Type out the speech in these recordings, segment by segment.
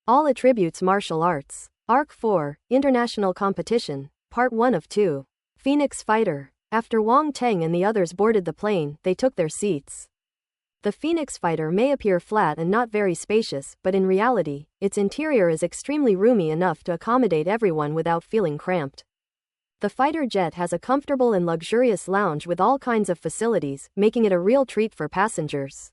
All attributes martial arts. Arc 4, International Competition, Part 1 of 2. Phoenix Fighter. After Wang Teng and the others boarded the plane, they took their seats. The Phoenix Fighter may appear flat and not very spacious, but in reality, its interior is extremely roomy enough to accommodate everyone without feeling cramped. The fighter jet has a comfortable and luxurious lounge with all kinds of facilities, making it a real treat for passengers.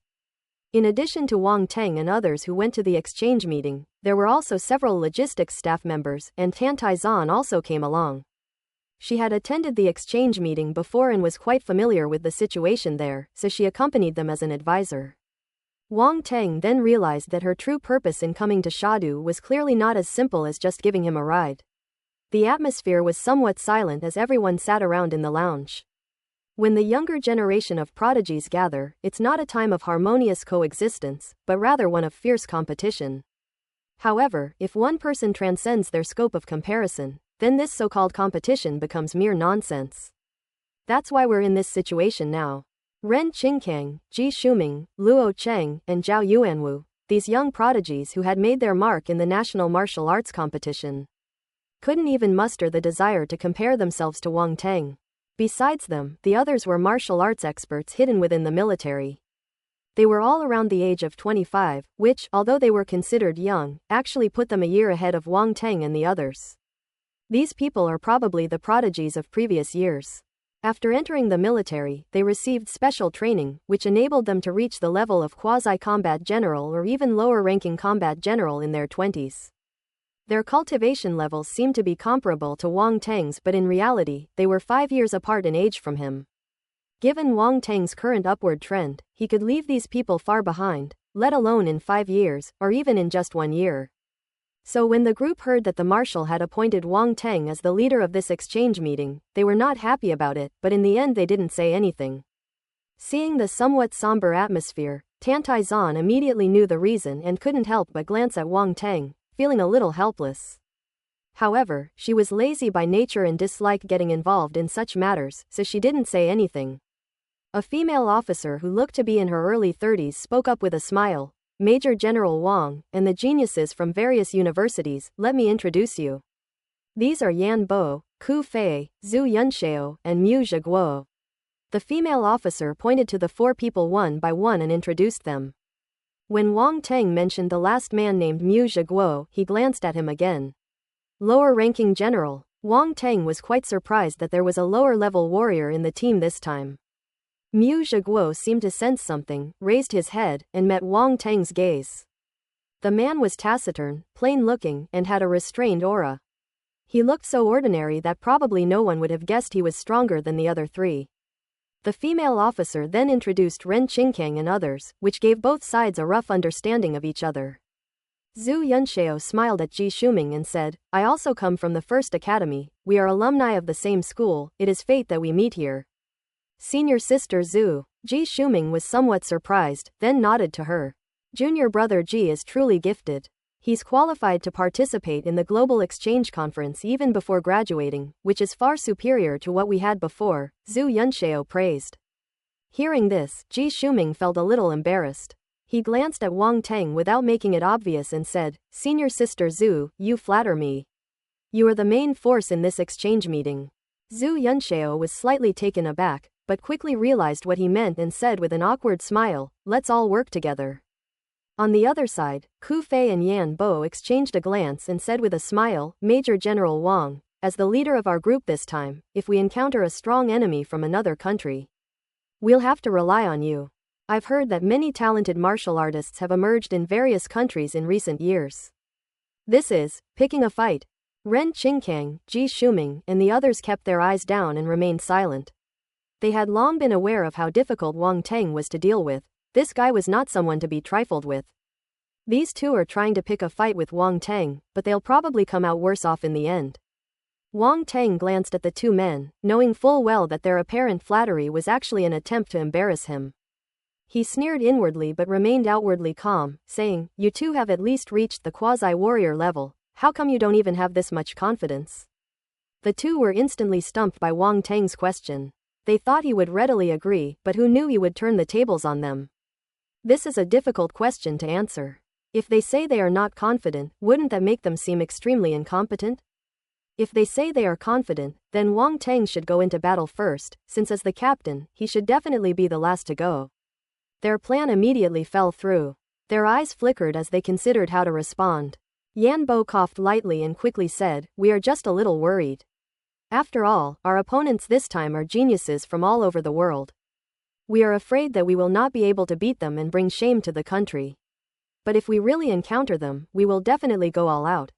In addition to Wang Teng and others who went to the exchange meeting, there were also several logistics staff members, and Tan Taizan also came along. She had attended the exchange meeting before and was quite familiar with the situation there, so she accompanied them as an advisor. Wang Teng then realized that her true purpose in coming to Shadu was clearly not as simple as just giving him a ride. The atmosphere was somewhat silent as everyone sat around in the lounge. When the younger generation of prodigies gather, it's not a time of harmonious coexistence, but rather one of fierce competition. However, if one person transcends their scope of comparison, then this so-called competition becomes mere nonsense. That's why we're in this situation now. Ren Qingkang, Ji Shuming, Luo Cheng, and Zhao Yuanwu, these young prodigies who had made their mark in the national martial arts competition, couldn't even muster the desire to compare themselves to Wang Teng. Besides them, the others were martial arts experts hidden within the military. They were all around the age of 25, which, although they were considered young, actually put them a year ahead of Wang Teng and the others. These people are probably the prodigies of previous years. After entering the military, they received special training, which enabled them to reach the level of quasi-combat general or even lower-ranking combat general in their 20s. Their cultivation levels seemed to be comparable to Wang Teng's, but in reality, they were 5 years apart in age from him. Given Wang Teng's current upward trend, he could leave these people far behind, let alone in 5 years, or even in just 1 year. So when the group heard that the marshal had appointed Wang Teng as the leader of this exchange meeting, they were not happy about it, but in the end they didn't say anything. Seeing the somewhat somber atmosphere, Tan Taizan immediately knew the reason and couldn't help but glance at Wang Teng, feeling a little helpless. However, she was lazy by nature and disliked getting involved in such matters, so she didn't say anything. A female officer who looked to be in her early 30s spoke up with a smile. Major General Wang, and the geniuses from various universities, let me introduce you. These are Yan Bo, Ku Fei, Zhu Yunxiao, and Mu Zhiguo. The female officer pointed to the 4 people one by one and introduced them. When Wang Teng mentioned the last man named Mu Zhiguo, he glanced at him again. Lower-ranking general. Wang Teng was quite surprised that there was a lower-level warrior in the team this time. Mu Zhiguo seemed to sense something, raised his head, and met Wang Teng's gaze. The man was taciturn, plain-looking, and had a restrained aura. He looked so ordinary that probably no one would have guessed he was stronger than the other 3. The female officer then introduced Ren Qingkang and others, which gave both sides a rough understanding of each other. Zhu Yunxiao smiled at Ji Shuming and said, I also come from the First Academy, we are alumni of the same school, it is fate that we meet here. Senior sister Zhu. Ji Shuming was somewhat surprised, then nodded to her. Junior brother Ji is truly gifted. He's qualified to participate in the Global Exchange Conference even before graduating, which is far superior to what we had before, Zhu Yunxiao praised. Hearing this, Ji Shuming felt a little embarrassed. He glanced at Wang Teng without making it obvious and said, Senior sister Zhu, you flatter me. You are the main force in this exchange meeting. Zhu Yunxiao was slightly taken aback, but quickly realized what he meant and said with an awkward smile, let's all work together. On the other side, Ku Fei and Yan Bo exchanged a glance and said with a smile, Major General Wang, as the leader of our group this time, if we encounter a strong enemy from another country, we'll have to rely on you. I've heard that many talented martial artists have emerged in various countries in recent years. This is picking a fight. Ren Qingkang, Ji Shuming, and the others kept their eyes down and remained silent. They had long been aware of how difficult Wang Teng was to deal with. This guy was not someone to be trifled with. These 2 are trying to pick a fight with Wang Teng, but they'll probably come out worse off in the end. Wang Teng glanced at the 2 men, knowing full well that their apparent flattery was actually an attempt to embarrass him. He sneered inwardly but remained outwardly calm, saying, You 2 have at least reached the quasi-warrior level, how come you don't even have this much confidence? The 2 were instantly stumped by Wang Teng's question. They thought he would readily agree, but who knew he would turn the tables on them? This is a difficult question to answer. If they say they are not confident, wouldn't that make them seem extremely incompetent? If they say they are confident, then Wang Teng should go into battle first, since as the captain, he should definitely be the last to go. Their plan immediately fell through. Their eyes flickered as they considered how to respond. Yan Bo coughed lightly and quickly said, "We are just a little worried. After all, our opponents this time are geniuses from all over the world. We are afraid that we will not be able to beat them and bring shame to the country. But if we really encounter them, we will definitely go all out."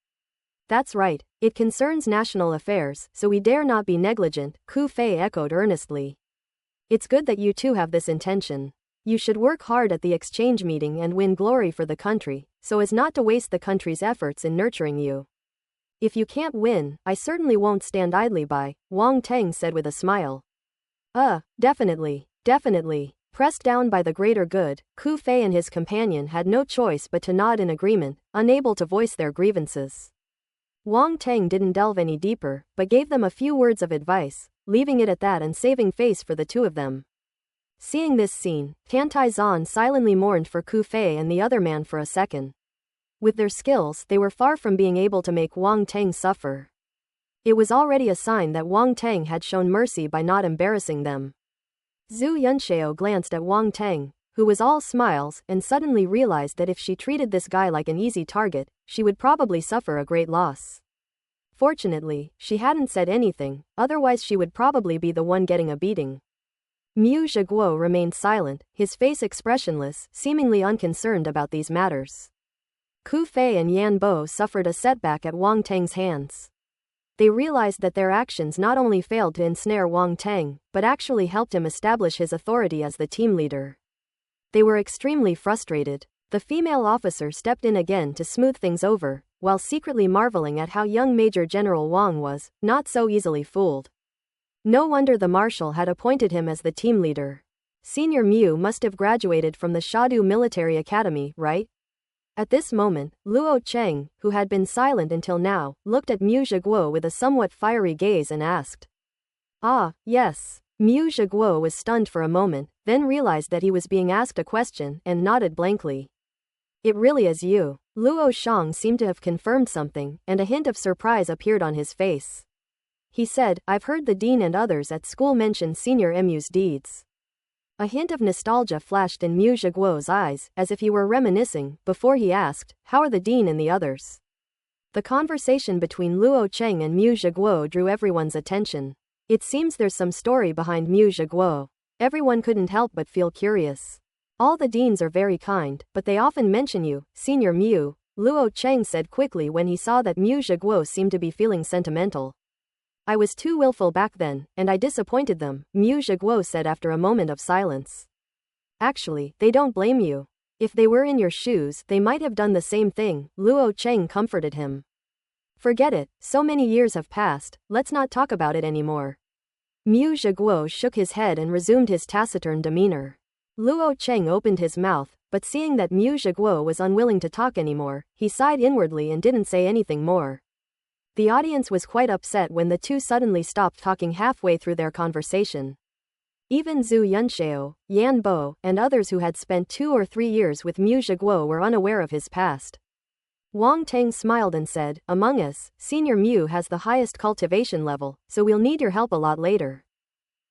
"That's right. It concerns national affairs, so we dare not be negligent," Ku Fei echoed earnestly. "It's good that you two have this intention. You should work hard at the exchange meeting and win glory for the country, so as not to waste the country's efforts in nurturing you. If you can't win, I certainly won't stand idly by," Wang Teng said with a smile. Definitely. Pressed down by the greater good, Ku Fei and his companion had no choice but to nod in agreement, unable to voice their grievances. Wang Teng didn't delve any deeper, but gave them a few words of advice, leaving it at that and saving face for the two of them. Seeing this scene, Tantai Zan silently mourned for Ku Fei and the other man for a second. With their skills, they were far from being able to make Wang Teng suffer. It was already a sign that Wang Teng had shown mercy by not embarrassing them. Zhu Yunxiao glanced at Wang Teng, who was all smiles, and suddenly realized that if she treated this guy like an easy target, she would probably suffer a great loss. Fortunately, she hadn't said anything, otherwise she would probably be the one getting a beating. Mu Zhiguo remained silent, his face expressionless, seemingly unconcerned about these matters. Ku Fei and Yan Bo suffered a setback at Wang Teng's hands. They realized that their actions not only failed to ensnare Wang Teng, but actually helped him establish his authority as the team leader. They were extremely frustrated. The female officer stepped in again to smooth things over, while secretly marveling at how young Major General Wang was, not so easily fooled. No wonder the marshal had appointed him as the team leader. Senior Mu must have graduated from the Shadu Military Academy, right? At this moment, Luo Cheng, who had been silent until now, looked at Mu Zhiguo with a somewhat fiery gaze and asked. "Ah, yes." Mu Zhiguo was stunned for a moment, then realized that he was being asked a question, and nodded blankly. "It really is you." Luo Shang seemed to have confirmed something, and a hint of surprise appeared on his face. He said, "I've heard the dean and others at school mention Senior Mu's deeds." A hint of nostalgia flashed in Mu Zhiguo's eyes, as if he were reminiscing, before he asked, "How are the dean and the others?" The conversation between Luo Cheng and Mu Zhiguo drew everyone's attention. It seems there's some story behind Mu Zhiguo. Everyone couldn't help but feel curious. "All the deans are very kind, but they often mention you, Senior Mu," Luo Cheng said quickly when he saw that Mu Zhiguo seemed to be feeling sentimental. "I was too willful back then, and I disappointed them," Mu Zhiguo said after a moment of silence. "Actually, they don't blame you. If they were in your shoes, they might have done the same thing," Luo Cheng comforted him. "Forget it, so many years have passed, let's not talk about it anymore." Mu Zhiguo shook his head and resumed his taciturn demeanor. Luo Cheng opened his mouth, but seeing that Mu Zhiguo was unwilling to talk anymore, he sighed inwardly and didn't say anything more. The audience was quite upset when the two suddenly stopped talking halfway through their conversation. Even Zhu Yunxiao, Yan Bo, and others who had spent 2 or 3 years with Mu Zhiguo were unaware of his past. Wang Teng smiled and said, "Among us, Senior Mu has the highest cultivation level, so we'll need your help a lot later.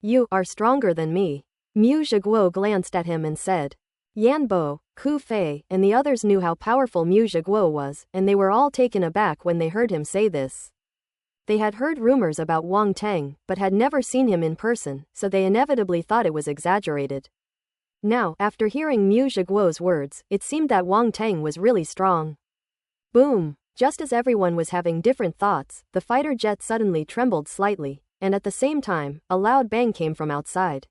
You are stronger than me." Mu Zhiguo glanced at him and said. Yan Bo, Ku Fei, and the others knew how powerful Mu Zhiguo was, and they were all taken aback when they heard him say this. They had heard rumors about Wang Teng, but had never seen him in person, so they inevitably thought it was exaggerated. Now, after hearing Mu Zhiguo's words, it seemed that Wang Teng was really strong. Boom! Just as everyone was having different thoughts, the fighter jet suddenly trembled slightly, and at the same time, a loud bang came from outside.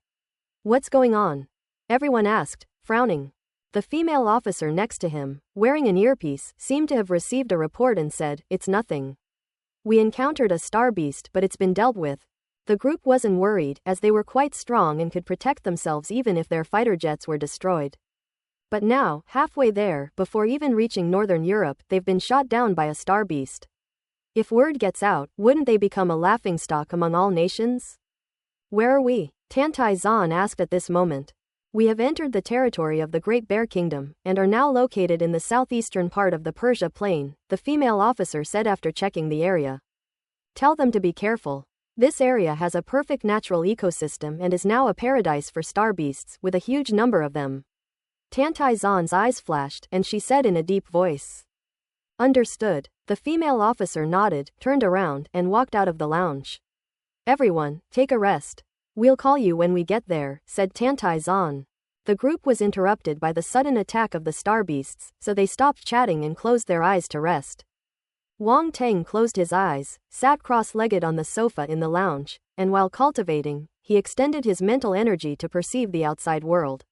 "What's going on?" everyone asked, frowning. The female officer next to him, wearing an earpiece, seemed to have received a report and said, "It's nothing. We encountered a star beast, but it's been dealt with." The group wasn't worried, as they were quite strong and could protect themselves even if their fighter jets were destroyed. But now, halfway there, before even reaching Northern Europe, they've been shot down by a star beast. If word gets out, wouldn't they become a laughingstock among all nations? "Where are we?" Tantai Zan asked at this moment. We have entered the territory of the Great Bear Kingdom, and are now located in the southeastern part of the Persia Plain, the female officer said after checking the area. Tell them to be careful. This area has a perfect natural ecosystem and is now a paradise for star beasts, with a huge number of them. Tantai's eyes flashed, and she said in a deep voice. Understood. The female officer nodded, turned around, and walked out of the lounge. Everyone, take a rest. We'll call you when we get there, said Tantai's. The group was interrupted by the sudden attack of the star beasts, so they stopped chatting and closed their eyes to rest. Wang Teng closed his eyes, sat cross-legged on the sofa in the lounge, and while cultivating, he extended his mental energy to perceive the outside world.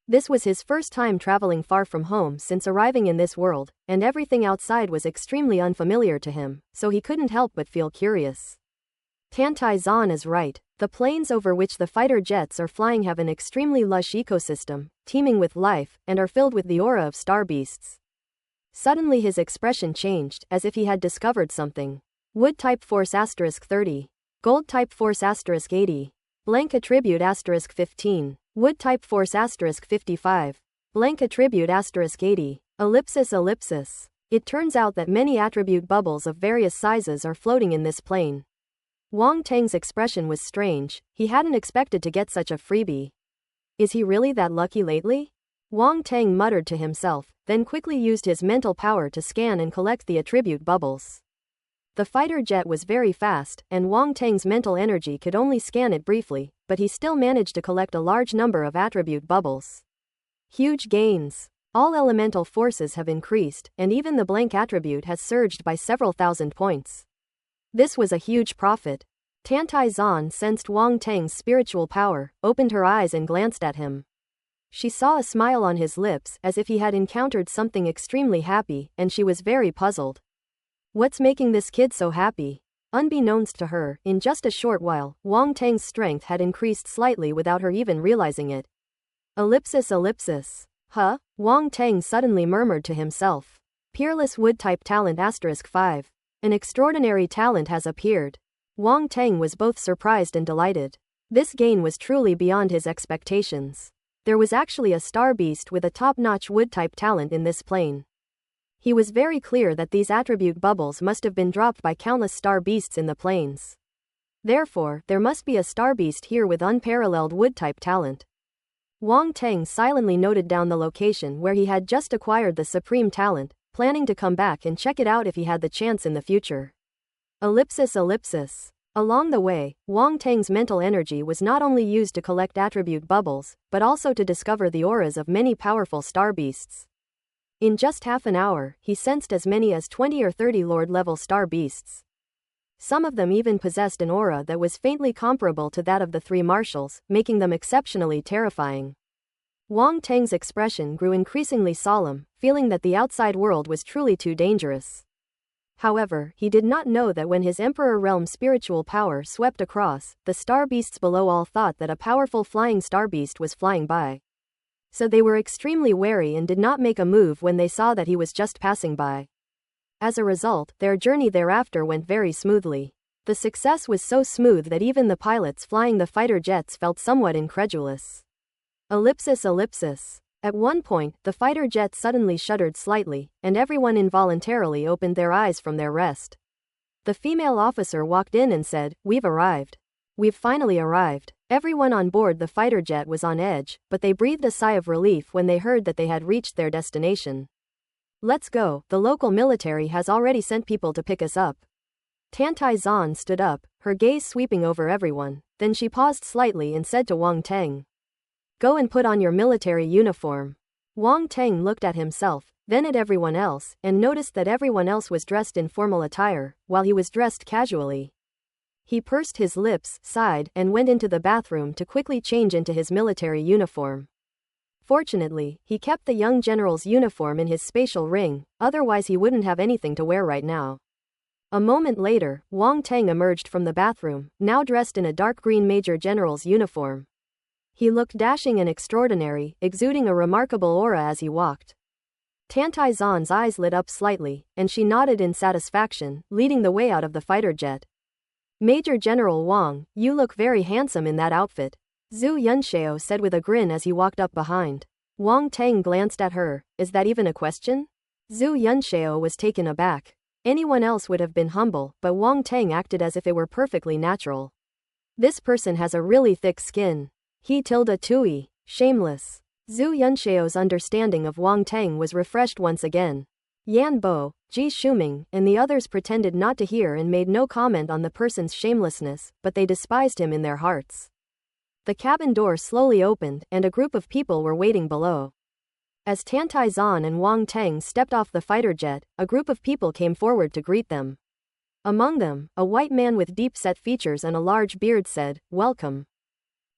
This was his first time traveling far from home since arriving in this world, and everything outside was extremely unfamiliar to him, so he couldn't help but feel curious. Tantai's is right. The plains over which the fighter jets are flying have an extremely lush ecosystem, teeming with life, and are filled with the aura of star beasts. Suddenly his expression changed, as if he had discovered something. Wood type force *30. Gold type force *80. Blank attribute *15. Wood type force *55. Blank attribute *80. Ellipsis. It turns out that many attribute bubbles of various sizes are floating in this plane. Wang Teng's expression was strange. He hadn't expected to get such a freebie. Is he really that lucky lately? Wang Teng muttered to himself, then quickly used his mental power to scan and collect the attribute bubbles. The fighter jet was very fast, and Wang Teng's mental energy could only scan it briefly, but he still managed to collect a large number of attribute bubbles. Huge gains. All elemental forces have increased, and even the blank attribute has surged by several thousand points. This was a huge profit. Tantai's sensed Wang Teng's spiritual power, opened her eyes and glanced at him. She saw a smile on his lips as if he had encountered something extremely happy, and she was very puzzled. What's making this kid so happy? Unbeknownst to her, in just a short while, Wang Teng's strength had increased slightly without her even realizing it. Ellipsis. Huh? Wang Teng suddenly murmured to himself. Peerless Wood type talent *5. An extraordinary talent has appeared. Wang Teng was both surprised and delighted. This gain was truly beyond his expectations. There was actually a star beast with a top-notch wood-type talent in this plane. He was very clear that these attribute bubbles must have been dropped by countless star beasts in the plains. Therefore, there must be a star beast here with unparalleled wood-type talent. Wang Teng silently noted down the location where he had just acquired the supreme talent, planning to come back and check it out if he had the chance in the future. Ellipsis. Along the way, Wang Teng's mental energy was not only used to collect attribute bubbles, but also to discover the auras of many powerful star beasts. In just half an hour, he sensed as many as 20 or 30 Lord-level star beasts. Some of them even possessed an aura that was faintly comparable to that of the three marshals, making them exceptionally terrifying. Wang Teng's expression grew increasingly solemn, feeling that the outside world was truly too dangerous. However, he did not know that when his Emperor Realm spiritual power swept across, the star beasts below all thought that a powerful flying star beast was flying by. So they were extremely wary and did not make a move when they saw that he was just passing by. As a result, their journey thereafter went very smoothly. The success was so smooth that even the pilots flying the fighter jets felt somewhat incredulous. Ellipsis. At one point, the fighter jet suddenly shuddered slightly, and everyone involuntarily opened their eyes from their rest. The female officer walked in and said, "We've arrived. We've finally arrived." Everyone on board the fighter jet was on edge, but they breathed a sigh of relief when they heard that they had reached their destination. "Let's go, the local military has already sent people to pick us up." Tantai's stood up, her gaze sweeping over everyone, then she paused slightly and said to Wang Teng, "Go and put on your military uniform." Wang Teng looked at himself, then at everyone else, and noticed that everyone else was dressed in formal attire, while he was dressed casually. He pursed his lips, sighed, and went into the bathroom to quickly change into his military uniform. Fortunately, he kept the young general's uniform in his spatial ring, otherwise he wouldn't have anything to wear right now. A moment later, Wang Teng emerged from the bathroom, now dressed in a dark green major general's uniform. He looked dashing and extraordinary, exuding a remarkable aura as he walked. Tantai's eyes lit up slightly, and she nodded in satisfaction, leading the way out of the fighter jet. "Major General Wang, you look very handsome in that outfit." Zhu Yunxiao said with a grin as he walked up behind. Wang Teng glanced at her. Is that even a question? Zhu Yunxiao was taken aback. Anyone else would have been humble, but Wang Teng acted as if it were perfectly natural. This person has a really thick skin. He tilde tui, shameless. Zhu Yunxiao's understanding of Wang Teng was refreshed once again. Yan Bo, Ji Shuming, and the others pretended not to hear and made no comment on the person's shamelessness, but they despised him in their hearts. The cabin door slowly opened, and a group of people were waiting below. As Tantai Zan and Wang Teng stepped off the fighter jet, a group of people came forward to greet them. Among them, a white man with deep-set features and a large beard said, "Welcome."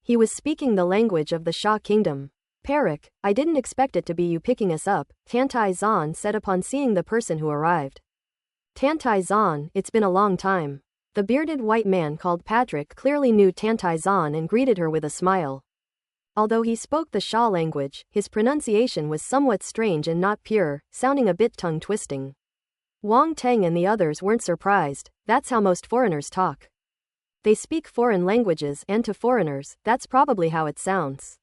He was speaking the language of the Sha Kingdom. "Perik, I didn't expect it to be you picking us up," Tantai Zan said upon seeing the person who arrived. "Tantai Zan, it's been a long time." The bearded white man called Patrick clearly knew Tantai Zan and greeted her with a smile. Although he spoke the Sha language, his pronunciation was somewhat strange and not pure, sounding a bit tongue-twisting. Wang Teng and the others weren't surprised. That's how most foreigners talk. They speak foreign languages, and to foreigners, that's probably how it sounds.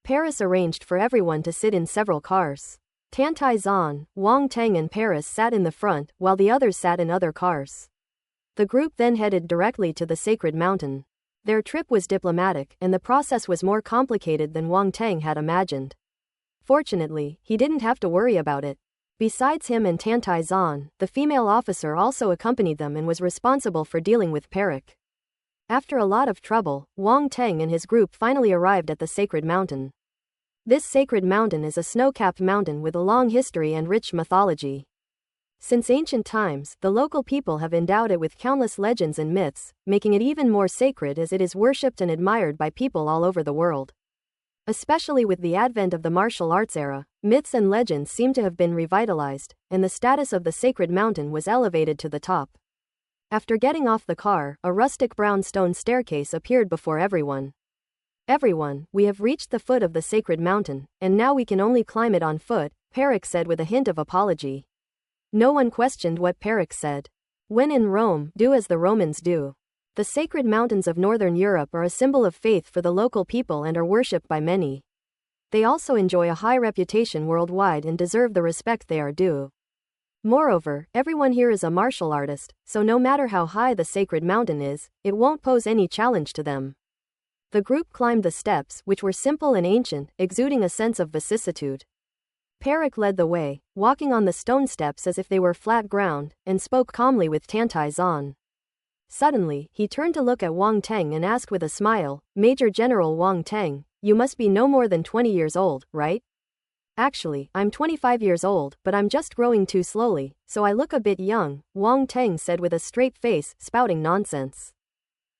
Paris arranged for everyone to sit in several cars. Tantai Zan, Wang Teng and Paris sat in the front, while the others sat in other cars. The group then headed directly to the sacred mountain. Their trip was diplomatic, and the process was more complicated than Wang Teng had imagined. Fortunately, he didn't have to worry about it. Besides him and Tantai Zan, the female officer also accompanied them and was responsible for dealing with Perik. After a lot of trouble, Wang Teng and his group finally arrived at the sacred mountain. This sacred mountain is a snow-capped mountain with a long history and rich mythology. Since ancient times, the local people have endowed it with countless legends and myths, making it even more sacred as it is worshipped and admired by people all over the world. Especially with the advent of the martial arts era, myths and legends seem to have been revitalized, and the status of the sacred mountain was elevated to the top. After getting off the car, a rustic brown stone staircase appeared before everyone. "Everyone, we have reached the foot of the sacred mountain, and now we can only climb it on foot," Perik said with a hint of apology. No one questioned what Perik said. When in Rome, do as the Romans do. The sacred mountains of northern Europe are a symbol of faith for the local people and are worshipped by many. They also enjoy a high reputation worldwide and deserve the respect they are due. Moreover, everyone here is a martial artist, so no matter how high the sacred mountain is, it won't pose any challenge to them. The group climbed the steps, which were simple and ancient, exuding a sense of vicissitude. Perik led the way, walking on the stone steps as if they were flat ground, and spoke calmly with Tantai Zan. Suddenly, he turned to look at Wang Teng and asked with a smile, "Major General Wang Teng, you must be no more than 20 years old, right?" "Actually, I'm 25 years old, but I'm just growing too slowly, so I look a bit young," Wang Teng said with a straight face, spouting nonsense.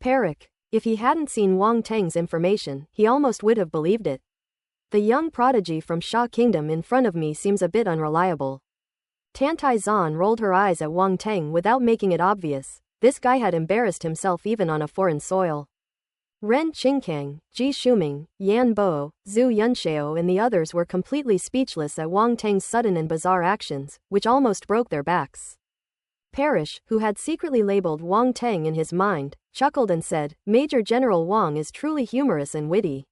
Perik. If he hadn't seen Wang Teng's information, he almost would have believed it. The young prodigy from Sha Kingdom in front of me seems a bit unreliable. Tantai Zan rolled her eyes at Wang Teng without making it obvious. This guy had embarrassed himself even on a foreign soil. Ren Qingkang, Ji Shuming, Yan Bo, Zhu Yunxiao and the others were completely speechless at Wang Teng's sudden and bizarre actions, which almost broke their backs. Parrish, who had secretly labeled Wang Teng in his mind, chuckled and said, "Major General Wang is truly humorous and witty."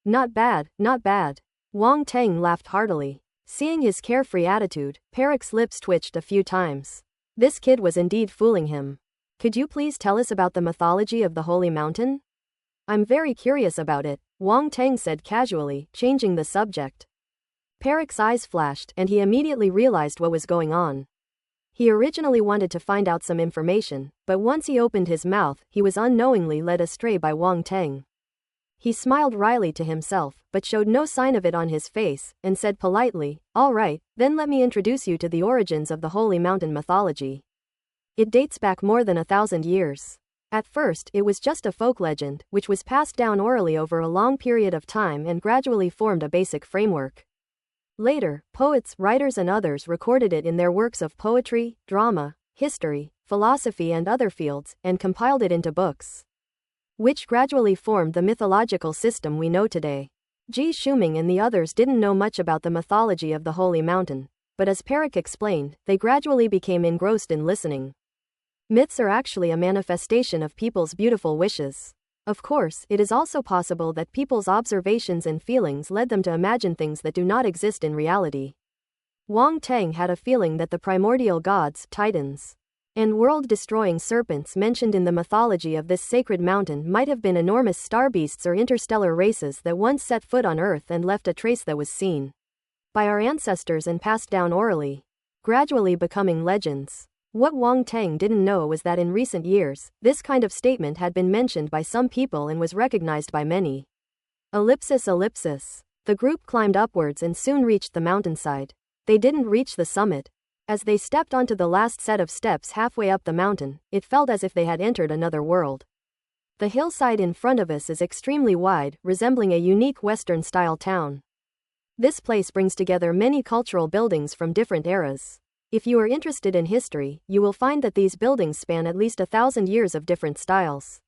"Not bad, not bad." Wang Teng laughed heartily. Seeing his carefree attitude, Perik's lips twitched a few times. This kid was indeed fooling him. "Could you please tell us about the mythology of the Holy Mountain?" "I'm very curious about it," Wang Teng said casually, changing the subject. Perik's eyes flashed, and he immediately realized what was going on. He originally wanted to find out some information, but once he opened his mouth, he was unknowingly led astray by Wang Teng. He smiled wryly to himself, but showed no sign of it on his face, and said politely, "All right, then let me introduce you to the origins of the Holy Mountain mythology. It dates back more than 1,000 years. At first, it was just a folk legend, which was passed down orally over a long period of time and gradually formed a basic framework. Later, poets, writers and others recorded it in their works of poetry, drama, history, philosophy and other fields, and compiled it into books, which gradually formed the mythological system we know today. Ji Shuming and the others didn't know much about the mythology of the Holy Mountain, but as Perik explained, they gradually became engrossed in listening. Myths are actually a manifestation of people's beautiful wishes. Of course, it is also possible that people's observations and feelings led them to imagine things that do not exist in reality. Wang Teng had a feeling that the primordial gods, titans, and world-destroying serpents mentioned in the mythology of this sacred mountain might have been enormous star beasts or interstellar races that once set foot on Earth and left a trace that was seen by our ancestors and passed down orally, gradually becoming legends. What Wang Teng didn't know was that in recent years, this kind of statement had been mentioned by some people and was recognized by many. Ellipsis. The group climbed upwards and soon reached the mountainside. They didn't reach the summit. As they stepped onto the last set of steps halfway up the mountain, it felt as if they had entered another world. The hillside in front of us is extremely wide, resembling a unique Western-style town. This place brings together many cultural buildings from different eras. If you are interested in history, you will find that these buildings span at least 1,000 years of different styles.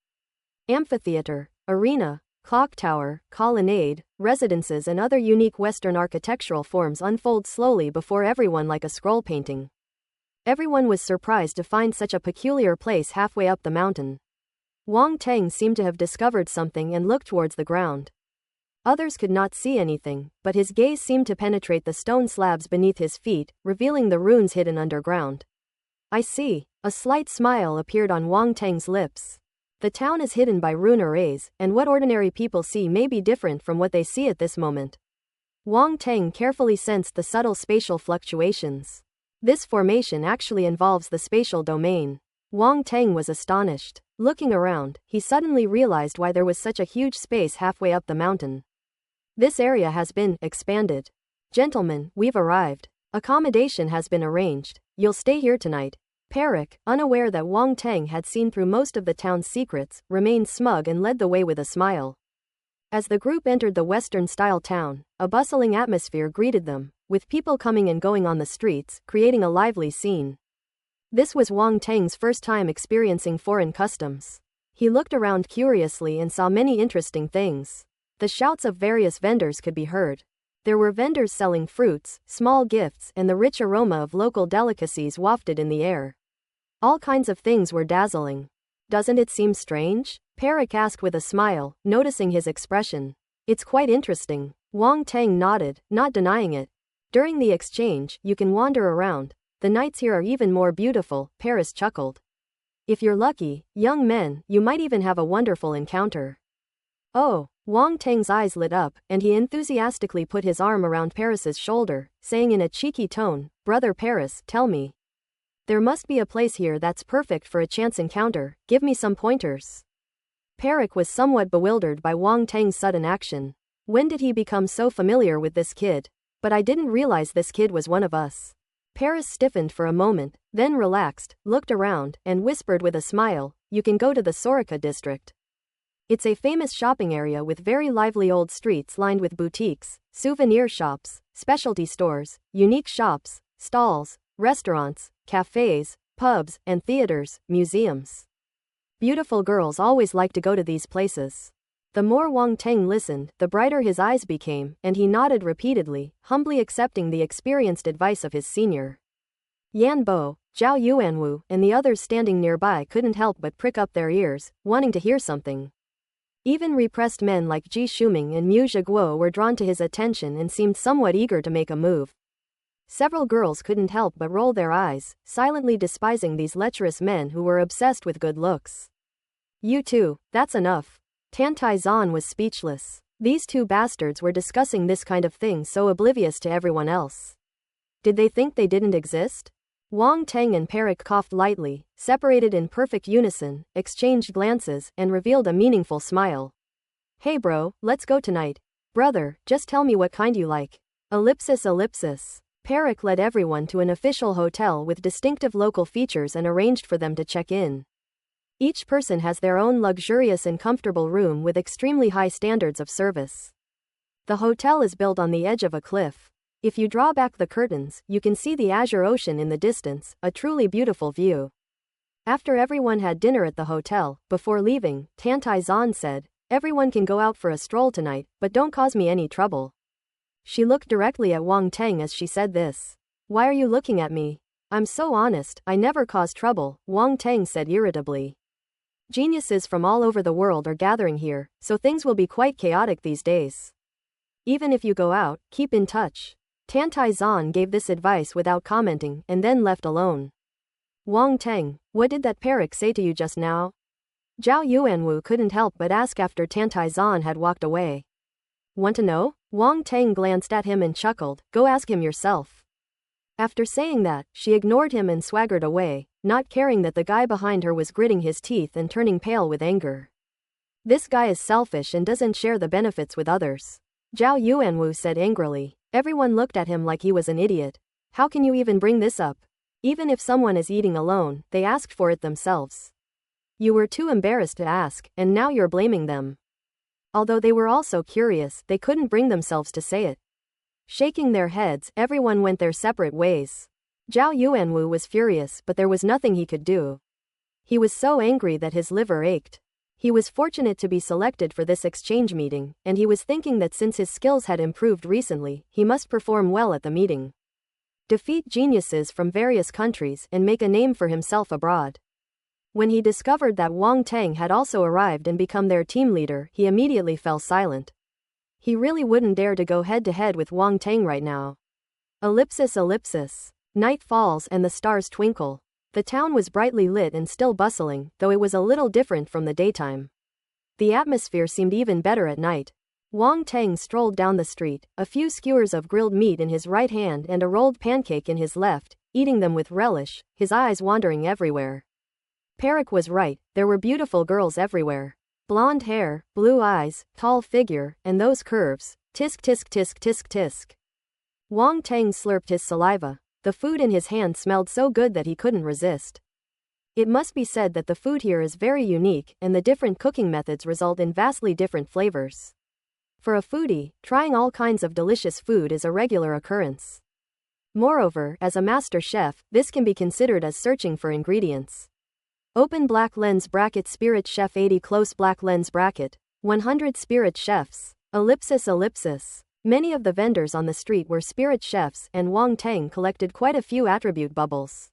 Amphitheater, arena, clock tower, colonnade, residences and other unique Western architectural forms unfold slowly before everyone like a scroll painting. Everyone was surprised to find such a peculiar place halfway up the mountain. Wang Teng seemed to have discovered something and looked towards the ground. Others could not see anything, but his gaze seemed to penetrate the stone slabs beneath his feet, revealing the runes hidden underground. I see. A slight smile appeared on Wang Teng's lips. The town is hidden by rune arrays, and what ordinary people see may be different from what they see at this moment. Wang Teng carefully sensed the subtle spatial fluctuations. This formation actually involves the spatial domain. Wang Teng was astonished. Looking around, he suddenly realized why there was such a huge space halfway up the mountain. This area has been expanded. Gentlemen, we've arrived. Accommodation has been arranged. You'll stay here tonight. Perik, unaware that Wang Teng had seen through most of the town's secrets, remained smug and led the way with a smile. As the group entered the Western-style town, a bustling atmosphere greeted them, with people coming and going on the streets, creating a lively scene. This was Wang Teng's first time experiencing foreign customs. He looked around curiously and saw many interesting things. The shouts of various vendors could be heard. There were vendors selling fruits, small gifts, and the rich aroma of local delicacies wafted in the air. All kinds of things were dazzling. Doesn't it seem strange? Perik asked with a smile, noticing his expression. It's quite interesting. Wang Teng nodded, not denying it. During the exchange, you can wander around. The nights here are even more beautiful, Paris chuckled. If you're lucky, young men, you might even have a wonderful encounter. Oh, Wang Teng's eyes lit up, and he enthusiastically put his arm around Paris's shoulder, saying in a cheeky tone, Brother Paris, tell me. There must be a place here that's perfect for a chance encounter, give me some pointers. Perik was somewhat bewildered by Wang Teng's sudden action. When did he become so familiar with this kid? But I didn't realize this kid was one of us. Paris stiffened for a moment, then relaxed, looked around, and whispered with a smile, you can go to the Soraka district. It's a famous shopping area with very lively old streets lined with boutiques, souvenir shops, specialty stores, unique shops, stalls, restaurants, cafes, pubs, and theaters, museums. Beautiful girls always like to go to these places. The more Wang Teng listened, the brighter his eyes became, and he nodded repeatedly, humbly accepting the experienced advice of his senior. Yan Bo, Zhao Yuanwu, and the others standing nearby couldn't help but prick up their ears, wanting to hear something. Even repressed men like Ji Shuming and Mu Zhiguo were drawn to his attention and seemed somewhat eager to make a move. Several girls couldn't help but roll their eyes, silently despising these lecherous men who were obsessed with good looks. You two, that's enough. Tantai Zan was speechless. These two bastards were discussing this kind of thing so oblivious to everyone else. Did they think they didn't exist? Wang Teng and Perik coughed lightly, separated in perfect unison, exchanged glances, and revealed a meaningful smile. Hey bro, let's go tonight. Brother, just tell me what kind you like. Ellipsis. Perik led everyone to an official hotel with distinctive local features and arranged for them to check in. Each person has their own luxurious and comfortable room with extremely high standards of service. The hotel is built on the edge of a cliff. If you draw back the curtains, you can see the azure ocean in the distance, a truly beautiful view. After everyone had dinner at the hotel, before leaving, Tantai Zan said, everyone can go out for a stroll tonight, but don't cause me any trouble. She looked directly at Wang Teng as she said this. Why are you looking at me? I'm so honest, I never cause trouble, Wang Teng said irritably. Geniuses from all over the world are gathering here, so things will be quite chaotic these days. Even if you go out, keep in touch. Tantai Zan gave this advice without commenting and then left alone. Wang Teng, what did that parrot say to you just now? Zhao Yuanwu couldn't help but ask after Tantai Zan had walked away. Want to know? Wang Teng glanced at him and chuckled, go ask him yourself. After saying that, she ignored him and swaggered away, not caring that the guy behind her was gritting his teeth and turning pale with anger. This guy is selfish and doesn't share the benefits with others. Zhao Yuanwu said angrily. Everyone looked at him like he was an idiot. How can you even bring this up? Even if someone is eating alone, they asked for it themselves. You were too embarrassed to ask, and now you're blaming them. Although they were also curious, they couldn't bring themselves to say it. Shaking their heads, everyone went their separate ways. Zhao Yuanwu was furious, but there was nothing he could do. He was so angry that his liver ached. He was fortunate to be selected for this exchange meeting, and he was thinking that since his skills had improved recently, he must perform well at the meeting. Defeat geniuses from various countries and make a name for himself abroad. When he discovered that Wang Teng had also arrived and become their team leader, he immediately fell silent. He really wouldn't dare to go head-to-head with Wang Teng right now. Ellipsis. Night falls and the stars twinkle. The town was brightly lit and still bustling, though it was a little different from the daytime. The atmosphere seemed even better at night. Wang Teng strolled down the street, a few skewers of grilled meat in his right hand and a rolled pancake in his left, eating them with relish, his eyes wandering everywhere. Perik was right, there were beautiful girls everywhere. Blonde hair, blue eyes, tall figure, and those curves. Tisk tisk tisk tisk tisk. Wang Teng slurped his saliva. The food in his hand smelled so good that he couldn't resist. It must be said that the food here is very unique, and the different cooking methods result in vastly different flavors. For a foodie, trying all kinds of delicious food is a regular occurrence. Moreover, as a master chef, this can be considered as searching for ingredients. Open black lens bracket spirit chef 80 close black lens bracket 100 spirit chefs. Ellipsis. Many of the vendors on the street were spirit chefs, and Wang Teng collected quite a few attribute bubbles.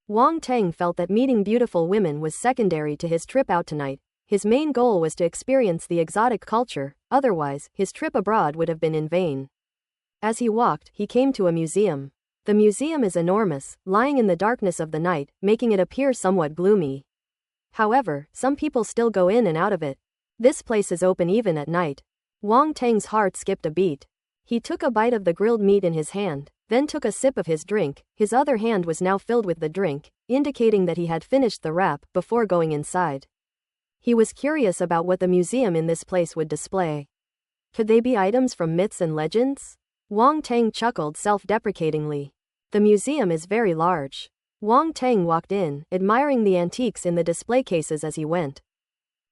Wang Teng felt that meeting beautiful women was secondary to his trip out tonight. His main goal was to experience the exotic culture, otherwise, his trip abroad would have been in vain. As he walked, he came to a museum. The museum is enormous, lying in the darkness of the night, making it appear somewhat gloomy. However, some people still go in and out of it. This place is open even at night. Wang Teng's heart skipped a beat. He took a bite of the grilled meat in his hand, then took a sip of his drink. His other hand was now filled with the drink, indicating that he had finished the wrap before going inside. He was curious about what the museum in this place would display. Could they be items from myths and legends? Wang Teng chuckled self-deprecatingly. The museum is very large. Wang Teng walked in, admiring the antiques in the display cases as he went.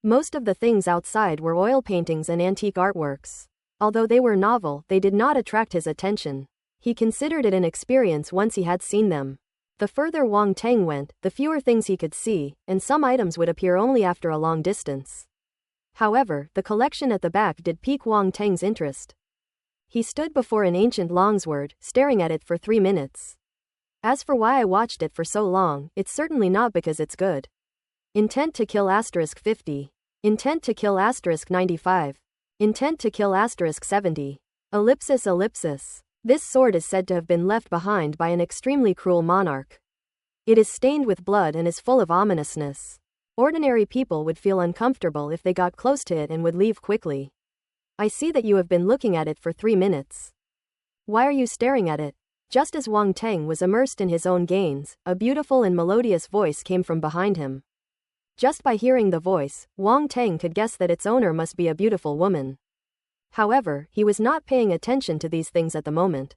Most of the things outside were oil paintings and antique artworks. Although they were novel, they did not attract his attention. He considered it an experience once he had seen them. The further Wang Teng went, the fewer things he could see, and some items would appear only after a long distance. However, the collection at the back did pique Wang Teng's interest. He stood before an ancient longsword, staring at it for 3 minutes. As for why I watched it for so long, it's certainly not because it's good. Intent to kill *50. Intent to kill *95. Intent to kill *70. Ellipsis. This sword is said to have been left behind by an extremely cruel monarch. It is stained with blood and is full of ominousness. Ordinary people would feel uncomfortable if they got close to it and would leave quickly. I see that you have been looking at it for 3 minutes. Why are you staring at it? Just as Wang Teng was immersed in his own gains, a beautiful and melodious voice came from behind him. Just by hearing the voice, Wang Teng could guess that its owner must be a beautiful woman. However, he was not paying attention to these things at the moment.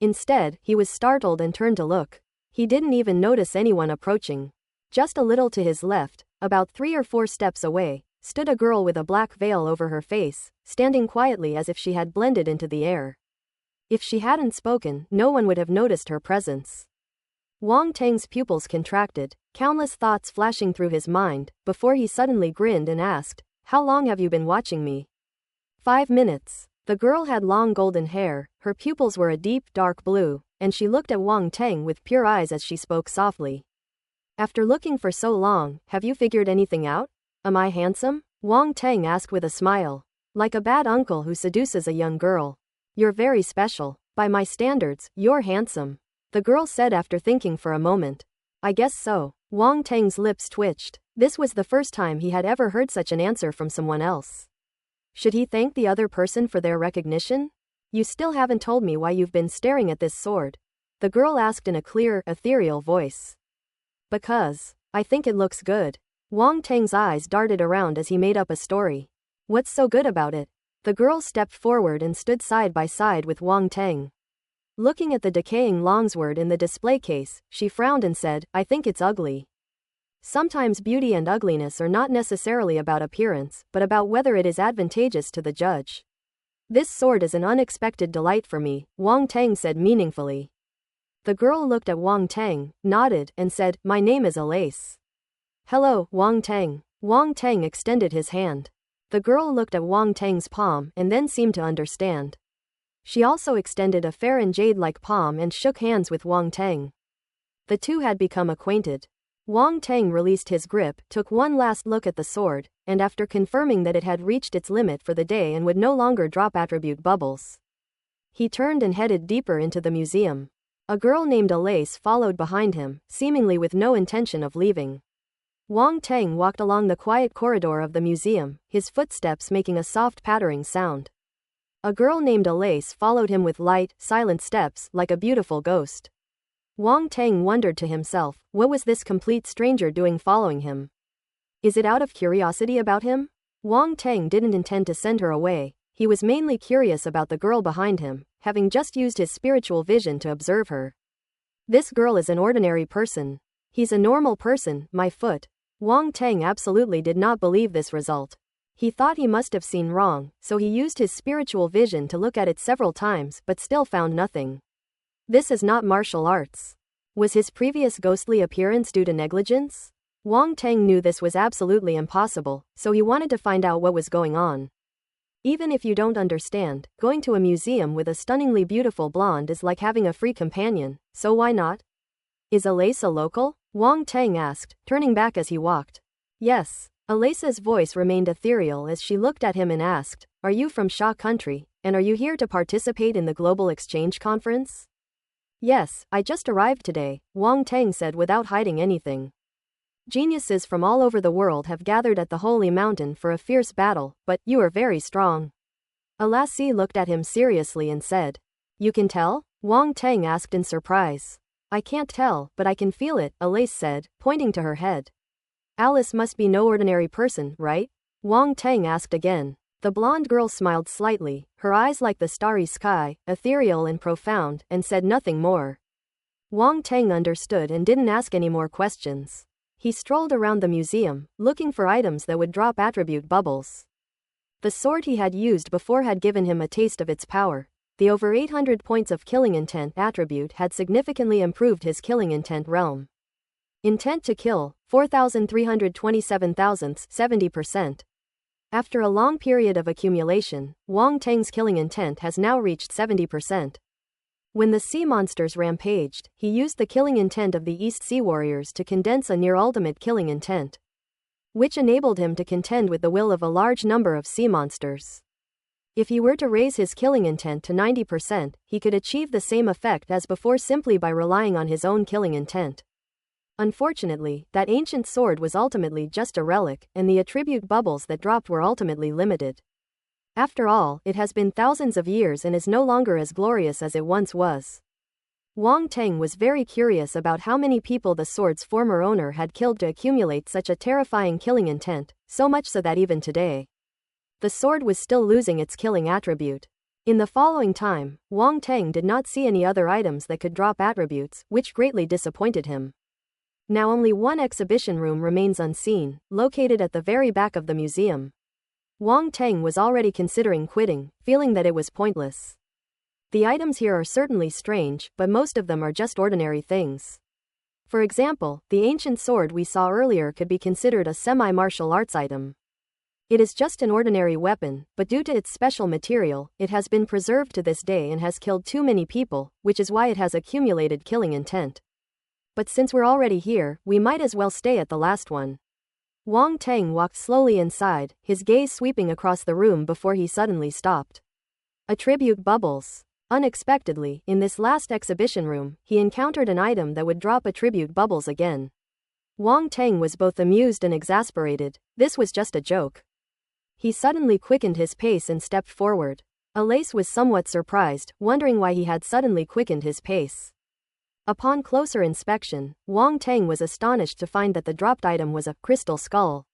Instead, he was startled and turned to look. He didn't even notice anyone approaching. Just a little to his left, about 3 or 4 steps away, stood a girl with a black veil over her face, standing quietly as if she had blended into the air. If she hadn't spoken, no one would have noticed her presence. Wang Teng's pupils contracted, countless thoughts flashing through his mind, before he suddenly grinned and asked, "How long have you been watching me?" 5 minutes. The girl had long golden hair, her pupils were a deep, dark blue, and she looked at Wang Teng with pure eyes as she spoke softly. After looking for so long, have you figured anything out? Am I handsome? Wang Teng asked with a smile. Like a bad uncle who seduces a young girl. You're very special. By my standards, you're handsome. The girl said after thinking for a moment. I guess so. Wang Teng's lips twitched. This was the first time he had ever heard such an answer from someone else. Should he thank the other person for their recognition? You still haven't told me why you've been staring at this sword. The girl asked in a clear, ethereal voice. Because I think it looks good. Wang Teng's eyes darted around as he made up a story. What's so good about it? The girl stepped forward and stood side by side with Wang Teng. Looking at the decaying longsword in the display case, she frowned and said, I think it's ugly. Sometimes beauty and ugliness are not necessarily about appearance, but about whether it is advantageous to the judge. This sword is an unexpected delight for me, Wang Teng said meaningfully. The girl looked at Wang Teng, nodded, and said, my name is Alace. Hello, Wang Teng. Wang Teng extended his hand. The girl looked at Wang Teng's palm and then seemed to understand. She also extended a fair and jade-like palm and shook hands with Wang Teng. The two had become acquainted. Wang Teng released his grip, took one last look at the sword, and after confirming that it had reached its limit for the day and would no longer drop attribute bubbles, he turned and headed deeper into the museum. A girl named Alace followed behind him, seemingly with no intention of leaving. Wang Teng walked along the quiet corridor of the museum, his footsteps making a soft pattering sound. A girl named Alace followed him with light, silent steps, like a beautiful ghost. Wang Teng wondered to himself, what was this complete stranger doing following him? Is it out of curiosity about him? Wang Teng didn't intend to send her away. He was mainly curious about the girl behind him, having just used his spiritual vision to observe her. This girl is an ordinary person. He's a normal person, my foot. Wang Teng absolutely did not believe this result. He thought he must have seen wrong, so he used his spiritual vision to look at it several times but still found nothing. This is not martial arts. Was his previous ghostly appearance due to negligence? Wang Teng knew this was absolutely impossible, so he wanted to find out what was going on. Even if you don't understand, going to a museum with a stunningly beautiful blonde is like having a free companion, so why not? Is Alace a local? Wang Teng asked, turning back as he walked. Yes. Alace's voice remained ethereal as she looked at him and asked, are you from Sha country, and are you here to participate in the Global Exchange Conference? Yes, I just arrived today, Wang Teng said without hiding anything. Geniuses from all over the world have gathered at the Holy Mountain for a fierce battle, but you are very strong. Alace looked at him seriously and said, you can tell? Wang Teng asked in surprise. I can't tell, but I can feel it, Alace said, pointing to her head. Alice must be no ordinary person, right? Wang Teng asked again. The blonde girl smiled slightly, her eyes like the starry sky, ethereal and profound, and said nothing more. Wang Teng understood and didn't ask any more questions. He strolled around the museum, looking for items that would drop attribute bubbles. The sword he had used before had given him a taste of its power. The over 800 points of killing intent attribute had significantly improved his killing intent realm. Intent to kill, 4,327 thousandths, 70%. After a long period of accumulation, Wang Teng's killing intent has now reached 70%. When the sea monsters rampaged, he used the killing intent of the East Sea Warriors to condense a near-ultimate killing intent, which enabled him to contend with the will of a large number of sea monsters. If he were to raise his killing intent to 90%, he could achieve the same effect as before simply by relying on his own killing intent. Unfortunately, that ancient sword was ultimately just a relic, and the attribute bubbles that dropped were ultimately limited. After all, it has been thousands of years and is no longer as glorious as it once was. Wang Teng was very curious about how many people the sword's former owner had killed to accumulate such a terrifying killing intent, so much so that even today, the sword was still losing its killing attribute. In the following time, Wang Teng did not see any other items that could drop attributes, which greatly disappointed him. Now only one exhibition room remains unseen, located at the very back of the museum. Wang Teng was already considering quitting, feeling that it was pointless. The items here are certainly strange, but most of them are just ordinary things. For example, the ancient sword we saw earlier could be considered a semi-martial arts item. It is just an ordinary weapon, but due to its special material, it has been preserved to this day and has killed too many people, which is why it has accumulated killing intent. But since we're already here, we might as well stay at the last one. Wang Teng walked slowly inside, his gaze sweeping across the room before he suddenly stopped. Attribute bubbles. Unexpectedly, in this last exhibition room, he encountered an item that would drop attribute bubbles again. Wang Teng was both amused and exasperated. This was just a joke. He suddenly quickened his pace and stepped forward. Alace was somewhat surprised, wondering why he had suddenly quickened his pace. Upon closer inspection, Wang Teng was astonished to find that the dropped item was a crystal skull.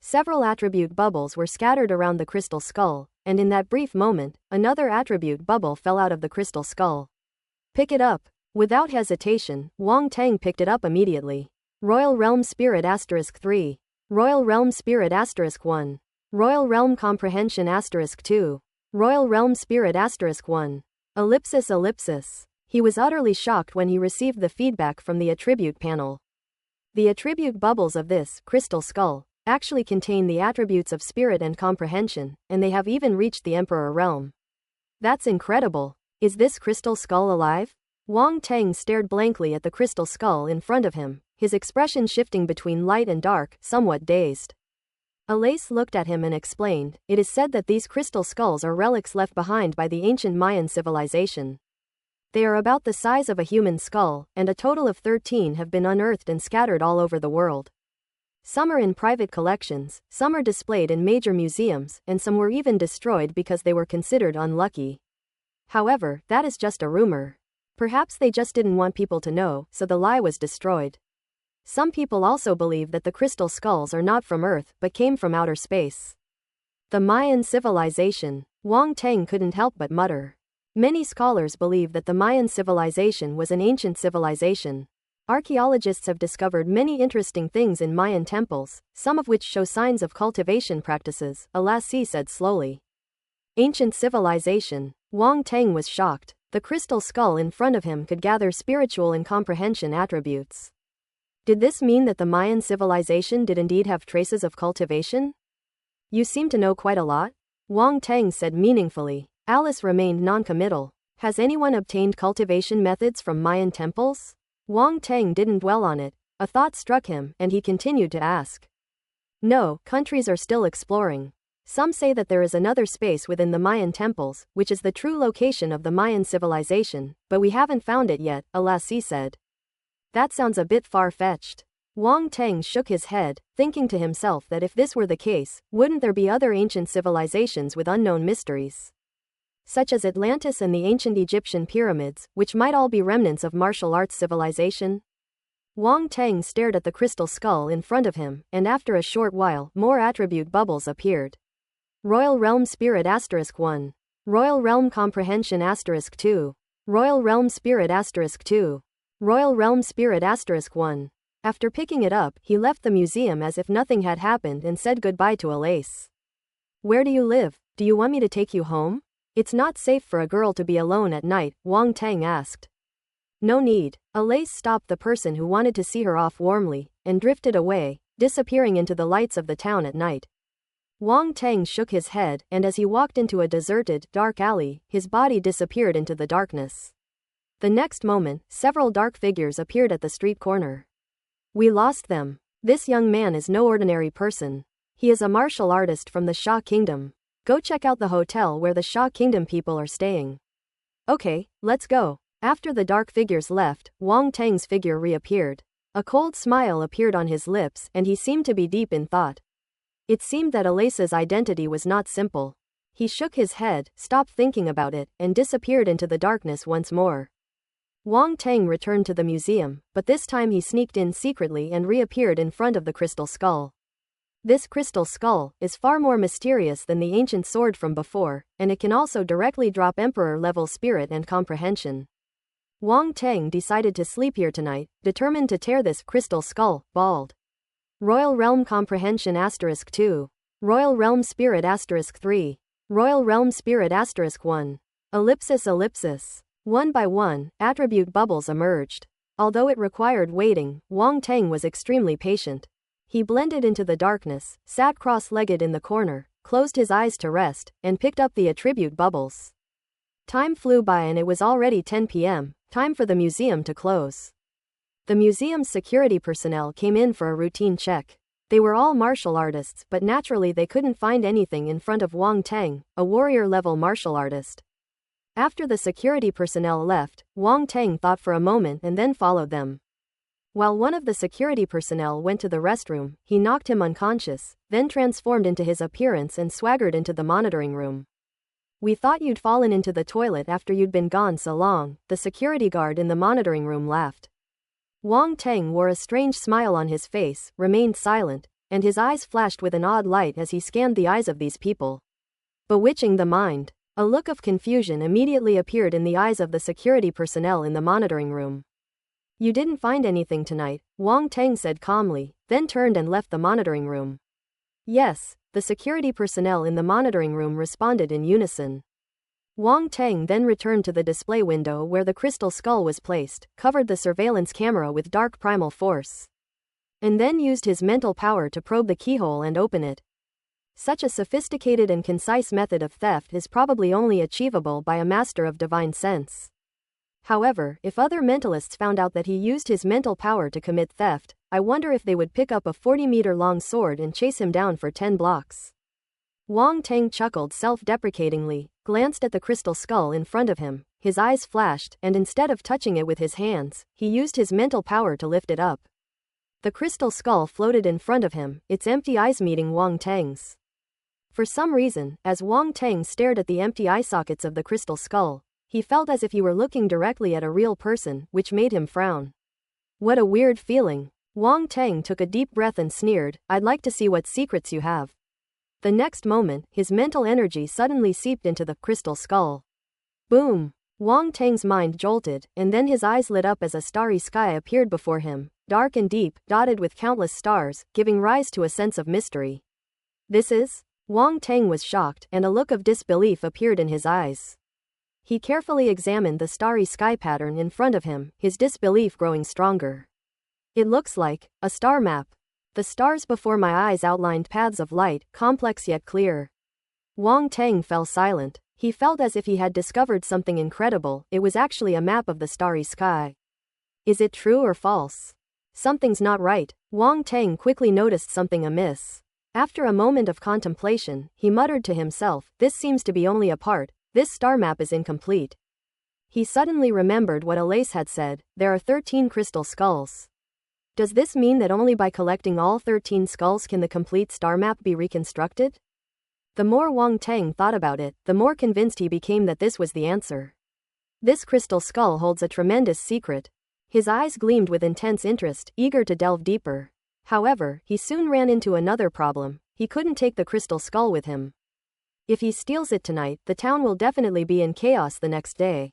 Several attribute bubbles were scattered around the crystal skull, and in that brief moment, another attribute bubble fell out of the crystal skull. Pick it up. Without hesitation, Wang Teng picked it up immediately. Royal Realm Spirit *3. Royal Realm Spirit *1. Royal Realm Comprehension *2. Royal Realm Spirit *1. *. He was utterly shocked when he received the feedback from the attribute panel. The attribute bubbles of this crystal skull actually contain the attributes of spirit and comprehension, and they have even reached the Emperor realm. That's incredible. Is this crystal skull alive? Wang Teng stared blankly at the crystal skull in front of him, his expression shifting between light and dark, somewhat dazed. Alace looked at him and explained, "It is said that these crystal skulls are relics left behind by the ancient Mayan civilization. They are about the size of a human skull, and a total of 13 have been unearthed and scattered all over the world. Some are in private collections, some are displayed in major museums, and some were even destroyed because they were considered unlucky. However, that is just a rumor. Perhaps they just didn't want people to know, so the lie was destroyed. Some people also believe that the crystal skulls are not from Earth, but came from outer space." The Mayan civilization. Wang Teng couldn't help but mutter. Many scholars believe that the Mayan civilization was an ancient civilization. Archaeologists have discovered many interesting things in Mayan temples, some of which show signs of cultivation practices, Alace said slowly. Ancient civilization. Wang Teng was shocked. The crystal skull in front of him could gather spiritual and comprehension attributes. Did this mean that the Mayan civilization did indeed have traces of cultivation? "You seem to know quite a lot," Wang Teng said meaningfully. Alice remained non-committal. "Has anyone obtained cultivation methods from Mayan temples?" Wang Teng didn't dwell on it. A thought struck him, and he continued to ask. "No, countries are still exploring. Some say that there is another space within the Mayan temples, which is the true location of the Mayan civilization, but we haven't found it yet," Alace said. "That sounds a bit far-fetched." Wang Teng shook his head, thinking to himself that if this were the case, wouldn't there be other ancient civilizations with unknown mysteries? Such as Atlantis and the ancient Egyptian pyramids, which might all be remnants of martial arts civilization? Wang Teng stared at the crystal skull in front of him, and after a short while, more attribute bubbles appeared. Royal Realm Spirit *1. Royal Realm Comprehension *2. Royal Realm Spirit *2. Royal Realm Spirit *1. After picking it up, he left the museum as if nothing had happened and said goodbye to Alace. "Where do you live? Do you want me to take you home? It's not safe for a girl to be alone at night," Wang Teng asked. "No need." Alace stopped the person who wanted to see her off warmly, and drifted away, disappearing into the lights of the town at night. Wang Teng shook his head, and as he walked into a deserted, dark alley, his body disappeared into the darkness. The next moment, several dark figures appeared at the street corner. "We lost them. This young man is no ordinary person. He is a martial artist from the Xia Kingdom. Go check out the hotel where the Xia Kingdom people are staying." "Okay, let's go." After the dark figures left, Wang Teng's figure reappeared. A cold smile appeared on his lips, and he seemed to be deep in thought. It seemed that Alace's identity was not simple. He shook his head, stopped thinking about it, and disappeared into the darkness once more. Wang Teng returned to the museum, but this time he sneaked in secretly and reappeared in front of the crystal skull. This crystal skull is far more mysterious than the ancient sword from before, and it can also directly drop Emperor-level spirit and comprehension. Wang Teng decided to sleep here tonight, determined to tear this crystal skull bald. Royal Realm Comprehension *2. Royal Realm Spirit *3. Royal Realm Spirit *1. *. One by one, attribute bubbles emerged. Although it required waiting, Wang Teng was extremely patient. He blended into the darkness, sat cross-legged in the corner, closed his eyes to rest, and picked up the attribute bubbles. Time flew by and it was already 10 p.m., time for the museum to close. The museum's security personnel came in for a routine check. They were all martial artists, but naturally they couldn't find anything in front of Wang Teng, a warrior-level martial artist. After the security personnel left, Wang Teng thought for a moment and then followed them. While one of the security personnel went to the restroom, he knocked him unconscious, then transformed into his appearance and swaggered into the monitoring room. "We thought you'd fallen into the toilet after you'd been gone so long," the security guard in the monitoring room laughed. Wang Teng wore a strange smile on his face, remained silent, and his eyes flashed with an odd light as he scanned the eyes of these people. Bewitching the mind. A look of confusion immediately appeared in the eyes of the security personnel in the monitoring room. "You didn't find anything tonight," Wang Teng said calmly, then turned and left the monitoring room. "Yes," the security personnel in the monitoring room responded in unison. Wang Teng then returned to the display window where the crystal skull was placed, covered the surveillance camera with dark primal force, and then used his mental power to probe the keyhole and open it. Such a sophisticated and concise method of theft is probably only achievable by a master of divine sense. However, if other mentalists found out that he used his mental power to commit theft, I wonder if they would pick up a 40-meter-long sword and chase him down for 10 blocks. Wang Teng chuckled self-deprecatingly, glanced at the crystal skull in front of him, his eyes flashed, and instead of touching it with his hands, he used his mental power to lift it up. The crystal skull floated in front of him, its empty eyes meeting Wang Teng's. For some reason, as Wang Teng stared at the empty eye sockets of the crystal skull, he felt as if he were looking directly at a real person, which made him frown. What a weird feeling. Wang Teng took a deep breath and sneered, "I'd like to see what secrets you have." The next moment, his mental energy suddenly seeped into the crystal skull. Boom! Wang Teng's mind jolted, and then his eyes lit up as a starry sky appeared before him, dark and deep, dotted with countless stars, giving rise to a sense of mystery. "This is?" Wang Teng was shocked, and a look of disbelief appeared in his eyes. He carefully examined the starry sky pattern in front of him, his disbelief growing stronger. "It looks like a star map. The stars before my eyes outlined paths of light, complex yet clear." Wang Teng fell silent. He felt as if he had discovered something incredible. It was actually a map of the starry sky. Is it true or false? Something's not right. Wang Teng quickly noticed something amiss. After a moment of contemplation, he muttered to himself, "This seems to be only a part. This star map is incomplete." He suddenly remembered what Alace had said, there are 13 crystal skulls. Does this mean that only by collecting all 13 skulls can the complete star map be reconstructed? The more Wang Teng thought about it, the more convinced he became that this was the answer. This crystal skull holds a tremendous secret. His eyes gleamed with intense interest, eager to delve deeper. However, he soon ran into another problem. He couldn't take the crystal skull with him. If he steals it tonight, the town will definitely be in chaos the next day.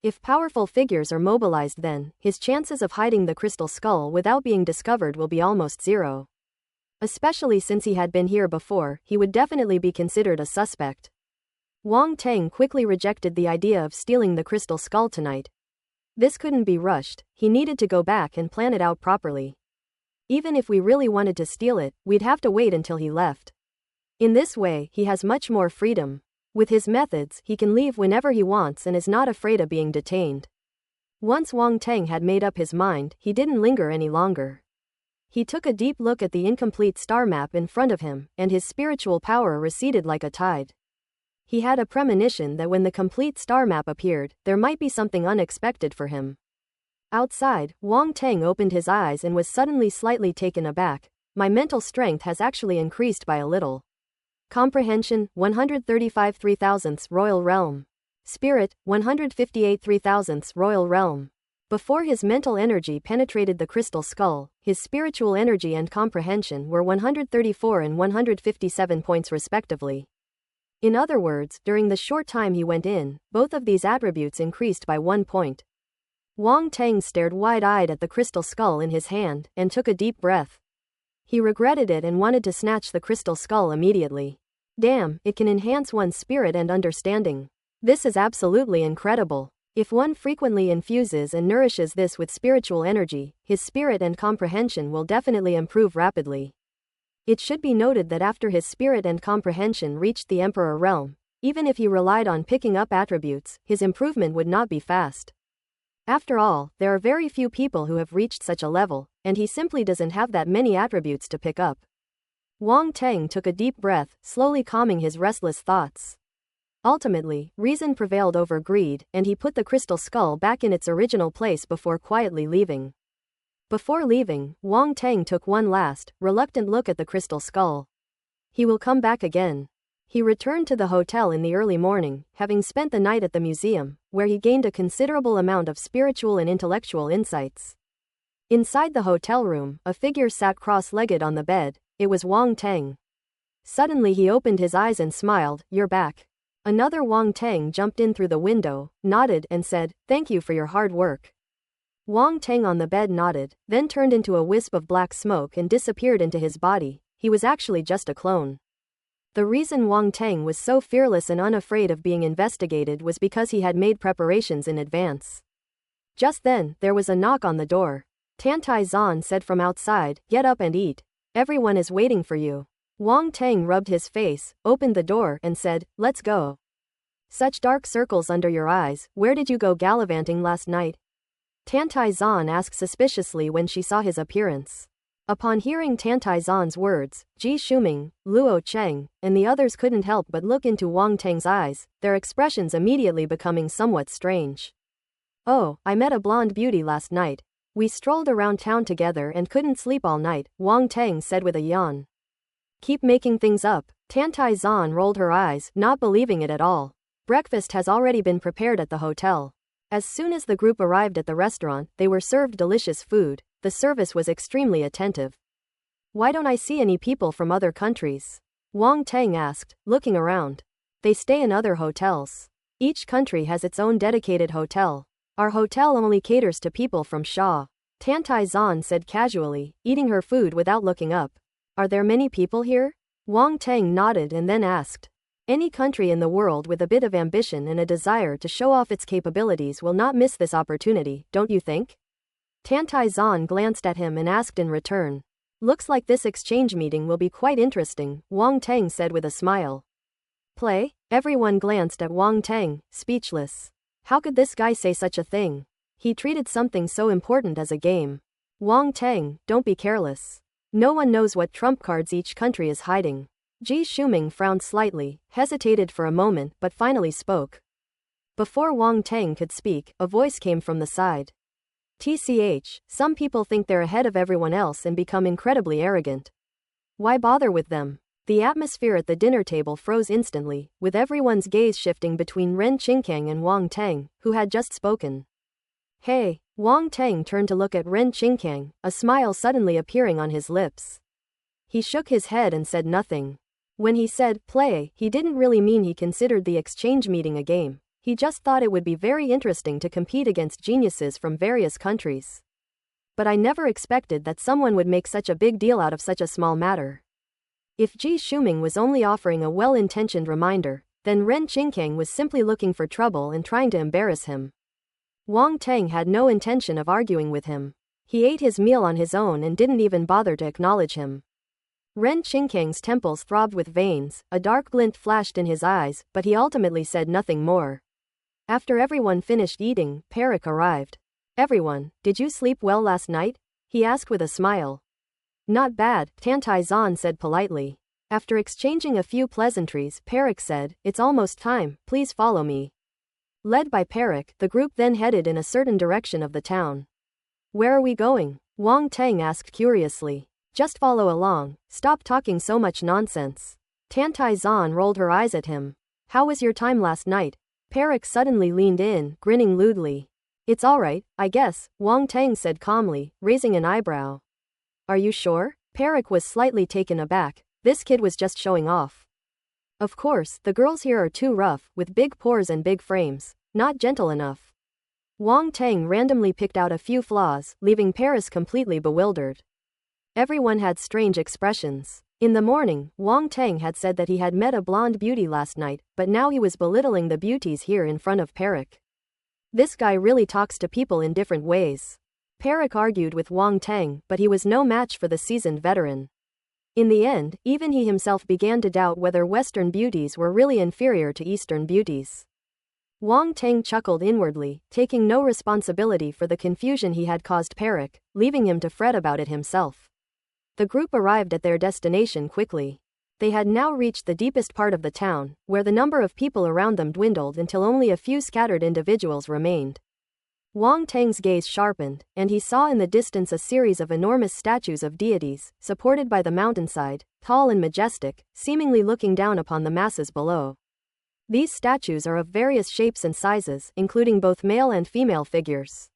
If powerful figures are mobilized, then his chances of hiding the crystal skull without being discovered will be almost zero. Especially since he had been here before, he would definitely be considered a suspect. Wang Teng quickly rejected the idea of stealing the crystal skull tonight. This couldn't be rushed. He needed to go back and plan it out properly. Even if we really wanted to steal it, we'd have to wait until he left. In this way, he has much more freedom. With his methods, he can leave whenever he wants and is not afraid of being detained. Once Wang Teng had made up his mind, he didn't linger any longer. He took a deep look at the incomplete star map in front of him, and his spiritual power receded like a tide. He had a premonition that when the complete star map appeared, there might be something unexpected for him. Outside, Wang Teng opened his eyes and was suddenly slightly taken aback. My mental strength has actually increased by a little. Comprehension, 135 3/1000ths Royal Realm. Spirit, 158 3/1000ths Royal Realm. Before his mental energy penetrated the crystal skull, his spiritual energy and comprehension were 134 and 157 points respectively. In other words, during the short time he went in, both of these attributes increased by 1 point. Wang Teng stared wide-eyed at the crystal skull in his hand, and took a deep breath. He regretted it and wanted to snatch the crystal skull immediately. Damn, it can enhance one's spirit and understanding. This is absolutely incredible. If one frequently infuses and nourishes this with spiritual energy, his spirit and comprehension will definitely improve rapidly. It should be noted that after his spirit and comprehension reached the Emperor realm, even if he relied on picking up attributes, his improvement would not be fast. After all, there are very few people who have reached such a level, and he simply doesn't have that many attributes to pick up. Wang Teng took a deep breath, slowly calming his restless thoughts. Ultimately, reason prevailed over greed, and he put the crystal skull back in its original place before quietly leaving. Before leaving, Wang Teng took one last, reluctant look at the crystal skull. He will come back again. He returned to the hotel in the early morning, having spent the night at the museum, where he gained a considerable amount of spiritual and intellectual insights. Inside the hotel room, a figure sat cross-legged on the bed. It was Wang Teng. Suddenly he opened his eyes and smiled, "You're back." Another Wang Teng jumped in through the window, nodded and said, "Thank you for your hard work." Wang Teng on the bed nodded, then turned into a wisp of black smoke and disappeared into his body. He was actually just a clone. The reason Wang Teng was so fearless and unafraid of being investigated was because he had made preparations in advance. Just then, there was a knock on the door. Tantai Zan said from outside, "Get up and eat. Everyone is waiting for you." Wang Teng rubbed his face, opened the door, and said, "Let's go." "Such dark circles under your eyes, where did you go gallivanting last night?" Tantai Zan asked suspiciously when she saw his appearance. Upon hearing Tantai Zan's words, Ji Shuming, Luo Cheng, and the others couldn't help but look into Wang Teng's eyes, their expressions immediately becoming somewhat strange. "Oh, I met a blonde beauty last night. We strolled around town together and couldn't sleep all night," Wang Teng said with a yawn. "Keep making things up." Tantai Zan rolled her eyes, not believing it at all. Breakfast has already been prepared at the hotel. As soon as the group arrived at the restaurant, they were served delicious food. The service was extremely attentive. "Why don't I see any people from other countries?" Wang Teng asked, looking around. "They stay in other hotels. Each country has its own dedicated hotel. Our hotel only caters to people from Shaw." Tantai Zan said casually, eating her food without looking up. "Are there many people here?" Wang Teng nodded and then asked. "Any country in the world with a bit of ambition and a desire to show off its capabilities will not miss this opportunity, don't you think?" Tantai Zan glanced at him and asked in return. "Looks like this exchange meeting will be quite interesting," Wang Teng said with a smile. "Play?" Everyone glanced at Wang Teng, speechless. How could this guy say such a thing? He treated something so important as a game. "Wang Teng, don't be careless. No one knows what trump cards each country is hiding." Ji Shuming frowned slightly, hesitated for a moment but finally spoke. Before Wang Teng could speak, a voice came from the side. "TCH, some people think they're ahead of everyone else and become incredibly arrogant. Why bother with them?" The atmosphere at the dinner table froze instantly, with everyone's gaze shifting between Ren Qingkang and Wang Teng, who had just spoken. "Hey," Wang Teng turned to look at Ren Qingkang, a smile suddenly appearing on his lips. He shook his head and said nothing. When he said, "play," he didn't really mean he considered the exchange meeting a game. He just thought it would be very interesting to compete against geniuses from various countries. But I never expected that someone would make such a big deal out of such a small matter. If Ji Shuming was only offering a well-intentioned reminder, then Ren Qingkang was simply looking for trouble and trying to embarrass him. Wang Teng had no intention of arguing with him. He ate his meal on his own and didn't even bother to acknowledge him. Ren Qingkang's temples throbbed with veins, a dark glint flashed in his eyes, but he ultimately said nothing more. After everyone finished eating, Perik arrived. "Everyone, did you sleep well last night?" he asked with a smile. "Not bad," Tantai Zan said politely. After exchanging a few pleasantries, Perik said, "It's almost time, please follow me." Led by Perik, the group then headed in a certain direction of the town. "Where are we going?" Wang Teng asked curiously. "Just follow along, stop talking so much nonsense." Tantai Zan rolled her eyes at him. "How was your time last night?" Perik suddenly leaned in, grinning lewdly. "It's alright, I guess," Wang Teng said calmly, raising an eyebrow. "Are you sure?" Perik was slightly taken aback. This kid was just showing off. "Of course, the girls here are too rough, with big pores and big frames. Not gentle enough." Wang Teng randomly picked out a few flaws, leaving Paris completely bewildered. Everyone had strange expressions. In the morning, Wang Teng had said that he had met a blonde beauty last night, but now he was belittling the beauties here in front of Perik. This guy really talks to people in different ways. Perik argued with Wang Teng, but he was no match for the seasoned veteran. In the end, even he himself began to doubt whether Western beauties were really inferior to Eastern beauties. Wang Teng chuckled inwardly, taking no responsibility for the confusion he had caused Perik, leaving him to fret about it himself. The group arrived at their destination quickly. They had now reached the deepest part of the town, where the number of people around them dwindled until only a few scattered individuals remained. Wang Teng's gaze sharpened, and he saw in the distance a series of enormous statues of deities, supported by the mountainside, tall and majestic, seemingly looking down upon the masses below. These statues are of various shapes and sizes, including both male and female figures.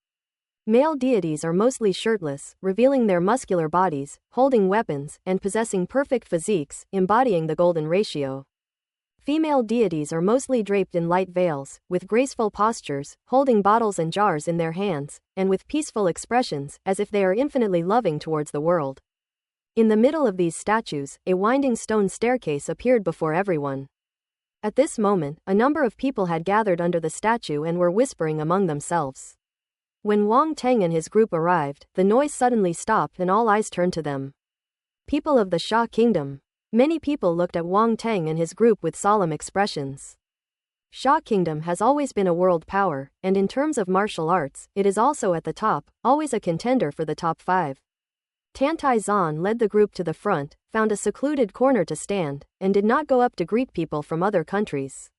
Male deities are mostly shirtless, revealing their muscular bodies, holding weapons, and possessing perfect physiques, embodying the golden ratio. Female deities are mostly draped in light veils, with graceful postures, holding bottles and jars in their hands, and with peaceful expressions, as if they are infinitely loving towards the world. In the middle of these statues, a winding stone staircase appeared before everyone. At this moment, a number of people had gathered under the statue and were whispering among themselves. When Wang Teng and his group arrived, the noise suddenly stopped and all eyes turned to them. People of the Sha Kingdom. Many people looked at Wang Teng and his group with solemn expressions. Sha Kingdom has always been a world power, and in terms of martial arts, it is also at the top, always a contender for the top 5. Tantai Zan led the group to the front, found a secluded corner to stand, and did not go up to greet people from other countries.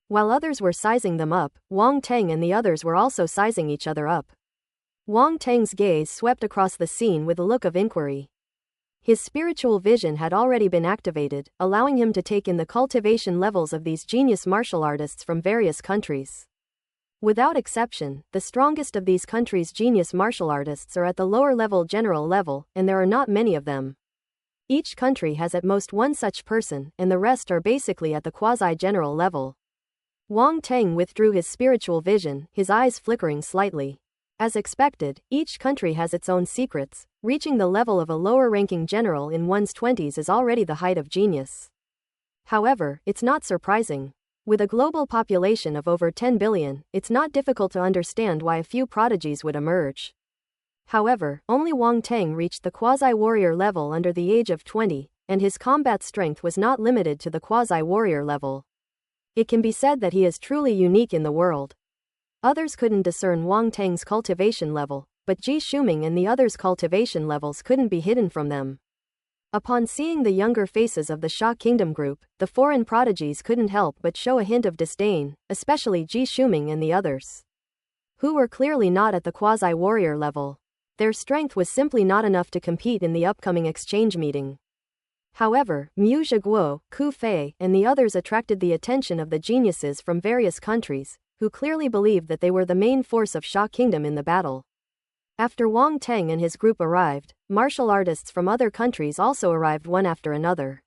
While others were sizing them up, Wang Teng and the others were also sizing each other up. Wang Teng's gaze swept across the scene with a look of inquiry. His spiritual vision had already been activated, allowing him to take in the cultivation levels of these genius martial artists from various countries. Without exception, the strongest of these countries' genius martial artists are at the lower level general level, and there are not many of them. Each country has at most one such person, and the rest are basically at the quasi-general level. Wang Teng withdrew his spiritual vision, his eyes flickering slightly. As expected, each country has its own secrets. Reaching the level of a lower-ranking general in one's 20s is already the height of genius. However, it's not surprising. With a global population of over 10 billion, it's not difficult to understand why a few prodigies would emerge. However, only Wang Teng reached the quasi-warrior level under the age of 20, and his combat strength was not limited to the quasi-warrior level. It can be said that he is truly unique in the world. Others couldn't discern Wang Teng's cultivation level, but Ji Shuming and the others' cultivation levels couldn't be hidden from them. Upon seeing the younger faces of the Sha Kingdom group, the foreign prodigies couldn't help but show a hint of disdain, especially Ji Shuming and the others, who were clearly not at the quasi-warrior level. Their strength was simply not enough to compete in the upcoming exchange meeting. However, Mu Zhiguo, Ku Fei, and the others attracted the attention of the geniuses from various countries, who clearly believed that they were the main force of Sha Kingdom in the battle. After Wang Teng and his group arrived, martial artists from other countries also arrived one after another.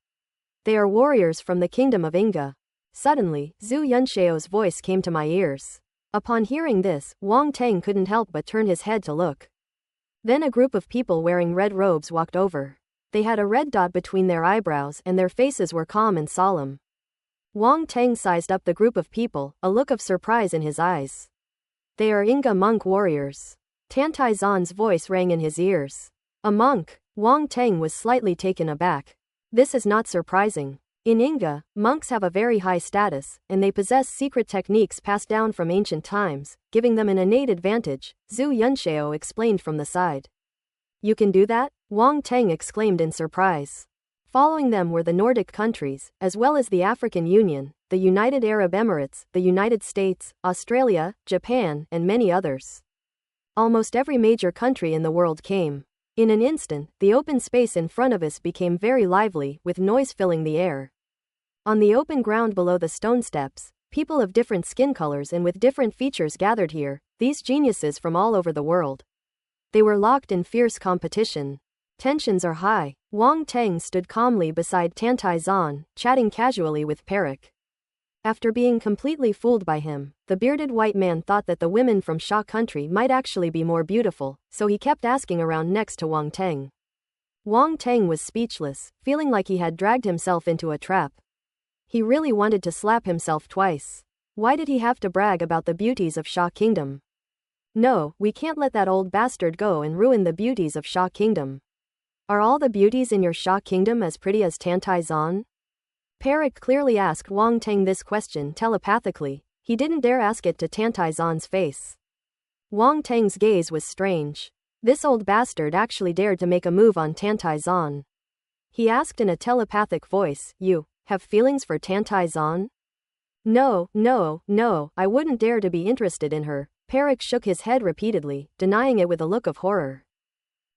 They are warriors from the kingdom of Inga. Suddenly, Zhu Yunxiao's voice came to my ears. Upon hearing this, Wang Teng couldn't help but turn his head to look. Then a group of people wearing red robes walked over. They had a red dot between their eyebrows and their faces were calm and solemn. Wang Teng sized up the group of people, a look of surprise in his eyes. They are Inga monk warriors. Tantai Zan's voice rang in his ears. A monk? Wang Teng was slightly taken aback. This is not surprising. In Inga, monks have a very high status, and they possess secret techniques passed down from ancient times, giving them an innate advantage, Zhu Yunxiao explained from the side. You can do that? Wang Teng exclaimed in surprise. Following them were the Nordic countries, as well as the African Union, the United Arab Emirates, the United States, Australia, Japan, and many others. Almost every major country in the world came. In an instant, the open space in front of us became very lively, with noise filling the air. On the open ground below the stone steps, people of different skin colors and with different features gathered here, these geniuses from all over the world. They were locked in fierce competition. Tensions are high. Wang Teng stood calmly beside Tantai Zan, chatting casually with Perik. After being completely fooled by him, the bearded white man thought that the women from Sha country might actually be more beautiful, so he kept asking around next to Wang Teng. Wang Teng was speechless, feeling like he had dragged himself into a trap. He really wanted to slap himself twice. Why did he have to brag about the beauties of Sha Kingdom? No, we can't let that old bastard go and ruin the beauties of Sha Kingdom. Are all the beauties in your Sha Kingdom as pretty as Tantai Zan? Perik clearly asked Wang Teng this question telepathically, He didn't dare ask it to Tantaizon's face. Wang Tang's gaze was strange. This old bastard actually dared to make a move on Tantaizon. He asked in a telepathic voice, "You have feelings for Tantaizon?" No, I wouldn't dare to be interested in her." Perik shook his head repeatedly, denying it with a look of horror.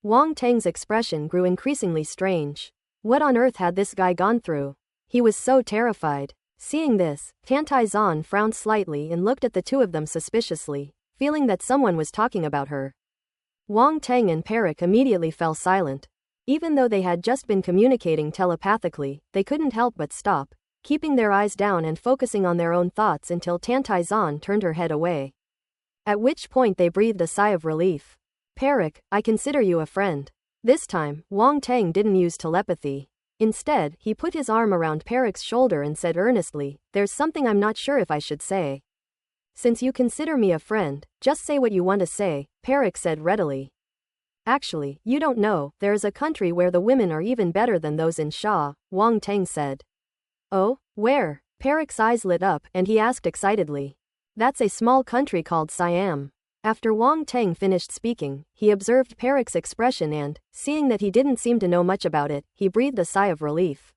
Wang Tang's expression grew increasingly strange. What on earth had this guy gone through? He was so terrified. Seeing this, Tantaizon frowned slightly and looked at the two of them suspiciously, feeling that someone was talking about her. Wang Tang and Perik immediately fell silent. Even though they had just been communicating telepathically, they couldn't help but stop, keeping their eyes down and focusing on their own thoughts until Tantaizon turned her head away. At which point they breathed a sigh of relief. "Perik, I consider you a friend." This time, Wang Tang didn't use telepathy. Instead, he put his arm around Perik's shoulder and said earnestly, "There's something I'm not sure if I should say." "Since you consider me a friend, just say what you want to say," Perik said readily. "Actually, you don't know, there is a country where the women are even better than those in Sha," Wang Tang said. "Oh, where?" Perik's eyes lit up, and he asked excitedly. "That's a small country called Siam." After Wang Tang finished speaking, he observed Perik's expression and, seeing that he didn't seem to know much about it, he breathed a sigh of relief.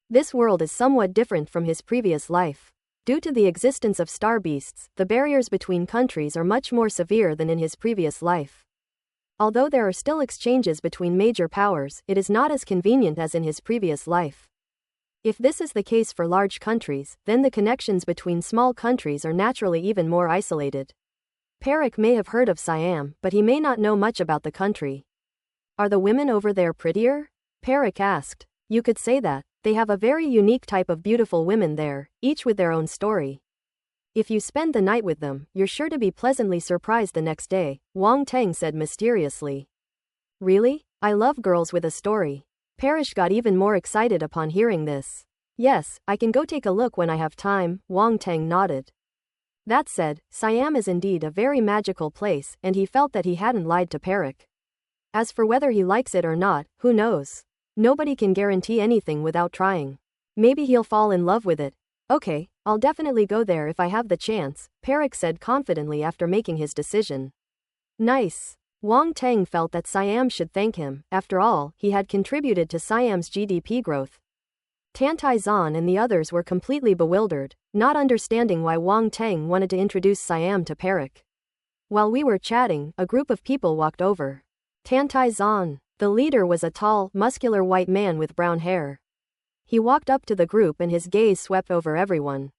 This world is somewhat different from his previous life. Due to the existence of star beasts, the barriers between countries are much more severe than in his previous life. Although there are still exchanges between major powers, it is not as convenient as in his previous life. If this is the case for large countries, then the connections between small countries are naturally even more isolated. Perik may have heard of Siam, but he may not know much about the country. "Are the women over there prettier?" Perik asked. "You could say that. They have a very unique type of beautiful women there, each with their own story. If you spend the night with them, you're sure to be pleasantly surprised the next day," Wang Tang said mysteriously. "Really? I love girls with a story." Perik got even more excited upon hearing this. "Yes, I can go take a look when I have time," Wang Tang nodded. That said, Siam is indeed a very magical place, and he felt that he hadn't lied to Perik. As for whether he likes it or not, who knows? Nobody can guarantee anything without trying. Maybe he'll fall in love with it. "Okay, I'll definitely go there if I have the chance," Perik said confidently after making his decision. "Nice." Wang Tang felt that Siam should thank him. After all, he had contributed to Siam's GDP growth. Tantaizon and the others were completely bewildered, not understanding why Wang Tang wanted to introduce Siam to Perik. While we were chatting, a group of people walked over. Tantaizon. The leader was a tall, muscular white man with brown hair. He walked up to the group and his gaze swept over everyone.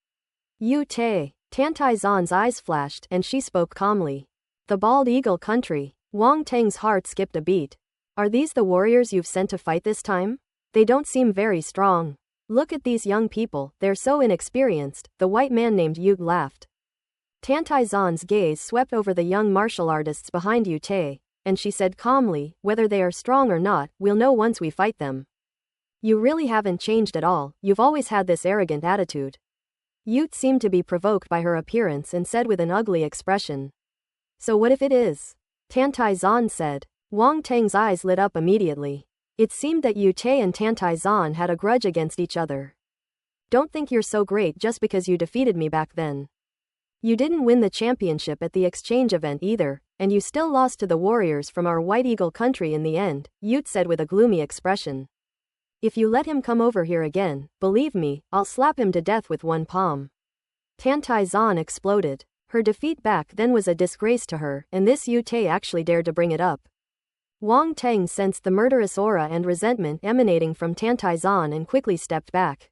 "You Te." Tantaizon's eyes flashed and she spoke calmly. "The Bald Eagle country." Wang Tang's heart skipped a beat. "Are these the warriors you've sent to fight this time? They don't seem very strong. Look at these young people, they're so inexperienced," the white man named Yug laughed. Tantaizon's gaze swept over the young martial artists behind Yu Te, and she said calmly, "Whether they are strong or not, we'll know once we fight them. You really haven't changed at all, you've always had this arrogant attitude." Yute seemed to be provoked by her appearance and said with an ugly expression. "So what if it is?" Tantaizon said. Wang Tang's eyes lit up immediately. It seemed that Yu Te and Tantaizon had a grudge against each other. "Don't think you're so great just because you defeated me back then. You didn't win the championship at the exchange event either, and you still lost to the warriors from our White Eagle country in the end," Yute said with a gloomy expression. "If you let him come over here again, believe me, I'll slap him to death with one palm." Tantaizon exploded. Her defeat back then was a disgrace to her, and this Yu Te actually dared to bring it up. Wang Tang sensed the murderous aura and resentment emanating from Tantaizon and quickly stepped back.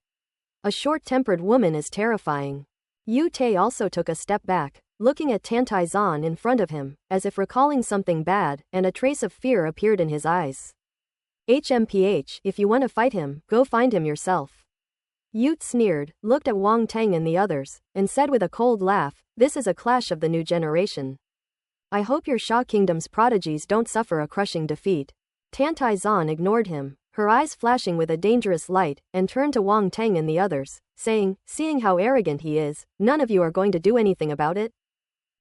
A short-tempered woman is terrifying. Yu Te also took a step back, looking at Tantaizon in front of him, as if recalling something bad, and a trace of fear appeared in his eyes. "HMPH, if you want to fight him, go find him yourself." Yute sneered, looked at Wang Tang and the others, and said with a cold laugh, "This is a clash of the new generation. I hope your Sha Kingdom's prodigies don't suffer a crushing defeat." Tantaizon ignored him, her eyes flashing with a dangerous light, and turned to Wang Tang and the others, saying, "Seeing how arrogant he is, none of you are going to do anything about it?"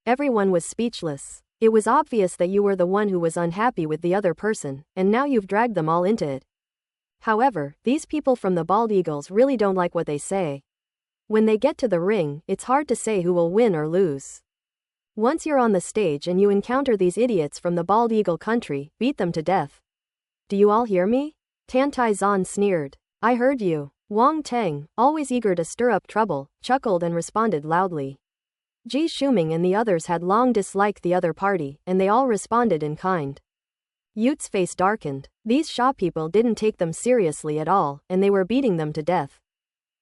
Everyone was speechless. It was obvious that you were the one who was unhappy with the other person, and now you've dragged them all into it. However, these people from the Bald Eagles really don't like what they say. When they get to the ring, it's hard to say who will win or lose. Once you're on the stage and you encounter these idiots from the bald eagle country, beat them to death. Do you all hear me? Tantai Zan sneered. I heard you. Wang Teng, always eager to stir up trouble, chuckled and responded loudly. Ji Shuming and the others had long disliked the other party, and they all responded in kind. Yute's face darkened. These Sha people didn't take them seriously at all, and they were beating them to death.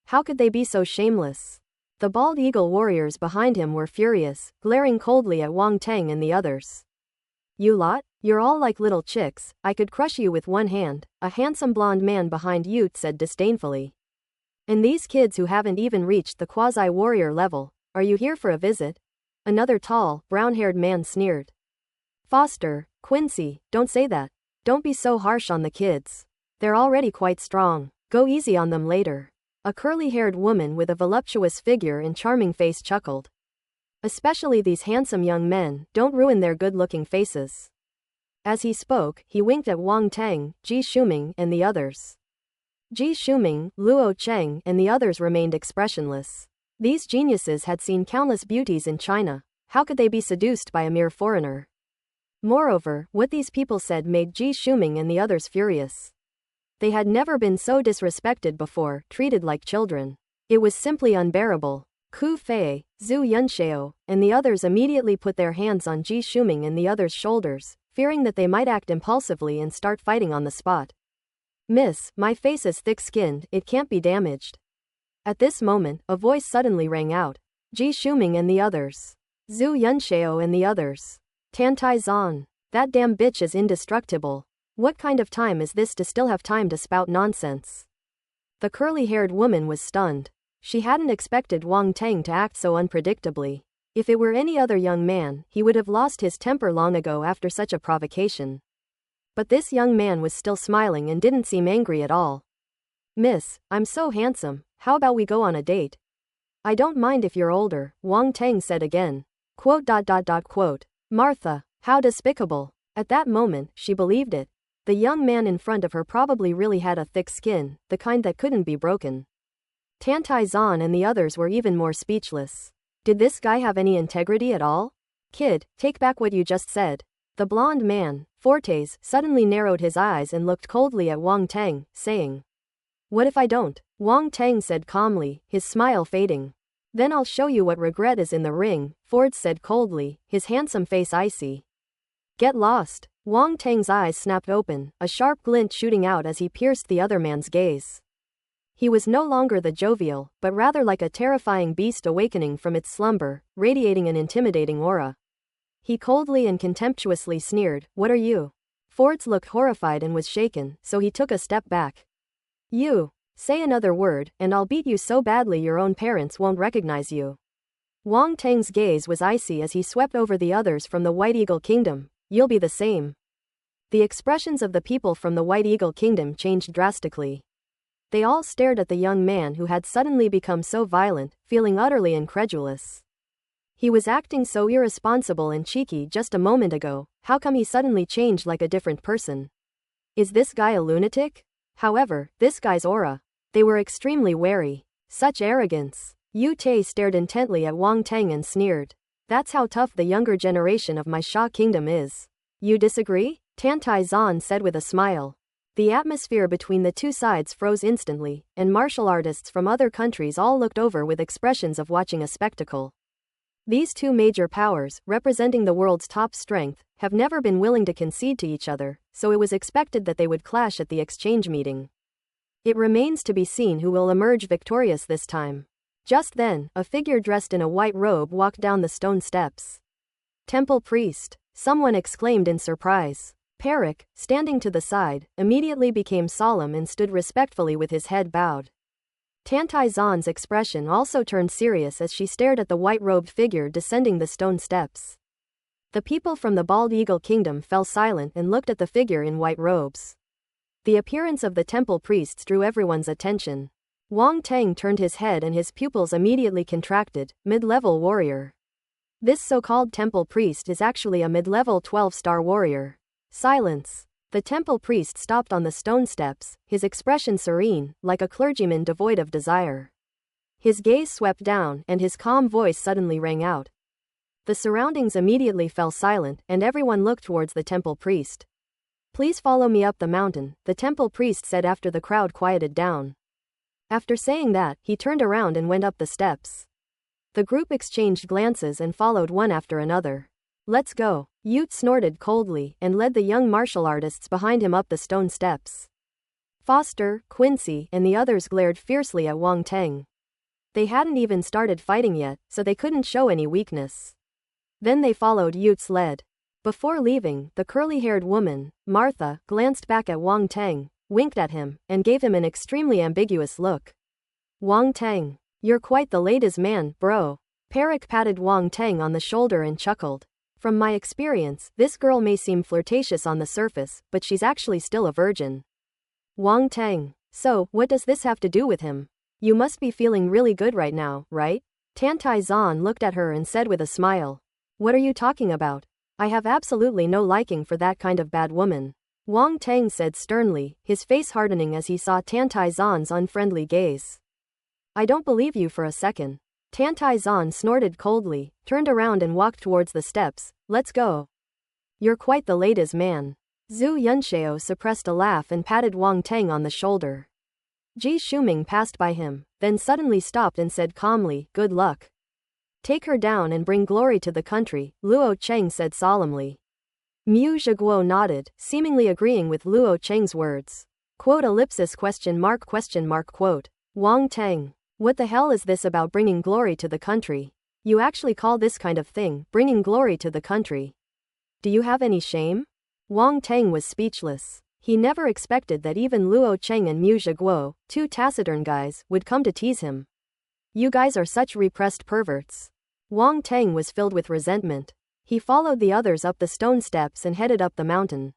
How could they be so shameless? The bald eagle warriors behind him were furious, glaring coldly at Wang Teng and the others. You lot? You're all like little chicks, I could crush you with one hand, a handsome blonde man behind Yute said disdainfully. And these kids who haven't even reached the quasi-warrior level, are you here for a visit? Another tall, brown-haired man sneered. Foster, Quincy, don't say that. Don't be so harsh on the kids. They're already quite strong. Go easy on them later. A curly-haired woman with a voluptuous figure and charming face chuckled. Especially these handsome young men, don't ruin their good-looking faces. As he spoke, he winked at Wang Teng, Ji Shuming, and the others. Ji Shuming, Luo Cheng, and the others remained expressionless. These geniuses had seen countless beauties in China. How could they be seduced by a mere foreigner? Moreover, what these people said made Ji Shuming and the others furious. They had never been so disrespected before, treated like children. It was simply unbearable. Ku Fei, Zhu Yunxiao, and the others immediately put their hands on Ji Shuming and the others' shoulders, fearing that they might act impulsively and start fighting on the spot. Miss, my face is thick-skinned, it can't be damaged. At this moment, a voice suddenly rang out. Ji Shuming and the others. Zhu Yunxiao and the others. Tantai Zan. That damn bitch is indestructible. What kind of time is this to still have time to spout nonsense? The curly-haired woman was stunned. She hadn't expected Wang Teng to act so unpredictably. If it were any other young man, he would have lost his temper long ago after such a provocation. But this young man was still smiling and didn't seem angry at all. Miss, I'm so handsome, how about we go on a date? I don't mind if you're older, Wang Teng said again. Quote. Martha, how despicable. At that moment, she believed it. The young man in front of her probably really had a thick skin, the kind that couldn't be broken. Tantai Zan and the others were even more speechless. Did this guy have any integrity at all? Kid, take back what you just said. The blonde man, Fortes, suddenly narrowed his eyes and looked coldly at Wang Teng, saying. What if I don't? Wang Teng said calmly, his smile fading. Then I'll show you what regret is in the ring, Ford said coldly, his handsome face icy. Get lost. Wang Teng's eyes snapped open, a sharp glint shooting out as he pierced the other man's gaze. He was no longer the jovial, but rather like a terrifying beast awakening from its slumber, radiating an intimidating aura. He coldly and contemptuously sneered, What are you? Ford's looked horrified and was shaken, so he took a step back. You. Say another word, and I'll beat you so badly your own parents won't recognize you. Wang Teng's gaze was icy as he swept over the others from the White Eagle Kingdom. You'll be the same. The expressions of the people from the White Eagle Kingdom changed drastically. They all stared at the young man who had suddenly become so violent, feeling utterly incredulous. He was acting so irresponsible and cheeky just a moment ago, how come he suddenly changed like a different person? Is this guy a lunatic? However, this guy's aura. They were extremely wary. Such arrogance. Yu Tei stared intently at Wang Teng and sneered. That's how tough the younger generation of my Sha kingdom is. You disagree? Tantai Zan said with a smile. The atmosphere between the two sides froze instantly, and martial artists from other countries all looked over with expressions of watching a spectacle. These two major powers, representing the world's top strength, have never been willing to concede to each other, so it was expected that they would clash at the exchange meeting. It remains to be seen who will emerge victorious this time. Just then, a figure dressed in a white robe walked down the stone steps. Temple priest, someone exclaimed in surprise. Perik, standing to the side, immediately became solemn and stood respectfully with his head bowed. Tantai Zan's expression also turned serious as she stared at the white-robed figure descending the stone steps. The people from the Bald Eagle Kingdom fell silent and looked at the figure in white robes. The appearance of the temple priests drew everyone's attention. Wang Teng turned his head and his pupils immediately contracted. Mid-level warrior. This so-called temple priest is actually a mid-level 12-star warrior. Silence. The temple priest stopped on the stone steps, his expression serene, like a clergyman devoid of desire. His gaze swept down, and his calm voice suddenly rang out. The surroundings immediately fell silent, and everyone looked towards the temple priest. "Please follow me up the mountain," the temple priest said after the crowd quieted down. After saying that, he turned around and went up the steps. The group exchanged glances and followed one after another. "Let's go." Ute snorted coldly and led the young martial artists behind him up the stone steps. Foster, Quincy, and the others glared fiercely at Wang Teng. They hadn't even started fighting yet, so they couldn't show any weakness. Then they followed Ute's lead. Before leaving, the curly-haired woman, Martha, glanced back at Wang Teng, winked at him, and gave him an extremely ambiguous look. "Wang Teng, you're quite the ladies' man, bro." Perik patted Wang Teng on the shoulder and chuckled. "From my experience, this girl may seem flirtatious on the surface, but she's actually still a virgin." Wang Teng, "So, what does this have to do with him? You must be feeling really good right now, right?" Tantai Zan looked at her and said with a smile. "What are you talking about? I have absolutely no liking for that kind of bad woman." Wang Teng said sternly, his face hardening as he saw Tantai Zan's unfriendly gaze. "I don't believe you for a second." Tantai Zan snorted coldly, turned around and walked towards the steps. "Let's go. You're quite the ladies' man." Zhu Yunxiao suppressed a laugh and patted Wang Teng on the shoulder. Ji Shuming passed by him, then suddenly stopped and said calmly, "Good luck. Take her down and bring glory to the country," Luo Cheng said solemnly. Mu Zhiguo nodded, seemingly agreeing with Luo Cheng's words. Quote. "Wang Teng, what the hell is this about bringing glory to the country? You actually call this kind of thing bringing glory to the country? Do you have any shame?" Wang Teng was speechless. He never expected that even Luo Cheng and Mu Zhiguo, two taciturn guys, would come to tease him. "You guys are such repressed perverts." Wang Teng was filled with resentment. He followed the others up the stone steps and headed up the mountain.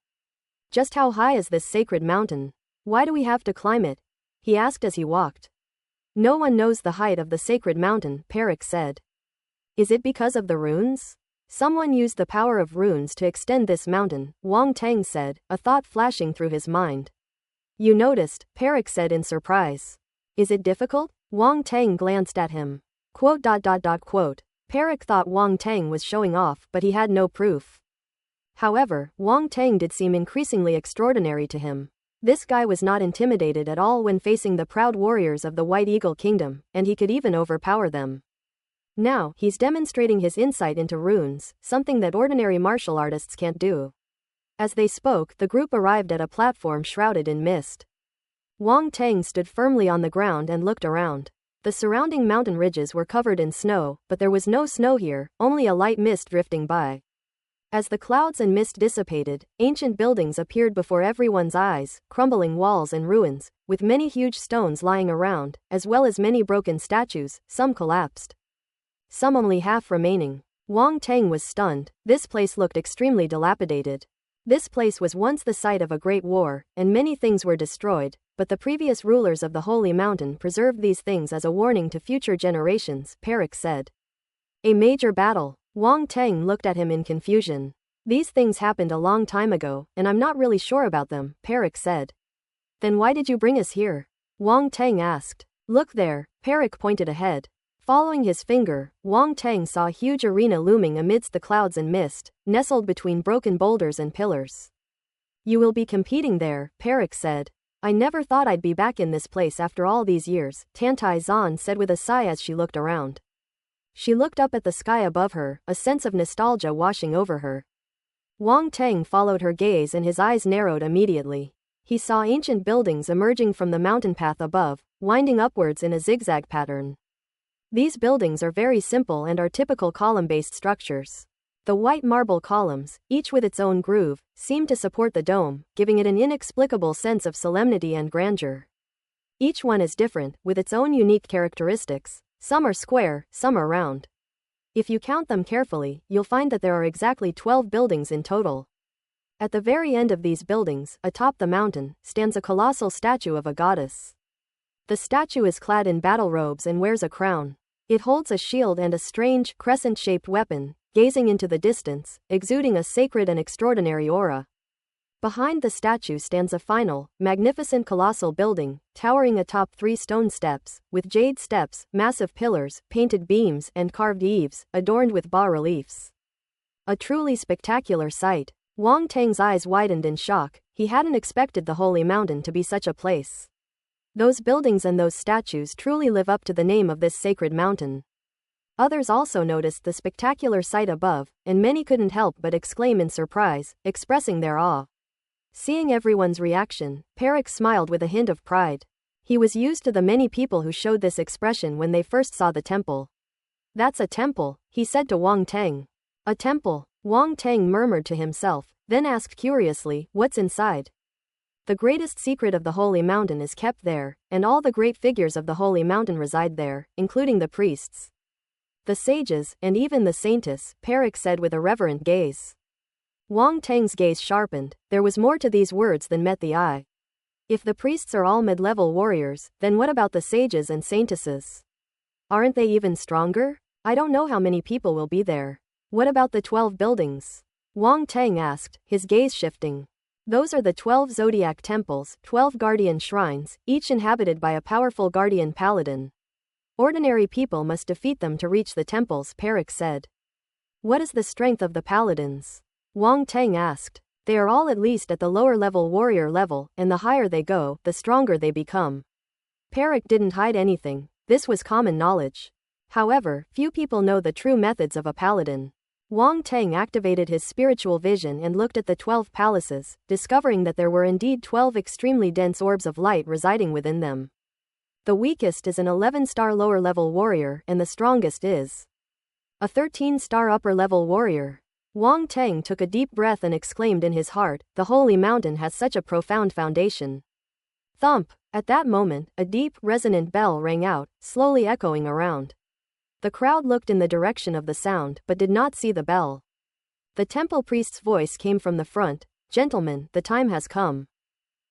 "Just how high is this sacred mountain? Why do we have to climb it?" he asked as he walked. "No one knows the height of the sacred mountain," Perik said. "Is it because of the runes? Someone used the power of runes to extend this mountain," Wang Teng said, a thought flashing through his mind. "You noticed," Perik said in surprise. "Is it difficult?" Wang Teng glanced at him. Quote. Perik thought Wang Teng was showing off, but he had no proof. However, Wang Teng did seem increasingly extraordinary to him. This guy was not intimidated at all when facing the proud warriors of the White Eagle Kingdom, and he could even overpower them. Now, he's demonstrating his insight into runes, something that ordinary martial artists can't do. As they spoke, the group arrived at a platform shrouded in mist. Wang Teng stood firmly on the ground and looked around. The surrounding mountain ridges were covered in snow, but there was no snow here, only a light mist drifting by. As the clouds and mist dissipated, ancient buildings appeared before everyone's eyes, crumbling walls and ruins, with many huge stones lying around, as well as many broken statues, some collapsed, some only half remaining. Wang Teng was stunned. This place looked extremely dilapidated. This place was once the site of a great war, and many things were destroyed, but the previous rulers of the Holy Mountain preserved these things as a warning to future generations, Perik said. "A major battle." Wang Teng looked at him in confusion. "These things happened a long time ago, and I'm not really sure about them," Perik said. "Then why did you bring us here?" Wang Teng asked. "Look there," Perik pointed ahead. Following his finger, Wang Teng saw a huge arena looming amidst the clouds and mist, nestled between broken boulders and pillars. "You will be competing there," Perik said. "I never thought I'd be back in this place after all these years," Tantai Zan said with a sigh as she looked around. She looked up at the sky above her, a sense of nostalgia washing over her. Wang Teng followed her gaze and his eyes narrowed immediately. He saw ancient buildings emerging from the mountain path above, winding upwards in a zigzag pattern. These buildings are very simple and are typical column-based structures. The white marble columns, each with its own groove, seem to support the dome, giving it an inexplicable sense of solemnity and grandeur. Each one is different, with its own unique characteristics. Some are square, some are round. If you count them carefully, you'll find that there are exactly 12 buildings in total. At the very end of these buildings, atop the mountain, stands a colossal statue of a goddess. The statue is clad in battle robes and wears a crown. It holds a shield and a strange, crescent-shaped weapon, gazing into the distance, exuding a sacred and extraordinary aura. Behind the statue stands a final, magnificent colossal building, towering atop 3 stone steps, with jade steps, massive pillars, painted beams, and carved eaves, adorned with bas-reliefs. A truly spectacular sight. Wang Tang's eyes widened in shock. He hadn't expected the Holy Mountain to be such a place. Those buildings and those statues truly live up to the name of this sacred mountain. Others also noticed the spectacular sight above, and many couldn't help but exclaim in surprise, expressing their awe. Seeing everyone's reaction, Perik smiled with a hint of pride. He was used to the many people who showed this expression when they first saw the temple. "That's a temple," he said to Wang Tang. "A temple?" Wang Tang murmured to himself, then asked curiously, "What's inside?" "The greatest secret of the Holy Mountain is kept there, and all the great figures of the Holy Mountain reside there, including the priests, the sages, and even the saintess," Perik said with a reverent gaze. Wang Tang's gaze sharpened. There was more to these words than met the eye. If the priests are all mid-level warriors, then what about the sages and saintesses? Aren't they even stronger? I don't know how many people will be there. What about the 12 buildings? Wang Tang asked, his gaze shifting. Those are the 12 zodiac temples, 12 guardian shrines, each inhabited by a powerful guardian paladin. Ordinary people must defeat them to reach the temples, Perik said. What is the strength of the paladins? Wang Tang asked. They are all at least at the lower level warrior level, and the higher they go, the stronger they become. Perik didn't hide anything. This was common knowledge. However, few people know the true methods of a paladin. Wang Tang activated his spiritual vision and looked at the 12 palaces, discovering that there were indeed 12 extremely dense orbs of light residing within them. The weakest is an 11-star lower-level warrior, and the strongest is a 13-star upper-level warrior. Wang Tang took a deep breath and exclaimed in his heart, "The Holy Mountain has such a profound foundation." Thump! At that moment, a deep, resonant bell rang out, slowly echoing around. The crowd looked in the direction of the sound, but did not see the bell. The temple priest's voice came from the front. "Gentlemen, the time has come.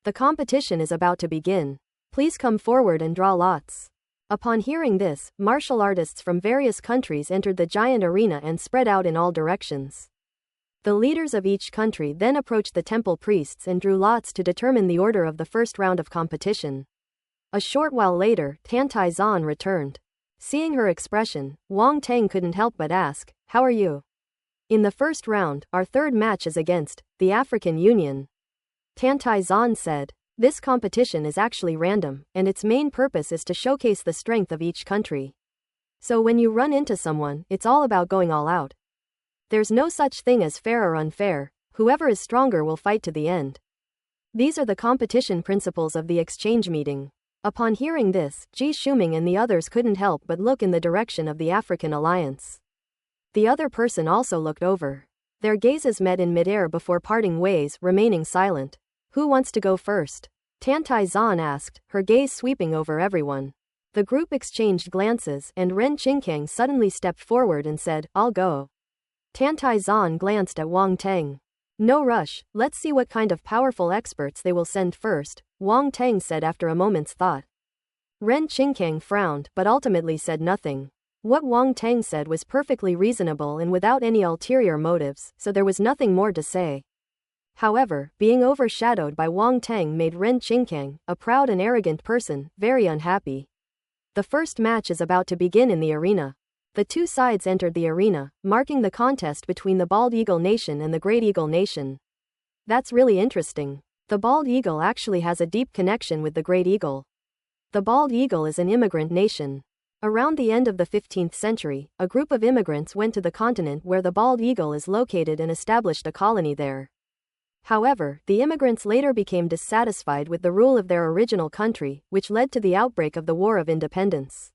The competition is about to begin. Please come forward and draw lots." Upon hearing this, martial artists from various countries entered the giant arena and spread out in all directions. The leaders of each country then approached the temple priests and drew lots to determine the order of the first round of competition. A short while later, Tantai Zan returned. Seeing her expression, Wang Tang couldn't help but ask, "How are you?" "In the first round, our third match is against the African Union," Tantai Zan said. "This competition is actually random, and its main purpose is to showcase the strength of each country. So when you run into someone, it's all about going all out. There's no such thing as fair or unfair. Whoever is stronger will fight to the end. These are the competition principles of the exchange meeting." Upon hearing this, Ji Shuming and the others couldn't help but look in the direction of the African alliance. The other person also looked over. Their gazes met in midair before parting ways, remaining silent. "Who wants to go first?" Tantai Zan asked, her gaze sweeping over everyone. The group exchanged glances, and Ren Qingkang suddenly stepped forward and said, "I'll go." Tantai Zan glanced at Wang Tang. "No rush, let's see what kind of powerful experts they will send first," Wang Tang said after a moment's thought. Ren Qingkang frowned, but ultimately said nothing. What Wang Tang said was perfectly reasonable and without any ulterior motives, so there was nothing more to say. However, being overshadowed by Wang Tang made Ren Qingkang, a proud and arrogant person, very unhappy. The first match is about to begin in the arena. The two sides entered the arena, marking the contest between the Bald Eagle Nation and the Great Eagle Nation. That's really interesting. The Bald Eagle actually has a deep connection with the Great Eagle. The Bald Eagle is an immigrant nation. Around the end of the 15th century, a group of immigrants went to the continent where the Bald Eagle is located and established a colony there. However, the immigrants later became dissatisfied with the rule of their original country, which led to the outbreak of the War of Independence.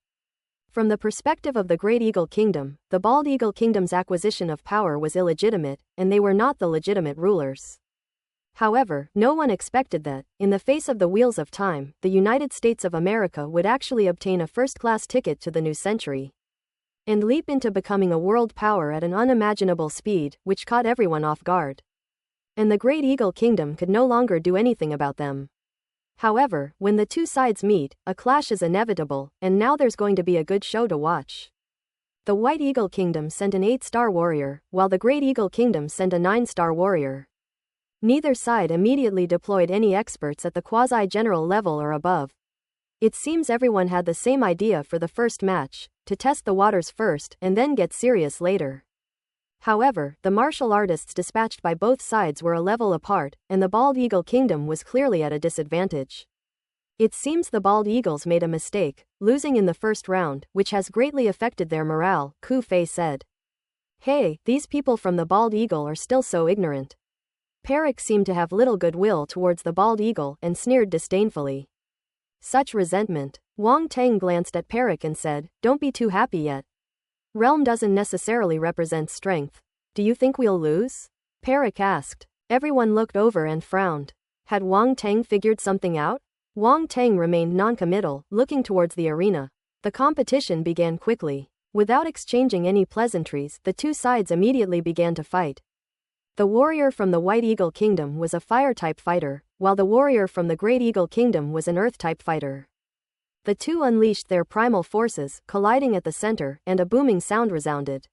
From the perspective of the Great Eagle Kingdom, the Bald Eagle Kingdom's acquisition of power was illegitimate, and they were not the legitimate rulers. However, no one expected that, in the face of the wheels of time, the United States of America would actually obtain a first-class ticket to the new century and leap into becoming a world power at an unimaginable speed, which caught everyone off guard. And the Great Eagle Kingdom could no longer do anything about them. However, when the two sides meet, a clash is inevitable, and now there's going to be a good show to watch. The White Eagle Kingdom sent an 8-star warrior, while the Great Eagle Kingdom sent a 9-star warrior. Neither side immediately deployed any experts at the quasi-general level or above. It seems everyone had the same idea for the first match, to test the waters first and then get serious later. However, the martial artists dispatched by both sides were a level apart, and the Bald Eagle Kingdom was clearly at a disadvantage. It seems the Bald Eagles made a mistake, losing in the first round, which has greatly affected their morale, Ku Fei said. Hey, these people from the Bald Eagle are still so ignorant. Peric seemed to have little goodwill towards the Bald Eagle and sneered disdainfully. Such resentment. Wang Teng glanced at Peric and said, "Don't be too happy yet. Realm doesn't necessarily represent strength. Do you think we'll lose?" Peric asked. Everyone looked over and frowned. Had Wang Teng figured something out? Wang Teng remained non-committal, looking towards the arena. The competition began quickly. Without exchanging any pleasantries, the two sides immediately began to fight. The warrior from the White Eagle Kingdom was a fire-type fighter, while the warrior from the Great Eagle Kingdom was an earth-type fighter. The two unleashed their primal forces, colliding at the center, and a booming sound resounded.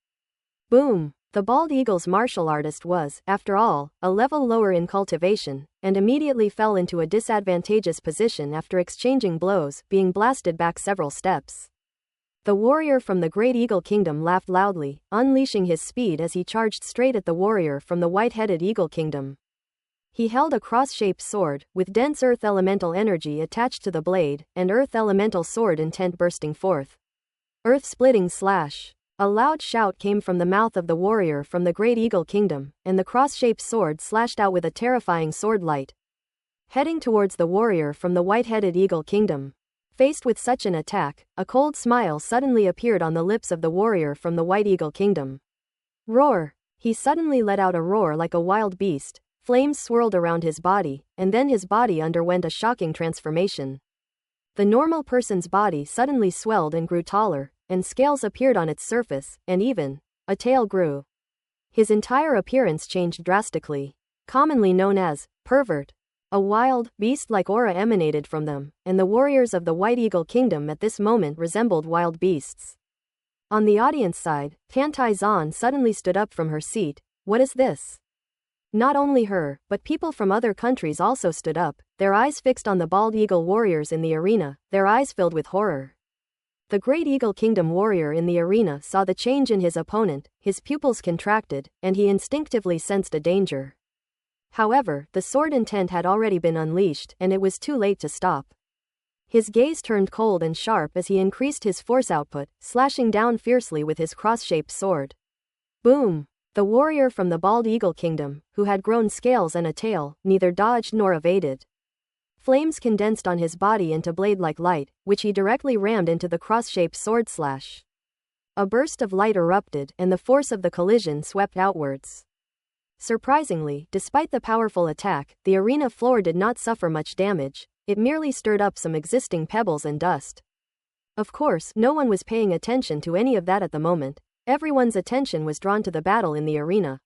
Boom! The Bald Eagle's martial artist was, after all, a level lower in cultivation, and immediately fell into a disadvantageous position after exchanging blows, being blasted back several steps. The warrior from the Great Eagle Kingdom laughed loudly, unleashing his speed as he charged straight at the warrior from the White-Headed Eagle Kingdom. He held a cross-shaped sword, with dense earth elemental energy attached to the blade, and earth elemental sword intent bursting forth. Earth-splitting slash. A loud shout came from the mouth of the warrior from the Great Eagle Kingdom, and the cross-shaped sword slashed out with a terrifying sword light. Heading towards the warrior from the White-Headed Eagle Kingdom. Faced with such an attack, a cold smile suddenly appeared on the lips of the warrior from the White Eagle Kingdom. Roar! He suddenly let out a roar like a wild beast. Flames swirled around his body, and then his body underwent a shocking transformation. The normal person's body suddenly swelled and grew taller, and scales appeared on its surface, and even a tail grew. His entire appearance changed drastically. Commonly known as pervert. A wild, beast-like aura emanated from them, and the warriors of the White Eagle Kingdom at this moment resembled wild beasts. On the audience side, Tantai Zan suddenly stood up from her seat. What is this? Not only her, but people from other countries also stood up, their eyes fixed on the Bald Eagle warriors in the arena, their eyes filled with horror. The Great Eagle Kingdom warrior in the arena saw the change in his opponent, his pupils contracted, and he instinctively sensed a danger. However, the sword intent had already been unleashed, and it was too late to stop. His gaze turned cold and sharp as he increased his force output, slashing down fiercely with his cross-shaped sword. Boom! The warrior from the Bald Eagle Kingdom, who had grown scales and a tail, neither dodged nor evaded. Flames condensed on his body into blade-like light, which he directly rammed into the cross-shaped sword slash. A burst of light erupted, and the force of the collision swept outwards. Surprisingly, despite the powerful attack, the arena floor did not suffer much damage, it merely stirred up some existing pebbles and dust. Of course, no one was paying attention to any of that at the moment. Everyone's attention was drawn to the battle in the arena.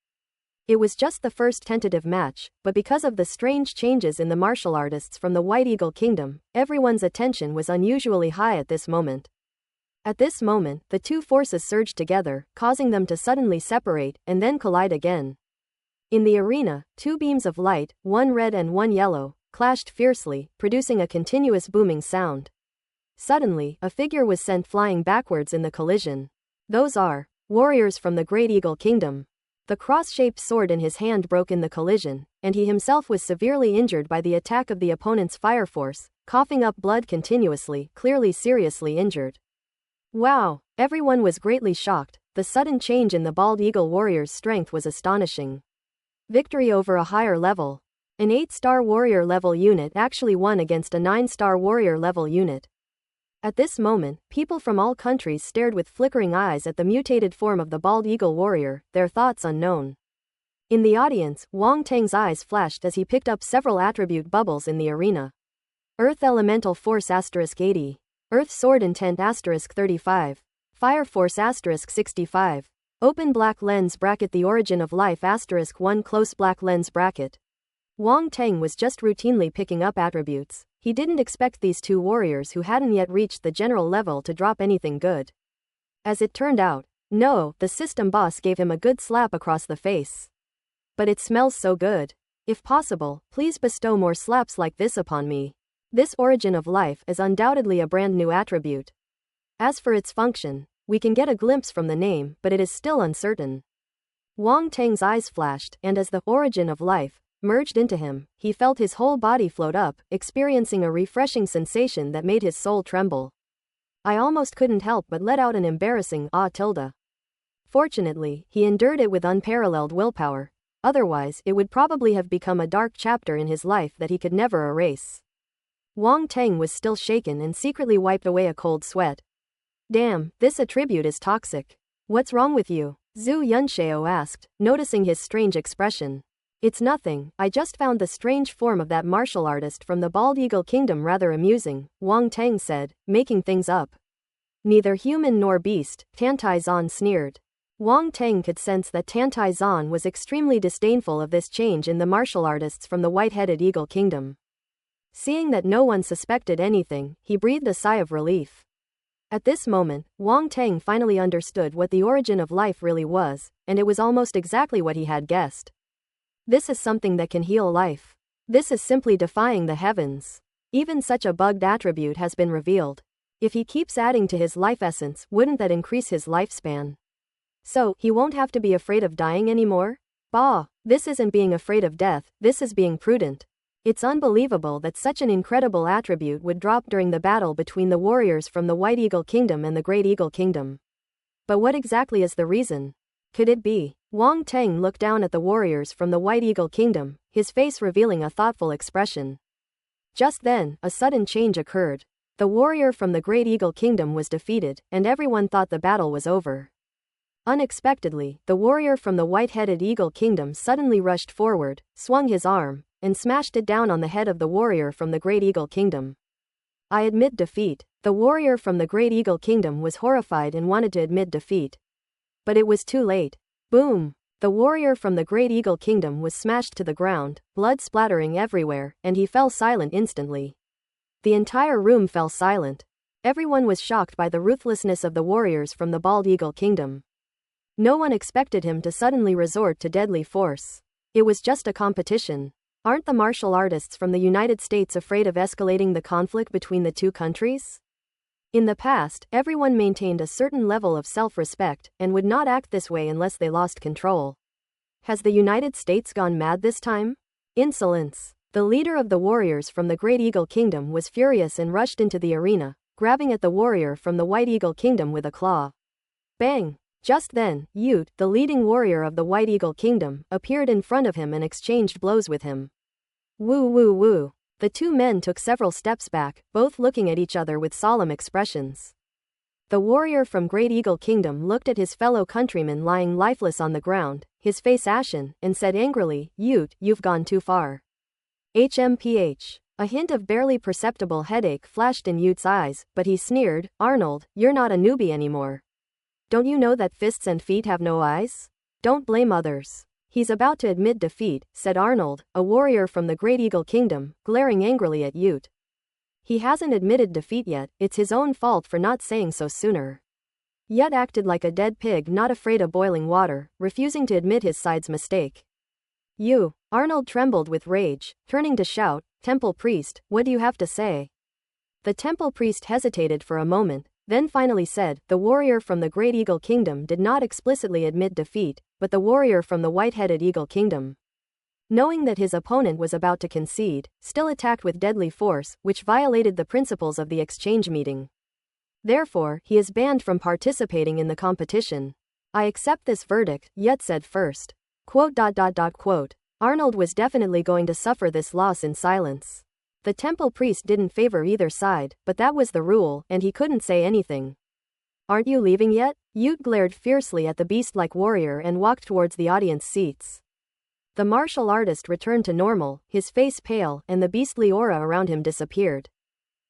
It was just the first tentative match, but because of the strange changes in the martial artists from the White Eagle Kingdom, everyone's attention was unusually high at this moment. At this moment, the two forces surged together, causing them to suddenly separate, and then collide again. In the arena, two beams of light, one red and one yellow, clashed fiercely, producing a continuous booming sound. Suddenly, a figure was sent flying backwards in the collision. Those are warriors from the Great Eagle Kingdom. The cross-shaped sword in his hand broke in the collision, and he himself was severely injured by the attack of the opponent's fire force, coughing up blood continuously, clearly seriously injured. Wow! Everyone was greatly shocked. The sudden change in the Bald Eagle warrior's strength was astonishing. Victory over a higher level. An 8-star warrior level unit actually won against a 9-star warrior level unit. At this moment, people from all countries stared with flickering eyes at the mutated form of the Bald Eagle warrior, their thoughts unknown. In the audience, Wang Teng's eyes flashed as he picked up several attribute bubbles in the arena. Earth Elemental Force *80. Earth Sword Intent *35. Fire Force *65. Open black lens bracket. The origin of life *1 close black lens bracket. Wang Teng was just routinely picking up attributes. He didn't expect these two warriors who hadn't yet reached the general level to drop anything good. As it turned out, no, the system boss gave him a good slap across the face. But it smells so good. If possible, please bestow more slaps like this upon me. This origin of life is undoubtedly a brand new attribute. As for its function, we can get a glimpse from the name, but it is still uncertain. Wang Teng's eyes flashed, and as the origin of life merged into him, he felt his whole body float up, experiencing a refreshing sensation that made his soul tremble. I almost couldn't help but let out an embarrassing ah tilde. Fortunately, he endured it with unparalleled willpower. Otherwise, it would probably have become a dark chapter in his life that he could never erase. Wang Teng was still shaken and secretly wiped away a cold sweat. Damn, this attribute is toxic. What's wrong with you? Zhu Yunxiao asked, noticing his strange expression. It's nothing, I just found the strange form of that martial artist from the Bald Eagle Kingdom rather amusing, Wang Teng said, making things up. Neither human nor beast, Tantai Zan sneered. Wang Teng could sense that Tantai Zan was extremely disdainful of this change in the martial artists from the White-Headed Eagle Kingdom. Seeing that no one suspected anything, he breathed a sigh of relief. At this moment, Wang Teng finally understood what the origin of life really was, and it was almost exactly what he had guessed. This is something that can heal life. This is simply defying the heavens. Even such a bugged attribute has been revealed. If he keeps adding to his life essence, wouldn't that increase his lifespan? So, he won't have to be afraid of dying anymore? Bah! This isn't being afraid of death, this is being prudent. It's unbelievable that such an incredible attribute would drop during the battle between the warriors from the White Eagle Kingdom and the Great Eagle Kingdom. But what exactly is the reason? Could it be? Wang Teng looked down at the warriors from the White Eagle Kingdom, his face revealing a thoughtful expression. Just then, a sudden change occurred. The warrior from the Great Eagle Kingdom was defeated, and everyone thought the battle was over. Unexpectedly, the warrior from the White-Headed Eagle Kingdom suddenly rushed forward, swung his arm, and smashed it down on the head of the warrior from the Great Eagle Kingdom. I admit defeat. The warrior from the Great Eagle Kingdom was horrified and wanted to admit defeat. But it was too late. Boom! The warrior from the Great Eagle Kingdom was smashed to the ground, blood splattering everywhere, and he fell silent instantly. The entire room fell silent. Everyone was shocked by the ruthlessness of the warriors from the Bald Eagle Kingdom. No one expected him to suddenly resort to deadly force. It was just a competition. Aren't the martial artists from the United States afraid of escalating the conflict between the two countries? In the past, everyone maintained a certain level of self-respect and would not act this way unless they lost control. Has the United States gone mad this time? Insolence. The leader of the warriors from the Great Eagle Kingdom was furious and rushed into the arena, grabbing at the warrior from the White Eagle Kingdom with a claw. Bang! Just then, Ute, the leading warrior of the White Eagle Kingdom, appeared in front of him and exchanged blows with him. Woo woo woo. The two men took several steps back, both looking at each other with solemn expressions. The warrior from Great Eagle Kingdom looked at his fellow countryman lying lifeless on the ground, his face ashen, and said angrily, Ute, you've gone too far. HMPH. A hint of barely perceptible headache flashed in Ute's eyes, but he sneered, Arnold, you're not a newbie anymore. Don't you know that fists and feet have no eyes? Don't blame others. He's about to admit defeat, said Arnold, a warrior from the Great Eagle Kingdom, glaring angrily at Ute. He hasn't admitted defeat yet, it's his own fault for not saying so sooner. Ute acted like a dead pig not afraid of boiling water, refusing to admit his side's mistake. You! Arnold trembled with rage, turning to shout, Temple Priest, what do you have to say? The Temple Priest hesitated for a moment, then finally said, the warrior from the Great Eagle Kingdom did not explicitly admit defeat, but the warrior from the White-Headed Eagle Kingdom, knowing that his opponent was about to concede, still attacked with deadly force, which violated the principles of the exchange meeting. Therefore, he is banned from participating in the competition. I accept this verdict, Ute said first. Quote. Arnold was definitely going to suffer this loss in silence. The Temple Priest didn't favor either side, but that was the rule, and he couldn't say anything. Aren't you leaving yet? Ute glared fiercely at the beast-like warrior and walked towards the audience seats. The martial artist returned to normal, his face pale, and the beastly aura around him disappeared.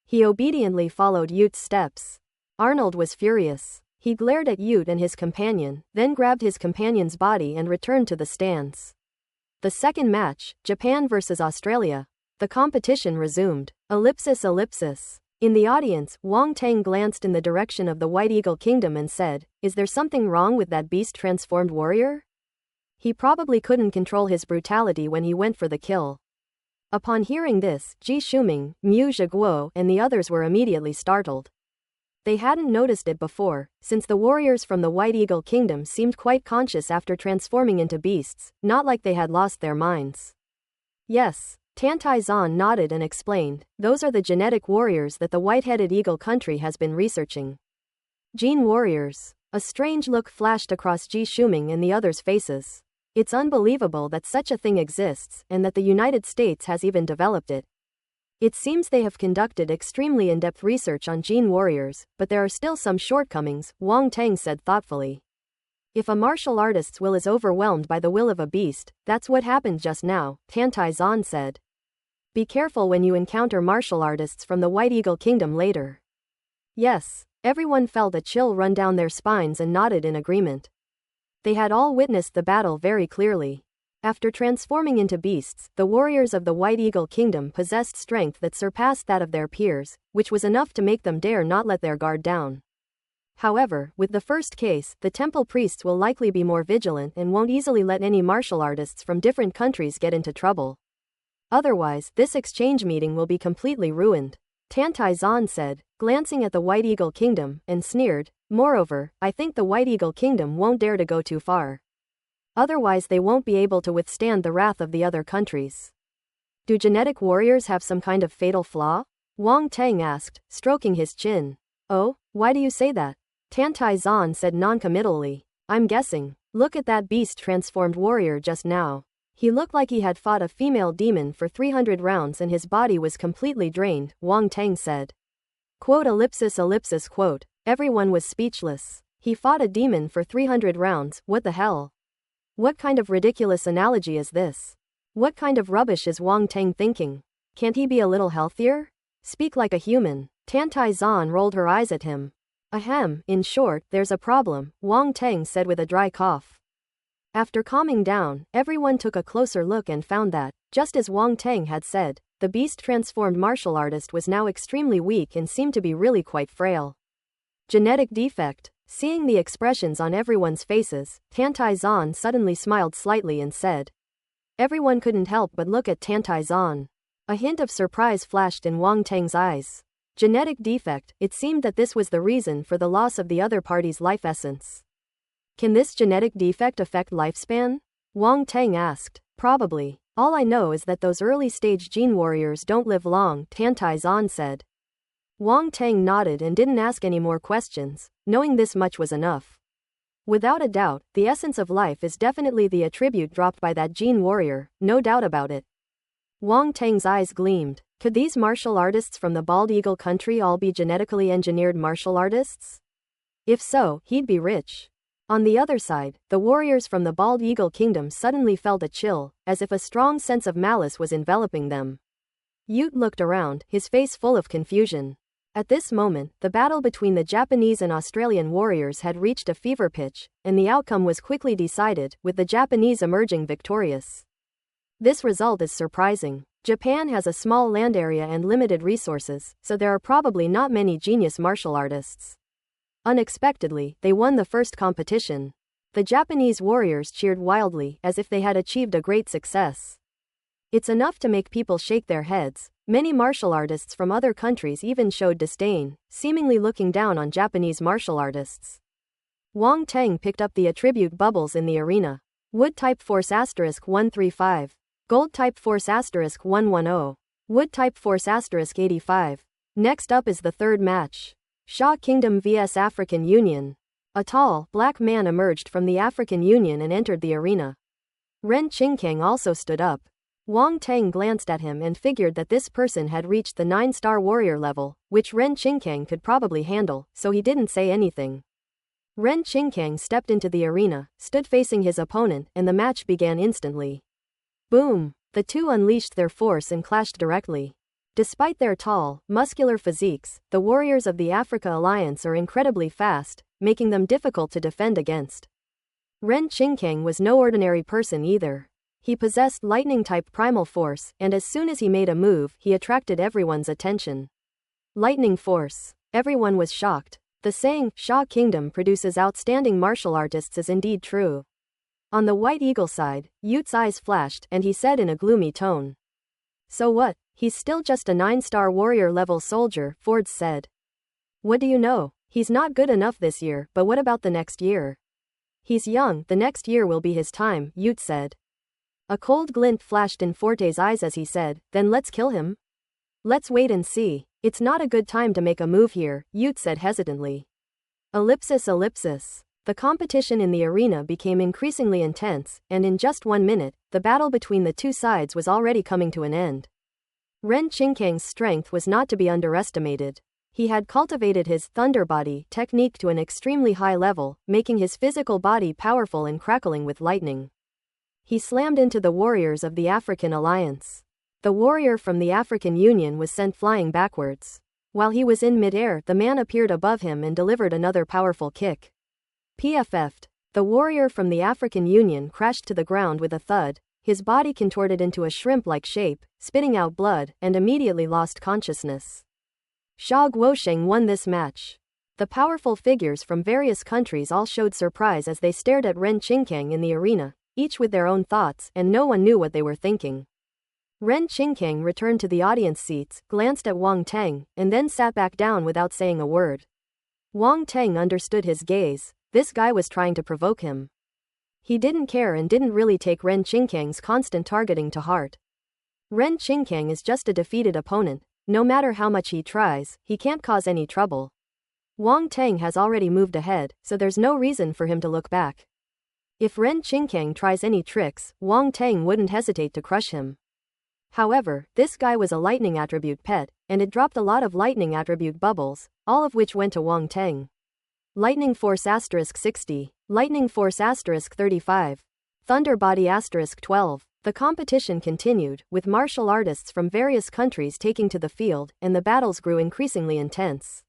He obediently followed Ute's steps. Arnold was furious. He glared at Ute and his companion, then grabbed his companion's body and returned to the stands. The second match, Japan vs. Australia. The competition resumed. Ellipsis. In the audience, Wang Teng glanced in the direction of the White Eagle Kingdom and said, Is there something wrong with that beast-transformed warrior? He probably couldn't control his brutality when he went for the kill. Upon hearing this, Ji Shuming, Mu Zhiguo, and the others were immediately startled. They hadn't noticed it before, since the warriors from the White Eagle Kingdom seemed quite conscious after transforming into beasts, not like they had lost their minds. Yes, Tantai Zan nodded and explained, those are the genetic warriors that the White-Headed Eagle country has been researching. Gene warriors. A strange look flashed across Ji Shuming and the others' faces. It's unbelievable that such a thing exists, and that the United States has even developed it. It seems they have conducted extremely in-depth research on gene warriors, but there are still some shortcomings, Wang Tang said thoughtfully. If a martial artist's will is overwhelmed by the will of a beast, that's what happened just now, Tantai Zan said. Be careful when you encounter martial artists from the White Eagle Kingdom later. Yes, everyone felt a chill run down their spines and nodded in agreement. They had all witnessed the battle very clearly. After transforming into beasts, the warriors of the White Eagle Kingdom possessed strength that surpassed that of their peers, which was enough to make them dare not let their guard down. However, with the first case, the temple priests will likely be more vigilant and won't easily let any martial artists from different countries get into trouble. Otherwise, this exchange meeting will be completely ruined, Tantai Zan said, glancing at the White Eagle Kingdom, and sneered, moreover, I think the White Eagle Kingdom won't dare to go too far. Otherwise they won't be able to withstand the wrath of the other countries. Do genetic warriors have some kind of fatal flaw? Wang Tang asked, stroking his chin. Oh, why do you say that? Tantai Zan said non-committally. I'm guessing. Look at that beast-transformed warrior just now. He looked like he had fought a female demon for 300 rounds and his body was completely drained, Wang Tang said. Quote ellipsis ellipsis quote. Everyone was speechless. He fought a demon for 300 rounds, what the hell? What kind of ridiculous analogy is this? What kind of rubbish is Wang Tang thinking? Can't he be a little healthier? Speak like a human. Tantai Zan rolled her eyes at him. Ahem, in short, there's a problem, Wang Tang said with a dry cough. After calming down, everyone took a closer look and found that, just as Wang Tang had said, the beast-transformed martial artist was now extremely weak and seemed to be really quite frail. Genetic defect. Seeing the expressions on everyone's faces, Tantai Zan suddenly smiled slightly and said. Everyone couldn't help but look at Tantai Zan. A hint of surprise flashed in Wang Tang's eyes. Genetic defect, it seemed that this was the reason for the loss of the other party's life essence. Can this genetic defect affect lifespan? Wang Tang asked. Probably. All I know is that those early-stage gene warriors don't live long, Tantai Zan said. Wang Tang nodded and didn't ask any more questions, knowing this much was enough. Without a doubt, the essence of life is definitely the attribute dropped by that gene warrior, no doubt about it. Wang Tang's eyes gleamed. Could these martial artists from the Bald Eagle country all be genetically engineered martial artists? If so, he'd be rich. On the other side, the warriors from the Bald Eagle Kingdom suddenly felt a chill, as if a strong sense of malice was enveloping them. Ute looked around, his face full of confusion. At this moment, the battle between the Japanese and Australian warriors had reached a fever pitch, and the outcome was quickly decided, with the Japanese emerging victorious. This result is surprising. Japan has a small land area and limited resources, so there are probably not many genius martial artists. Unexpectedly, they won the first competition. The Japanese warriors cheered wildly, as if they had achieved a great success. It's enough to make people shake their heads. Many martial artists from other countries even showed disdain, seemingly looking down on Japanese martial artists. Wang Tang picked up the attribute bubbles in the arena. Wood type force *135. Gold type force *110. Wood type force *85. Next up is the third match. Shah Kingdom vs African Union. A tall, black man emerged from the African Union and entered the arena. Ren Qingkang also stood up. Wang Tang glanced at him and figured that this person had reached the 9-star warrior level, which Ren Qingkang could probably handle, so he didn't say anything. Ren Qingkang stepped into the arena, stood facing his opponent, and the match began instantly. Boom! The two unleashed their force and clashed directly. Despite their tall, muscular physiques, the warriors of the Africa Alliance are incredibly fast, making them difficult to defend against. Ren Qingkang was no ordinary person either. He possessed lightning-type primal force, and as soon as he made a move, he attracted everyone's attention. Lightning force. Everyone was shocked. The saying, Shah Kingdom produces outstanding martial artists is indeed true. On the White Eagle side, Yute's eyes flashed and he said in a gloomy tone. So what? He's still just a 9-star warrior level soldier, Ford said. What do you know? He's not good enough this year, but what about the next year? He's young, the next year will be his time, Yute said. A cold glint flashed in Forte's eyes as he said, then let's kill him? Let's wait and see. It's not a good time to make a move here, Yute said hesitantly. Ellipsis. The competition in the arena became increasingly intense, and in just 1 minute, the battle between the two sides was already coming to an end. Ren Qingkang's strength was not to be underestimated. He had cultivated his thunder body technique to an extremely high level, making his physical body powerful and crackling with lightning. He slammed into the warriors of the African Alliance. The warrior from the African Union was sent flying backwards. While he was in midair, the man appeared above him and delivered another powerful kick. PFF'd. The warrior from the African Union crashed to the ground with a thud, his body contorted into a shrimp-like shape, spitting out blood, and immediately lost consciousness. Sha Guosheng won this match. The powerful figures from various countries all showed surprise as they stared at Ren Qingkang in the arena, each with their own thoughts, and no one knew what they were thinking. Ren Qingkang returned to the audience seats, glanced at Wang Teng, and then sat back down without saying a word. Wang Teng understood his gaze. This guy was trying to provoke him. He didn't care and didn't really take Ren Qingkang's constant targeting to heart. Ren Qingkang is just a defeated opponent. No matter how much he tries, he can't cause any trouble. Wang Teng has already moved ahead, so there's no reason for him to look back. If Ren Qingkang tries any tricks, Wang Teng wouldn't hesitate to crush him. However, this guy was a lightning attribute pet, and it dropped a lot of lightning attribute bubbles, all of which went to Wang Teng. Lightning Force *60, Lightning Force *35, Thunder Body *12. The competition continued, with martial artists from various countries taking to the field, and the battles grew increasingly intense.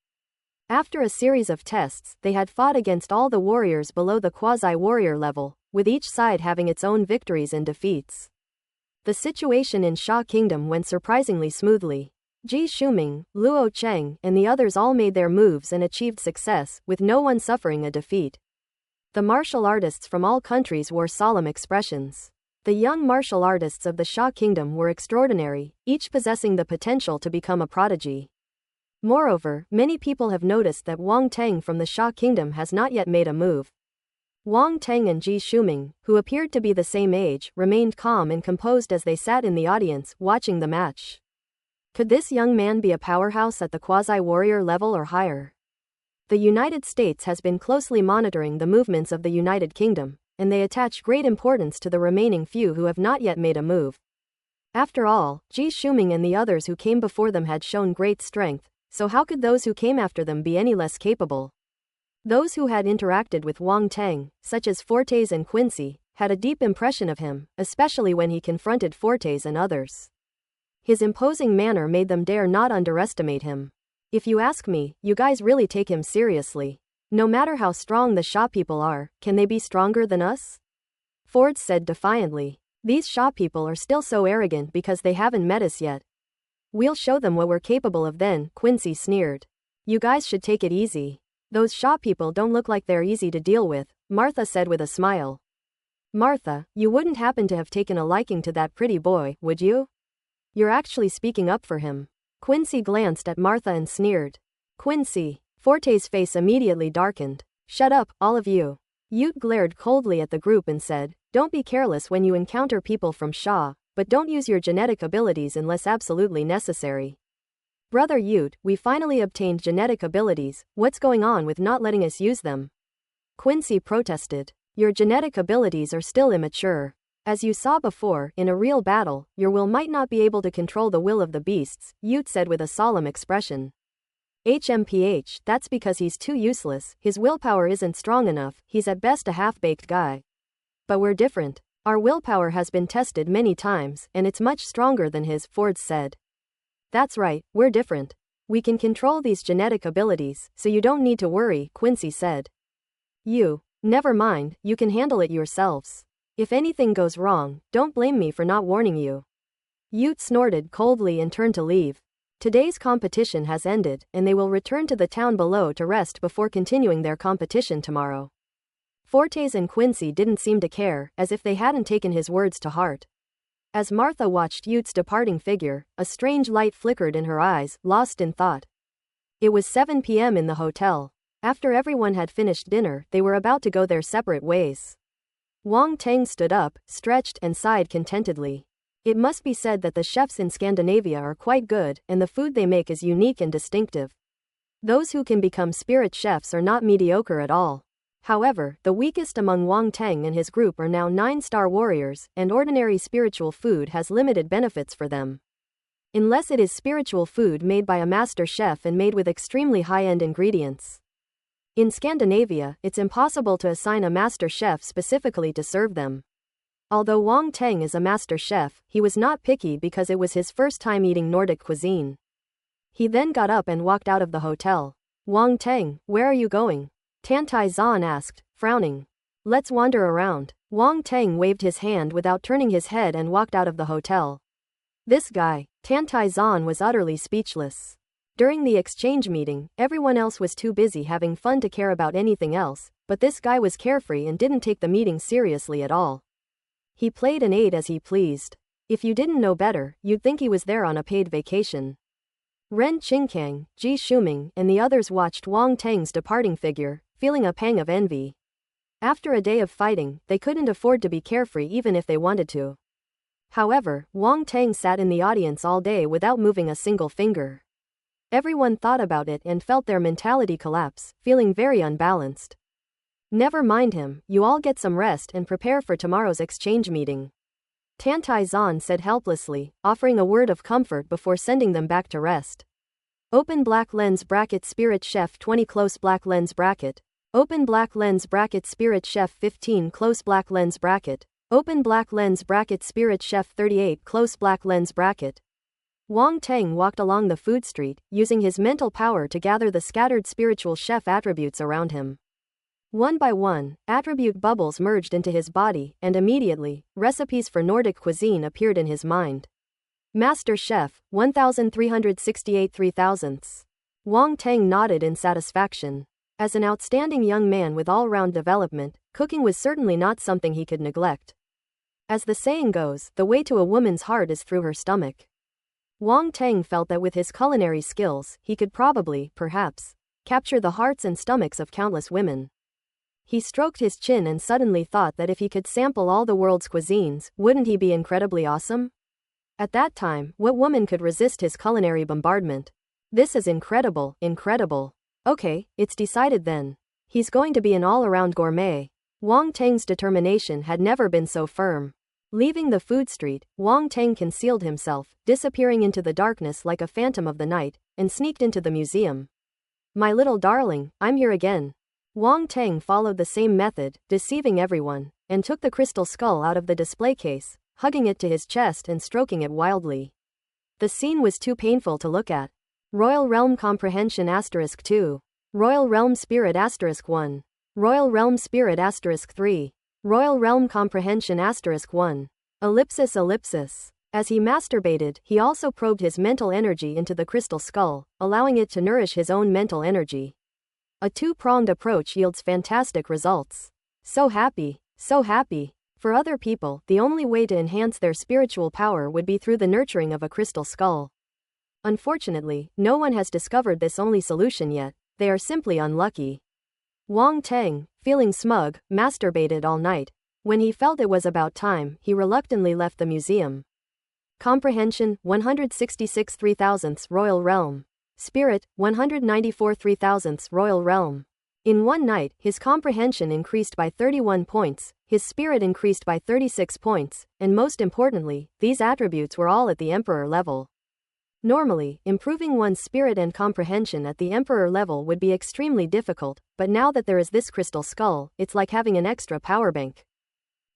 After a series of tests, they had fought against all the warriors below the quasi-warrior level, with each side having its own victories and defeats. The situation in Sha Kingdom went surprisingly smoothly. Ji Shuming, Luo Cheng, and the others all made their moves and achieved success, with no one suffering a defeat. The martial artists from all countries wore solemn expressions. The young martial artists of the Sha Kingdom were extraordinary, each possessing the potential to become a prodigy. Moreover, many people have noticed that Wang Teng from the Sha Kingdom has not yet made a move. Wang Teng and Ji Shuming, who appeared to be the same age, remained calm and composed as they sat in the audience, watching the match. Could this young man be a powerhouse at the quasi-warrior level or higher? The United States has been closely monitoring the movements of the United Kingdom, and they attach great importance to the remaining few who have not yet made a move. After all, Ji Shuming and the others who came before them had shown great strength, so how could those who came after them be any less capable? Those who had interacted with Wang Teng, such as Fortes and Quincy, had a deep impression of him, especially when he confronted Fortes and others. His imposing manner made them dare not underestimate him. If you ask me, you guys really take him seriously. No matter how strong the Sha people are, can they be stronger than us? Ford said defiantly. These Sha people are still so arrogant because they haven't met us yet. We'll show them what we're capable of then, Quincy sneered. You guys should take it easy. Those Sha people don't look like they're easy to deal with, Martha said with a smile. Martha, you wouldn't happen to have taken a liking to that pretty boy, would you? You're actually speaking up for him. Quincy glanced at Martha and sneered. Quincy. Forte's face immediately darkened. Shut up, all of you. Ute glared coldly at the group and said, don't be careless when you encounter people from Sha, but don't use your genetic abilities unless absolutely necessary. Brother Ute, we finally obtained genetic abilities, what's going on with not letting us use them? Quincy protested. Your genetic abilities are still immature. As you saw before, in a real battle, your will might not be able to control the will of the beasts, Ute said with a solemn expression. HMPH, that's because he's too useless, his willpower isn't strong enough, he's at best a half-baked guy. But we're different. Our willpower has been tested many times, and it's much stronger than his, Ford said. That's right, we're different. We can control these genetic abilities, so you don't need to worry, Quincy said. Never mind, you can handle it yourselves. If anything goes wrong, don't blame me for not warning you. Ute snorted coldly and turned to leave. Today's competition has ended, and they will return to the town below to rest before continuing their competition tomorrow. Fortes and Quincy didn't seem to care, as if they hadn't taken his words to heart. As Martha watched Ute's departing figure, a strange light flickered in her eyes, lost in thought. It was 7 p.m. in the hotel. After everyone had finished dinner, they were about to go their separate ways. Wang Teng stood up, stretched, and sighed contentedly. It must be said that the chefs in Scandinavia are quite good, and the food they make is unique and distinctive. Those who can become spirit chefs are not mediocre at all. However, the weakest among Wang Teng and his group are now 9-star warriors, and ordinary spiritual food has limited benefits for them. Unless it is spiritual food made by a master chef and made with extremely high-end ingredients. In Scandinavia, it's impossible to assign a master chef specifically to serve them. Although Wang Teng is a master chef, he was not picky because it was his first time eating Nordic cuisine. He then got up and walked out of the hotel. Wang Teng, where are you going? Tantai Zan asked, frowning. Let's wander around. Wang Teng waved his hand without turning his head and walked out of the hotel. This guy, Tantai Zan was utterly speechless. During the exchange meeting, everyone else was too busy having fun to care about anything else, but this guy was carefree and didn't take the meeting seriously at all. He played and ate as he pleased. If you didn't know better, you'd think he was there on a paid vacation. Ren Qingkang, Ji Shuming, and the others watched Wang Teng's departing figure, feeling a pang of envy. After a day of fighting, they couldn't afford to be carefree even if they wanted to. However, Wang Teng sat in the audience all day without moving a single finger. Everyone thought about it and felt their mentality collapse, feeling very unbalanced. Never mind him, you all get some rest and prepare for tomorrow's exchange meeting. Tantai Zan said helplessly, offering a word of comfort before sending them back to rest. Open black lens bracket Spirit Chef 20 close black lens bracket. Open black lens bracket Spirit Chef 15 close black lens bracket. Open black lens bracket Spirit Chef 38 close black lens bracket. Wang Teng walked along the food street, using his mental power to gather the scattered spiritual chef attributes around him. One by one, attribute bubbles merged into his body, and immediately, recipes for Nordic cuisine appeared in his mind. Master Chef, 1368 3,000ths. Wang Teng nodded in satisfaction. As an outstanding young man with all-round development, cooking was certainly not something he could neglect. As the saying goes, the way to a woman's heart is through her stomach. Wang Teng felt that with his culinary skills, he could probably, perhaps, capture the hearts and stomachs of countless women. He stroked his chin and suddenly thought that if he could sample all the world's cuisines, wouldn't he be incredibly awesome? At that time, what woman could resist his culinary bombardment? This is incredible, incredible. Okay, it's decided then. He's going to be an all-around gourmet. Wang Teng's determination had never been so firm. Leaving the food street, Wang Teng concealed himself, disappearing into the darkness like a phantom of the night, and sneaked into the museum. My little darling, I'm here again. Wang Teng followed the same method, deceiving everyone, and took the crystal skull out of the display case, hugging it to his chest and stroking it wildly. The scene was too painful to look at. Royal Realm Comprehension *2. Royal Realm Spirit *1. Royal Realm Spirit *3. Royal Realm Comprehension *1. Ellipsis ellipsis. As he masturbated, he also probed his mental energy into the crystal skull, allowing it to nourish his own mental energy. A two-pronged approach yields fantastic results. So happy, so happy. For other people, the only way to enhance their spiritual power would be through the nurturing of a crystal skull. Unfortunately, no one has discovered this only solution yet. They are simply unlucky. Wang Teng, feeling smug, masturbated all night. When he felt it was about time, he reluctantly left the museum. Comprehension, 166 3,000ths Royal Realm. Spirit, 194 3,000ths Royal Realm. In one night, his comprehension increased by 31 points, his spirit increased by 36 points, and most importantly, these attributes were all at the Emperor level. Normally, improving one's spirit and comprehension at the Emperor level would be extremely difficult, but now that there is this crystal skull, it's like having an extra power bank.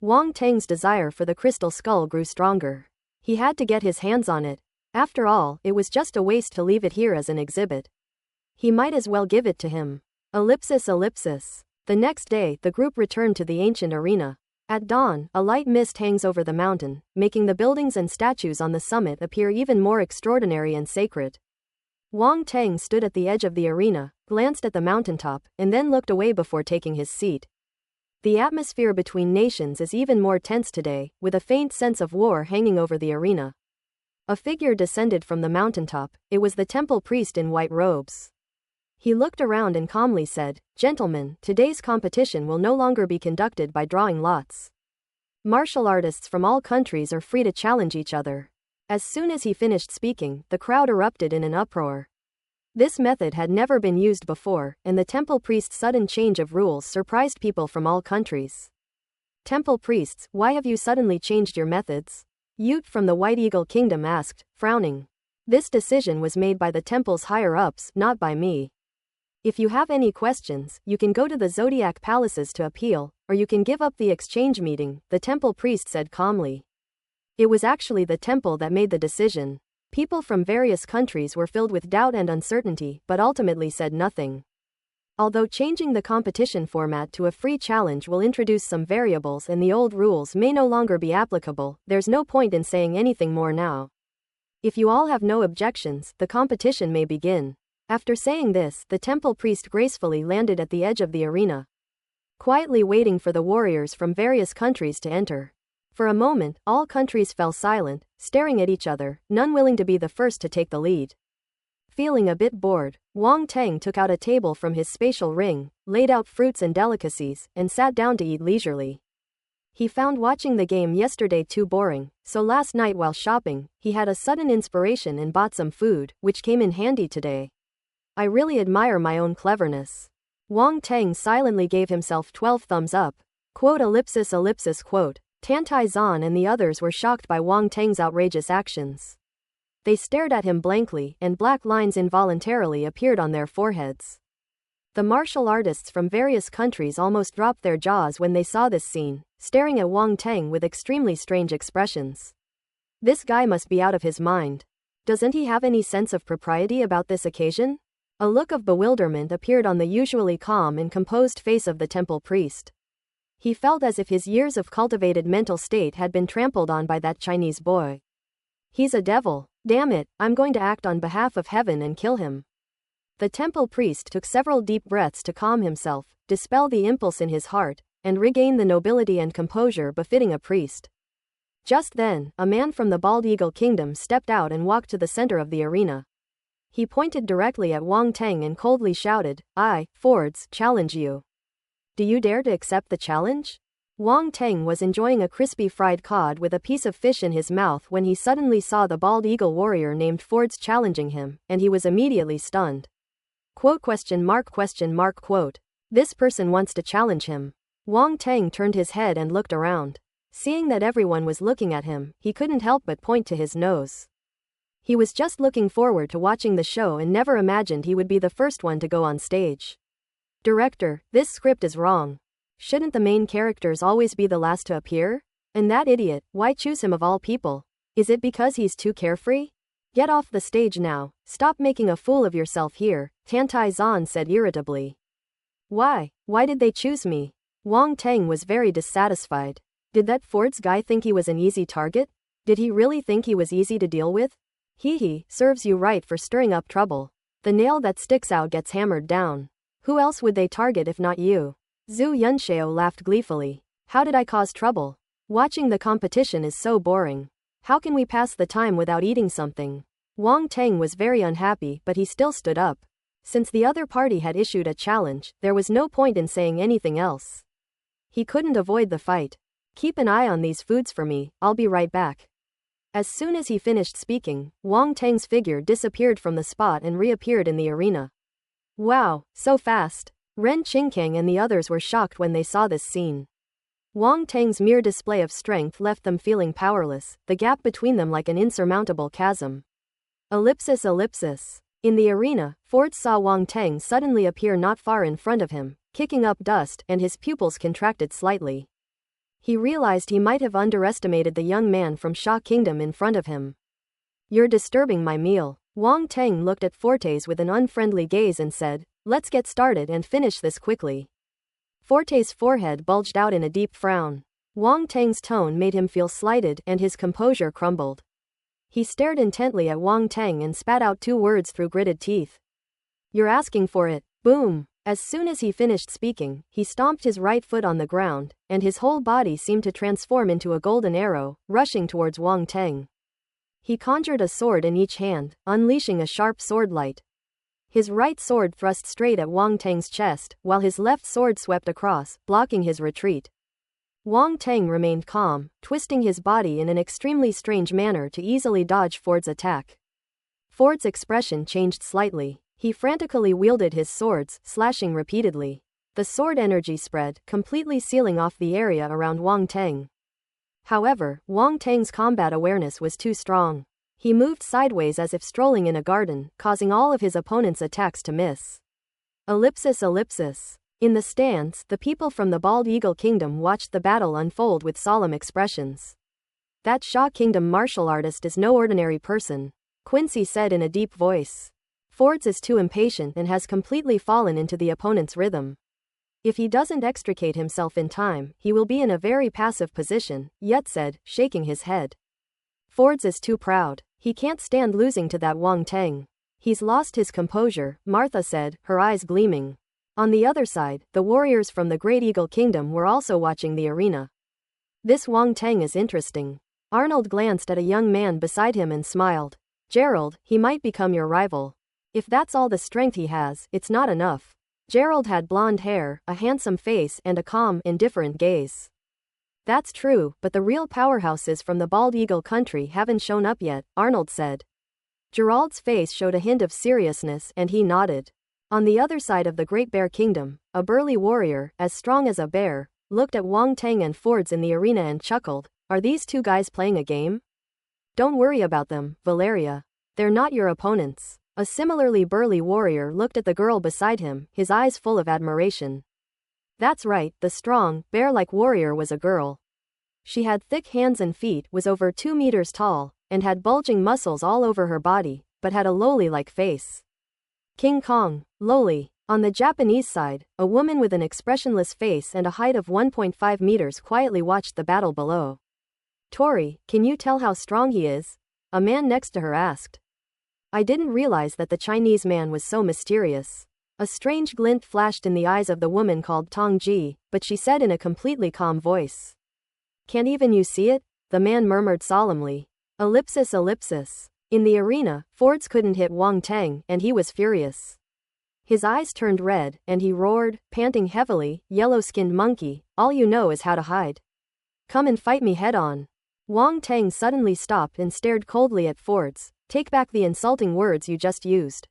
Wang Teng's desire for the crystal skull grew stronger. He had to get his hands on it. After all, it was just a waste to leave it here as an exhibit. He might as well give it to him. Ellipsis ellipsis. The next day, the group returned to the ancient arena. At dawn, a light mist hangs over the mountain, making the buildings and statues on the summit appear even more extraordinary and sacred. Wang Teng stood at the edge of the arena, glanced at the mountaintop, and then looked away before taking his seat. The atmosphere between nations is even more tense today, with a faint sense of war hanging over the arena. A figure descended from the mountaintop. It was the temple priest in white robes. He looked around and calmly said, "Gentlemen, today's competition will no longer be conducted by drawing lots. Martial artists from all countries are free to challenge each other." As soon as he finished speaking, the crowd erupted in an uproar. This method had never been used before, and the temple priest's sudden change of rules surprised people from all countries. "Temple priests, why have you suddenly changed your methods?" Ute from the White Eagle Kingdom asked, frowning. "This decision was made by the temple's higher-ups, not by me. If you have any questions, you can go to the Zodiac Palaces to appeal, or you can give up the exchange meeting," the temple priest said calmly. It was actually the temple that made the decision. People from various countries were filled with doubt and uncertainty, but ultimately said nothing. Although changing the competition format to a free challenge will introduce some variables and the old rules may no longer be applicable, there's no point in saying anything more now. If you all have no objections, the competition may begin. After saying this, the temple priest gracefully landed at the edge of the arena, quietly waiting for the warriors from various countries to enter. For a moment, all countries fell silent, staring at each other, none willing to be the first to take the lead. Feeling a bit bored, Wang Teng took out a table from his spatial ring, laid out fruits and delicacies, and sat down to eat leisurely. He found watching the game yesterday too boring, so last night while shopping, he had a sudden inspiration and bought some food, which came in handy today. "I really admire my own cleverness." Wang Teng silently gave himself 12 thumbs up. Quote ellipsis ellipsis quote. Tantai Zan and the others were shocked by Wang Teng's outrageous actions. They stared at him blankly, and black lines involuntarily appeared on their foreheads. The martial artists from various countries almost dropped their jaws when they saw this scene, staring at Wang Teng with extremely strange expressions. This guy must be out of his mind. Doesn't he have any sense of propriety about this occasion? A look of bewilderment appeared on the usually calm and composed face of the temple priest. He felt as if his years of cultivated mental state had been trampled on by that Chinese boy. "He's a devil. Damn it, I'm going to act on behalf of heaven and kill him." The temple priest took several deep breaths to calm himself, dispel the impulse in his heart, and regain the nobility and composure befitting a priest. Just then, a man from the Bald Eagle Kingdom stepped out and walked to the center of the arena. He pointed directly at Wang Teng and coldly shouted, "I, Fords, challenge you. Do you dare to accept the challenge?" Wang Teng was enjoying a crispy fried cod with a piece of fish in his mouth when he suddenly saw the bald eagle warrior named Fords challenging him, and he was immediately stunned. Quote. This person wants to challenge him. Wang Teng turned his head and looked around. Seeing that everyone was looking at him, he couldn't help but point to his nose. He was just looking forward to watching the show and never imagined he would be the first one to go on stage. "Director, this script is wrong. Shouldn't the main characters always be the last to appear? And that idiot, why choose him of all people? Is it because he's too carefree? Get off the stage now, stop making a fool of yourself here," Tantai Zan said irritably. Why did they choose me?" Wang Teng was very dissatisfied. Did that Fords guy think he was an easy target? Did he really think he was easy to deal with? He serves you right for stirring up trouble. The nail that sticks out gets hammered down. Who else would they target if not you? Zhu Yunxiao laughed gleefully. How did I cause trouble? Watching the competition is so boring. How can we pass the time without eating something? Wang Teng was very unhappy, but he still stood up. Since the other party had issued a challenge, there was no point in saying anything else. He couldn't avoid the fight. "Keep an eye on these foods for me, I'll be right back." As soon as he finished speaking, Wang Teng's figure disappeared from the spot and reappeared in the arena. Wow, so fast. Ren Qingkang and the others were shocked when they saw this scene. Wang Teng's mere display of strength left them feeling powerless, the gap between them like an insurmountable chasm. Ellipsis. In the arena, Fords saw Wang Teng suddenly appear not far in front of him, kicking up dust, and his pupils contracted slightly. He realized he might have underestimated the young man from Sha Kingdom in front of him. "You're disturbing my meal." Wang Teng looked at Fortes with an unfriendly gaze and said, "Let's get started and finish this quickly." Fortes' forehead bulged out in a deep frown. Wang Teng's tone made him feel slighted, and his composure crumbled. He stared intently at Wang Teng and spat out 2 words through gritted teeth. "You're asking for it." Boom! As soon as he finished speaking, he stomped his right foot on the ground, and his whole body seemed to transform into a golden arrow, rushing towards Wang Teng. He conjured a sword in each hand, unleashing a sharp sword light. His right sword thrust straight at Wang Teng's chest, while his left sword swept across, blocking his retreat. Wang Teng remained calm, twisting his body in an extremely strange manner to easily dodge Ford's attack. Ford's expression changed slightly. He frantically wielded his swords, slashing repeatedly. The sword energy spread, completely sealing off the area around Wang Teng. However, Wang Teng's combat awareness was too strong. He moved sideways as if strolling in a garden, causing all of his opponent's attacks to miss. Ellipsis. In the stands, the people from the Bald Eagle Kingdom watched the battle unfold with solemn expressions. That Sha Kingdom martial artist is no ordinary person, Quincy said in a deep voice. Ford's is too impatient and has completely fallen into the opponent's rhythm. If he doesn't extricate himself in time, he will be in a very passive position, Yet said, shaking his head. Ford's is too proud. He can't stand losing to that Wang Teng. He's lost his composure, Martha said, her eyes gleaming. On the other side, the warriors from the Great Eagle Kingdom were also watching the arena. This Wang Teng is interesting. Arnold glanced at a young man beside him and smiled. Gerald, he might become your rival. If that's all the strength he has, it's not enough. Gerald had blonde hair, a handsome face, and a calm, indifferent gaze. That's true, but the real powerhouses from the Bald Eagle country haven't shown up yet, Arnold said. Gerald's face showed a hint of seriousness, and he nodded. On the other side of the Great Bear Kingdom, a burly warrior, as strong as a bear, looked at Wang Teng and Ford's in the arena and chuckled. Are these two guys playing a game? Don't worry about them, Valeria. They're not your opponents. A similarly burly warrior looked at the girl beside him, his eyes full of admiration. That's right, the strong, bear-like warrior was a girl. She had thick hands and feet, was over 2 meters tall, and had bulging muscles all over her body, but had a loli-like face. King Kong, loli. On the Japanese side, a woman with an expressionless face and a height of 1.5 meters quietly watched the battle below. Tori, can you tell how strong he is? A man next to her asked. I didn't realize that the Chinese man was so mysterious. A strange glint flashed in the eyes of the woman called Tong Ji, but she said in a completely calm voice. Can't even you see it? The man murmured solemnly. Ellipsis. In the arena, Ford's couldn't hit Wang Teng, and he was furious. His eyes turned red, and he roared, panting heavily, yellow-skinned monkey, all you know is how to hide. Come and fight me head-on. Wang Teng suddenly stopped and stared coldly at Ford's. Take back the insulting words you just used.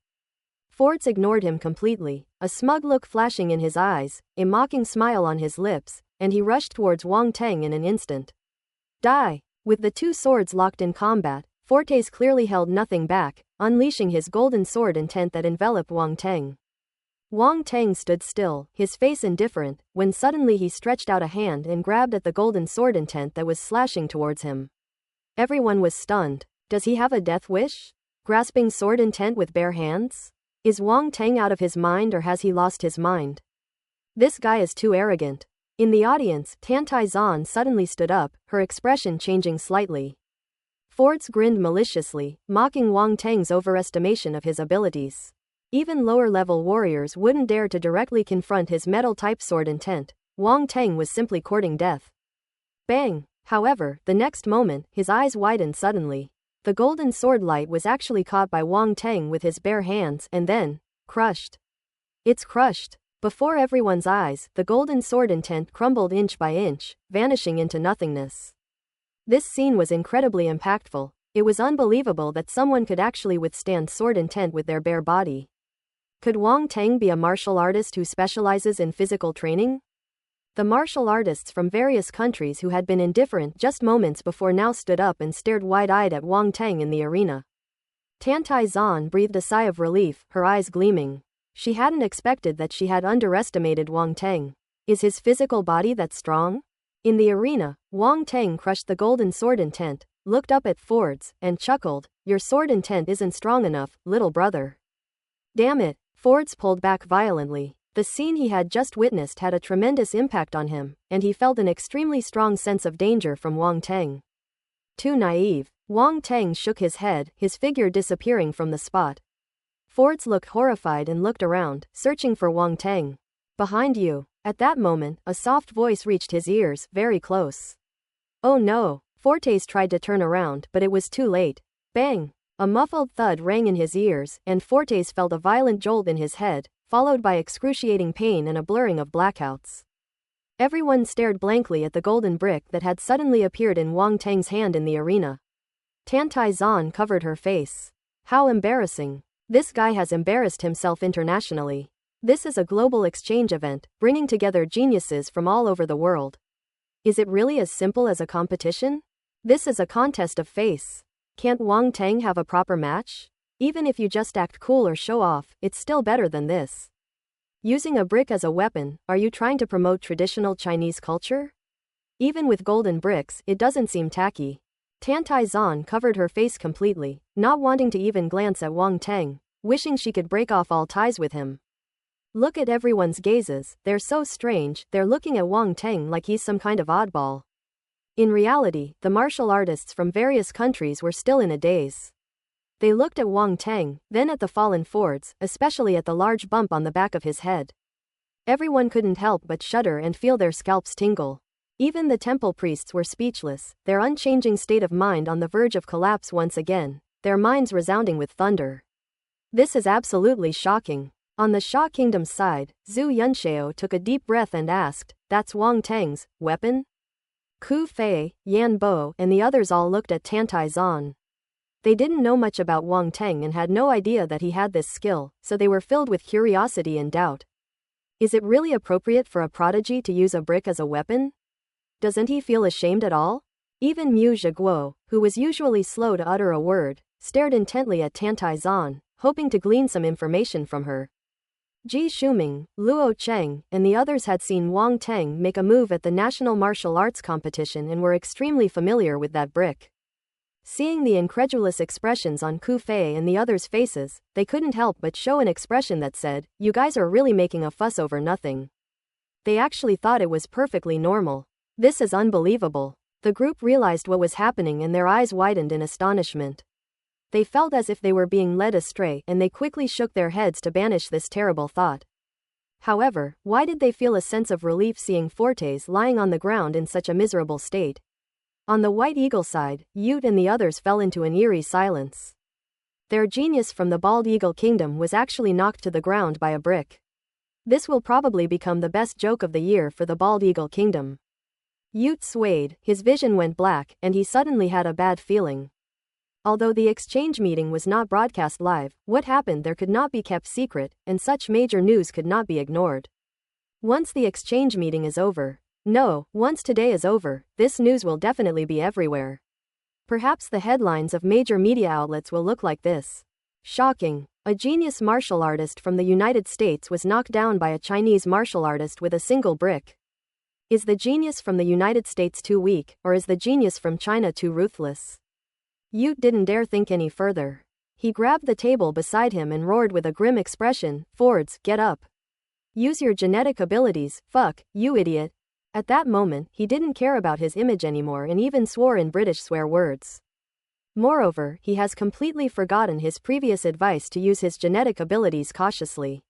Ford's ignored him completely, a smug look flashing in his eyes, a mocking smile on his lips, and he rushed towards Wang Teng in an instant. Die! With the two swords locked in combat, Fortes clearly held nothing back, unleashing his golden sword intent that enveloped Wang Teng. Wang Teng stood still, his face indifferent, when suddenly he stretched out a hand and grabbed at the golden sword intent that was slashing towards him. Everyone was stunned. Does he have a death wish? Grasping sword intent with bare hands? Is Wang Teng out of his mind or has he lost his mind? This guy is too arrogant. In the audience, Tantai Zan suddenly stood up, her expression changing slightly. Ford's grinned maliciously, mocking Wang Teng's overestimation of his abilities. Even lower-level warriors wouldn't dare to directly confront his metal-type sword intent. Wang Teng was simply courting death. Bang! However, the next moment, his eyes widened suddenly. The golden sword light was actually caught by Wang Teng with his bare hands and then, crushed. It's crushed. Before everyone's eyes, the golden sword intent crumbled inch by inch, vanishing into nothingness. This scene was incredibly impactful. It was unbelievable that someone could actually withstand sword intent with their bare body. Could Wang Teng be a martial artist who specializes in physical training? The martial artists from various countries who had been indifferent just moments before now stood up and stared wide-eyed at Wang Teng in the arena. Tantai Zan breathed a sigh of relief, her eyes gleaming. She hadn't expected that she had underestimated Wang Teng. Is his physical body that strong? In the arena, Wang Teng crushed the golden sword intent, looked up at Ford's, and chuckled. Your sword intent isn't strong enough, little brother. Damn it, Ford's pulled back violently. The scene he had just witnessed had a tremendous impact on him, and he felt an extremely strong sense of danger from Wang Teng. Too naive. Wang Teng shook his head, his figure disappearing from the spot. Fords looked horrified and looked around, searching for Wang Teng. Behind you. At that moment, a soft voice reached his ears, very close. Oh no. Fortes tried to turn around, but it was too late. Bang! A muffled thud rang in his ears, and Fortes felt a violent jolt in his head, followed by excruciating pain and a blurring of blackouts. Everyone stared blankly at the golden brick that had suddenly appeared in Wang Teng's hand in the arena. Tantai Zan covered her face. How embarrassing. This guy has embarrassed himself internationally. This is a global exchange event, bringing together geniuses from all over the world. Is it really as simple as a competition? This is a contest of face. Can't Wang Teng have a proper match? Even if you just act cool or show off, it's still better than this. Using a brick as a weapon, are you trying to promote traditional Chinese culture? Even with golden bricks, it doesn't seem tacky. Tantai Zan covered her face completely, not wanting to even glance at Wang Teng, wishing she could break off all ties with him. Look at everyone's gazes, they're so strange, they're looking at Wang Teng like he's some kind of oddball. In reality, the martial artists from various countries were still in a daze. They looked at Wang Teng, then at the fallen Fords, especially at the large bump on the back of his head. Everyone couldn't help but shudder and feel their scalps tingle. Even the temple priests were speechless, their unchanging state of mind on the verge of collapse once again, their minds resounding with thunder. This is absolutely shocking. On the Sha Kingdom's side, Zhu Yunxiao took a deep breath and asked, "That's Wang Teng's weapon?" Ku Fei, Yan Bo, and the others all looked at Tantai Zan. They didn't know much about Wang Teng and had no idea that he had this skill, so they were filled with curiosity and doubt. Is it really appropriate for a prodigy to use a brick as a weapon? Doesn't he feel ashamed at all? Even Mu Zhiguo, who was usually slow to utter a word, stared intently at Tantai Zan, hoping to glean some information from her. Ji Shuming, Luo Cheng, and the others had seen Wang Teng make a move at the National Martial Arts Competition and were extremely familiar with that brick. Seeing the incredulous expressions on Ku Fei and the others' faces, they couldn't help but show an expression that said, "You guys are really making a fuss over nothing." They actually thought it was perfectly normal. This is unbelievable. The group realized what was happening and their eyes widened in astonishment. They felt as if they were being led astray and they quickly shook their heads to banish this terrible thought. However, why did they feel a sense of relief seeing Fortes lying on the ground in such a miserable state? On the White Eagle side, Ute and the others fell into an eerie silence. Their genius from the Bald Eagle Kingdom was actually knocked to the ground by a brick. This will probably become the best joke of the year for the Bald Eagle Kingdom. Ute swayed, his vision went black, and he suddenly had a bad feeling. Although the exchange meeting was not broadcast live, what happened there could not be kept secret, and such major news could not be ignored. Once the exchange meeting is over, once today is over, this news will definitely be everywhere. Perhaps the headlines of major media outlets will look like this. Shocking. A genius martial artist from the United States was knocked down by a Chinese martial artist with a single brick. Is the genius from the United States too weak, or is the genius from China too ruthless? Ute didn't dare think any further. He grabbed the table beside him and roared with a grim expression, "Fords, get up. Use your genetic abilities, fuck, you idiot." At that moment, he didn't care about his image anymore and even swore in British swear words. Moreover, he has completely forgotten his previous advice to use his genetic abilities cautiously.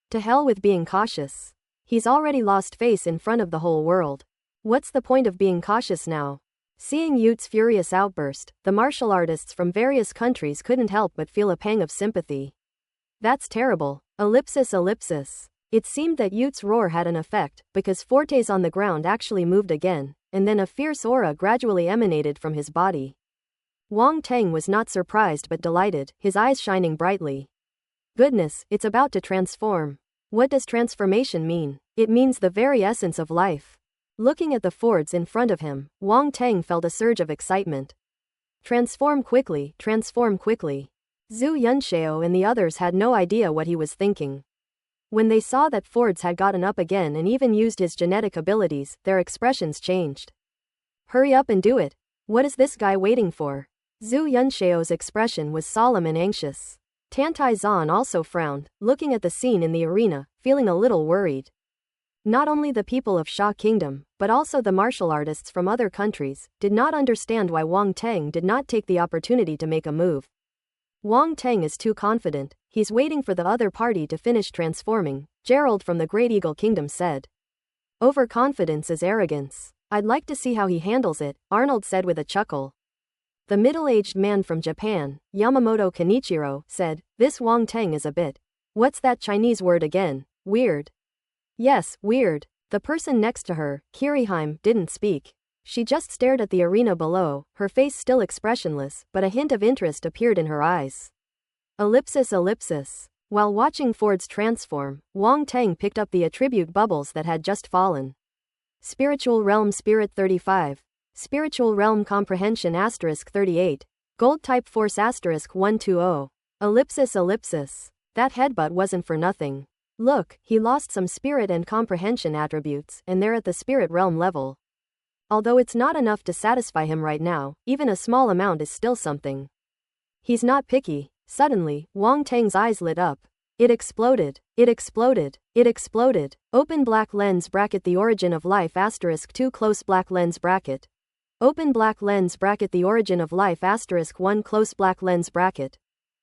To hell with being cautious. He's already lost face in front of the whole world. What's the point of being cautious now? Seeing Ute's furious outburst, the martial artists from various countries couldn't help but feel a pang of sympathy. That's terrible. Ellipsis. It seemed that Ute's roar had an effect, because Fortes on the ground actually moved again, and then a fierce aura gradually emanated from his body. Wang Teng was not surprised but delighted, his eyes shining brightly. Goodness, it's about to transform. What does transformation mean? It means the very essence of life. Looking at the Fords in front of him, Wang Teng felt a surge of excitement. Transform quickly. Zhu Yunxiao and the others had no idea what he was thinking. When they saw that Fords had gotten up again and even used his genetic abilities, their expressions changed. Hurry up and do it. What is this guy waiting for? Zhu Yunxiao's expression was solemn and anxious. Tantai Zan also frowned, looking at the scene in the arena, feeling a little worried. Not only the people of Sha Kingdom, but also the martial artists from other countries, did not understand why Wang Teng did not take the opportunity to make a move. Wang Teng is too confident, he's waiting for the other party to finish transforming, Gerald from the Great Eagle Kingdom said. Overconfidence is arrogance. I'd like to see how he handles it, Arnold said with a chuckle. The middle-aged man from Japan, Yamamoto Kenichiro, said, this Wang Teng is a bit. What's that Chinese word again? Weird. Yes, weird. The person next to her, Kiriheim, didn't speak. She just stared at the arena below, her face still expressionless, but a hint of interest appeared in her eyes. Ellipsis. While watching Ford's transform, Wang Teng picked up the attribute bubbles that had just fallen. Spiritual Realm Spirit 35. Spiritual Realm Comprehension * 38. Gold Type Force * 120. Ellipsis. That headbutt wasn't for nothing. Look, he lost some spirit and comprehension attributes, and they're at the spirit realm level. Although it's not enough to satisfy him right now, even a small amount is still something. He's not picky. Suddenly, Wang Teng's eyes lit up. It exploded. Open black lens bracket the origin of life * 2 close black lens bracket. Open black lens bracket the origin of life * 1 close black lens bracket.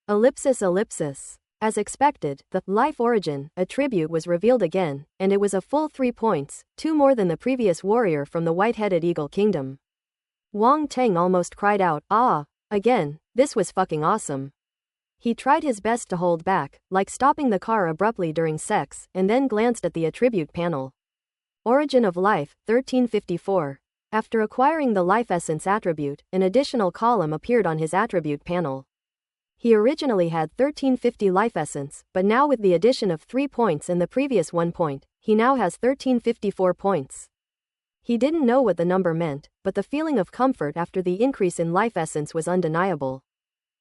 Ellipsis. As expected, the life origin attribute was revealed again, and it was a full 3 points, 2 more than the previous warrior from the white-headed Eagle Kingdom. Wang Teng almost cried out, "Ah!" Again, this was fucking awesome. He tried his best to hold back, like stopping the car abruptly during sex, and then glanced at the attribute panel. Origin of life, 1354. After acquiring the life essence attribute, an additional column appeared on his attribute panel. He originally had 1350 life essence, but now with the addition of 3 points and the previous 1 point, he now has 1354 points. He didn't know what the number meant, but the feeling of comfort after the increase in life essence was undeniable.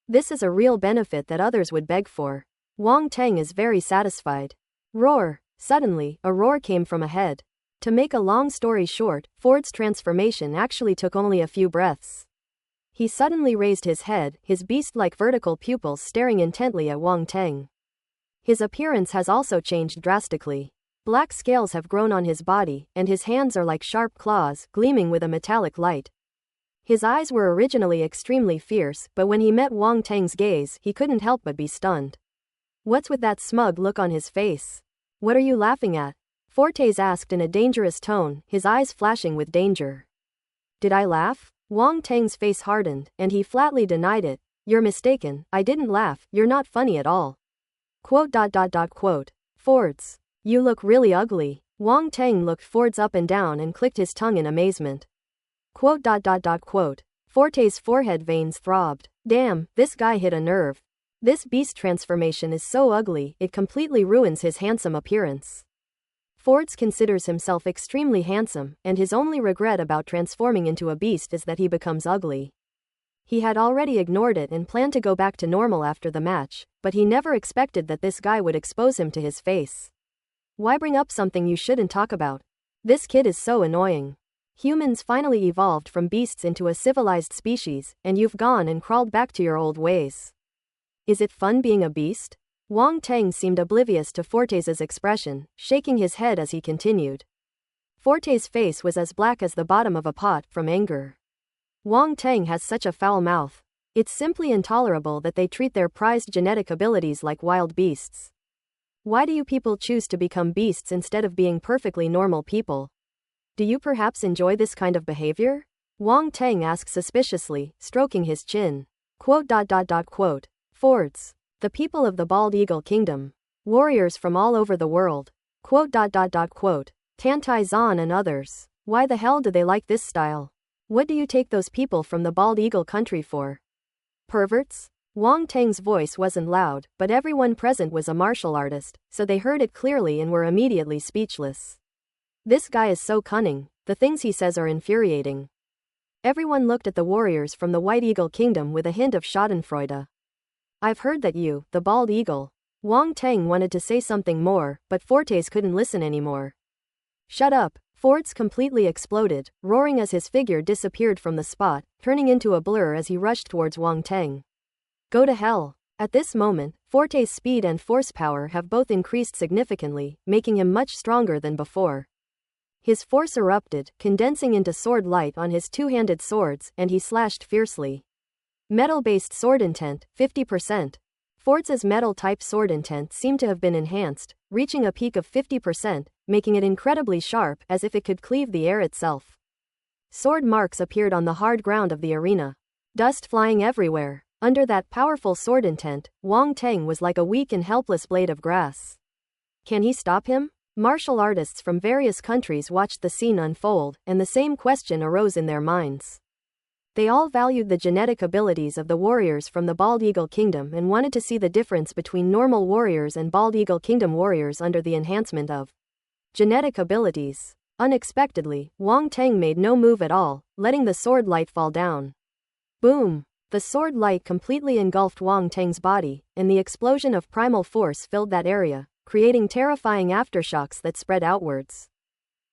This is a real benefit that others would beg for. Wang Teng is very satisfied. Roar! Suddenly, a roar came from ahead. To make a long story short, Ford's transformation actually took only a few breaths. He suddenly raised his head, his beast-like vertical pupils staring intently at Wang Teng. His appearance has also changed drastically. Black scales have grown on his body, and his hands are like sharp claws, gleaming with a metallic light. His eyes were originally extremely fierce, but when he met Wang Teng's gaze, he couldn't help but be stunned. What's with that smug look on his face? What are you laughing at? Fortes asked in a dangerous tone, his eyes flashing with danger. Did I laugh? Wang Teng's face hardened, and he flatly denied it. You're mistaken, I didn't laugh, you're not funny at all. Fords. You look really ugly. Wang Teng looked Fords up and down and clicked his tongue in amazement. Forte's forehead veins throbbed. Damn, this guy hit a nerve. This beast transformation is so ugly, it completely ruins his handsome appearance. Fords considers himself extremely handsome, and his only regret about transforming into a beast is that he becomes ugly. He had already ignored it and planned to go back to normal after the match, but he never expected that this guy would expose him to his face. Why bring up something you shouldn't talk about? This kid is so annoying. Humans finally evolved from beasts into a civilized species, and you've gone and crawled back to your old ways. Is it fun being a beast? Wang Teng seemed oblivious to Fortes' expression, shaking his head as he continued. Fortes' face was as black as the bottom of a pot from anger. Wang Teng has such a foul mouth. It's simply intolerable that they treat their prized genetic abilities like wild beasts. Why do you people choose to become beasts instead of being perfectly normal people? Do you perhaps enjoy this kind of behavior? Wang Teng asked suspiciously, stroking his chin. Fords. The people of the Bald Eagle Kingdom. Warriors from all over the world. Tantai Zan and others. Why the hell do they like this style? What do you take those people from the Bald Eagle country for? Perverts? Wang Teng's voice wasn't loud, but everyone present was a martial artist, so they heard it clearly and were immediately speechless. This guy is so cunning, the things he says are infuriating. Everyone looked at the warriors from the White Eagle Kingdom with a hint of schadenfreude. I've heard that you, the Bald Eagle. Wang Teng wanted to say something more, but Fortes couldn't listen anymore. Shut up. Fords completely exploded, roaring as his figure disappeared from the spot, turning into a blur as he rushed towards Wang Teng. Go to hell. At this moment, Fortes' speed and force power have both increased significantly, making him much stronger than before. His force erupted, condensing into sword light on his two-handed swords, and he slashed fiercely. Metal-based sword intent, 50%. Fords' metal-type sword intent seemed to have been enhanced, reaching a peak of 50%, making it incredibly sharp as if it could cleave the air itself. Sword marks appeared on the hard ground of the arena. Dust flying everywhere. Under that powerful sword intent, Wang Teng was like a weak and helpless blade of grass. Can he stop him? Martial artists from various countries watched the scene unfold, and the same question arose in their minds. They all valued the genetic abilities of the warriors from the Bald Eagle Kingdom and wanted to see the difference between normal warriors and Bald Eagle Kingdom warriors under the enhancement of genetic abilities. Unexpectedly, Wang Teng made no move at all, letting the sword light fall down. Boom! The sword light completely engulfed Wang Teng's body, and the explosion of primal force filled that area, creating terrifying aftershocks that spread outwards.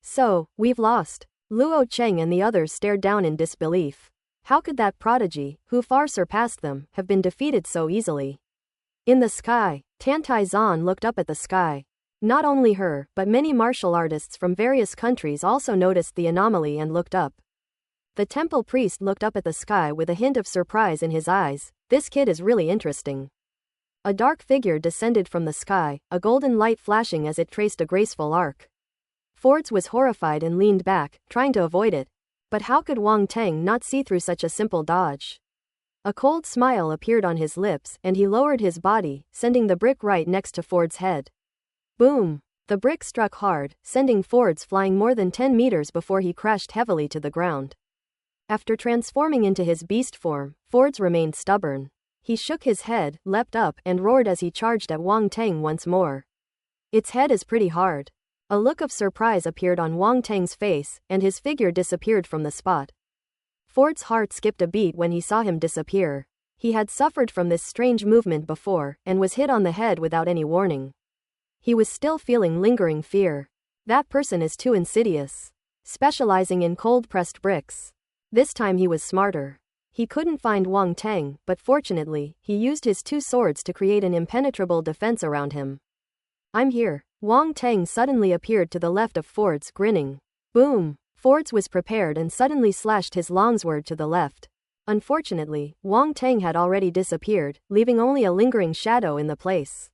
So, we've lost. Luo Cheng and the others stared down in disbelief. How could that prodigy, who far surpassed them, have been defeated so easily? In the sky, Tantai Zan looked up at the sky. Not only her, but many martial artists from various countries also noticed the anomaly and looked up. The temple priest looked up at the sky with a hint of surprise in his eyes. This kid is really interesting. A dark figure descended from the sky, a golden light flashing as it traced a graceful arc. Fords was horrified and leaned back, trying to avoid it. But how could Wang Teng not see through such a simple dodge? A cold smile appeared on his lips, and he lowered his body, sending the brick right next to Ford's head. Boom! The brick struck hard, sending Fords flying more than 10 meters before he crashed heavily to the ground. After transforming into his beast form, Fords remained stubborn. He shook his head, leapt up, and roared as he charged at Wang Teng once more. Its head is pretty hard. A look of surprise appeared on Wang Teng's face, and his figure disappeared from the spot. Ford's heart skipped a beat when he saw him disappear. He had suffered from this strange movement before, and was hit on the head without any warning. He was still feeling lingering fear. That person is too insidious. Specializing in cold-pressed bricks. This time he was smarter. He couldn't find Wang Teng, but fortunately, he used his two swords to create an impenetrable defense around him. I'm here. Wang Teng suddenly appeared to the left of Fords, grinning. Boom! Fords was prepared and suddenly slashed his longsword to the left. Unfortunately, Wang Teng had already disappeared, leaving only a lingering shadow in the place.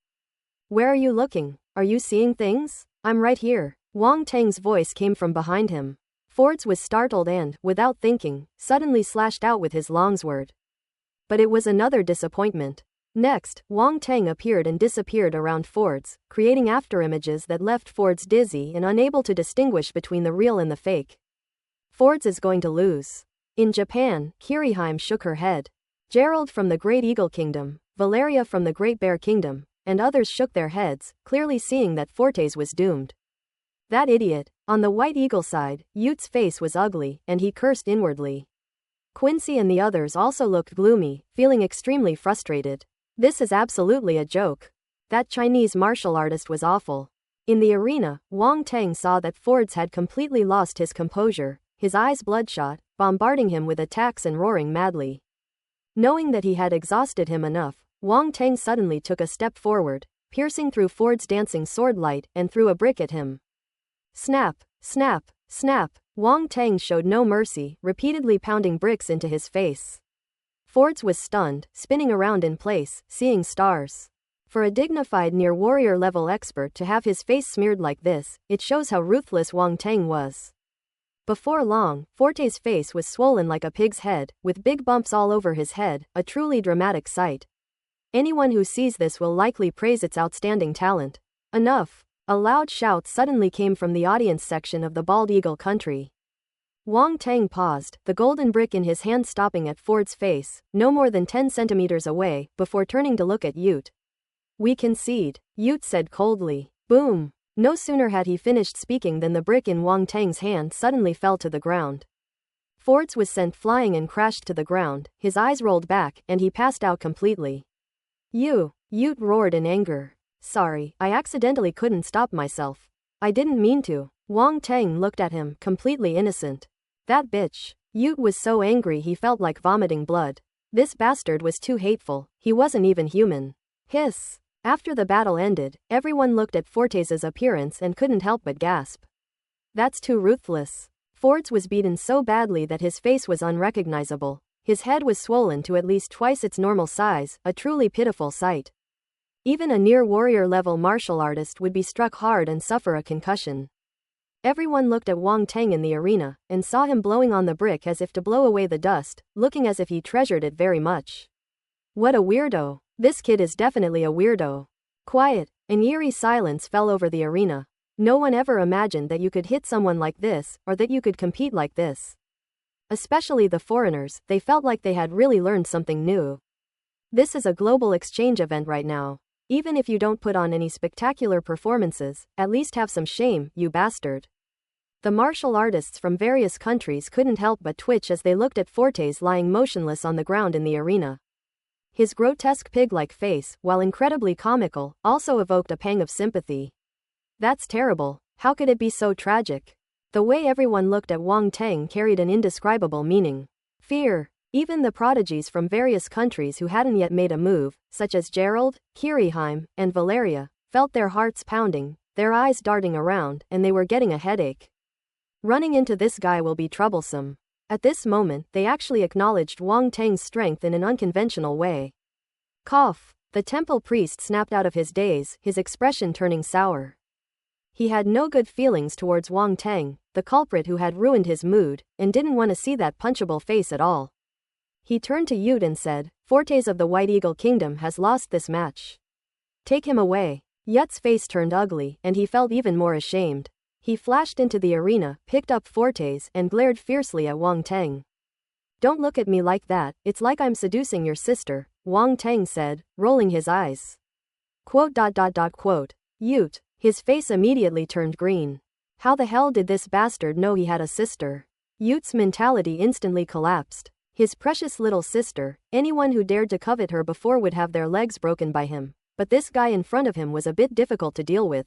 Where are you looking? Are you seeing things? I'm right here. Wang Teng's voice came from behind him. Fords was startled and, without thinking, suddenly slashed out with his longsword. But it was another disappointment. Next, Wang Teng appeared and disappeared around Fords, creating afterimages that left Fords dizzy and unable to distinguish between the real and the fake. Fords is going to lose. In Japan, Kiriheim shook her head. Gerald from the Great Eagle Kingdom, Valeria from the Great Bear Kingdom, and others shook their heads, clearly seeing that Fortes was doomed. That idiot. On the White Eagle side, Yute's face was ugly, and he cursed inwardly. Quincy and the others also looked gloomy, feeling extremely frustrated. This is absolutely a joke. That Chinese martial artist was awful. In the arena, Wang Teng saw that Fords had completely lost his composure, his eyes bloodshot, bombarding him with attacks and roaring madly. Knowing that he had exhausted him enough, Wang Teng suddenly took a step forward, piercing through Fords' dancing sword light, and threw a brick at him. Snap! Snap! Snap! Wang Teng showed no mercy, repeatedly pounding bricks into his face. Fords was stunned, spinning around in place, seeing stars. For a dignified near-warrior level expert to have his face smeared like this, it shows how ruthless Wang Teng was. Before long, Forte's face was swollen like a pig's head, with big bumps all over his head, a truly dramatic sight. Anyone who sees this will likely praise its outstanding talent. Enough! A loud shout suddenly came from the audience section of the Bald Eagle country. Wang Teng paused, the golden brick in his hand stopping at Ford's face, no more than 10 centimeters away, before turning to look at Ute. We concede, Ute said coldly. Boom! No sooner had he finished speaking than the brick in Wang Teng's hand suddenly fell to the ground. Fords was sent flying and crashed to the ground, his eyes rolled back, and he passed out completely. Ute roared in anger. Sorry, I accidentally couldn't stop myself. I didn't mean to. Wang Teng looked at him, completely innocent. That bitch. Ute was so angry he felt like vomiting blood. This bastard was too hateful, he wasn't even human. Hiss. After the battle ended, everyone looked at Fortes' appearance and couldn't help but gasp. That's too ruthless. Fords was beaten so badly that his face was unrecognizable. His head was swollen to at least twice its normal size, a truly pitiful sight. Even a near warrior-level martial artist would be struck hard and suffer a concussion. Everyone looked at Wang Teng in the arena, and saw him blowing on the brick as if to blow away the dust, looking as if he treasured it very much. What a weirdo. This kid is definitely a weirdo. Quiet. An eerie silence fell over the arena. No one ever imagined that you could hit someone like this, or that you could compete like this. Especially the foreigners, they felt like they had really learned something new. This is a global exchange event right now. Even if you don't put on any spectacular performances, at least have some shame, you bastard. The martial artists from various countries couldn't help but twitch as they looked at Fortes lying motionless on the ground in the arena. His grotesque pig-like face, while incredibly comical, also evoked a pang of sympathy. That's terrible. How could it be so tragic? The way everyone looked at Wang Teng carried an indescribable meaning. Fear. Even the prodigies from various countries who hadn't yet made a move, such as Gerald, Kiriheim, and Valeria, felt their hearts pounding, their eyes darting around, and they were getting a headache. Running into this guy will be troublesome. At this moment, they actually acknowledged Wang Teng's strength in an unconventional way. Cough. The temple priest snapped out of his daze, his expression turning sour. He had no good feelings towards Wang Teng, the culprit who had ruined his mood, and didn't want to see that punchable face at all. He turned to Yute and said, Fortes of the White Eagle Kingdom has lost this match. Take him away. Yute's face turned ugly, and he felt even more ashamed. He flashed into the arena, picked up Fortes, and glared fiercely at Wang Teng. Don't look at me like that, it's like I'm seducing your sister, Wang Teng said, rolling his eyes. Quote. Yute. His face immediately turned green. How the hell did this bastard know he had a sister? Yute's mentality instantly collapsed. His precious little sister, anyone who dared to covet her before would have their legs broken by him, but this guy in front of him was a bit difficult to deal with.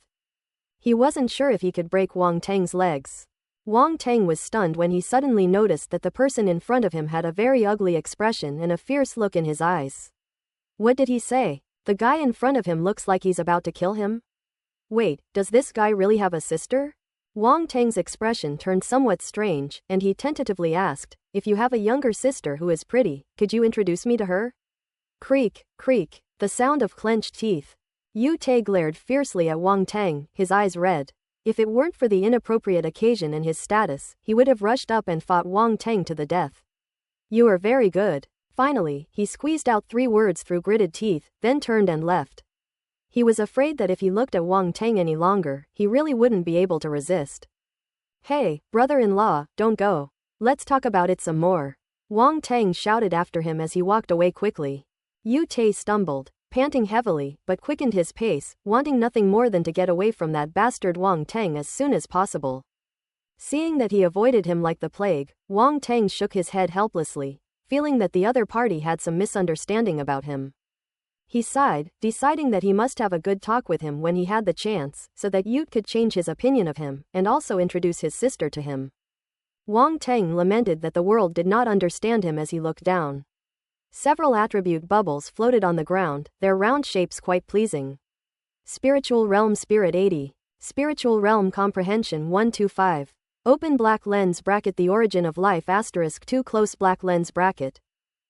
He wasn't sure if he could break Wang Teng's legs. Wang Teng was stunned when he suddenly noticed that the person in front of him had a very ugly expression and a fierce look in his eyes. What did he say? The guy in front of him looks like he's about to kill him? Wait, does this guy really have a sister? Wang Teng's expression turned somewhat strange, and he tentatively asked, if you have a younger sister who is pretty, could you introduce me to her? Creak, creak, the sound of clenched teeth. Yute glared fiercely at Wang Teng, his eyes red. If it weren't for the inappropriate occasion and his status, he would have rushed up and fought Wang Teng to the death. You are very good. Finally, he squeezed out 3 words through gritted teeth, then turned and left. He was afraid that if he looked at Wang Teng any longer, he really wouldn't be able to resist. Hey, brother-in-law, don't go. Let's talk about it some more. Wang Teng shouted after him as he walked away quickly. Yute stumbled, panting heavily, but quickened his pace, wanting nothing more than to get away from that bastard Wang Teng as soon as possible. Seeing that he avoided him like the plague, Wang Teng shook his head helplessly, feeling that the other party had some misunderstanding about him. He sighed, deciding that he must have a good talk with him when he had the chance, so that Yute could change his opinion of him, and also introduce his sister to him. Wang Teng lamented that the world did not understand him as he looked down. Several attribute bubbles floated on the ground, their round shapes quite pleasing. Spiritual Realm Spirit 80. Spiritual Realm Comprehension 125. Open black lens bracket The Origin of Life *2 close black lens bracket.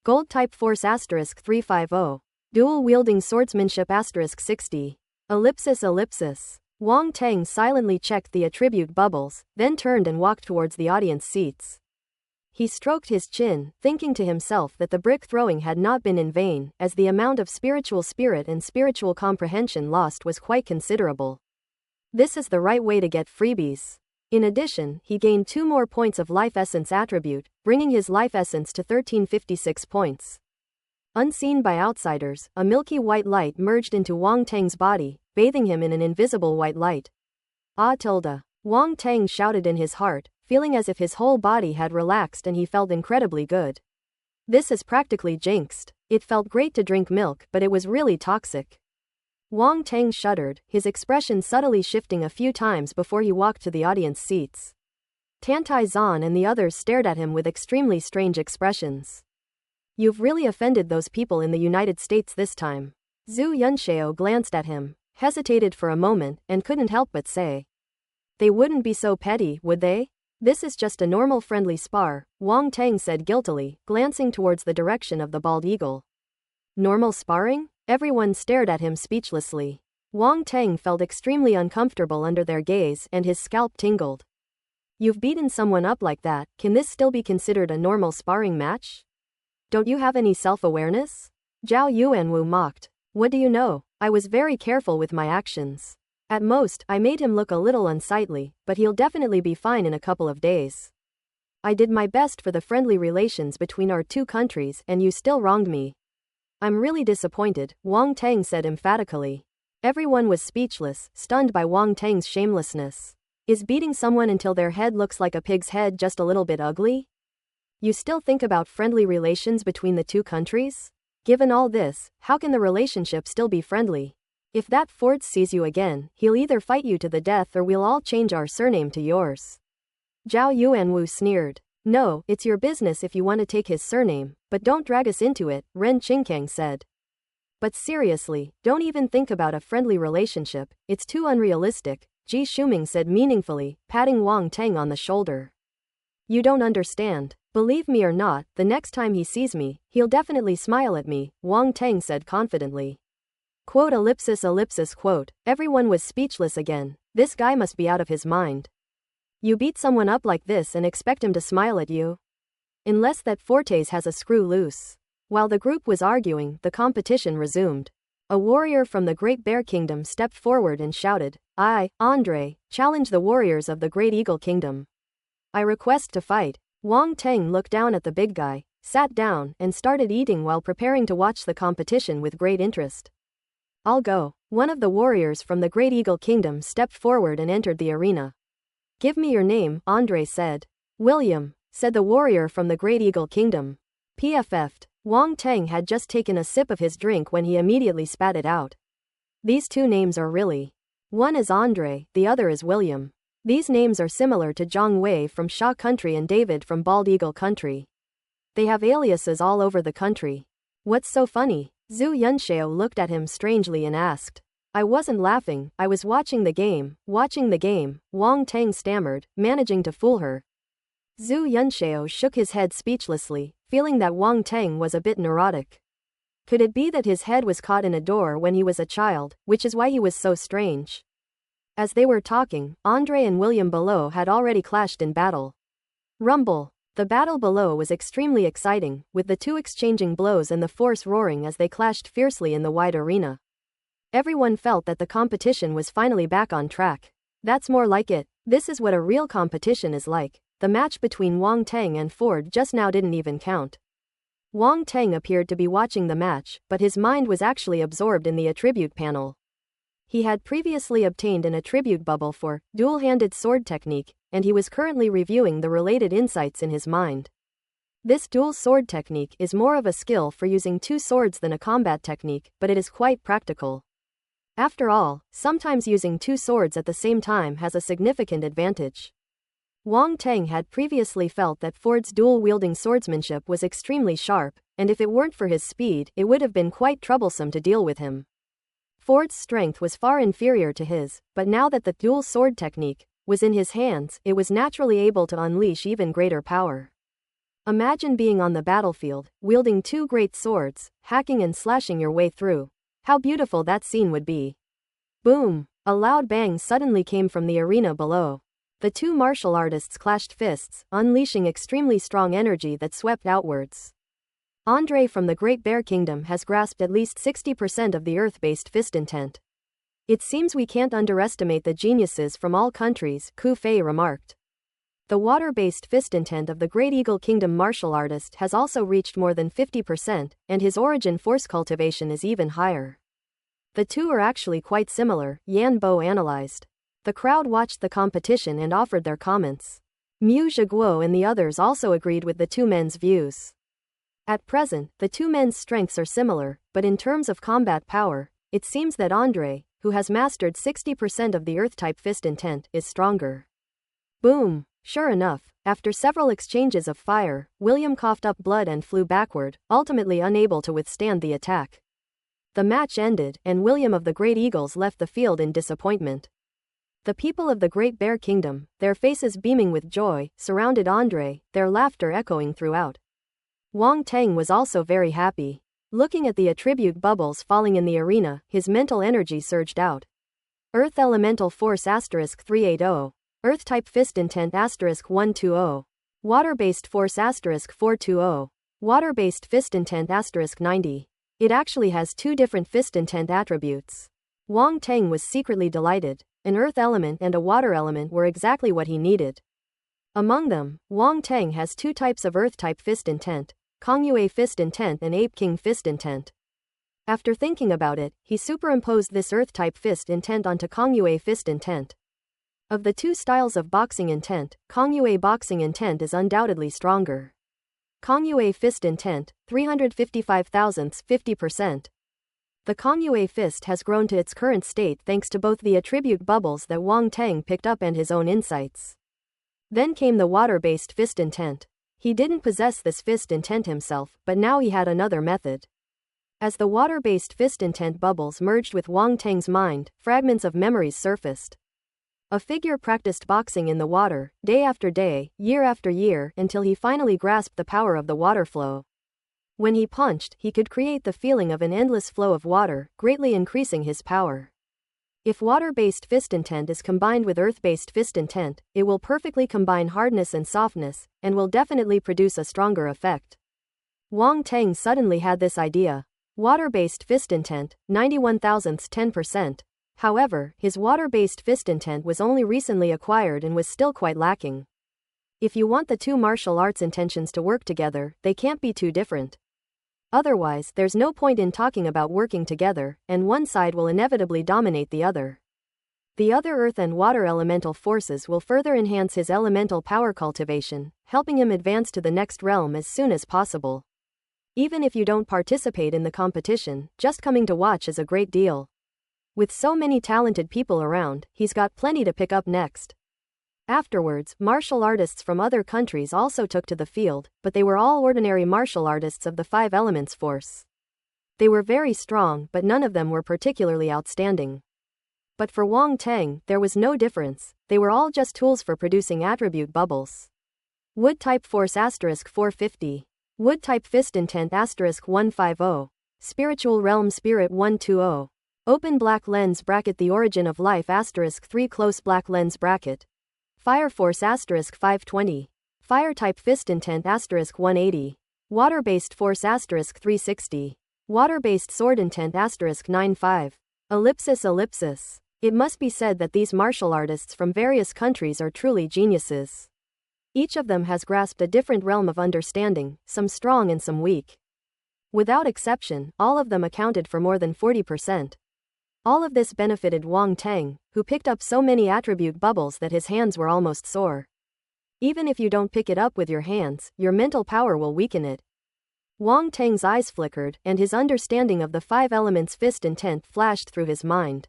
Gold type Force *350. Dual wielding swordsmanship *60. Ellipsis. Wang Teng silently checked the attribute bubbles, then turned and walked towards the audience seats. He stroked his chin, thinking to himself that the brick throwing had not been in vain, as the amount of spiritual spirit and spiritual comprehension lost was quite considerable. This is the right way to get freebies. In addition, he gained 2 more points of life essence attribute, bringing his life essence to 1356 points. Unseen by outsiders, a milky white light merged into Wang Teng's body, bathing him in an invisible white light. Wang Teng shouted in his heart, feeling as if his whole body had relaxed and he felt incredibly good. This is practically jinxed. It felt great to drink milk, but it was really toxic. Wang Teng shuddered, his expression subtly shifting a few times before he walked to the audience seats. Tantai Zan and the others stared at him with extremely strange expressions. You've really offended those people in the United States this time. Zhu Yunxiao glanced at him, hesitated for a moment, and couldn't help but say. They wouldn't be so petty, would they? This is just a normal friendly spar, Wang Tang said guiltily, glancing towards the direction of the bald eagle. Normal sparring? Everyone stared at him speechlessly. Wang Tang felt extremely uncomfortable under their gaze and his scalp tingled. You've beaten someone up like that, can this still be considered a normal sparring match? Don't you have any self-awareness? Zhao Yuanwu mocked. What do you know? I was very careful with my actions. At most, I made him look a little unsightly, but he'll definitely be fine in a couple of days. I did my best for the friendly relations between our two countries and you still wronged me. I'm really disappointed, Wang Tang said emphatically. Everyone was speechless, stunned by Wang Tang's shamelessness. Is beating someone until their head looks like a pig's head just a little bit ugly? You still think about friendly relations between the two countries? Given all this, how can the relationship still be friendly? If that Ford sees you again, he'll either fight you to the death or we'll all change our surname to yours. Zhao Yuanwu sneered. No, it's your business if you want to take his surname, but don't drag us into it, Ren Qingkang said. But seriously, don't even think about a friendly relationship, it's too unrealistic, Ji Shuming said meaningfully, patting Wang Tang on the shoulder. You don't understand. Believe me or not, the next time he sees me, he'll definitely smile at me, Wang Tang said confidently. Quote ellipsis ellipsis quote. Everyone was speechless again. This guy must be out of his mind. You beat someone up like this and expect him to smile at you? Unless that Fortes has a screw loose. While the group was arguing, the competition resumed. A warrior from the Great Bear Kingdom stepped forward and shouted, I, Andre, challenge the warriors of the Great Eagle Kingdom. I request to fight. Wang Tang looked down at the big guy, sat down, and started eating while preparing to watch the competition with great interest. I'll go. One of the warriors from the Great Eagle Kingdom stepped forward and entered the arena. Give me your name, Andre said. William, said the warrior from the Great Eagle Kingdom. PFF'd. Wang Tang had just taken a sip of his drink when he immediately spat it out. These two names are really. One is Andre, the other is William. These names are similar to Zhang Wei from Sha Country and David from Bald Eagle Country. They have aliases all over the country. What's so funny? Zhu Yunxiao looked at him strangely and asked. I wasn't laughing, I was watching the game, Wang Tang stammered, managing to fool her. Zhu Yunxiao shook his head speechlessly, feeling that Wang Tang was a bit neurotic. Could it be that his head was caught in a door when he was a child, which is why he was so strange? As they were talking, Andre and William below had already clashed in battle. Rumble. The battle below was extremely exciting, with the two exchanging blows and the force roaring as they clashed fiercely in the wide arena. Everyone felt that the competition was finally back on track. That's more like it. This is what a real competition is like. The match between Wang Tang and Ford just now didn't even count. Wang Tang appeared to be watching the match, but his mind was actually absorbed in the attribute panel. He had previously obtained an attribute bubble for dual-handed sword technique, and he was currently reviewing the related insights in his mind. This dual sword technique is more of a skill for using two swords than a combat technique, but it is quite practical. After all, sometimes using two swords at the same time has a significant advantage. Wang Tang had previously felt that Ford's dual-wielding swordsmanship was extremely sharp, and if it weren't for his speed, it would have been quite troublesome to deal with him. Ford's strength was far inferior to his, but now that the dual sword technique was in his hands, it was naturally able to unleash even greater power. Imagine being on the battlefield, wielding two great swords, hacking and slashing your way through. How beautiful that scene would be. Boom! A loud bang suddenly came from the arena below. The two martial artists clashed fists, unleashing extremely strong energy that swept outwards. Andre from the Great Bear Kingdom has grasped at least 60% of the earth-based fist intent. It seems we can't underestimate the geniuses from all countries, Ku Fei remarked. The water-based fist intent of the Great Eagle Kingdom martial artist has also reached more than 50%, and his origin force cultivation is even higher. The two are actually quite similar, Yan Bo analyzed. The crowd watched the competition and offered their comments. Mu Zhiguo and the others also agreed with the two men's views. At present, the two men's strengths are similar, but in terms of combat power, it seems that Andre, who has mastered 60% of the Earth-type fist intent, is stronger. Boom! Sure enough, after several exchanges of fire, William coughed up blood and flew backward, ultimately unable to withstand the attack. The match ended, and William of the Great Eagles left the field in disappointment. The people of the Great Bear Kingdom, their faces beaming with joy, surrounded Andre, their laughter echoing throughout. Wang Teng was also very happy. Looking at the attribute bubbles falling in the arena, his mental energy surged out. Earth Elemental Force *380. Earth-type Fist Intent *120. Water-based Force *420. Water-based Fist Intent *90. It actually has two different Fist Intent attributes. Wang Teng was secretly delighted. An Earth element and a Water element were exactly what he needed. Among them, Wang Teng has two types of Earth-type Fist Intent, Kongyue Fist Intent and Ape King Fist Intent. After thinking about it, he superimposed this Earth-type Fist Intent onto Kongyue Fist Intent. Of the two styles of boxing intent, Kongyue boxing intent is undoubtedly stronger. Kongyue Fist Intent, 355 thousandths 50%. The Kongyue Fist has grown to its current state thanks to both the attribute bubbles that Wang Teng picked up and his own insights. Then came the water-based Fist Intent. He didn't possess this Fist Intent himself, but now he had another method. As the water-based Fist Intent bubbles merged with Wang Teng's mind, fragments of memories surfaced. A figure practiced boxing in the water, day after day, year after year, until he finally grasped the power of the water flow. When he punched, he could create the feeling of an endless flow of water, greatly increasing his power. If water-based Fist Intent is combined with earth-based Fist Intent, it will perfectly combine hardness and softness, and will definitely produce a stronger effect. Wang Teng suddenly had this idea. Water-based Fist Intent, 91 thousandths 10%. However, his water-based Fist Intent was only recently acquired and was still quite lacking. If you want the two martial arts intentions to work together, they can't be too different. Otherwise, there's no point in talking about working together, and one side will inevitably dominate the other. The other earth and water elemental forces will further enhance his elemental power cultivation, helping him advance to the next realm as soon as possible. Even if you don't participate in the competition, just coming to watch is a great deal. With so many talented people around, he's got plenty to pick up next. Afterwards, martial artists from other countries also took to the field, but they were all ordinary martial artists of the Five Elements force. They were very strong, but none of them were particularly outstanding. But for Wang Teng, there was no difference. They were all just tools for producing attribute bubbles. Wood-type Force *450. Wood-type Fist Intent *150. Spiritual Realm Spirit 120. Open black lens bracket The origin of life *3 close black lens bracket. Fire Force *520. Fire-type Fist Intent *180. Water-based Force *360. Water-based Sword Intent *95. Ellipsis. It must be said that these martial artists from various countries are truly geniuses. Each of them has grasped a different realm of understanding, some strong and some weak. Without exception, all of them accounted for more than 40%. All of this benefited Wang Teng, who picked up so many attribute bubbles that his hands were almost sore. Even if you don't pick it up with your hands, your mental power will weaken it. Wang Teng's eyes flickered, and his understanding of the Five Elements Fist Intent flashed through his mind.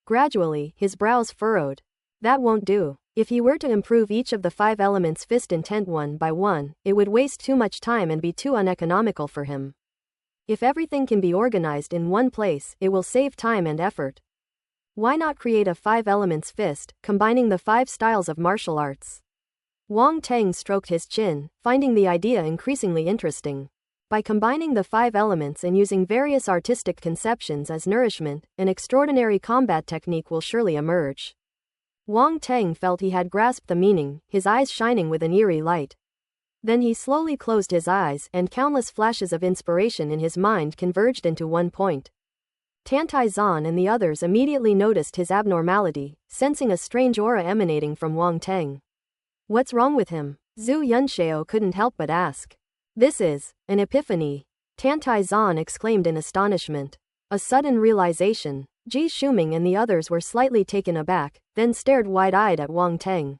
Gradually, his brows furrowed. That won't do. If he were to improve each of the Five Elements Fist Intent one by one, it would waste too much time and be too uneconomical for him. If everything can be organized in one place, it will save time and effort. Why not create a Five Elements Fist, combining the 5 styles of martial arts? Wang Teng stroked his chin, finding the idea increasingly interesting. By combining the 5 elements and using various artistic conceptions as nourishment, an extraordinary combat technique will surely emerge. Wang Teng felt he had grasped the meaning, his eyes shining with an eerie light. Then he slowly closed his eyes, and countless flashes of inspiration in his mind converged into one point. Tantai Zan and the others immediately noticed his abnormality, sensing a strange aura emanating from Wang Teng. What's wrong with him? Zhu Yunxiao couldn't help but ask. This is an epiphany, Tantai Zan exclaimed in astonishment. A sudden realization. Ji Shuming and the others were slightly taken aback, then stared wide-eyed at Wang Teng.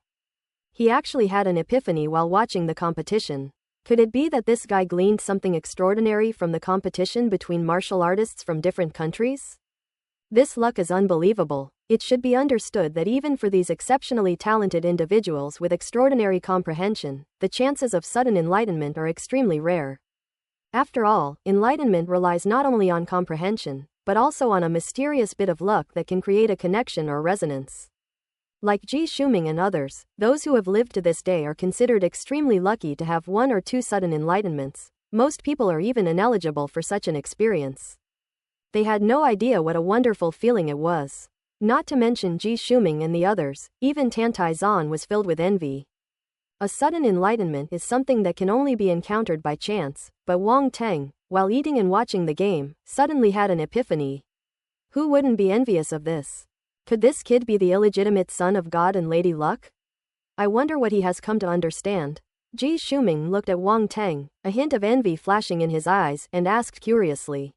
He actually had an epiphany while watching the competition. Could it be that this guy gleaned something extraordinary from the competition between martial artists from different countries? This luck is unbelievable. It should be understood that even for these exceptionally talented individuals with extraordinary comprehension, the chances of sudden enlightenment are extremely rare. After all, enlightenment relies not only on comprehension, but also on a mysterious bit of luck that can create a connection or resonance. Like Ji Shuming and others, those who have lived to this day are considered extremely lucky to have one or two sudden enlightenments. Most people are even ineligible for such an experience. They had no idea what a wonderful feeling it was. Not to mention Ji Shuming and the others, even Tantai Zan was filled with envy. A sudden enlightenment is something that can only be encountered by chance, but Wang Teng, while eating and watching the game, suddenly had an epiphany. Who wouldn't be envious of this? Could this kid be the illegitimate son of God and Lady Luck? I wonder what he has come to understand. Ji Shuming looked at Wang Teng, a hint of envy flashing in his eyes, and asked curiously.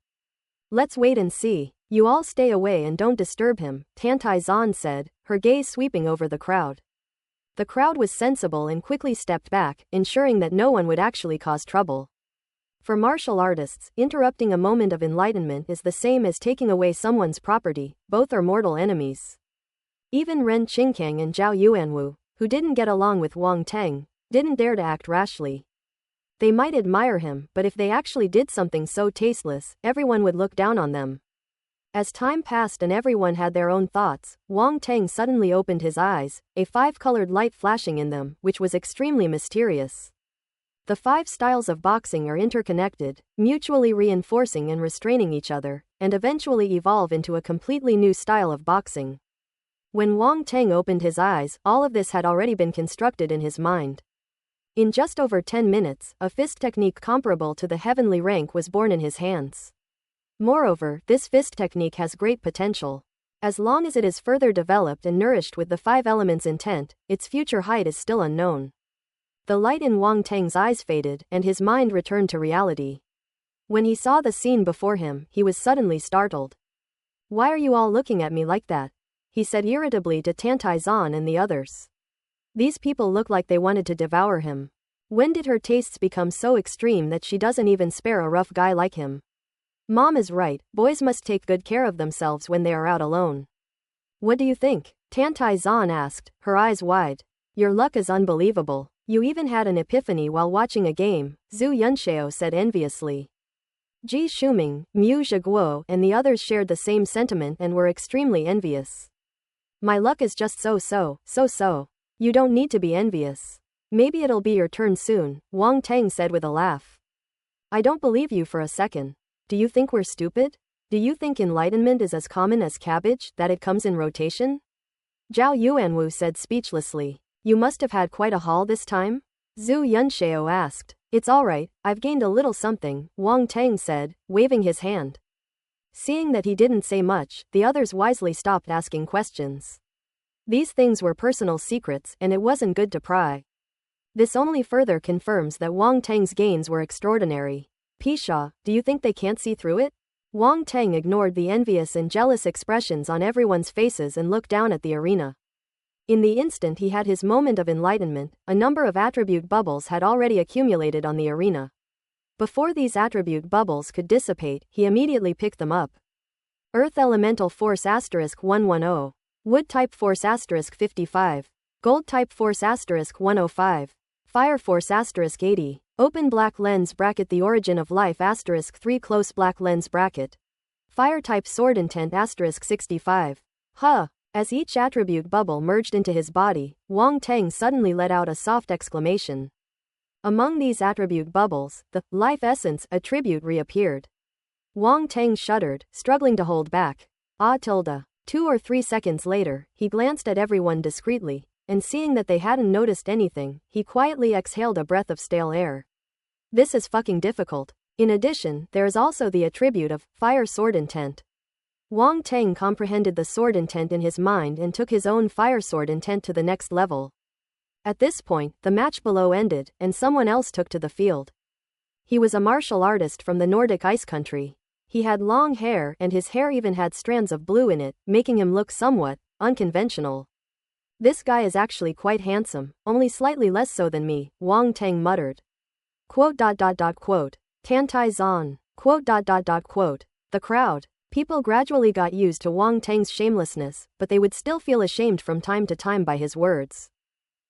Let's wait and see. You all stay away and don't disturb him, Tantai Zan said, her gaze sweeping over the crowd. The crowd was sensible and quickly stepped back, ensuring that no one would actually cause trouble. For martial artists, interrupting a moment of enlightenment is the same as taking away someone's property. Both are mortal enemies. Even Ren Qingkang and Zhao Yuanwu, who didn't get along with Wang Teng, didn't dare to act rashly. They might admire him, but if they actually did something so tasteless, everyone would look down on them. As time passed and everyone had their own thoughts, Wang Teng suddenly opened his eyes, a five-colored light flashing in them, which was extremely mysterious. The 5 styles of boxing are interconnected, mutually reinforcing and restraining each other, and eventually evolve into a completely new style of boxing. When Wang Teng opened his eyes, all of this had already been constructed in his mind. In just over 10 minutes, a fist technique comparable to the heavenly rank was born in his hands. Moreover, this fist technique has great potential. As long as it is further developed and nourished with the 5 elements intent, its future height is still unknown. The light in Wang Teng's eyes faded, and his mind returned to reality. When he saw the scene before him, he was suddenly startled. Why are you all looking at me like that? He said irritably to Tantai Zan and the others. These people look like they wanted to devour him. When did her tastes become so extreme that she doesn't even spare a rough guy like him? Mom is right, boys must take good care of themselves when they are out alone. What do you think? Tantai Zan asked, her eyes wide. Your luck is unbelievable. You even had an epiphany while watching a game, Zhu Yunxiao said enviously. Ji Shuming, Mu Zhiguo, and the others shared the same sentiment and were extremely envious. My luck is just so. You don't need to be envious. Maybe it'll be your turn soon, Wang Teng said with a laugh. I don't believe you for a second. Do you think we're stupid? Do you think enlightenment is as common as cabbage, that it comes in rotation? Zhao Yuanwu said speechlessly. You must have had quite a haul this time? Zhu Yunxiao asked. It's alright, I've gained a little something, Wang Teng said, waving his hand. Seeing that he didn't say much, the others wisely stopped asking questions. These things were personal secrets, and it wasn't good to pry. This only further confirms that Wang Teng's gains were extraordinary. Pisha, do you think they can't see through it? Wang Teng ignored the envious and jealous expressions on everyone's faces and looked down at the arena. In the instant he had his moment of enlightenment, a number of attribute bubbles had already accumulated on the arena. Before these attribute bubbles could dissipate, he immediately picked them up. Earth Elemental Force *110. Wood Type Force *55. Gold Type Force *105. Fire Force *80. Open Black Lens Bracket The Origin of Life *3 Close Black Lens Bracket. Fire Type Sword Intent *65. Huh! As each attribute bubble merged into his body, Wang Teng suddenly let out a soft exclamation. Among these attribute bubbles, the life essence attribute reappeared. Wang Teng shuddered, struggling to hold back. 2 or 3 seconds later, he glanced at everyone discreetly, and seeing that they hadn't noticed anything, he quietly exhaled a breath of stale air. This is fucking difficult. In addition, there is also the attribute of fire sword intent. Wang Teng comprehended the sword intent in his mind and took his own fire sword intent to the next level. At this point, the match below ended, and someone else took to the field. He was a martial artist from the Nordic ice country. He had long hair, and his hair even had strands of blue in it, making him look somewhat unconventional. This guy is actually quite handsome, only slightly less so than me, Wang Teng muttered. Tantai Zan. The crowd. People gradually got used to Wang Teng's shamelessness, but they would still feel ashamed from time to time by his words.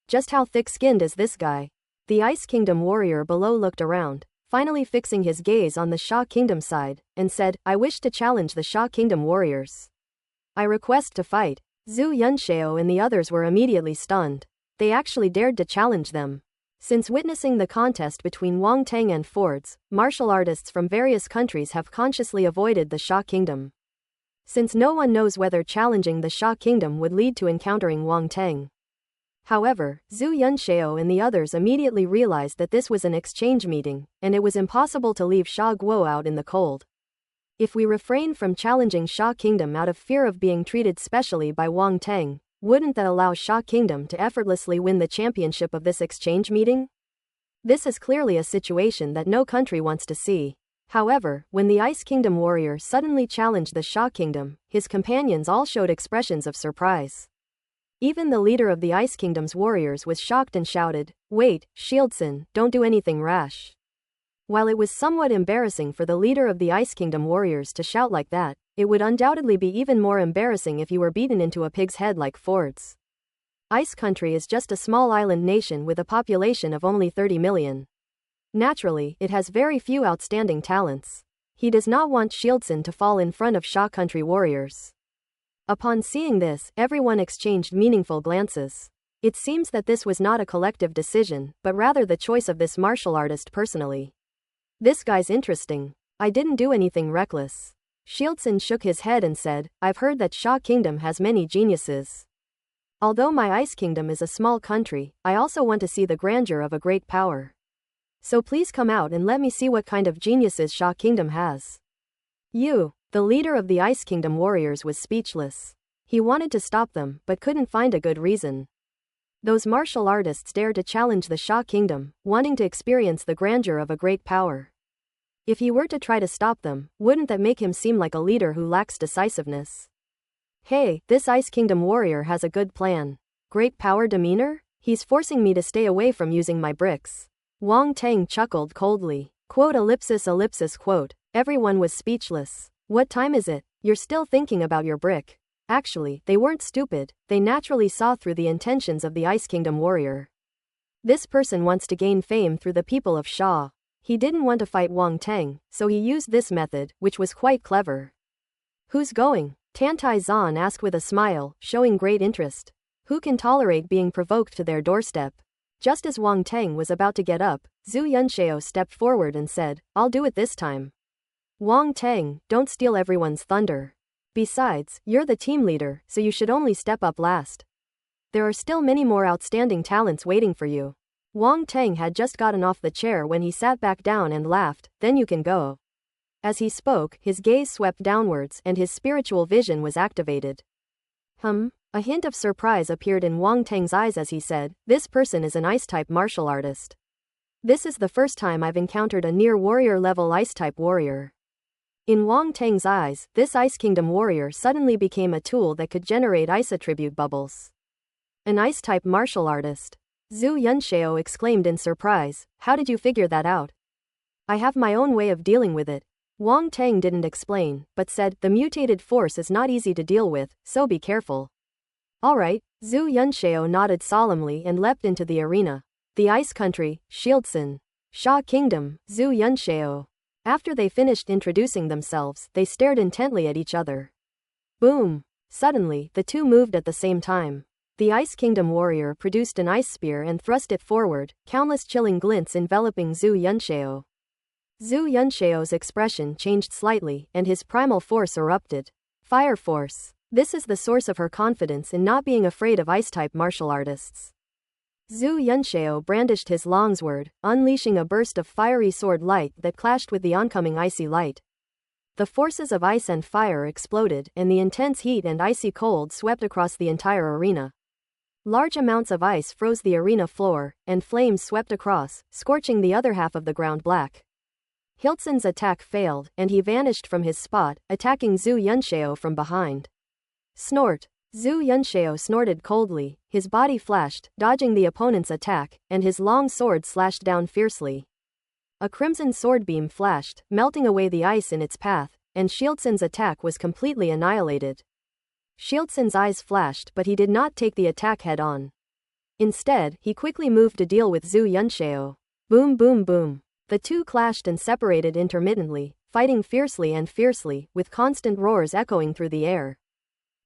Just how thick-skinned is this guy? The Ice Kingdom warrior below looked around, finally fixing his gaze on the Sha Kingdom side, and said, I wish to challenge the Sha Kingdom warriors. I request to fight. Zhu Yunxiao and the others were immediately stunned. They actually dared to challenge them. Since witnessing the contest between Wang Teng and Fords, martial artists from various countries have consciously avoided the Sha Kingdom. Since no one knows whether challenging the Sha Kingdom would lead to encountering Wang Teng. However, Zhu Yunxiao and the others immediately realized that this was an exchange meeting, and it was impossible to leave Sha Guo out in the cold. If we refrain from challenging Sha Kingdom out of fear of being treated specially by Wang Teng, wouldn't that allow Sha Kingdom to effortlessly win the championship of this exchange meeting? This is clearly a situation that no country wants to see. However, when the Ice Kingdom warrior suddenly challenged the Sha Kingdom, his companions all showed expressions of surprise. Even the leader of the Ice Kingdom's warriors was shocked and shouted, "Wait, Shieldson, don't do anything rash." While it was somewhat embarrassing for the leader of the Ice Kingdom warriors to shout like that, it would undoubtedly be even more embarrassing if you were beaten into a pig's head like Ford's. Ice Country is just a small island nation with a population of only 30 million. Naturally, it has very few outstanding talents. He does not want Shieldson to fall in front of Sha Country warriors. Upon seeing this, everyone exchanged meaningful glances. It seems that this was not a collective decision, but rather the choice of this martial artist personally. "This guy's interesting. I didn't do anything reckless." Shieldson shook his head and said, "I've heard that Sha Kingdom has many geniuses. Although my Ice Kingdom is a small country, I also want to see the grandeur of a great power. So please come out and let me see what kind of geniuses Sha Kingdom has." The leader of the Ice Kingdom warriors was speechless. He wanted to stop them, but couldn't find a good reason. Those martial artists dared to challenge the Sha Kingdom, wanting to experience the grandeur of a great power. If he were to try to stop them, wouldn't that make him seem like a leader who lacks decisiveness? "Hey, this Ice Kingdom warrior has a good plan. Great power demeanor? He's forcing me to stay away from using my bricks." Wang Teng chuckled coldly. Quote ellipsis ellipsis quote. Everyone was speechless. "What time is it? You're still thinking about your brick." Actually, they weren't stupid, they naturally saw through the intentions of the Ice Kingdom warrior. This person wants to gain fame through the people of Sha. He didn't want to fight Wang Teng, so he used this method, which was quite clever. "Who's going?" Tantai Zan asked with a smile, showing great interest. Who can tolerate being provoked to their doorstep? Just as Wang Teng was about to get up, Zhu Yunxiao stepped forward and said, "I'll do it this time." "Wang Teng, don't steal everyone's thunder. Besides, you're the team leader, so you should only step up last. There are still many more outstanding talents waiting for you." Wang Teng had just gotten off the chair when he sat back down and laughed, "Then you can go." As he spoke, his gaze swept downwards and his spiritual vision was activated. A hint of surprise appeared in Wang Teng's eyes as he said, "This person is an ice-type martial artist. This is the first time I've encountered a near warrior-level ice-type warrior." In Wang Teng's eyes, this Ice Kingdom warrior suddenly became a tool that could generate ice attribute bubbles. An ice-type martial artist. Zhu Yunxiao exclaimed in surprise, "How did you figure that out?" "I have my own way of dealing with it." Wang Teng didn't explain, but said, "The mutated force is not easy to deal with, so be careful." "Alright." Zhu Yunxiao nodded solemnly and leapt into the arena. The Ice Country, Shieldson. Sha Kingdom, Zhu Yunxiao. After they finished introducing themselves, they stared intently at each other. Boom! Suddenly, the two moved at the same time. The Ice Kingdom warrior produced an ice spear and thrust it forward, countless chilling glints enveloping Zhu Yunxiao. Zhu Yunxiao's expression changed slightly, and his primal force erupted. Fire force. This is the source of her confidence in not being afraid of ice-type martial artists. Zhu Yunxiao brandished his longsword, unleashing a burst of fiery sword light that clashed with the oncoming icy light. The forces of ice and fire exploded, and the intense heat and icy cold swept across the entire arena. Large amounts of ice froze the arena floor, and flames swept across, scorching the other half of the ground black. Hilton's attack failed, and he vanished from his spot, attacking Zhu Yunxiao from behind. Snort. Zhu Yunxiao snorted coldly, his body flashed, dodging the opponent's attack, and his long sword slashed down fiercely. A crimson sword beam flashed, melting away the ice in its path, and Shieldson's attack was completely annihilated. Shieldson's eyes flashed, but he did not take the attack head-on. Instead, he quickly moved to deal with Zhu Yunxiao. Boom boom boom. The two clashed and separated intermittently, fighting fiercely, with constant roars echoing through the air.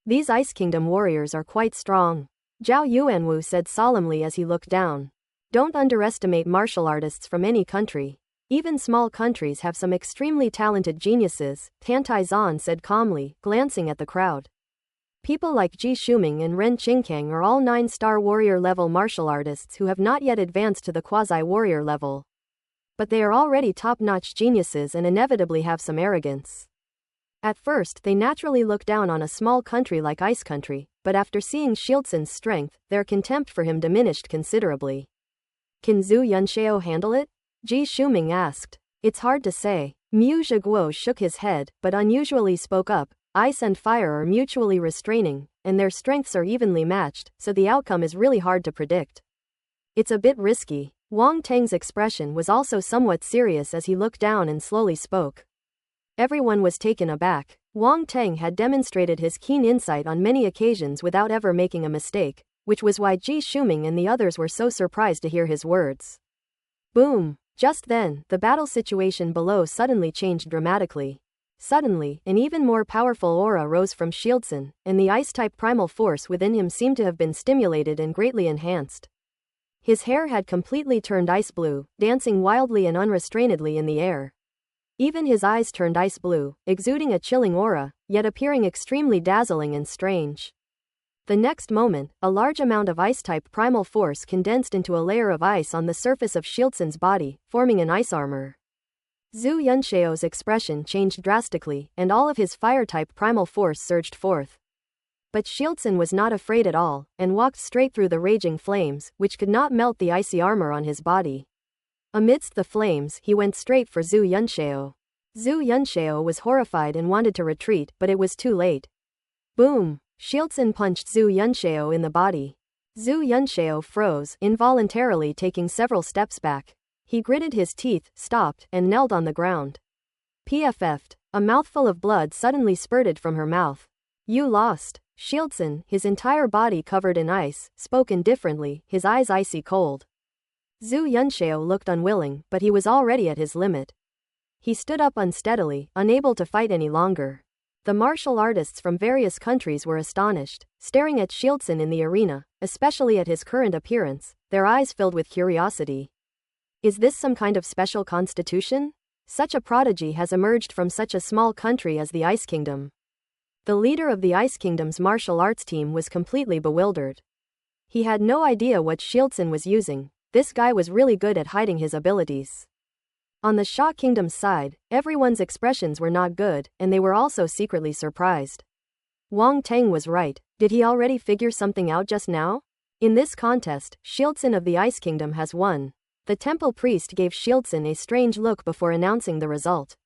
These Ice Kingdom warriors are quite strong, Zhao Yuanwu said solemnly as he looked down. Don't underestimate martial artists from any country. Even small countries have some extremely talented geniuses, Tan Taizan said calmly, glancing at the crowd. People like Ji Shuming and Ren Qingkang are all 9-star warrior-level martial artists who have not yet advanced to the quasi-warrior level. But they are already top-notch geniuses and inevitably have some arrogance. At first, they naturally look down on a small country like Ice Country, but after seeing Shieldsen's strength, their contempt for him diminished considerably. Can Zhu Yunxiao handle it? Ji Shuming asked. It's hard to say. Mu Zhiguo shook his head, but unusually spoke up. Ice and fire are mutually restraining, and their strengths are evenly matched, so the outcome is really hard to predict. It's a bit risky. Wang Teng's expression was also somewhat serious as he looked down and slowly spoke. Everyone was taken aback. Wang Teng had demonstrated his keen insight on many occasions without ever making a mistake, which was why Ji Shuming and the others were so surprised to hear his words. Boom! Just then, the battle situation below suddenly changed dramatically. Suddenly, an even more powerful aura rose from Shieldsen, and the ice-type primal force within him seemed to have been stimulated and greatly enhanced. His hair had completely turned ice blue, dancing wildly and unrestrainedly in the air. Even his eyes turned ice blue, exuding a chilling aura, yet appearing extremely dazzling and strange. The next moment, a large amount of ice-type primal force condensed into a layer of ice on the surface of Shieldsen's body, forming an ice armor. Zhu Yunxiao's expression changed drastically, and all of his fire-type primal force surged forth. But Shieldsen was not afraid at all, and walked straight through the raging flames, which could not melt the icy armor on his body. Amidst the flames, he went straight for Zhu Yunxiao. Zhu Yunxiao was horrified and wanted to retreat, but it was too late. Boom! Shieldsen punched Zhu Yunxiao in the body. Zhu Yunxiao froze, involuntarily taking several steps back. He gritted his teeth, stopped, and knelt on the ground. PFF'd. A mouthful of blood suddenly spurted from her mouth. You lost. Shieldsen, his entire body covered in ice, spoke indifferently, his eyes icy cold. Zhu Yunxiao looked unwilling, but he was already at his limit. He stood up unsteadily, unable to fight any longer. The martial artists from various countries were astonished, staring at Shieldsen in the arena, especially at his current appearance, their eyes filled with curiosity. Is this some kind of special constitution? Such a prodigy has emerged from such a small country as the Ice Kingdom. The leader of the Ice Kingdom's martial arts team was completely bewildered. He had no idea what Shieldsen was using. This guy was really good at hiding his abilities. On the Sha Kingdom's side, everyone's expressions were not good, and they were also secretly surprised. Wang Teng was right. Did he already figure something out just now? In this contest, Shieldsen of the Ice Kingdom has won. The temple priest gave Shieldsen a strange look before announcing the result.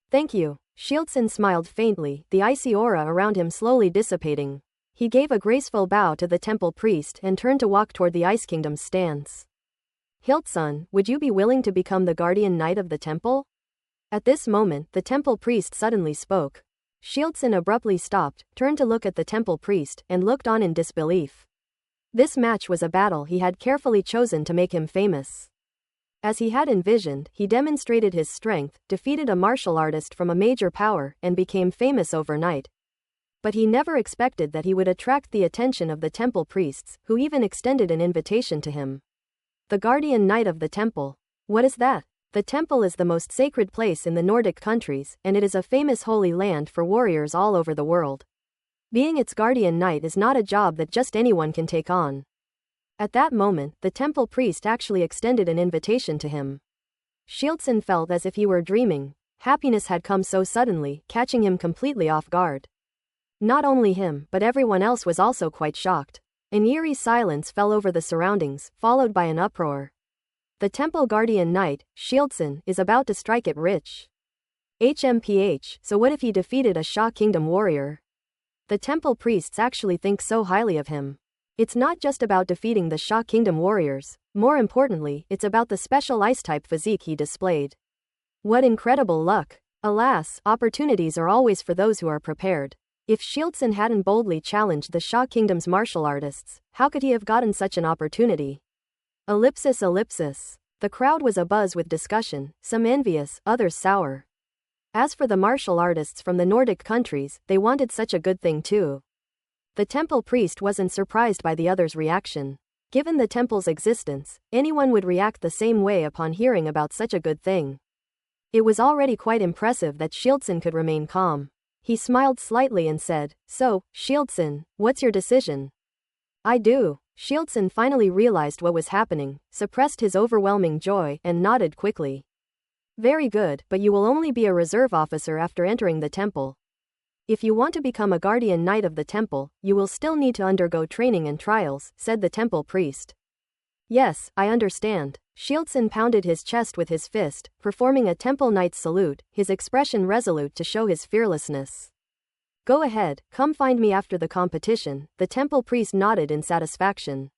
Thank you. Shieldsen smiled faintly, the icy aura around him slowly dissipating. He gave a graceful bow to the temple priest and turned to walk toward the Ice Kingdom's stance. Hiltsun, would you be willing to become the guardian knight of the temple? At this moment, the temple priest suddenly spoke. Shieldsen abruptly stopped, turned to look at the temple priest, and looked on in disbelief. This match was a battle he had carefully chosen to make him famous. As he had envisioned, he demonstrated his strength, defeated a martial artist from a major power, and became famous overnight. But he never expected that he would attract the attention of the temple priests, who even extended an invitation to him. The guardian knight of the temple. What is that? The temple is the most sacred place in the Nordic countries, and it is a famous holy land for warriors all over the world. Being its guardian knight is not a job that just anyone can take on. At that moment, the temple priest actually extended an invitation to him. Shieldsen felt as if he were dreaming. Happiness had come so suddenly, catching him completely off guard. Not only him, but everyone else was also quite shocked. An eerie silence fell over the surroundings, followed by an uproar. The temple guardian knight, Shieldsen, is about to strike it rich. HMPH, so what if he defeated a Sha Kingdom warrior? The temple priests actually think so highly of him. It's not just about defeating the Sha Kingdom warriors, more importantly, it's about the special ice-type physique he displayed. What incredible luck! Alas, opportunities are always for those who are prepared. If Shieldsen hadn't boldly challenged the Sha Kingdom's martial artists, how could he have gotten such an opportunity? Ellipsis. The crowd was abuzz with discussion, some envious, others sour. As for the martial artists from the Nordic countries, they wanted such a good thing too. The temple priest wasn't surprised by the other's reaction. Given the temple's existence, anyone would react the same way upon hearing about such a good thing. It was already quite impressive that Shieldson could remain calm. He smiled slightly and said, "So, Shieldson, what's your decision?" "I do." Shieldson finally realized what was happening, suppressed his overwhelming joy, and nodded quickly. "Very good, but you will only be a reserve officer after entering the temple. If you want to become a guardian knight of the temple, you will still need to undergo training and trials," said the temple priest. "Yes, I understand." Shieldson pounded his chest with his fist, performing a temple knight's salute, his expression resolute to show his fearlessness. "Go ahead, come find me after the competition." The temple priest nodded in satisfaction.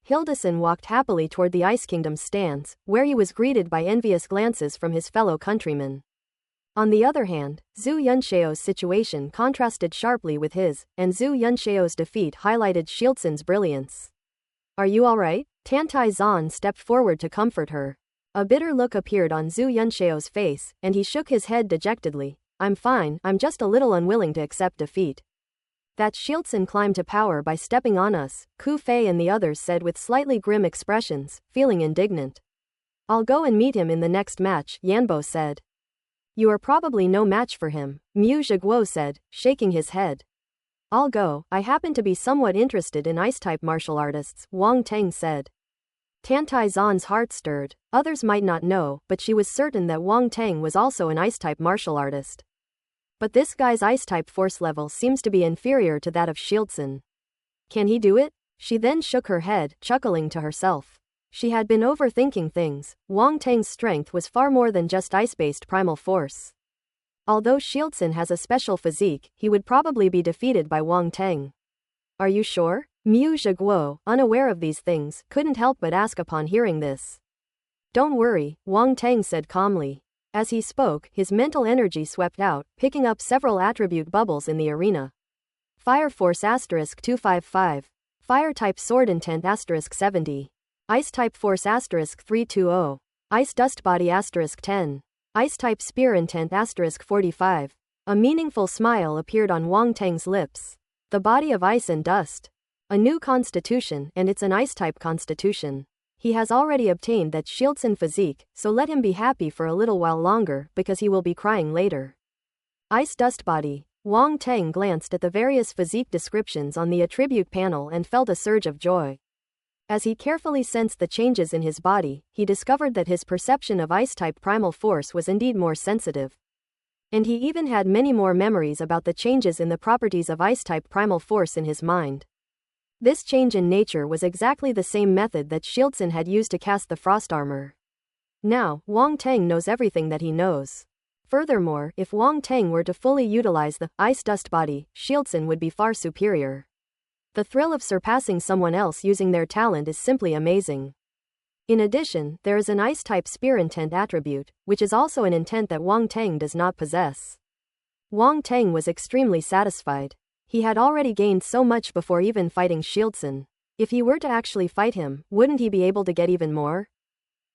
Hildeson walked happily toward the Ice Kingdom's stands, where he was greeted by envious glances from his fellow countrymen. On the other hand, Zhu Yunxiao's situation contrasted sharply with his, and Zhu Yunxiao's defeat highlighted Shieldson's brilliance. "Are you alright?" Tantai Zan stepped forward to comfort her. A bitter look appeared on Zhu Yunxiao's face, and he shook his head dejectedly. "I'm fine, I'm just a little unwilling to accept defeat." "That Shieldson climbed to power by stepping on us," Ku Fei and the others said with slightly grim expressions, feeling indignant. "I'll go and meet him in the next match," Yanbo said. "You are probably no match for him," Mu Zhiguo said, shaking his head. "I'll go, I happen to be somewhat interested in ice-type martial artists," Wang Teng said. Tantai Zan's heart stirred. Others might not know, but she was certain that Wang Teng was also an ice-type martial artist. But this guy's ice-type force level seems to be inferior to that of Shieldson. Can he do it? She then shook her head, chuckling to herself. She had been overthinking things. Wang Teng's strength was far more than just ice-based primal force. Although Shieldson has a special physique, he would probably be defeated by Wang Teng. "Are you sure?" Mu Zhiguo, unaware of these things, couldn't help but ask upon hearing this. "Don't worry," Wang Teng said calmly. As he spoke, his mental energy swept out, picking up several attribute bubbles in the arena. Fire Force *255. Fire Type Sword Intent *70. Ice Type Force *320. Ice Dust Body *10. Ice Type Spear Intent *45. A meaningful smile appeared on Wang Teng's lips. The body of ice and dust. A new constitution, and it's an ice-type constitution. He has already obtained that Shieldson physique, so let him be happy for a little while longer, because he will be crying later. Ice Dust Body. Wang Teng glanced at the various physique descriptions on the attribute panel and felt a surge of joy. As he carefully sensed the changes in his body, he discovered that his perception of ice-type primal force was indeed more sensitive. And he even had many more memories about the changes in the properties of ice-type primal force in his mind. This change in nature was exactly the same method that Shieldson had used to cast the frost armor. Now, Wang Teng knows everything that he knows. Furthermore, if Wang Teng were to fully utilize the ice dust body, Shieldson would be far superior. The thrill of surpassing someone else using their talent is simply amazing. In addition, there is an ice-type spear intent attribute, which is also an intent that Wang Teng does not possess. Wang Teng was extremely satisfied. He had already gained so much before even fighting Shieldson. If he were to actually fight him, wouldn't he be able to get even more?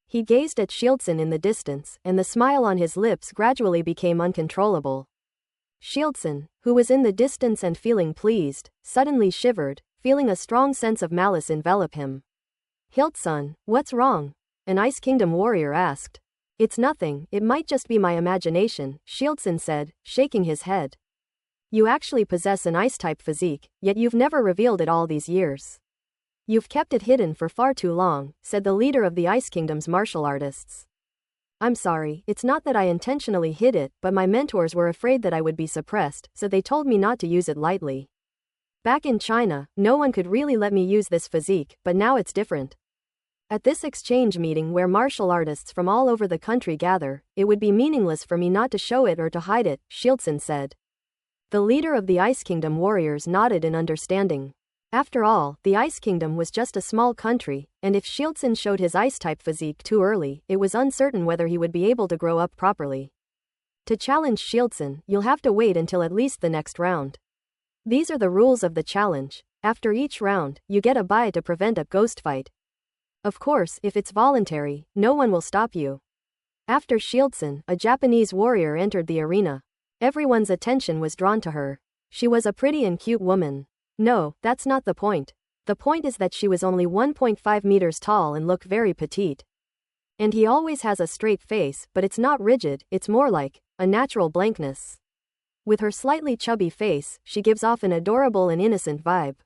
He gazed at Shieldson in the distance, and the smile on his lips gradually became uncontrollable. Shieldson, who was in the distance and feeling pleased, suddenly shivered, feeling a strong sense of malice envelop him. "Hiltsun, what's wrong?" an Ice Kingdom warrior asked. "It's nothing, it might just be my imagination," Shieldson said, shaking his head. "You actually possess an ice-type physique, yet you've never revealed it all these years. You've kept it hidden for far too long," said the leader of the Ice Kingdom's martial artists. "I'm sorry, it's not that I intentionally hid it, but my mentors were afraid that I would be suppressed, so they told me not to use it lightly. Back in China, no one could really let me use this physique, but now it's different. At this exchange meeting where martial artists from all over the country gather, it would be meaningless for me not to show it or to hide it," Shieldson said. The leader of the Ice Kingdom warriors nodded in understanding. After all, the Ice Kingdom was just a small country, and if Shieldson showed his ice-type physique too early, it was uncertain whether he would be able to grow up properly. To challenge Shieldson, you'll have to wait until at least the next round. These are the rules of the challenge. After each round, you get a bye to prevent a ghost fight. Of course, if it's voluntary, no one will stop you. After Shieldson, a Japanese warrior entered the arena. Everyone's attention was drawn to her. She was a pretty and cute woman. No, that's not the point. The point is that she was only 1.5 meters tall and looked very petite. And he always has a straight face, but it's not rigid, it's more like a natural blankness. With her slightly chubby face, she gives off an adorable and innocent vibe.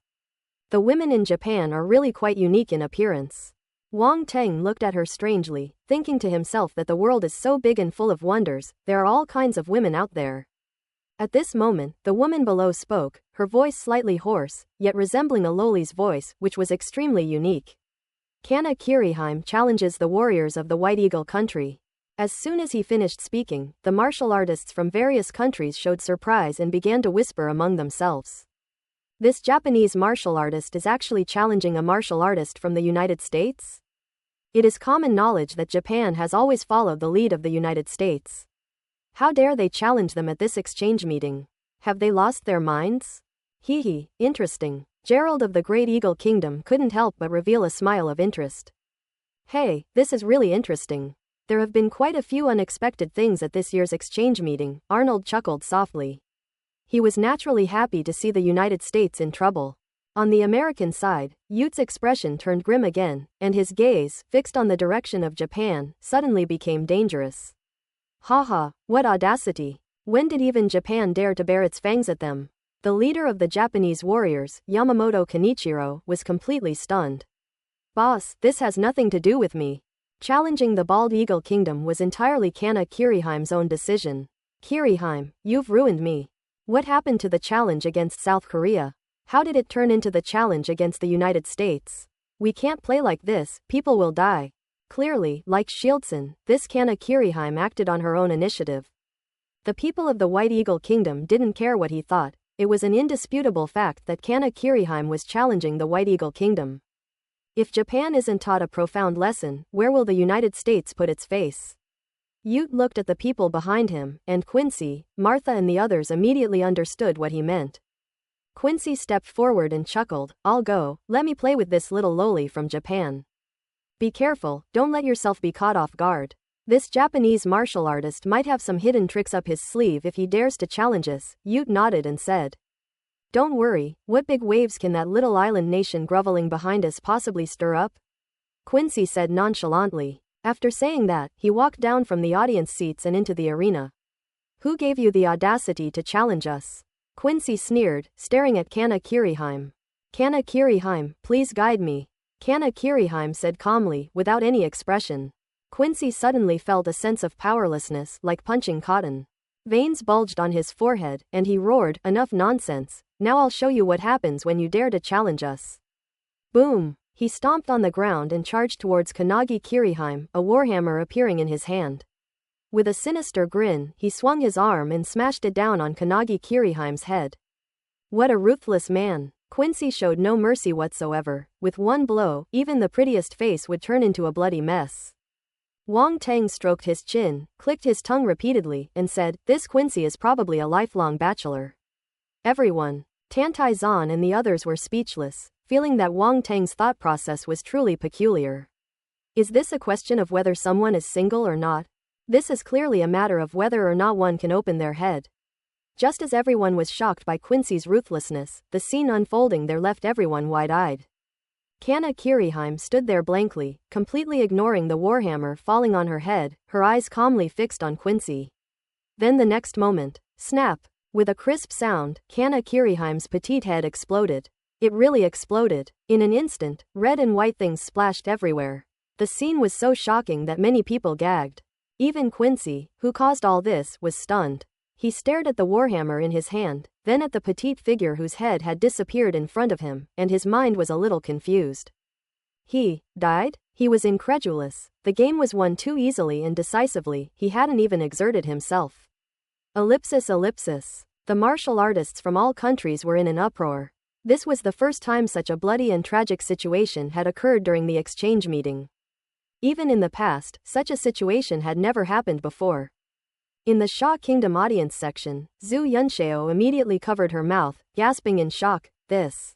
The women in Japan are really quite unique in appearance. Wang Teng looked at her strangely, thinking to himself that the world is so big and full of wonders, there are all kinds of women out there. At this moment, the woman below spoke, her voice slightly hoarse, yet resembling a loli's voice, which was extremely unique. Kana Kiriheim challenges the warriors of the White Eagle country. As soon as he finished speaking, the martial artists from various countries showed surprise and began to whisper among themselves. This Japanese martial artist is actually challenging a martial artist from the United States? It is common knowledge that Japan has always followed the lead of the United States. How dare they challenge them at this exchange meeting? Have they lost their minds? Hee, interesting. Gerald of the Great Eagle Kingdom couldn't help but reveal a smile of interest. Hey, this is really interesting. There have been quite a few unexpected things at this year's exchange meeting, Arnold chuckled softly. He was naturally happy to see the United States in trouble. On the American side, Yute's expression turned grim again, and his gaze, fixed on the direction of Japan, suddenly became dangerous. Haha, what audacity. When did even Japan dare to bare its fangs at them? The leader of the Japanese warriors, Yamamoto Kenichiro, was completely stunned. Boss, this has nothing to do with me. Challenging the Bald Eagle Kingdom was entirely Kana Kiriheim's own decision. Kiriheim, you've ruined me. What happened to the challenge against South Korea? How did it turn into the challenge against the United States? We can't play like this, people will die. Clearly, like Shieldson, this Kana Kiriheim acted on her own initiative. The people of the White Eagle Kingdom didn't care what he thought. It was an indisputable fact that Kana Kiriheim was challenging the White Eagle Kingdom. If Japan isn't taught a profound lesson, where will the United States put its face? Ute looked at the people behind him, and Quincy, Martha and the others immediately understood what he meant. Quincy stepped forward and chuckled, I'll go, let me play with this little loli from Japan. Be careful, don't let yourself be caught off guard. This Japanese martial artist might have some hidden tricks up his sleeve if he dares to challenge us, Ute nodded and said. Don't worry, what big waves can that little island nation groveling behind us possibly stir up? Quincy said nonchalantly. After saying that, he walked down from the audience seats and into the arena. Who gave you the audacity to challenge us? Quincy sneered, staring at Kana Kiriheim. Kana Kiriheim, please guide me. Kana Kiriheim said calmly, without any expression. Quincy suddenly felt a sense of powerlessness, like punching cotton. Veins bulged on his forehead, and he roared, enough nonsense, now I'll show you what happens when you dare to challenge us. Boom! He stomped on the ground and charged towards Kanagi Kiriheim, a warhammer appearing in his hand. With a sinister grin, he swung his arm and smashed it down on Kanagi Kiriheim's head. What a ruthless man! Quincy showed no mercy whatsoever. With one blow, even the prettiest face would turn into a bloody mess. Wang Teng stroked his chin, clicked his tongue repeatedly, and said, this Quincy is probably a lifelong bachelor. Everyone, Tantai Zan and the others were speechless, feeling that Wang Teng's thought process was truly peculiar. Is this a question of whether someone is single or not? This is clearly a matter of whether or not one can open their head. Just as everyone was shocked by Quincy's ruthlessness, the scene unfolding there left everyone wide-eyed. Kana Kiriheim stood there blankly, completely ignoring the warhammer falling on her head, her eyes calmly fixed on Quincy. Then the next moment, snap! With a crisp sound, Kana Kiriheim's petite head exploded. It really exploded. In an instant, red and white things splashed everywhere. The scene was so shocking that many people gagged. Even Quincy, who caused all this, was stunned. He stared at the warhammer in his hand, then at the petite figure whose head had disappeared in front of him, and his mind was a little confused. He died? He was incredulous. The game was won too easily and decisively, he hadn't even exerted himself. Ellipsis. The martial artists from all countries were in an uproar. This was the first time such a bloody and tragic situation had occurred during the exchange meeting. Even in the past, such a situation had never happened before. In the Sha Kingdom audience section, Zhu Yunxiao immediately covered her mouth, gasping in shock, this.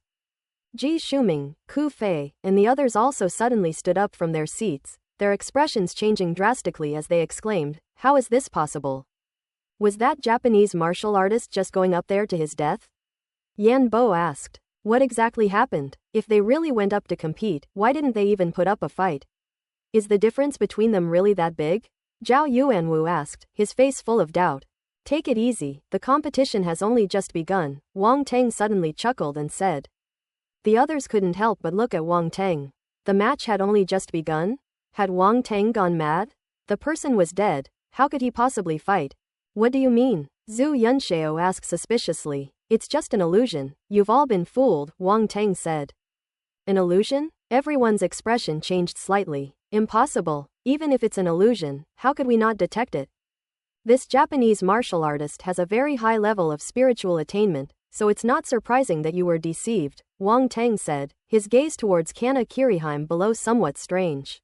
Ji Shuming, Ku Fei, and the others also suddenly stood up from their seats, their expressions changing drastically as they exclaimed, how is this possible? Was that Japanese martial artist just going up there to his death? Yan Bo asked. What exactly happened? If they really went up to compete, why didn't they even put up a fight? Is the difference between them really that big? Zhao Yuanwu asked, his face full of doubt. Take it easy, the competition has only just begun, Wang Teng suddenly chuckled and said. The others couldn't help but look at Wang Teng. The match had only just begun? Had Wang Teng gone mad? The person was dead, how could he possibly fight? What do you mean? Zhu Yunxiao asked suspiciously. It's just an illusion, you've all been fooled, Wang Teng said. An illusion? Everyone's expression changed slightly. Impossible. Even if it's an illusion, how could we not detect it? This Japanese martial artist has a very high level of spiritual attainment, so it's not surprising that you were deceived, Wang Teng said, his gaze towards Kana Kiriheim below somewhat strange.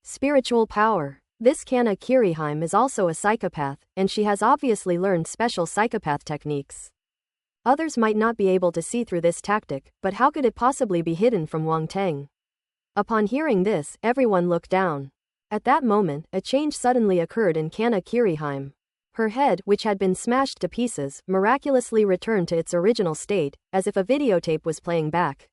Spiritual power. This Kana Kiriheim is also a psychopath, and she has obviously learned special psychopath techniques. Others might not be able to see through this tactic, but how could it possibly be hidden from Wang Teng? Upon hearing this, everyone looked down. At that moment, a change suddenly occurred in Kana Kiriheim. Her head, which had been smashed to pieces, miraculously returned to its original state, as if a videotape was playing back.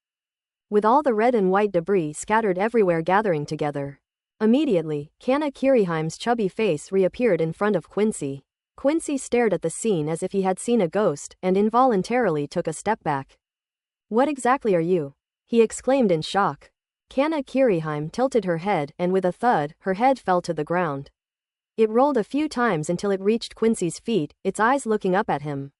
With all the red and white debris scattered everywhere gathering together. Immediately, Kana Kiriheim's chubby face reappeared in front of Quincy. Quincy stared at the scene as if he had seen a ghost, and involuntarily took a step back. What exactly are you? He exclaimed in shock. Kana Kiriheim tilted her head, and with a thud, her head fell to the ground. It rolled a few times until it reached Quincy's feet, its eyes looking up at him.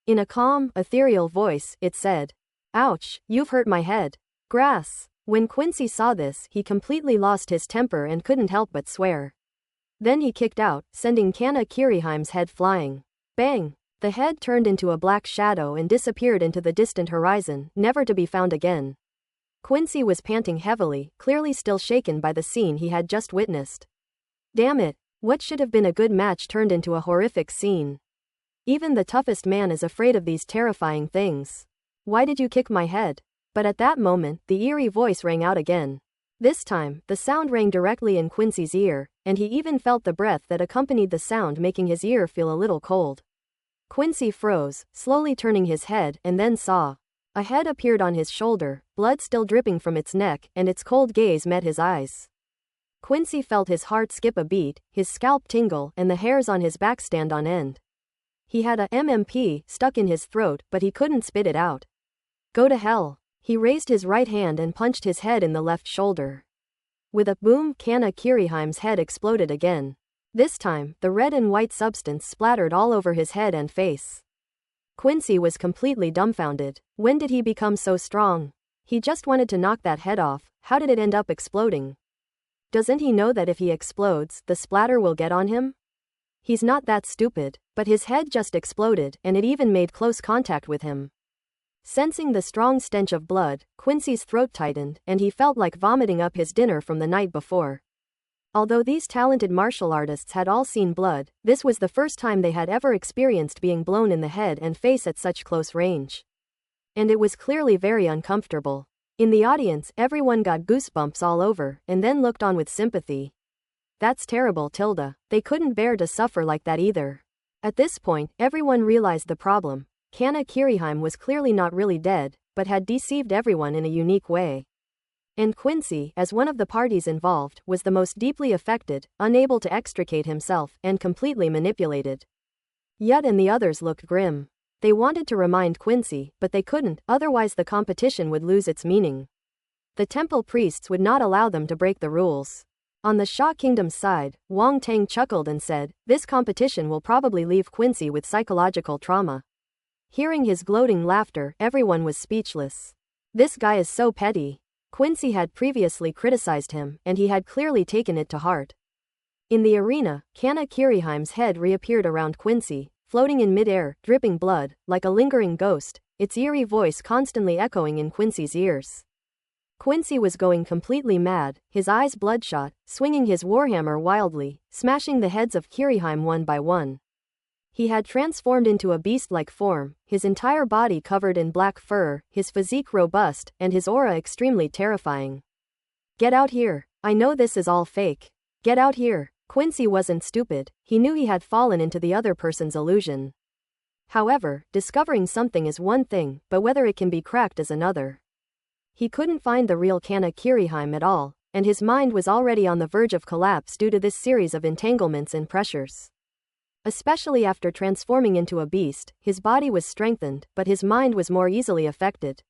In a calm, ethereal voice, it said, "Ouch, you've hurt my head." Grass. When Quincy saw this, he completely lost his temper and couldn't help but swear. Then he kicked out, sending Kana Kiriheim's head flying. Bang! The head turned into a black shadow and disappeared into the distant horizon, never to be found again. Quincy was panting heavily, clearly still shaken by the scene he had just witnessed. Damn it! What should have been a good match turned into a horrific scene. Even the toughest man is afraid of these terrifying things. Why did you kick my head? But at that moment, the eerie voice rang out again. This time, the sound rang directly in Quincy's ear, and he even felt the breath that accompanied the sound making his ear feel a little cold. Quincy froze, slowly turning his head, and then saw. A head appeared on his shoulder, blood still dripping from its neck, and its cold gaze met his eyes. Quincy felt his heart skip a beat, his scalp tingle, and the hairs on his back stand on end. He had a MMP stuck in his throat, but he couldn't spit it out. Go to hell. He raised his right hand and punched his head in the left shoulder. With a boom, Kana Kiriheim's head exploded again. This time, the red and white substance splattered all over his head and face. Quincy was completely dumbfounded. When did he become so strong? He just wanted to knock that head off, how did it end up exploding? Doesn't he know that if he explodes, the splatter will get on him? He's not that stupid, but his head just exploded, and it even made close contact with him. Sensing the strong stench of blood, Quincy's throat tightened, and he felt like vomiting up his dinner from the night before. Although these talented martial artists had all seen blood, this was the first time they had ever experienced being blown in the head and face at such close range. And it was clearly very uncomfortable. In the audience, everyone got goosebumps all over, and then looked on with sympathy. That's terrible, Tilda. They couldn't bear to suffer like that either. At this point, everyone realized the problem. Kana Kiriheim was clearly not really dead, but had deceived everyone in a unique way. And Quincy, as one of the parties involved, was the most deeply affected, unable to extricate himself, and completely manipulated. Yut and the others looked grim. They wanted to remind Quincy, but they couldn't, otherwise the competition would lose its meaning. The temple priests would not allow them to break the rules. On the Sha Kingdom's side, Wang Teng chuckled and said, "This competition will probably leave Quincy with psychological trauma." Hearing his gloating laughter, everyone was speechless. This guy is so petty. Quincy had previously criticized him, and he had clearly taken it to heart. In the arena, Kana Kiriheim's head reappeared around Quincy, floating in midair, dripping blood, like a lingering ghost, its eerie voice constantly echoing in Quincy's ears. Quincy was going completely mad, his eyes bloodshot, swinging his warhammer wildly, smashing the heads of Kiriheim one by one. He had transformed into a beast-like form, his entire body covered in black fur, his physique robust, and his aura extremely terrifying. Get out here. I know this is all fake. Get out here. Quincy wasn't stupid, he knew he had fallen into the other person's illusion. However, discovering something is one thing, but whether it can be cracked is another. He couldn't find the real Kana Kiriheim at all, and his mind was already on the verge of collapse due to this series of entanglements and pressures. Especially after transforming into a beast, his body was strengthened, but his mind was more easily affected.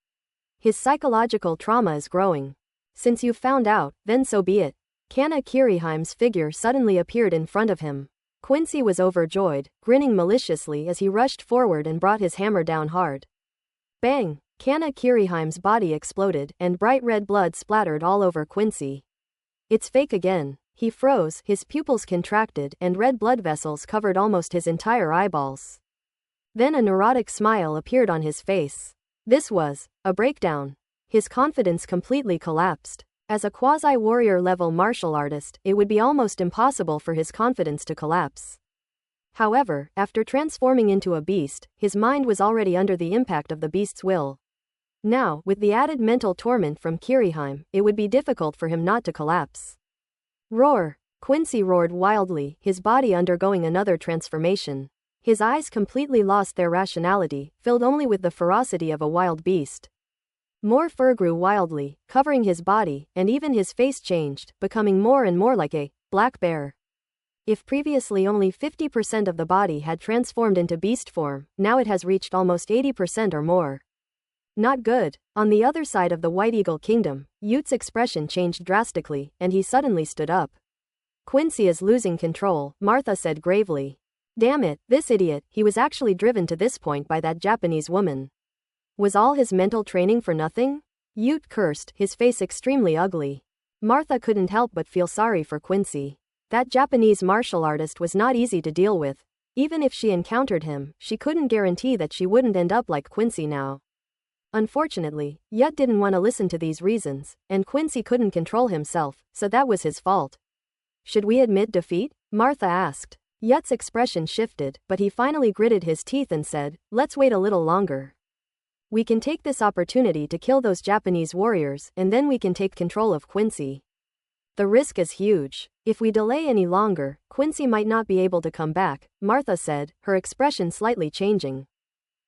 His psychological trauma is growing. Since you've found out, then so be it. Kana Kiriheim's figure suddenly appeared in front of him. Quincy was overjoyed, grinning maliciously as he rushed forward and brought his hammer down hard. Bang! Kana Kiriheim's body exploded, and bright red blood splattered all over Quincy. It's fake again. He froze, his pupils contracted, and red blood vessels covered almost his entire eyeballs. Then a neurotic smile appeared on his face. This was a breakdown. His confidence completely collapsed. As a quasi-warrior level martial artist, it would be almost impossible for his confidence to collapse. However, after transforming into a beast, his mind was already under the impact of the beast's will. Now, with the added mental torment from Kiriheim, it would be difficult for him not to collapse. Roar! Quincy roared wildly, his body undergoing another transformation. His eyes completely lost their rationality, filled only with the ferocity of a wild beast. More fur grew wildly, covering his body, and even his face changed, becoming more and more like a black bear. If previously only 50% of the body had transformed into beast form, now it has reached almost 80% or more. Not good. On the other side of the White Eagle Kingdom, Yute's expression changed drastically, and he suddenly stood up. Quincy is losing control, Martha said gravely. Damn it, this idiot, he was actually driven to this point by that Japanese woman. Was all his mental training for nothing? Ute cursed, his face extremely ugly. Martha couldn't help but feel sorry for Quincy. That Japanese martial artist was not easy to deal with. Even if she encountered him, she couldn't guarantee that she wouldn't end up like Quincy now. Unfortunately, Yut didn't want to listen to these reasons, and Quincy couldn't control himself, so that was his fault. Should we admit defeat? Martha asked. Yut's expression shifted, but he finally gritted his teeth and said, let's wait a little longer. We can take this opportunity to kill those Japanese warriors, and then we can take control of Quincy. The risk is huge. If we delay any longer, Quincy might not be able to come back, Martha said, her expression slightly changing.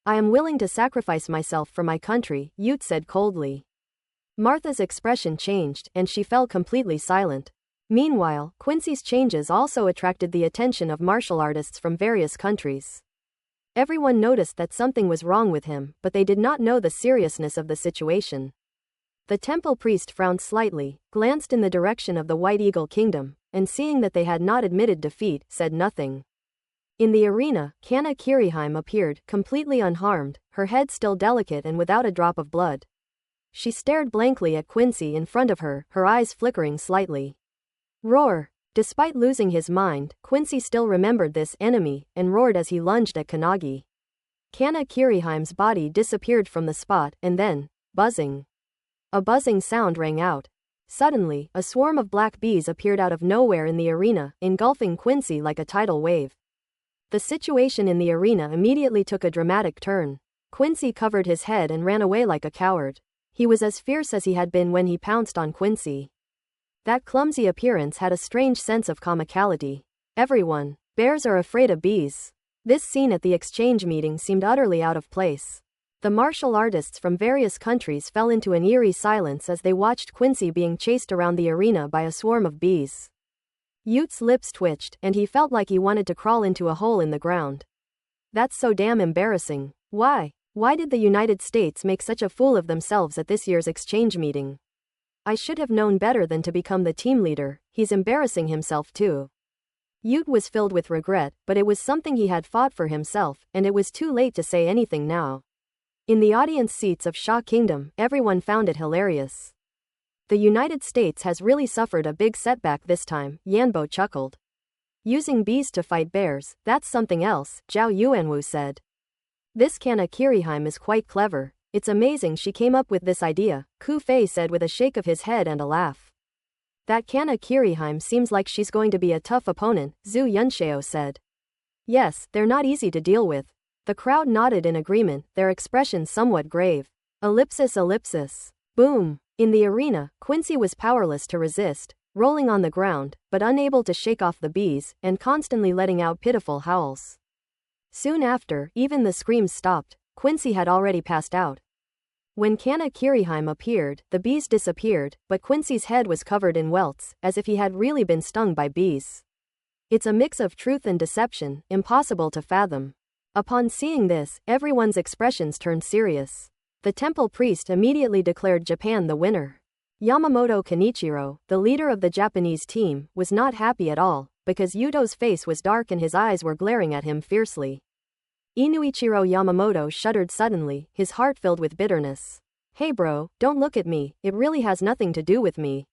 I am willing to sacrifice myself for my country, Ute said coldly. Martha's expression changed, and she fell completely silent. Meanwhile, Quincy's changes also attracted the attention of martial artists from various countries. Everyone noticed that something was wrong with him, but they did not know the seriousness of the situation. The temple priest frowned slightly, glanced in the direction of the White Eagle Kingdom, and seeing that they had not admitted defeat, said nothing. In the arena, Kana Kiriheim appeared, completely unharmed, her head still delicate and without a drop of blood. She stared blankly at Quincy in front of her, her eyes flickering slightly. Roar! Despite losing his mind, Quincy still remembered this enemy, and roared as he lunged at Kanagi. Kana Kiriheim's body disappeared from the spot, and then, buzzing. A buzzing sound rang out. Suddenly, a swarm of black bees appeared out of nowhere in the arena, engulfing Quincy like a tidal wave. The situation in the arena immediately took a dramatic turn. Quincy covered his head and ran away like a coward. He was as fierce as he had been when he pounced on Quincy. That clumsy appearance had a strange sense of comicality. Everyone, bears are afraid of bees. This scene at the exchange meeting seemed utterly out of place. The martial artists from various countries fell into an eerie silence as they watched Quincy being chased around the arena by a swarm of bees. Yute's lips twitched, and he felt like he wanted to crawl into a hole in the ground. That's so damn embarrassing. Why? Why did the United States make such a fool of themselves at this year's exchange meeting? I should have known better than to become the team leader. He's embarrassing himself too. Ute was filled with regret, but it was something he had fought for himself, and it was too late to say anything now. In the audience seats of Sha Kingdom, everyone found it hilarious. The United States has really suffered a big setback this time, Yanbo chuckled. Using bees to fight bears, that's something else, Zhao Yuanwu said. This Kana Kiriheim is quite clever. It's amazing she came up with this idea, Ku Fei said with a shake of his head and a laugh. That Kana Kiriheim seems like she's going to be a tough opponent, Zhu Yunxiao said. Yes, they're not easy to deal with. The crowd nodded in agreement, their expressions somewhat grave. Ellipsis ellipsis. Boom. In the arena, Quincy was powerless to resist, rolling on the ground, but unable to shake off the bees, and constantly letting out pitiful howls. Soon after, even the screams stopped. Quincy had already passed out. When Kana Kiriheim appeared, the bees disappeared, but Quincy's head was covered in welts, as if he had really been stung by bees. It's a mix of truth and deception, impossible to fathom. Upon seeing this, everyone's expressions turned serious. The temple priest immediately declared Japan the winner. Yamamoto Kenichiro, the leader of the Japanese team, was not happy at all, because Yuto's face was dark and his eyes were glaring at him fiercely. Inuichiro Yamamoto shuddered suddenly, his heart filled with bitterness. Hey bro, don't look at me, it really has nothing to do with me.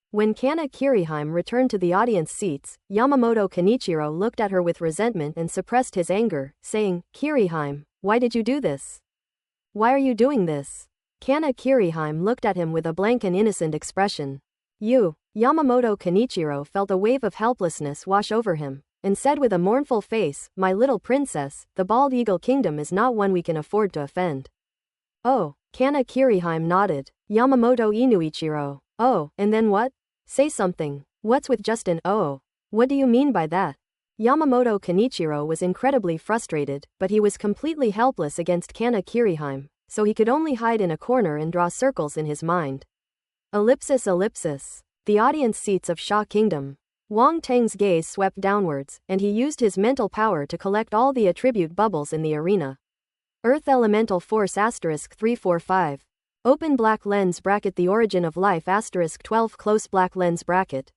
When Kana Kiriheim returned to the audience seats, Yamamoto Kenichiro looked at her with resentment and suppressed his anger, saying, Kiriheim, why did you do this? Why are you doing this? Kana Kiriheim looked at him with a blank and innocent expression. Yamamoto Kenichiro felt a wave of helplessness wash over him, and said with a mournful face, My little princess, the Bald Eagle Kingdom is not one we can afford to offend. Oh, Kana Kiriheim nodded. Yamamoto Inuichiro. Oh, and then what? Say something. What's with just an oh? What do you mean by that? Yamamoto Kenichiro was incredibly frustrated, but he was completely helpless against Kana Kiriheim, so he could only hide in a corner and draw circles in his mind. Ellipsis. The audience seats of Sha Kingdom. Wang Teng's gaze swept downwards, and he used his mental power to collect all the attribute bubbles in the arena. Earth Elemental Force *345. Open black lens bracket The origin of life *12 close black lens bracket.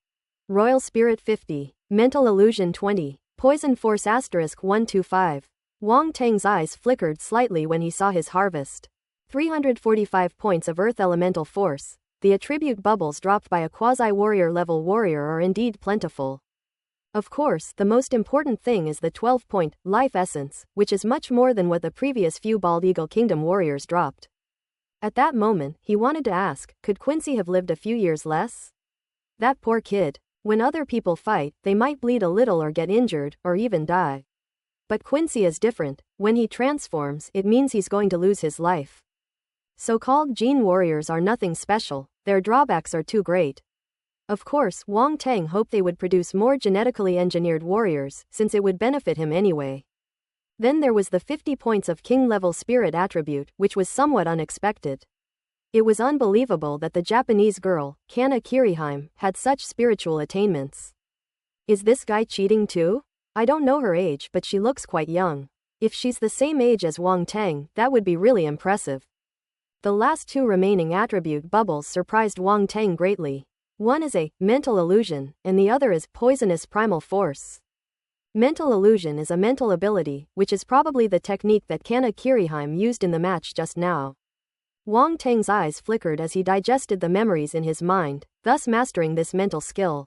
Royal Spirit 50. Mental Illusion 20. Poison Force *125. Wang Teng's eyes flickered slightly when he saw his harvest. 345 points of Earth Elemental Force. The attribute bubbles dropped by a quasi-warrior level warrior are indeed plentiful. Of course, the most important thing is the 12-point life essence, which is much more than what the previous few Bald Eagle Kingdom warriors dropped. At that moment, he wanted to ask, could Quincy have lived a few years less? That poor kid. When other people fight, they might bleed a little or get injured, or even die. But Quincy is different. When he transforms, it means he's going to lose his life. So-called gene warriors are nothing special, their drawbacks are too great. Of course, Wang Teng hoped they would produce more genetically engineered warriors, since it would benefit him anyway. Then there was the 50 points of king-level spirit attribute, which was somewhat unexpected. It was unbelievable that the Japanese girl, Kana Kiriheim, had such spiritual attainments. Is this guy cheating too? I don't know her age, but she looks quite young. If she's the same age as Wang Teng, that would be really impressive. The last two remaining attribute bubbles surprised Wang Teng greatly. One is a mental illusion, and the other is poisonous primal force. Mental illusion is a mental ability, which is probably the technique that Kana Kiriheim used in the match just now. Wang Teng's eyes flickered as he digested the memories in his mind, thus mastering this mental skill.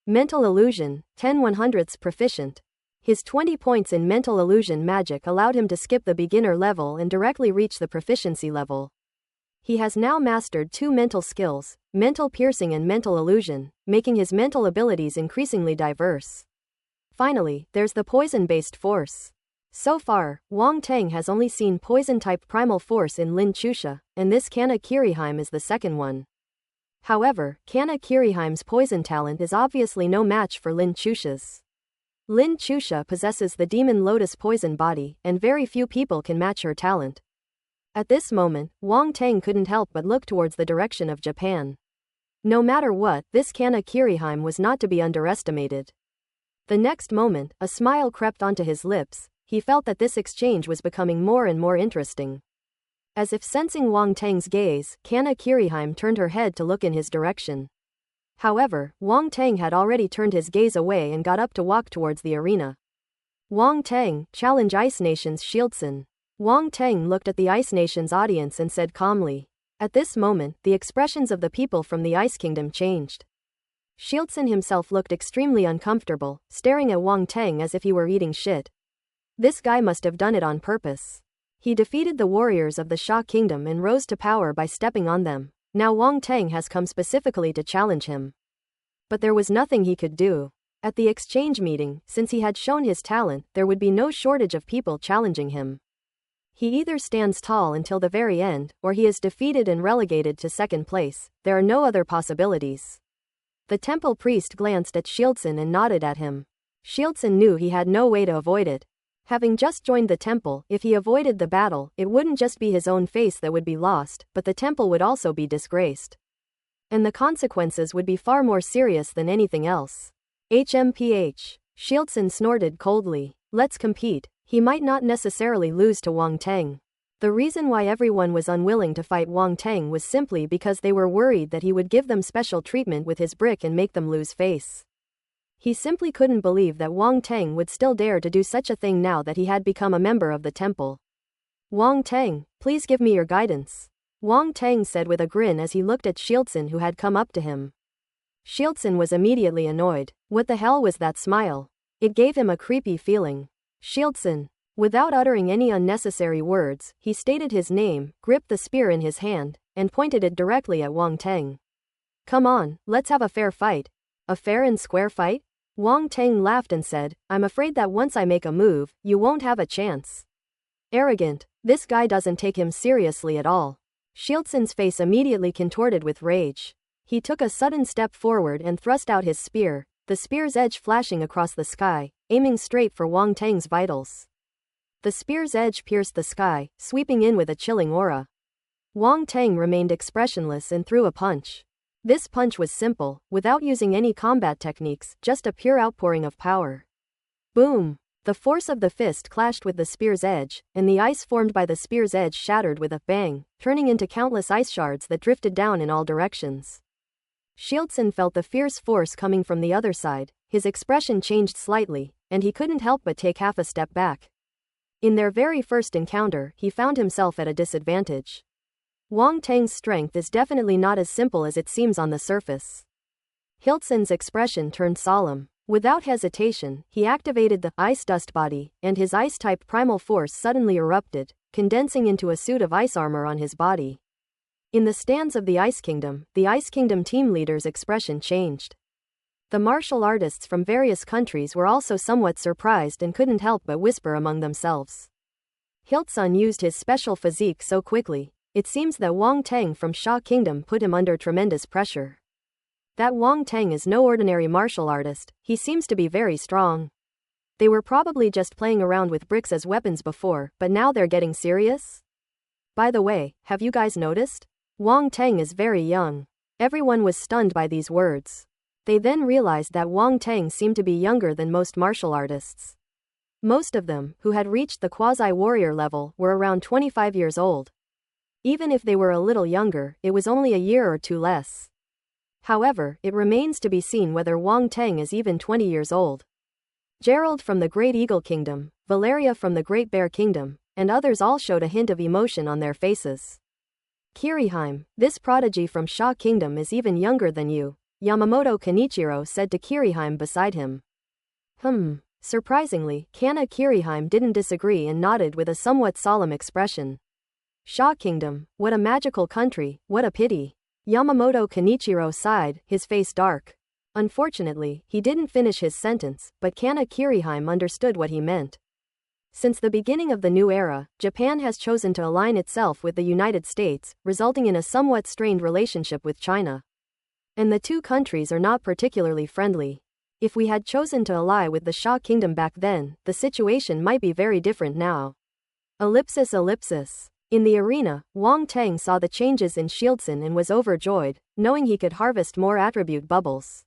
Mental illusion, 10/100ths proficient. His 20 points in mental illusion magic allowed him to skip the beginner level and directly reach the proficiency level. He has now mastered two mental skills, mental piercing and mental illusion, making his mental abilities increasingly diverse. Finally, there's the poison-based force. So far, Wang Teng has only seen poison-type primal force in Lin Chusha, and this Kana Kiriheim is the second one. However, Kana Kiriheim's poison talent is obviously no match for Lin Chusha's. Lin Chusha possesses the demon lotus poison body, and very few people can match her talent. At this moment, Wang Teng couldn't help but look towards the direction of Japan. No matter what, this Kana Kiriheim was not to be underestimated. The next moment, a smile crept onto his lips. He felt that this exchange was becoming more and more interesting. As if sensing Wang Teng's gaze, Kana Kiriheim turned her head to look in his direction. However, Wang Teng had already turned his gaze away and got up to walk towards the arena. Wang Teng, challenge Ice Nation's Shieldson. Wang Teng looked at the Ice Nation's audience and said calmly. At this moment, the expressions of the people from the Ice Kingdom changed. Shieldson himself looked extremely uncomfortable, staring at Wang Teng as if he were eating shit. This guy must have done it on purpose. He defeated the warriors of the Sha Kingdom and rose to power by stepping on them. Now Wang Teng has come specifically to challenge him. But there was nothing he could do. At the exchange meeting, since he had shown his talent, there would be no shortage of people challenging him. He either stands tall until the very end, or he is defeated and relegated to second place. There are no other possibilities. The temple priest glanced at Shieldson and nodded at him. Shieldson knew he had no way to avoid it. Having just joined the temple, if he avoided the battle, it wouldn't just be his own face that would be lost, but the temple would also be disgraced. And the consequences would be far more serious than anything else. HMPH. Shieldson snorted coldly. Let's compete. He might not necessarily lose to Wang Teng. The reason why everyone was unwilling to fight Wang Teng was simply because they were worried that he would give them special treatment with his brick and make them lose face. He simply couldn't believe that Wang Teng would still dare to do such a thing now that he had become a member of the temple. Wang Teng, please give me your guidance. Wang Teng said with a grin as he looked at Shieldson, who had come up to him. Shieldson was immediately annoyed. What the hell was that smile? It gave him a creepy feeling. Shieldson. Without uttering any unnecessary words, he stated his name, gripped the spear in his hand, and pointed it directly at Wang Teng. Come on, let's have a fair fight. A fair and square fight? Wang Teng laughed and said, I'm afraid that once I make a move, you won't have a chance. Arrogant. This guy doesn't take him seriously at all. Shieldson's face immediately contorted with rage. He took a sudden step forward and thrust out his spear, the spear's edge flashing across the sky, aiming straight for Wang Teng's vitals. The spear's edge pierced the sky, sweeping in with a chilling aura. Wang Teng remained expressionless and threw a punch. This punch was simple, without using any combat techniques, just a pure outpouring of power. Boom! The force of the fist clashed with the spear's edge, and the ice formed by the spear's edge shattered with a bang, turning into countless ice shards that drifted down in all directions. Shieldson felt the fierce force coming from the other side, his expression changed slightly, and he couldn't help but take half a step back. In their very first encounter, he found himself at a disadvantage. Wang Teng's strength is definitely not as simple as it seems on the surface. Shieldsson's expression turned solemn. Without hesitation, he activated the ice dust body, and his ice-type primal force suddenly erupted, condensing into a suit of ice armor on his body. In the stands of the Ice Kingdom team leader's expression changed. The martial artists from various countries were also somewhat surprised and couldn't help but whisper among themselves. Shieldson used his special physique so quickly. It seems that Wang Teng from Sha Kingdom put him under tremendous pressure. That Wang Teng is no ordinary martial artist, he seems to be very strong. They were probably just playing around with bricks as weapons before, but now they're getting serious? By the way, have you guys noticed? Wang Teng is very young. Everyone was stunned by these words. They then realized that Wang Teng seemed to be younger than most martial artists. Most of them, who had reached the quasi-warrior level, were around 25 years old. Even if they were a little younger, it was only a year or two less. However, it remains to be seen whether Wang Teng is even 20 years old. Gerald from the Great Eagle Kingdom, Valeria from the Great Bear Kingdom, and others all showed a hint of emotion on their faces. Kiriheim, this prodigy from Sha Kingdom is even younger than you, Yamamoto Kenichiro said to Kiriheim beside him. Surprisingly, Kana Kiriheim didn't disagree and nodded with a somewhat solemn expression. Sha Kingdom, what a magical country, what a pity. Yamamoto Kenichiro sighed, his face dark. Unfortunately, he didn't finish his sentence, but Kana Kiriheim understood what he meant. Since the beginning of the new era, Japan has chosen to align itself with the United States, resulting in a somewhat strained relationship with China. And the two countries are not particularly friendly. If we had chosen to ally with the Sha Kingdom back then, the situation might be very different now. Ellipsis. In the arena, Wang Teng saw the changes in Shieldson and was overjoyed, knowing he could harvest more attribute bubbles.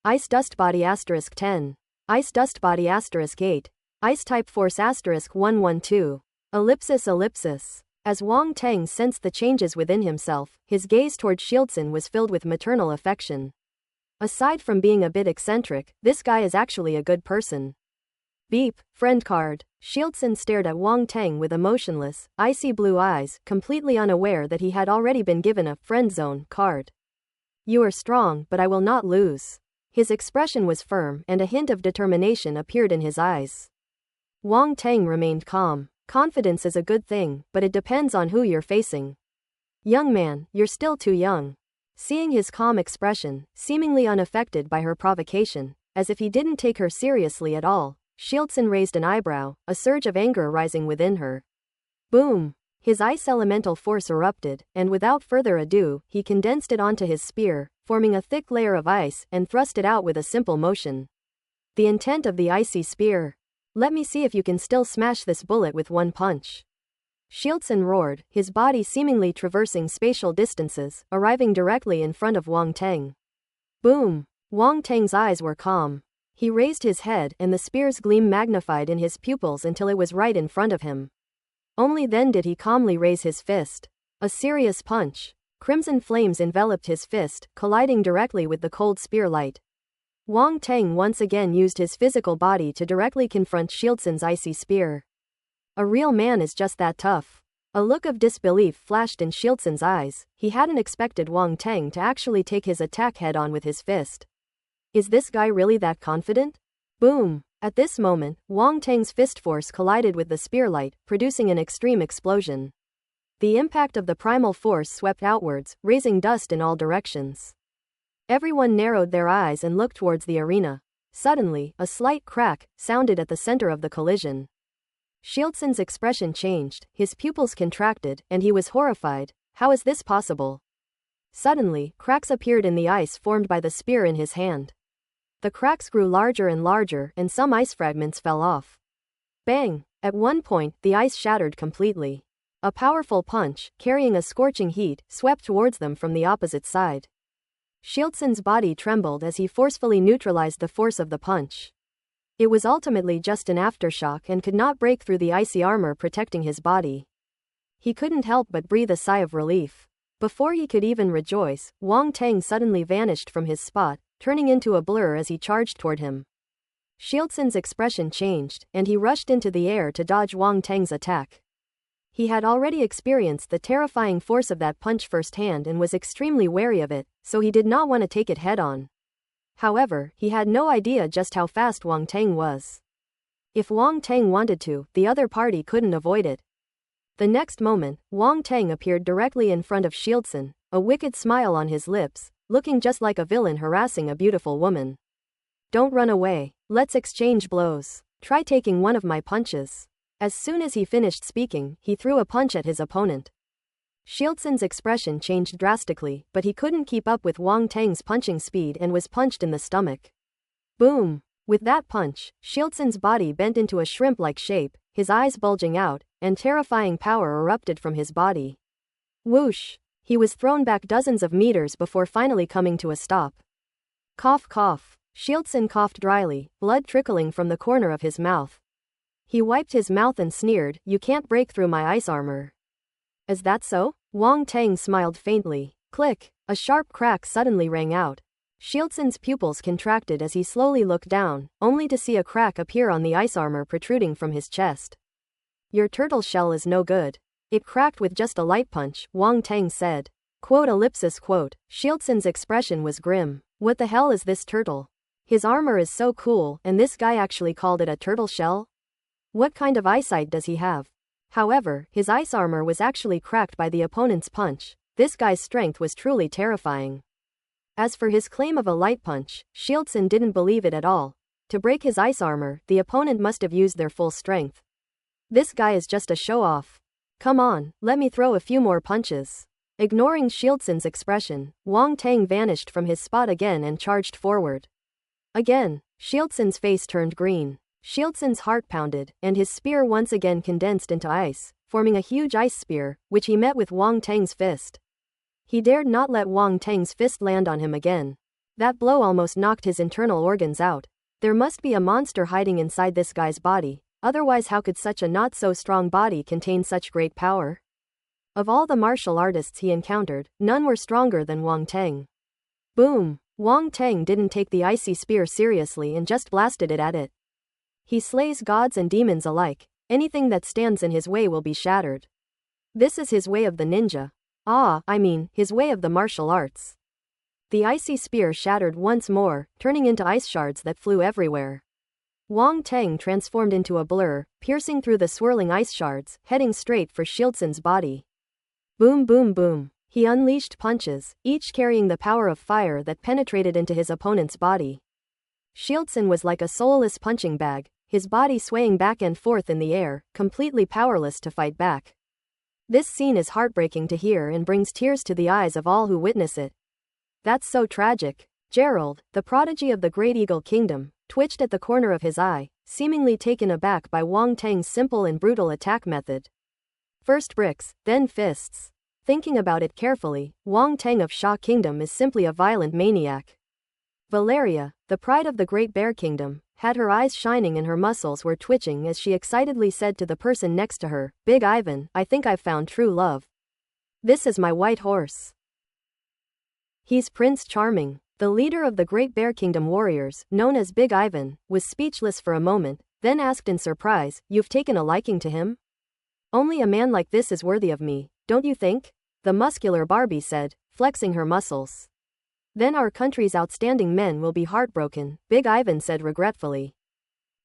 Ice Dust Body *10. Ice Dust Body *8. Ice Type Force *112. Ellipsis. As Wang Teng sensed the changes within himself, his gaze toward Shieldson was filled with maternal affection. Aside from being a bit eccentric, this guy is actually a good person. Beep, friend card. Shieldson stared at Wang Teng with emotionless, icy blue eyes, completely unaware that he had already been given a friend zone card. You are strong, but I will not lose. His expression was firm, and a hint of determination appeared in his eyes. Wang Teng remained calm. Confidence is a good thing, but it depends on who you're facing. Young man, you're still too young. Seeing his calm expression, seemingly unaffected by her provocation, as if he didn't take her seriously at all, Shieldson raised an eyebrow, a surge of anger rising within her. Boom! His ice elemental force erupted, and without further ado, he condensed it onto his spear, forming a thick layer of ice, and thrust it out with a simple motion. The intent of the icy spear. Let me see if you can still smash this bullet with one punch. Shieldson roared, his body seemingly traversing spatial distances, arriving directly in front of Wang Teng. Boom! Wang Teng's eyes were calm. He raised his head, and the spear's gleam magnified in his pupils until it was right in front of him. Only then did he calmly raise his fist. A serious punch. Crimson flames enveloped his fist, colliding directly with the cold spear light. Wang Teng once again used his physical body to directly confront Shieldson's icy spear. A real man is just that tough. A look of disbelief flashed in Shieldson's eyes. He hadn't expected Wang Teng to actually take his attack head-on with his fist. Is this guy really that confident? Boom! At this moment, Wang Teng's fist force collided with the spear light, producing an extreme explosion. The impact of the primal force swept outwards, raising dust in all directions. Everyone narrowed their eyes and looked towards the arena. Suddenly, a slight crack sounded at the center of the collision. Shieldson's expression changed, his pupils contracted, and he was horrified. How is this possible? Suddenly, cracks appeared in the ice formed by the spear in his hand. The cracks grew larger and larger, and some ice fragments fell off. Bang! At one point, the ice shattered completely. A powerful punch, carrying a scorching heat, swept towards them from the opposite side. Shieldson's body trembled as he forcefully neutralized the force of the punch. It was ultimately just an aftershock and could not break through the icy armor protecting his body. He couldn't help but breathe a sigh of relief. Before he could even rejoice, Wang Teng suddenly vanished from his spot, turning into a blur as he charged toward him. Shieldson's expression changed, and he rushed into the air to dodge Wang Teng's attack. He had already experienced the terrifying force of that punch firsthand and was extremely wary of it, so he did not want to take it head-on. However, he had no idea just how fast Wang Teng was. If Wang Teng wanted to, the other party couldn't avoid it. The next moment, Wang Teng appeared directly in front of Shieldson, a wicked smile on his lips, looking just like a villain harassing a beautiful woman. Don't run away. Let's exchange blows. Try taking one of my punches. As soon as he finished speaking, he threw a punch at his opponent. Shieldson's expression changed drastically, but he couldn't keep up with Wang Teng's punching speed and was punched in the stomach. Boom! With that punch, Shieldson's body bent into a shrimp-like shape, his eyes bulging out, and terrifying power erupted from his body. Whoosh! He was thrown back dozens of meters before finally coming to a stop. Cough cough. Shieldson coughed dryly, blood trickling from the corner of his mouth. He wiped his mouth and sneered, "You can't break through my ice armor." Is that so? Wang Teng smiled faintly. Click! A sharp crack suddenly rang out. Shieldson's pupils contracted as he slowly looked down, only to see a crack appear on the ice armor protruding from his chest. Your turtle shell is no good. It cracked with just a light punch, Wang Teng said. Quote. Shieldson's expression was grim. What the hell is this turtle? His armor is so cool, and this guy actually called it a turtle shell? What kind of eyesight does he have? However, his ice armor was actually cracked by the opponent's punch. This guy's strength was truly terrifying. As for his claim of a light punch, Shieldson didn't believe it at all. To break his ice armor, the opponent must have used their full strength. This guy is just a show-off. Come on, let me throw a few more punches. Ignoring Shieldson's expression, Wang Teng vanished from his spot again and charged forward. Again, Shieldson's face turned green. Shieldson's heart pounded, and his spear once again condensed into ice, forming a huge ice spear, which he met with Wang Teng's fist. He dared not let Wang Teng's fist land on him again. That blow almost knocked his internal organs out. There must be a monster hiding inside this guy's body, otherwise how could such a not-so-strong body contain such great power? Of all the martial artists he encountered, none were stronger than Wang Teng. Boom! Wang Teng didn't take the icy spear seriously and just blasted it at it. He slays gods and demons alike. Anything that stands in his way will be shattered. This is his way of the ninja. His way of the martial arts. The icy spear shattered once more, turning into ice shards that flew everywhere. Wang Teng transformed into a blur, piercing through the swirling ice shards, heading straight for Shieldson's body. Boom boom boom. He unleashed punches, each carrying the power of fire that penetrated into his opponent's body. Shieldson was like a soulless punching bag, his body swaying back and forth in the air, completely powerless to fight back. This scene is heartbreaking to hear and brings tears to the eyes of all who witness it. That's so tragic. Gerald, the prodigy of the Great Eagle Kingdom, twitched at the corner of his eye, seemingly taken aback by Wang Tang's simple and brutal attack method. First bricks, then fists. Thinking about it carefully, Wang Tang of Sha Kingdom is simply a violent maniac. Valeria, the pride of the Great Bear Kingdom, had her eyes shining and her muscles were twitching as she excitedly said to the person next to her, "Big Ivan, I think I've found true love. This is my white horse. He's Prince Charming." The leader of the Great Bear Kingdom warriors, known as Big Ivan, was speechless for a moment, then asked in surprise, "You've taken a liking to him? Only a man like this is worthy of me, don't you think?" The muscular Barbie said, flexing her muscles. "Then our country's outstanding men will be heartbroken," Big Ivan said regretfully.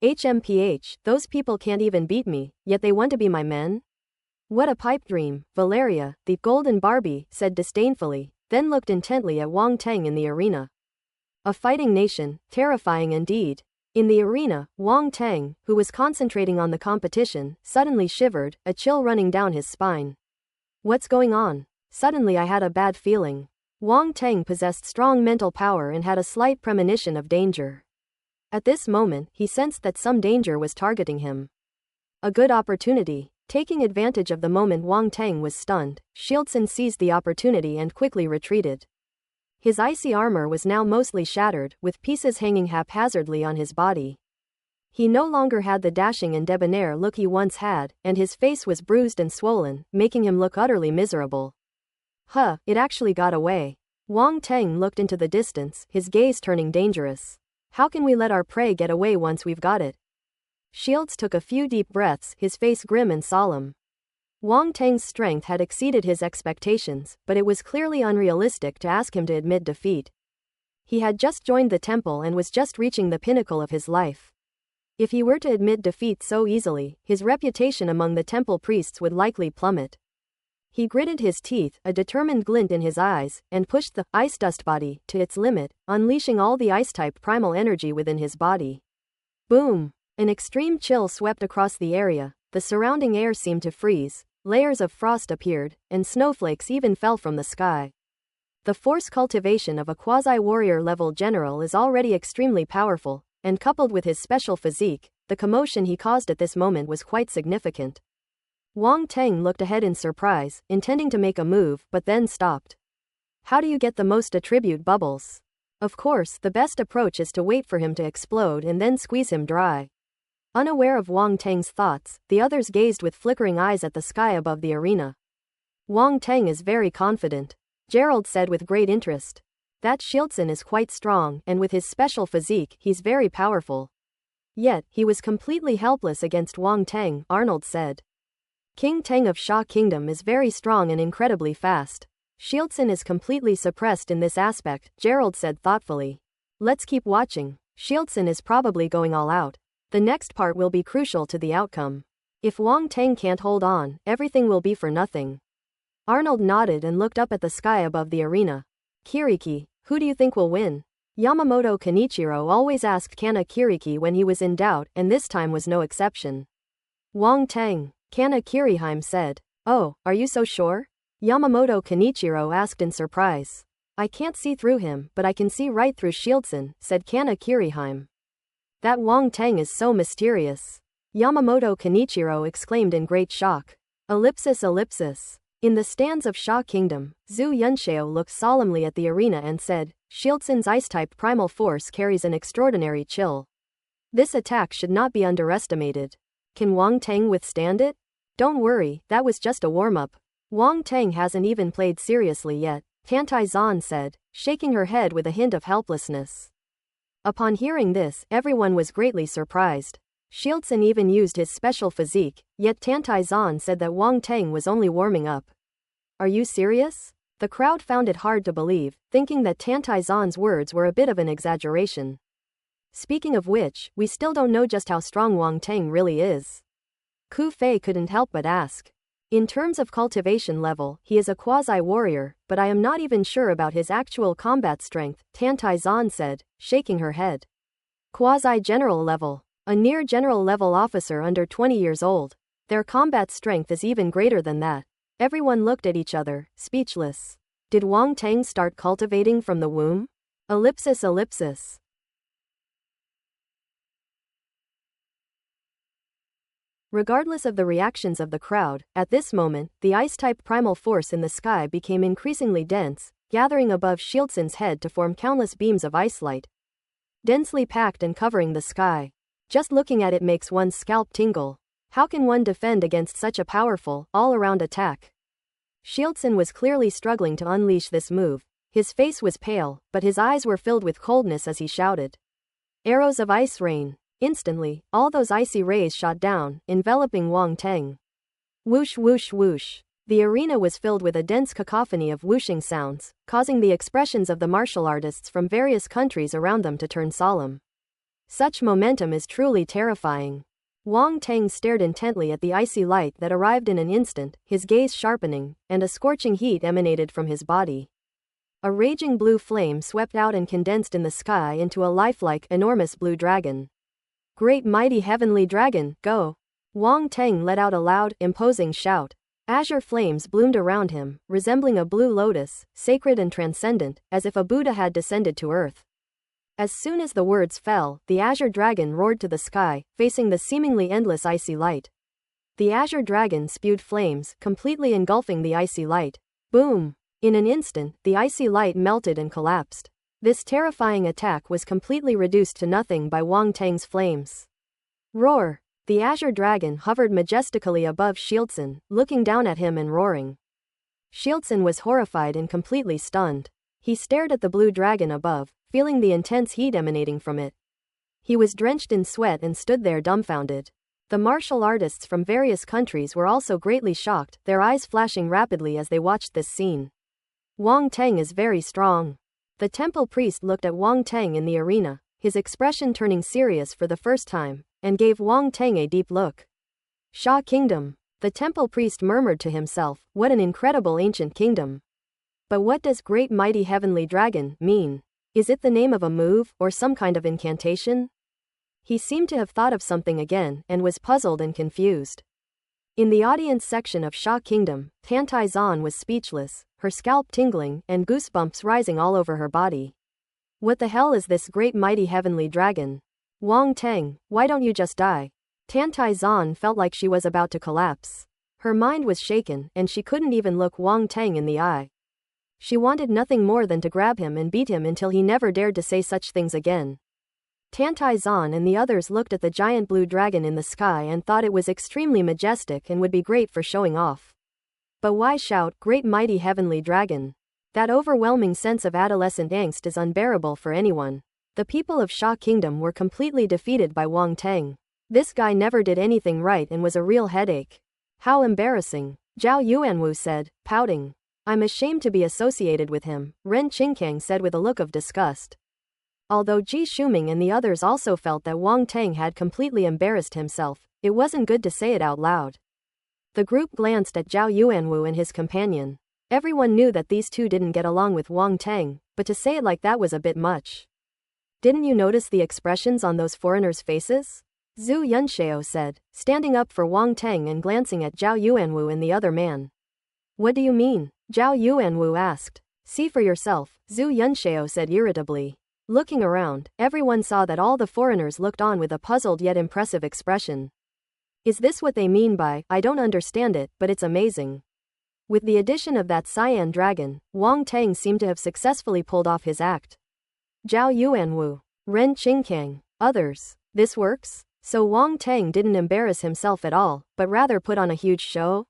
"HMPH, those people can't even beat me, yet they want to be my men? What a pipe dream," Valeria, the golden Barbie, said disdainfully, then looked intently at Wang Tang in the arena. A fighting nation, terrifying indeed. In the arena, Wang Tang, who was concentrating on the competition, suddenly shivered, a chill running down his spine. "What's going on? Suddenly I had a bad feeling." Wang Tang possessed strong mental power and had a slight premonition of danger. At this moment, he sensed that some danger was targeting him. A good opportunity. Taking advantage of the moment Wang Tang was stunned, Shieldson seized the opportunity and quickly retreated. His icy armor was now mostly shattered, with pieces hanging haphazardly on his body. He no longer had the dashing and debonair look he once had, and his face was bruised and swollen, making him look utterly miserable. "Huh, it actually got away." Wang Tang looked into the distance, his gaze turning dangerous. "How can we let our prey get away once we've got it?" Shields took a few deep breaths, his face grim and solemn. Wang Tang's strength had exceeded his expectations, but it was clearly unrealistic to ask him to admit defeat. He had just joined the temple and was just reaching the pinnacle of his life. If he were to admit defeat so easily, his reputation among the temple priests would likely plummet. He gritted his teeth, a determined glint in his eyes, and pushed the ice dust body to its limit, unleashing all the ice-type primal energy within his body. Boom! An extreme chill swept across the area, the surrounding air seemed to freeze, layers of frost appeared, and snowflakes even fell from the sky. The force cultivation of a quasi-warrior level general is already extremely powerful, and coupled with his special physique, the commotion he caused at this moment was quite significant. Wang Tang looked ahead in surprise, intending to make a move, but then stopped. How do you get the most attribute bubbles? Of course, the best approach is to wait for him to explode and then squeeze him dry. Unaware of Wang Tang's thoughts, the others gazed with flickering eyes at the sky above the arena. "Wang Tang is very confident," Gerald said with great interest. "That Shieldson is quite strong, and with his special physique, he's very powerful." Yet, he was completely helpless against Wang Tang, Arnold said. "King Tang of Sha Kingdom is very strong and incredibly fast. Shieldson is completely suppressed in this aspect," Gerald said thoughtfully. "Let's keep watching. Shieldson is probably going all out. The next part will be crucial to the outcome. If Wang Tang can't hold on, everything will be for nothing." Arnold nodded and looked up at the sky above the arena. "Kiriki, who do you think will win?" Yamamoto Kenichiro always asked Kana Kiriki when he was in doubt, and this time was no exception. "Wang Tang," Kana Kirihime said. "Oh, are you so sure?" Yamamoto Kenichiro asked in surprise. "I can't see through him, but I can see right through Shieldson," said Kana Kirihime. "That Wang Tang is so mysterious," Yamamoto Kenichiro exclaimed in great shock. Ellipsis. In the stands of Sha Kingdom, Zhu Yunxiao looked solemnly at the arena and said, "Shieldson's ice-type primal force carries an extraordinary chill. This attack should not be underestimated. Can Wang Tang withstand it?" "Don't worry, that was just a warm-up. Wang Tang hasn't even played seriously yet," Tantai Zan said, shaking her head with a hint of helplessness. Upon hearing this, everyone was greatly surprised. Shieldson even used his special physique, yet Tantai Zan said that Wang Tang was only warming up. "Are you serious?" The crowd found it hard to believe, thinking that Tantai Zan's words were a bit of an exaggeration. Speaking of which, we still don't know just how strong Wang Tang really is. Ku Fei couldn't help but ask. "In terms of cultivation level, he is a quasi-warrior, but I am not even sure about his actual combat strength," Tantai Zan said, shaking her head. "Quasi-general level. A near-general level officer under 20 years old. Their combat strength is even greater than that." Everyone looked at each other, speechless. Did Wang Tang start cultivating from the womb? Ellipsis. Regardless of the reactions of the crowd, at this moment, the ice-type primal force in the sky became increasingly dense, gathering above Shieldson's head to form countless beams of ice light, densely packed and covering the sky. Just looking at it makes one's scalp tingle. How can one defend against such a powerful, all-around attack? Shieldson was clearly struggling to unleash this move. His face was pale, but his eyes were filled with coldness as he shouted. Arrows of ice rain. Instantly, all those icy rays shot down, enveloping Wang Teng. Whoosh whoosh whoosh. The arena was filled with a dense cacophony of whooshing sounds, causing the expressions of the martial artists from various countries around them to turn solemn. Such momentum is truly terrifying. Wang Teng stared intently at the icy light that arrived in an instant, his gaze sharpening, and a scorching heat emanated from his body. A raging blue flame swept out and condensed in the sky into a lifelike, enormous blue dragon. Great mighty heavenly dragon, go! Wang Teng let out a loud, imposing shout. Azure flames bloomed around him, resembling a blue lotus, sacred and transcendent, as if a Buddha had descended to earth. As soon as the words fell, the azure dragon roared to the sky, facing the seemingly endless icy light. The azure dragon spewed flames, completely engulfing the icy light. Boom! In an instant, the icy light melted and collapsed. This terrifying attack was completely reduced to nothing by Wang Teng's flames. Roar! The azure dragon hovered majestically above Shieldson, looking down at him and roaring. Shieldson was horrified and completely stunned. He stared at the blue dragon above, feeling the intense heat emanating from it. He was drenched in sweat and stood there dumbfounded. The martial artists from various countries were also greatly shocked, their eyes flashing rapidly as they watched this scene. Wang Teng is very strong. The temple priest looked at Wang Teng in the arena, his expression turning serious for the first time, and gave Wang Teng a deep look. Sha Kingdom. The temple priest murmured to himself, what an incredible ancient kingdom. But what does Great Mighty Heavenly Dragon mean? Is it the name of a move, or some kind of incantation? He seemed to have thought of something again, and was puzzled and confused. In the audience section of Sha Kingdom, Tantai Zan was speechless, her scalp tingling, and goosebumps rising all over her body. What the hell is this Great Mighty Heavenly Dragon? Wang Teng, why don't you just die? Tantai Zan felt like she was about to collapse. Her mind was shaken, and she couldn't even look Wang Teng in the eye. She wanted nothing more than to grab him and beat him until he never dared to say such things again. Tantai Zan and the others looked at the giant blue dragon in the sky and thought it was extremely majestic and would be great for showing off. But why shout, Great Mighty Heavenly Dragon? That overwhelming sense of adolescent angst is unbearable for anyone. The people of Sha Kingdom were completely defeated by Wang Teng. This guy never did anything right and was a real headache. How embarrassing, Zhao Yuanwu said, pouting. I'm ashamed to be associated with him, Ren Qingkang said with a look of disgust. Although Ji Shuming and the others also felt that Wang Teng had completely embarrassed himself, it wasn't good to say it out loud. The group glanced at Zhao Yuanwu and his companion. Everyone knew that these two didn't get along with Wang Teng, but to say it like that was a bit much. Didn't you notice the expressions on those foreigners' faces? Zhu Yunxiao said, standing up for Wang Teng and glancing at Zhao Yuanwu and the other man. What do you mean? Zhao Yuanwu asked. See for yourself, Zhu Yunxiao said irritably. Looking around, everyone saw that all the foreigners looked on with a puzzled yet impressive expression. Is this what they mean by, I don't understand it, but it's amazing? With the addition of that cyan dragon, Wang Teng seemed to have successfully pulled off his act. Zhao Yuanwu, Ren Qingkang, others. This works? So Wang Teng didn't embarrass himself at all, but rather put on a huge show?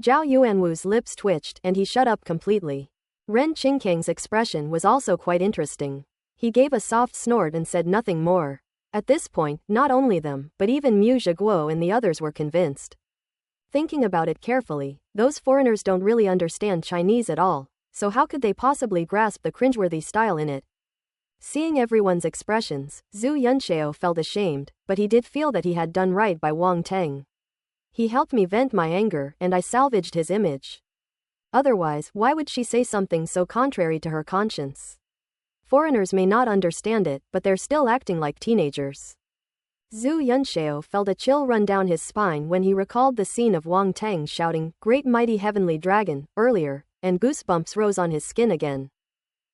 Zhao Yuanwu's lips twitched and he shut up completely. Ren Qingkang's expression was also quite interesting. He gave a soft snort and said nothing more. At this point, not only them, but even Mu Zhiguo and the others were convinced. Thinking about it carefully, those foreigners don't really understand Chinese at all, so how could they possibly grasp the cringeworthy style in it? Seeing everyone's expressions, Zhu Yunxiao felt ashamed, but he did feel that he had done right by Wang Teng. He helped me vent my anger, and I salvaged his image. Otherwise, why would she say something so contrary to her conscience? Foreigners may not understand it, but they're still acting like teenagers. Zhu Yunxiao felt a chill run down his spine when he recalled the scene of Wang Teng shouting, Great Mighty Heavenly Dragon, earlier, and goosebumps rose on his skin again.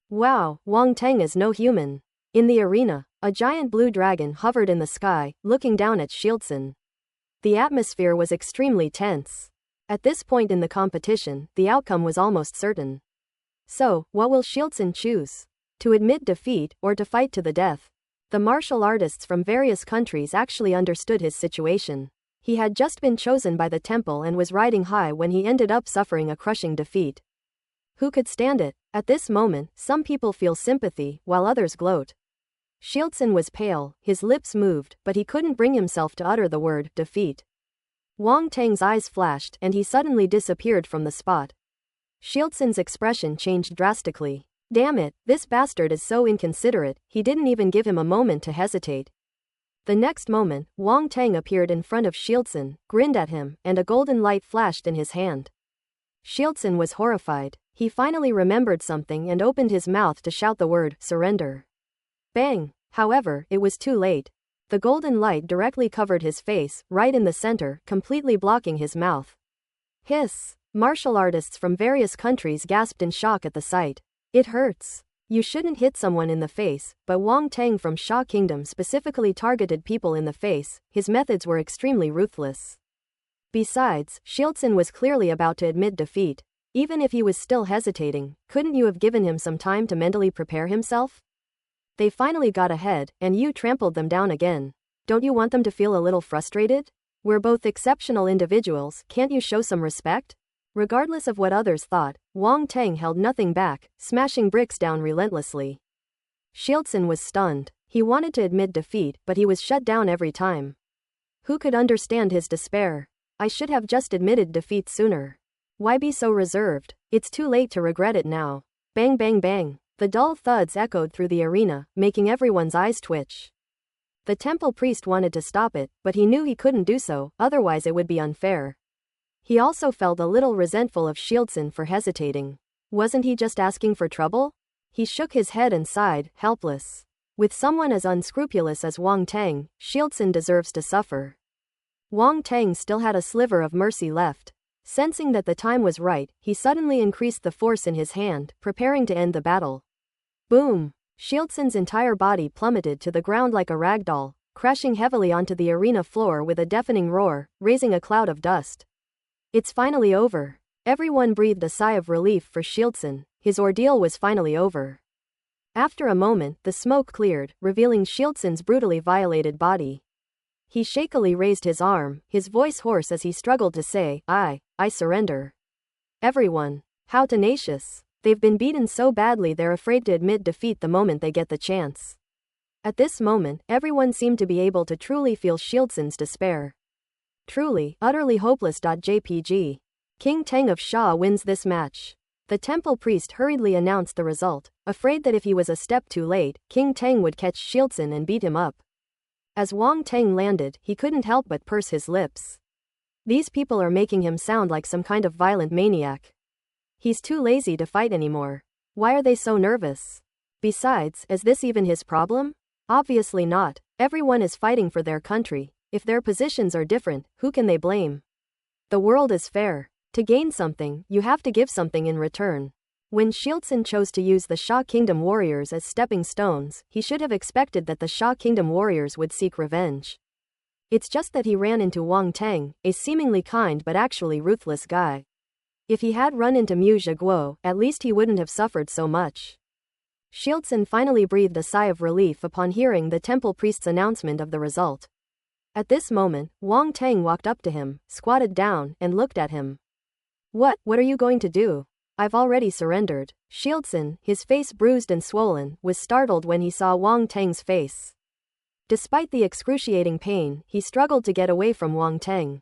Wow, Wang Teng is no human. In the arena, a giant blue dragon hovered in the sky, looking down at Shieldson. The atmosphere was extremely tense. At this point in the competition, the outcome was almost certain. So, what will Shieldson choose? To admit defeat, or to fight to the death? The martial artists from various countries actually understood his situation. He had just been chosen by the temple and was riding high when he ended up suffering a crushing defeat. Who could stand it? At this moment, some people feel sympathy, while others gloat. Shieldson was pale, his lips moved, but he couldn't bring himself to utter the word, defeat. Wang Tang's eyes flashed, and he suddenly disappeared from the spot. Shieldson's expression changed drastically. Damn it, this bastard is so inconsiderate, he didn't even give him a moment to hesitate. The next moment, Wang Tang appeared in front of Shieldson, grinned at him, and a golden light flashed in his hand. Shieldson was horrified. He finally remembered something and opened his mouth to shout the word, surrender. Bang! However, it was too late. The golden light directly covered his face, right in the center, completely blocking his mouth. Hiss! Martial artists from various countries gasped in shock at the sight. It hurts. You shouldn't hit someone in the face, but Wang Tang from Sha Kingdom specifically targeted people in the face. His methods were extremely ruthless. Besides, Shieldson was clearly about to admit defeat. Even if he was still hesitating, couldn't you have given him some time to mentally prepare himself? They finally got ahead, and you trampled them down again. Don't you want them to feel a little frustrated? We're both exceptional individuals, can't you show some respect? Regardless of what others thought, Wang Tang held nothing back, smashing bricks down relentlessly. Shieldson was stunned. He wanted to admit defeat, but he was shut down every time. Who could understand his despair? I should have just admitted defeat sooner. Why be so reserved? It's too late to regret it now. Bang bang bang. The dull thuds echoed through the arena, making everyone's eyes twitch. The temple priest wanted to stop it, but he knew he couldn't do so, otherwise it would be unfair. He also felt a little resentful of Shieldson for hesitating. Wasn't he just asking for trouble? He shook his head and sighed, helpless. With someone as unscrupulous as Wang Tang, Shieldson deserves to suffer. Wang Tang still had a sliver of mercy left. Sensing that the time was right, he suddenly increased the force in his hand, preparing to end the battle. Boom! Shieldson's entire body plummeted to the ground like a ragdoll, crashing heavily onto the arena floor with a deafening roar, raising a cloud of dust. It's finally over. Everyone breathed a sigh of relief for Shieldson. His ordeal was finally over. After a moment, the smoke cleared, revealing Shieldson's brutally violated body. He shakily raised his arm, his voice hoarse as he struggled to say, I surrender. Everyone. How tenacious. They've been beaten so badly they're afraid to admit defeat the moment they get the chance. At this moment, everyone seemed to be able to truly feel Shieldson's despair. Truly, utterly hopeless. JPG. King Tang of Sha wins this match. The temple priest hurriedly announced the result, afraid that if he was a step too late, King Tang would catch Shieldson and beat him up. As Wang Tang landed, he couldn't help but purse his lips. These people are making him sound like some kind of violent maniac. He's too lazy to fight anymore. Why are they so nervous? Besides, is this even his problem? Obviously not. Everyone is fighting for their country. If their positions are different, who can they blame? The world is fair. To gain something, you have to give something in return. When Shieldson chose to use the Sha Kingdom warriors as stepping stones, he should have expected that the Sha Kingdom warriors would seek revenge. It's just that he ran into Wang Tang, a seemingly kind but actually ruthless guy. If he had run into Mu Zhiguo, at least he wouldn't have suffered so much. Shieldson finally breathed a sigh of relief upon hearing the temple priest's announcement of the result. At this moment, Wang Tang walked up to him, squatted down, and looked at him. What are you going to do? I've already surrendered. Shieldson, his face bruised and swollen, was startled when he saw Wang Tang's face. Despite the excruciating pain, he struggled to get away from Wang Tang.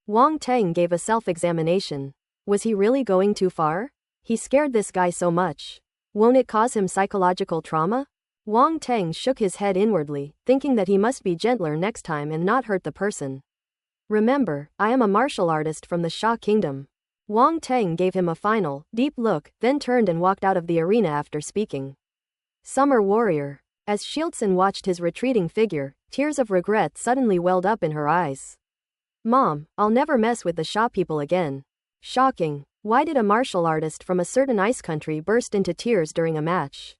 Wang Tang gave a self-examination. Was he really going too far? He scared this guy so much. Won't it cause him psychological trauma? Wang Tang shook his head inwardly, thinking that he must be gentler next time and not hurt the person. Remember, I am a martial artist from the Sha Kingdom. Wang Tang gave him a final, deep look, then turned and walked out of the arena after speaking. Summer Warrior. As Shieldson watched his retreating figure, tears of regret suddenly welled up in her eyes. Mom, I'll never mess with the Sha people again. Shocking. Why did a martial artist from a certain ice country burst into tears during a match?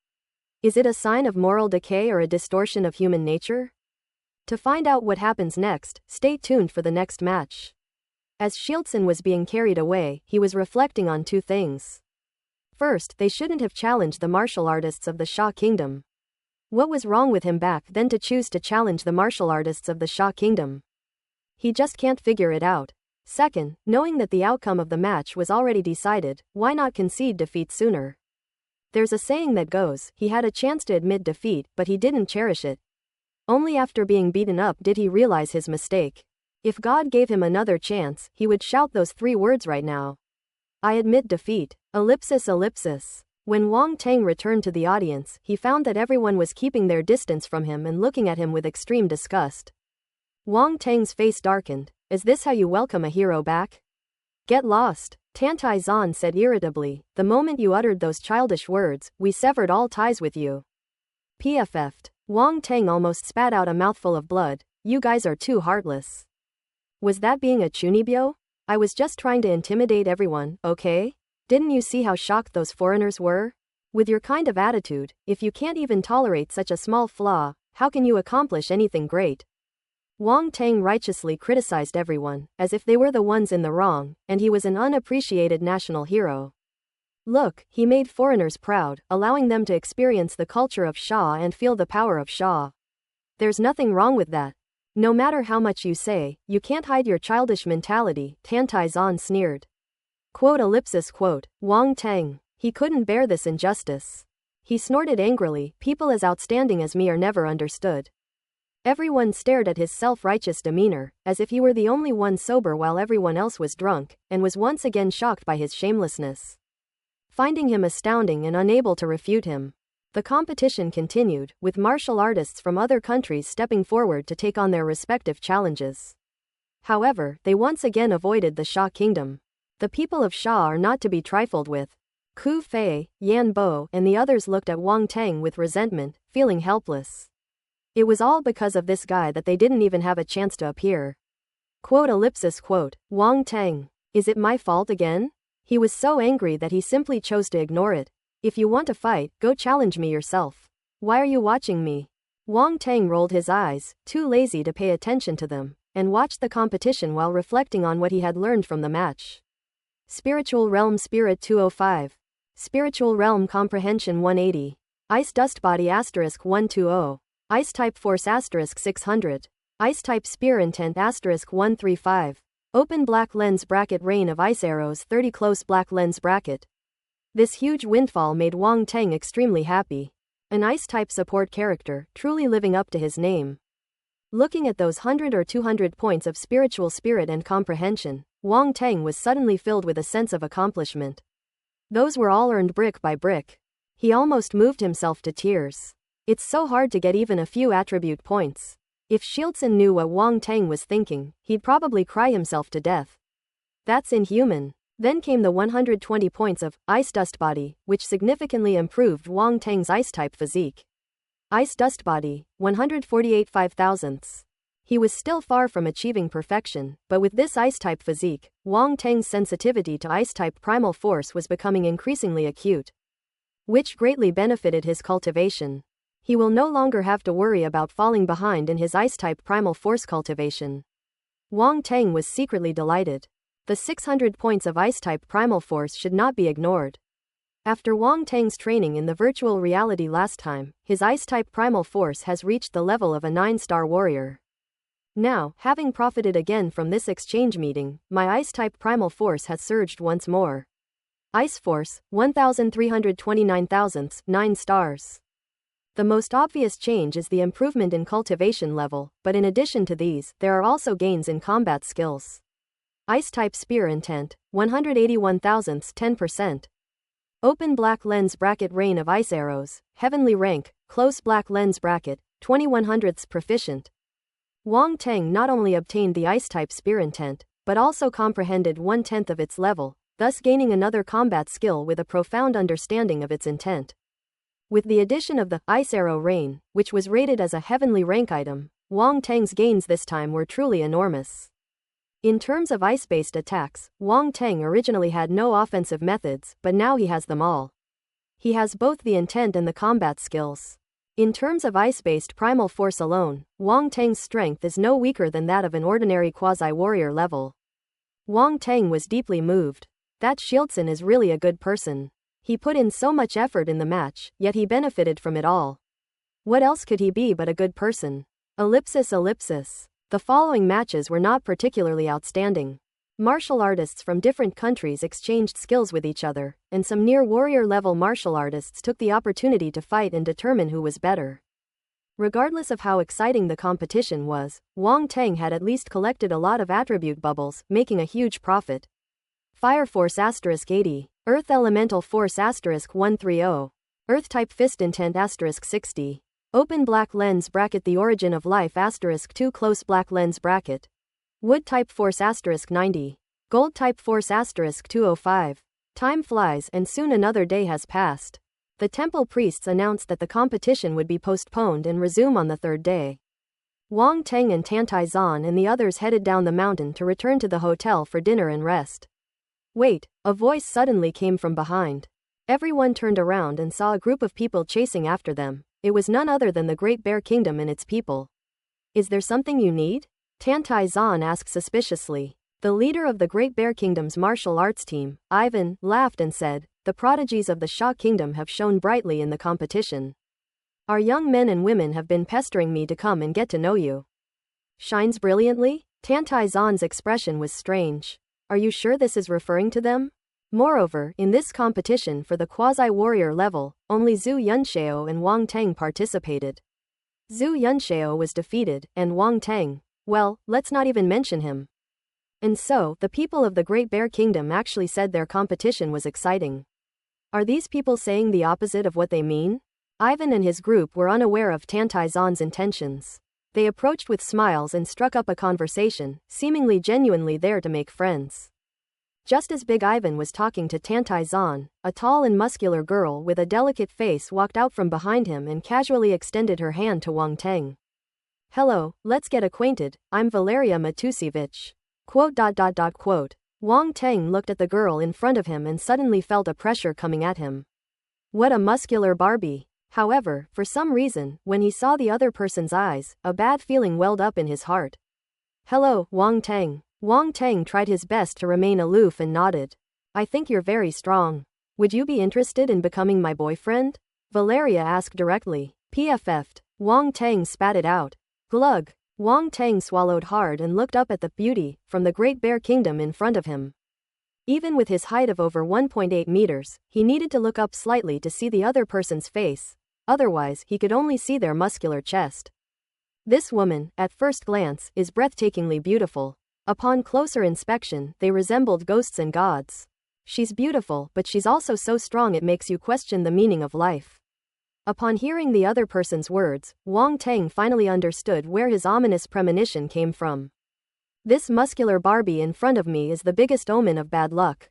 Is it a sign of moral decay or a distortion of human nature? To find out what happens next, stay tuned for the next match. As Shieldson was being carried away, he was reflecting on two things. First, they shouldn't have challenged the martial artists of the Sha Kingdom. What was wrong with him back then to choose to challenge the martial artists of the Sha Kingdom? He just can't figure it out. Second, knowing that the outcome of the match was already decided, why not concede defeat sooner? There's a saying that goes, he had a chance to admit defeat, but he didn't cherish it. Only after being beaten up did he realize his mistake. If God gave him another chance, he would shout those 3 words right now. I admit defeat. Ellipsis. When Wang Tang returned to the audience, he found that everyone was keeping their distance from him and looking at him with extreme disgust. Wang Tang's face darkened. Is this how you welcome a hero back? Get lost, Tantai Zan said irritably. The moment you uttered those childish words, we severed all ties with you. PFF'd. Wang Tang almost spat out a mouthful of blood. You guys are too heartless. Was that being a chunibyo? I was just trying to intimidate everyone, okay? Didn't you see how shocked those foreigners were? With your kind of attitude, if you can't even tolerate such a small flaw, how can you accomplish anything great? Wang Tang righteously criticized everyone, as if they were the ones in the wrong, and he was an unappreciated national hero. Look, he made foreigners proud, allowing them to experience the culture of Sha and feel the power of Sha. There's nothing wrong with that. No matter how much you say, you can't hide your childish mentality, Tantai Zan sneered. Wang Tang. He couldn't bear this injustice. He snorted angrily, people as outstanding as me are never understood. Everyone stared at his self-righteous demeanor, as if he were the only one sober while everyone else was drunk, and was once again shocked by his shamelessness. Finding him astounding and unable to refute him. The competition continued, with martial artists from other countries stepping forward to take on their respective challenges. However, they once again avoided the Sha Kingdom. The people of Sha are not to be trifled with. Ku Fei, Yan Bo, and the others looked at Wang Tang with resentment, feeling helpless. It was all because of this guy that they didn't even have a chance to appear. Wang Tang. Is it my fault again? He was so angry that he simply chose to ignore it. If you want to fight, go challenge me yourself. Why are you watching me? Wang Tang rolled his eyes, too lazy to pay attention to them, and watched the competition while reflecting on what he had learned from the match. Spiritual Realm Spirit 205. Spiritual Realm Comprehension 180. Ice Dust Body * 120. Ice Type Force * 600. Ice Type Spear Intent * 135. Open black lens bracket rain of ice arrows 30 close black lens bracket. This huge windfall made Wang Tang extremely happy. An ice-type support character, truly living up to his name. Looking at those 100 or 200 points of spiritual spirit and comprehension, Wang Tang was suddenly filled with a sense of accomplishment. Those were all earned brick by brick. He almost moved himself to tears. It's so hard to get even a few attribute points. If Shieldson knew what Wang Tang was thinking, he'd probably cry himself to death. That's inhuman. Then came the 120 points of Ice Dust Body, which significantly improved Wang Tang's ice-type physique. Ice Dust Body, 148 5,000ths. He was still far from achieving perfection, but with this ice-type physique, Wang Tang's sensitivity to ice-type primal force was becoming increasingly acute, which greatly benefited his cultivation. He will no longer have to worry about falling behind in his ice-type primal force cultivation. Wang Tang was secretly delighted. The 600 points of ice-type primal force should not be ignored. After Wang Tang's training in the virtual reality last time, his ice-type primal force has reached the level of a 9-star warrior. Now, having profited again from this exchange meeting, my ice-type primal force has surged once more. Ice Force, 1,329,000ths, 9 stars. The most obvious change is the improvement in cultivation level, but in addition to these, there are also gains in combat skills. Ice-type Spear Intent, 181,000ths, 10%. Open black lens bracket rain of ice arrows, heavenly rank, close black lens bracket, 2100ths proficient. Wang Tang not only obtained the ice-type Spear Intent, but also comprehended 1/10 of its level, thus gaining another combat skill with a profound understanding of its intent. With the addition of the Ice Arrow Rain, which was rated as a heavenly rank item, Wang Tang's gains this time were truly enormous. In terms of ice-based attacks, Wang Tang originally had no offensive methods, but now he has them all. He has both the intent and the combat skills. In terms of ice-based primal force alone, Wang Teng's strength is no weaker than that of an ordinary quasi-warrior level. Wang Teng was deeply moved. That Shieldson is really a good person. He put in so much effort in the match, yet he benefited from it all. What else could he be but a good person? Ellipsis. The following matches were not particularly outstanding. Martial artists from different countries exchanged skills with each other, and some near warrior-level martial artists took the opportunity to fight and determine who was better. Regardless of how exciting the competition was, Wang Teng had at least collected a lot of attribute bubbles, making a huge profit. Fire Force *80, Earth Elemental Force *130, Earth-type Fist Intent *60, Open Black Lens bracket The Origin of Life *2 Close Black Lens bracket, Wood-type Force *90, Gold-type Force *205. Time flies and soon another day has passed. The temple priests announced that the competition would be postponed and resume on the third day. Wang Teng and Tantai Zan and the others headed down the mountain to return to the hotel for dinner and rest. Wait, a voice suddenly came from behind. Everyone turned around and saw a group of people chasing after them. It was none other than the Great Bear Kingdom and its people. Is there something you need? Tantai Zan asked suspiciously. The leader of the Great Bear Kingdom's martial arts team, Ivan, laughed and said, "The prodigies of the Sha Kingdom have shone brightly in the competition. Our young men and women have been pestering me to come and get to know you." Shines brilliantly? Tantai Zan's expression was strange. Are you sure this is referring to them? Moreover, in this competition for the quasi-warrior level, only Zhu Yunxiao and Wang Teng participated. Zhu Yunxiao was defeated, and Wang Teng, well, let's not even mention him. And so, the people of the Great Bear Kingdom actually said their competition was exciting. Are these people saying the opposite of what they mean? Ivan and his group were unaware of Tantai Zan's intentions. They approached with smiles and struck up a conversation, seemingly genuinely there to make friends. Just as Big Ivan was talking to Tantai Zan, a tall and muscular girl with a delicate face walked out from behind him and casually extended her hand to Wang Teng. "Hello, let's get acquainted, I'm Valeria Matusevich." Wang Teng looked at the girl in front of him and suddenly felt a pressure coming at him. What a muscular Barbie. However, for some reason, when he saw the other person's eyes, a bad feeling welled up in his heart. "Hello, Wang Teng." Wang Teng tried his best to remain aloof and nodded. "I think you're very strong. Would you be interested in becoming my boyfriend?" Valeria asked directly. PFF'd. Wang Teng spat it out. Glug. Wang Teng swallowed hard and looked up at the beauty from the Great Bear Kingdom in front of him. Even with his height of over 1.8 meters, he needed to look up slightly to see the other person's face, otherwise he could only see their muscular chest. This woman, at first glance, is breathtakingly beautiful. Upon closer inspection, they resembled ghosts and gods. She's beautiful, but she's also so strong it makes you question the meaning of life. Upon hearing the other person's words, Wang Teng finally understood where his ominous premonition came from. This muscular Barbie in front of me is the biggest omen of bad luck.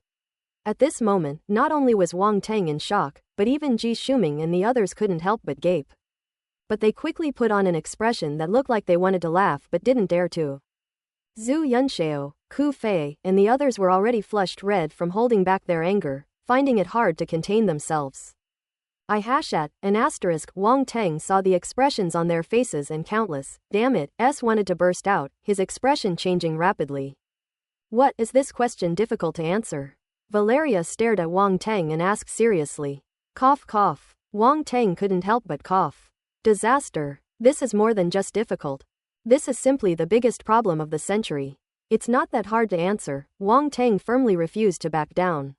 At this moment, not only was Wang Teng in shock, but even Ji Shuming and the others couldn't help but gape. But they quickly put on an expression that looked like they wanted to laugh but didn't dare to. Zhu Yunxiao, Ku Fei, and the others were already flushed red from holding back their anger, finding it hard to contain themselves. Wang Teng saw the expressions on their faces and countless, damn it, wanted to burst out, his expression changing rapidly. "What is this question difficult to answer?" Valeria stared at Wang Teng and asked seriously. Cough cough. Wang Teng couldn't help but cough. Disaster. This is more than just difficult. This is simply the biggest problem of the century. It's not that hard to answer. Wang Teng firmly refused to back down.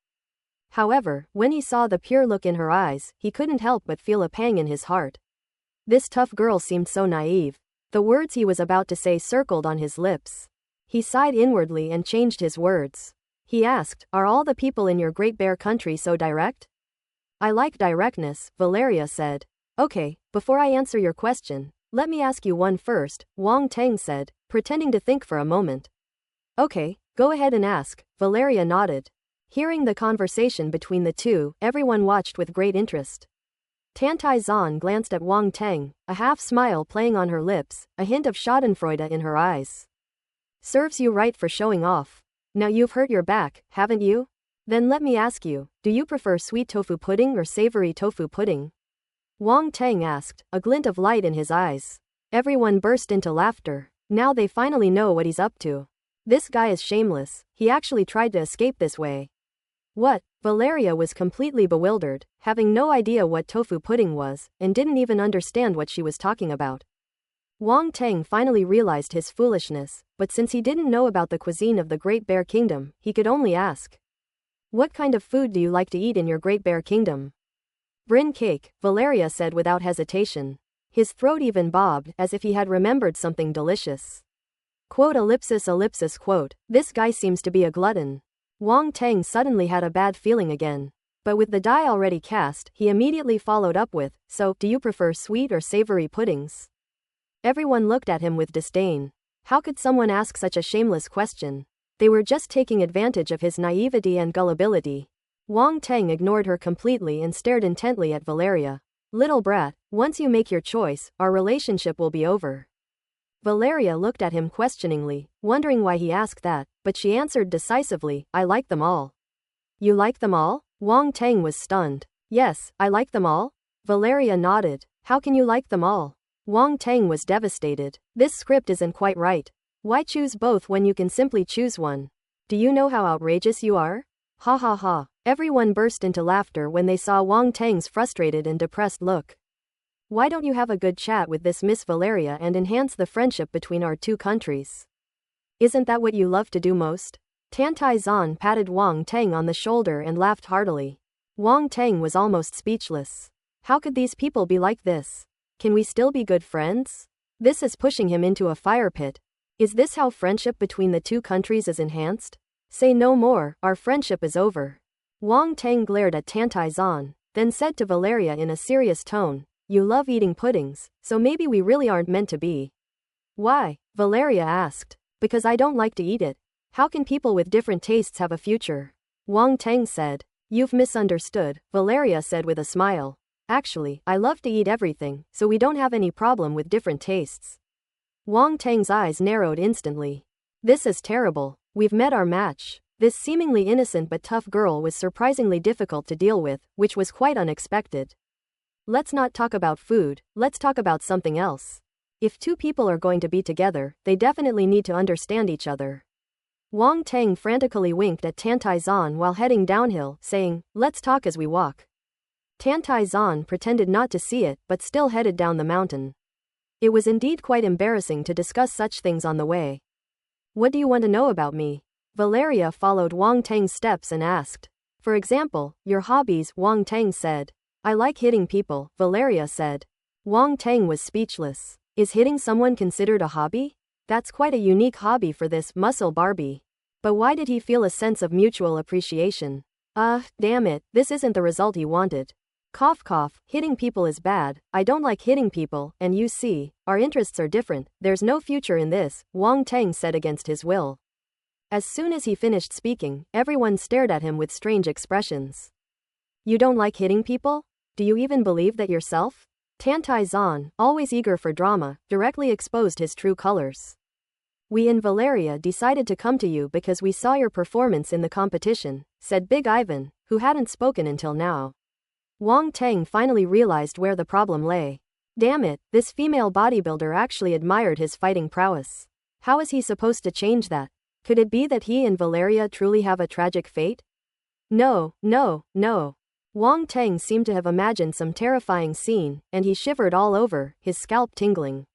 However, when he saw the pure look in her eyes, he couldn't help but feel a pang in his heart. This tough girl seemed so naive. The words he was about to say circled on his lips. He sighed inwardly and changed his words. He asked, "Are all the people in your Great Bear country so direct?" "I like directness," Valeria said. "Okay, before I answer your question, let me ask you one first," Wang Teng said, pretending to think for a moment. "Okay, go ahead and ask," Valeria nodded. Hearing the conversation between the two, everyone watched with great interest. Tantai Zan glanced at Wang Teng, a half-smile playing on her lips, a hint of schadenfreude in her eyes. "Serves you right for showing off. Now you've hurt your back, haven't you? Then let me ask you, do you prefer sweet tofu pudding or savory tofu pudding?" Wang Tang asked, a glint of light in his eyes. Everyone burst into laughter. Now they finally know what he's up to. This guy is shameless, he actually tried to escape this way. What? Valeria was completely bewildered, having no idea what tofu pudding was, and didn't even understand what she was talking about. Wang Tang finally realized his foolishness, but since he didn't know about the cuisine of the Great Bear Kingdom, he could only ask. What kind of food do you like to eat in your Great Bear Kingdom? Brin cake, Valeria said without hesitation. His throat even bobbed, as if he had remembered something delicious. Quote ellipsis quote, this guy seems to be a glutton. Wang Tang suddenly had a bad feeling again. But with the die already cast, he immediately followed up with, so, do you prefer sweet or savory puddings? Everyone looked at him with disdain. How could someone ask such a shameless question? They were just taking advantage of his naivety and gullibility. Wang Tang ignored her completely and stared intently at Valeria. Little brat, once you make your choice, our relationship will be over. Valeria looked at him questioningly, wondering why he asked that, but she answered decisively, I like them all. You like them all? Wang Tang was stunned. Yes, I like them all. Valeria nodded. How can you like them all? Wang Tang was devastated. This script isn't quite right. Why choose both when you can simply choose one? Do you know how outrageous you are? Ha ha ha. Everyone burst into laughter when they saw Wang Tang's frustrated and depressed look. Why don't you have a good chat with this Miss Valeria and enhance the friendship between our two countries? Isn't that what you love to do most? Tantai Zan patted Wang Tang on the shoulder and laughed heartily. Wang Tang was almost speechless. How could these people be like this? Can we still be good friends? This is pushing him into a fire pit. Is this how friendship between the two countries is enhanced? Say no more, our friendship is over. Wang Tang glared at Tantai Zan, then said to Valeria in a serious tone, you love eating puddings, so maybe we really aren't meant to be. Why? Valeria asked. Because I don't like to eat it. How can people with different tastes have a future? Wang Tang said. You've misunderstood, Valeria said with a smile. Actually, I love to eat everything, so we don't have any problem with different tastes. Wang Tang's eyes narrowed instantly. This is terrible. We've met our match. This seemingly innocent but tough girl was surprisingly difficult to deal with, which was quite unexpected. Let's not talk about food, let's talk about something else. If two people are going to be together, they definitely need to understand each other. Wang Tang frantically winked at Tantai Zan while heading downhill, saying, let's talk as we walk. Tantai Zan pretended not to see it, but still headed down the mountain. It was indeed quite embarrassing to discuss such things on the way. What do you want to know about me? Valeria followed Wang Tang's steps and asked. For example, your hobbies, Wang Tang said. I like hitting people, Valeria said. Wang Tang was speechless. Is hitting someone considered a hobby? That's quite a unique hobby for this muscle Barbie. But why did he feel a sense of mutual appreciation? Damn it, this isn't the result he wanted. Cough cough, hitting people is bad, I don't like hitting people, and you see, our interests are different, there's no future in this, Wang Tang said against his will. As soon as he finished speaking, everyone stared at him with strange expressions. You don't like hitting people? Do you even believe that yourself? Tantai Zan, always eager for drama, directly exposed his true colors. We in Valeria decided to come to you because we saw your performance in the competition, said Big Ivan, who hadn't spoken until now. Wang Tang finally realized where the problem lay. Damn it, this female bodybuilder actually admired his fighting prowess. How is he supposed to change that? Could it be that he and Valeria truly have a tragic fate? No. Wang Tang seemed to have imagined some terrifying scene, and he shivered all over, his scalp tingling.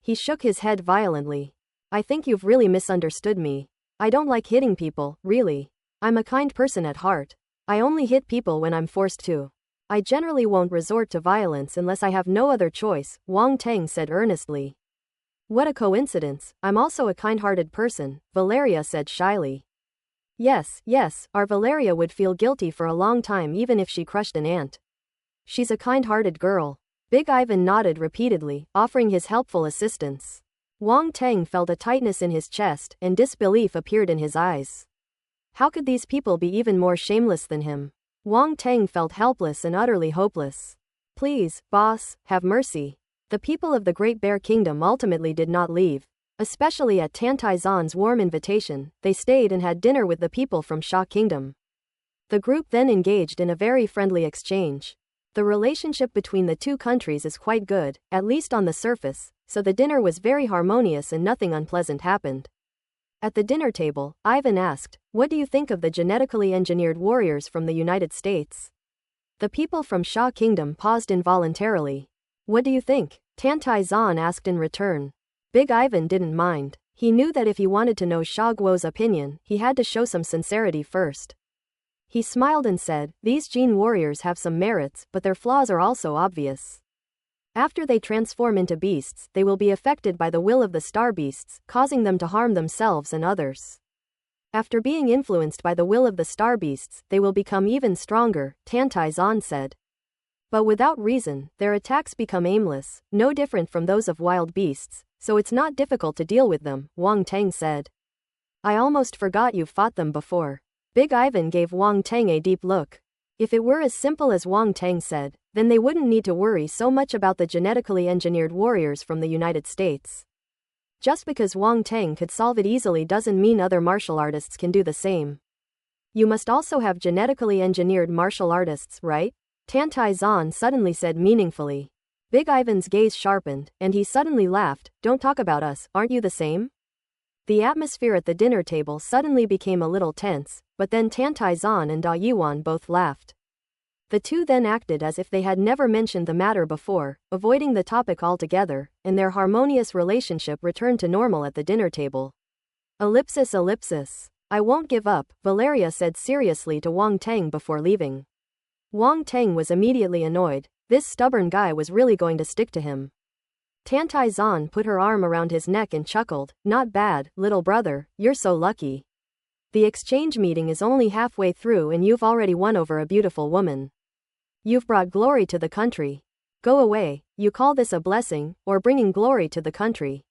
He shook his head violently. I think you've really misunderstood me. I don't like hitting people, really. I'm a kind person at heart. I only hit people when I'm forced to. I generally won't resort to violence unless I have no other choice, Wang Tang said earnestly. What a coincidence, I'm also a kind-hearted person, Valeria said shyly. Yes, our Valeria would feel guilty for a long time even if she crushed an ant. She's a kind-hearted girl. Big Ivan nodded repeatedly, offering his helpful assistance. Wang Tang felt a tightness in his chest, and disbelief appeared in his eyes. How could these people be even more shameless than him? Wang Tang felt helpless and utterly hopeless. Please, boss, have mercy. The people of the Great Bear Kingdom ultimately did not leave. Especially at Tantai Zan's warm invitation, they stayed and had dinner with the people from Sha Kingdom. The group then engaged in a very friendly exchange. The relationship between the two countries is quite good, at least on the surface, so the dinner was very harmonious and nothing unpleasant happened. At the dinner table, Ivan asked, "What do you think of the genetically engineered warriors from the United States?" The people from Sha Kingdom paused involuntarily. "What do you think?" Tantai Zan asked in return. Big Ivan didn't mind. He knew that if he wanted to know Sha Guo's opinion, he had to show some sincerity first. He smiled and said, "These gene warriors have some merits, but their flaws are also obvious. After they transform into beasts, they will be affected by the will of the star beasts, causing them to harm themselves and others. After being influenced by the will of the star beasts, they will become even stronger," Tantai Zan said. "But without reason, their attacks become aimless, no different from those of wild beasts, so it's not difficult to deal with them," Wang Teng said. "I almost forgot you've fought them before." Big Ivan gave Wang Teng a deep look. If it were as simple as Wang Teng said, then they wouldn't need to worry so much about the genetically engineered warriors from the United States. Just because Wang Teng could solve it easily doesn't mean other martial artists can do the same. "You must also have genetically engineered martial artists, right?" Tantai Zan suddenly said meaningfully. Big Ivan's gaze sharpened, and he suddenly laughed. "Don't talk about us, aren't you the same?" The atmosphere at the dinner table suddenly became a little tense, but then Tantai Zan and Da Yuan both laughed. The two then acted as if they had never mentioned the matter before, avoiding the topic altogether, and their harmonious relationship returned to normal at the dinner table. Ellipsis. "I won't give up," Valeria said seriously to Wang Teng before leaving. Wang Teng was immediately annoyed. This stubborn guy was really going to stick to him. Tantai Zan put her arm around his neck and chuckled, "Not bad, little brother, you're so lucky. The exchange meeting is only halfway through and you've already won over a beautiful woman. You've brought glory to the country. Go away, you call this a blessing, or bringing glory to the country?"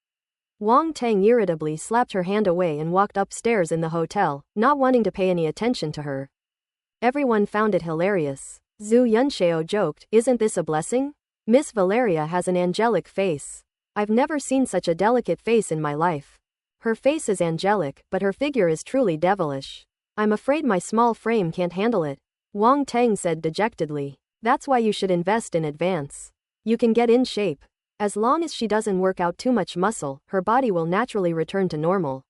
Wang Teng irritably slapped her hand away and walked upstairs in the hotel, not wanting to pay any attention to her. Everyone found it hilarious. Zhu Yunxiao joked, "Isn't this a blessing? Miss Valeria has an angelic face. I've never seen such a delicate face in my life. Her face is angelic, but her figure is truly devilish. I'm afraid my small frame can't handle it," Wang Teng said dejectedly. "That's why you should invest in advance. You can get in shape. As long as she doesn't work out too much muscle, her body will naturally return to normal.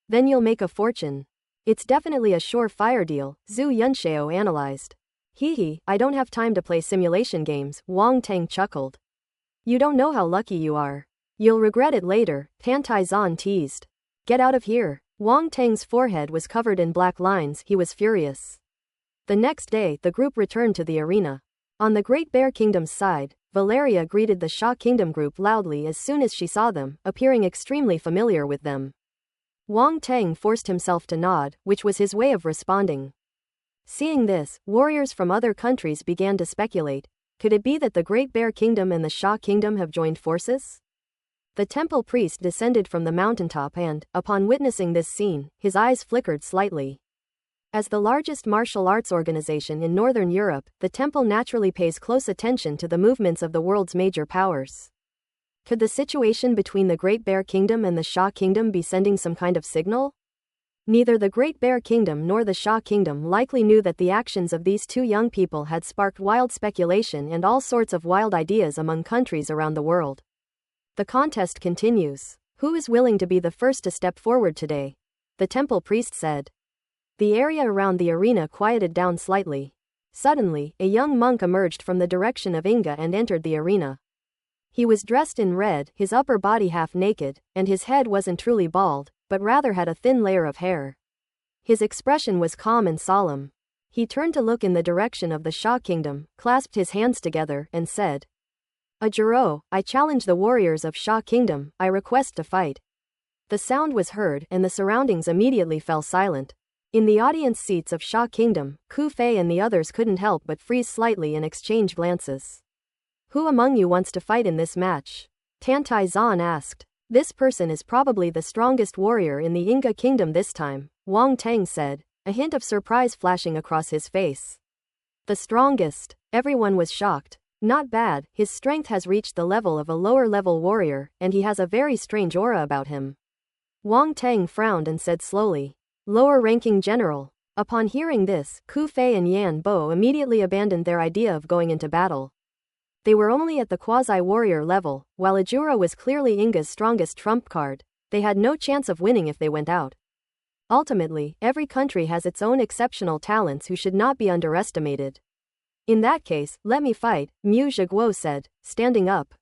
Then you'll make a fortune. It's definitely a surefire deal," Zhu Yunxiao analyzed. "Hee, I don't have time to play simulation games," Wang Teng chuckled. "You don't know how lucky you are. You'll regret it later," Tantai Zan teased. "Get out of here." Wang Teng's forehead was covered in black lines, he was furious. The next day, the group returned to the arena. On the Great Bear Kingdom's side, Valeria greeted the Sha Kingdom group loudly as soon as she saw them, appearing extremely familiar with them. Wang Teng forced himself to nod, which was his way of responding. Seeing this, warriors from other countries began to speculate. Could it be that the Great Bear Kingdom and the Sha Kingdom have joined forces? The temple priest descended from the mountaintop and, upon witnessing this scene, his eyes flickered slightly. As the largest martial arts organization in Northern Europe, the temple naturally pays close attention to the movements of the world's major powers. Could the situation between the Great Bear Kingdom and the Sha Kingdom be sending some kind of signal? Neither the Great Bear Kingdom nor the Sha Kingdom likely knew that the actions of these two young people had sparked wild speculation and all sorts of wild ideas among countries around the world. The contest continues. "Who is willing to be the first to step forward today?" the temple priest said. The area around the arena quieted down slightly. Suddenly, a young monk emerged from the direction of Inga and entered the arena. He was dressed in red, his upper body half naked, and his head wasn't truly bald, but rather had a thin layer of hair. His expression was calm and solemn. He turned to look in the direction of the Sha Kingdom, clasped his hands together, and said, "Ajiro, I challenge the warriors of Sha Kingdom, I request to fight." The sound was heard, and the surroundings immediately fell silent. In the audience seats of Sha Kingdom, Ku Fei and the others couldn't help but freeze slightly and exchange glances. "Who among you wants to fight in this match?" Tantai Zan asked. "This person is probably the strongest warrior in the Inga Kingdom this time," Wang Teng said, a hint of surprise flashing across his face. "The strongest?" Everyone was shocked. "Not bad, his strength has reached the level of a lower-level warrior, and he has a very strange aura about him." Wang Teng frowned and said slowly, "Lower-ranking general." Upon hearing this, Ku Fei and Yan Bo immediately abandoned their idea of going into battle. They were only at the quasi-warrior level, while Ajura was clearly Inga's strongest trump card. They had no chance of winning if they went out. Ultimately, every country has its own exceptional talents who should not be underestimated. In that case, let me fight, Mu Zhiguo said, standing up.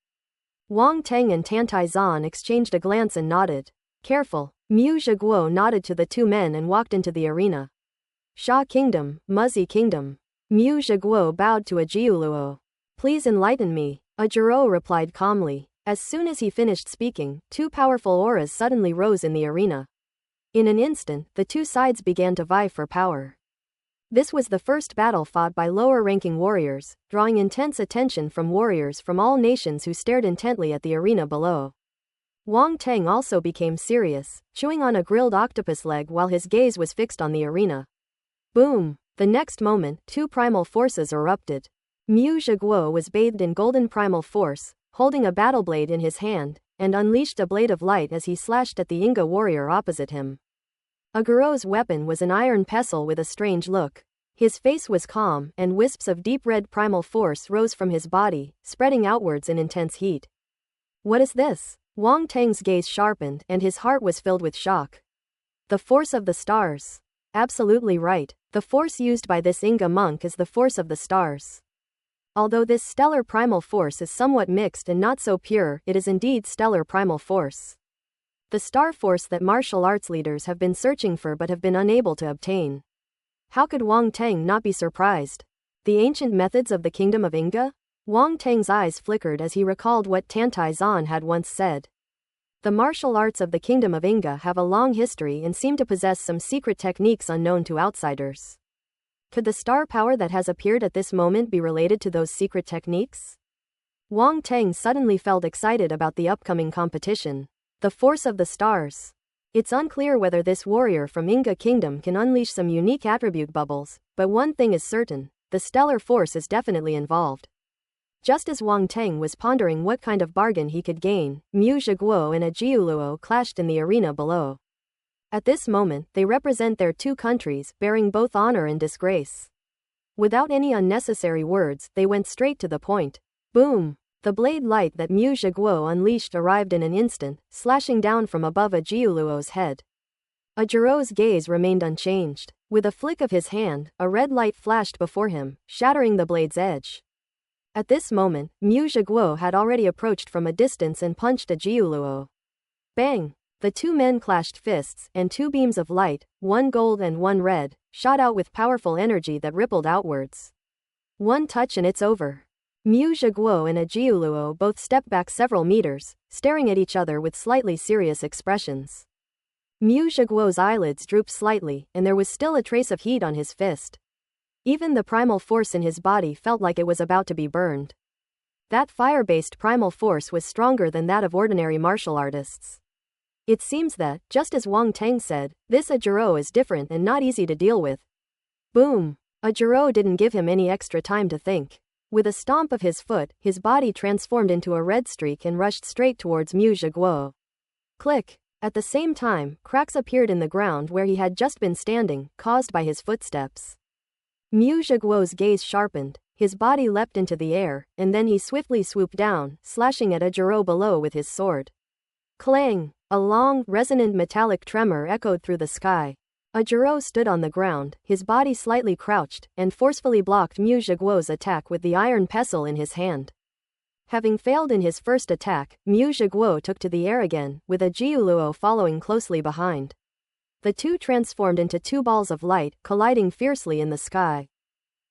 Wang Teng and Tantai Zan exchanged a glance and nodded. Careful, Mu Zhiguo nodded to the two men and walked into the arena. Sha Kingdom, Muzzy Kingdom. Mu Zhiguo bowed to Ajiuluo. Please enlighten me, Ajuro replied calmly. As soon as he finished speaking, two powerful auras suddenly rose in the arena. In an instant, the two sides began to vie for power. This was the first battle fought by lower-ranking warriors, drawing intense attention from warriors from all nations who stared intently at the arena below. Wang Teng also became serious, chewing on a grilled octopus leg while his gaze was fixed on the arena. Boom! The next moment, two primal forces erupted. Mu Zhiguo was bathed in golden primal force, holding a battle blade in his hand, and unleashed a blade of light as he slashed at the Inga warrior opposite him. Aguro's weapon was an iron pestle with a strange look. His face was calm, and wisps of deep red primal force rose from his body, spreading outwards in intense heat. What is this? Wang Teng's gaze sharpened, and his heart was filled with shock. The force of the stars. Absolutely right. The force used by this Inga monk is the force of the stars. Although this stellar primal force is somewhat mixed and not so pure, it is indeed stellar primal force. The star force that martial arts leaders have been searching for but have been unable to obtain. How could Wang Teng not be surprised? The ancient methods of the kingdom of Inga? Wang Teng's eyes flickered as he recalled what Tantai Zan had once said. The martial arts of the kingdom of Inga have a long history and seem to possess some secret techniques unknown to outsiders. Could the star power that has appeared at this moment be related to those secret techniques? Wang Teng suddenly felt excited about the upcoming competition. The force of the stars. It's unclear whether this warrior from Inga Kingdom can unleash some unique attribute bubbles, but one thing is certain, the stellar force is definitely involved. Just as Wang Teng was pondering what kind of bargain he could gain, Mu Zhiguo and Ajiuluo clashed in the arena below. At this moment, they represent their two countries, bearing both honor and disgrace. Without any unnecessary words, they went straight to the point. Boom! The blade light that Mu Zhiguo unleashed arrived in an instant, slashing down from above Ajiuluo's head. Ajuro's gaze remained unchanged. With a flick of his hand, a red light flashed before him, shattering the blade's edge. At this moment, Mu Zhiguo had already approached from a distance and punched Ajiuluo. Bang! The two men clashed fists, and two beams of light, one gold and one red, shot out with powerful energy that rippled outwards. One touch and it's over. Mu Zhiguo and Ajiuluo both stepped back several meters, staring at each other with slightly serious expressions. Mu Zhiguo's eyelids drooped slightly, and there was still a trace of heat on his fist. Even the primal force in his body felt like it was about to be burned. That fire-based primal force was stronger than that of ordinary martial artists. It seems that, just as Wang Teng said, this Ajuro is different and not easy to deal with. Boom! Ajuro didn't give him any extra time to think. With a stomp of his foot, his body transformed into a red streak and rushed straight towards Mu Zhiguo. Click! At the same time, cracks appeared in the ground where he had just been standing, caused by his footsteps. Mu Zhiguo's gaze sharpened, his body leapt into the air, and then he swiftly swooped down, slashing at Ajuro below with his sword. Clang! A long, resonant metallic tremor echoed through the sky. Ajuro stood on the ground, his body slightly crouched, and forcefully blocked Mu Zhiguo's attack with the iron pestle in his hand. Having failed in his first attack, Mu Zhiguo took to the air again, with Ajiuluo following closely behind. The two transformed into two balls of light, colliding fiercely in the sky.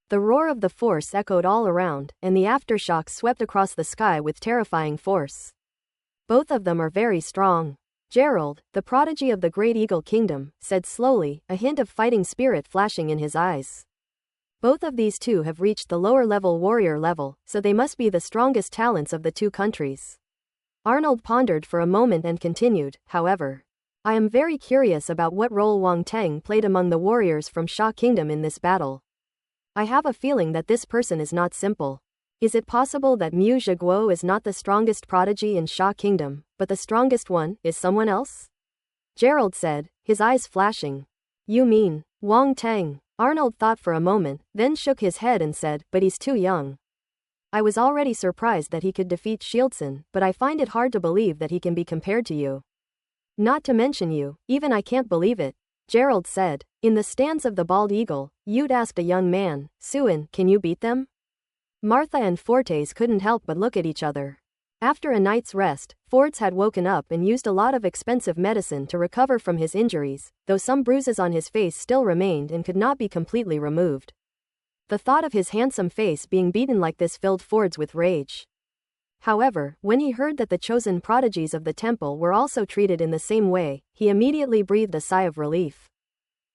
The roar of the force echoed all around, and the aftershocks swept across the sky with terrifying force. Both of them are very strong. Gerald, the prodigy of the Great Eagle Kingdom, said slowly, a hint of fighting spirit flashing in his eyes. Both of these two have reached the lower-level warrior level, so they must be the strongest talents of the two countries. Arnold pondered for a moment and continued, however. I am very curious about what role Wang Teng played among the warriors from Sha Kingdom in this battle. I have a feeling that this person is not simple. Is it possible that Mu Zhiguo is not the strongest prodigy in Sha Kingdom, but the strongest one is someone else? Gerald said, his eyes flashing. You mean, Wang Teng. Arnold thought for a moment, then shook his head and said, but he's too young. I was already surprised that he could defeat Shieldson, but I find it hard to believe that he can be compared to you. Not to mention you, even I can't believe it, Gerald said. In the stands of the Bald Eagle, Ute asked a young man, Suin, can you beat them? Martha and Fortes couldn't help but look at each other. After a night's rest, Fortes had woken up and used a lot of expensive medicine to recover from his injuries, though some bruises on his face still remained and could not be completely removed. The thought of his handsome face being beaten like this filled Fortes with rage. However, when he heard that the chosen prodigies of the temple were also treated in the same way, he immediately breathed a sigh of relief.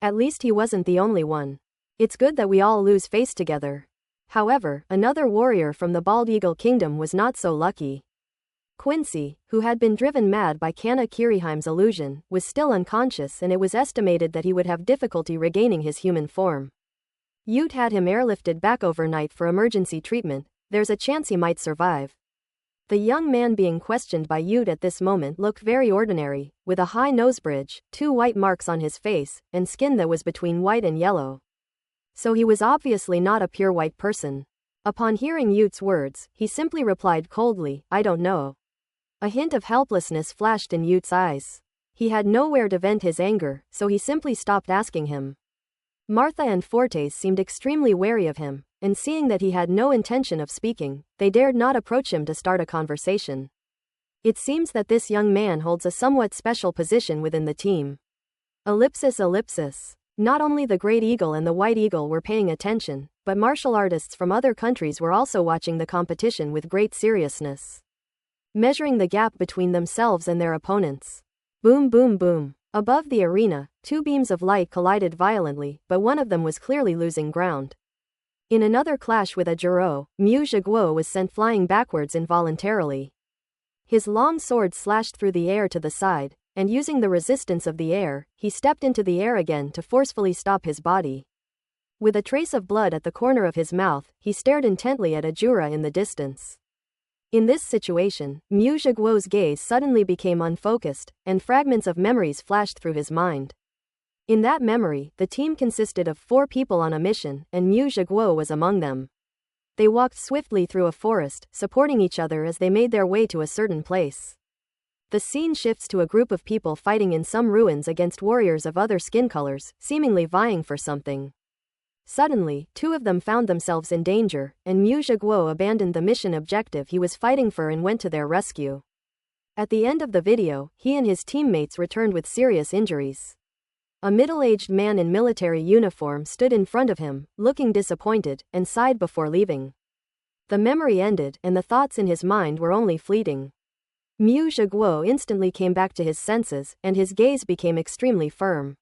At least he wasn't the only one. It's good that we all lose face together. However, another warrior from the Bald Eagle Kingdom was not so lucky. Quincy, who had been driven mad by Kana Kiriheim's illusion, was still unconscious and it was estimated that he would have difficulty regaining his human form. Ute had him airlifted back overnight for emergency treatment. There's a chance he might survive. The young man being questioned by Ute at this moment looked very ordinary, with a high nose bridge, 2 white marks on his face, and skin that was between white and yellow. So he was obviously not a pure white person. Upon hearing Ute's words, he simply replied coldly, I don't know. A hint of helplessness flashed in Ute's eyes. He had nowhere to vent his anger, so he simply stopped asking him. Martha and Fortes seemed extremely wary of him, and seeing that he had no intention of speaking, they dared not approach him to start a conversation. It seems that this young man holds a somewhat special position within the team. Ellipsis. Not only the Great Eagle and the White Eagle were paying attention, but martial artists from other countries were also watching the competition with great seriousness, measuring the gap between themselves and their opponents. Boom boom boom. Above the arena, 2 beams of light collided violently, but one of them was clearly losing ground. In another clash with a Juro, Mu Zhiguo was sent flying backwards involuntarily. His long sword slashed through the air to the side, and using the resistance of the air, he stepped into the air again to forcefully stop his body. With a trace of blood at the corner of his mouth, he stared intently at a Jura in the distance. In this situation, Mu Zhiguo's gaze suddenly became unfocused, and fragments of memories flashed through his mind. In that memory, the team consisted of 4 people on a mission, and Mu Zhiguo was among them. They walked swiftly through a forest, supporting each other as they made their way to a certain place. The scene shifts to a group of people fighting in some ruins against warriors of other skin colors, seemingly vying for something. Suddenly, 2 of them found themselves in danger, and Mu Zhiguo abandoned the mission objective he was fighting for and went to their rescue. At the end of the video, he and his teammates returned with serious injuries. A middle-aged man in military uniform stood in front of him, looking disappointed, and sighed before leaving. The memory ended, and the thoughts in his mind were only fleeting. Mu Zhiguo instantly came back to his senses, and his gaze became extremely firm.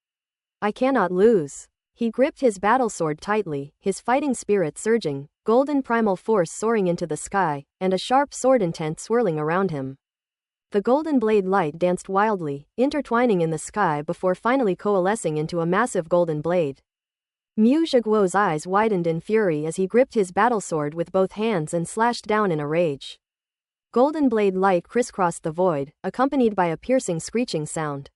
I cannot lose. He gripped his battlesword tightly, his fighting spirit surging, golden primal force soaring into the sky, and a sharp sword intent swirling around him. The golden blade light danced wildly, intertwining in the sky before finally coalescing into a massive golden blade. Mu Zhiguo's eyes widened in fury as he gripped his battlesword with both hands and slashed down in a rage. Golden blade light crisscrossed the void, accompanied by a piercing screeching sound.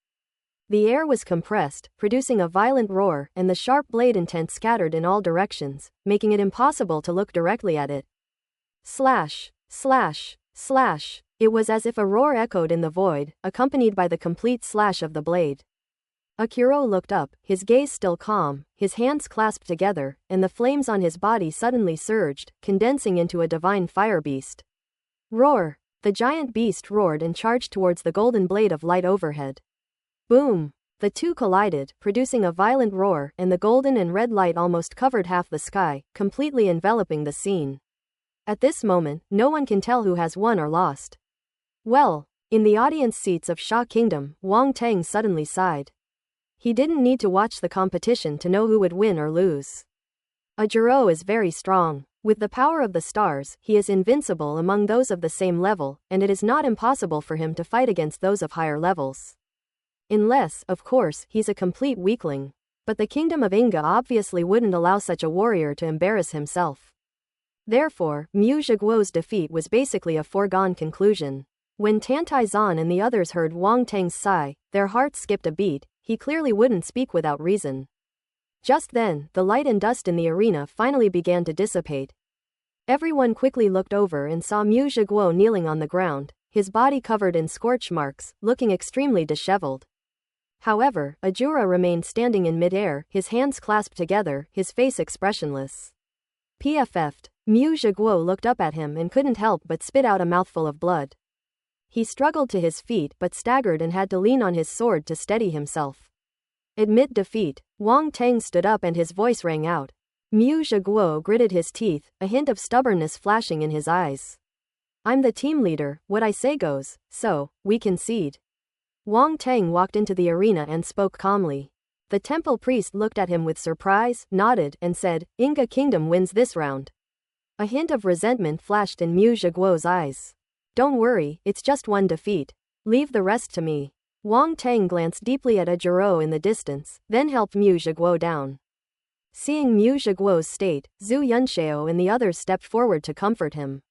The air was compressed, producing a violent roar, and the sharp blade intent scattered in all directions, making it impossible to look directly at it. Slash, slash, slash. It was as if a roar echoed in the void, accompanied by the complete slash of the blade. Akiro looked up, his gaze still calm, his hands clasped together, and the flames on his body suddenly surged, condensing into a divine fire beast. Roar! The giant beast roared and charged towards the golden blade of light overhead. Boom! The 2 collided, producing a violent roar, and the golden and red light almost covered half the sky, completely enveloping the scene. At this moment, no one can tell who has won or lost. Well, in the audience seats of Sha Kingdom, Wang Teng suddenly sighed. He didn't need to watch the competition to know who would win or lose. A Juro is very strong. With the power of the stars, he is invincible among those of the same level, and it is not impossible for him to fight against those of higher levels. Unless, of course, he's a complete weakling. But the Kingdom of Inga obviously wouldn't allow such a warrior to embarrass himself. Therefore, Mu Zhiguo's defeat was basically a foregone conclusion. When Tantai Zan and the others heard Wang Teng's sigh, their hearts skipped a beat. He clearly wouldn't speak without reason. Just then, the light and dust in the arena finally began to dissipate. Everyone quickly looked over and saw Mu Zhiguo kneeling on the ground, his body covered in scorch marks, looking extremely disheveled. However, Ajura remained standing in midair, his hands clasped together, his face expressionless. PFF'd. Mu Zhiguo looked up at him and couldn't help but spit out a mouthful of blood. He struggled to his feet but staggered and had to lean on his sword to steady himself. Amid defeat, Wang Teng stood up and his voice rang out. Mu Zhiguo gritted his teeth, a hint of stubbornness flashing in his eyes. I'm the team leader, what I say goes, so, we concede. Wang Teng walked into the arena and spoke calmly. The temple priest looked at him with surprise, nodded, and said, Inga Kingdom wins this round. A hint of resentment flashed in Mu Zhiguo's eyes. Don't worry, it's just one defeat. Leave the rest to me. Wang Teng glanced deeply at Ajuro in the distance, then helped Mu Zhiguo down. Seeing Mu Zhiguo's state, Zhu Yunxiao and the others stepped forward to comfort him.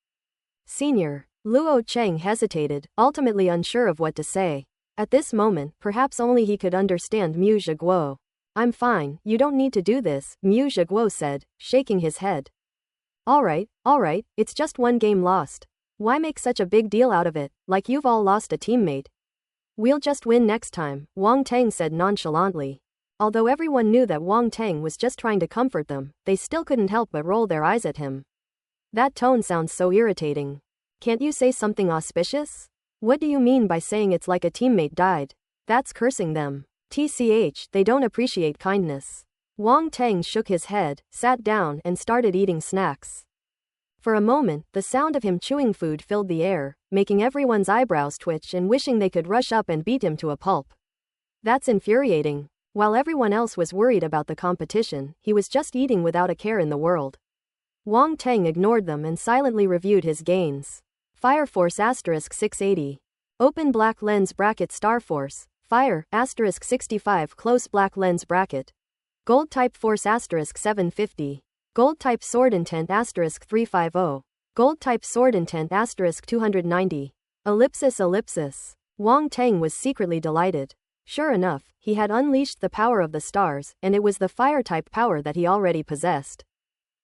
Senior. Luo Cheng hesitated, ultimately unsure of what to say. At this moment, perhaps only he could understand Mu Zhiguo. I'm fine, you don't need to do this, Mu Zhiguo said, shaking his head. Alright, it's just one game lost. Why make such a big deal out of it, like you've all lost a teammate? We'll just win next time, Wang Teng said nonchalantly. Although everyone knew that Wang Teng was just trying to comfort them, they still couldn't help but roll their eyes at him. That tone sounds so irritating. Can't you say something auspicious? What do you mean by saying it's like a teammate died? That's cursing them. TCH, they don't appreciate kindness. Wang Teng shook his head, sat down, and started eating snacks. For a moment, the sound of him chewing food filled the air, making everyone's eyebrows twitch and wishing they could rush up and beat him to a pulp. That's infuriating. While everyone else was worried about the competition, he was just eating without a care in the world. Wang Teng ignored them and silently reviewed his gains. Fire Force *680. Open black lens bracket Star Force. Fire *65 close black lens bracket. Gold type Force *750. Gold type Sword Intent *350. Gold type Sword Intent *290. Ellipsis. Wang Teng was secretly delighted. Sure enough, he had unleashed the power of the stars, and it was the fire type power that he already possessed.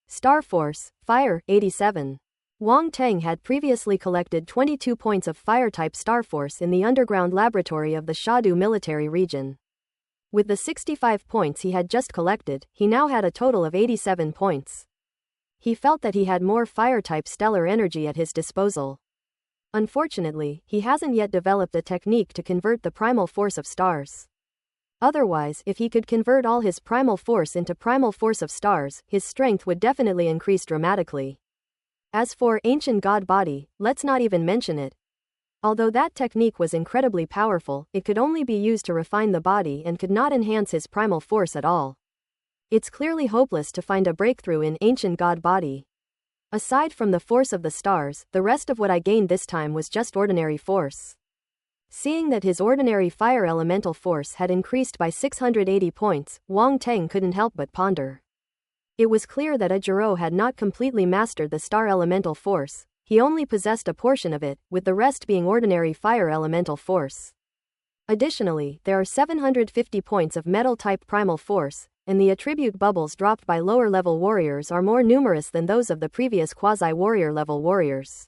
Star Force, Fire, 87. Wang Teng had previously collected 22 points of fire type Star Force in the underground laboratory of the Shadu military region. With the 65 points he had just collected, he now had a total of 87 points. He felt that he had more fire-type stellar energy at his disposal. Unfortunately, he hasn't yet developed a technique to convert the primal force of stars. Otherwise, if he could convert all his primal force into primal force of stars, his strength would definitely increase dramatically. As for Ancient God Body, let's not even mention it. Although that technique was incredibly powerful, it could only be used to refine the body and could not enhance his primal force at all. It's clearly hopeless to find a breakthrough in Ancient God Body. Aside from the force of the stars, the rest of what I gained this time was just ordinary force. Seeing that his ordinary fire elemental force had increased by 680 points, Wang Teng couldn't help but ponder. It was clear that Ajuro had not completely mastered the star elemental force. He only possessed a portion of it, with the rest being ordinary fire elemental force. Additionally, there are 750 points of metal-type primal force, and the attribute bubbles dropped by lower-level warriors are more numerous than those of the previous quasi-warrior-level warriors.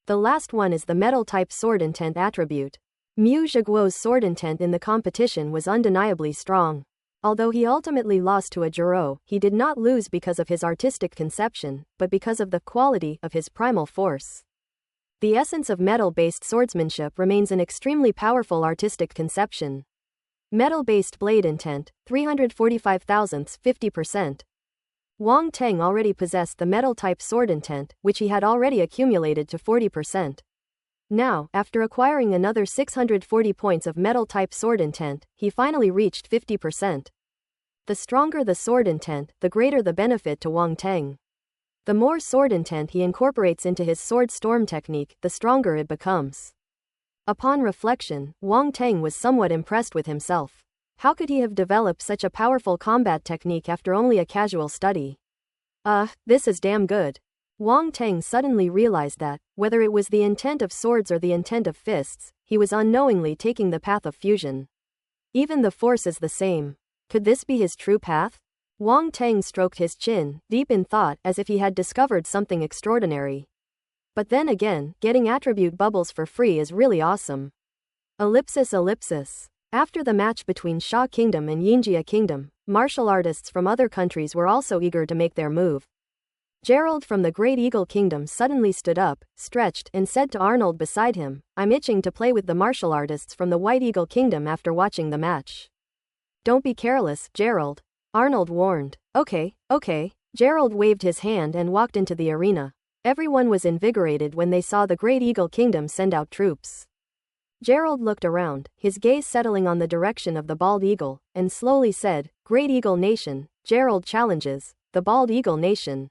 The last one is the metal-type sword intent attribute. Mu Zhiguo's sword intent in the competition was undeniably strong. Although he ultimately lost to Ajuro, he did not lose because of his artistic conception, but because of the quality of his primal force. The essence of metal-based swordsmanship remains an extremely powerful artistic conception. Metal-based blade intent, 345 thousandths, 50%. Wang Teng already possessed the metal-type sword intent, which he had already accumulated to 40%. Now, after acquiring another 640 points of metal-type sword intent, he finally reached 50%. The stronger the sword intent, the greater the benefit to Wang Teng. The more sword intent he incorporates into his sword storm technique, the stronger it becomes. Upon reflection, Wang Teng was somewhat impressed with himself. How could he have developed such a powerful combat technique after only a casual study? This is damn good. Wang Teng suddenly realized that, whether it was the intent of swords or the intent of fists, he was unknowingly taking the path of fusion. Even the force is the same. Could this be his true path? Wang Teng stroked his chin, deep in thought, as if he had discovered something extraordinary. But then again, getting attribute bubbles for free is really awesome. Ellipsis. After the match between Xia Kingdom and Yinjia Kingdom, martial artists from other countries were also eager to make their move. Gerald from the Great Eagle Kingdom suddenly stood up, stretched, and said to Arnold beside him, "I'm itching to play with the martial artists from the White Eagle Kingdom after watching the match." "Don't be careless, Gerald," Arnold warned. Okay. Gerald waved his hand and walked into the arena. Everyone was invigorated when they saw the Great Eagle Kingdom send out troops. Gerald looked around, his gaze settling on the direction of the bald eagle, and slowly said, "Great Eagle Nation, Gerald challenges the Bald Eagle Nation."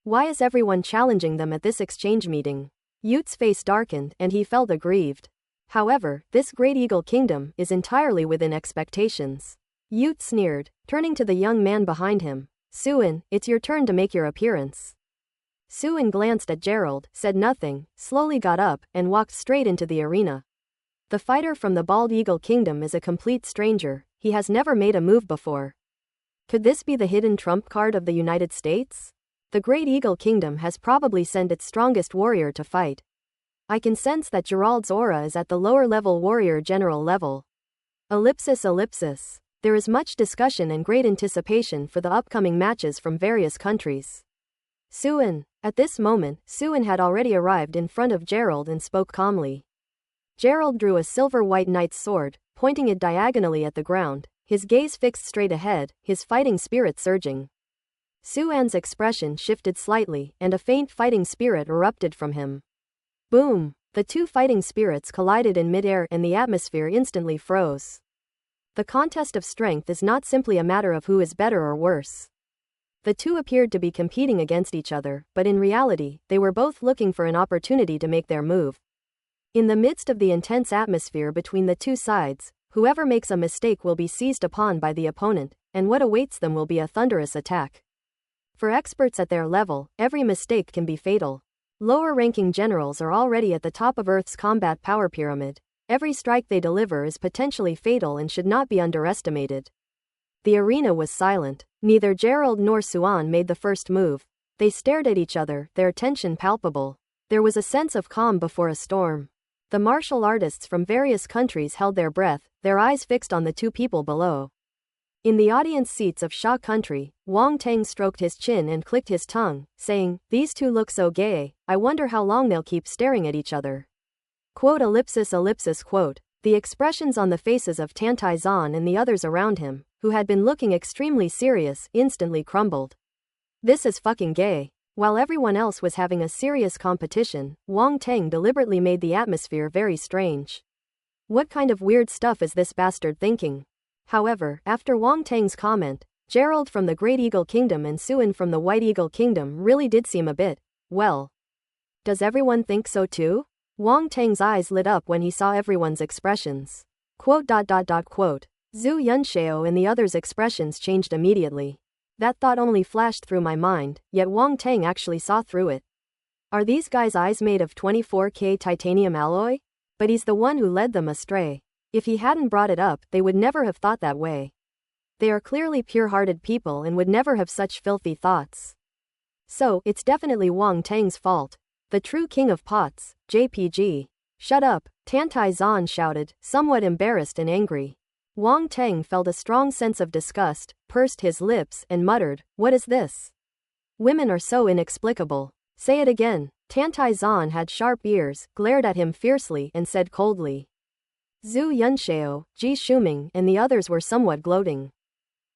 Why is everyone challenging them at this exchange meeting? Yute's face darkened and he felt aggrieved. However, this Great Eagle Kingdom is entirely within expectations. Yute sneered, turning to the young man behind him. "Suin, it's your turn to make your appearance." Suin glanced at Gerald, said nothing, slowly got up, and walked straight into the arena. The fighter from the Bald Eagle Kingdom is a complete stranger, he has never made a move before. Could this be the hidden trump card of the United States? The Great Eagle Kingdom has probably sent its strongest warrior to fight. I can sense that Gerald's aura is at the lower level warrior general level. Ellipsis. There is much discussion and great anticipation for the upcoming matches from various countries. Suin. At this moment, Suin had already arrived in front of Gerald and spoke calmly. Gerald drew a silver-white knight's sword, pointing it diagonally at the ground, his gaze fixed straight ahead, his fighting spirit surging. Suan's expression shifted slightly, and a faint fighting spirit erupted from him. Boom! The two fighting spirits collided in midair and the atmosphere instantly froze. The contest of strength is not simply a matter of who is better or worse. The two appeared to be competing against each other, but in reality, they were both looking for an opportunity to make their move. In the midst of the intense atmosphere between the two sides, whoever makes a mistake will be seized upon by the opponent, and what awaits them will be a thunderous attack. For experts at their level, every mistake can be fatal. Lower-ranking generals are already at the top of Earth's combat power pyramid. Every strike they deliver is potentially fatal and should not be underestimated. The arena was silent. Neither Gerald nor Suan made the first move. They stared at each other, their tension palpable. There was a sense of calm before a storm. The martial artists from various countries held their breath, their eyes fixed on the two people below. In the audience seats of Xia country, Wang Teng stroked his chin and clicked his tongue, saying, "These two look so gay, I wonder how long they'll keep staring at each other." Ellipsis. The expressions on the faces of Tantai Zan and the others around him, who had been looking extremely serious, instantly crumbled. This is fucking gay. While everyone else was having a serious competition, Wang Teng deliberately made the atmosphere very strange. What kind of weird stuff is this bastard thinking? However, after Wang Teng's comment, Gerald from the Great Eagle Kingdom and Suin from the White Eagle Kingdom really did seem a bit, well. Does everyone think so too? Wang Teng's eyes lit up when he saw everyone's expressions. Zhu Yunxiao and the others' expressions changed immediately. That thought only flashed through my mind, yet Wang Teng actually saw through it. Are these guys' eyes made of 24K titanium alloy? But he's the one who led them astray. If he hadn't brought it up, they would never have thought that way. They are clearly pure-hearted people and would never have such filthy thoughts. So, it's definitely Wang Teng's fault. The true king of pots, JPG. Shut up, Tantai Zan shouted, somewhat embarrassed and angry. Wang Teng felt a strong sense of disgust, pursed his lips, and muttered, "What is this? Women are so inexplicable." "Say it again." Tantai Zan had sharp ears, glared at him fiercely, and said coldly. Zhu Yunxiao, Ji Shuming, and the others were somewhat gloating.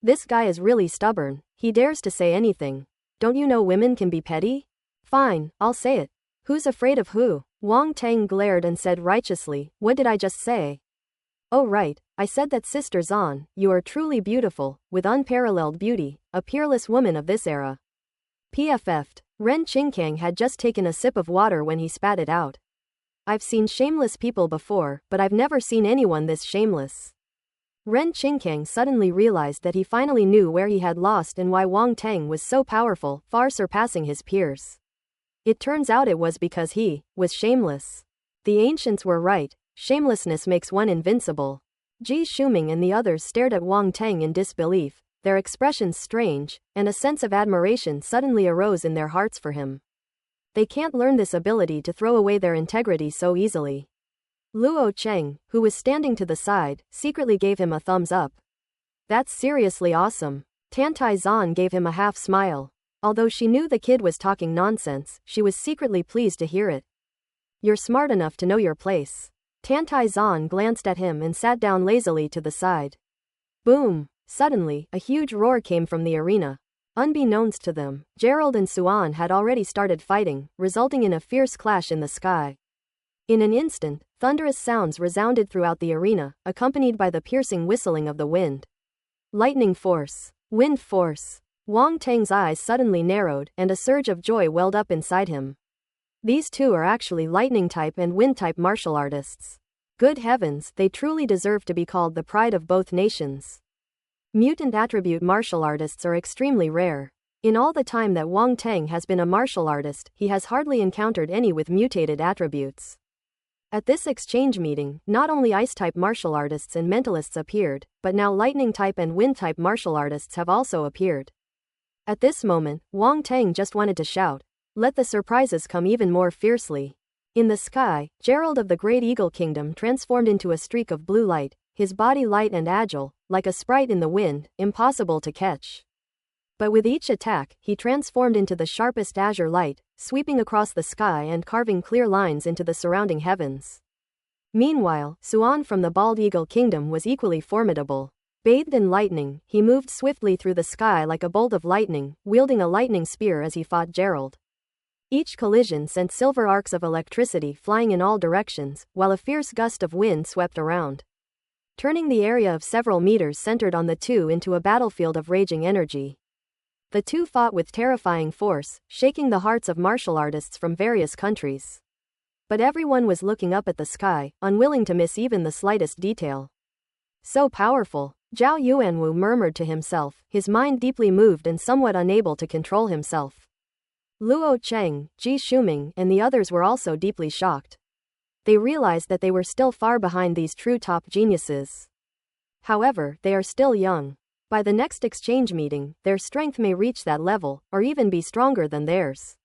This guy is really stubborn, he dares to say anything. Don't you know women can be petty? Fine, I'll say it. Who's afraid of who? Wang Teng glared and said righteously, "What did I just say?" "Oh right, I said that Sister Zan, you are truly beautiful, with unparalleled beauty, a peerless woman of this era." PFF'd. Ren Qingkang had just taken a sip of water when he spat it out. I've seen shameless people before, but I've never seen anyone this shameless. Ren Qingkang suddenly realized that he finally knew where he had lost and why Wang Teng was so powerful, far surpassing his peers. It turns out it was because he was shameless. The ancients were right, shamelessness makes one invincible. Ji Shuming and the others stared at Wang Teng in disbelief. their expressions strange, and a sense of admiration suddenly arose in their hearts for him. They can't learn this ability to throw away their integrity so easily. Luo Cheng, who was standing to the side, secretly gave him a thumbs up. That's seriously awesome. Tantai Zan gave him a half smile. Although she knew the kid was talking nonsense, she was secretly pleased to hear it. You're smart enough to know your place. Tantai Zan glanced at him and sat down lazily to the side. Boom! Suddenly, a huge roar came from the arena. Unbeknownst to them, Gerald and Suan had already started fighting, resulting in a fierce clash in the sky. In an instant, thunderous sounds resounded throughout the arena, accompanied by the piercing whistling of the wind. Lightning force. Wind force. Wang Teng's eyes suddenly narrowed, and a surge of joy welled up inside him. These two are actually lightning-type and wind-type martial artists. Good heavens, they truly deserve to be called the pride of both nations. Mutant attribute martial artists are extremely rare. In all the time that Wang Teng has been a martial artist, he has hardly encountered any with mutated attributes. At this exchange meeting, not only ice-type martial artists and mentalists appeared, but now lightning-type and wind-type martial artists have also appeared. At this moment, Wang Teng just wanted to shout, "Let the surprises come even more fiercely." In the sky, Gerald of the Great Eagle Kingdom transformed into a streak of blue light, his body light and agile, like a sprite in the wind, impossible to catch. But with each attack, he transformed into the sharpest azure light, sweeping across the sky and carving clear lines into the surrounding heavens. Meanwhile, Suan from the Bald Eagle Kingdom was equally formidable. Bathed in lightning, he moved swiftly through the sky like a bolt of lightning, wielding a lightning spear as he fought Gerald. Each collision sent silver arcs of electricity flying in all directions, while a fierce gust of wind swept around, turning the area of several meters centered on the two into a battlefield of raging energy. The two fought with terrifying force, shaking the hearts of martial artists from various countries. But everyone was looking up at the sky, unwilling to miss even the slightest detail. So powerful, Zhao Yuanwu murmured to himself, his mind deeply moved and somewhat unable to control himself. Luo Cheng, Ji Shuming, and the others were also deeply shocked. They realized that they were still far behind these true top geniuses. However, they are still young. By the next exchange meeting, their strength may reach that level, or even be stronger than theirs.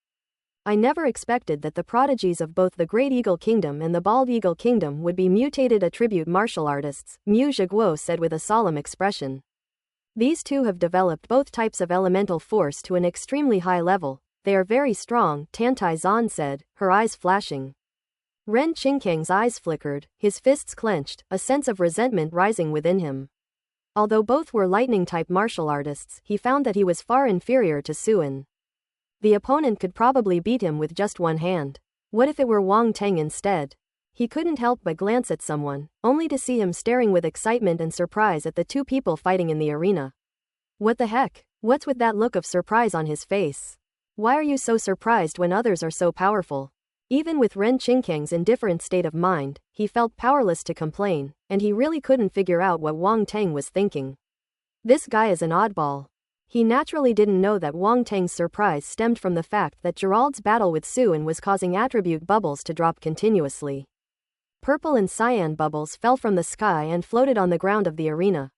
I never expected that the prodigies of both the Great Eagle Kingdom and the Bald Eagle Kingdom would be mutated attribute martial artists, Mu Zhiguo said with a solemn expression. These two have developed both types of elemental force to an extremely high level. They are very strong, Tantai Zan said, her eyes flashing. Ren Qingkang's eyes flickered, his fists clenched, a sense of resentment rising within him. Although both were lightning-type martial artists, he found that he was far inferior to Suan. The opponent could probably beat him with just one hand. What if it were Wang Teng instead? He couldn't help but glance at someone, only to see him staring with excitement and surprise at the two people fighting in the arena. What the heck? What's with that look of surprise on his face? Why are you so surprised when others are so powerful? Even with Ren Qingkang's indifferent state of mind, he felt powerless to complain, and he really couldn't figure out what Wang Teng was thinking. This guy is an oddball. He naturally didn't know that Wang Teng's surprise stemmed from the fact that Gerald's battle with Suan was causing attribute bubbles to drop continuously. Purple and cyan bubbles fell from the sky and floated on the ground of the arena.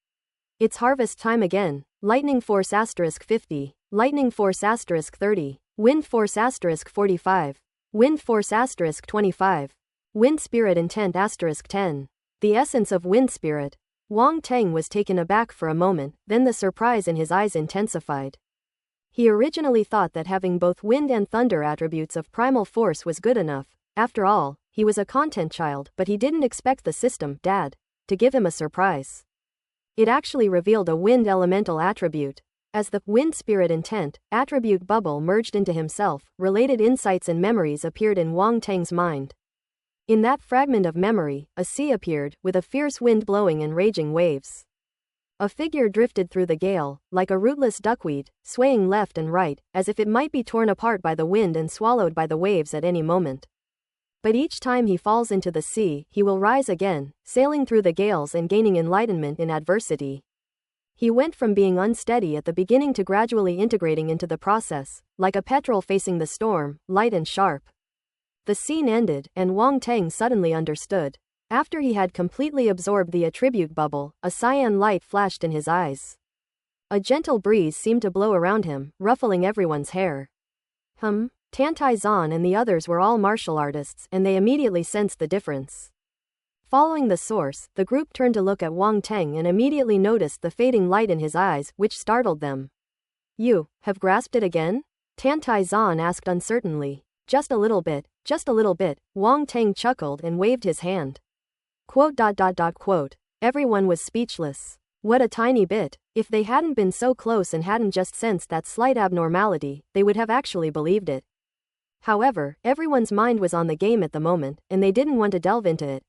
It's harvest time again. Lightning force *50, lightning force *30, wind force *45, wind force *25, wind spirit intent *10. The essence of wind spirit. Wang Teng was taken aback for a moment, then the surprise in his eyes intensified. He originally thought that having both wind and thunder attributes of primal force was good enough. After all, he was a content child, but he didn't expect the system, Dad, to give him a surprise. It actually revealed a wind elemental attribute. As the wind spirit intent attribute bubble merged into himself, related insights and memories appeared in Wang Teng's mind. In that fragment of memory, a sea appeared, with a fierce wind blowing and raging waves. A figure drifted through the gale, like a rootless duckweed, swaying left and right, as if it might be torn apart by the wind and swallowed by the waves at any moment. But each time he falls into the sea, he will rise again, sailing through the gales and gaining enlightenment in adversity. He went from being unsteady at the beginning to gradually integrating into the process, like a petrel facing the storm, light and sharp. The scene ended, and Wang Teng suddenly understood. After he had completely absorbed the attribute bubble, a cyan light flashed in his eyes. A gentle breeze seemed to blow around him, ruffling everyone's hair. Tantai Zan and the others were all martial artists, and they immediately sensed the difference. Following the source, the group turned to look at Wang Teng and immediately noticed the fading light in his eyes, which startled them. You have grasped it again? Tantai Zan asked uncertainly. Just a little bit, Wang Teng chuckled and waved his hand. Quote. Everyone was speechless. What a tiny bit. If they hadn't been so close and hadn't just sensed that slight abnormality, they would have actually believed it. However, everyone's mind was on the game at the moment, and they didn't want to delve into it.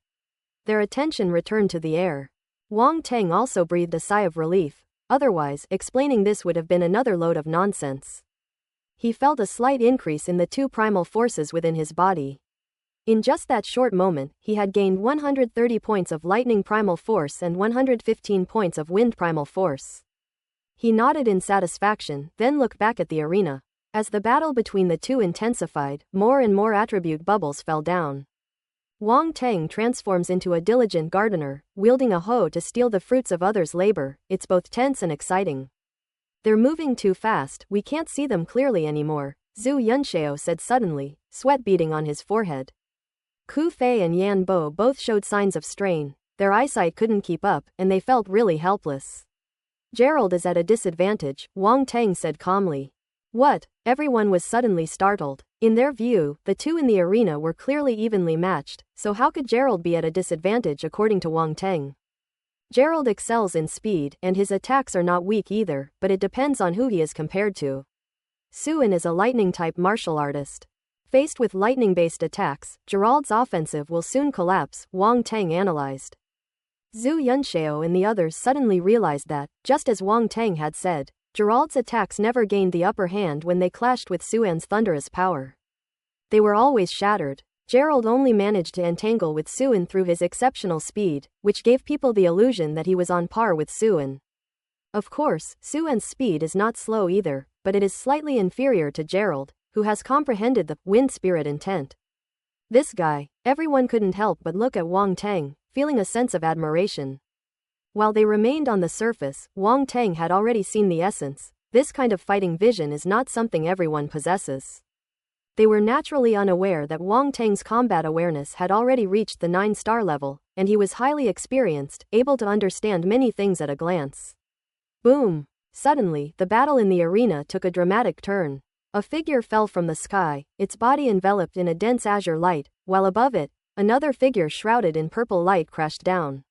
Their attention returned to the air. Wang Teng also breathed a sigh of relief. Otherwise, explaining this would have been another load of nonsense. He felt a slight increase in the two primal forces within his body. In just that short moment, he had gained 130 points of lightning primal force and 115 points of wind primal force. He nodded in satisfaction, then looked back at the arena. As the battle between the two intensified, more and more attribute bubbles fell down. Wang Teng transforms into a diligent gardener, wielding a hoe to steal the fruits of others' labor. It's both tense and exciting. They're moving too fast, we can't see them clearly anymore, Zhu Yunxiao said suddenly, sweat beading on his forehead. Ku Fei and Yan Bo both showed signs of strain. Their eyesight couldn't keep up, and they felt really helpless. Gerald is at a disadvantage, Wang Teng said calmly. What? Everyone was suddenly startled. In their view, the two in the arena were clearly evenly matched, so how could Gerald be at a disadvantage according to Wang Teng? Gerald excels in speed, and his attacks are not weak either, but it depends on who he is compared to. Suin is a lightning-type martial artist. Faced with lightning-based attacks, Gerald's offensive will soon collapse, Wang Teng analyzed. Zhu Yunxiao and the others suddenly realized that, just as Wang Teng had said, Gerald's attacks never gained the upper hand when they clashed with Suan's thunderous power. They were always shattered. Gerald only managed to entangle with Suan through his exceptional speed, which gave people the illusion that he was on par with Suan. Of course, Suan's speed is not slow either, but it is slightly inferior to Gerald, who has comprehended the wind spirit intent. This guy, everyone couldn't help but look at Wang Teng, feeling a sense of admiration. While they remained on the surface, Wang Teng had already seen the essence. This kind of fighting vision is not something everyone possesses. They were naturally unaware that Wang Teng's combat awareness had already reached the 9-star level, and he was highly experienced, able to understand many things at a glance. Boom! Suddenly, the battle in the arena took a dramatic turn. A figure fell from the sky, its body enveloped in a dense azure light, while above it, another figure shrouded in purple light crashed down.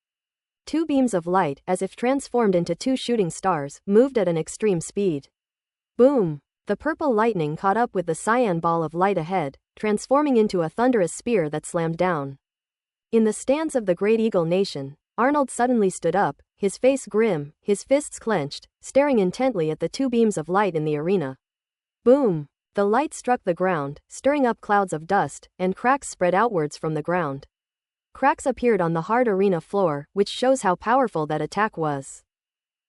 Two beams of light, as if transformed into two shooting stars, moved at an extreme speed. Boom! The purple lightning caught up with the cyan ball of light ahead, transforming into a thunderous spear that slammed down. In the stands of the Great Eagle Nation, Arnold suddenly stood up, his face grim, his fists clenched, staring intently at the two beams of light in the arena. Boom! The light struck the ground, stirring up clouds of dust, and cracks spread outwards from the ground. Cracks appeared on the hard arena floor, which shows how powerful that attack was.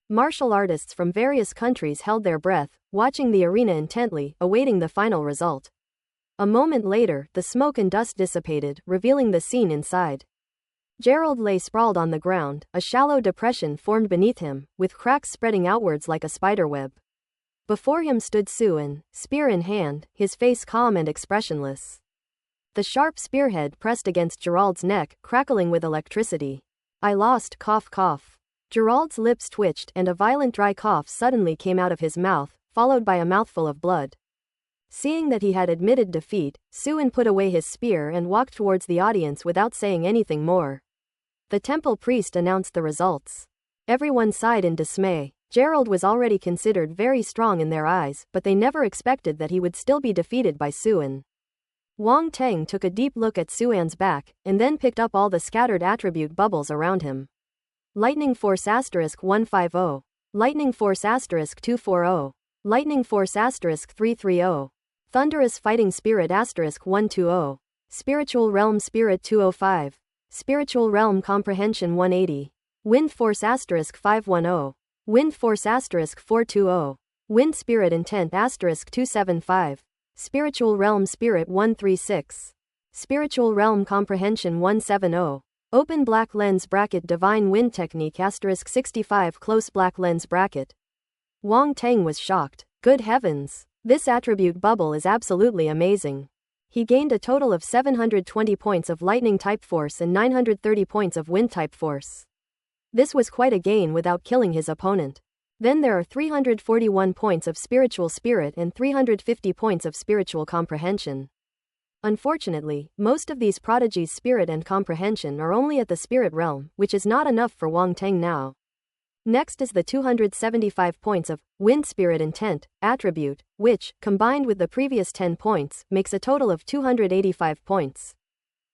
Martial artists from various countries held their breath, watching the arena intently, awaiting the final result. A moment later, the smoke and dust dissipated, revealing the scene inside. Gerald lay sprawled on the ground, a shallow depression formed beneath him, with cracks spreading outwards like a spiderweb. Before him stood Suan, spear in hand, his face calm and expressionless. The sharp spearhead pressed against Gerald's neck, crackling with electricity. I lost, cough cough. Gerald's lips twitched and a violent dry cough suddenly came out of his mouth, followed by a mouthful of blood. Seeing that he had admitted defeat, Suan put away his spear and walked towards the audience without saying anything more. The temple priest announced the results. Everyone sighed in dismay. Gerald was already considered very strong in their eyes, but they never expected that he would still be defeated by Suan. Wang Teng took a deep look at Suan's back, and then picked up all the scattered attribute bubbles around him. Lightning Force *150. Lightning Force *240. Lightning Force *330. Thunderous Fighting Spirit *120. Spiritual Realm Spirit 205. Spiritual Realm Comprehension 180. Wind Force *510. Wind Force *420. Wind Spirit Intent *275. Spiritual Realm Spirit 136. Spiritual Realm Comprehension 170. Open Black Lens Bracket Divine Wind Technique *65 Close Black Lens Bracket. Wang Teng was shocked. Good heavens! This attribute bubble is absolutely amazing. He gained a total of 720 points of lightning type force and 930 points of wind type force. This was quite a gain without killing his opponent. Then there are 341 points of spiritual spirit and 350 points of spiritual comprehension. Unfortunately, most of these prodigies' spirit and comprehension are only at the spirit realm, which is not enough for Wang Teng now. Next is the 275 points of wind spirit intent attribute, which, combined with the previous 10 points, makes a total of 285 points.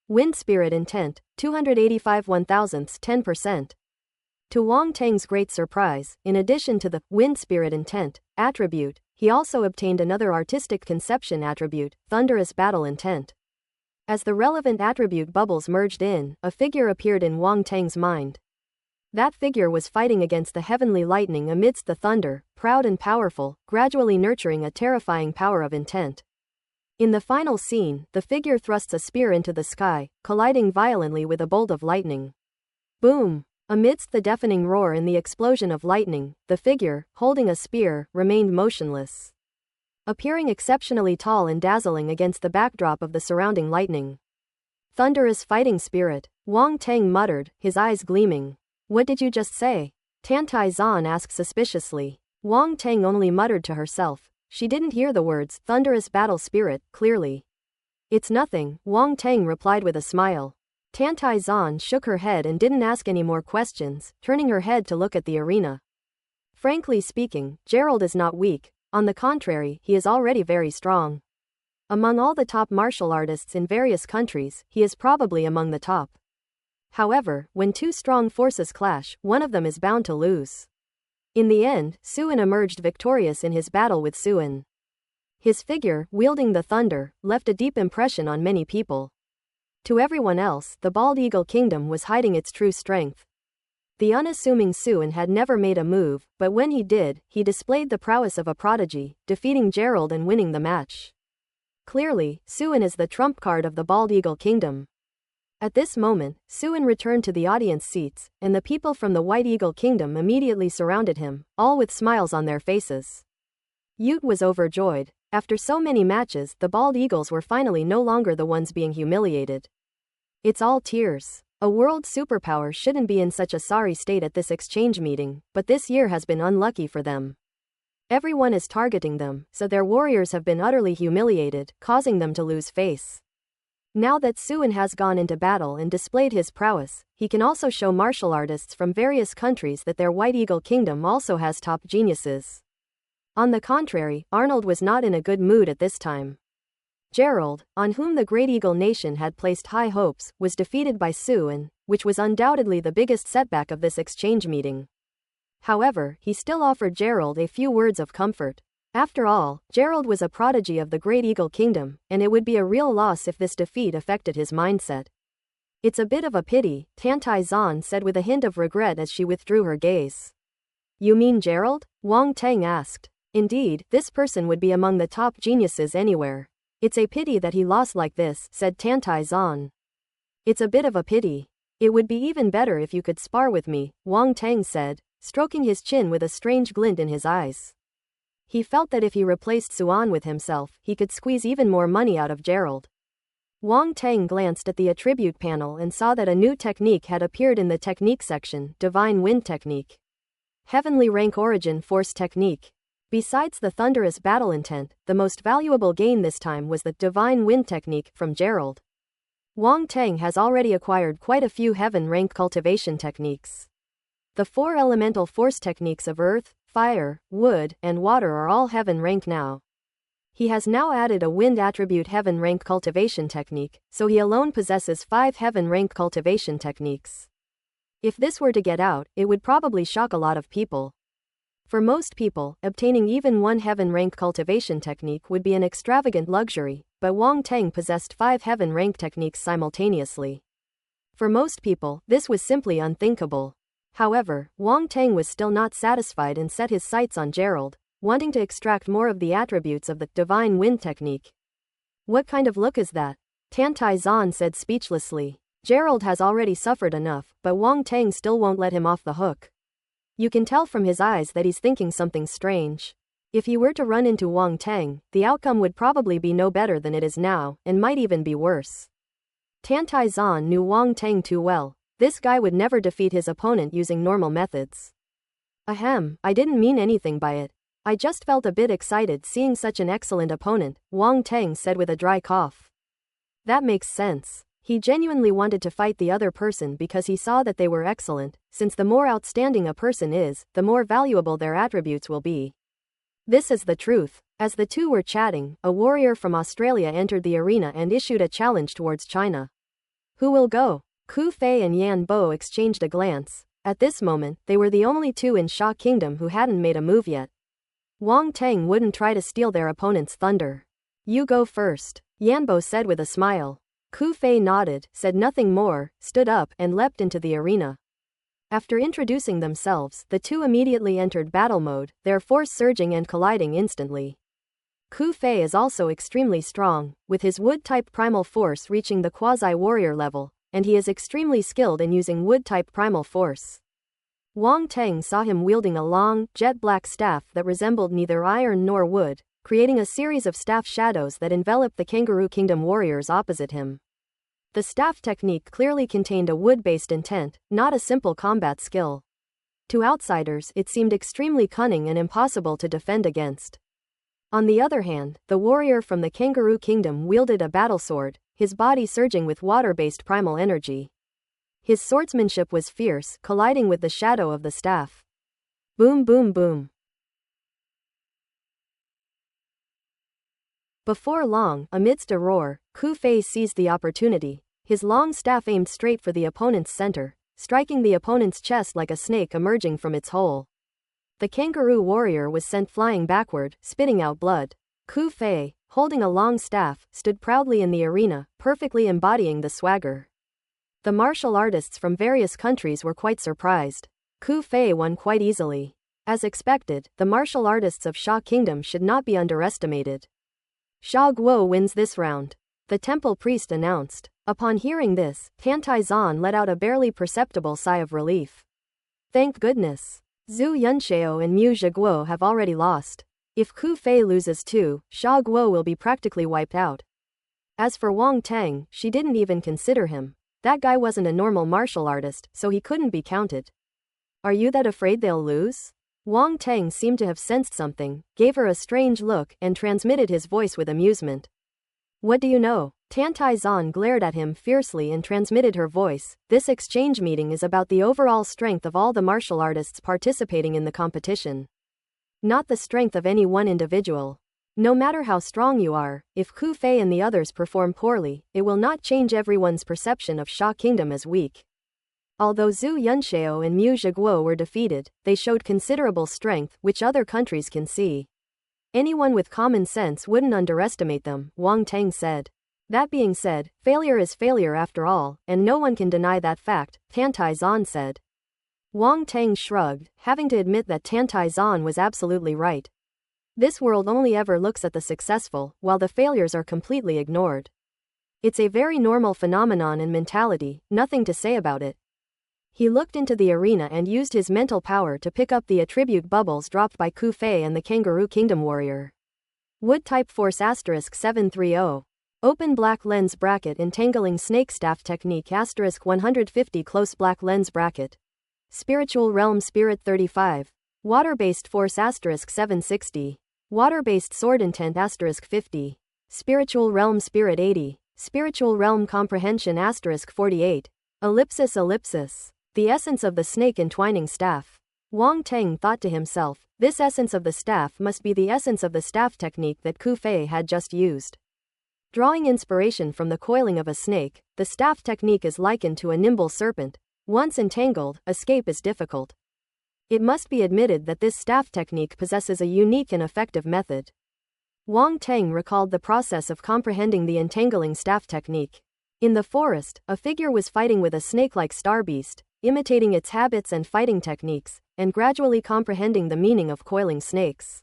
Wind spirit intent, 285 1,000ths 10%. To Wang Teng's great surprise, in addition to the wind spirit intent attribute, he also obtained another artistic conception attribute, thunderous battle intent. As the relevant attribute bubbles merged in, a figure appeared in Wang Teng's mind. That figure was fighting against the heavenly lightning amidst the thunder, proud and powerful, gradually nurturing a terrifying power of intent. In the final scene, the figure thrusts a spear into the sky, colliding violently with a bolt of lightning. Boom! Amidst the deafening roar and the explosion of lightning, the figure, holding a spear, remained motionless, appearing exceptionally tall and dazzling against the backdrop of the surrounding lightning. Thunderous fighting spirit, Wang Teng muttered, his eyes gleaming. What did you just say? Tantai Zan asked suspiciously. Wang Teng only muttered to herself. She didn't hear the words, thunderous battle spirit, clearly. It's nothing, Wang Teng replied with a smile. Tantai Zan shook her head and didn't ask any more questions, turning her head to look at the arena. Frankly speaking, Gerald is not weak. On the contrary, he is already very strong. Among all the top martial artists in various countries, he is probably among the top. However, when two strong forces clash, one of them is bound to lose. In the end, Suin emerged victorious in his battle with Suin. His figure, wielding the thunder, left a deep impression on many people. To everyone else, the Bald Eagle Kingdom was hiding its true strength. The unassuming Suin had never made a move, but when he did, he displayed the prowess of a prodigy, defeating Gerald and winning the match. Clearly, Suin is the trump card of the Bald Eagle Kingdom. At this moment, Suin returned to the audience seats, and the people from the White Eagle Kingdom immediately surrounded him, all with smiles on their faces. Ute was overjoyed. After so many matches, the Bald Eagles were finally no longer the ones being humiliated. It's all tears. A world superpower shouldn't be in such a sorry state at this exchange meeting, but this year has been unlucky for them. Everyone is targeting them, so their warriors have been utterly humiliated, causing them to lose face. Now that Suin has gone into battle and displayed his prowess, he can also show martial artists from various countries that their White Eagle Kingdom also has top geniuses. On the contrary, Arnold was not in a good mood at this time. Gerald, on whom the Great Eagle Nation had placed high hopes, was defeated by Suin, which was undoubtedly the biggest setback of this exchange meeting. However, he still offered Gerald a few words of comfort. After all, Gerald was a prodigy of the Great Eagle Kingdom, and it would be a real loss if this defeat affected his mindset. It's a bit of a pity, Tantai Zan said with a hint of regret as she withdrew her gaze. You mean Gerald? Wang Teng asked. Indeed, this person would be among the top geniuses anywhere. It's a pity that he lost like this, said Tantai Zan. It's a bit of a pity. It would be even better if you could spar with me, Wang Teng said, stroking his chin with a strange glint in his eyes. He felt that if he replaced Suan with himself, he could squeeze even more money out of Gerald. Wang Teng glanced at the attribute panel and saw that a new technique had appeared in the technique section, Divine Wind Technique. Heavenly Rank Origin Force Technique. Besides the thunderous battle intent, the most valuable gain this time was the Divine Wind Technique from Gerald. Wang Teng has already acquired quite a few heaven rank cultivation techniques. The 4 elemental force techniques of earth, fire, wood, and water are all heaven rank now. He has now added a wind attribute heaven rank cultivation technique, so he alone possesses 5 heaven rank cultivation techniques. If this were to get out, it would probably shock a lot of people. For most people, obtaining even one heaven rank cultivation technique would be an extravagant luxury, but Wang Teng possessed 5 heaven rank techniques simultaneously. For most people, this was simply unthinkable. However, Wang Teng was still not satisfied and set his sights on Gerald, wanting to extract more of the attributes of the Divine Wind Technique. What kind of look is that? Tantai Zan said speechlessly. Gerald has already suffered enough, but Wang Teng still won't let him off the hook. You can tell from his eyes that he's thinking something strange. If he were to run into Wang Teng, the outcome would probably be no better than it is now, and might even be worse. Tantai Zan knew Wang Teng too well. This guy would never defeat his opponent using normal methods. Ahem, I didn't mean anything by it. I just felt a bit excited seeing such an excellent opponent, Wang Teng said with a dry cough. That makes sense. He genuinely wanted to fight the other person because he saw that they were excellent, since the more outstanding a person is, the more valuable their attributes will be. This is the truth. As the two were chatting, a warrior from Australia entered the arena and issued a challenge towards China. Who will go? Ku Fei and Yan Bo exchanged a glance. At this moment, they were the only two in Sha Kingdom who hadn't made a move yet. Wang Teng wouldn't try to steal their opponent's thunder. You go first, Yan Bo said with a smile. Ku Fei nodded, said nothing more, stood up, and leapt into the arena. After introducing themselves, the two immediately entered battle mode, their force surging and colliding instantly. Ku Fei is also extremely strong, with his wood-type primal force reaching the quasi-warrior level, and he is extremely skilled in using wood-type primal force. Wang Teng saw him wielding a long, jet-black staff that resembled neither iron nor wood, creating a series of staff shadows that enveloped the Kangaroo Kingdom warriors opposite him. The staff technique clearly contained a wood-based intent, not a simple combat skill. To outsiders, it seemed extremely cunning and impossible to defend against. On the other hand, the warrior from the Kangaroo Kingdom wielded a battle sword, his body surging with water-based primal energy. His swordsmanship was fierce, colliding with the shadow of the staff. Boom boom boom. Before long, amidst a roar, Ku Fei seized the opportunity. His long staff aimed straight for the opponent's center, striking the opponent's chest like a snake emerging from its hole. The kangaroo warrior was sent flying backward, spitting out blood. Ku Fei, holding a long staff, stood proudly in the arena, perfectly embodying the swagger. The martial artists from various countries were quite surprised. Ku Fei won quite easily. As expected, the martial artists of Sha Kingdom should not be underestimated. Sha Guo wins this round, the temple priest announced. Upon hearing this, Tantai Zan let out a barely perceptible sigh of relief. Thank goodness. Zhu Yunxiao and Mu Zhiguo have already lost. If Ku Fei loses too, Sha Guo will be practically wiped out. As for Wang Teng, she didn't even consider him. That guy wasn't a normal martial artist, so he couldn't be counted. Are you that afraid they'll lose? Wang Teng seemed to have sensed something, gave her a strange look, and transmitted his voice with amusement. What do you know? Tantai Zan glared at him fiercely and transmitted her voice. This exchange meeting is about the overall strength of all the martial artists participating in the competition. Not the strength of any one individual. No matter how strong you are, if Ku Fei and the others perform poorly, it will not change everyone's perception of Sha Kingdom as weak. Although Zhu Yunxiao and Mu Zhiguo were defeated, they showed considerable strength, which other countries can see. Anyone with common sense wouldn't underestimate them, Wang Teng said. That being said, failure is failure after all, and no one can deny that fact, Tantai Zan said. Wang Teng shrugged, having to admit that Tantai Zan was absolutely right. This world only ever looks at the successful, while the failures are completely ignored. It's a very normal phenomenon and mentality, nothing to say about it. He looked into the arena and used his mental power to pick up the attribute bubbles dropped by Ku Fei and the Kangaroo Kingdom warrior. Wood type force *730. Open black lens bracket entangling snake staff technique *150 close black lens bracket. Spiritual realm spirit 35. Water-based force *760. Water-based sword intent *50. Spiritual realm spirit 80. Spiritual realm comprehension *48. Ellipsis. The essence of the snake entwining staff. Wang Teng thought to himself, this essence of the staff must be the essence of the staff technique that Ku Fei had just used. Drawing inspiration from the coiling of a snake, the staff technique is likened to a nimble serpent. Once entangled, escape is difficult. It must be admitted that this staff technique possesses a unique and effective method. Wang Teng recalled the process of comprehending the entangling staff technique. In the forest, a figure was fighting with a snake-like star beast, imitating its habits and fighting techniques, and gradually comprehending the meaning of coiling snakes.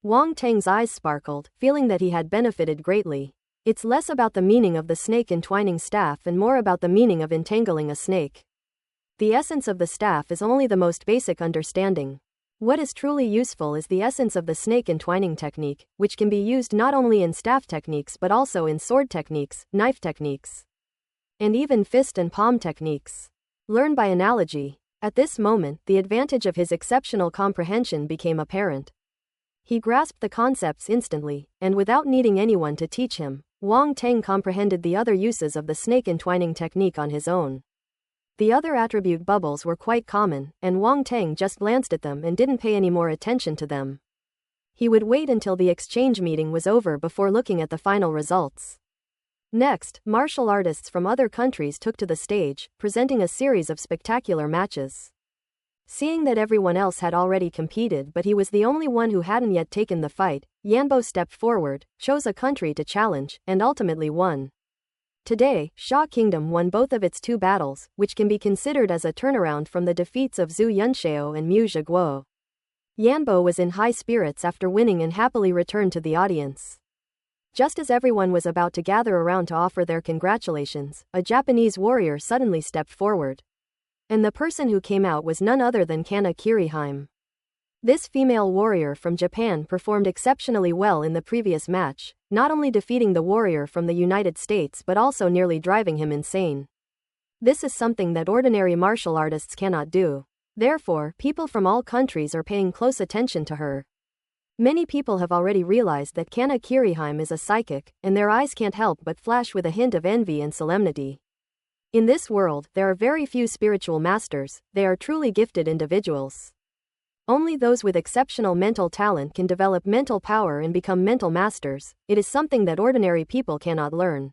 Wang Teng's eyes sparkled, feeling that he had benefited greatly. It's less about the meaning of the snake entwining staff and more about the meaning of entangling a snake. The essence of the staff is only the most basic understanding. What is truly useful is the essence of the snake entwining technique, which can be used not only in staff techniques but also in sword techniques, knife techniques, and even fist and palm techniques. Learn by analogy. At this moment, the advantage of his exceptional comprehension became apparent. He grasped the concepts instantly, and without needing anyone to teach him, Wang Teng comprehended the other uses of the snake entwining technique on his own. The other attribute bubbles were quite common, and Wang Teng just glanced at them and didn't pay any more attention to them. He would wait until the exchange meeting was over before looking at the final results. Next, martial artists from other countries took to the stage, presenting a series of spectacular matches. Seeing that everyone else had already competed but he was the only one who hadn't yet taken the fight, Yanbo stepped forward, chose a country to challenge, and ultimately won. Today, Xia Kingdom won both of its 2 battles, which can be considered as a turnaround from the defeats of Zhu Yunxiao and Mu Zhiguo. Yanbo was in high spirits after winning and happily returned to the audience. Just as everyone was about to gather around to offer their congratulations, a Japanese warrior suddenly stepped forward. And the person who came out was none other than Kana Kirihime. This female warrior from Japan performed exceptionally well in the previous match, not only defeating the warrior from the United States but also nearly driving him insane. This is something that ordinary martial artists cannot do. Therefore, people from all countries are paying close attention to her. Many people have already realized that Kana Kirihime is a psychic, and their eyes can't help but flash with a hint of envy and solemnity. In this world, there are very few spiritual masters, they are truly gifted individuals. Only those with exceptional mental talent can develop mental power and become mental masters. It is something that ordinary people cannot learn.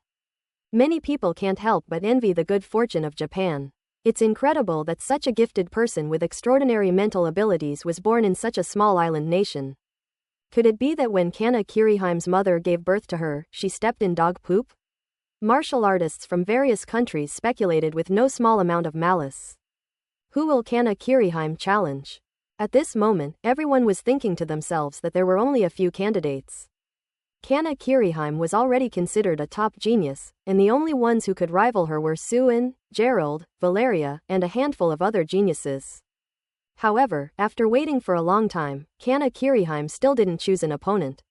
Many people can't help but envy the good fortune of Japan. It's incredible that such a gifted person with extraordinary mental abilities was born in such a small island nation. Could it be that when Kana Kirihime's mother gave birth to her, she stepped in dog poop? Martial artists from various countries speculated with no small amount of malice. Who will Kana Kirihime challenge? At this moment, everyone was thinking to themselves that there were only a few candidates. Kana Kirihime was already considered a top genius, and the only ones who could rival her were Suin, Gerald, Valeria, and a handful of other geniuses. However, after waiting for a long time, Kana Kirihime still didn't choose an opponent.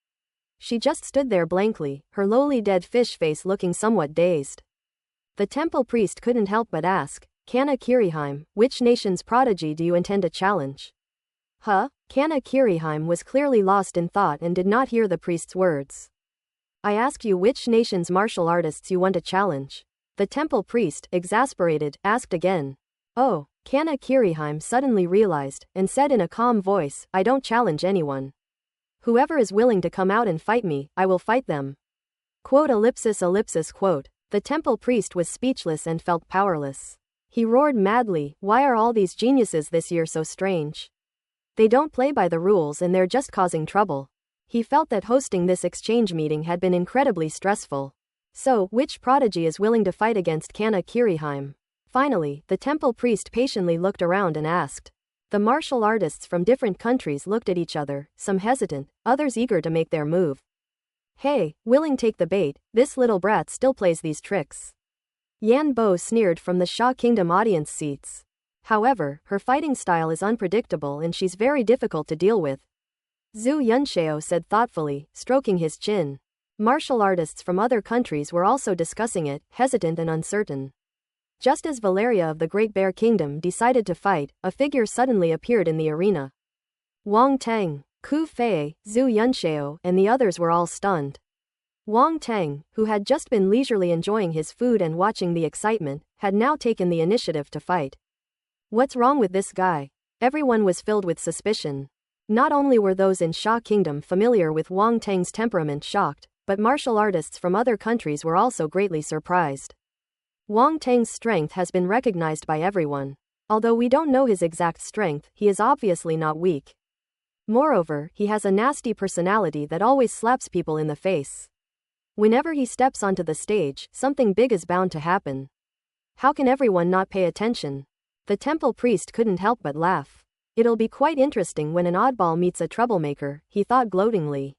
She just stood there blankly, her lowly dead fish face looking somewhat dazed. The temple priest couldn't help but ask, Kana Kirihime, which nation's prodigy do you intend to challenge? Kana Kirihime was clearly lost in thought and did not hear the priest's words. I asked you which nation's martial artists you want to challenge. The temple priest, exasperated, asked again. Oh, Kana Kirihime suddenly realized, and said in a calm voice, I don't challenge anyone. Whoever is willing to come out and fight me, I will fight them. Quote. The temple priest was speechless and felt powerless. He roared madly, why are all these geniuses this year so strange? They don't play by the rules and they're just causing trouble. He felt that hosting this exchange meeting had been incredibly stressful. So, which prodigy is willing to fight against Kana Kirihime? Finally, the temple priest patiently looked around and asked. The martial artists from different countries looked at each other, some hesitant, others eager to make their move. Hey, willing take the bait, this little brat still plays these tricks. Yan Bo sneered from the Xia Kingdom audience seats. However, her fighting style is unpredictable and she's very difficult to deal with. Zhu Yunxiao said thoughtfully, stroking his chin. Martial artists from other countries were also discussing it, hesitant and uncertain. Just as Valeria of the Great Bear Kingdom decided to fight, a figure suddenly appeared in the arena. Wang Teng, Ku Fei, Zhu Yunxiao, and the others were all stunned. Wang Teng, who had just been leisurely enjoying his food and watching the excitement, had now taken the initiative to fight. What's wrong with this guy? Everyone was filled with suspicion. Not only were those in Xia Kingdom familiar with Wang Teng's temperament shocked, but martial artists from other countries were also greatly surprised. Wang Teng's strength has been recognized by everyone. Although we don't know his exact strength, he is obviously not weak. Moreover, he has a nasty personality that always slaps people in the face. Whenever he steps onto the stage, something big is bound to happen. How can everyone not pay attention? The temple priest couldn't help but laugh. It'll be quite interesting when an oddball meets a troublemaker, he thought gloatingly.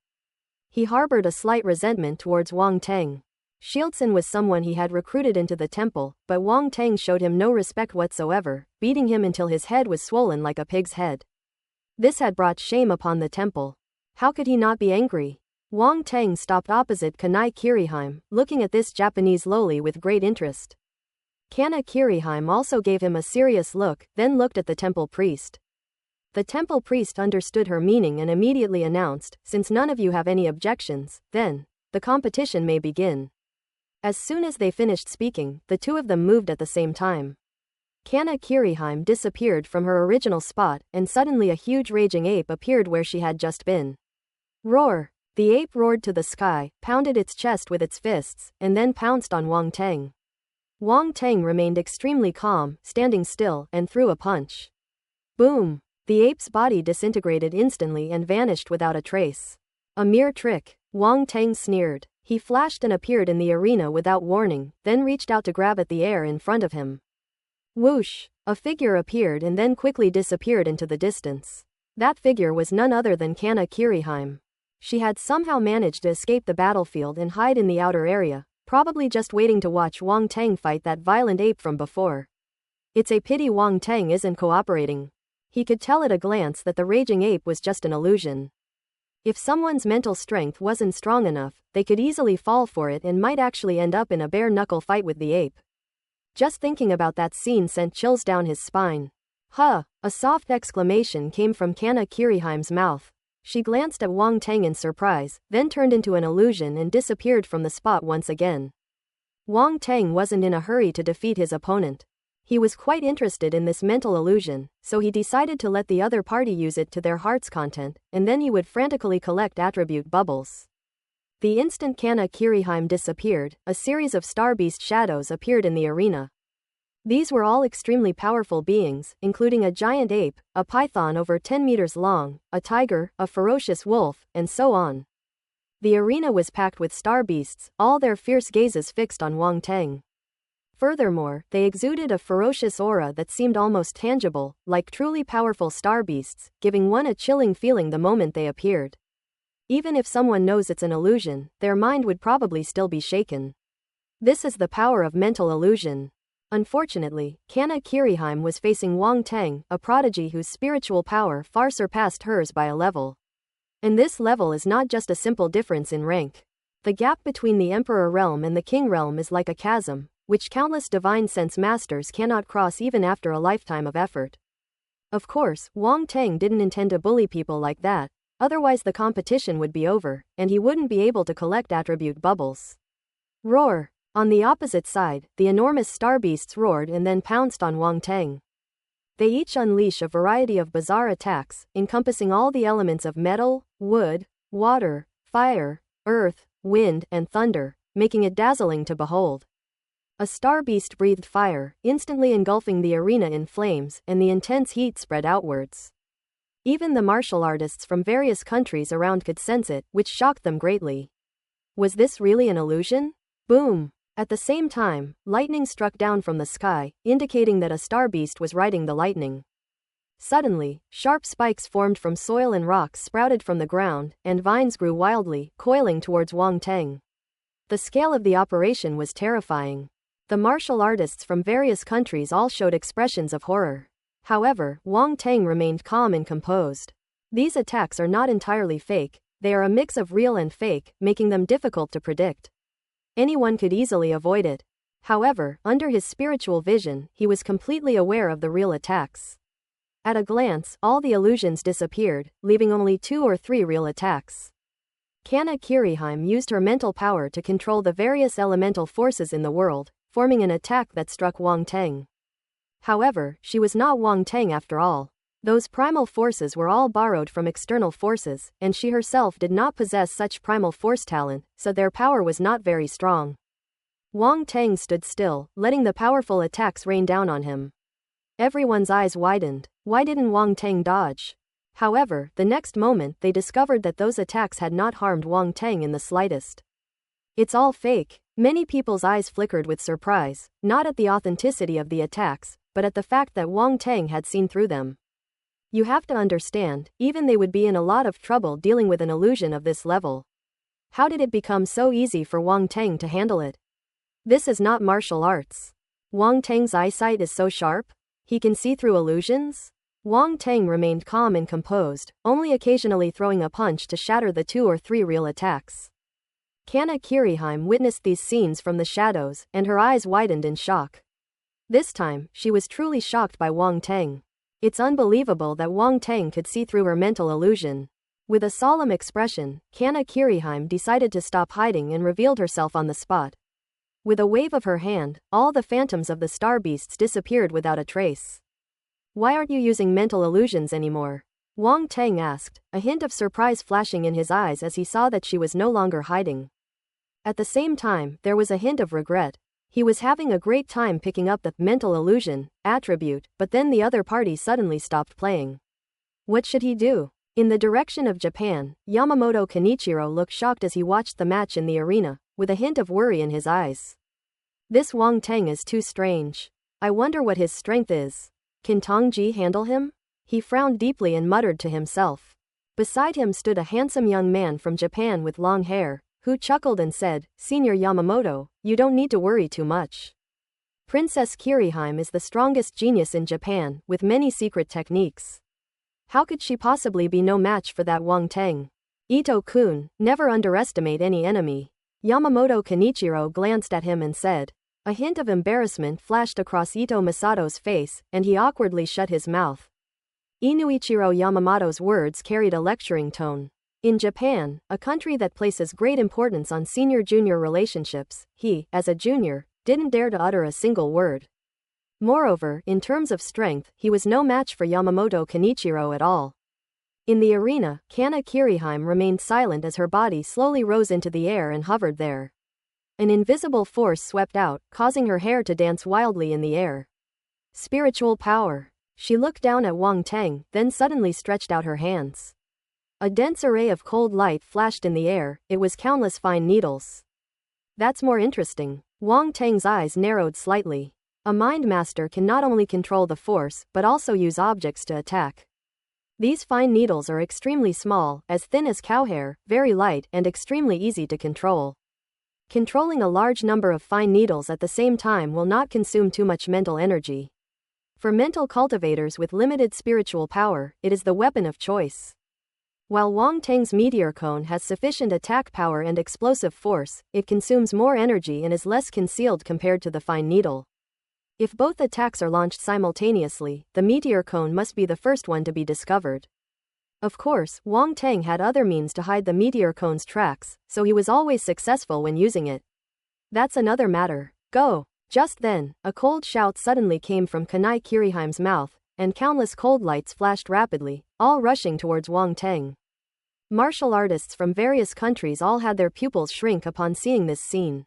He harbored a slight resentment towards Wang Teng. Shieldson was someone he had recruited into the temple, but Wang Tang showed him no respect whatsoever, beating him until his head was swollen like a pig's head. This had brought shame upon the temple. How could he not be angry? Wang Tang stopped opposite Kanai Kiriheim, looking at this Japanese lowly with great interest. Kana Kiriheim also gave him a serious look, then looked at the temple priest. The temple priest understood her meaning and immediately announced, "Since none of you have any objections, then the competition may begin." As soon as they finished speaking, the two of them moved at the same time. Kana Kiriheim disappeared from her original spot, and suddenly a huge raging ape appeared where she had just been. Roar! The ape roared to the sky, pounded its chest with its fists, and then pounced on Wang Tang. Wang Tang remained extremely calm, standing still, and threw a punch. Boom! The ape's body disintegrated instantly and vanished without a trace. A mere trick, Wang Tang sneered. He flashed and appeared in the arena without warning, then reached out to grab at the air in front of him. Whoosh! A figure appeared and then quickly disappeared into the distance. That figure was none other than Kana Kiriheim. She had somehow managed to escape the battlefield and hide in the outer area, probably just waiting to watch Wang Tang fight that violent ape from before. It's a pity Wang Tang isn't cooperating. He could tell at a glance that the raging ape was just an illusion. If someone's mental strength wasn't strong enough, they could easily fall for it and might actually end up in a bare-knuckle fight with the ape. Just thinking about that scene sent chills down his spine. Huh! A soft exclamation came from Kana Kiriheim's mouth. She glanced at Wang Tang in surprise, then turned into an illusion and disappeared from the spot once again. Wang Tang wasn't in a hurry to defeat his opponent. He was quite interested in this mental illusion, so he decided to let the other party use it to their heart's content, and then he would frantically collect attribute bubbles. The instant Kana Kiriheim disappeared, a series of star beast shadows appeared in the arena. These were all extremely powerful beings, including a giant ape, a python over 10 meters long, a tiger, a ferocious wolf, and so on. The arena was packed with star beasts, all their fierce gazes fixed on Wang Tang. Furthermore, they exuded a ferocious aura that seemed almost tangible, like truly powerful star beasts, giving one a chilling feeling the moment they appeared. Even if someone knows it's an illusion, their mind would probably still be shaken. This is the power of mental illusion. Unfortunately, Kana Kiriheim was facing Wang Tang, a prodigy whose spiritual power far surpassed hers by a level. And this level is not just a simple difference in rank. The gap between the Emperor realm and the King realm is like a chasm, which countless divine sense masters cannot cross even after a lifetime of effort. Of course, Wang Tang didn't intend to bully people like that, otherwise the competition would be over, and he wouldn't be able to collect attribute bubbles. Roar! On the opposite side, the enormous star beasts roared and then pounced on Wang Tang. They each unleash a variety of bizarre attacks, encompassing all the elements of metal, wood, water, fire, earth, wind, and thunder, making it dazzling to behold. A star beast breathed fire, instantly engulfing the arena in flames, and the intense heat spread outwards. Even the martial artists from various countries around could sense it, which shocked them greatly. Was this really an illusion? Boom! At the same time, lightning struck down from the sky, indicating that a star beast was riding the lightning. Suddenly, sharp spikes formed from soil and rocks sprouted from the ground, and vines grew wildly, coiling towards Wang Tang. The scale of the operation was terrifying. The martial artists from various countries all showed expressions of horror. However, Wang Tang remained calm and composed. These attacks are not entirely fake, they are a mix of real and fake, making them difficult to predict. Anyone could easily avoid it. However, under his spiritual vision, he was completely aware of the real attacks. At a glance, all the illusions disappeared, leaving only 2 or 3 real attacks. Kana Kiriheim used her mental power to control the various elemental forces in the world, forming an attack that struck Wang Tang. However, she was not Wang Tang after all. Those primal forces were all borrowed from external forces, and she herself did not possess such primal force talent, so their power was not very strong. Wang Tang stood still, letting the powerful attacks rain down on him. Everyone's eyes widened. Why didn't Wang Tang dodge? However, the next moment they discovered that those attacks had not harmed Wang Tang in the slightest. It's all fake. Many people's eyes flickered with surprise, not at the authenticity of the attacks, but at the fact that Wang Tang had seen through them. You have to understand, even they would be in a lot of trouble dealing with an illusion of this level. How did it become so easy for Wang Teng to handle it? This is not martial arts. Wang Teng's eyesight is so sharp? He can see through illusions? Wang Teng remained calm and composed, only occasionally throwing a punch to shatter the 2 or 3 real attacks. Kana Kiriheim witnessed these scenes from the shadows, and her eyes widened in shock. This time, she was truly shocked by Wang Teng. It's unbelievable that Wang Teng could see through her mental illusion. With a solemn expression, Kana Kiriheim decided to stop hiding and revealed herself on the spot. With a wave of her hand, all the phantoms of the star beasts disappeared without a trace. Why aren't you using mental illusions anymore? Wang Teng asked, a hint of surprise flashing in his eyes as he saw that she was no longer hiding. At the same time, there was a hint of regret. He was having a great time picking up the mental illusion attribute, but then the other party suddenly stopped playing. What should he do? In the direction of Japan, Yamamoto Kenichiro looked shocked as he watched the match in the arena, with a hint of worry in his eyes. This Wang Teng is too strange. I wonder what his strength is. Can Tongji handle him? He frowned deeply and muttered to himself. Beside him stood a handsome young man from Japan with long hair, who chuckled and said, "Senior Yamamoto, you don't need to worry too much. Princess Kiriheim is the strongest genius in Japan, with many secret techniques. How could she possibly be no match for that Wang Teng? Ito-kun, never underestimate any enemy." Yamamoto Kenichiro glanced at him and said. A hint of embarrassment flashed across Ito Masato's face, and he awkwardly shut his mouth. Inuichiro Yamamoto's words carried a lecturing tone. In Japan, a country that places great importance on senior-junior relationships, he, as a junior, didn't dare to utter a single word. Moreover, in terms of strength, he was no match for Yamamoto Kenichiro at all. In the arena, Kana Kiriheim remained silent as her body slowly rose into the air and hovered there. An invisible force swept out, causing her hair to dance wildly in the air. Spiritual power. She looked down at Wang Teng, then suddenly stretched out her hands. A dense array of cold light flashed in the air, it was countless fine needles. That's more interesting. Wang Teng's eyes narrowed slightly. A mind master can not only control the force, but also use objects to attack. These fine needles are extremely small, as thin as cow hair, very light, and extremely easy to control. Controlling a large number of fine needles at the same time will not consume too much mental energy. For mental cultivators with limited spiritual power, it is the weapon of choice. While Wang Teng's meteor cone has sufficient attack power and explosive force, it consumes more energy and is less concealed compared to the fine needle. If both attacks are launched simultaneously, the meteor cone must be the first one to be discovered. Of course, Wang Teng had other means to hide the meteor cone's tracks, so he was always successful when using it. That's another matter. Go! Just then, a cold shout suddenly came from Kanai Kiriheim's mouth, and countless cold lights flashed rapidly, all rushing towards Wang Teng. Martial artists from various countries all had their pupils shrink upon seeing this scene.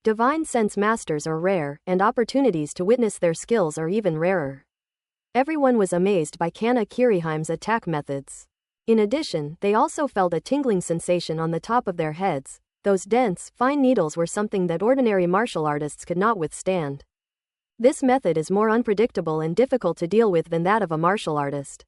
Divine sense masters are rare, and opportunities to witness their skills are even rarer. Everyone was amazed by Kana Kiriheim's attack methods. In addition, they also felt a tingling sensation on the top of their heads. Those dense, fine needles were something that ordinary martial artists could not withstand. This method is more unpredictable and difficult to deal with than that of a martial artist.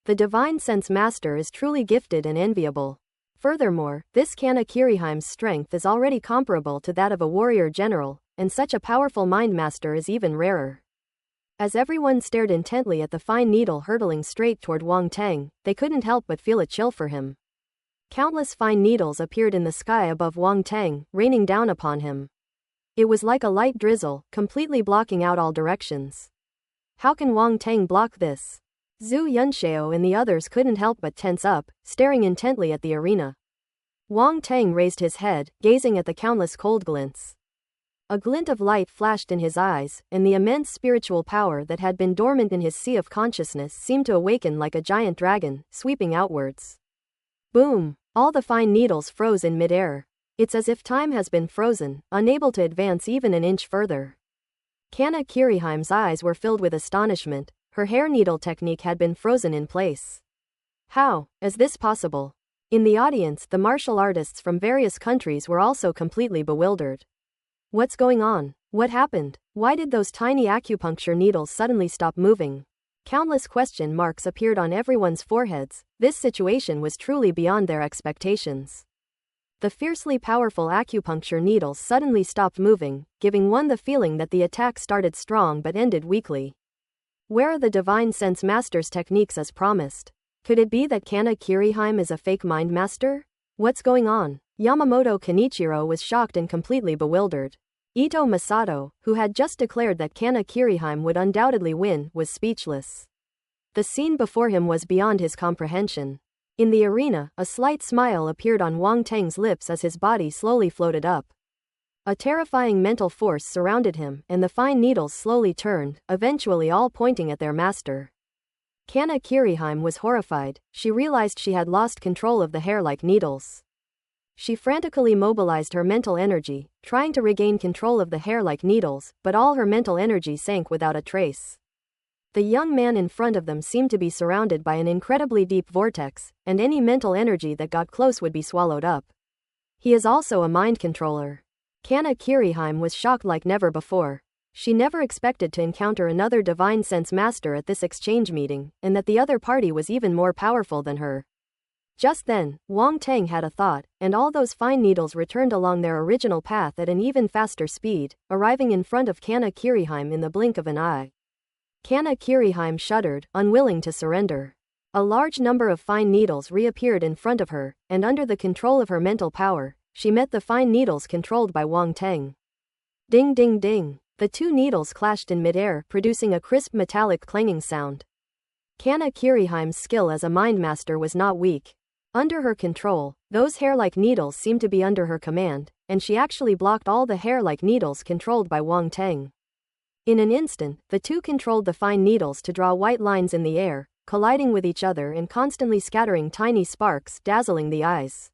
The divine sense master is truly gifted and enviable. Furthermore, this Kana Kiriheim's strength is already comparable to that of a warrior general, and such a powerful mind master is even rarer. As everyone stared intently at the fine needle hurtling straight toward Wang Teng, they couldn't help but feel a chill for him. Countless fine needles appeared in the sky above Wang Teng, raining down upon him. It was like a light drizzle, completely blocking out all directions. How can Wang Teng block this? Zhu Yunxiao and the others couldn't help but tense up, staring intently at the arena. Wang Teng raised his head, gazing at the countless cold glints. A glint of light flashed in his eyes, and the immense spiritual power that had been dormant in his sea of consciousness seemed to awaken like a giant dragon, sweeping outwards. Boom! All the fine needles froze in midair. It's as if time has been frozen, unable to advance even an inch further. Kana Kiriheim's eyes were filled with astonishment. Her hair needle technique had been frozen in place. How is this possible? In the audience, the martial artists from various countries were also completely bewildered. What's going on? What happened? Why did those tiny acupuncture needles suddenly stop moving? Countless question marks appeared on everyone's foreheads. This situation was truly beyond their expectations. The fiercely powerful acupuncture needles suddenly stopped moving, giving one the feeling that the attack started strong but ended weakly. Where are the Divine Sense Master's techniques as promised? Could it be that Kana Kirihime is a fake mind master? What's going on? Yamamoto Kenichiro was shocked and completely bewildered. Ito Masato, who had just declared that Kana Kirihime would undoubtedly win, was speechless. The scene before him was beyond his comprehension. In the arena, a slight smile appeared on Wang Teng's lips as his body slowly floated up. A terrifying mental force surrounded him, and the fine needles slowly turned, eventually all pointing at their master. Kana Kirihime was horrified. She realized she had lost control of the hair-like needles. She frantically mobilized her mental energy, trying to regain control of the hair-like needles, but all her mental energy sank without a trace. The young man in front of them seemed to be surrounded by an incredibly deep vortex, and any mental energy that got close would be swallowed up. He is also a mind controller. Kana Kirihime was shocked like never before. She never expected to encounter another Divine Sense Master at this exchange meeting, and that the other party was even more powerful than her. Just then, Wang Teng had a thought, and all those fine needles returned along their original path at an even faster speed, arriving in front of Kana Kirihime in the blink of an eye. Kana Kirihime shuddered, unwilling to surrender. A large number of fine needles reappeared in front of her, and under the control of her mental power, she met the fine needles controlled by Wang Teng. Ding ding ding. The two needles clashed in midair, producing a crisp metallic clanging sound. Kana Kirihime's skill as a mind master was not weak. Under her control, those hair-like needles seemed to be under her command, and she actually blocked all the hair-like needles controlled by Wang Teng. In an instant, the two controlled the fine needles to draw white lines in the air, colliding with each other and constantly scattering tiny sparks, dazzling the eyes.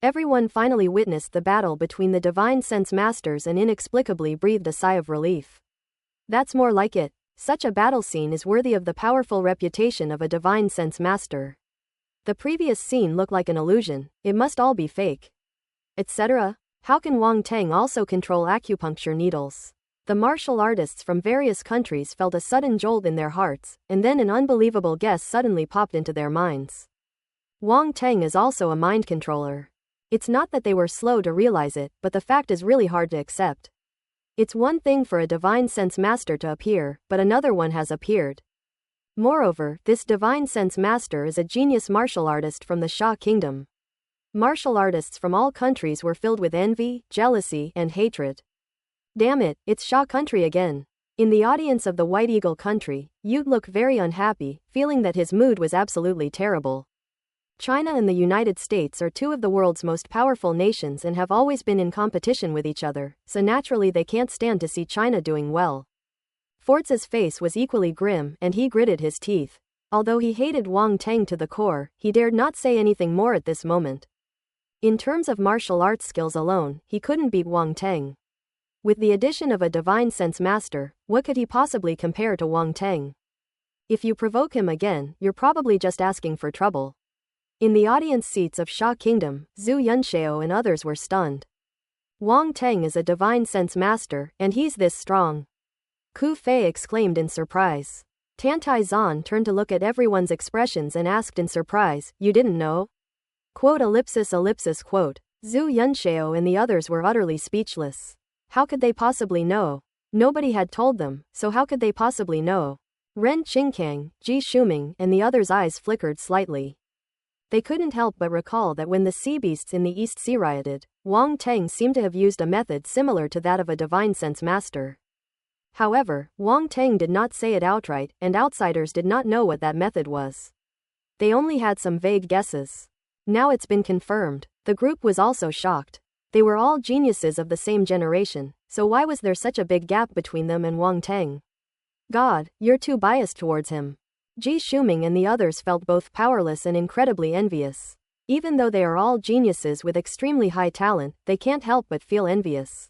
Everyone finally witnessed the battle between the Divine Sense Masters and inexplicably breathed a sigh of relief. That's more like it. Such a battle scene is worthy of the powerful reputation of a Divine Sense Master. The previous scene looked like an illusion. It must all be fake. Etc. How can Wang Teng also control acupuncture needles? The martial artists from various countries felt a sudden jolt in their hearts, and then an unbelievable guess suddenly popped into their minds. Wang Teng is also a mind controller. It's not that they were slow to realize it, but the fact is really hard to accept. It's one thing for a Divine Sense Master to appear, but another one has appeared. Moreover, this Divine Sense Master is a genius martial artist from the Xia Kingdom. Martial artists from all countries were filled with envy, jealousy, and hatred. Damn it, it's Xia country again. In the audience of the White Eagle country, You'd look very unhappy, feeling that his mood was absolutely terrible. China and the United States are two of the world's most powerful nations and have always been in competition with each other, so naturally they can't stand to see China doing well. Forza's face was equally grim, and he gritted his teeth. Although he hated Wang Teng to the core, he dared not say anything more at this moment. In terms of martial arts skills alone, he couldn't beat Wang Teng. With the addition of a Divine Sense Master, what could he possibly compare to Wang Teng? If you provoke him again, you're probably just asking for trouble. In the audience seats of Xia Kingdom, Zhu Yunxiao and others were stunned. Wang Teng is a Divine Sense Master, and he's this strong. Ku Fei exclaimed in surprise. Tantai Zan turned to look at everyone's expressions and asked in surprise, "You didn't know?" Quote ellipsis ellipsis quote. Zhu Yunxiao and the others were utterly speechless. How could they possibly know? Nobody had told them, so how could they possibly know? Ren Qingkang, Ji Shuming, and the others' eyes flickered slightly. They couldn't help but recall that when the sea beasts in the East Sea rioted, Wang Teng seemed to have used a method similar to that of a Divine Sense Master. However, Wang Teng did not say it outright, and outsiders did not know what that method was. They only had some vague guesses. Now it's been confirmed. The group was also shocked. They were all geniuses of the same generation, so why was there such a big gap between them and Wang Teng? God, you're too biased towards him. Ji Shuming and the others felt both powerless and incredibly envious. Even though they are all geniuses with extremely high talent, they can't help but feel envious.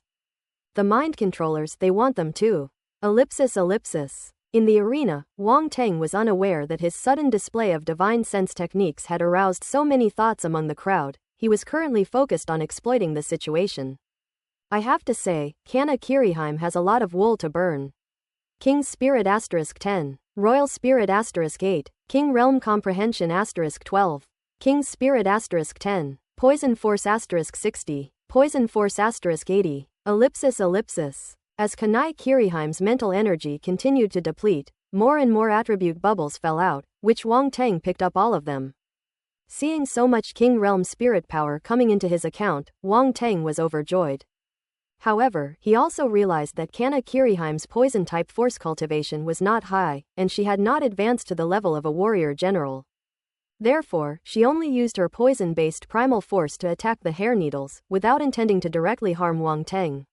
The mind controllers, they want them too. Ellipsis ellipsis. In the arena, Wang Teng was unaware that his sudden display of Divine Sense techniques had aroused so many thoughts among the crowd. He was currently focused on exploiting the situation. I have to say, Kana Kirihime has a lot of wool to burn. King's Spirit *10. Royal Spirit *8. King Realm Comprehension *12. King's Spirit *10. Poison force asterisk 60. Poison force asterisk 80. Ellipsis ellipsis. As Kanai Kiriheim's mental energy continued to deplete, more and more attribute bubbles fell out, which Wang Teng picked up all of them. Seeing so much King Realm spirit power coming into his account, Wang Teng was overjoyed. However, he also realized that Kana Kiriheim's poison-type force cultivation was not high, and she had not advanced to the level of a warrior general. Therefore, she only used her poison-based primal force to attack the hair needles, without intending to directly harm Wang Teng.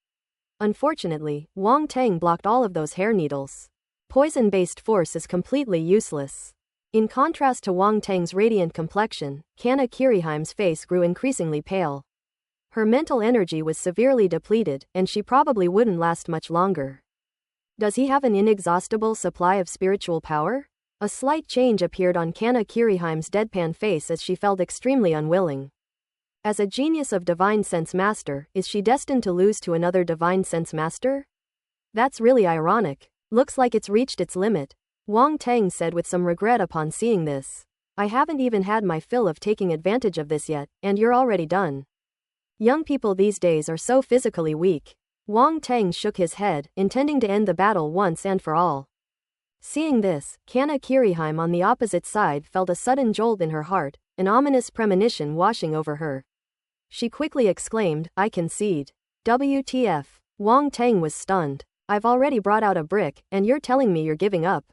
Unfortunately, Wang Teng blocked all of those hair needles. Poison-based force is completely useless. In contrast to Wang Teng's radiant complexion, Kana Kiriheim's face grew increasingly pale. Her mental energy was severely depleted, and she probably wouldn't last much longer. Does he have an inexhaustible supply of spiritual power? A slight change appeared on Kana Kiriheim's deadpan face as she felt extremely unwilling. As a genius of Divine Sense Master, is she destined to lose to another Divine Sense Master? That's really ironic. Looks like it's reached its limit, Wang Teng said with some regret upon seeing this. I haven't even had my fill of taking advantage of this yet, and you're already done. Young people these days are so physically weak. Wang Teng shook his head, intending to end the battle once and for all. Seeing this, Kana Kiriheim on the opposite side felt a sudden jolt in her heart, an ominous premonition washing over her. She quickly exclaimed, I concede. WTF. Wang Teng was stunned. I've already brought out a brick, and you're telling me you're giving up.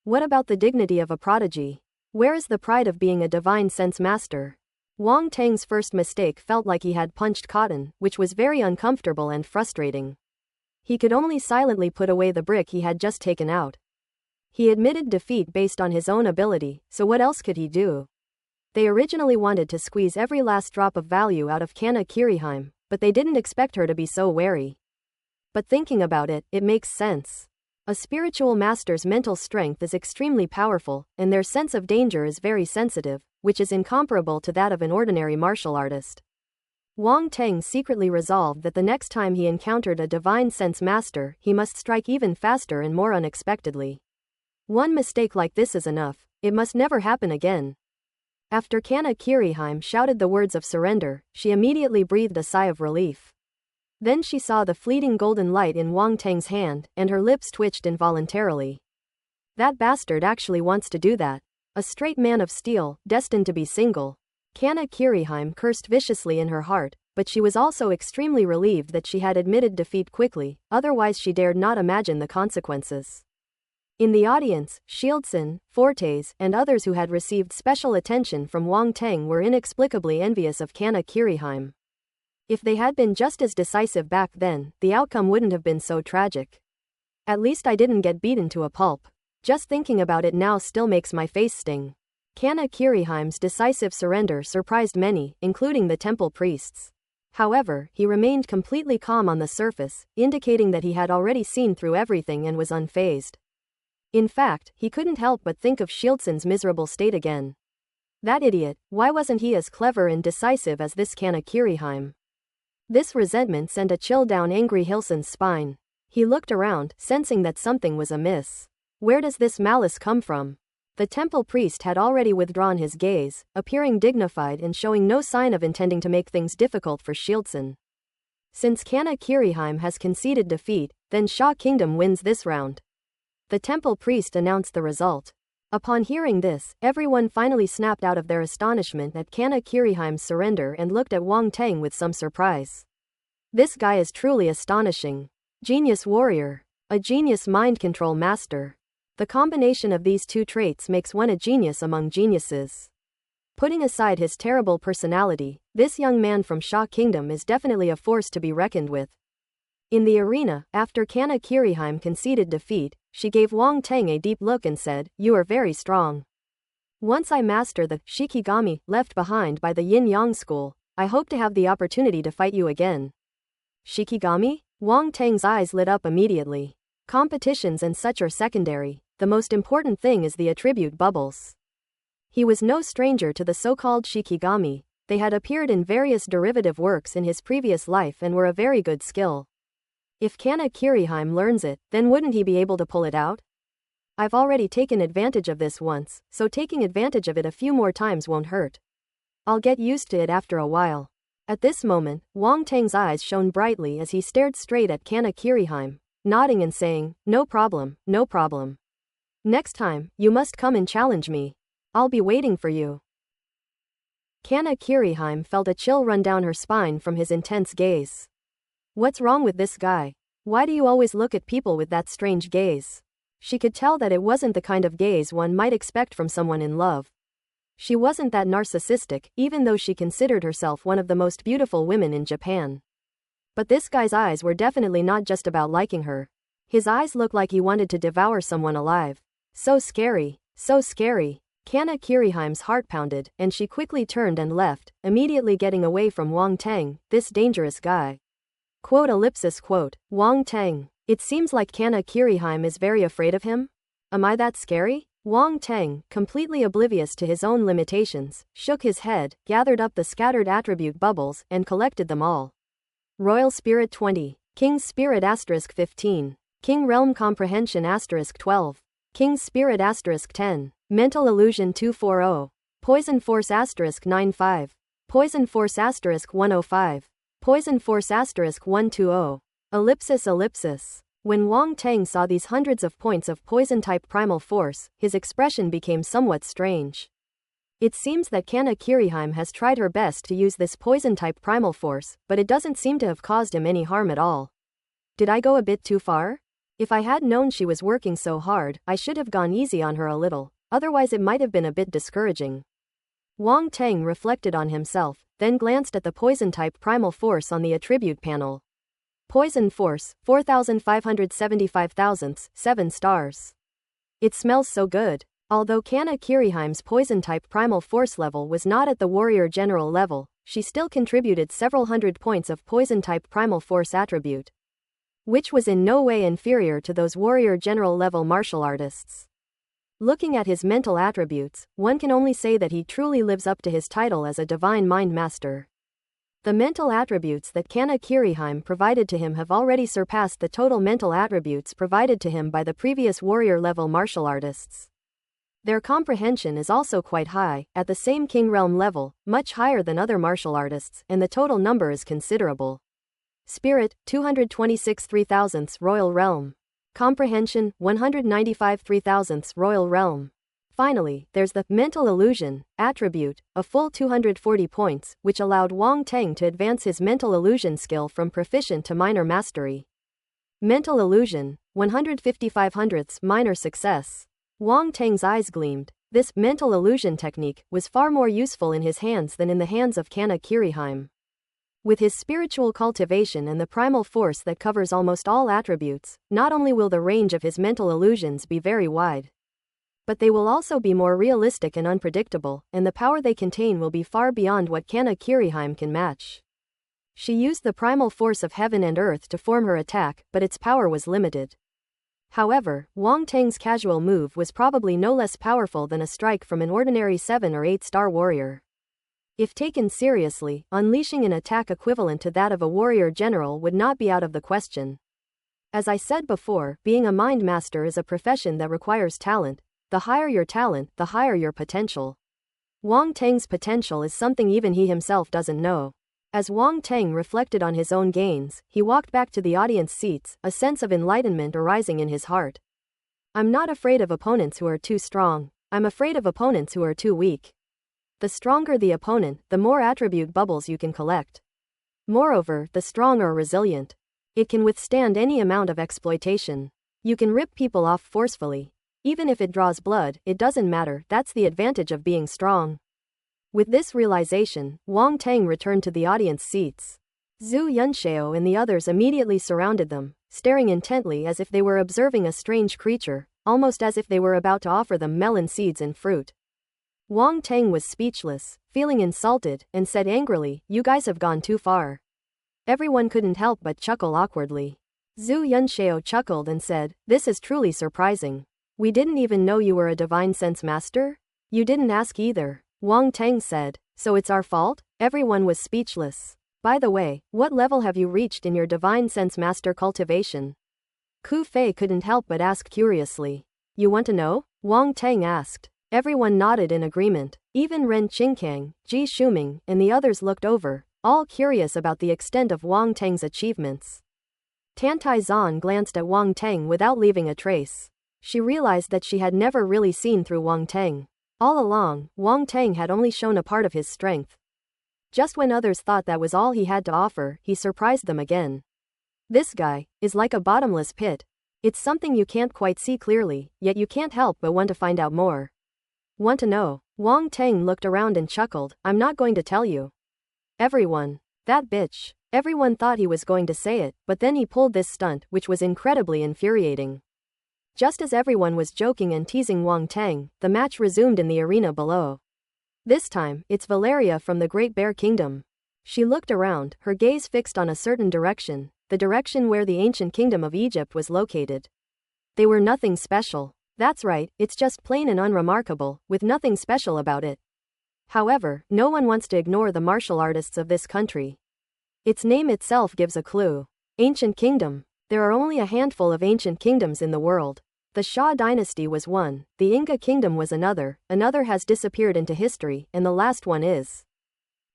What about the dignity of a prodigy? Where is the pride of being a Divine Sense Master? Wang Teng's first mistake felt like he had punched cotton, which was very uncomfortable and frustrating. He could only silently put away the brick he had just taken out. He admitted defeat based on his own ability, so what else could he do? They originally wanted to squeeze every last drop of value out of Kana Kiriheim, but they didn't expect her to be so wary. But thinking about it, it makes sense. A spiritual master's mental strength is extremely powerful, and their sense of danger is very sensitive, which is incomparable to that of an ordinary martial artist. Wang Teng secretly resolved that the next time he encountered a Divine Sense Master, he must strike even faster and more unexpectedly. One mistake like this is enough. It must never happen again. After Kana Kiriheim shouted the words of surrender, she immediately breathed a sigh of relief. Then she saw the fleeting golden light in Wang Teng's hand, and her lips twitched involuntarily. That bastard actually wants to do that. A straight man of steel, destined to be single. Kana Kiriheim cursed viciously in her heart, but she was also extremely relieved that she had admitted defeat quickly, otherwise she dared not imagine the consequences. In the audience, Shieldson, Fortes, and others who had received special attention from Wang Teng were inexplicably envious of Kana Kiriheim. If they had been just as decisive back then, the outcome wouldn't have been so tragic. At least I didn't get beaten to a pulp. Just thinking about it now still makes my face sting. Kana Kiriheim's decisive surrender surprised many, including the temple priests. However, he remained completely calm on the surface, indicating that he had already seen through everything and was unfazed. In fact, he couldn't help but think of Shieldson's miserable state again. That idiot, why wasn't he as clever and decisive as this Kana Kiriheim? This resentment sent a chill down angry Hilson's spine. He looked around, sensing that something was amiss. Where does this malice come from? The temple priest had already withdrawn his gaze, appearing dignified and showing no sign of intending to make things difficult for Shieldson. Since Kana Kiriheim has conceded defeat, then Sha Kingdom wins this round. The temple priest announced the result. Upon hearing this, everyone finally snapped out of their astonishment at Kana Kiriheim's surrender and looked at Wang Teng with some surprise. This guy is truly astonishing. Genius warrior. A genius mind control master. The combination of these two traits makes one a genius among geniuses. Putting aside his terrible personality, this young man from Sha Kingdom is definitely a force to be reckoned with. In the arena, after Kana Kiriheim conceded defeat, she gave Wang Teng a deep look and said, "You are very strong. Once I master the Shikigami left behind by the Yin-Yang school, I hope to have the opportunity to fight you again." Shikigami? Wang Teng's eyes lit up immediately. Competitions and such are secondary. The most important thing is the attribute bubbles. He was no stranger to the so-called Shikigami. They had appeared in various derivative works in his previous life and were a very good skill. If Kana Kiriheim learns it, then wouldn't he be able to pull it out? I've already taken advantage of this once, so taking advantage of it a few more times won't hurt. I'll get used to it after a while. At this moment, Wang Teng's eyes shone brightly as he stared straight at Kana Kiriheim, nodding and saying, no problem, no problem. Next time, you must come and challenge me. I'll be waiting for you. Kana Kiriheim felt a chill run down her spine from his intense gaze. What's wrong with this guy? Why do you always look at people with that strange gaze? She could tell that it wasn't the kind of gaze one might expect from someone in love. She wasn't that narcissistic, even though she considered herself one of the most beautiful women in Japan. But this guy's eyes were definitely not just about liking her. His eyes looked like he wanted to devour someone alive. So scary, so scary. Kana Kiriheim's heart pounded, and she quickly turned and left, immediately getting away from Wang Teng, this dangerous guy. Quote. Wang Teng. It seems like Kana Kiriheim is very afraid of him? Am I that scary? Wang Teng, completely oblivious to his own limitations, shook his head, gathered up the scattered attribute bubbles, and collected them all. Royal Spirit 20. King's Spirit *15. King Realm Comprehension *12. King's Spirit *10. Mental Illusion 240. Poison Force *95. Poison Force *105. Poison Force *120. Ellipsis. When Wang Teng saw these hundreds of points of poison-type primal force, his expression became somewhat strange. It seems that Kana Kiriheim has tried her best to use this poison-type primal force, but it doesn't seem to have caused him any harm at all. Did I go a bit too far? If I had known she was working so hard, I should have gone easy on her a little, otherwise it might have been a bit discouraging. Wang Teng reflected on himself, then glanced at the poison-type primal force on the attribute panel. Poison Force, 4,575 7 stars. It smells so good. Although Kana Kiriheim's poison-type primal force level was not at the warrior general level, she still contributed several hundred points of poison-type primal force attribute, which was in no way inferior to those warrior general level martial artists. Looking at his mental attributes, one can only say that he truly lives up to his title as a divine mind master. The mental attributes that Kana Kiriheim provided to him have already surpassed the total mental attributes provided to him by the previous warrior-level martial artists. Their comprehension is also quite high, at the same King Realm level, much higher than other martial artists, and the total number is considerable. Spirit, 226 3/1000 Royal Realm. Comprehension, 195 3/1000 Royal Realm. Finally, there's the mental illusion attribute, a full 240 points, which allowed Wang Teng to advance his mental illusion skill from proficient to minor mastery. Mental illusion, 155 hundredths minor success. Wang Teng's eyes gleamed. This mental illusion technique was far more useful in his hands than in the hands of Kana Kiriheim. With his spiritual cultivation and the primal force that covers almost all attributes, not only will the range of his mental illusions be very wide, but they will also be more realistic and unpredictable, and the power they contain will be far beyond what Kana Kiriheim can match. She used the primal force of heaven and earth to form her attack, but its power was limited. However, Wang Teng's casual move was probably no less powerful than a strike from an ordinary 7 or 8-star warrior. If taken seriously, unleashing an attack equivalent to that of a warrior general would not be out of the question. As I said before, being a mind master is a profession that requires talent. The higher your talent, the higher your potential. Wang Teng's potential is something even he himself doesn't know. As Wang Teng reflected on his own gains, he walked back to the audience seats, a sense of enlightenment arising in his heart. I'm not afraid of opponents who are too strong. I'm afraid of opponents who are too weak. The stronger the opponent, the more attribute bubbles you can collect. Moreover, the strong are resilient. It can withstand any amount of exploitation. You can rip people off forcefully. Even if it draws blood, it doesn't matter. That's the advantage of being strong. With this realization, Wang Teng returned to the audience seats. Zhu Yunxiao and the others immediately surrounded them, staring intently as if they were observing a strange creature, almost as if they were about to offer them melon seeds and fruit. Wang Teng was speechless, feeling insulted, and said angrily, "You guys have gone too far." Everyone couldn't help but chuckle awkwardly. Zhu Yunxiao chuckled and said, "This is truly surprising. We didn't even know you were a divine sense master? You didn't ask either." Wang Teng said, "So it's our fault?" Everyone was speechless. "By the way, what level have you reached in your divine sense master cultivation?" Ku Fei couldn't help but ask curiously. "You want to know?" Wang Teng asked. Everyone nodded in agreement. Even Ren Qingkang, Ji Shuming, and the others looked over, all curious about the extent of Wang Teng's achievements. Tantai Zan glanced at Wang Teng without leaving a trace. She realized that she had never really seen through Wang Teng. All along, Wang Teng had only shown a part of his strength. Just when others thought that was all he had to offer, he surprised them again. This guy is like a bottomless pit. It's something you can't quite see clearly, yet you can't help but want to find out more. Want to know? Wang Teng looked around and chuckled. I'm not going to tell you. Everyone. That bitch. Everyone thought he was going to say it, but then he pulled this stunt, which was incredibly infuriating. Just as everyone was joking and teasing Wang Teng, the match resumed in the arena below. This time, it's Valeria from the Great Bear Kingdom. She looked around, her gaze fixed on a certain direction, the direction where the ancient kingdom of Egypt was located. They were nothing special. That's right, it's just plain and unremarkable, with nothing special about it. However, no one wants to ignore the martial artists of this country. Its name itself gives a clue. Ancient kingdom. There are only a handful of ancient kingdoms in the world. The Shah dynasty was one, the Inca kingdom was another has disappeared into history, and the last one is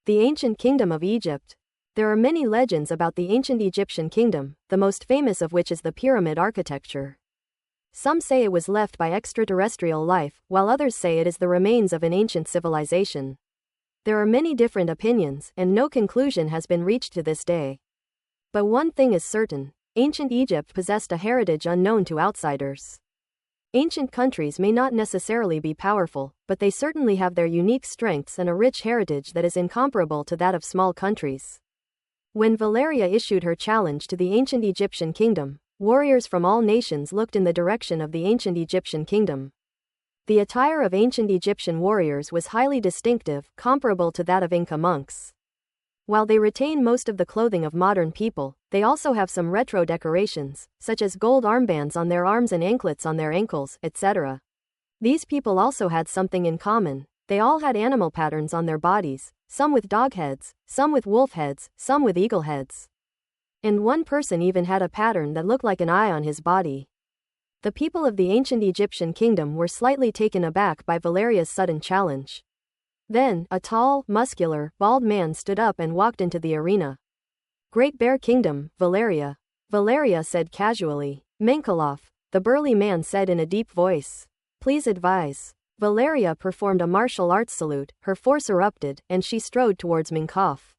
the ancient kingdom of Egypt. There are many legends about the ancient Egyptian kingdom, the most famous of which is the pyramid architecture. Some say it was left by extraterrestrial life, while others say it is the remains of an ancient civilization. There are many different opinions, and no conclusion has been reached to this day. But one thing is certain, ancient Egypt possessed a heritage unknown to outsiders. Ancient countries may not necessarily be powerful, but they certainly have their unique strengths and a rich heritage that is incomparable to that of small countries. When Valeria issued her challenge to the ancient Egyptian kingdom, warriors from all nations looked in the direction of the ancient Egyptian kingdom. The attire of ancient Egyptian warriors was highly distinctive, comparable to that of Inca monks. While they retain most of the clothing of modern people, they also have some retro decorations, such as gold armbands on their arms and anklets on their ankles, etc. These people also had something in common. They all had animal patterns on their bodies, some with dog heads, some with wolf heads, some with eagle heads. And one person even had a pattern that looked like an eye on his body. The people of the ancient Egyptian kingdom were slightly taken aback by Valeria's sudden challenge. Then, a tall, muscular, bald man stood up and walked into the arena. Great Bear Kingdom, Valeria. Valeria said casually. Menkalov, the burly man said in a deep voice. Please advise. Valeria performed a martial arts salute, her force erupted, and she strode towards Minkoff.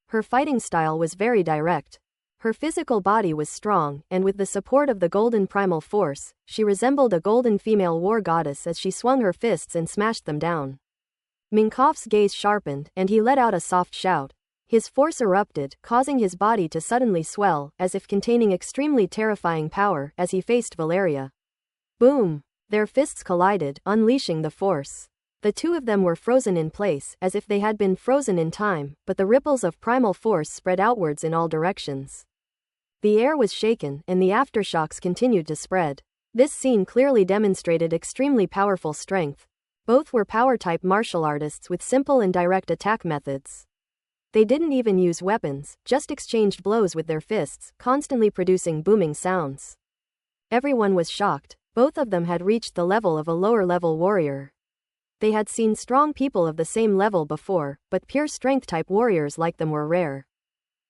Her fighting style was very direct. Her physical body was strong, and with the support of the golden primal force, she resembled a golden female war goddess as she swung her fists and smashed them down. Minkoff's gaze sharpened, and he let out a soft shout. His force erupted, causing his body to suddenly swell, as if containing extremely terrifying power, as he faced Valeria. Boom! Their fists collided, unleashing the force. The two of them were frozen in place, as if they had been frozen in time, but the ripples of primal force spread outwards in all directions. The air was shaken, and the aftershocks continued to spread. This scene clearly demonstrated extremely powerful strength. Both were power-type martial artists with simple and direct attack methods. They didn't even use weapons, just exchanged blows with their fists, constantly producing booming sounds. Everyone was shocked. Both of them had reached the level of a lower-level warrior. They had seen strong people of the same level before, but pure strength-type warriors like them were rare.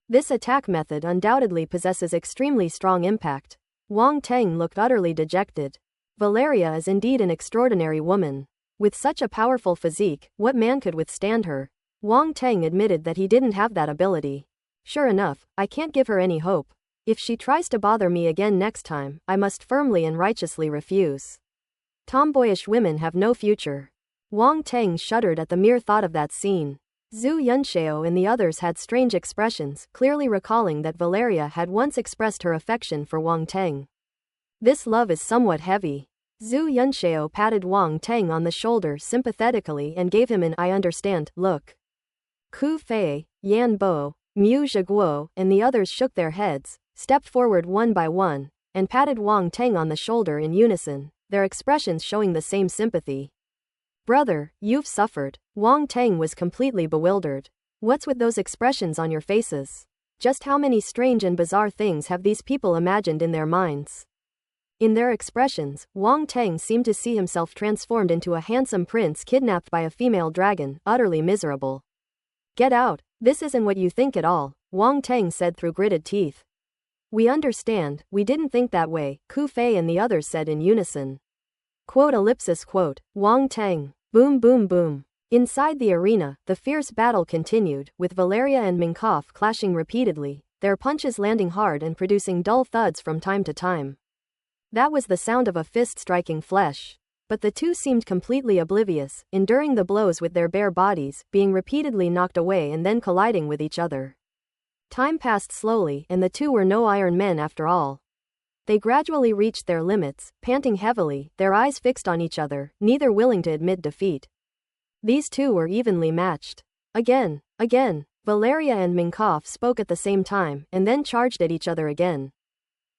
This attack method undoubtedly possesses extremely strong impact. Wang Teng looked utterly dejected. Valeria is indeed an extraordinary woman. With such a powerful physique, what man could withstand her? Wang Teng admitted that he didn't have that ability. Sure enough, I can't give her any hope. If she tries to bother me again next time, I must firmly and righteously refuse. Tomboyish women have no future. Wang Teng shuddered at the mere thought of that scene. Zhu Yunxiao and the others had strange expressions, clearly recalling that Valeria had once expressed her affection for Wang Teng. This love is somewhat heavy. Zhu Yunxiao patted Wang Teng on the shoulder sympathetically and gave him an "I understand" look. Ku Fei, Yan Bo, Mu Zhiguo, and the others shook their heads, stepped forward one by one, and patted Wang Teng on the shoulder in unison, their expressions showing the same sympathy. Brother, you've suffered. Wang Teng was completely bewildered. What's with those expressions on your faces? Just how many strange and bizarre things have these people imagined in their minds? In their expressions, Wang Teng seemed to see himself transformed into a handsome prince kidnapped by a female dragon, utterly miserable. "Get out, this isn't what you think at all," Wang Teng said through gritted teeth. "We understand, we didn't think that way," Ku Fei and the others said in unison. Quote, Wang Teng. Boom boom boom. Inside the arena, the fierce battle continued, with Valeria and Minkoff clashing repeatedly, their punches landing hard and producing dull thuds from time to time. That was the sound of a fist striking flesh. But the two seemed completely oblivious, enduring the blows with their bare bodies, being repeatedly knocked away and then colliding with each other. Time passed slowly, and the two were no iron men after all. They gradually reached their limits, panting heavily, their eyes fixed on each other, neither willing to admit defeat. These two were evenly matched. Again, Valeria and Minkoff spoke at the same time, and then charged at each other again.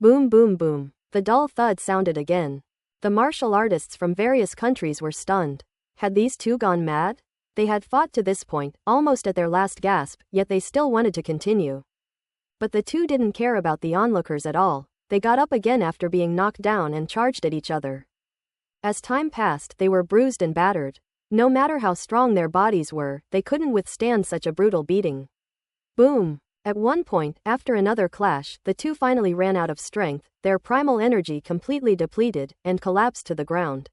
Boom boom boom. The dull thud sounded again. The martial artists from various countries were stunned. Had these two gone mad? They had fought to this point, almost at their last gasp, yet they still wanted to continue. But the two didn't care about the onlookers at all. They got up again after being knocked down and charged at each other. As time passed, they were bruised and battered. No matter how strong their bodies were, they couldn't withstand such a brutal beating. Boom! At one point, after another clash, the two finally ran out of strength, their primal energy completely depleted, and collapsed to the ground.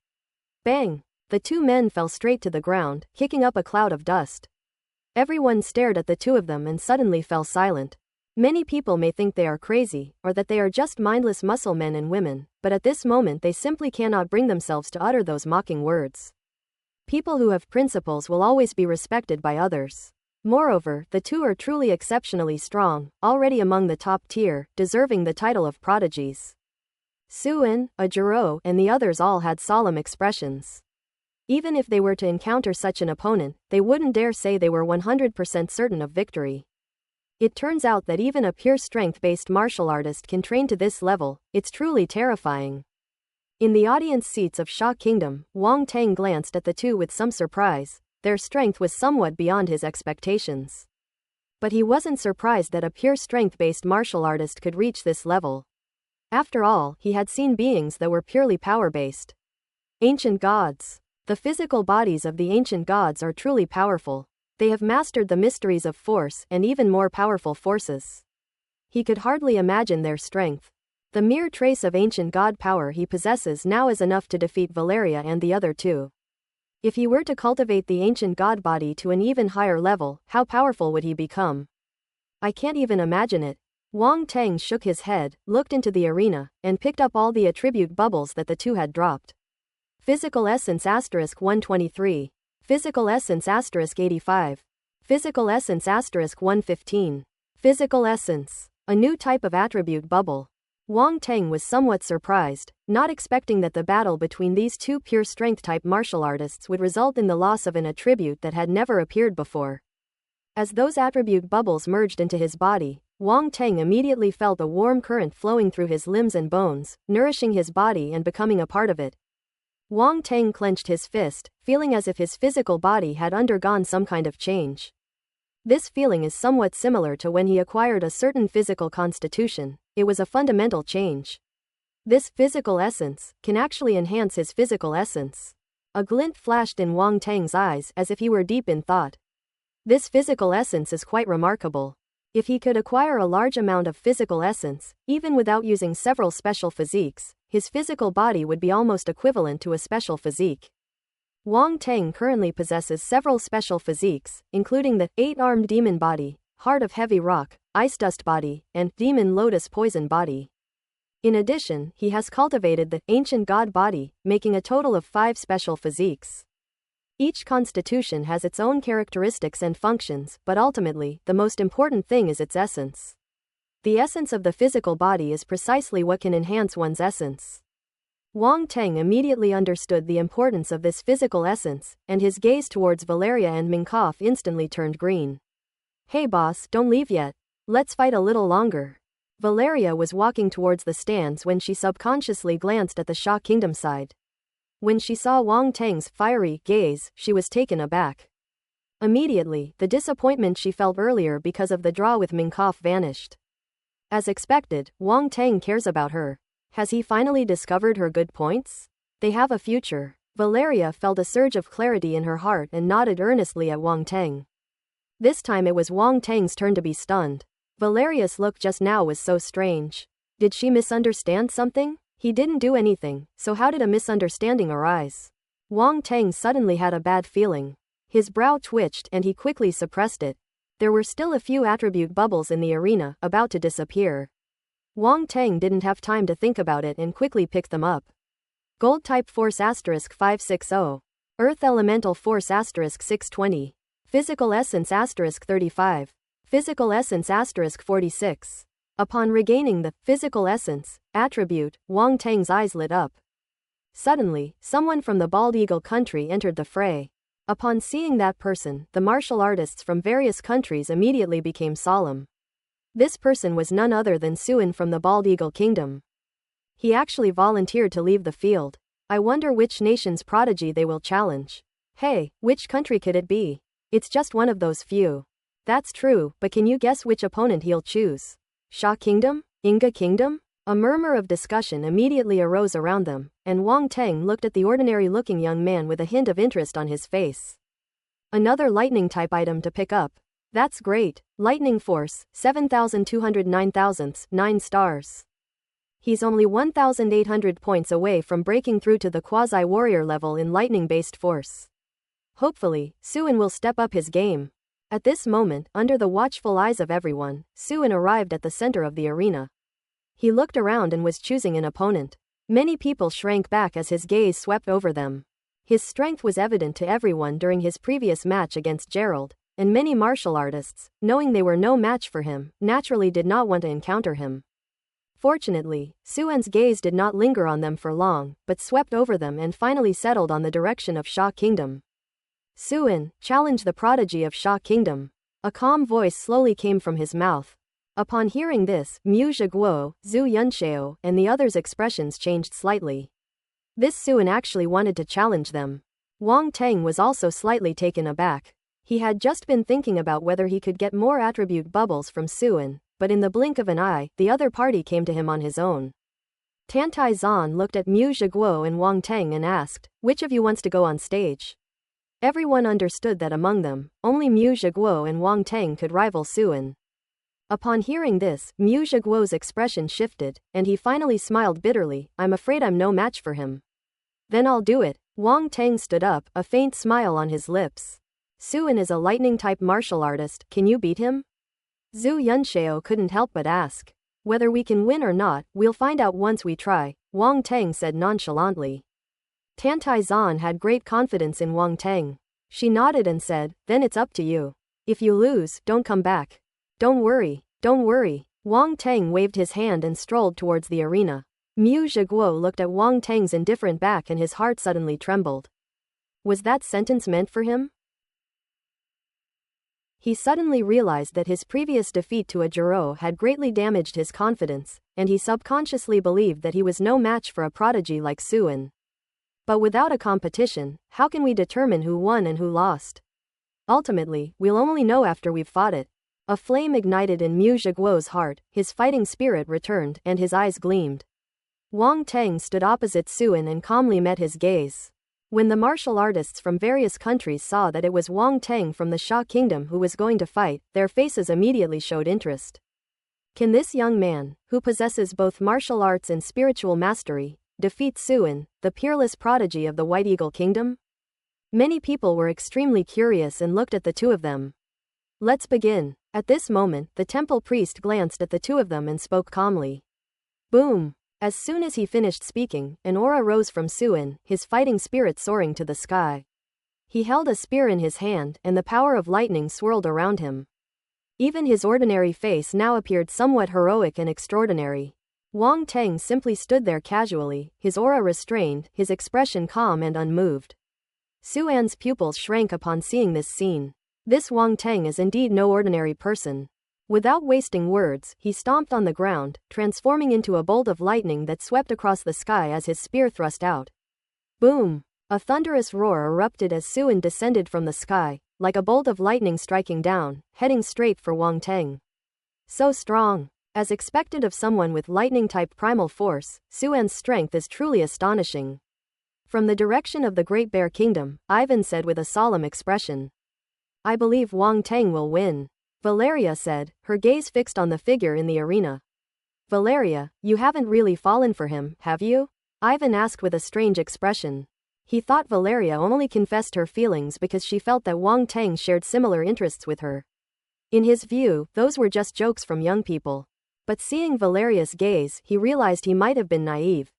Bang! The two men fell straight to the ground, kicking up a cloud of dust. Everyone stared at the two of them and suddenly fell silent. Many people may think they are crazy, or that they are just mindless muscle men and women, but at this moment they simply cannot bring themselves to utter those mocking words. People who have principles will always be respected by others. Moreover, the two are truly exceptionally strong, already among the top tier, deserving the title of prodigies. Suen, Ajiro, and the others all had solemn expressions. Even if they were to encounter such an opponent, they wouldn't dare say they were 100% certain of victory. It turns out that even a pure strength-based martial artist can train to this level. It's truly terrifying. In the audience seats of Sha Kingdom, Wang Teng glanced at the two with some surprise. Their strength was somewhat beyond his expectations. But he wasn't surprised that a pure strength-based martial artist could reach this level. After all, he had seen beings that were purely power-based. Ancient gods. The physical bodies of the ancient gods are truly powerful. They have mastered the mysteries of force and even more powerful forces. He could hardly imagine their strength. The mere trace of ancient god power he possesses now is enough to defeat Valeria and the other two. If he were to cultivate the ancient god body to an even higher level, how powerful would he become? I can't even imagine it. Wang Teng shook his head, looked into the arena, and picked up all the attribute bubbles that the two had dropped. Physical Essence *123. Physical Essence *85. Physical Essence *115. Physical Essence. A new type of attribute bubble. Wang Teng was somewhat surprised, not expecting that the battle between these two pure strength-type martial artists would result in the loss of an attribute that had never appeared before. As those attribute bubbles merged into his body, Wang Teng immediately felt a warm current flowing through his limbs and bones, nourishing his body and becoming a part of it. Wang Teng clenched his fist, feeling as if his physical body had undergone some kind of change. This feeling is somewhat similar to when he acquired a certain physical constitution. It was a fundamental change. This physical essence can actually enhance his physical essence. A glint flashed in Wang Teng's eyes as if he were deep in thought. This physical essence is quite remarkable. If he could acquire a large amount of physical essence, even without using several special physiques, his physical body would be almost equivalent to a special physique. Wang Teng currently possesses several special physiques, including the 8-armed demon body, Heart of Heavy Rock, Ice Dust body, and Demon Lotus Poison body. In addition, he has cultivated the Ancient God body, making a total of 5 special physiques. Each constitution has its own characteristics and functions, but ultimately, the most important thing is its essence. The essence of the physical body is precisely what can enhance one's essence. Wang Teng immediately understood the importance of this physical essence, and his gaze towards Valeria and Minkoff instantly turned green. "Hey boss, don't leave yet. Let's fight a little longer." Valeria was walking towards the stands when she subconsciously glanced at the Sha Kingdom side. When she saw Wang Teng's fiery gaze, she was taken aback. Immediately, the disappointment she felt earlier because of the draw with Minkoff vanished. As expected, Wang Teng cares about her. Has he finally discovered her good points? They have a future. Valeria felt a surge of clarity in her heart and nodded earnestly at Wang Teng. This time it was Wang Teng's turn to be stunned. Valeria's look just now was so strange. Did she misunderstand something? He didn't do anything, so how did a misunderstanding arise? Wang Teng suddenly had a bad feeling. His brow twitched and he quickly suppressed it. There were still a few attribute bubbles in the arena, about to disappear. Wang Teng didn't have time to think about it and quickly picked them up. Gold type force *560. Earth elemental force *620. Physical essence *35. Physical essence *46. Upon regaining the physical essence attribute, Wang Teng's eyes lit up. Suddenly, someone from the Bald Eagle country entered the fray. Upon seeing that person, the martial artists from various countries immediately became solemn. This person was none other than Suin from the Bald Eagle Kingdom. He actually volunteered to leave the field. I wonder which nation's prodigy they will challenge. Hey, which country could it be? It's just one of those few. That's true, but can you guess which opponent he'll choose? Sha Kingdom? Inga Kingdom? A murmur of discussion immediately arose around them, and Wang Teng looked at the ordinary-looking young man with a hint of interest on his face. Another lightning-type item to pick up. That's great. Lightning Force, 7,209 9 stars. He's only 1,800 points away from breaking through to the quasi-warrior level in lightning-based force. Hopefully, Suin will step up his game. At this moment, under the watchful eyes of everyone, Suin arrived at the center of the arena. He looked around and was choosing an opponent. Many people shrank back as his gaze swept over them. His strength was evident to everyone during his previous match against Gerald, and many martial artists, knowing they were no match for him, naturally did not want to encounter him. Fortunately, Suin's gaze did not linger on them for long, but swept over them and finally settled on the direction of Sha Kingdom. Suin, challenge the prodigy of Sha Kingdom. A calm voice slowly came from his mouth. Upon hearing this, Mu Zhiguo, Zhu Yunxiao, and the others' expressions changed slightly. This Suin actually wanted to challenge them. Wang Teng was also slightly taken aback. He had just been thinking about whether he could get more attribute bubbles from Suin, but in the blink of an eye, the other party came to him on his own. Tantai Zan looked at Mu Zhiguo and Wang Teng and asked, which of you wants to go on stage? Everyone understood that among them, only Mu Zhiguo and Wang Teng could rival Suin. Upon hearing this, Mu Zhiguo's expression shifted, and he finally smiled bitterly. I'm afraid I'm no match for him. Then I'll do it. Wang Teng stood up, a faint smile on his lips. Suin is a lightning-type martial artist, can you beat him? Zhu Yunxiao couldn't help but ask. Whether we can win or not, we'll find out once we try, Wang Teng said nonchalantly. Tantai Zan had great confidence in Wang Teng. She nodded and said, then it's up to you. If you lose, don't come back. Don't worry, don't worry. Wang Teng waved his hand and strolled towards the arena. Mu Zhiguo looked at Wang Teng's indifferent back and his heart suddenly trembled. Was that sentence meant for him? He suddenly realized that his previous defeat to a Jiro had greatly damaged his confidence, and he subconsciously believed that he was no match for a prodigy like Suin. But without a competition, how can we determine who won and who lost? Ultimately, we'll only know after we've fought it. A flame ignited in Mu Zhiguo's heart, his fighting spirit returned, and his eyes gleamed. Wang Teng stood opposite Suin and calmly met his gaze. When the martial artists from various countries saw that it was Wang Teng from the Sha Kingdom who was going to fight, their faces immediately showed interest. Can this young man, who possesses both martial arts and spiritual mastery, defeat Suin, the peerless prodigy of the White Eagle Kingdom? Many people were extremely curious and looked at the two of them. Let's begin. At this moment, the temple priest glanced at the two of them and spoke calmly. Boom! As soon as he finished speaking, an aura rose from Suin, his fighting spirit soaring to the sky. He held a spear in his hand, and the power of lightning swirled around him. Even his ordinary face now appeared somewhat heroic and extraordinary. Wang Teng simply stood there casually, his aura restrained, his expression calm and unmoved. Suan's pupils shrank upon seeing this scene. This Wang Teng is indeed no ordinary person. Without wasting words, he stomped on the ground, transforming into a bolt of lightning that swept across the sky as his spear thrust out. Boom! A thunderous roar erupted as Suin descended from the sky, like a bolt of lightning striking down, heading straight for Wang Teng. So strong! As expected of someone with lightning-type primal force, Suan's strength is truly astonishing. From the direction of the Great Bear Kingdom, Ivan said with a solemn expression. I believe Wang Tang will win. Valeria said, her gaze fixed on the figure in the arena. Valeria, you haven't really fallen for him, have you? Ivan asked with a strange expression. He thought Valeria only confessed her feelings because she felt that Wang Tang shared similar interests with her. In his view, those were just jokes from young people. But seeing Valeria's gaze, he realized he might have been naive.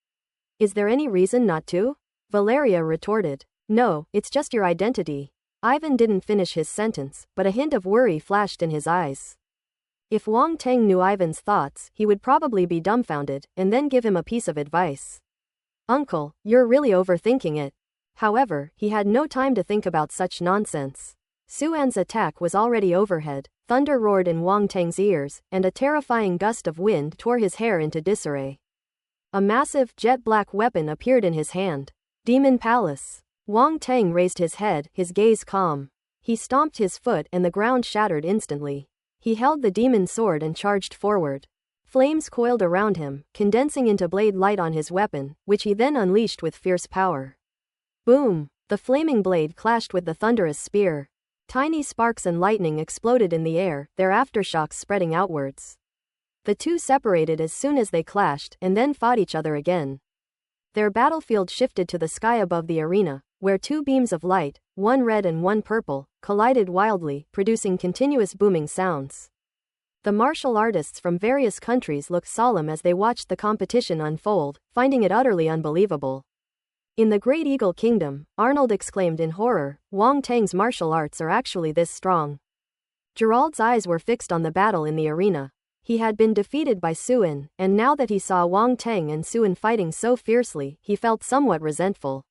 Is there any reason not to? Valeria retorted. No, it's just your identity. Ivan didn't finish his sentence, but a hint of worry flashed in his eyes. If Wang Tang knew Ivan's thoughts, he would probably be dumbfounded, and then give him a piece of advice. Uncle, you're really overthinking it. However, he had no time to think about such nonsense. Suan's attack was already overhead, thunder roared in Wang Tang's ears, and a terrifying gust of wind tore his hair into disarray. A massive, jet-black weapon appeared in his hand. Demon Palace. Wang Tang raised his head, his gaze calm. He stomped his foot and the ground shattered instantly. He held the demon sword and charged forward. Flames coiled around him, condensing into blade light on his weapon, which he then unleashed with fierce power. Boom! The flaming blade clashed with the thunderous spear. Tiny sparks and lightning exploded in the air, their aftershocks spreading outwards. The two separated as soon as they clashed, and then fought each other again. Their battlefield shifted to the sky above the arena, where two beams of light, one red and one purple, collided wildly, producing continuous booming sounds. The martial artists from various countries looked solemn as they watched the competition unfold, finding it utterly unbelievable. In the Great Eagle Kingdom, Arnold exclaimed in horror, Wang Tang's martial arts are actually this strong. Gerald's eyes were fixed on the battle in the arena. He had been defeated by Suan, and now that he saw Wang Tang and Suan fighting so fiercely, he felt somewhat resentful.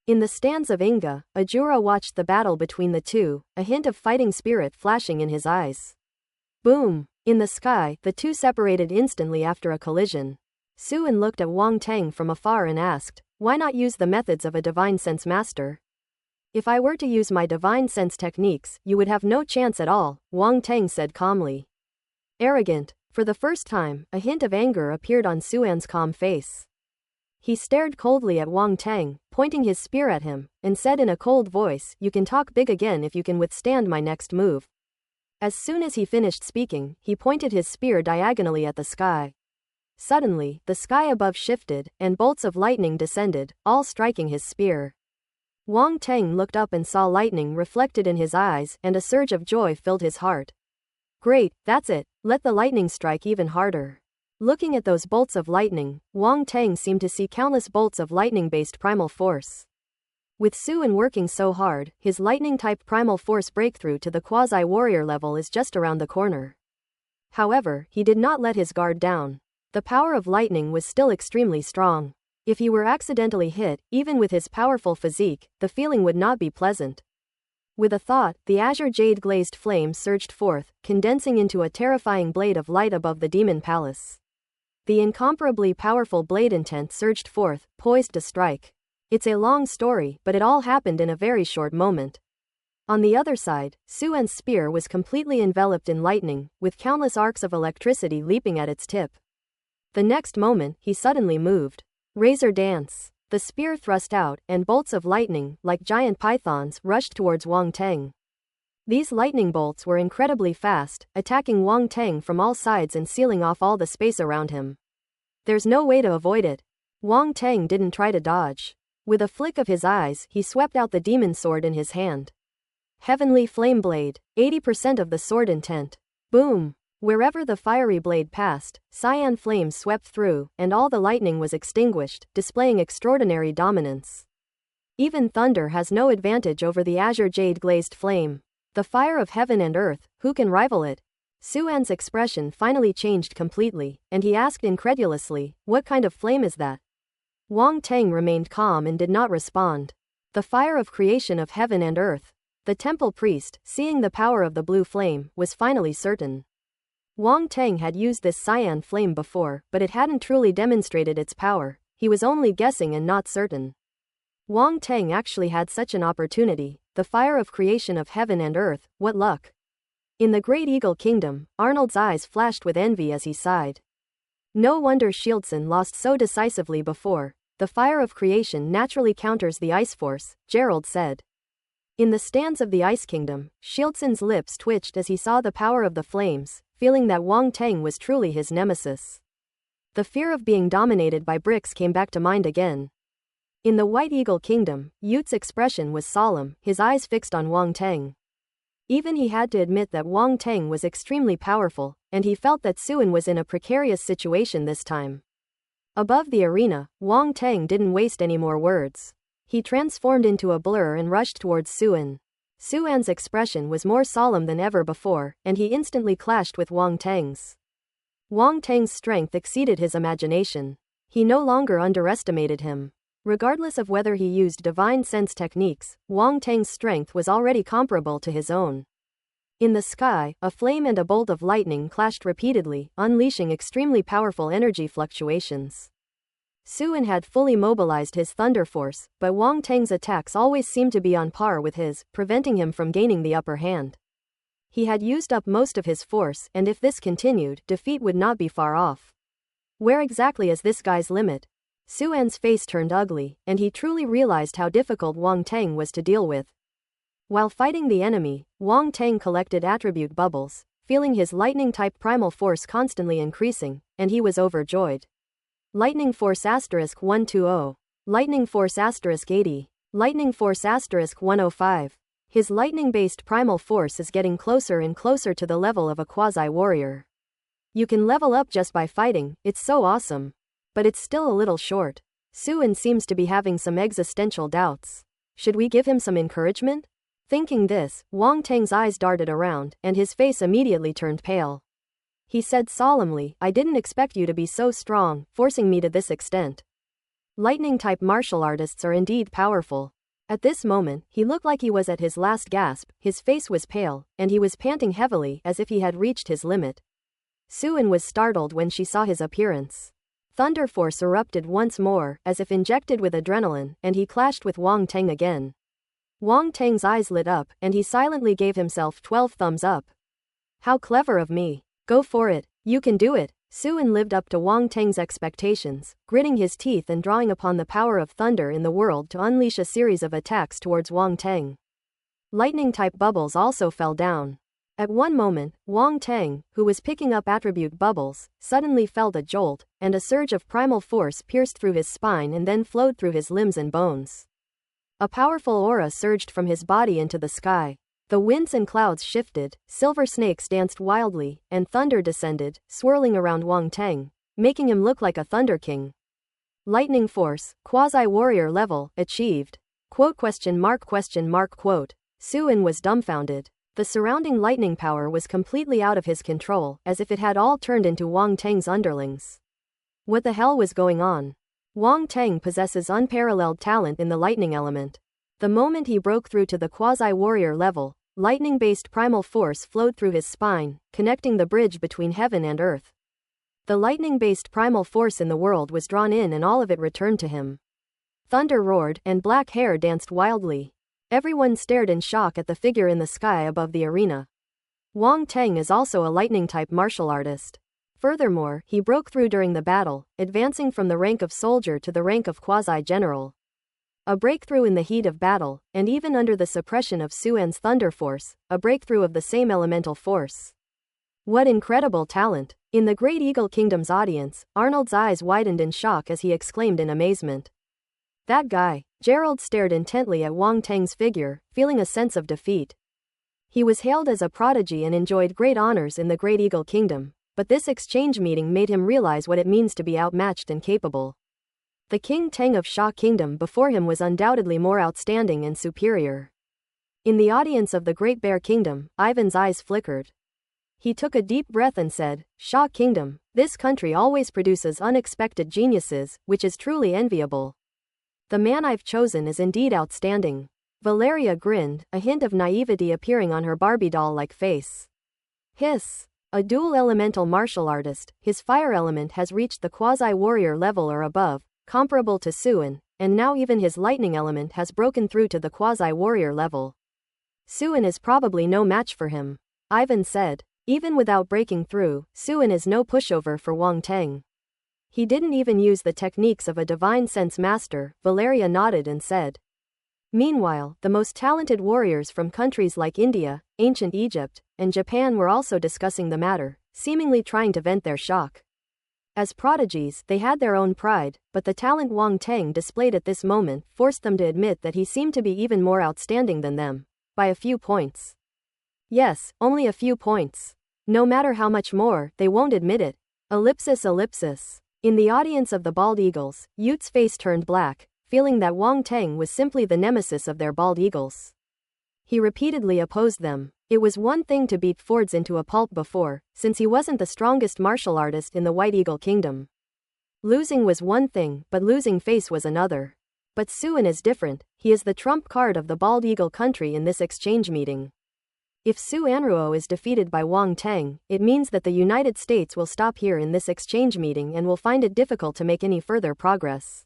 In the stands of Inga, Ajura watched the battle between the two, a hint of fighting spirit flashing in his eyes. Boom! In the sky, the two separated instantly after a collision. Suan looked at Wang Tang from afar and asked, why not use the methods of a divine sense master? If I were to use my divine sense techniques, you would have no chance at all, Wang Tang said calmly. Arrogant. For the first time, a hint of anger appeared on Suan's calm face. He stared coldly at Wang Tang, pointing his spear at him, and said in a cold voice, you can talk big again if you can withstand my next move. As soon as he finished speaking, he pointed his spear diagonally at the sky. Suddenly, the sky above shifted, and bolts of lightning descended, all striking his spear. Wang Tang looked up and saw lightning reflected in his eyes, and a surge of joy filled his heart. Great, that's it, let the lightning strike even harder. Looking at those bolts of lightning, Wang Tang seemed to see countless bolts of lightning-based primal force. With Suan working so hard, his lightning-type primal force breakthrough to the quasi-warrior level is just around the corner. However, he did not let his guard down. The power of lightning was still extremely strong. If he were accidentally hit, even with his powerful physique, the feeling would not be pleasant. With a thought, the azure jade glazed flame surged forth, condensing into a terrifying blade of light above the demon palace. The incomparably powerful blade intent surged forth, poised to strike. It's a long story, but it all happened in a very short moment. On the other side, Suan's spear was completely enveloped in lightning, with countless arcs of electricity leaping at its tip. The next moment, he suddenly moved. Razor dance. The spear thrust out, and bolts of lightning, like giant pythons, rushed towards Wang Tang. These lightning bolts were incredibly fast, attacking Wang Tang from all sides and sealing off all the space around him. There's no way to avoid it. Wang Tang didn't try to dodge. With a flick of his eyes, he swept out the demon sword in his hand. Heavenly Flame Blade, 80% of the sword intent. Boom! Wherever the fiery blade passed, cyan flames swept through, and all the lightning was extinguished, displaying extraordinary dominance. Even thunder has no advantage over the azure jade glazed flame. The fire of heaven and earth, who can rival it? Suan's expression finally changed completely, and he asked incredulously, what kind of flame is that? Wang Tang remained calm and did not respond. The fire of creation of heaven and earth. The temple priest, seeing the power of the blue flame, was finally certain. Wang Tang had used this cyan flame before, but it hadn't truly demonstrated its power. He was only guessing and not certain. Wang Tang actually had such an opportunity. The fire of creation of heaven and earth, what luck. In the Great Eagle Kingdom, Arnold's eyes flashed with envy as he sighed. No wonder Shieldson lost so decisively before. The fire of creation naturally counters the ice force, Gerald said. In the stands of the Ice Kingdom, Shieldson's lips twitched as he saw the power of the flames, feeling that Wang Teng was truly his nemesis. The fear of being dominated by bricks came back to mind again. In the White Eagle Kingdom, Yute's expression was solemn, his eyes fixed on Wang Teng. Even he had to admit that Wang Teng was extremely powerful, and he felt that Suin was in a precarious situation this time. Above the arena, Wang Teng didn't waste any more words. He transformed into a blur and rushed towards Suin. Suan's expression was more solemn than ever before, and he instantly clashed with Wang Teng's. Wang Teng's strength exceeded his imagination. He no longer underestimated him. Regardless of whether he used divine sense techniques, Wang Teng's strength was already comparable to his own. In the sky, a flame and a bolt of lightning clashed repeatedly, unleashing extremely powerful energy fluctuations. Suin had fully mobilized his thunder force, but Wang Teng's attacks always seemed to be on par with his, preventing him from gaining the upper hand. He had used up most of his force, and if this continued, defeat would not be far off. Where exactly is this guy's limit? Suan's face turned ugly, and he truly realized how difficult Wang Teng was to deal with. While fighting the enemy, Wang Teng collected attribute bubbles, feeling his lightning-type primal force constantly increasing, and he was overjoyed. Lightning Force *120. Lightning Force *80. Lightning Force *105. His lightning-based primal force is getting closer and closer to the level of a quasi-warrior. You can level up just by fighting, it's so awesome. But it's still a little short. Suin seems to be having some existential doubts. Should we give him some encouragement? Thinking this, Wang Teng's eyes darted around, and his face immediately turned pale. He said solemnly, "I didn't expect you to be so strong, forcing me to this extent." Lightning-type martial artists are indeed powerful. At this moment, he looked like he was at his last gasp, his face was pale, and he was panting heavily as if he had reached his limit. Suin was startled when she saw his appearance. Thunder force erupted once more, as if injected with adrenaline, and he clashed with Wang Teng again. Wang Teng's eyes lit up, and he silently gave himself 12 thumbs up. How clever of me. Go for it, you can do it. Suin lived up to Wang Teng's expectations, gritting his teeth and drawing upon the power of thunder in the world to unleash a series of attacks towards Wang Teng. Lightning-type bubbles also fell down. At one moment, Wang Teng, who was picking up attribute bubbles, suddenly felt a jolt, and a surge of primal force pierced through his spine and then flowed through his limbs and bones. A powerful aura surged from his body into the sky. The winds and clouds shifted, silver snakes danced wildly, and thunder descended, swirling around Wang Teng, making him look like a Thunder King. Lightning force, quasi-warrior level, achieved. Quote? Suin was dumbfounded. The surrounding lightning power was completely out of his control, as if it had all turned into Wang Teng's underlings. What the hell was going on? Wang Teng possesses unparalleled talent in the lightning element. The moment he broke through to the quasi-warrior level, lightning-based primal force flowed through his spine, connecting the bridge between heaven and earth. The lightning-based primal force in the world was drawn in and all of it returned to him. Thunder roared, and black hair danced wildly. Everyone stared in shock at the figure in the sky above the arena. Wang Teng is also a lightning-type martial artist. Furthermore, he broke through during the battle, advancing from the rank of soldier to the rank of quasi-general. A breakthrough in the heat of battle, and even under the suppression of Suan's thunder force, a breakthrough of the same elemental force. What incredible talent! In the Great Eagle Kingdom's audience, Arnold's eyes widened in shock as he exclaimed in amazement. That guy. Gerald stared intently at Wang Teng's figure, feeling a sense of defeat. He was hailed as a prodigy and enjoyed great honors in the Great Eagle Kingdom, but this exchange meeting made him realize what it means to be outmatched and capable. The King Teng of Sha Kingdom before him was undoubtedly more outstanding and superior. In the audience of the Great Bear Kingdom, Ivan's eyes flickered. He took a deep breath and said, Sha Kingdom, this country always produces unexpected geniuses, which is truly enviable. The man I've chosen is indeed outstanding. Valeria grinned, a hint of naivety appearing on her Barbie doll-like face. Hiss. A dual elemental martial artist, his fire element has reached the quasi-warrior level or above, comparable to Suin, and now even his lightning element has broken through to the quasi-warrior level. Suin is probably no match for him. Ivan said. Even without breaking through, Suan is no pushover for Wang Teng. He didn't even use the techniques of a divine sense master, Valeria nodded and said. Meanwhile, the most talented warriors from countries like India, ancient Egypt, and Japan were also discussing the matter, seemingly trying to vent their shock. As prodigies, they had their own pride, but the talent Wang Teng displayed at this moment forced them to admit that he seemed to be even more outstanding than them. By a few points. Yes, only a few points. No matter how much more, they won't admit it. Ellipsis. In the audience of the bald eagles, Yute's face turned black, feeling that Wang Teng was simply the nemesis of their bald eagles. He repeatedly opposed them. It was one thing to beat Fords into a pulp before, since he wasn't the strongest martial artist in the White Eagle Kingdom. Losing was one thing, but losing face was another. But Suan is different, he is the trump card of the Bald Eagle country in this exchange meeting. If Su Anruo is defeated by Wang Teng, it means that the United States will stop here in this exchange meeting and will find it difficult to make any further progress.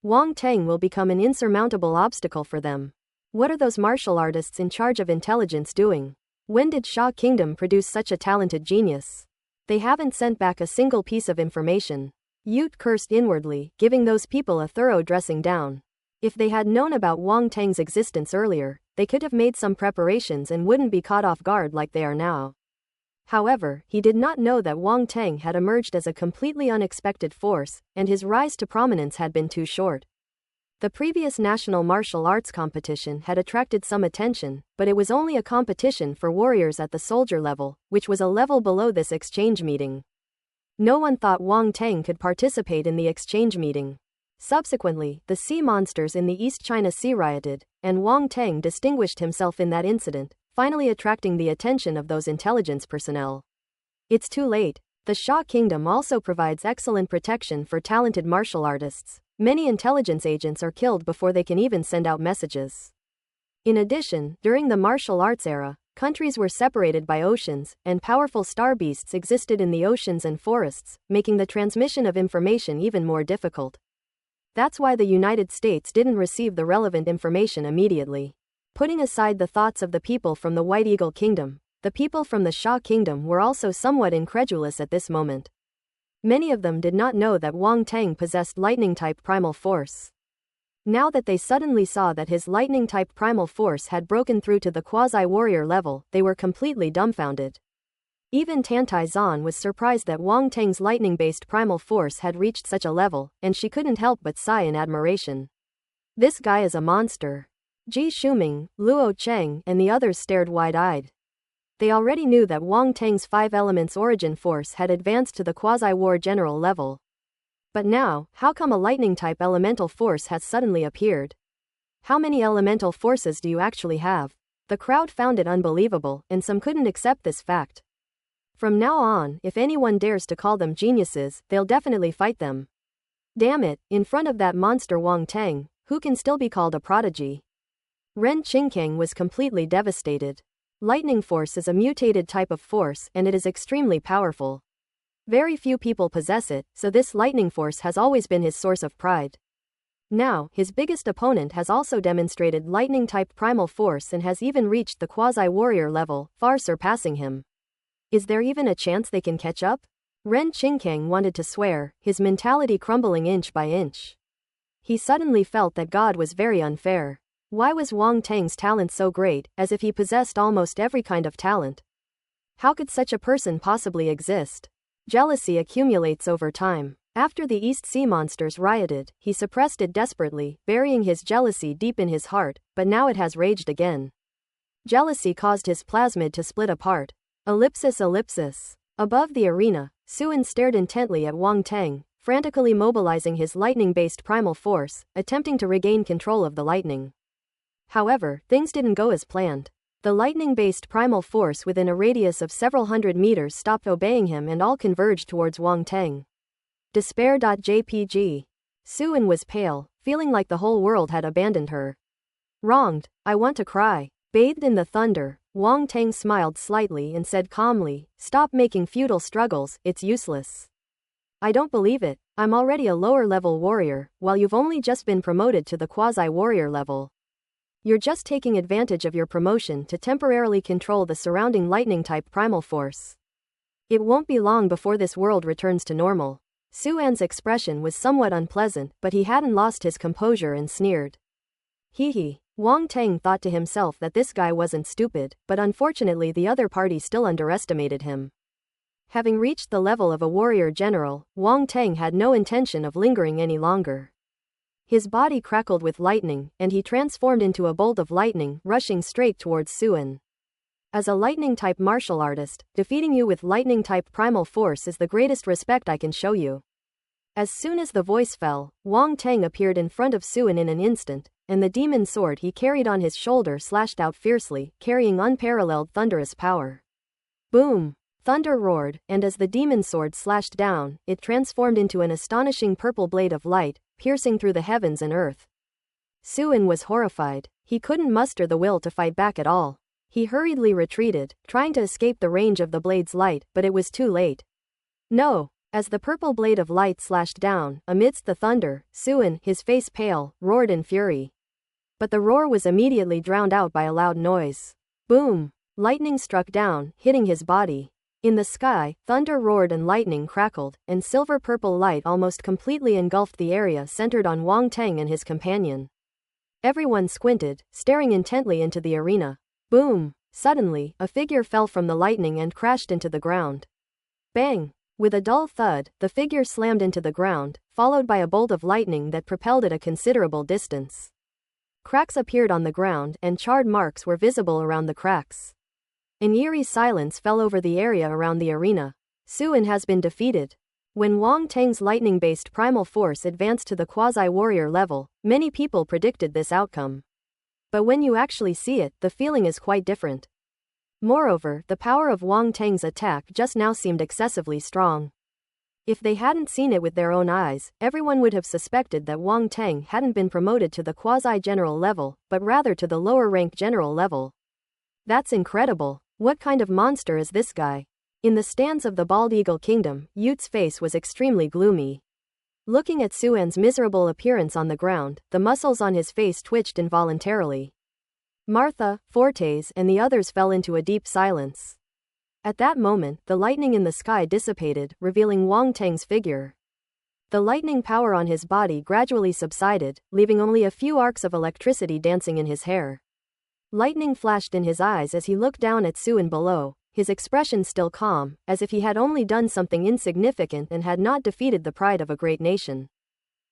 Wang Teng will become an insurmountable obstacle for them. What are those martial artists in charge of intelligence doing? When did Sha Kingdom produce such a talented genius? They haven't sent back a single piece of information. Ute cursed inwardly, giving those people a thorough dressing down. If they had known about Wang Teng's existence earlier, they could have made some preparations and wouldn't be caught off guard like they are now. However, he did not know that Wang Teng had emerged as a completely unexpected force, and his rise to prominence had been too short. The previous national martial arts competition had attracted some attention, but it was only a competition for warriors at the soldier level, which was a level below this exchange meeting. No one thought Wang Teng could participate in the exchange meeting. Subsequently, the sea monsters in the East China Sea rioted, and Wang Teng distinguished himself in that incident, finally attracting the attention of those intelligence personnel. It's too late. The Sha Kingdom also provides excellent protection for talented martial artists. Many intelligence agents are killed before they can even send out messages. In addition, during the martial arts era, countries were separated by oceans, and powerful star beasts existed in the oceans and forests, making the transmission of information even more difficult. That's why the United States didn't receive the relevant information immediately. Putting aside the thoughts of the people from the White Eagle Kingdom, the people from the Sha Kingdom were also somewhat incredulous at this moment. Many of them did not know that Wang Teng possessed lightning-type primal force. Now that they suddenly saw that his lightning-type primal force had broken through to the quasi-warrior level, they were completely dumbfounded. Even Tantai Zan was surprised that Wang Teng's lightning-based primal force had reached such a level, and she couldn't help but sigh in admiration. This guy is a monster. Ji Shuming, Luo Cheng, and the others stared wide-eyed. They already knew that Wang Teng's 5 elements origin force had advanced to the quasi-war general level. But now, how come a lightning-type elemental force has suddenly appeared? How many elemental forces do you actually have? The crowd found it unbelievable, and some couldn't accept this fact. From now on, if anyone dares to call them geniuses, they'll definitely fight them. Damn it, in front of that monster Wang Teng, who can still be called a prodigy? Ren Qingkang was completely devastated. Lightning force is a mutated type of force, and it is extremely powerful. Very few people possess it, so this lightning force has always been his source of pride. Now, his biggest opponent has also demonstrated lightning-type primal force and has even reached the quasi-warrior level, far surpassing him. Is there even a chance they can catch up? Ren Qingkang wanted to swear, his mentality crumbling inch by inch. He suddenly felt that God was very unfair. Why was Wang Teng's talent so great, as if he possessed almost every kind of talent? How could such a person possibly exist? Jealousy accumulates over time. After the East Sea monsters rioted, he suppressed it desperately, burying his jealousy deep in his heart, but now it has raged again. Jealousy caused his plasmid to split apart. Ellipsis. Above the arena, Suan stared intently at Wang Teng, frantically mobilizing his lightning-based primal force, attempting to regain control of the lightning. However, things didn't go as planned. The lightning-based primal force within a radius of several hundred meters stopped obeying him and all converged towards Wang Teng. Despair.jpg. Suan was pale, feeling like the whole world had abandoned her. Wronged, I want to cry. Bathed in the thunder, Wang Teng smiled slightly and said calmly, "Stop making futile struggles, it's useless." I don't believe it. I'm already a lower-level warrior, while you've only just been promoted to the quasi-warrior level. You're just taking advantage of your promotion to temporarily control the surrounding lightning-type primal force. It won't be long before this world returns to normal. Suan's expression was somewhat unpleasant, but he hadn't lost his composure and sneered. Hee. Wang Teng thought to himself that this guy wasn't stupid, but unfortunately the other party still underestimated him. Having reached the level of a warrior general, Wang Teng had no intention of lingering any longer. His body crackled with lightning, and he transformed into a bolt of lightning, rushing straight towards Suan. As a lightning-type martial artist, defeating you with lightning-type primal force is the greatest respect I can show you. As soon as the voice fell, Wang Teng appeared in front of Suan in an instant, and the demon sword he carried on his shoulder slashed out fiercely, carrying unparalleled thunderous power. Boom! Thunder roared, and as the demon sword slashed down, it transformed into an astonishing purple blade of light, piercing through the heavens and earth. Suan was horrified. He couldn't muster the will to fight back at all. He hurriedly retreated, trying to escape the range of the blade's light, but it was too late. No! As the purple blade of light slashed down, amidst the thunder, Suan, his face pale, roared in fury. But the roar was immediately drowned out by a loud noise. Boom! Lightning struck down, hitting his body. In the sky, thunder roared and lightning crackled, and silver-purple light almost completely engulfed the area centered on Wang Teng and his companion. Everyone squinted, staring intently into the arena. Boom! Suddenly, a figure fell from the lightning and crashed into the ground. Bang! With a dull thud, the figure slammed into the ground, followed by a bolt of lightning that propelled it a considerable distance. Cracks appeared on the ground, and charred marks were visible around the cracks. An eerie silence fell over the area around the arena. Suan has been defeated. When Wang Teng's lightning-based primal force advanced to the quasi-warrior level, many people predicted this outcome. But when you actually see it, the feeling is quite different. Moreover, the power of Wang Teng's attack just now seemed excessively strong. If they hadn't seen it with their own eyes, everyone would have suspected that Wang Teng hadn't been promoted to the quasi-general level, but rather to the lower-rank general level. That's incredible. What kind of monster is this guy? In the stands of the Bald Eagle Kingdom, Yute's face was extremely gloomy. Looking at Suan's miserable appearance on the ground, the muscles on his face twitched involuntarily. Martha, Fortes, and the others fell into a deep silence. At that moment, the lightning in the sky dissipated, revealing Wang Teng's figure. The lightning power on his body gradually subsided, leaving only a few arcs of electricity dancing in his hair. Lightning flashed in his eyes as he looked down at Suan below, his expression still calm, as if he had only done something insignificant and had not defeated the pride of a great nation.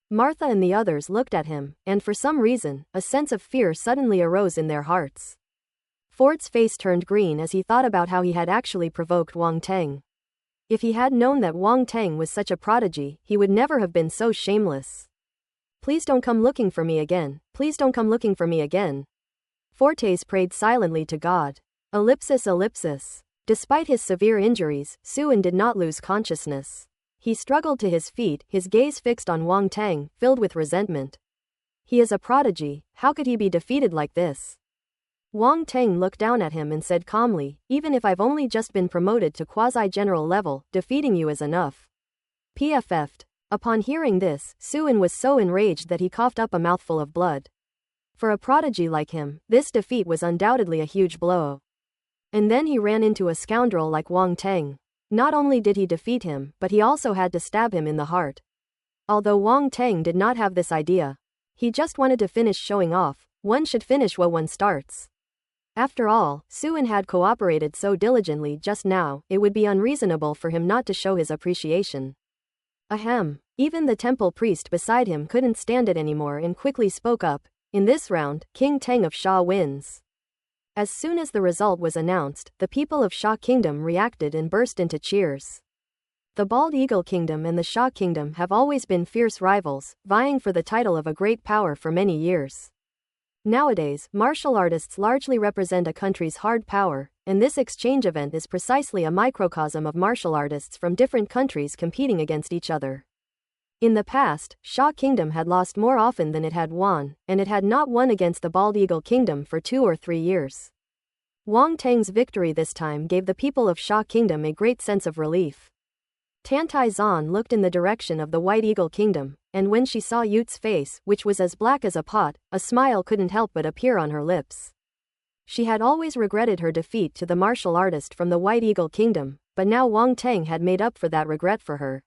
Martha and the others looked at him, and for some reason, a sense of fear suddenly arose in their hearts. Ford's face turned green as he thought about how he had actually provoked Wang Teng. If he had known that Wang Teng was such a prodigy, he would never have been so shameless. Please don't come looking for me again. Please don't come looking for me again. Fortes prayed silently to God. Ellipsis. Despite his severe injuries, Suan did not lose consciousness. He struggled to his feet, his gaze fixed on Wang Teng, filled with resentment. He is a prodigy, how could he be defeated like this? Wang Teng looked down at him and said calmly, even if I've only just been promoted to quasi-general level, defeating you is enough. PFF'd. Upon hearing this, Suan was so enraged that he coughed up a mouthful of blood. For a prodigy like him, this defeat was undoubtedly a huge blow. And then he ran into a scoundrel like Wang Teng. Not only did he defeat him, but he also had to stab him in the heart. Although Wang Teng did not have this idea. He just wanted to finish showing off. One should finish what one starts. After all, Suan had cooperated so diligently just now, it would be unreasonable for him not to show his appreciation. Ahem. Even the temple priest beside him couldn't stand it anymore and quickly spoke up. In this round, King Teng of Sha wins. As soon as the result was announced, the people of Sha Kingdom reacted and burst into cheers. The Bald Eagle Kingdom and the Sha Kingdom have always been fierce rivals, vying for the title of a great power for many years. Nowadays, martial artists largely represent a country's hard power, and this exchange event is precisely a microcosm of martial artists from different countries competing against each other. In the past, Sha Kingdom had lost more often than it had won, and it had not won against the Bald Eagle Kingdom for 2 or 3 years. Wang Teng's victory this time gave the people of Sha Kingdom a great sense of relief. Tantai Zan looked in the direction of the White Eagle Kingdom, and when she saw Yute's face, which was as black as a pot, a smile couldn't help but appear on her lips. She had always regretted her defeat to the martial artist from the White Eagle Kingdom, but now Wang Teng had made up for that regret for her.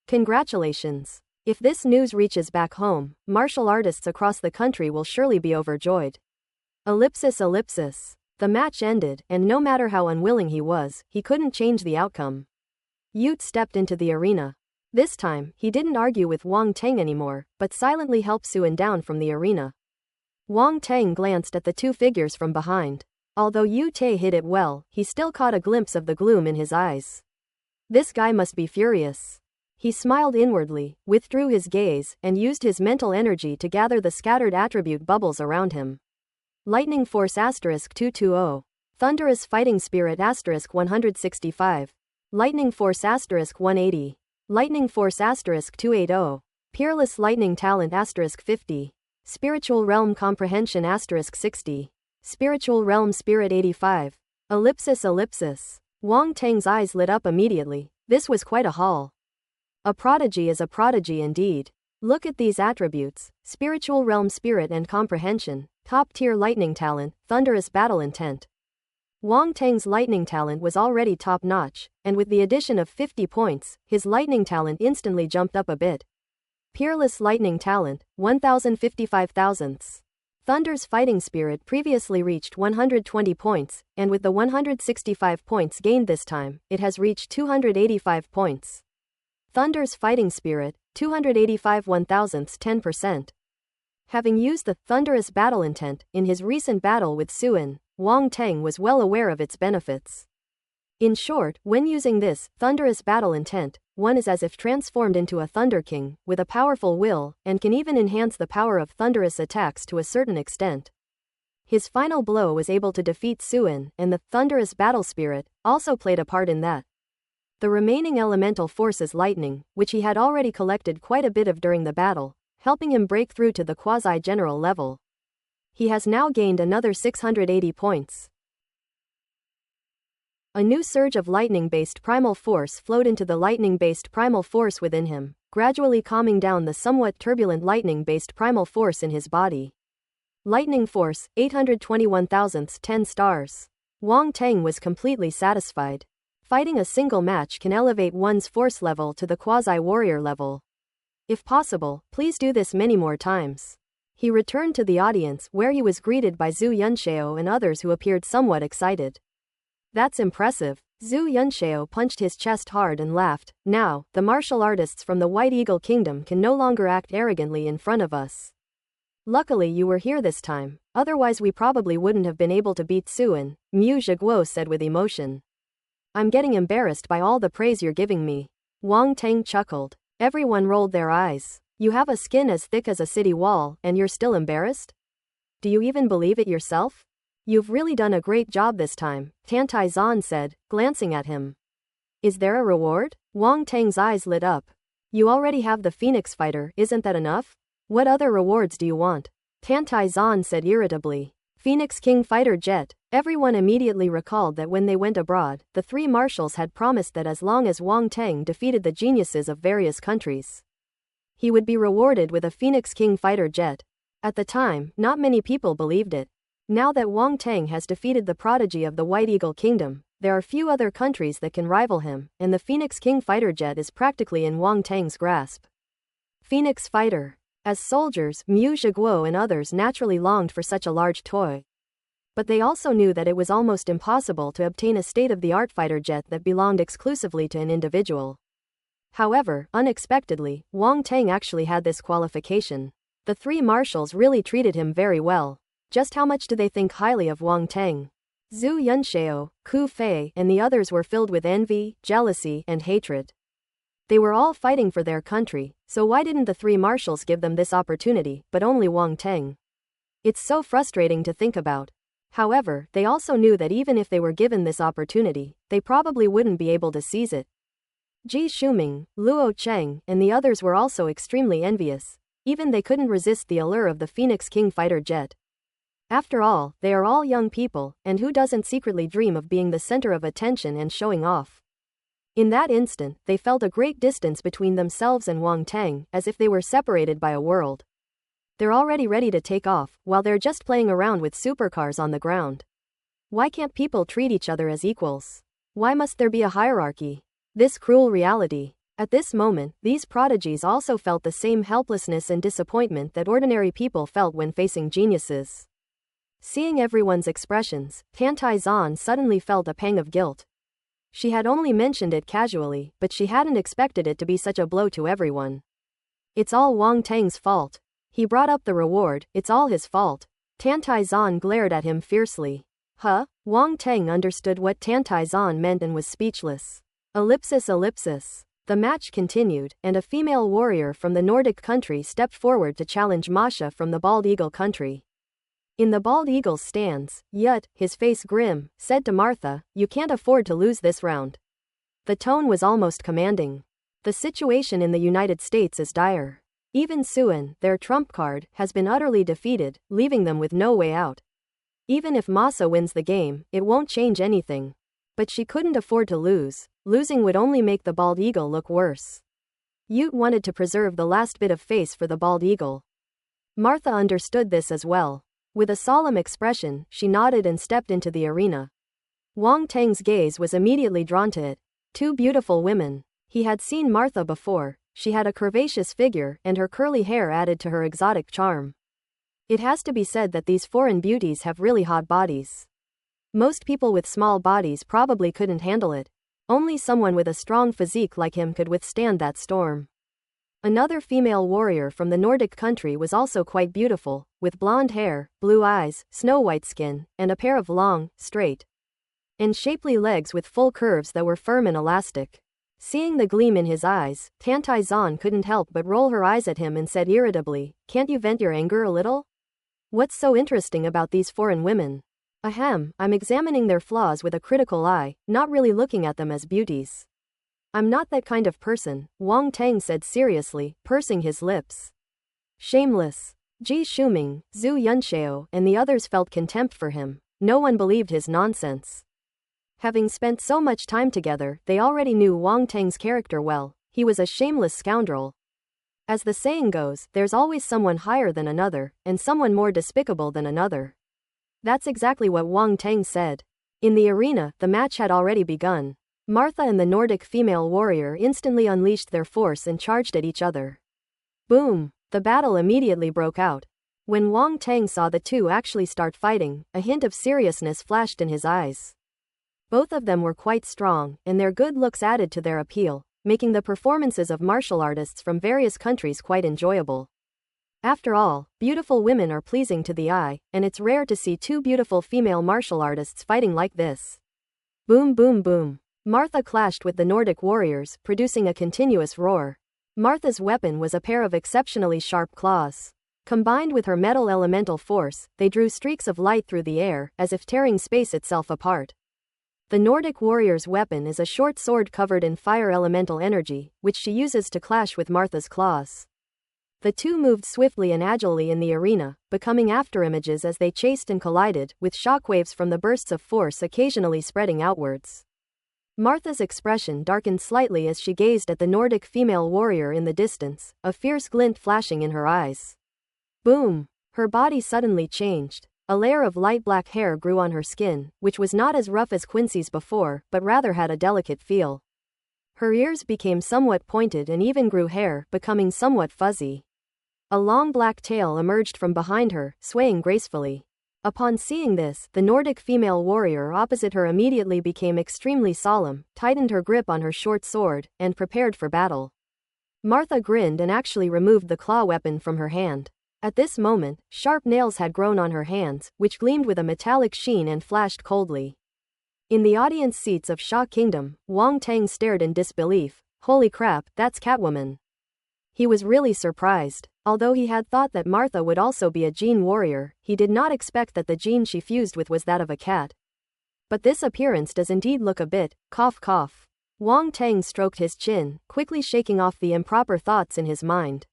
Congratulations. If this news reaches back home, martial artists across the country will surely be overjoyed. Ellipsis. The match ended, and no matter how unwilling he was, he couldn't change the outcome. Ute stepped into the arena. This time, he didn't argue with Wang Teng anymore, but silently helped Suan down from the arena. Wang Teng glanced at the two figures from behind. Although Yu Te hit it well, he still caught a glimpse of the gloom in his eyes. This guy must be furious. He smiled inwardly, withdrew his gaze, and used his mental energy to gather the scattered attribute bubbles around him. Lightning Force *220. Thunderous Fighting Spirit *165. Lightning Force *180. Lightning Force *280. Peerless Lightning Talent *50. Spiritual Realm Comprehension *60. Spiritual Realm Spirit 85. Ellipsis. Wang Teng's eyes lit up immediately. This was quite a haul. A prodigy is a prodigy indeed. Look at these attributes: Spiritual Realm Spirit and Comprehension, top-tier Lightning Talent, Thunderous Battle Intent. Wang Teng's Lightning Talent was already top-notch, and with the addition of 50 points, his Lightning Talent instantly jumped up a bit. Peerless Lightning Talent, 1055 thousandths. Thunder's Fighting Spirit previously reached 120 points, and with the 165 points gained this time, it has reached 285 points. Thunder's Fighting Spirit, 285 1/1000ths 10%. Having used the Thunderous Battle Intent in his recent battle with Suan, Wang Teng was well aware of its benefits. In short, when using this Thunderous Battle Intent, one is as if transformed into a Thunder King, with a powerful will, and can even enhance the power of thunderous attacks to a certain extent. His final blow was able to defeat Suan, and the Thunderous Battle Spirit also played a part in that. The remaining elemental force is lightning, which he had already collected quite a bit of during the battle, helping him break through to the quasi-general level. He has now gained another 680 points. A new surge of lightning-based primal force flowed into the lightning-based primal force within him, gradually calming down the somewhat turbulent lightning-based primal force in his body. Lightning Force, 821 thousandths 10 stars. Wang Teng was completely satisfied. Fighting a single match can elevate one's force level to the quasi-warrior level. If possible, please do this many more times. He returned to the audience where he was greeted by Zhu Yunxiao and others who appeared somewhat excited. That's impressive. Zhu Yunxiao punched his chest hard and laughed. Now, the martial artists from the White Eagle Kingdom can no longer act arrogantly in front of us. Luckily you were here this time, otherwise we probably wouldn't have been able to beat Suan, Mu Zhiguo said with emotion. I'm getting embarrassed by all the praise you're giving me. Wang Teng chuckled. Everyone rolled their eyes. You have a skin as thick as a city wall, and you're still embarrassed? Do you even believe it yourself? You've really done a great job this time, Tantai Zan said, glancing at him. Is there a reward? Wang Teng's eyes lit up. You already have the Phoenix Fighter, isn't that enough? What other rewards do you want? Tantai Zan said irritably. Phoenix King Fighter Jet. Everyone immediately recalled that when they went abroad, the three marshals had promised that as long as Wang Teng defeated the geniuses of various countries, he would be rewarded with a Phoenix King Fighter Jet. At the time, not many people believed it. Now that Wang Teng has defeated the prodigy of the White Eagle Kingdom, there are few other countries that can rival him, and the Phoenix King Fighter Jet is practically in Wang Teng's grasp. Phoenix Fighter. As soldiers, Mu Zhiguo and others naturally longed for such a large toy. But they also knew that it was almost impossible to obtain a state-of-the-art fighter jet that belonged exclusively to an individual. However, unexpectedly, Wang Teng actually had this qualification. The three marshals really treated him very well. Just how much do they think highly of Wang Teng? Zhu Yunxiao, Ku Fei, and the others were filled with envy, jealousy, and hatred. They were all fighting for their country, so why didn't the three marshals give them this opportunity, but only Wang Teng? It's so frustrating to think about. However, they also knew that even if they were given this opportunity, they probably wouldn't be able to seize it. Ji Shuming, Luo Cheng, and the others were also extremely envious. Even they couldn't resist the allure of the Phoenix King fighter jet. After all, they are all young people, and who doesn't secretly dream of being the center of attention and showing off? In that instant, they felt a great distance between themselves and Wang Teng, as if they were separated by a world. They're already ready to take off, while they're just playing around with supercars on the ground. Why can't people treat each other as equals? Why must there be a hierarchy? This cruel reality. At this moment, these prodigies also felt the same helplessness and disappointment that ordinary people felt when facing geniuses. Seeing everyone's expressions, Tantai Zan suddenly felt a pang of guilt. She had only mentioned it casually, but she hadn't expected it to be such a blow to everyone. It's all Wang Teng's fault. He brought up the reward, it's all his fault. Tantai Zan glared at him fiercely. Huh? Wang Teng understood what Tantai Zan meant and was speechless. Ellipsis. The match continued, and a female warrior from the Nordic country stepped forward to challenge Masha from the Bald Eagle country. In the Bald Eagle's stance, Yut, his face grim, said to Martha, "You can't afford to lose this round." The tone was almost commanding. The situation in the United States is dire. Even Suen, their trump card, has been utterly defeated, leaving them with no way out. Even if Masa wins the game, it won't change anything. But she couldn't afford to lose. Losing would only make the Bald Eagle look worse. Yut wanted to preserve the last bit of face for the Bald Eagle. Martha understood this as well. With a solemn expression, she nodded and stepped into the arena. Wang Teng's gaze was immediately drawn to it. Two beautiful women. He had seen Martha before. She had a curvaceous figure, and her curly hair added to her exotic charm. It has to be said that these foreign beauties have really hot bodies. Most people with small bodies probably couldn't handle it. Only someone with a strong physique like him could withstand that storm. Another female warrior from the Nordic country was also quite beautiful, with blonde hair, blue eyes, snow-white skin, and a pair of long, straight, and shapely legs with full curves that were firm and elastic. Seeing the gleam in his eyes, Tantai Zan couldn't help but roll her eyes at him and said irritably, "Can't you vent your anger a little? What's so interesting about these foreign women? Ahem, I'm examining their flaws with a critical eye, not really looking at them as beauties." "I'm not that kind of person," Wang Teng said seriously, pursing his lips. Shameless. Ji Shuming, Zhu Yunxiao, and the others felt contempt for him. No one believed his nonsense. Having spent so much time together, they already knew Wang Teng's character well. He was a shameless scoundrel. As the saying goes, there's always someone higher than another, and someone more despicable than another. That's exactly what Wang Teng said. In the arena, the match had already begun. Martha and the Nordic female warrior instantly unleashed their force and charged at each other. Boom! The battle immediately broke out. When Wang Teng saw the two actually start fighting, a hint of seriousness flashed in his eyes. Both of them were quite strong, and their good looks added to their appeal, making the performances of martial artists from various countries quite enjoyable. After all, beautiful women are pleasing to the eye, and it's rare to see two beautiful female martial artists fighting like this. Boom boom boom. Martha clashed with the Nordic warriors, producing a continuous roar. Martha's weapon was a pair of exceptionally sharp claws. Combined with her metal elemental force, they drew streaks of light through the air, as if tearing space itself apart. The Nordic warrior's weapon is a short sword covered in fire elemental energy, which she uses to clash with Martha's claws. The two moved swiftly and agilely in the arena, becoming afterimages as they chased and collided, with shockwaves from the bursts of force occasionally spreading outwards. Martha's expression darkened slightly as she gazed at the Nordic female warrior in the distance, a fierce glint flashing in her eyes. Boom! Her body suddenly changed. A layer of light black hair grew on her skin, which was not as rough as Quincy's before, but rather had a delicate feel. Her ears became somewhat pointed and even grew hair, becoming somewhat fuzzy. A long black tail emerged from behind her, swaying gracefully. Upon seeing this, the Nordic female warrior opposite her immediately became extremely solemn, tightened her grip on her short sword, and prepared for battle. Martha grinned and actually removed the claw weapon from her hand. At this moment, sharp nails had grown on her hands, which gleamed with a metallic sheen and flashed coldly. In the audience seats of Sha Kingdom, Wang Teng stared in disbelief. Holy crap, that's Catwoman. He was really surprised. Although he had thought that Martha would also be a gene warrior, he did not expect that the gene she fused with was that of a cat. But this appearance does indeed look a bit, cough cough. Wang Teng stroked his chin, quickly shaking off the improper thoughts in his mind.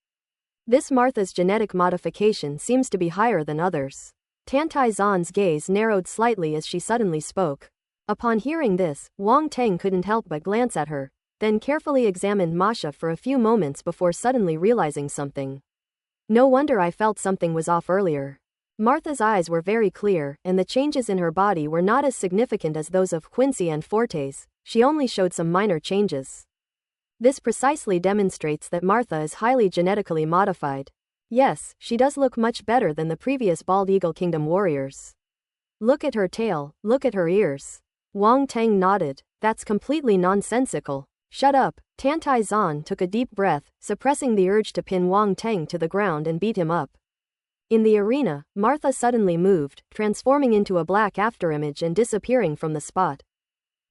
This Martha's genetic modification seems to be higher than others. Tantai Zan's gaze narrowed slightly as she suddenly spoke. Upon hearing this, Wang Teng couldn't help but glance at her, then carefully examined Masha for a few moments before suddenly realizing something. No wonder I felt something was off earlier. Martha's eyes were very clear, and the changes in her body were not as significant as those of Quincy and Fortes. She only showed some minor changes. This precisely demonstrates that Martha is highly genetically modified. Yes, she does look much better than the previous Bald Eagle Kingdom warriors. Look at her tail, look at her ears. Wang Teng nodded. That's completely nonsensical. Shut up. Tantai Zan took a deep breath, suppressing the urge to pin Wang Teng to the ground and beat him up. In the arena, Martha suddenly moved, transforming into a black afterimage and disappearing from the spot.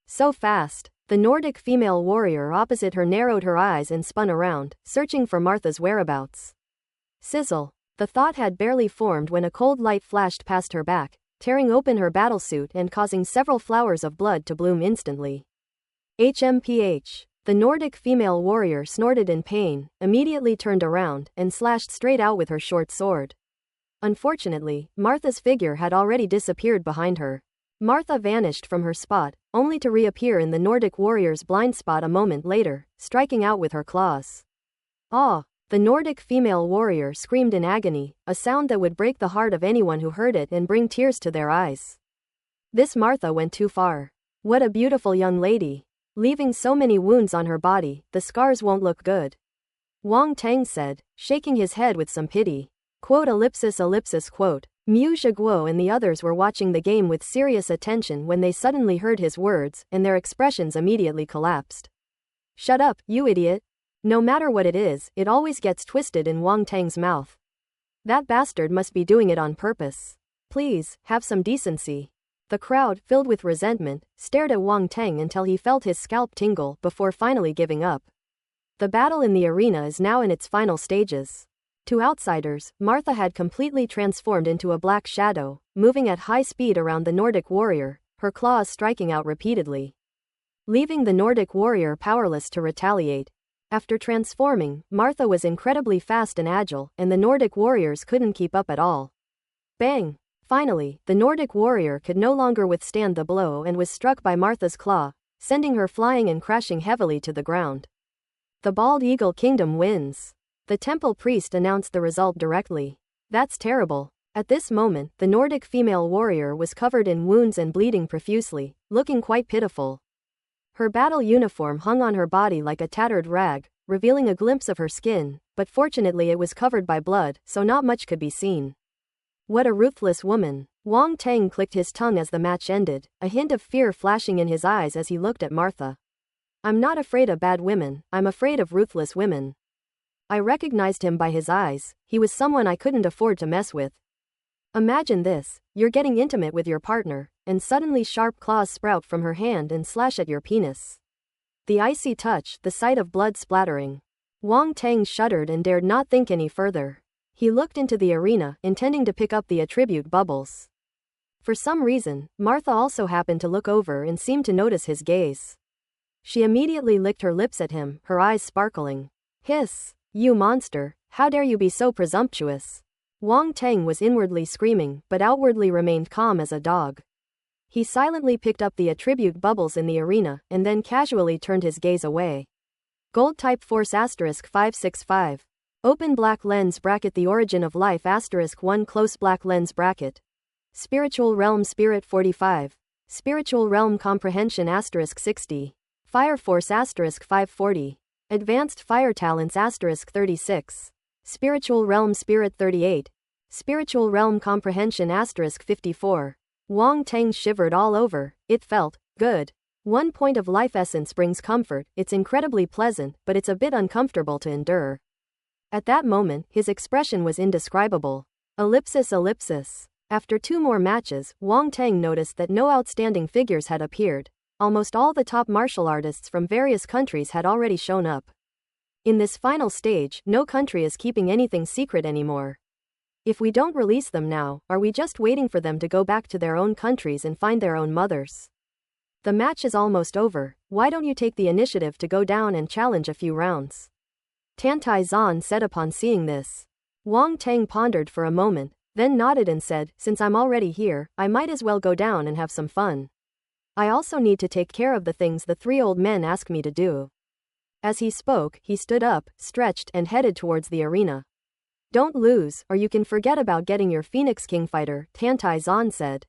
So fast. The Nordic female warrior opposite her narrowed her eyes and spun around, searching for Martha's whereabouts. Sizzle. The thought had barely formed when a cold light flashed past her back, tearing open her battlesuit and causing several flowers of blood to bloom instantly. HMPH. The Nordic female warrior snorted in pain, immediately turned around, and slashed straight out with her short sword. Unfortunately, Martha's figure had already disappeared behind her. Martha vanished from her spot, only to reappear in the Nordic warrior's blind spot a moment later, striking out with her claws. Ah! The Nordic female warrior screamed in agony, a sound that would break the heart of anyone who heard it and bring tears to their eyes. This Martha went too far. What a beautiful young lady. Leaving so many wounds on her body, the scars won't look good. Wang Teng said, shaking his head with some pity. Quote ellipsis quote. Mu Zhiguo and the others were watching the game with serious attention when they suddenly heard his words, and their expressions immediately collapsed. Shut up, you idiot. No matter what it is, it always gets twisted in Wang Teng's mouth. That bastard must be doing it on purpose. Please, have some decency. The crowd, filled with resentment, stared at Wang Teng until he felt his scalp tingle before finally giving up. The battle in the arena is now in its final stages. To outsiders, Martha had completely transformed into a black shadow, moving at high speed around the Nordic warrior, her claws striking out repeatedly, leaving the Nordic warrior powerless to retaliate. After transforming, Martha was incredibly fast and agile, and the Nordic warriors couldn't keep up at all. Bang! Finally, the Nordic warrior could no longer withstand the blow and was struck by Martha's claw, sending her flying and crashing heavily to the ground. The Bald Eagle Kingdom wins. The temple priest announced the result directly. That's terrible. At this moment, the Nordic female warrior was covered in wounds and bleeding profusely, looking quite pitiful. Her battle uniform hung on her body like a tattered rag, revealing a glimpse of her skin, but fortunately it was covered by blood, so not much could be seen. What a ruthless woman. Wang Teng clicked his tongue as the match ended, a hint of fear flashing in his eyes as he looked at Martha. I'm not afraid of bad women, I'm afraid of ruthless women. I recognized him by his eyes. He was someone I couldn't afford to mess with. Imagine this, you're getting intimate with your partner, and suddenly sharp claws sprout from her hand and slash at your penis. The icy touch, the sight of blood splattering. Wang Teng shuddered and dared not think any further. He looked into the arena, intending to pick up the attribute bubbles. For some reason, Martha also happened to look over and seemed to notice his gaze. She immediately licked her lips at him, her eyes sparkling. Hiss! You monster, how dare you be so presumptuous? Wang Teng was inwardly screaming, but outwardly remained calm as a dog. He silently picked up the attribute bubbles in the arena, and then casually turned his gaze away. Gold type force *565. Open black lens bracket the origin of life *1 close black lens bracket. Spiritual realm spirit 45. Spiritual realm comprehension *60. Fire force *540. Advanced Fire Talents *36. Spiritual Realm Spirit 38. Spiritual Realm Comprehension *54. Wang Teng shivered all over, it felt good. 1 point of life essence brings comfort, it's incredibly pleasant, but it's a bit uncomfortable to endure. At that moment, his expression was indescribable. Ellipsis. After 2 more matches, Wang Teng noticed that no outstanding figures had appeared. Almost all the top martial artists from various countries had already shown up. In this final stage, no country is keeping anything secret anymore. If we don't release them now, are we just waiting for them to go back to their own countries and find their own mothers? The match is almost over, why don't you take the initiative to go down and challenge a few rounds? Tantai Zan said upon seeing this. Wang Teng pondered for a moment, then nodded and said, since I'm already here, I might as well go down and have some fun. I also need to take care of the things the three old men ask me to do. As he spoke, he stood up, stretched, and headed towards the arena. Don't lose, or you can forget about getting your Phoenix King fighter, Tantai Zan said.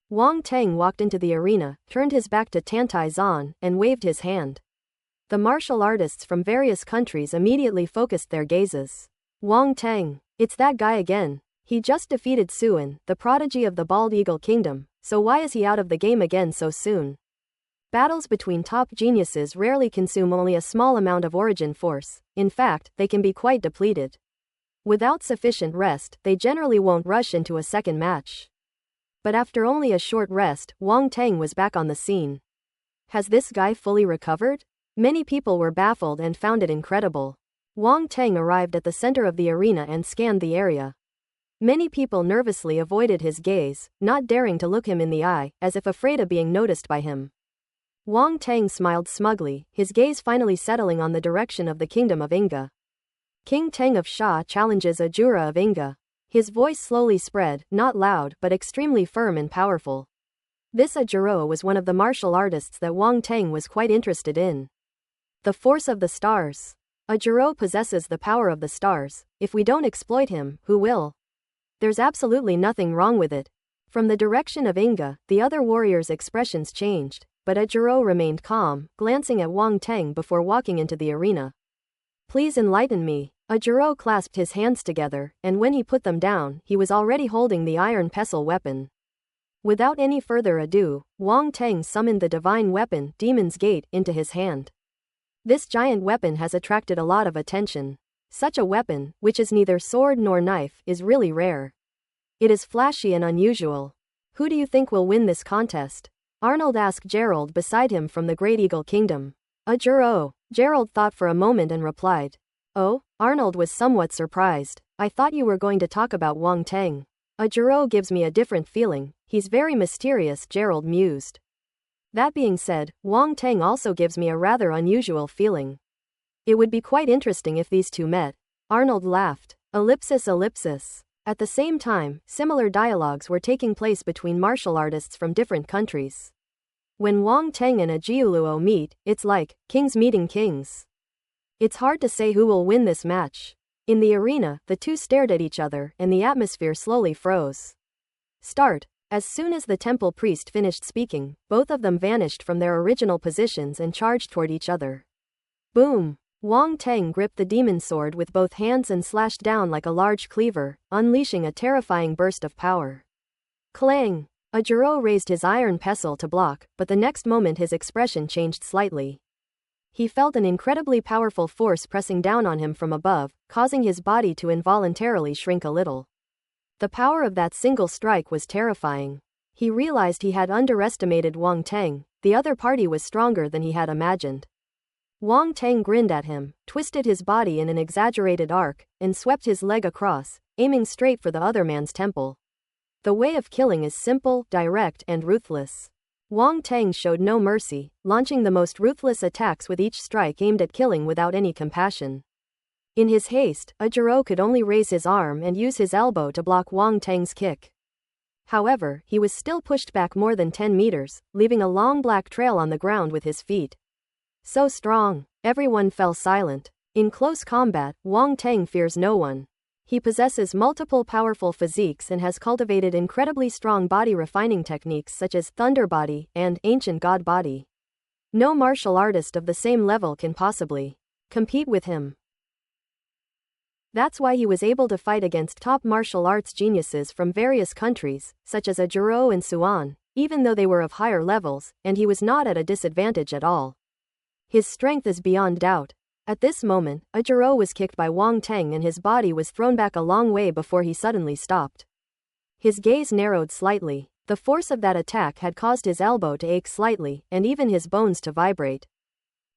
Wang Teng walked into the arena, turned his back to Tantai Zan, and waved his hand. The martial artists from various countries immediately focused their gazes. Wang Teng, it's that guy again. He just defeated Suan, the prodigy of the Bald Eagle Kingdom, so why is he out of the game again so soon? Battles between top geniuses rarely consume only a small amount of origin force, in fact, they can be quite depleted. Without sufficient rest, they generally won't rush into a second match. But after only a short rest, Wang Teng was back on the scene. Has this guy fully recovered? Many people were baffled and found it incredible. Wang Teng arrived at the center of the arena and scanned the area. Many people nervously avoided his gaze, not daring to look him in the eye, as if afraid of being noticed by him. Wang Teng smiled smugly, his gaze finally settling on the direction of the kingdom of Inga. King Teng of Sha challenges Ajura of Inga. His voice slowly spread, not loud but extremely firm and powerful. This Ajuro was one of the martial artists that Wang Teng was quite interested in. The force of the stars. Ajuro possesses the power of the stars. If we don't exploit him, who will? There's absolutely nothing wrong with it. From the direction of Inga, the other warriors' expressions changed, but Ajuro remained calm, glancing at Wang Teng before walking into the arena. Please enlighten me. Ajuro clasped his hands together, and when he put them down, he was already holding the iron pestle weapon. Without any further ado, Wang Teng summoned the divine weapon, Demon's Gate, into his hand. This giant weapon has attracted a lot of attention. Such a weapon, which is neither sword nor knife, is really rare. It is flashy and unusual. Who do you think will win this contest? Arnold asked Gerald beside him from the Great Eagle Kingdom. Ajuro. Gerald thought for a moment and replied. Oh? Arnold was somewhat surprised. I thought you were going to talk about Wang Teng. Ajuro gives me a different feeling. He's very mysterious, Gerald mused. That being said, Wang Teng also gives me a rather unusual feeling. It would be quite interesting if these two met. Arnold laughed. Ellipsis ellipsis. At the same time, similar dialogues were taking place between martial artists from different countries. When Wang Teng and Ajiuluo meet, it's like kings meeting kings. It's hard to say who will win this match. In the arena, the two stared at each other, and the atmosphere slowly froze. Start. As soon as the temple priest finished speaking, both of them vanished from their original positions and charged toward each other. Boom! Wang Teng gripped the demon sword with both hands and slashed down like a large cleaver, unleashing a terrifying burst of power. Clang! Ajuro raised his iron pestle to block, but the next moment his expression changed slightly. He felt an incredibly powerful force pressing down on him from above, causing his body to involuntarily shrink a little. The power of that single strike was terrifying. He realized he had underestimated Wang Teng. The other party was stronger than he had imagined. Wang Teng grinned at him, twisted his body in an exaggerated arc, and swept his leg across, aiming straight for the other man's temple. The way of killing is simple, direct, and ruthless. Wang Teng showed no mercy, launching the most ruthless attacks with each strike aimed at killing without any compassion. In his haste, Ajuro could only raise his arm and use his elbow to block Wang Teng's kick. However, he was still pushed back more than 10 meters, leaving a long black trail on the ground with his feet. So strong. Everyone fell silent. In close combat, Wang Teng fears no one. He possesses multiple powerful physiques and has cultivated incredibly strong body refining techniques such as Thunder Body and Ancient God Body. No martial artist of the same level can possibly compete with him. That's why he was able to fight against top martial arts geniuses from various countries, such as Ajuro and Suan, even though they were of higher levels, and he was not at a disadvantage at all. His strength is beyond doubt. At this moment, Ajuro was kicked by Wang Teng and his body was thrown back a long way before he suddenly stopped. His gaze narrowed slightly. The force of that attack had caused his elbow to ache slightly, and even his bones to vibrate.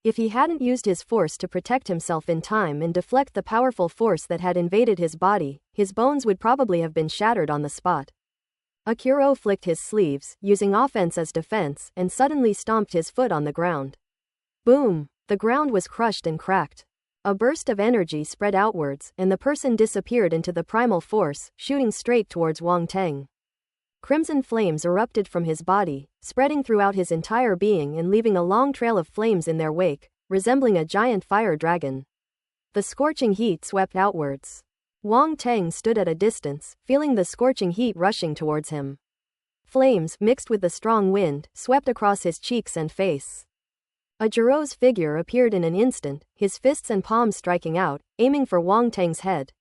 If he hadn't used his force to protect himself in time and deflect the powerful force that had invaded his body, his bones would probably have been shattered on the spot. Akuro flicked his sleeves, using offense as defense, and suddenly stomped his foot on the ground. Boom! The ground was crushed and cracked. A burst of energy spread outwards, and the person disappeared into the primal force, shooting straight towards Wang Teng. Crimson flames erupted from his body, spreading throughout his entire being and leaving a long trail of flames in their wake, resembling a giant fire dragon. The scorching heat swept outwards. Wang Teng stood at a distance, feeling the scorching heat rushing towards him. Flames, mixed with the strong wind, swept across his cheeks and face. A Jiro's figure appeared in an instant, his fists and palms striking out, aiming for Wang Teng's head.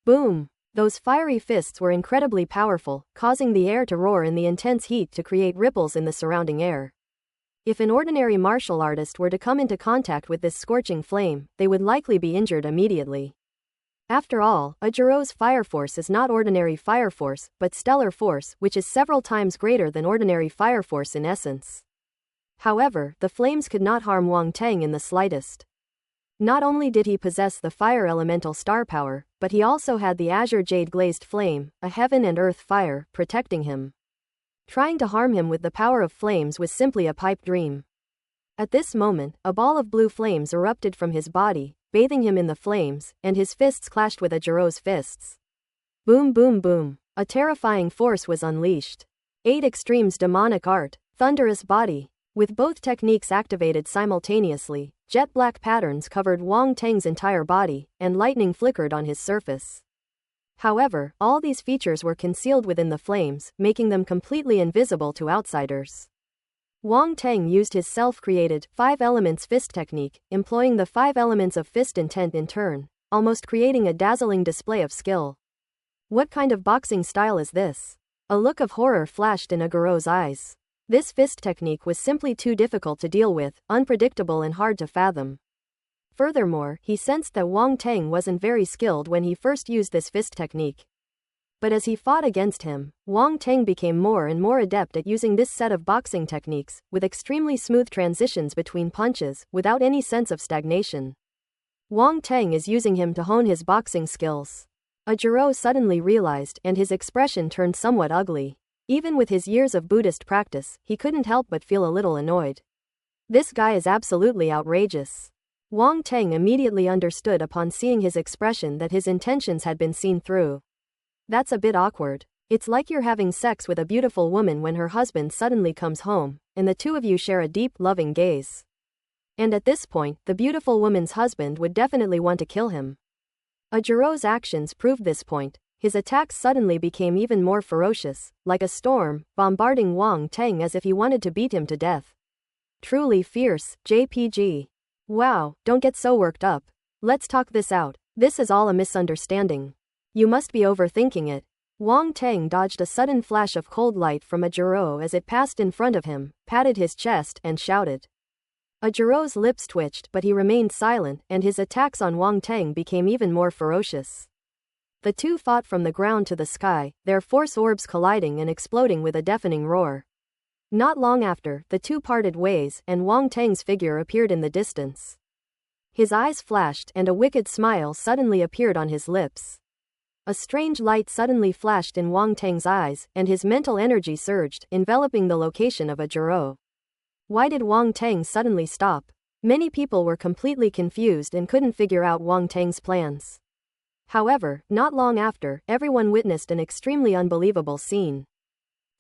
Boom! Those fiery fists were incredibly powerful, causing the air to roar in the intense heat to create ripples in the surrounding air. If an ordinary martial artist were to come into contact with this scorching flame, they would likely be injured immediately. After all, a Jiro's fire force is not ordinary fire force, but stellar force, which is several times greater than ordinary fire force in essence. However, the flames could not harm Wang Teng in the slightest. Not only did he possess the fire elemental star power, but he also had the azure jade glazed flame, a heaven and earth fire, protecting him. Trying to harm him with the power of flames was simply a pipe dream. At this moment, a ball of blue flames erupted from his body, bathing him in the flames, and his fists clashed with a Jiro's fists. Boom boom boom. A terrifying force was unleashed. 8 Extremes Demonic Art, Thunderous Body. With both techniques activated simultaneously, jet black patterns covered Wang Teng's entire body, and lightning flickered on his surface. However, all these features were concealed within the flames, making them completely invisible to outsiders. Wang Teng used his self-created 5 elements fist technique, employing the 5 elements of fist intent in turn, almost creating a dazzling display of skill. What kind of boxing style is this? A look of horror flashed in Aguro's eyes. This fist technique was simply too difficult to deal with, unpredictable and hard to fathom. Furthermore, he sensed that Wang Teng wasn't very skilled when he first used this fist technique. But as he fought against him, Wang Teng became more and more adept at using this set of boxing techniques, with extremely smooth transitions between punches, without any sense of stagnation. Wang Teng is using him to hone his boxing skills. A Jiro suddenly realized, and his expression turned somewhat ugly. Even with his years of Buddhist practice, he couldn't help but feel a little annoyed. This guy is absolutely outrageous. Wang Teng immediately understood upon seeing his expression that his intentions had been seen through. That's a bit awkward. It's like you're having sex with a beautiful woman when her husband suddenly comes home, and the two of you share a deep, loving gaze. And at this point, the beautiful woman's husband would definitely want to kill him. A Jiro's actions proved this point. His attacks suddenly became even more ferocious, like a storm, bombarding Wang Teng as if he wanted to beat him to death. Truly fierce, JPG. Wow, don't get so worked up. Let's talk this out. This is all a misunderstanding. You must be overthinking it. Wang Teng dodged a sudden flash of cold light from a Jiro as it passed in front of him, patted his chest, and shouted. A Jiro's lips twitched, but he remained silent, and his attacks on Wang Teng became even more ferocious. The two fought from the ground to the sky, their force orbs colliding and exploding with a deafening roar. Not long after, the two parted ways, and Wang Teng's figure appeared in the distance. His eyes flashed, and a wicked smile suddenly appeared on his lips. A strange light suddenly flashed in Wang Teng's eyes, and his mental energy surged, enveloping the location of a Jiro. Why did Wang Teng suddenly stop? Many people were completely confused and couldn't figure out Wang Teng's plans. However, not long after, everyone witnessed an extremely unbelievable scene.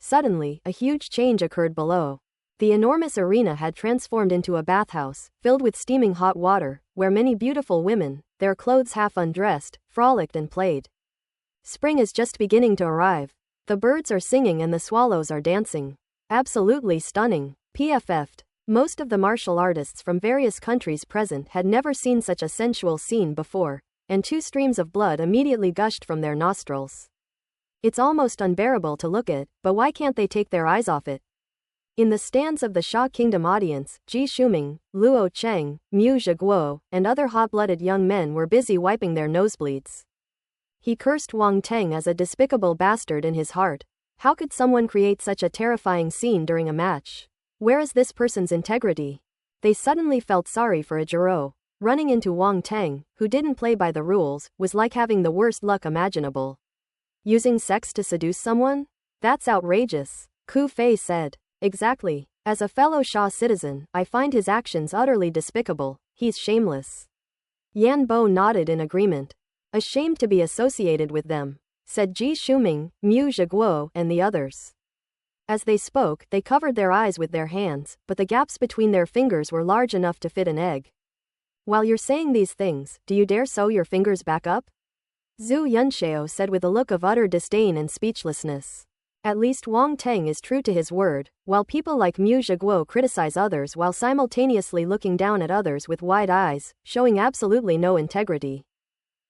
Suddenly, a huge change occurred below. The enormous arena had transformed into a bathhouse, filled with steaming hot water, where many beautiful women, their clothes half undressed, frolicked and played. Spring is just beginning to arrive. The birds are singing and the swallows are dancing. Absolutely stunning. PFF'd. Most of the martial artists from various countries present had never seen such a sensual scene before, and 2 streams of blood immediately gushed from their nostrils. It's almost unbearable to look at, but why can't they take their eyes off it? In the stands of the Sha Kingdom audience, Ji Shuming, Luo Cheng, Mu Zhiguo, and other hot-blooded young men were busy wiping their nosebleeds. He cursed Wang Teng as a despicable bastard in his heart. How could someone create such a terrifying scene during a match? Where is this person's integrity? They suddenly felt sorry for a Jiro. Running into Wang Teng, who didn't play by the rules, was like having the worst luck imaginable. Using sex to seduce someone? That's outrageous, Ku Fei said. Exactly. As a fellow Sha citizen, I find his actions utterly despicable. He's shameless. Yan Bo nodded in agreement. Ashamed to be associated with them. said Ji Shuming, Mu Zhiguo, and the others. As they spoke, they covered their eyes with their hands, but the gaps between their fingers were large enough to fit an egg. While you're saying these things, do you dare sew your fingers back up? Zhu Yunxiao said with a look of utter disdain and speechlessness. At least Wang Teng is true to his word, while people like Mu Zhiguo criticize others while simultaneously looking down at others with wide eyes, showing absolutely no integrity.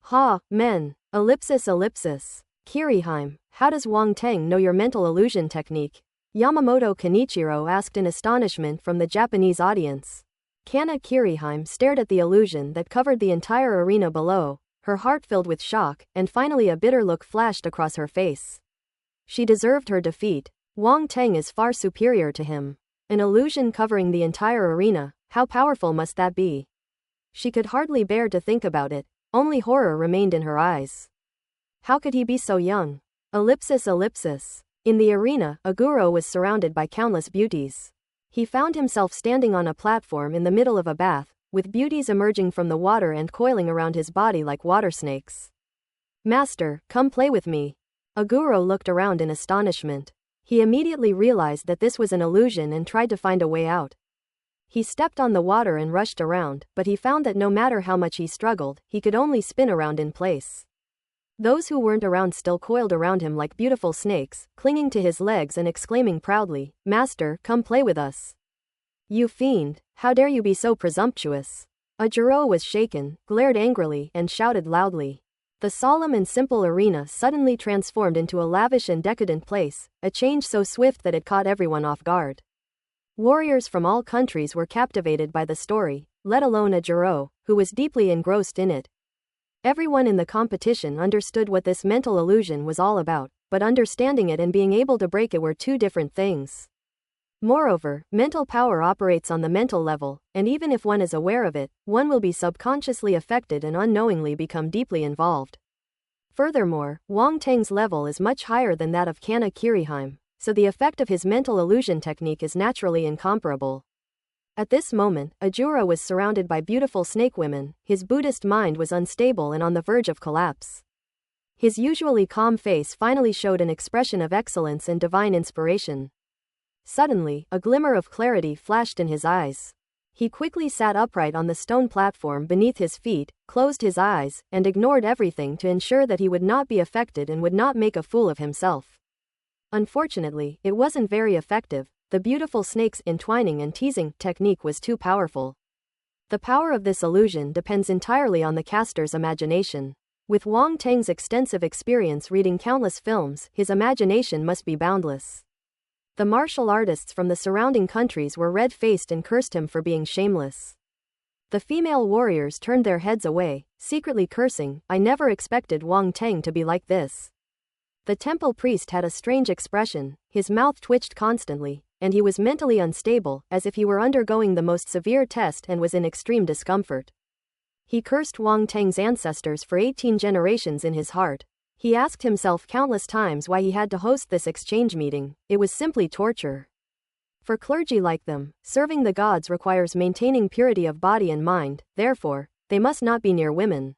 Ha, men. Ellipsis. Kiriheim, how does Wang Teng know your mental illusion technique? Yamamoto Kenichiro asked in astonishment from the Japanese audience. Kana Kiriheim stared at the illusion that covered the entire arena below, her heart filled with shock, and finally a bitter look flashed across her face. She deserved her defeat. Wang Teng is far superior to him. An illusion covering the entire arena, how powerful must that be? She could hardly bear to think about it, only horror remained in her eyes. How could he be so young? Ellipsis. In the arena, Aguro was surrounded by countless beauties. He found himself standing on a platform in the middle of a bath, with beauties emerging from the water and coiling around his body like water snakes. Master, come play with me. Aguro looked around in astonishment. He immediately realized that this was an illusion and tried to find a way out. He stepped on the water and rushed around, but he found that no matter how much he struggled, he could only spin around in place. Those who weren't around still coiled around him like beautiful snakes, clinging to his legs and exclaiming proudly, Master, come play with us. You fiend, how dare you be so presumptuous? Ajiro was shaken, glared angrily, and shouted loudly. The solemn and simple arena suddenly transformed into a lavish and decadent place, a change so swift that it caught everyone off guard. Warriors from all countries were captivated by the story, let alone Ajiro, who was deeply engrossed in it. Everyone in the competition understood what this mental illusion was all about, but understanding it and being able to break it were two different things. Moreover, mental power operates on the mental level, and even if one is aware of it, one will be subconsciously affected and unknowingly become deeply involved. Furthermore, Wang Teng's level is much higher than that of Kana Kiriheim, so the effect of his mental illusion technique is naturally incomparable. At this moment, Ajura was surrounded by beautiful snake women, his Buddhist mind was unstable and on the verge of collapse. His usually calm face finally showed an expression of excellence and divine inspiration. Suddenly, a glimmer of clarity flashed in his eyes. He quickly sat upright on the stone platform beneath his feet, closed his eyes, and ignored everything to ensure that he would not be affected and would not make a fool of himself. Unfortunately, it wasn't very effective. The beautiful snake's entwining and teasing technique was too powerful. The power of this illusion depends entirely on the caster's imagination. With Wang Teng's extensive experience reading countless films, his imagination must be boundless. The martial artists from the surrounding countries were red-faced and cursed him for being shameless. The female warriors turned their heads away, secretly cursing, I never expected Wang Teng to be like this. The temple priest had a strange expression, his mouth twitched constantly, and he was mentally unstable, as if he were undergoing the most severe test and was in extreme discomfort. He cursed Wang Teng's ancestors for 18 generations in his heart. He asked himself countless times why he had to host this exchange meeting. It was simply torture. For clergy like them, serving the gods requires maintaining purity of body and mind, therefore, they must not be near women.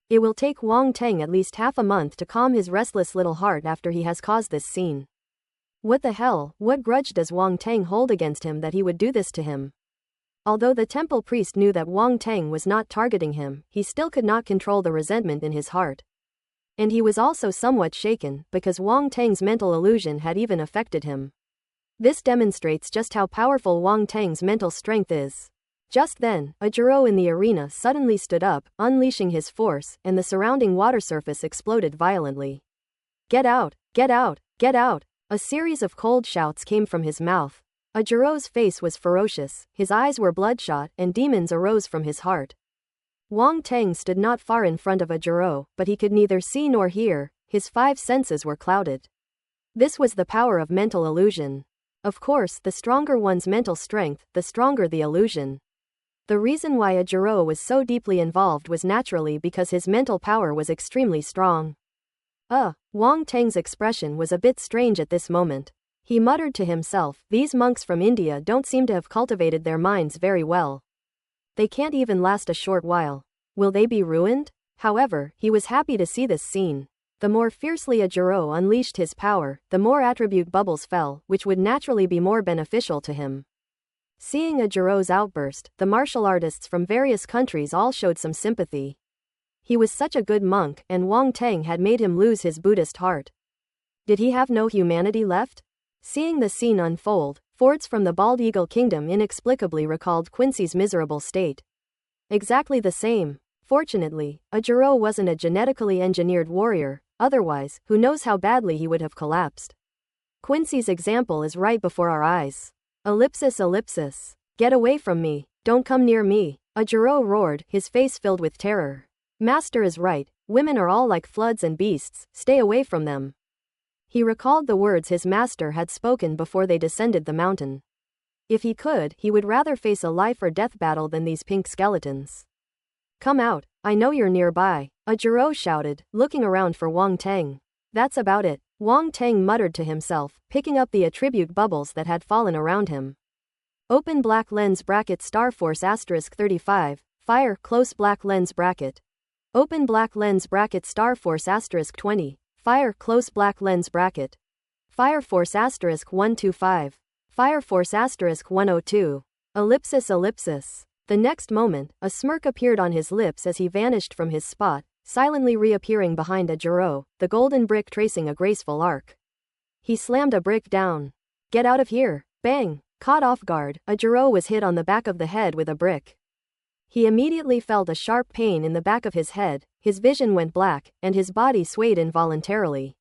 It will take Wang Teng at least half a month to calm his restless little heart after he has caused this scene. What the hell, what grudge does Wang Teng hold against him that he would do this to him? Although the temple priest knew that Wang Teng was not targeting him, he still could not control the resentment in his heart. And he was also somewhat shaken, because Wang Teng's mental illusion had even affected him. This demonstrates just how powerful Wang Teng's mental strength is. Just then, Ajiro in the arena suddenly stood up, unleashing his force, and the surrounding water surface exploded violently. Get out! Get out! Get out! A series of cold shouts came from his mouth. Ajiro's face was ferocious, his eyes were bloodshot, and demons arose from his heart. Wang Teng stood not far in front of Ajiro, but he could neither see nor hear, his 5 senses were clouded. This was the power of mental illusion. Of course, the stronger one's mental strength, the stronger the illusion. The reason why Ajiro was so deeply involved was naturally because his mental power was extremely strong. Wang Teng's expression was a bit strange at this moment. He muttered to himself, these monks from India don't seem to have cultivated their minds very well. They can't even last a short while. Will they be ruined? However, he was happy to see this scene. The more fiercely Ajuro unleashed his power, the more attribute bubbles fell, which would naturally be more beneficial to him. Seeing Ajuro's outburst, the martial artists from various countries all showed some sympathy. He was such a good monk, and Wang Teng had made him lose his Buddhist heart. Did he have no humanity left? Seeing the scene unfold, Fords from the Bald Eagle Kingdom inexplicably recalled Quincy's miserable state. Exactly the same. Fortunately, Ajuro wasn't a genetically engineered warrior, otherwise, who knows how badly he would have collapsed. Quincy's example is right before our eyes. Ellipsis ellipsis. Get away from me. Don't come near me. Ajuro roared, his face filled with terror. Master is right, women are all like floods and beasts, stay away from them. He recalled the words his master had spoken before they descended the mountain. If he could, he would rather face a life or death battle than these pink skeletons. Come out, I know you're nearby, Ajuro shouted, looking around for Wang Teng. That's about it, Wang Teng muttered to himself, picking up the attribute bubbles that had fallen around him. Open black lens bracket Starforce *35, fire close black lens bracket. Open black lens bracket Starforce *20, fire close black lens bracket. Fireforce *125. Fireforce *102. Ellipsis ellipsis. The next moment, a smirk appeared on his lips as he vanished from his spot, silently reappearing behind Ajuro, the golden brick tracing a graceful arc. He slammed a brick down. Get out of here! Bang! Caught off guard, Ajuro was hit on the back of the head with a brick. He immediately felt a sharp pain in the back of his head, his vision went black, and his body swayed involuntarily.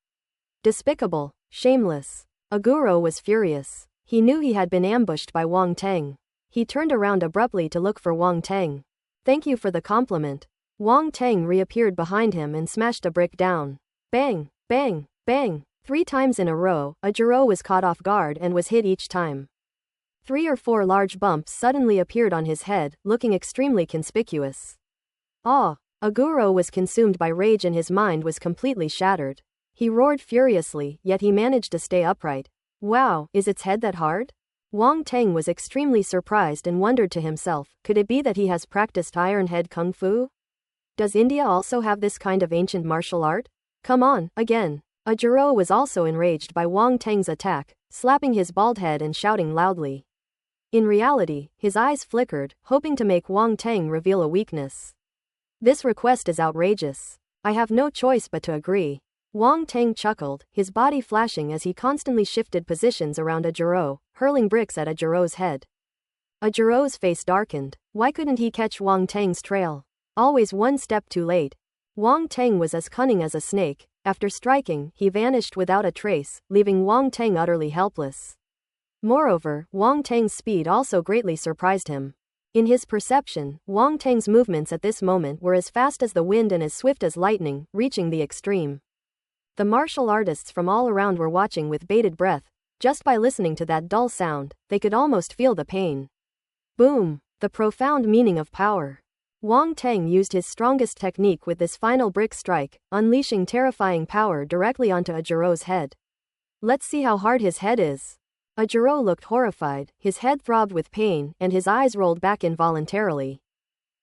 Despicable, shameless. Ajuro was furious. He knew he had been ambushed by Wang Teng. He turned around abruptly to look for Wang Teng. Thank you for the compliment. Wang Teng reappeared behind him and smashed a brick down. Bang, bang, bang. 3 times in a row, Ajuro was caught off guard and was hit each time. 3 or 4 large bumps suddenly appeared on his head, looking extremely conspicuous. Ajuro was consumed by rage and his mind was completely shattered. He roared furiously, yet he managed to stay upright. Wow, is its head that hard? Wang Teng was extremely surprised and wondered to himself, could it be that he has practiced Iron Head Kung Fu? Does India also have this kind of ancient martial art? Come on, again. Ajuro was also enraged by Wang Teng's attack, slapping his bald head and shouting loudly. In reality, his eyes flickered, hoping to make Wang Teng reveal a weakness. This request is outrageous. I have no choice but to agree. Wang Teng chuckled, his body flashing as he constantly shifted positions around Ajuro, hurling bricks at Ajuro's head. Ajuro's face darkened. Why couldn't he catch Wang Teng's trail? Always one step too late. Wang Teng was as cunning as a snake. After striking, he vanished without a trace, leaving Wang Teng utterly helpless. Moreover, Wang Teng's speed also greatly surprised him. In his perception, Wang Teng's movements at this moment were as fast as the wind and as swift as lightning, reaching the extreme. The martial artists from all around were watching with bated breath. Just by listening to that dull sound, they could almost feel the pain. Boom! The profound meaning of power. Wang Teng used his strongest technique with this final brick strike, unleashing terrifying power directly onto Ajuro's head. Let's see how hard his head is. Ajuro looked horrified, his head throbbed with pain, and his eyes rolled back involuntarily.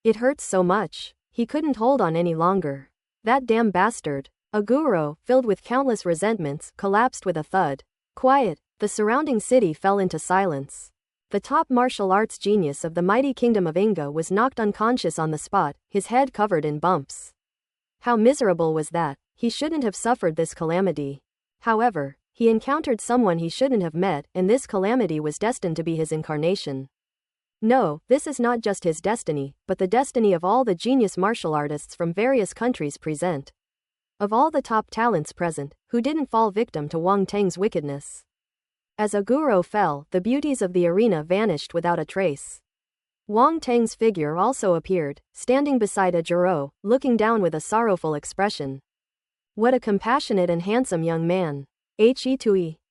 It hurts so much. He couldn't hold on any longer. That damn bastard. Ajuro, filled with countless resentments, collapsed with a thud. Quiet. The surrounding city fell into silence. The top martial arts genius of the mighty kingdom of Inga was knocked unconscious on the spot, his head covered in bumps. How miserable was that? He shouldn't have suffered this calamity. However, he encountered someone he shouldn't have met, and this calamity was destined to be his incarnation. No, this is not just his destiny, but the destiny of all the genius martial artists from various countries present. Of all the top talents present, who didn't fall victim to Wang Teng's wickedness? As Ajuro fell, the beauties of the arena vanished without a trace. Wang Teng's figure also appeared, standing beside Ajuro, looking down with a sorrowful expression. What a compassionate and handsome young man.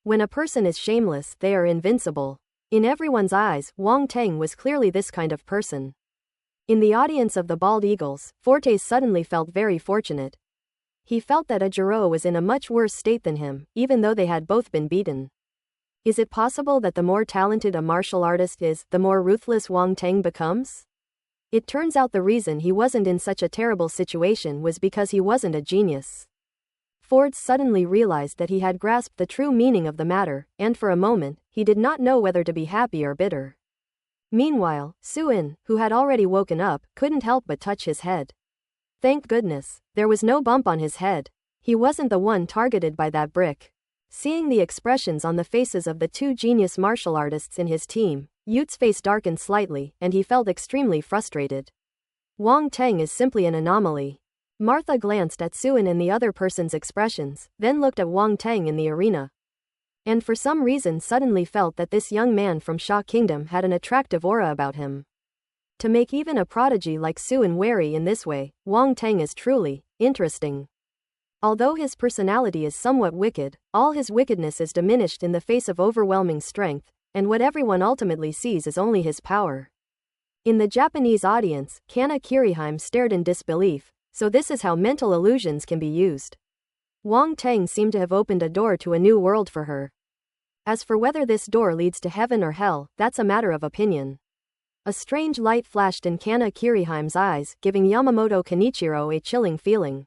When a person is shameless, they are invincible. In everyone's eyes, Wang Teng was clearly this kind of person. In the audience of the Bald Eagles, Fortes suddenly felt very fortunate. He felt that Ajuro was in a much worse state than him, even though they had both been beaten. Is it possible that the more talented a martial artist is, the more ruthless Wang Teng becomes? It turns out the reason he wasn't in such a terrible situation was because he wasn't a genius. Ford suddenly realized that he had grasped the true meaning of the matter, and for a moment, he did not know whether to be happy or bitter. Meanwhile, Suin, who had already woken up, couldn't help but touch his head. Thank goodness, there was no bump on his head. He wasn't the one targeted by that brick. Seeing the expressions on the faces of the two genius martial artists in his team, Yute's face darkened slightly, and he felt extremely frustrated. Wang Teng is simply an anomaly. Martha glanced at Suin and the other person's expressions, then looked at Wang Teng in the arena. And for some reason suddenly felt that this young man from Sha Kingdom had an attractive aura about him. To make even a prodigy like Suin wary in this way, Wang Teng is truly interesting. Although his personality is somewhat wicked, all his wickedness is diminished in the face of overwhelming strength, and what everyone ultimately sees is only his power. In the Japanese audience, Kana Kiriheim stared in disbelief, so this is how mental illusions can be used. Wang Teng seemed to have opened a door to a new world for her. As for whether this door leads to heaven or hell, that's a matter of opinion. A strange light flashed in Kana Kiriheim's eyes, giving Yamamoto Kenichiro a chilling feeling.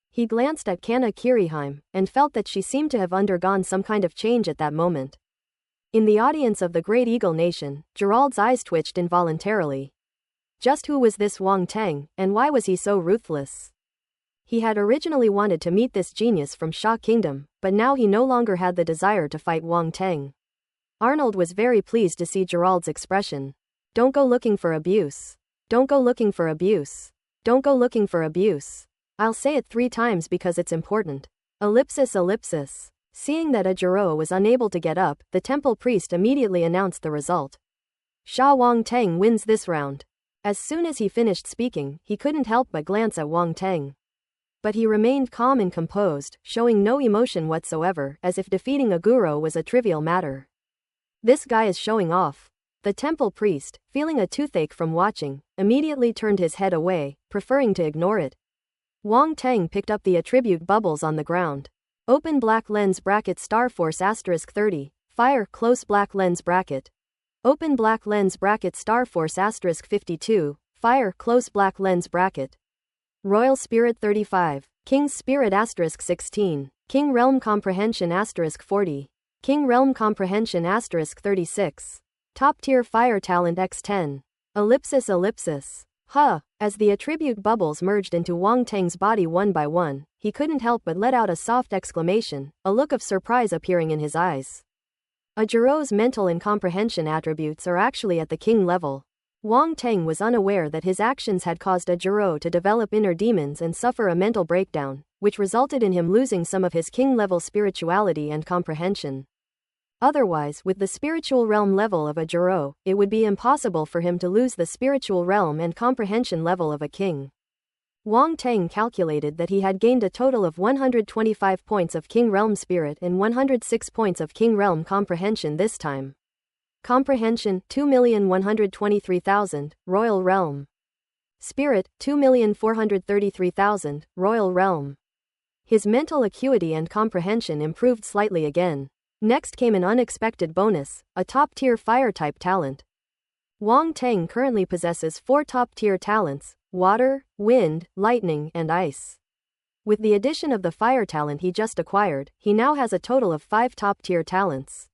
He glanced at Kana Kiriheim, and felt that she seemed to have undergone some kind of change at that moment. In the audience of the Great Eagle Nation, Gerald's eyes twitched involuntarily. Just who was this Wang Teng, and why was he so ruthless? He had originally wanted to meet this genius from Sha Kingdom, but now he no longer had the desire to fight Wang Teng. Arnold was very pleased to see Gerald's expression. Don't go looking for abuse. Don't go looking for abuse. Don't go looking for abuse. I'll say it 3 times because it's important. Ellipsis ellipsis. Seeing that Ajiro was unable to get up, the temple priest immediately announced the result. Sha Wang Teng wins this round. As soon as he finished speaking, he couldn't help but glance at Wang Teng. But he remained calm and composed, showing no emotion whatsoever, as if defeating a guru was a trivial matter. This guy is showing off. The temple priest, feeling a toothache from watching, immediately turned his head away, preferring to ignore it. Wang Teng picked up the attribute bubbles on the ground. Open black lens bracket Starforce *30, fire close black lens bracket. Open black lens bracket Starforce *52, fire close black lens bracket. Royal Spirit 35, King's Spirit *16, King Realm Comprehension *40, King Realm Comprehension *36. Top tier fire talent x10. Ellipsis ellipsis. As the attribute bubbles merged into Wang Teng's body one by one, he couldn't help but let out a soft exclamation, a look of surprise appearing in his eyes. Ajiro's mental and comprehension attributes are actually at the king level. Wang Teng was unaware that his actions had caused Ajiro to develop inner demons and suffer a mental breakdown, which resulted in him losing some of his king-level spirituality and comprehension. Otherwise, with the spiritual realm level of Ajiro, it would be impossible for him to lose the spiritual realm and comprehension level of a king. Wang Teng calculated that he had gained a total of 125 points of King Realm Spirit and 106 points of King Realm Comprehension this time. Comprehension, 2,123,000, Royal Realm. Spirit, 2,433,000, Royal Realm. His mental acuity and comprehension improved slightly again. Next came an unexpected bonus, a top-tier fire-type talent. Wang Teng currently possesses 4 top-tier talents, water, wind, lightning, and ice. With the addition of the fire talent he just acquired, he now has a total of 5 top-tier talents.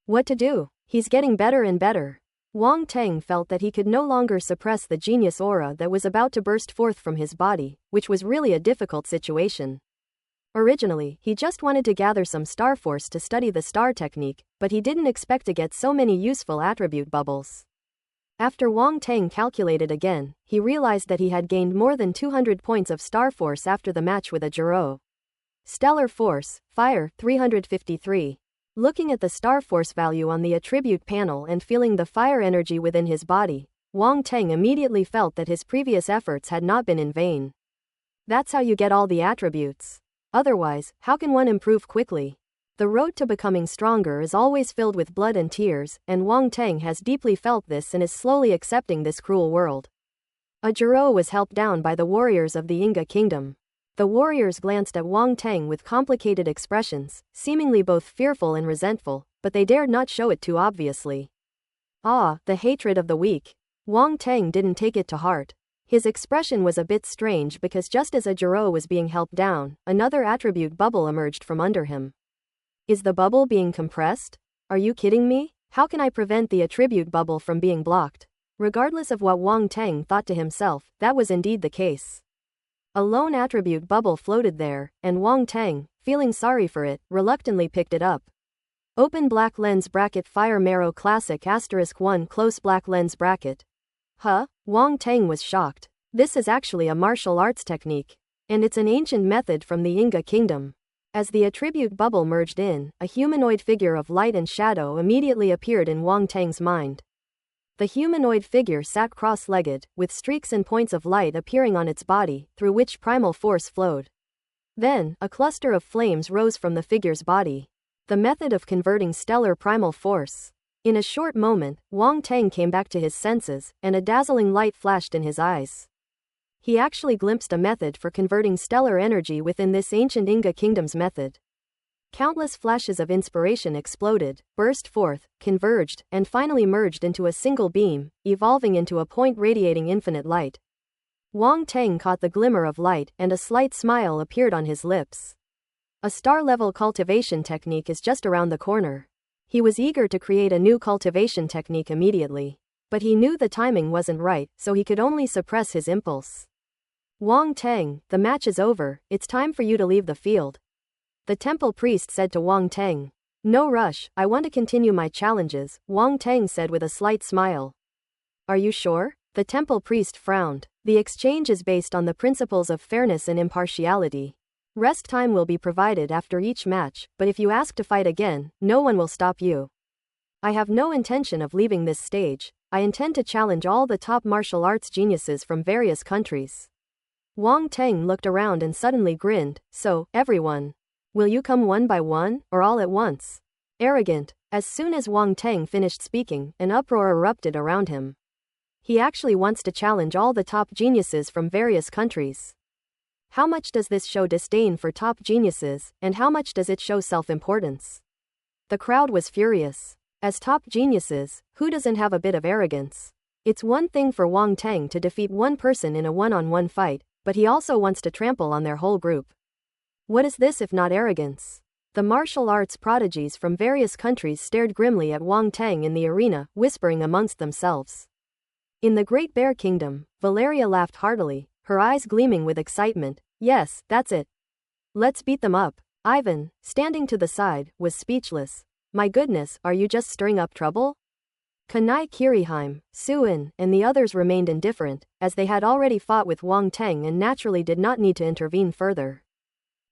What to do? He's getting better and better. Wang Teng felt that he could no longer suppress the genius aura that was about to burst forth from his body, which was really a difficult situation. Originally, he just wanted to gather some star force to study the star technique, but he didn't expect to get so many useful attribute bubbles. After Wang Teng calculated again, he realized that he had gained more than 200 points of star force after the match with Ajiro. Stellar Force, Fire, 353. Looking at the star force value on the attribute panel and feeling the fire energy within his body, Wang Teng immediately felt that his previous efforts had not been in vain. That's how you get all the attributes. Otherwise, how can one improve quickly? The road to becoming stronger is always filled with blood and tears, and Wang Teng has deeply felt this and is slowly accepting this cruel world. Ajiro was helped down by the warriors of the Inga Kingdom. The warriors glanced at Wang Teng with complicated expressions, seemingly both fearful and resentful, but they dared not show it too obviously. The hatred of the weak. Wang Teng didn't take it to heart. His expression was a bit strange because just as Ajiro was being helped down, another attribute bubble emerged from under him. Is the bubble being compressed? Are you kidding me? How can I prevent the attribute bubble from being blocked? Regardless of what Wang Teng thought to himself, that was indeed the case. A lone attribute bubble floated there, and Wang Teng, feeling sorry for it, reluctantly picked it up. Open black lens bracket fire marrow classic *1 close black lens bracket. Huh? Wang Teng was shocked. This is actually a martial arts technique. And it's an ancient method from the Inga kingdom. As the attribute bubble merged in, a humanoid figure of light and shadow immediately appeared in Wang Teng's mind. The humanoid figure sat cross-legged, with streaks and points of light appearing on its body, through which primal force flowed. Then, a cluster of flames rose from the figure's body. The method of converting stellar primal force. In a short moment, Wang Teng came back to his senses, and a dazzling light flashed in his eyes. He actually glimpsed a method for converting stellar energy within this ancient Inga kingdom's method. Countless flashes of inspiration exploded, burst forth, converged, and finally merged into a single beam, evolving into a point radiating infinite light. Wang Teng caught the glimmer of light, and a slight smile appeared on his lips. A star-level cultivation technique is just around the corner. He was eager to create a new cultivation technique immediately. But he knew the timing wasn't right, so he could only suppress his impulse. Wang Teng, the match is over, it's time for you to leave the field. The temple priest said to Wang Teng. No rush, I want to continue my challenges, Wang Teng said with a slight smile. Are you sure? The temple priest frowned. The exchange is based on the principles of fairness and impartiality. Rest time will be provided after each match, but if you ask to fight again, no one will stop you. I have no intention of leaving this stage. I intend to challenge all the top martial arts geniuses from various countries. Wang Teng looked around and suddenly grinned. So, everyone. Will you come one by one, or all at once? Arrogant. As soon as Wang Teng finished speaking, an uproar erupted around him. He actually wants to challenge all the top geniuses from various countries. How much does this show disdain for top geniuses, and how much does it show self-importance? The crowd was furious. As top geniuses, who doesn't have a bit of arrogance? It's one thing for Wang Teng to defeat one person in a one-on-one fight, but he also wants to trample on their whole group. What is this if not arrogance? The martial arts prodigies from various countries stared grimly at Wang Teng in the arena, whispering amongst themselves. In the Great Bear Kingdom, Valeria laughed heartily, her eyes gleaming with excitement. Yes, that's it. Let's beat them up. Ivan, standing to the side, was speechless. My goodness, are you just stirring up trouble? Kanai Kiriheim, Suin, and the others remained indifferent, as they had already fought with Wang Teng and naturally did not need to intervene further.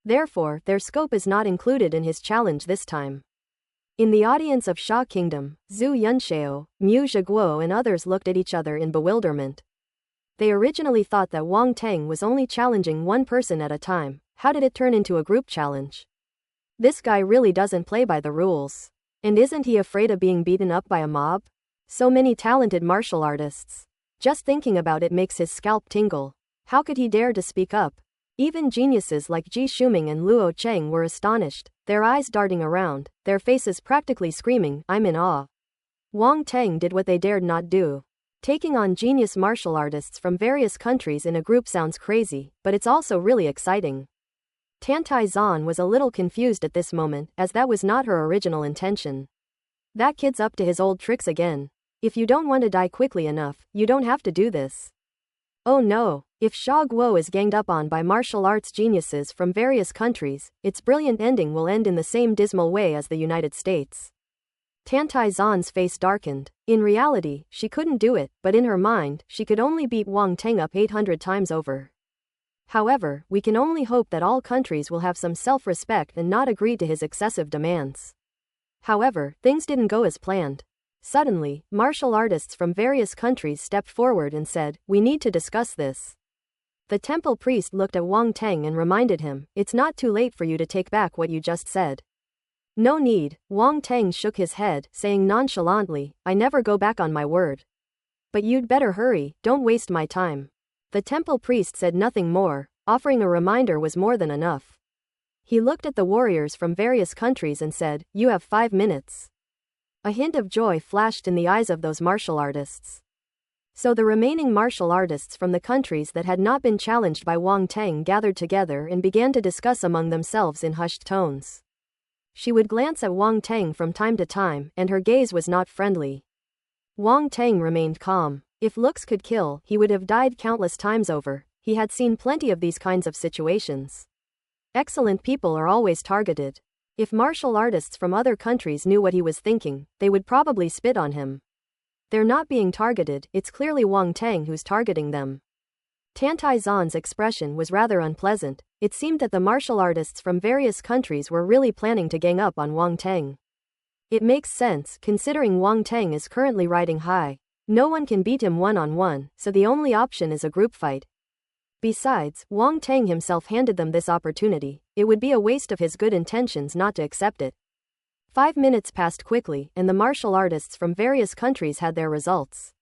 Therefore, their scope is not included in his challenge this time. In the audience of Sha Kingdom, Zhu Yunxiao, Mu Zhiguo and others looked at each other in bewilderment. They originally thought that Wang Teng was only challenging one person at a time. How did it turn into a group challenge? This guy really doesn't play by the rules. And isn't he afraid of being beaten up by a mob? So many talented martial artists. Just thinking about it makes his scalp tingle. How could he dare to speak up? Even geniuses like Ji Shuming and Luo Cheng were astonished, their eyes darting around, their faces practically screaming, I'm in awe. Wang Teng did what they dared not do. Taking on genius martial artists from various countries in a group sounds crazy, but it's also really exciting. Tantai Zan was a little confused at this moment, as that was not her original intention. That kid's up to his old tricks again. If you don't want to die quickly enough, you don't have to do this. Oh no, if Sha Guo is ganged up on by martial arts geniuses from various countries, its brilliant ending will end in the same dismal way as the United States. Tantai Zan's face darkened. In reality, she couldn't do it, but in her mind, she could only beat Wang Teng up 800 times over. However, we can only hope that all countries will have some self-respect and not agree to his excessive demands. However, things didn't go as planned. Suddenly, martial artists from various countries stepped forward and said, we need to discuss this. The temple priest looked at Wang Teng and reminded him, it's not too late for you to take back what you just said. No need, Wang Teng shook his head, saying nonchalantly, I never go back on my word. But you'd better hurry, don't waste my time. The temple priest said nothing more, offering a reminder was more than enough. He looked at the warriors from various countries and said, you have 5 minutes. A hint of joy flashed in the eyes of those martial artists. So the remaining martial artists from the countries that had not been challenged by Wang Teng gathered together and began to discuss among themselves in hushed tones. She would glance at Wang Teng from time to time, and her gaze was not friendly. Wang Teng remained calm. If looks could kill, he would have died countless times over. He had seen plenty of these kinds of situations. Excellent people are always targeted. If martial artists from other countries knew what he was thinking, they would probably spit on him. They're not being targeted, it's clearly Wang Teng who's targeting them. Tantai Zan's expression was rather unpleasant. It seemed that the martial artists from various countries were really planning to gang up on Wang Teng. It makes sense, considering Wang Teng is currently riding high. No one can beat him one-on-one, so the only option is a group fight. Besides, Wang Teng himself handed them this opportunity. It would be a waste of his good intentions not to accept it. 5 minutes passed quickly, and the martial artists from various countries had their results.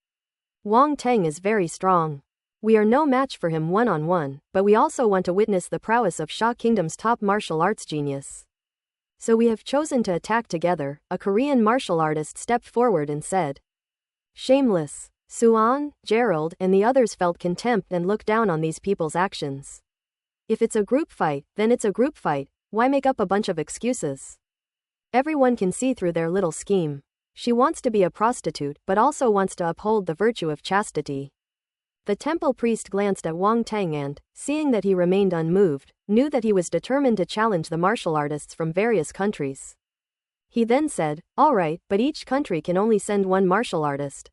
Wang Teng is very strong. We are no match for him one-on-one, but we also want to witness the prowess of Sha Kingdom's top martial arts genius. So we have chosen to attack together. A Korean martial artist stepped forward and said. Shameless. Suan, Gerald, and the others felt contempt and looked down on these people's actions. If it's a group fight, then it's a group fight. Why make up a bunch of excuses? Everyone can see through their little scheme. She wants to be a prostitute, but also wants to uphold the virtue of chastity. The temple priest glanced at Wang Teng and, seeing that he remained unmoved, knew that he was determined to challenge the martial artists from various countries. He then said, "All right, but each country can only send one martial artist."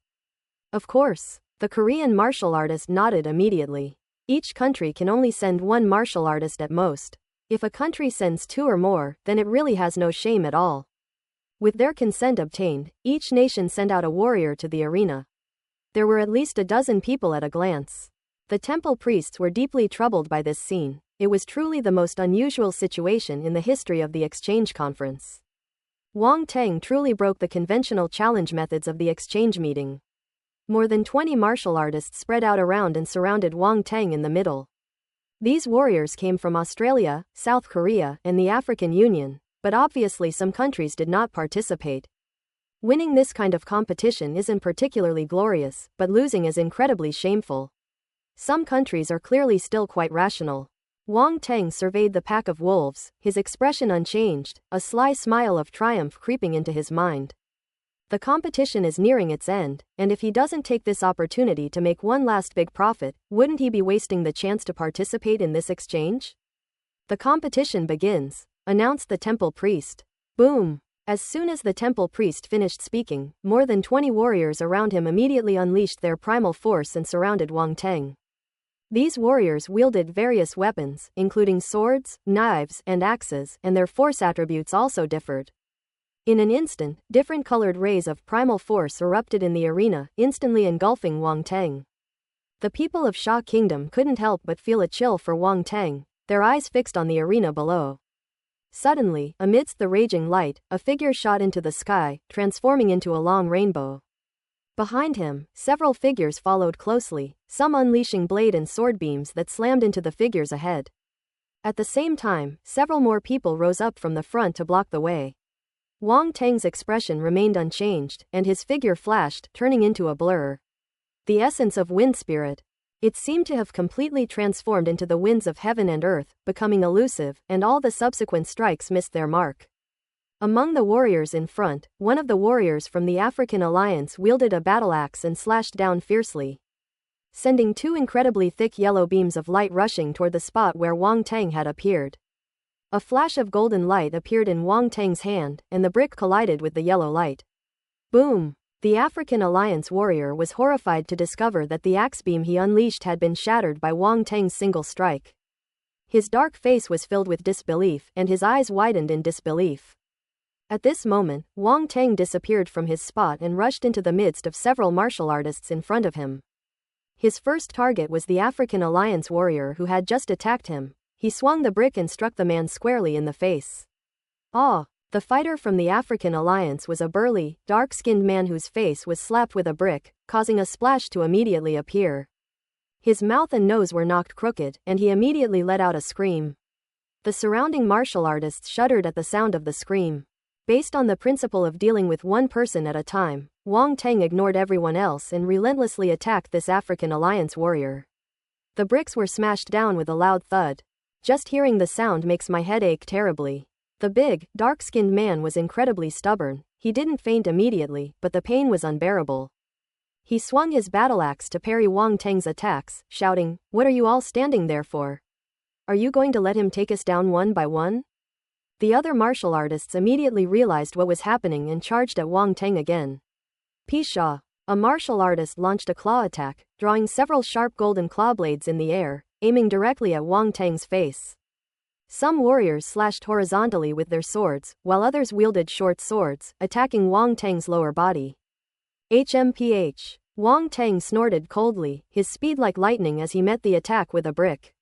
Of course. The Korean martial artist nodded immediately. Each country can only send one martial artist at most. If a country sends 2 or more, then it really has no shame at all. With their consent obtained, each nation sent out a warrior to the arena. There were at least a dozen people at a glance. The temple priests were deeply troubled by this scene. It was truly the most unusual situation in the history of the exchange conference. Wang Teng truly broke the conventional challenge methods of the exchange meeting. More than 20 martial artists spread out around and surrounded Wang Teng in the middle. These warriors came from Australia, South Korea, and the African Union, but obviously some countries did not participate. Winning this kind of competition isn't particularly glorious, but losing is incredibly shameful. Some countries are clearly still quite rational. Wang Teng surveyed the pack of wolves, his expression unchanged, a sly smile of triumph creeping into his mind. The competition is nearing its end, and if he doesn't take this opportunity to make one last big profit, wouldn't he be wasting the chance to participate in this exchange? The competition begins, announced the temple priest. Boom! As soon as the temple priest finished speaking, more than 20 warriors around him immediately unleashed their primal force and surrounded Wang Teng. These warriors wielded various weapons, including swords, knives, and axes, and their force attributes also differed. In an instant, different colored rays of primal force erupted in the arena, instantly engulfing Wang Teng. The people of Sha Kingdom couldn't help but feel a chill for Wang Teng, their eyes fixed on the arena below. Suddenly, amidst the raging light, a figure shot into the sky, transforming into a long rainbow. Behind him, several figures followed closely, some unleashing blade and sword beams that slammed into the figures ahead. At the same time, several more people rose up from the front to block the way. Wang Teng's expression remained unchanged, and his figure flashed, turning into a blur. The essence of wind spirit. It seemed to have completely transformed into the winds of heaven and earth, becoming elusive, and all the subsequent strikes missed their mark. Among the warriors in front, one of the warriors from the African Alliance wielded a battle axe and slashed down fiercely, sending 2 incredibly thick yellow beams of light rushing toward the spot where Wang Teng had appeared. A flash of golden light appeared in Wang Teng's hand, and the brick collided with the yellow light. Boom! The African Alliance warrior was horrified to discover that the axe beam he unleashed had been shattered by Wang Teng's single strike. His dark face was filled with disbelief, and his eyes widened in disbelief. At this moment, Wang Teng disappeared from his spot and rushed into the midst of several martial artists in front of him. His first target was the African Alliance warrior who had just attacked him. He swung the brick and struck the man squarely in the face. Ah! The fighter from the African Alliance was a burly, dark-skinned man whose face was slapped with a brick, causing a splash to immediately appear. His mouth and nose were knocked crooked, and he immediately let out a scream. The surrounding martial artists shuddered at the sound of the scream. Based on the principle of dealing with one person at a time, Wang Teng ignored everyone else and relentlessly attacked this African alliance warrior. The bricks were smashed down with a loud thud. Just hearing the sound makes my head ache terribly. The big, dark-skinned man was incredibly stubborn. He didn't faint immediately, but the pain was unbearable. He swung his battle axe to parry Wang Teng's attacks, shouting, "What are you all standing there for? Are you going to let him take us down one by one?" The other martial artists immediately realized what was happening and charged at Wang Teng again. Pisha, a martial artist, launched a claw attack, drawing several sharp golden claw blades in the air, aiming directly at Wang Teng's face. Some warriors slashed horizontally with their swords, while others wielded short swords, attacking Wang Teng's lower body. HMPH. Wang Teng snorted coldly, his speed like lightning as he met the attack with a brick.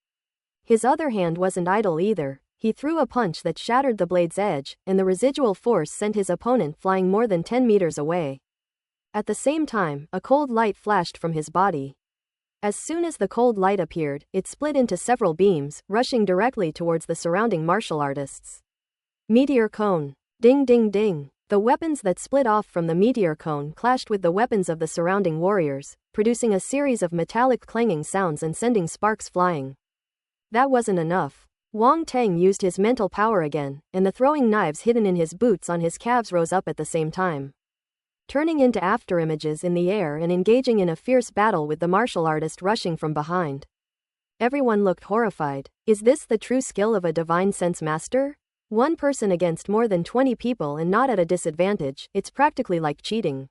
His other hand wasn't idle either. He threw a punch that shattered the blade's edge, and the residual force sent his opponent flying more than 10 meters away. At the same time, a cold light flashed from his body. As soon as the cold light appeared, it split into several beams, rushing directly towards the surrounding martial artists. Meteor cone. Ding ding ding. The weapons that split off from the meteor cone clashed with the weapons of the surrounding warriors, producing a series of metallic clanging sounds and sending sparks flying. That wasn't enough. Wang Teng used his mental power again, and the throwing knives hidden in his boots on his calves rose up at the same time, turning into afterimages in the air and engaging in a fierce battle with the martial artist rushing from behind. Everyone looked horrified. Is this the true skill of a divine sense master? One person against more than 20 people and not at a disadvantage, it's practically like cheating.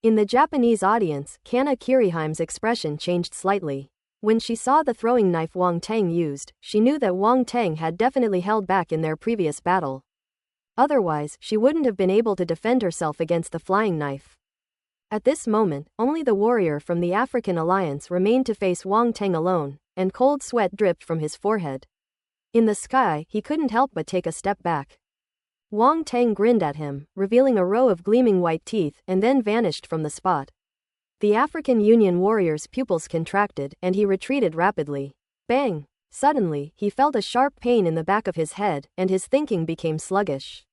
In the Japanese audience, Kana Kiriheim's expression changed slightly. When she saw the throwing knife Wang Teng used, she knew that Wang Teng had definitely held back in their previous battle. Otherwise, she wouldn't have been able to defend herself against the flying knife. At this moment, only the warrior from the African alliance remained to face Wang Teng alone, and cold sweat dripped from his forehead. In the sky, he couldn't help but take a step back. Wang Teng grinned at him, revealing a row of gleaming white teeth, and then vanished from the spot. The African Union warrior's pupils contracted, and he retreated rapidly. Bang! Suddenly, he felt a sharp pain in the back of his head, and his thinking became sluggish.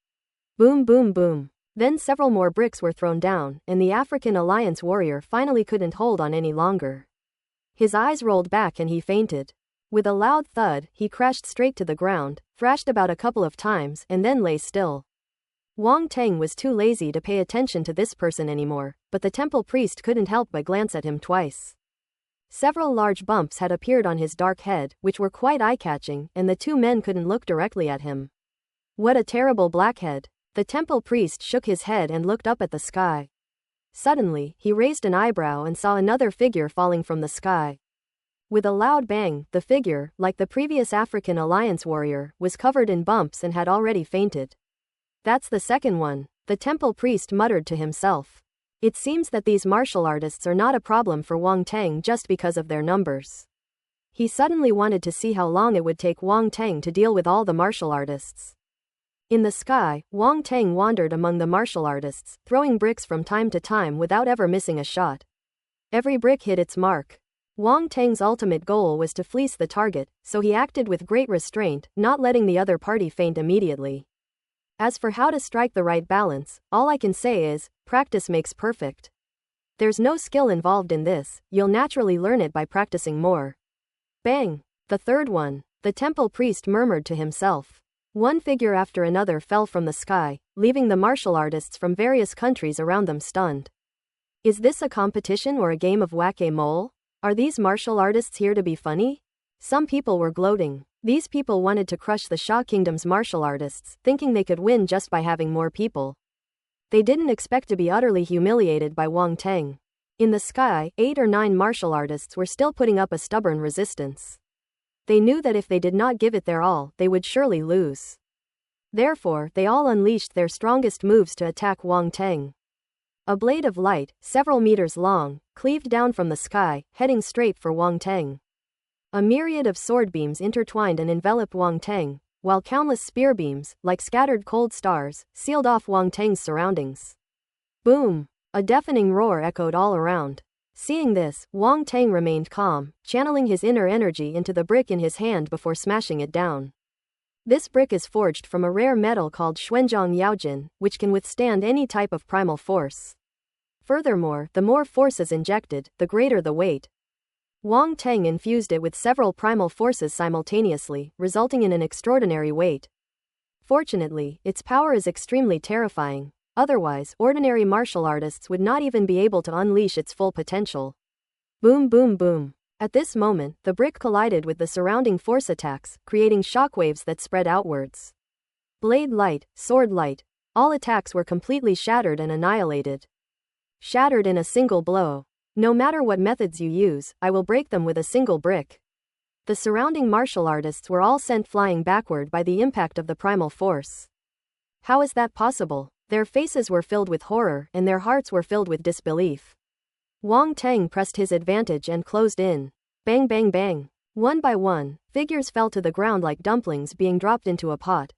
Boom boom boom. Then several more bricks were thrown down, and the African alliance warrior finally couldn't hold on any longer. His eyes rolled back and he fainted. With a loud thud, he crashed straight to the ground, thrashed about a couple of times, and then lay still. Wang Teng was too lazy to pay attention to this person anymore, but the temple priest couldn't help but glance at him twice. Several large bumps had appeared on his dark head, which were quite eye-catching, and the two men couldn't look directly at him. What a terrible blackhead! The temple priest shook his head and looked up at the sky. Suddenly, he raised an eyebrow and saw another figure falling from the sky. With a loud bang, the figure, like the previous African alliance warrior, was covered in bumps and had already fainted. That's the second one, the temple priest muttered to himself. It seems that these martial artists are not a problem for Wang Teng just because of their numbers. He suddenly wanted to see how long it would take Wang Teng to deal with all the martial artists. In the sky, Wang Teng wandered among the martial artists, throwing bricks from time to time without ever missing a shot. Every brick hit its mark. Wang Teng's ultimate goal was to fleece the target, so he acted with great restraint, not letting the other party faint immediately. As for how to strike the right balance, all I can say is, practice makes perfect. There's no skill involved in this, you'll naturally learn it by practicing more. Bang! The third one, the temple priest murmured to himself. One figure after another fell from the sky, leaving the martial artists from various countries around them stunned. Is this a competition or a game of whack-a-mole? Are these martial artists here to be funny? Some people were gloating. These people wanted to crush the Shah Kingdom's martial artists, thinking they could win just by having more people. They didn't expect to be utterly humiliated by Wang Teng. In the sky, 8 or 9 martial artists were still putting up a stubborn resistance. They knew that if they did not give it their all, they would surely lose. Therefore, they all unleashed their strongest moves to attack Wang Teng. A blade of light, several meters long, cleaved down from the sky, heading straight for Wang Teng. A myriad of sword beams intertwined and enveloped Wang Teng, while countless spear beams, like scattered cold stars, sealed off Wang Teng's surroundings. Boom! A deafening roar echoed all around. Seeing this, Wang Teng remained calm, channeling his inner energy into the brick in his hand before smashing it down. This brick is forged from a rare metal called Xuanzhong Yaojin, which can withstand any type of primal force. Furthermore, the more force is injected, the greater the weight. Wang Teng infused it with several primal forces simultaneously, resulting in an extraordinary weight. Fortunately, its power is extremely terrifying. Otherwise, ordinary martial artists would not even be able to unleash its full potential. Boom boom boom. At this moment, the brick collided with the surrounding force attacks, creating shockwaves that spread outwards. Blade light, sword light. All attacks were completely shattered and annihilated. Shattered in a single blow. No matter what methods you use, I will break them with a single brick. The surrounding martial artists were all sent flying backward by the impact of the primal force. How is that possible? Their faces were filled with horror, and their hearts were filled with disbelief. Wang Teng pressed his advantage and closed in. Bang bang bang. One by one, figures fell to the ground like dumplings being dropped into a pot.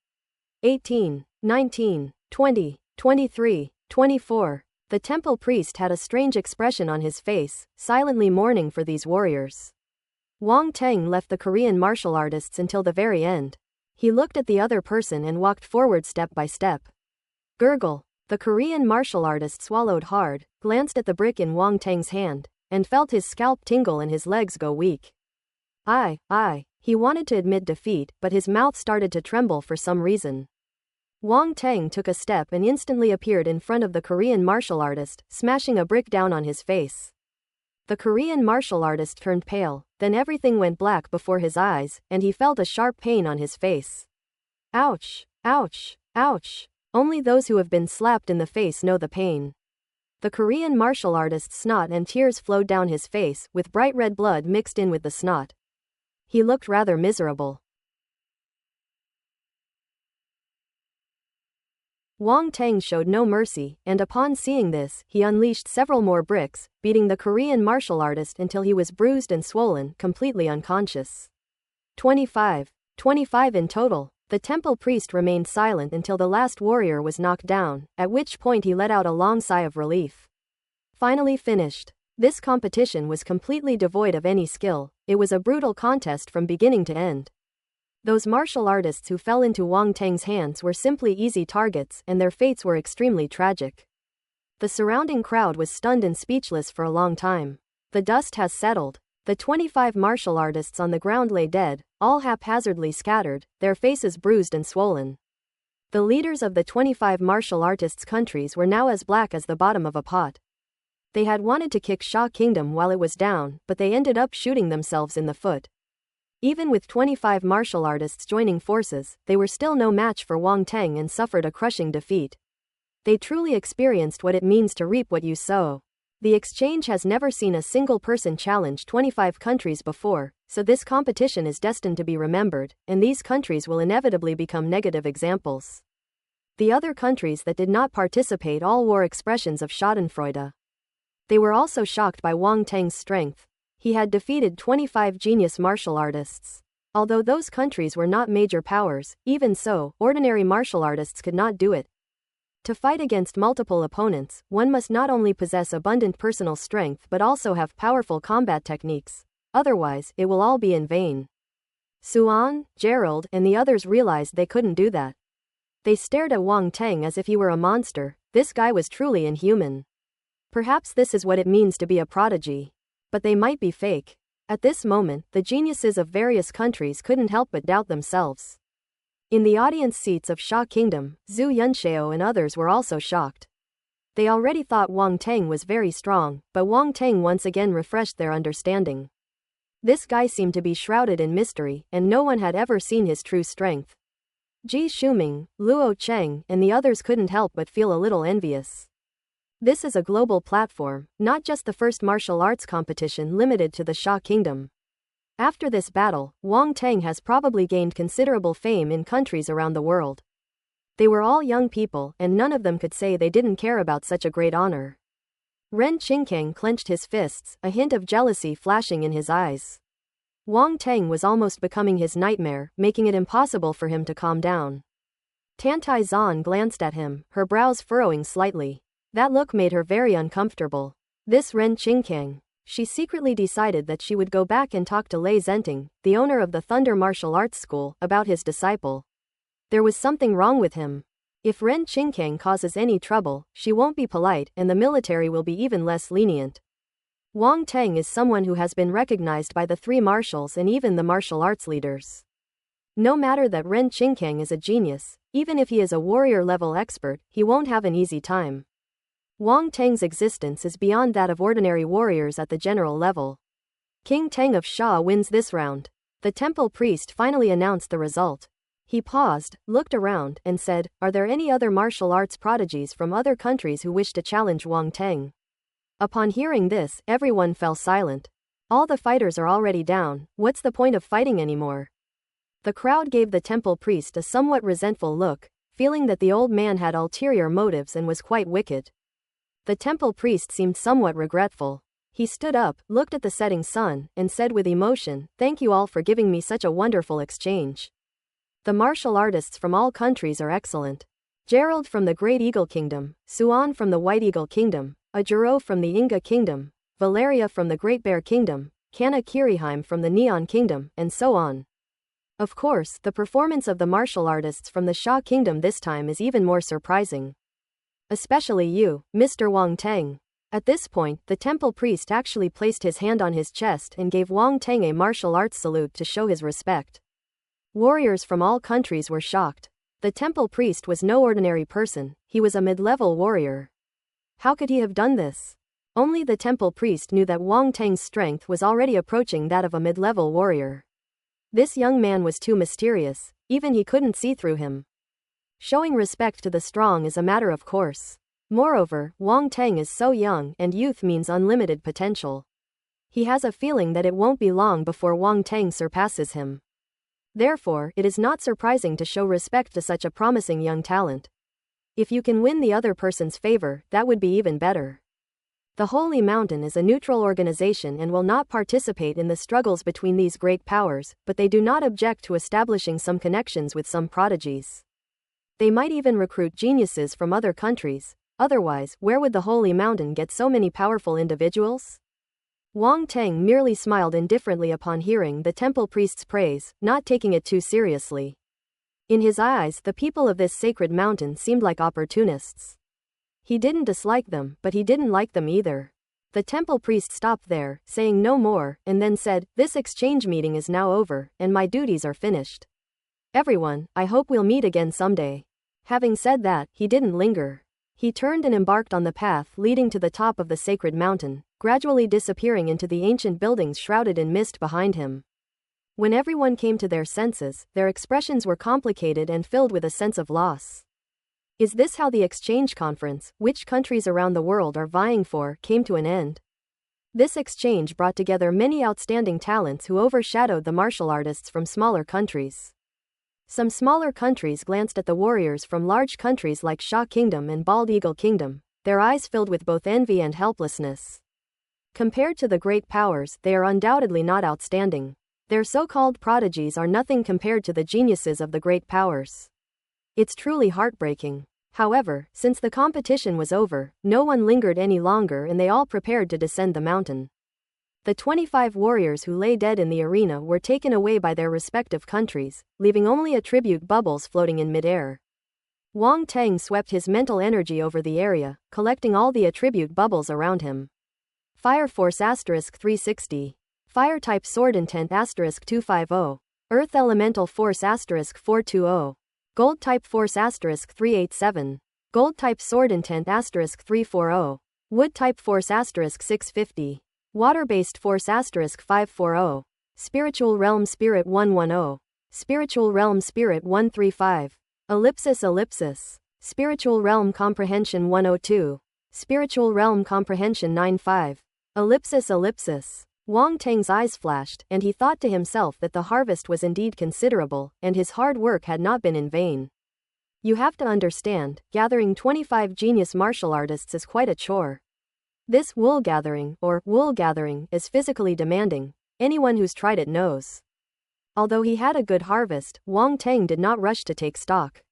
18, 19, 20, 23, 24. The temple priest had a strange expression on his face, silently mourning for these warriors. Wang Teng left the Korean martial artists until the very end. He looked at the other person and walked forward step by step. Gurgle. The Korean martial artist swallowed hard, glanced at the brick in Wang Teng's hand, and felt his scalp tingle and his legs go weak. He wanted to admit defeat, but his mouth started to tremble for some reason. Wang Teng took a step and instantly appeared in front of the Korean martial artist, smashing a brick down on his face. The Korean martial artist turned pale, then everything went black before his eyes, and he felt a sharp pain on his face. Ouch! Ouch! Ouch! Only those who have been slapped in the face know the pain. The Korean martial artist's snot and tears flowed down his face, with bright red blood mixed in with the snot. He looked rather miserable. Wang Teng showed no mercy, and upon seeing this, he unleashed several more bricks, beating the Korean martial artist until he was bruised and swollen, completely unconscious. 25 in total. The temple priest remained silent until the last warrior was knocked down, at which point he let out a long sigh of relief. Finally finished. This competition was completely devoid of any skill. It was a brutal contest from beginning to end. Those martial artists who fell into Wang Teng's hands were simply easy targets, and their fates were extremely tragic. The surrounding crowd was stunned and speechless for a long time. The dust has settled. The 25 martial artists on the ground lay dead, all haphazardly scattered, their faces bruised and swollen. The leaders of the 25 martial artists' countries were now as black as the bottom of a pot. They had wanted to kick Sha Kingdom while it was down, but they ended up shooting themselves in the foot. Even with 25 martial artists joining forces, they were still no match for Wang Teng and suffered a crushing defeat. They truly experienced what it means to reap what you sow. The exchange has never seen a single person challenge 25 countries before, so this competition is destined to be remembered, and these countries will inevitably become negative examples. The other countries that did not participate all wore expressions of schadenfreude. They were also shocked by Wang Teng's strength. He had defeated 25 genius martial artists. Although those countries were not major powers, even so, ordinary martial artists could not do it. To fight against multiple opponents, one must not only possess abundant personal strength but also have powerful combat techniques. Otherwise, it will all be in vain. Suan, Gerald, and the others realized they couldn't do that. They stared at Wang Teng as if he were a monster. This guy was truly inhuman. Perhaps this is what it means to be a prodigy. But they might be fake. At this moment, the geniuses of various countries couldn't help but doubt themselves. In the audience seats of Sha Kingdom, Zhu Yunxiao and others were also shocked. They already thought Wang Teng was very strong, but Wang Teng once again refreshed their understanding. This guy seemed to be shrouded in mystery, and no one had ever seen his true strength. Ji Shuming, Luo Cheng, and the others couldn't help but feel a little envious. This is a global platform, not just the first martial arts competition limited to the Sha Kingdom. After this battle, Wang Teng has probably gained considerable fame in countries around the world. They were all young people, and none of them could say they didn't care about such a great honor. Ren Qingkang clenched his fists, a hint of jealousy flashing in his eyes. Wang Teng was almost becoming his nightmare, making it impossible for him to calm down. Tantai Zan glanced at him, her brows furrowing slightly. That look made her very uncomfortable. This Ren Qingkang. She secretly decided that she would go back and talk to Lei Zhenting, the owner of the Thunder Martial Arts School, about his disciple. There was something wrong with him. If Ren Qingkang causes any trouble, she won't be polite and the military will be even less lenient. Wang Teng is someone who has been recognized by the three marshals and even the martial arts leaders. No matter that Ren Qingkang is a genius, even if he is a warrior-level expert, he won't have an easy time. Wang Teng's existence is beyond that of ordinary warriors at the general level. King Teng of Sha wins this round. The temple priest finally announced the result. He paused, looked around, and said, "Are there any other martial arts prodigies from other countries who wish to challenge Wang Teng?" Upon hearing this, everyone fell silent. All the fighters are already down, what's the point of fighting anymore? The crowd gave the temple priest a somewhat resentful look, feeling that the old man had ulterior motives and was quite wicked. The temple priest seemed somewhat regretful. He stood up, looked at the setting sun, and said with emotion, "Thank you all for giving me such a wonderful exchange. The martial artists from all countries are excellent. Gerald from the Great Eagle Kingdom, Suan from the White Eagle Kingdom, Ajuro from the Inga Kingdom, Valeria from the Great Bear Kingdom, Kana Kiriheim from the Neon Kingdom, and so on." Of course, the performance of the martial artists from the Sha Kingdom this time is even more surprising. Especially you, Mr. Wang Teng. At this point, the temple priest actually placed his hand on his chest and gave Wang Teng a martial arts salute to show his respect. Warriors from all countries were shocked. The temple priest was no ordinary person, he was a mid-level warrior. How could he have done this? Only the temple priest knew that Wang Teng's strength was already approaching that of a mid-level warrior. This young man was too mysterious, even he couldn't see through him. Showing respect to the strong is a matter of course. Moreover, Wang Teng is so young and youth means unlimited potential. He has a feeling that it won't be long before Wang Teng surpasses him. Therefore, it is not surprising to show respect to such a promising young talent. If you can win the other person's favor, that would be even better. The Holy Mountain is a neutral organization and will not participate in the struggles between these great powers, but they do not object to establishing some connections with some prodigies. They might even recruit geniuses from other countries. Otherwise, where would the Holy Mountain get so many powerful individuals? Wang Teng merely smiled indifferently upon hearing the temple priest's praise, not taking it too seriously. In his eyes, the people of this sacred mountain seemed like opportunists. He didn't dislike them, but he didn't like them either. The temple priest stopped there, saying no more, and then said, "This exchange meeting is now over, and my duties are finished. Everyone, I hope we'll meet again someday." Having said that, he didn't linger. He turned and embarked on the path leading to the top of the sacred mountain, gradually disappearing into the ancient buildings shrouded in mist behind him. When everyone came to their senses, their expressions were complicated and filled with a sense of loss. Is this how the exchange conference, which countries around the world are vying for, came to an end? This exchange brought together many outstanding talents who overshadowed the martial artists from smaller countries. Some smaller countries glanced at the warriors from large countries like Sha Kingdom and Bald Eagle Kingdom, their eyes filled with both envy and helplessness. Compared to the great powers, they are undoubtedly not outstanding. Their so-called prodigies are nothing compared to the geniuses of the great powers. It's truly heartbreaking. However, since the competition was over, no one lingered any longer and they all prepared to descend the mountain. The 25 warriors who lay dead in the arena were taken away by their respective countries, leaving only attribute bubbles floating in midair. Wang Teng swept his mental energy over the area, collecting all the attribute bubbles around him. Fire Force *360. Fire Type Sword Intent *250. Earth Elemental Force *420. Gold Type Force *387. Gold Type Sword Intent *340. Wood Type Force *650. Water-Based Force *540. Spiritual Realm Spirit 110. Spiritual Realm Spirit 135. Ellipsis. Spiritual Realm Comprehension 102. Spiritual Realm Comprehension 95. Ellipsis. Wang Teng's eyes flashed, and he thought to himself that the harvest was indeed considerable, and his hard work had not been in vain. You have to understand, gathering 25 genius martial artists is quite a chore. This wool gathering is physically demanding. Anyone who's tried it knows. Although he had a good harvest, Wang Teng did not rush to take stock.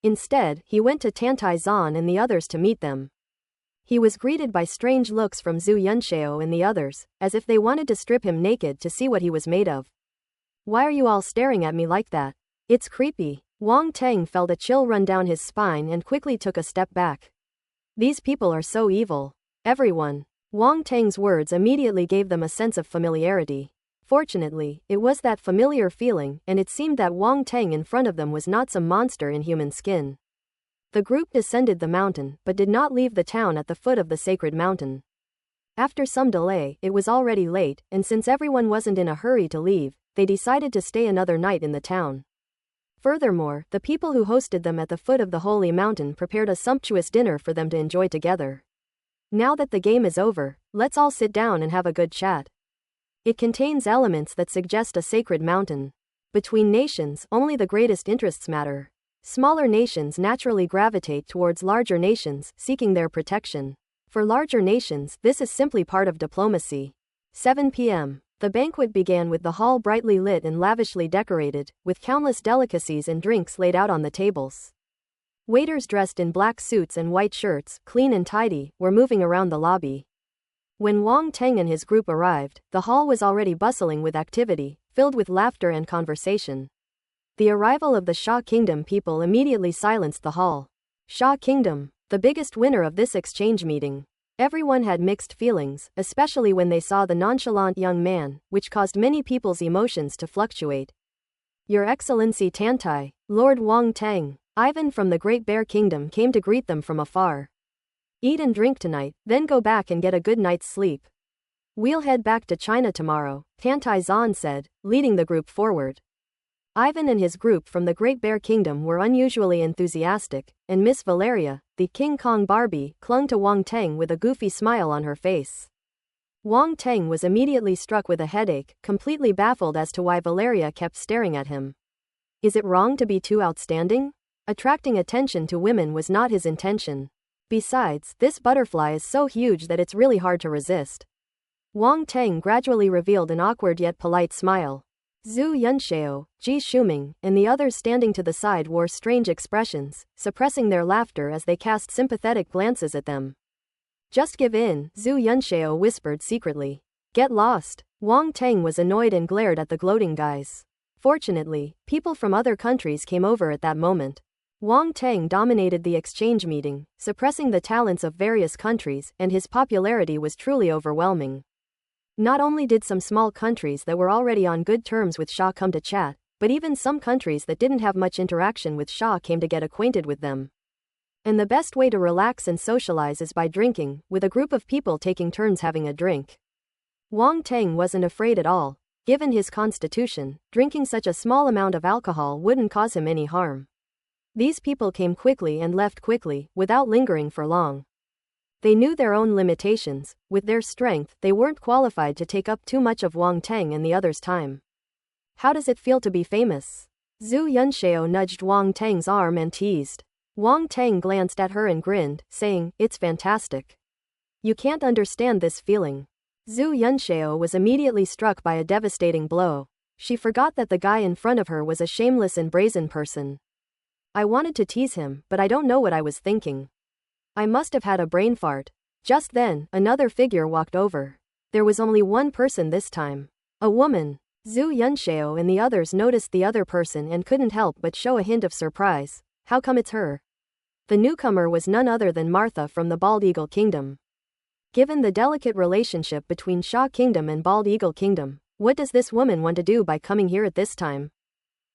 Instead, he went to Tantai Zan and the others to meet them. He was greeted by strange looks from Zhu Yunxiao and the others, as if they wanted to strip him naked to see what he was made of. "Why are you all staring at me like that? It's creepy." Wang Teng felt a chill run down his spine and quickly took a step back. These people are so evil. Everyone. Wang Teng's words immediately gave them a sense of familiarity. Fortunately, it was that familiar feeling, and it seemed that Wang Teng in front of them was not some monster in human skin. The group descended the mountain, but did not leave the town at the foot of the sacred mountain. After some delay, it was already late, and since everyone wasn't in a hurry to leave, they decided to stay another night in the town. Furthermore, the people who hosted them at the foot of the holy mountain prepared a sumptuous dinner for them to enjoy together. Now that the game is over, let's all sit down and have a good chat. It contains elements that suggest a sacred mountain. Between nations, only the greatest interests matter. Smaller nations naturally gravitate towards larger nations, seeking their protection. For larger nations, this is simply part of diplomacy. 7 p.m. The banquet began with the hall brightly lit and lavishly decorated, with countless delicacies and drinks laid out on the tables. Waiters dressed in black suits and white shirts, clean and tidy, were moving around the lobby. When Wang Teng and his group arrived, the hall was already bustling with activity, filled with laughter and conversation. The arrival of the Sha Kingdom people immediately silenced the hall. Sha Kingdom, the biggest winner of this exchange meeting. Everyone had mixed feelings, especially when they saw the nonchalant young man, which caused many people's emotions to fluctuate. Your Excellency Tantai, Lord Wang Teng, Ivan from the Great Bear Kingdom came to greet them from afar. Eat and drink tonight, then go back and get a good night's sleep. We'll head back to China tomorrow, Tantai Zan said, leading the group forward. Ivan and his group from the Great Bear Kingdom were unusually enthusiastic, and Miss Valeria, the King Kong Barbie, clung to Wang Teng with a goofy smile on her face. Wang Teng was immediately struck with a headache, completely baffled as to why Valeria kept staring at him. Is it wrong to be too outstanding? Attracting attention to women was not his intention. Besides, this butterfly is so huge that it's really hard to resist. Wang Teng gradually revealed an awkward yet polite smile. Zhu Yunxiao, Ji Shuming, and the others standing to the side wore strange expressions, suppressing their laughter as they cast sympathetic glances at them. Just give in, Zhu Yunxiao whispered secretly. Get lost. Wang Teng was annoyed and glared at the gloating guys. Fortunately, people from other countries came over at that moment. Wang Teng dominated the exchange meeting, suppressing the talents of various countries, and his popularity was truly overwhelming. Not only did some small countries that were already on good terms with Sha come to chat, but even some countries that didn't have much interaction with Sha came to get acquainted with them. And the best way to relax and socialize is by drinking, with a group of people taking turns having a drink. Wang Teng wasn't afraid at all. Given his constitution, drinking such a small amount of alcohol wouldn't cause him any harm. These people came quickly and left quickly, without lingering for long. They knew their own limitations. With their strength, they weren't qualified to take up too much of Wang Teng and the others' time. How does it feel to be famous? Zhu Yunxiao nudged Wang Teng's arm and teased. Wang Teng glanced at her and grinned, saying, It's fantastic. You can't understand this feeling. Zhu Yunxiao was immediately struck by a devastating blow. She forgot that the guy in front of her was a shameless and brazen person. I wanted to tease him, but I don't know what I was thinking. I must have had a brain fart. Just then, another figure walked over. There was only one person this time. A woman. Zhu Yunxiao and the others noticed the other person and couldn't help but show a hint of surprise. How come it's her? The newcomer was none other than Martha from the Bald Eagle Kingdom. Given the delicate relationship between Sha Kingdom and Bald Eagle Kingdom, what does this woman want to do by coming here at this time?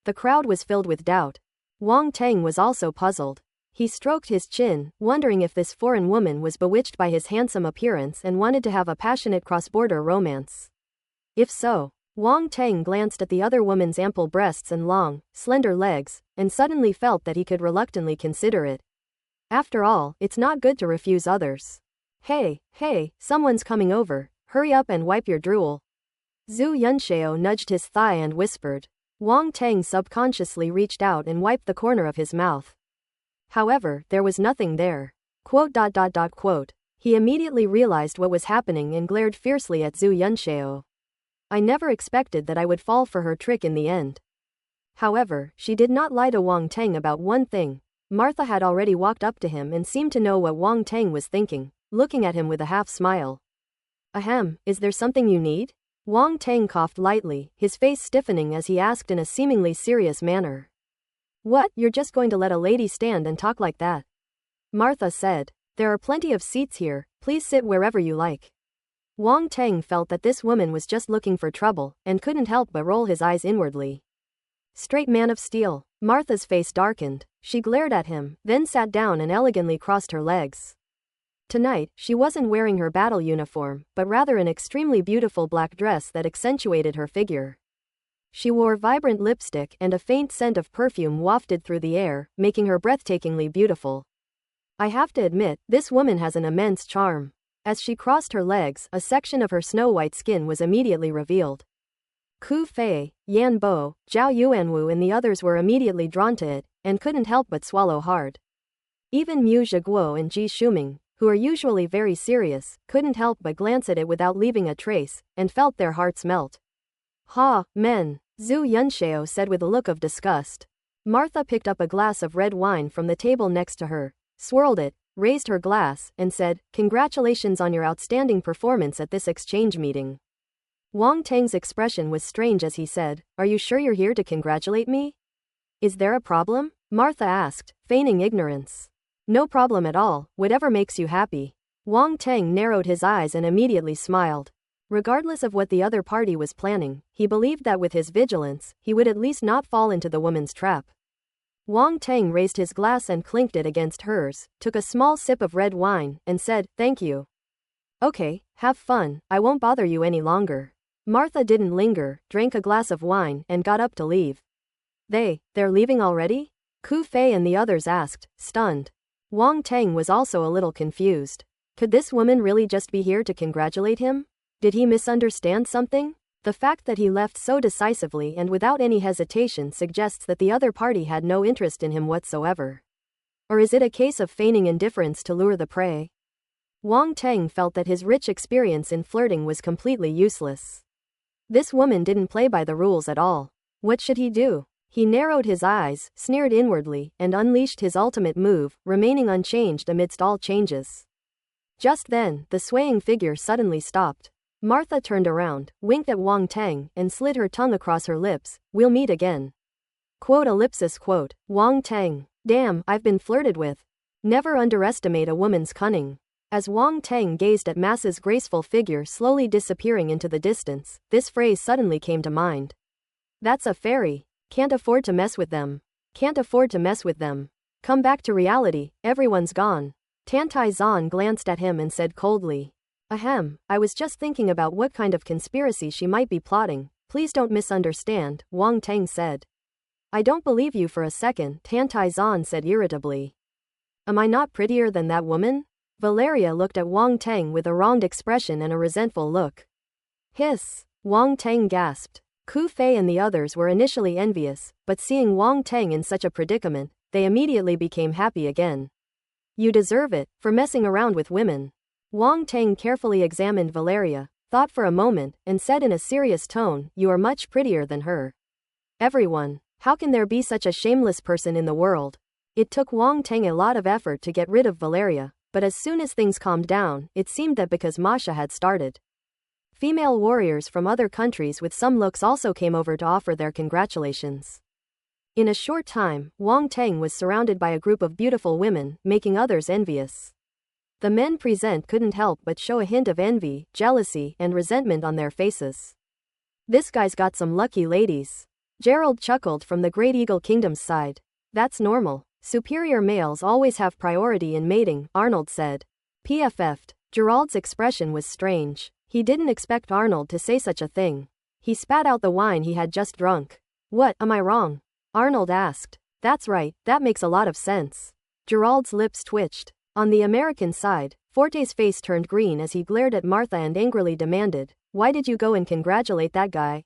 The crowd was filled with doubt. Wang Teng was also puzzled. He stroked his chin, wondering if this foreign woman was bewitched by his handsome appearance and wanted to have a passionate cross-border romance. If so, Wang Teng glanced at the other woman's ample breasts and long, slender legs, and suddenly felt that he could reluctantly consider it. After all, it's not good to refuse others. Hey, someone's coming over, hurry up and wipe your drool. Zhu Yunxiao nudged his thigh and whispered. Wang Teng subconsciously reached out and wiped the corner of his mouth. However, there was nothing there. Quote. He immediately realized what was happening and glared fiercely at Zhu Yunxiao. I never expected that I would fall for her trick in the end. However, she did not lie to Wang Teng about one thing. Martha had already walked up to him and seemed to know what Wang Teng was thinking, looking at him with a half smile. Ahem, is there something you need? Wang Teng coughed lightly, his face stiffening as he asked in a seemingly serious manner. What, you're just going to let a lady stand and talk like that? Martha said. There are plenty of seats here, please sit wherever you like. Wang Teng felt that this woman was just looking for trouble, and couldn't help but roll his eyes inwardly. Straight man of steel. Martha's face darkened. She glared at him, then sat down and elegantly crossed her legs. Tonight, she wasn't wearing her battle uniform, but rather an extremely beautiful black dress that accentuated her figure. She wore vibrant lipstick and a faint scent of perfume wafted through the air, making her breathtakingly beautiful. I have to admit, this woman has an immense charm. As she crossed her legs, a section of her snow-white skin was immediately revealed. Ku Fei, Yan Bo, Zhao Yuanwu and the others were immediately drawn to it, and couldn't help but swallow hard. Even Mu Zhiguo and Ji Shuming, who are usually very serious, couldn't help but glance at it without leaving a trace, and felt their hearts melt. Ha, men, Zhu Yunxiao said with a look of disgust. Martha picked up a glass of red wine from the table next to her, swirled it, raised her glass, and said, "Congratulations on your outstanding performance at this exchange meeting." Wang Teng's expression was strange as he said, "Are you sure you're here to congratulate me? Is there a problem?" Martha asked, feigning ignorance. "No problem at all, whatever makes you happy." Wang Teng narrowed his eyes and immediately smiled. Regardless of what the other party was planning, he believed that with his vigilance, he would at least not fall into the woman's trap. Wang Teng raised his glass and clinked it against hers, took a small sip of red wine, and said, "Thank you." "Okay, have fun, I won't bother you any longer." Martha didn't linger, drank a glass of wine, and got up to leave. They're leaving already?" Ku Fei and the others asked, stunned. Wang Teng was also a little confused. Could this woman really just be here to congratulate him? Did he misunderstand something? The fact that he left so decisively and without any hesitation suggests that the other party had no interest in him whatsoever. Or is it a case of feigning indifference to lure the prey? Wang Teng felt that his rich experience in flirting was completely useless. This woman didn't play by the rules at all. What should he do? He narrowed his eyes, sneered inwardly, and unleashed his ultimate move, remaining unchanged amidst all changes. Just then, the swaying figure suddenly stopped. Martha turned around, winked at Wang Teng, and slid her tongue across her lips. "We'll meet again." Quote. Wang Teng. Damn, I've been flirted with. Never underestimate a woman's cunning. As Wang Teng gazed at Massa's graceful figure slowly disappearing into the distance, this phrase suddenly came to mind. That's a fairy. Can't afford to mess with them. Can't afford to mess with them. Come back to reality, everyone's gone. Tantai Zan glanced at him and said coldly. Ahem, I was just thinking about what kind of conspiracy she might be plotting. Please don't misunderstand, Wang Teng said. I don't believe you for a second, Tantai Zan said irritably. Am I not prettier than that woman? Valeria looked at Wang Teng with a wronged expression and a resentful look. Hiss, Wang Teng gasped. Ku Fei and the others were initially envious, but seeing Wang Teng in such a predicament, they immediately became happy again. You deserve it, for messing around with women. Wang Teng carefully examined Valeria, thought for a moment, and said in a serious tone, you are much prettier than her. Everyone, how can there be such a shameless person in the world? It took Wang Teng a lot of effort to get rid of Valeria, but as soon as things calmed down, it seemed that because Masha had started. Female warriors from other countries with some looks also came over to offer their congratulations. In a short time, Wang Teng was surrounded by a group of beautiful women, making others envious. The men present couldn't help but show a hint of envy, jealousy, and resentment on their faces. This guy's got some lucky ladies. Gerald chuckled from the Great Eagle Kingdom's side. That's normal. Superior males always have priority in mating, Arnold said. PFF'd. Gerald's expression was strange. He didn't expect Arnold to say such a thing. He spat out the wine he had just drunk. What, am I wrong? Arnold asked. That's right, that makes a lot of sense. Gerald's lips twitched. On the American side, Forte's face turned green as he glared at Martha and angrily demanded, why did you go and congratulate that guy?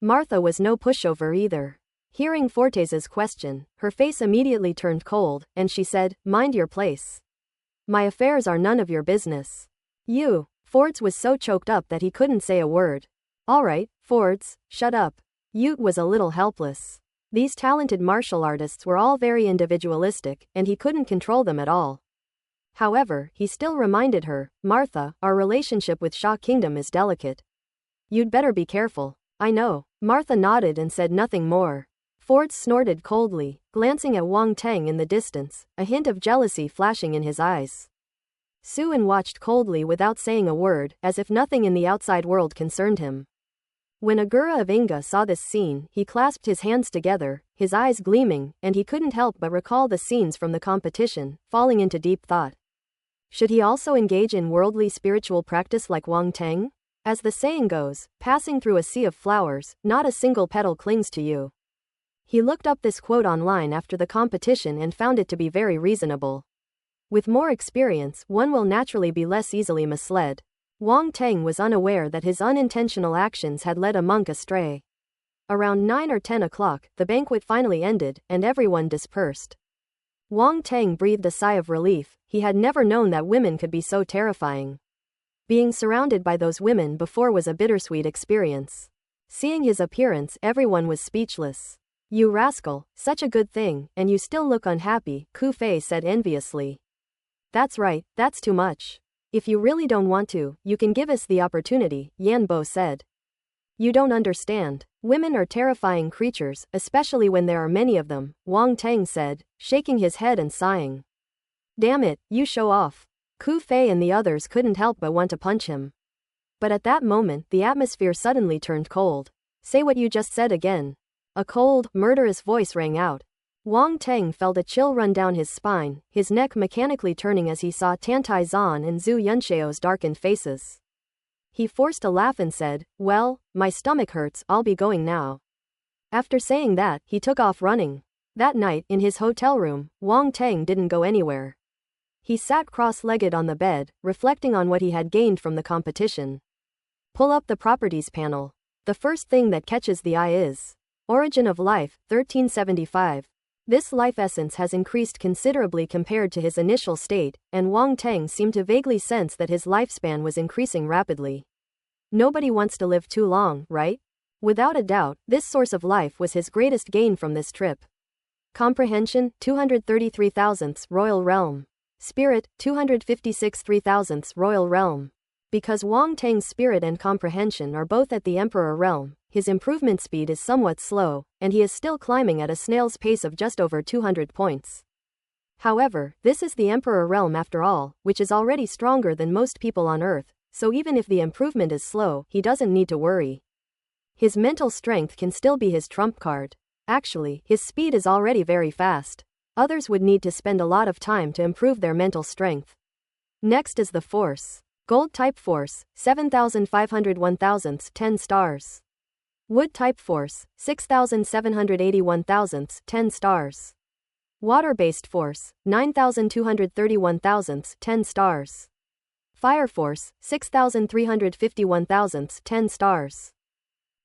Martha was no pushover either. Hearing Forte's question, her face immediately turned cold, and she said, mind your place. My affairs are none of your business. You. Fords was so choked up that he couldn't say a word. All right, Fords, shut up. Ute was a little helpless. These talented martial artists were all very individualistic, and he couldn't control them at all. However, he still reminded her, Martha, our relationship with Sha Kingdom is delicate. You'd better be careful. I know. Martha nodded and said nothing more. Ford snorted coldly, glancing at Wang Teng in the distance, a hint of jealousy flashing in his eyes. Suin watched coldly without saying a word, as if nothing in the outside world concerned him. When Agura of Inga saw this scene, he clasped his hands together, his eyes gleaming, and he couldn't help but recall the scenes from the competition, falling into deep thought. Should he also engage in worldly spiritual practice like Wang Teng? As the saying goes, passing through a sea of flowers, not a single petal clings to you. He looked up this quote online after the competition and found it to be very reasonable. With more experience, one will naturally be less easily misled. Wang Teng was unaware that his unintentional actions had led a monk astray. Around 9 or 10 o'clock, the banquet finally ended, and everyone dispersed. Wang Teng breathed a sigh of relief. He had never known that women could be so terrifying. Being surrounded by those women before was a bittersweet experience. Seeing his appearance, everyone was speechless. "You rascal, such a good thing, and you still look unhappy," Ku Fei said enviously. "That's right, that's too much. If you really don't want to, you can give us the opportunity," Yan Bo said. "You don't understand. Women are terrifying creatures, especially when there are many of them," Wang Teng said, shaking his head and sighing. "Damn it, you show off." Ku Fei and the others couldn't help but want to punch him. But at that moment, the atmosphere suddenly turned cold. "Say what you just said again." A cold, murderous voice rang out. Wang Teng felt a chill run down his spine, his neck mechanically turning as he saw Tantai Zan and Zhu Yunxiao's darkened faces. He forced a laugh and said, "Well, my stomach hurts, I'll be going now." After saying that, he took off running. That night, in his hotel room, Wang Teng didn't go anywhere. He sat cross-legged on the bed, reflecting on what he had gained from the competition. Pull up the properties panel. The first thing that catches the eye is Origin of Life, 1375. This life essence has increased considerably compared to his initial state, and Wang Teng seemed to vaguely sense that his lifespan was increasing rapidly. Nobody wants to live too long, right? Without a doubt, this source of life was his greatest gain from this trip. Comprehension, 233 thousandths, Royal Realm. Spirit, 256 3,000ths, Royal Realm. Because Wang Teng's spirit and comprehension are both at the Emperor Realm, his improvement speed is somewhat slow, and he is still climbing at a snail's pace of just over 200 points. However, this is the Emperor Realm after all, which is already stronger than most people on Earth, so even if the improvement is slow, he doesn't need to worry. His mental strength can still be his trump card. Actually, his speed is already very fast. Others would need to spend a lot of time to improve their mental strength. Next is the Force. Gold type Force, 7,501 thousandths, 10 stars. Wood type Force, 6,781 thousandths, 10 stars. Water-based Force, 9,231 thousandths, 10 stars. Fire Force, 6,351 thousandths, 10 stars.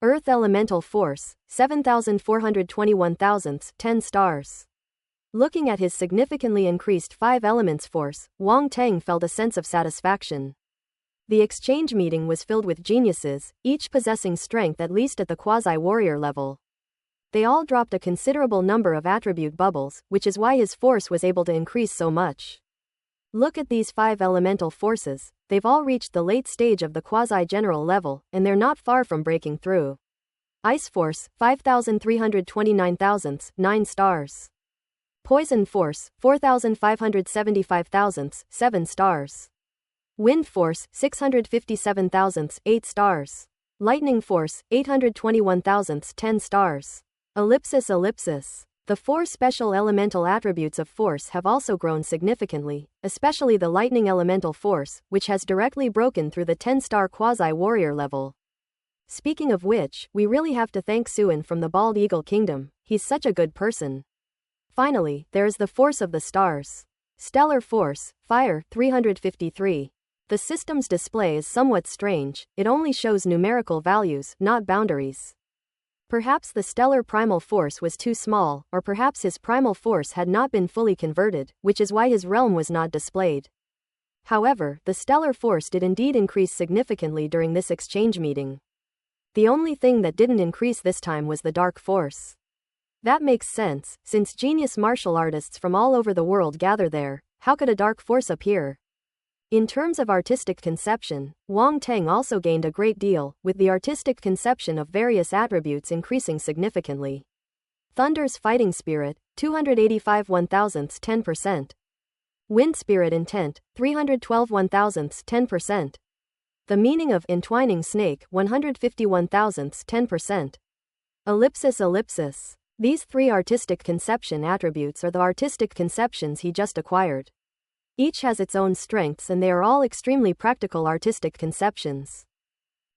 Earth Elemental Force, 7,421 thousandths, 10 stars. Looking at his significantly increased 5 elements force, Wang Teng felt a sense of satisfaction. The exchange meeting was filled with geniuses, each possessing strength at least at the quasi-warrior level. They all dropped a considerable number of attribute bubbles, which is why his force was able to increase so much. Look at these 5 elemental forces, they've all reached the late stage of the quasi-general level, and they're not far from breaking through. Ice Force, 5,329 thousandths, 9 stars. Poison Force, 4,575 thousandths, 7 stars. Wind Force, 657 thousandths, 8 stars. Lightning Force, 821 thousandths, 10 stars. Ellipsis. The 4 special elemental attributes of Force have also grown significantly, especially the Lightning Elemental Force, which has directly broken through the 10-star quasi-warrior level. Speaking of which, we really have to thank Suin from the Bald Eagle Kingdom, he's such a good person. Finally, there is the Force of the Stars. Stellar Force, Fire, 353. The system's display is somewhat strange, it only shows numerical values, not boundaries. Perhaps the stellar primal force was too small, or perhaps his primal force had not been fully converted, which is why his realm was not displayed. However, the stellar force did indeed increase significantly during this exchange meeting. The only thing that didn't increase this time was the dark force. That makes sense, since genius martial artists from all over the world gather there, how could a dark force appear? In terms of artistic conception, Wang Teng also gained a great deal, with the artistic conception of various attributes increasing significantly. Thunder's fighting spirit, 285 1,000ths 10%. Wind spirit intent, 312 1,000ths 10%. The meaning of entwining snake, 151 1,000ths 10%. Ellipsis. These three artistic conception attributes are the artistic conceptions he just acquired. Each has its own strengths and they are all extremely practical artistic conceptions.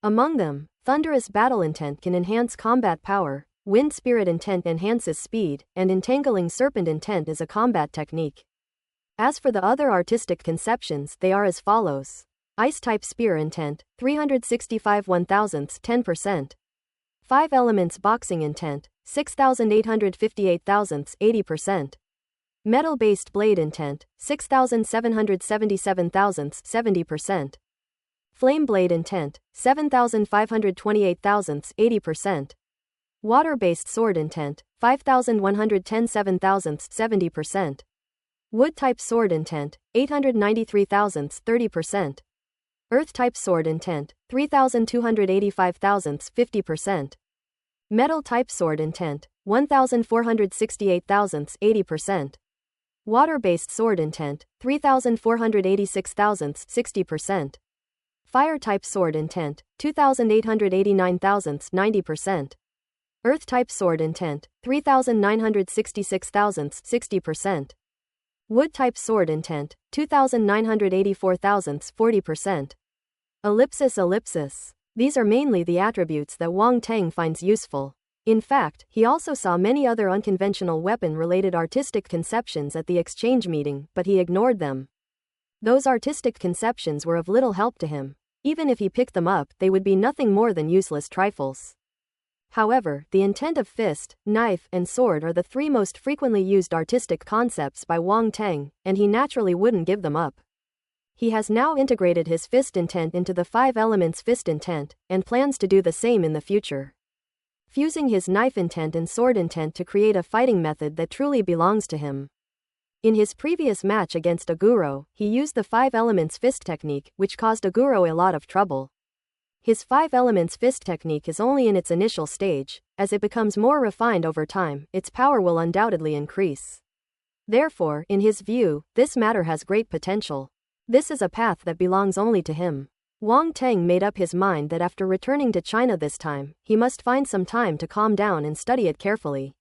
Among them, thunderous battle intent can enhance combat power, wind spirit intent enhances speed, and entangling serpent intent is a combat technique. As for the other artistic conceptions, they are as follows. Ice-type spear intent, 365 1,000ths 10%. 5 elements boxing intent, 6,858 thousandths 80%. Metal-based blade intent, 6,777 thousandths 70%. Flame blade intent, 7,528 thousandths 80%. Water-based sword intent, 5,110 thousandths 70%. Wood-type sword intent, 893 thousandths 30%. Earth-type sword intent, 3,285 thousandths 50%. Metal-type sword intent, 1,468 thousandths 80%. Water-based sword intent, 3,486 thousandths 60%. Fire-type sword intent, 2,889 thousandths 90%. Earth-type sword intent, 3,966 thousandths 60%. Wood-type sword intent, 2,984 thousandths 40%. Ellipsis. These are mainly the attributes that Wang Teng finds useful. In fact, he also saw many other unconventional weapon-related artistic conceptions at the exchange meeting, but he ignored them. Those artistic conceptions were of little help to him. Even if he picked them up, they would be nothing more than useless trifles. However, the intent of fist, knife, and sword are the three most frequently used artistic concepts by Wang Teng, and he naturally wouldn't give them up. He has now integrated his fist intent into the 5 elements fist intent, and plans to do the same in the future. Fusing his knife intent and sword intent to create a fighting method that truly belongs to him. In his previous match against Aguro, he used the 5 elements fist technique, which caused Aguro a lot of trouble. His 5 elements fist technique is only in its initial stage. As it becomes more refined over time, its power will undoubtedly increase. Therefore, in his view, this matter has great potential. This is a path that belongs only to him. Wang Teng made up his mind that after returning to China this time, he must find some time to calm down and study it carefully.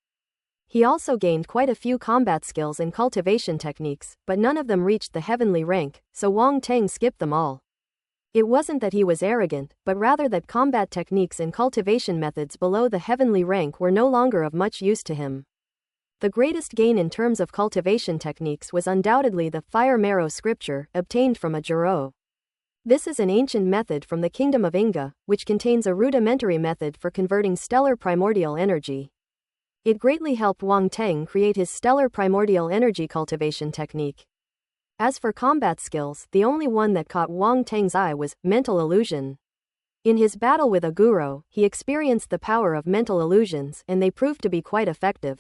He also gained quite a few combat skills and cultivation techniques, but none of them reached the heavenly rank, so Wang Teng skipped them all. It wasn't that he was arrogant, but rather that combat techniques and cultivation methods below the heavenly rank were no longer of much use to him. The greatest gain in terms of cultivation techniques was undoubtedly the fire marrow scripture, obtained from a Juro. This is an ancient method from the kingdom of Inga, which contains a rudimentary method for converting stellar primordial energy. It greatly helped Wang Teng create his stellar primordial energy cultivation technique. As for combat skills, the only one that caught Wang Teng's eye was mental illusion. In his battle with Aguro, he experienced the power of mental illusions, and they proved to be quite effective.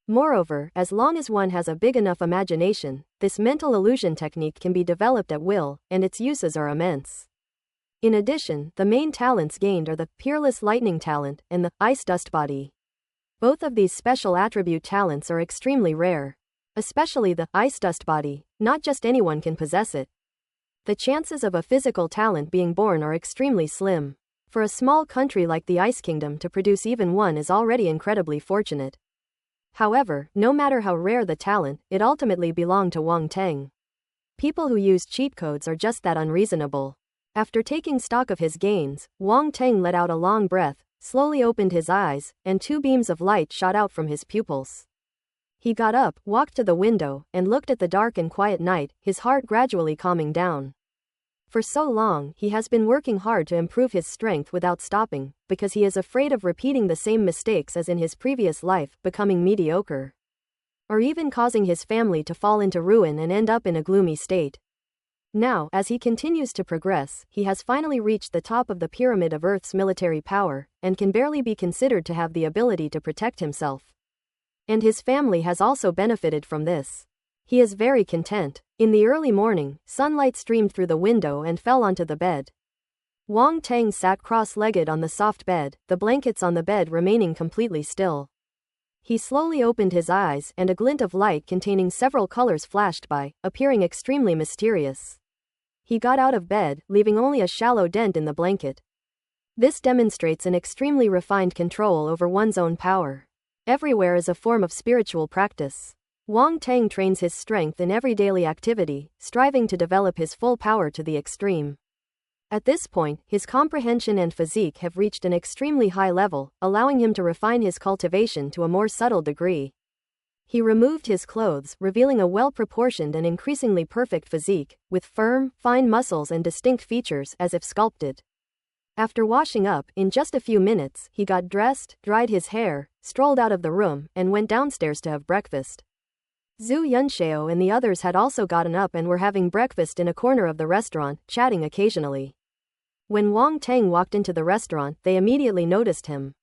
Moreover, as long as one has a big enough imagination, this mental illusion technique can be developed at will, and its uses are immense. In addition, the main talents gained are the Peerless Lightning Talent and the Ice Dust Body. Both of these special attribute talents are extremely rare. Especially the Ice Dust Body, not just anyone can possess it. The chances of a physical talent being born are extremely slim. For a small country like the Ice Kingdom to produce even one is already incredibly fortunate. However, no matter how rare the talent, it ultimately belonged to Wang Teng. People who use cheat codes are just that unreasonable. After taking stock of his gains, Wang Teng let out a long breath, slowly opened his eyes, and 2 beams of light shot out from his pupils. He got up, walked to the window, and looked at the dark and quiet night, his heart gradually calming down. For so long, he has been working hard to improve his strength without stopping, because he is afraid of repeating the same mistakes as in his previous life, becoming mediocre. Or even causing his family to fall into ruin and end up in a gloomy state. Now, as he continues to progress, he has finally reached the top of the pyramid of Earth's military power, and can barely be considered to have the ability to protect himself. And his family has also benefited from this. He is very content. In the early morning, sunlight streamed through the window and fell onto the bed. Wang Teng sat cross-legged on the soft bed, the blankets on the bed remaining completely still. He slowly opened his eyes, and a glint of light containing several colors flashed by, appearing extremely mysterious. He got out of bed, leaving only a shallow dent in the blanket. This demonstrates an extremely refined control over one's own power. Everywhere is a form of spiritual practice. Wang Teng trains his strength in every daily activity, striving to develop his full power to the extreme. At this point, his comprehension and physique have reached an extremely high level, allowing him to refine his cultivation to a more subtle degree. He removed his clothes, revealing a well-proportioned and increasingly perfect physique, with firm, fine muscles and distinct features as if sculpted. After washing up, in just a few minutes, he got dressed, dried his hair, strolled out of the room, and went downstairs to have breakfast. Zhu Yunxiao and the others had also gotten up and were having breakfast in a corner of the restaurant, chatting occasionally. When Wang Teng walked into the restaurant, they immediately noticed him.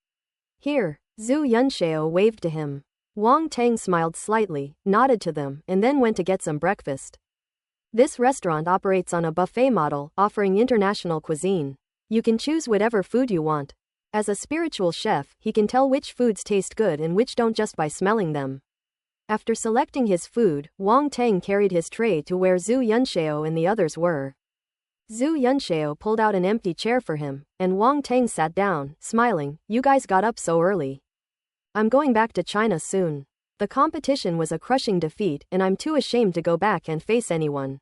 "Here." Zhu Yunxiao waved to him. Wang Teng smiled slightly, nodded to them, and then went to get some breakfast. This restaurant operates on a buffet model, offering international cuisine. You can choose whatever food you want. As a spiritual chef, he can tell which foods taste good and which don't just by smelling them. After selecting his food, Wang Teng carried his tray to where Zhu Yunxiao and the others were. Zhu Yunxiao pulled out an empty chair for him, and Wang Teng sat down, smiling. "You guys got up so early. I'm going back to China soon. The competition was a crushing defeat, and I'm too ashamed to go back and face anyone.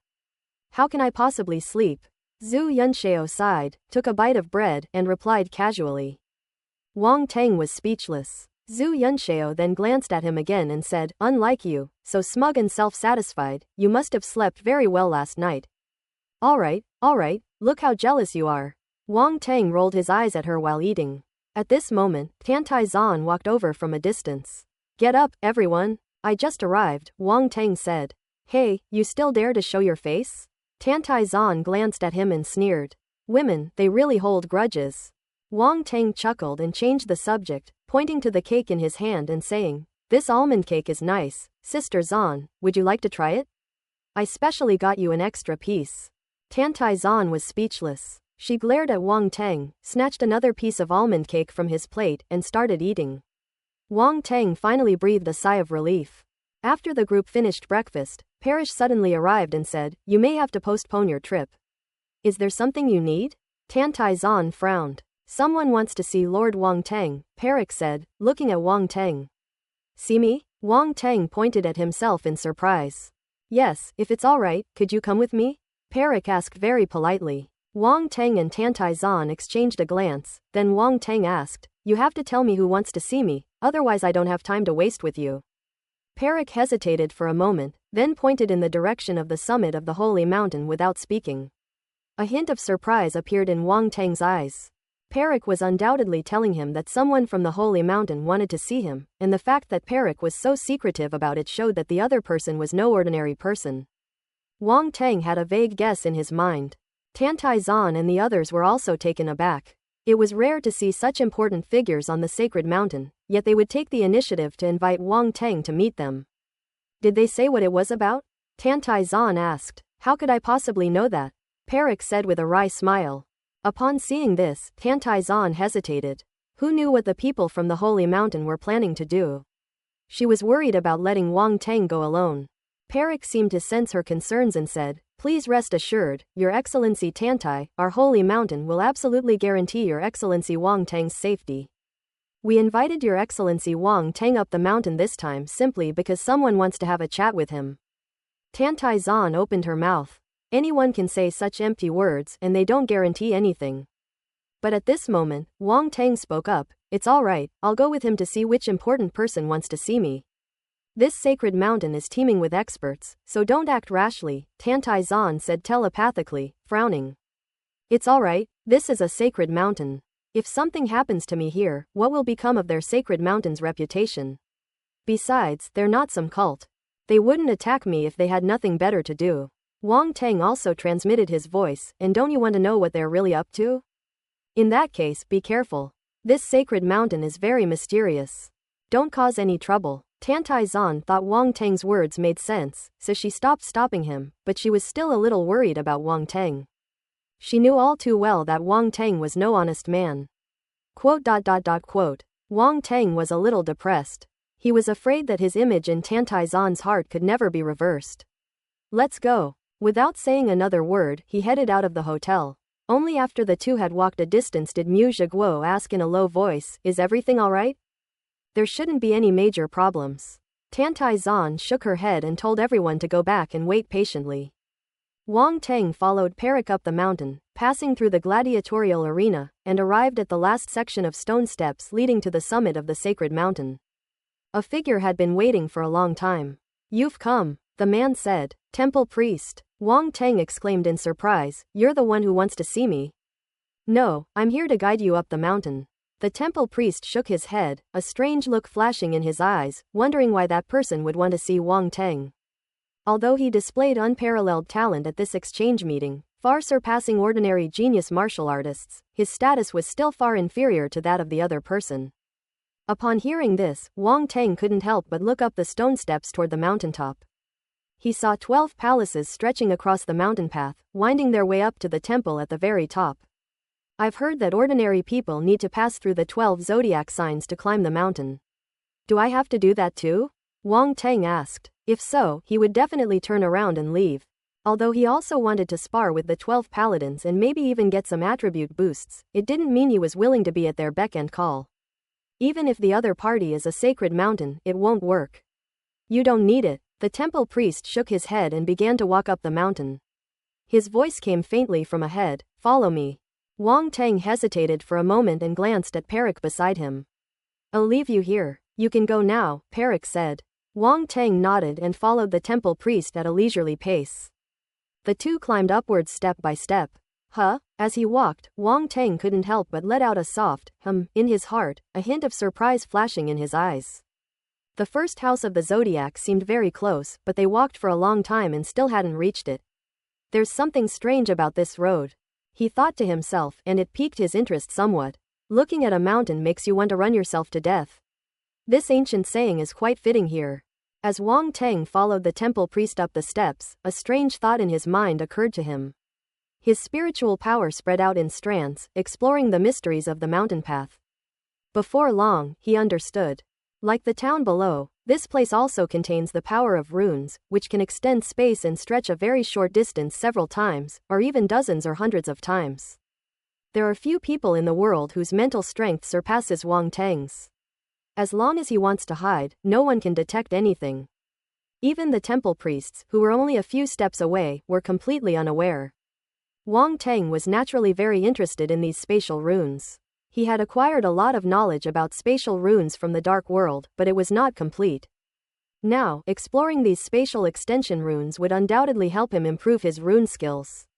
How can I possibly sleep?" Zhu Yunxiao sighed, took a bite of bread, and replied casually. Wang Teng was speechless. Zhu Yunxiao then glanced at him again and said, "Unlike you, so smug and self-satisfied, you must have slept very well last night." All right, look how jealous you are." Wang Teng rolled his eyes at her while eating. At this moment, Tiantai Zan walked over from a distance. "Get up, everyone. I just arrived," Wang Teng said. "Hey, you still dare to show your face?" Tiantai Zan glanced at him and sneered. "Women, they really hold grudges." Wang Teng chuckled and changed the subject, pointing to the cake in his hand and saying, "This almond cake is nice. Sister Zan, would you like to try it? I specially got you an extra piece." Tiantai Zan was speechless. She glared at Wang Teng, snatched another piece of almond cake from his plate, and started eating. Wang Teng finally breathed a sigh of relief. After the group finished breakfast, Parrish suddenly arrived and said, "You may have to postpone your trip." "Is there something you need?" Tiantai Zan frowned. "Someone wants to see Lord Wang Teng," Parrish said, looking at Wang Teng. "See me?" Wang Teng pointed at himself in surprise. "Yes, if it's all right, could you come with me?" Parrish asked very politely. Wang Teng and Tiantai Zan exchanged a glance, then Wang Teng asked, "You have to tell me who wants to see me, otherwise I don't have time to waste with you." Parrish hesitated for a moment, then pointed in the direction of the summit of the holy mountain without speaking. A hint of surprise appeared in Wang Teng's eyes. Parrish was undoubtedly telling him that someone from the holy mountain wanted to see him, and the fact that Parrish was so secretive about it showed that the other person was no ordinary person. Wang Teng had a vague guess in his mind. Tiantai Zan and the others were also taken aback. It was rare to see such important figures on the sacred mountain, yet they would take the initiative to invite Wang Teng to meet them. "Did they say what it was about?" Tiantai Zan asked. "How could I possibly know that?" Parrish said with a wry smile. Upon seeing this, Tiantai Zan hesitated. Who knew what the people from the holy mountain were planning to do? She was worried about letting Wang Teng go alone. Parrish seemed to sense her concerns and said, "Please rest assured, Your Excellency Tiantai, our holy mountain will absolutely guarantee Your Excellency Wang Teng's safety. We invited Your Excellency Wang Teng up the mountain this time simply because someone wants to have a chat with him." Tiantai Zan opened her mouth. Anyone can say such empty words and they don't guarantee anything. But at this moment, Wang Teng spoke up, "It's all right, I'll go with him to see which important person wants to see me. This sacred mountain is teeming with experts, so don't act rashly," Tiantai Zan said telepathically, frowning. "It's all right, this is a sacred mountain. If something happens to me here, what will become of their sacred mountain's reputation? Besides, they're not some cult. They wouldn't attack me if they had nothing better to do." Wang Teng also transmitted his voice, "And don't you want to know what they're really up to? In that case, be careful. This sacred mountain is very mysterious. Don't cause any trouble." Tiantai Zan thought Wang Teng's words made sense, so she stopped stopping him, but she was still a little worried about Wang Teng. She knew all too well that Wang Teng was no honest man. Quote. Wang Teng was a little depressed. He was afraid that his image in Tantai Zan's heart could never be reversed. Let's go. Without saying another word, he headed out of the hotel. Only after the two had walked a distance did Mu Zhiguo ask in a low voice, "Is everything alright? There shouldn't be any major problems." Tantai Zan shook her head and told everyone to go back and wait patiently. Wang Teng followed Perik up the mountain, passing through the gladiatorial arena, and arrived at the last section of stone steps leading to the summit of the sacred mountain. A figure had been waiting for a long time. "You've come," the man said. "Temple priest." Wang Teng exclaimed in surprise, "You're the one who wants to see me?" "No, I'm here to guide you up the mountain." The temple priest shook his head, a strange look flashing in his eyes, wondering why that person would want to see Wang Teng. Although he displayed unparalleled talent at this exchange meeting, far surpassing ordinary genius martial artists, his status was still far inferior to that of the other person. Upon hearing this, Wang Teng couldn't help but look up the stone steps toward the mountaintop. He saw 12 palaces stretching across the mountain path, winding their way up to the temple at the very top. "I've heard that ordinary people need to pass through the 12 zodiac signs to climb the mountain. Do I have to do that too?" Wang Teng asked. If so, he would definitely turn around and leave. Although he also wanted to spar with the 12 paladins and maybe even get some attribute boosts, it didn't mean he was willing to be at their beck and call. Even if the other party is a sacred mountain, it won't work. "You don't need it." The temple priest shook his head and began to walk up the mountain. His voice came faintly from ahead, "Follow me." Wang Teng hesitated for a moment and glanced at Perik beside him. "I'll leave you here. You can go now," Perik said. Wang Teng nodded and followed the temple priest at a leisurely pace. The two climbed upwards step by step. As he walked, Wang Teng couldn't help but let out a soft in his heart, a hint of surprise flashing in his eyes. The first house of the zodiac seemed very close, but they walked for a long time and still hadn't reached it. "There's something strange about this road," he thought to himself, and it piqued his interest somewhat. Looking at a mountain makes you want to run yourself to death. This ancient saying is quite fitting here. As Wang Teng followed the temple priest up the steps, a strange thought in his mind occurred to him. His spiritual power spread out in strands, exploring the mysteries of the mountain path. Before long, he understood. Like the town below, this place also contains the power of runes, which can extend space and stretch a very short distance several times, or even dozens or hundreds of times. There are few people in the world whose mental strength surpasses Wang Teng's. As long as he wants to hide, no one can detect anything. Even the temple priests, who were only a few steps away, were completely unaware. Wang Teng was naturally very interested in these spatial runes. He had acquired a lot of knowledge about spatial runes from the Dark World, but it was not complete. Now, exploring these spatial extension runes would undoubtedly help him improve his rune skills.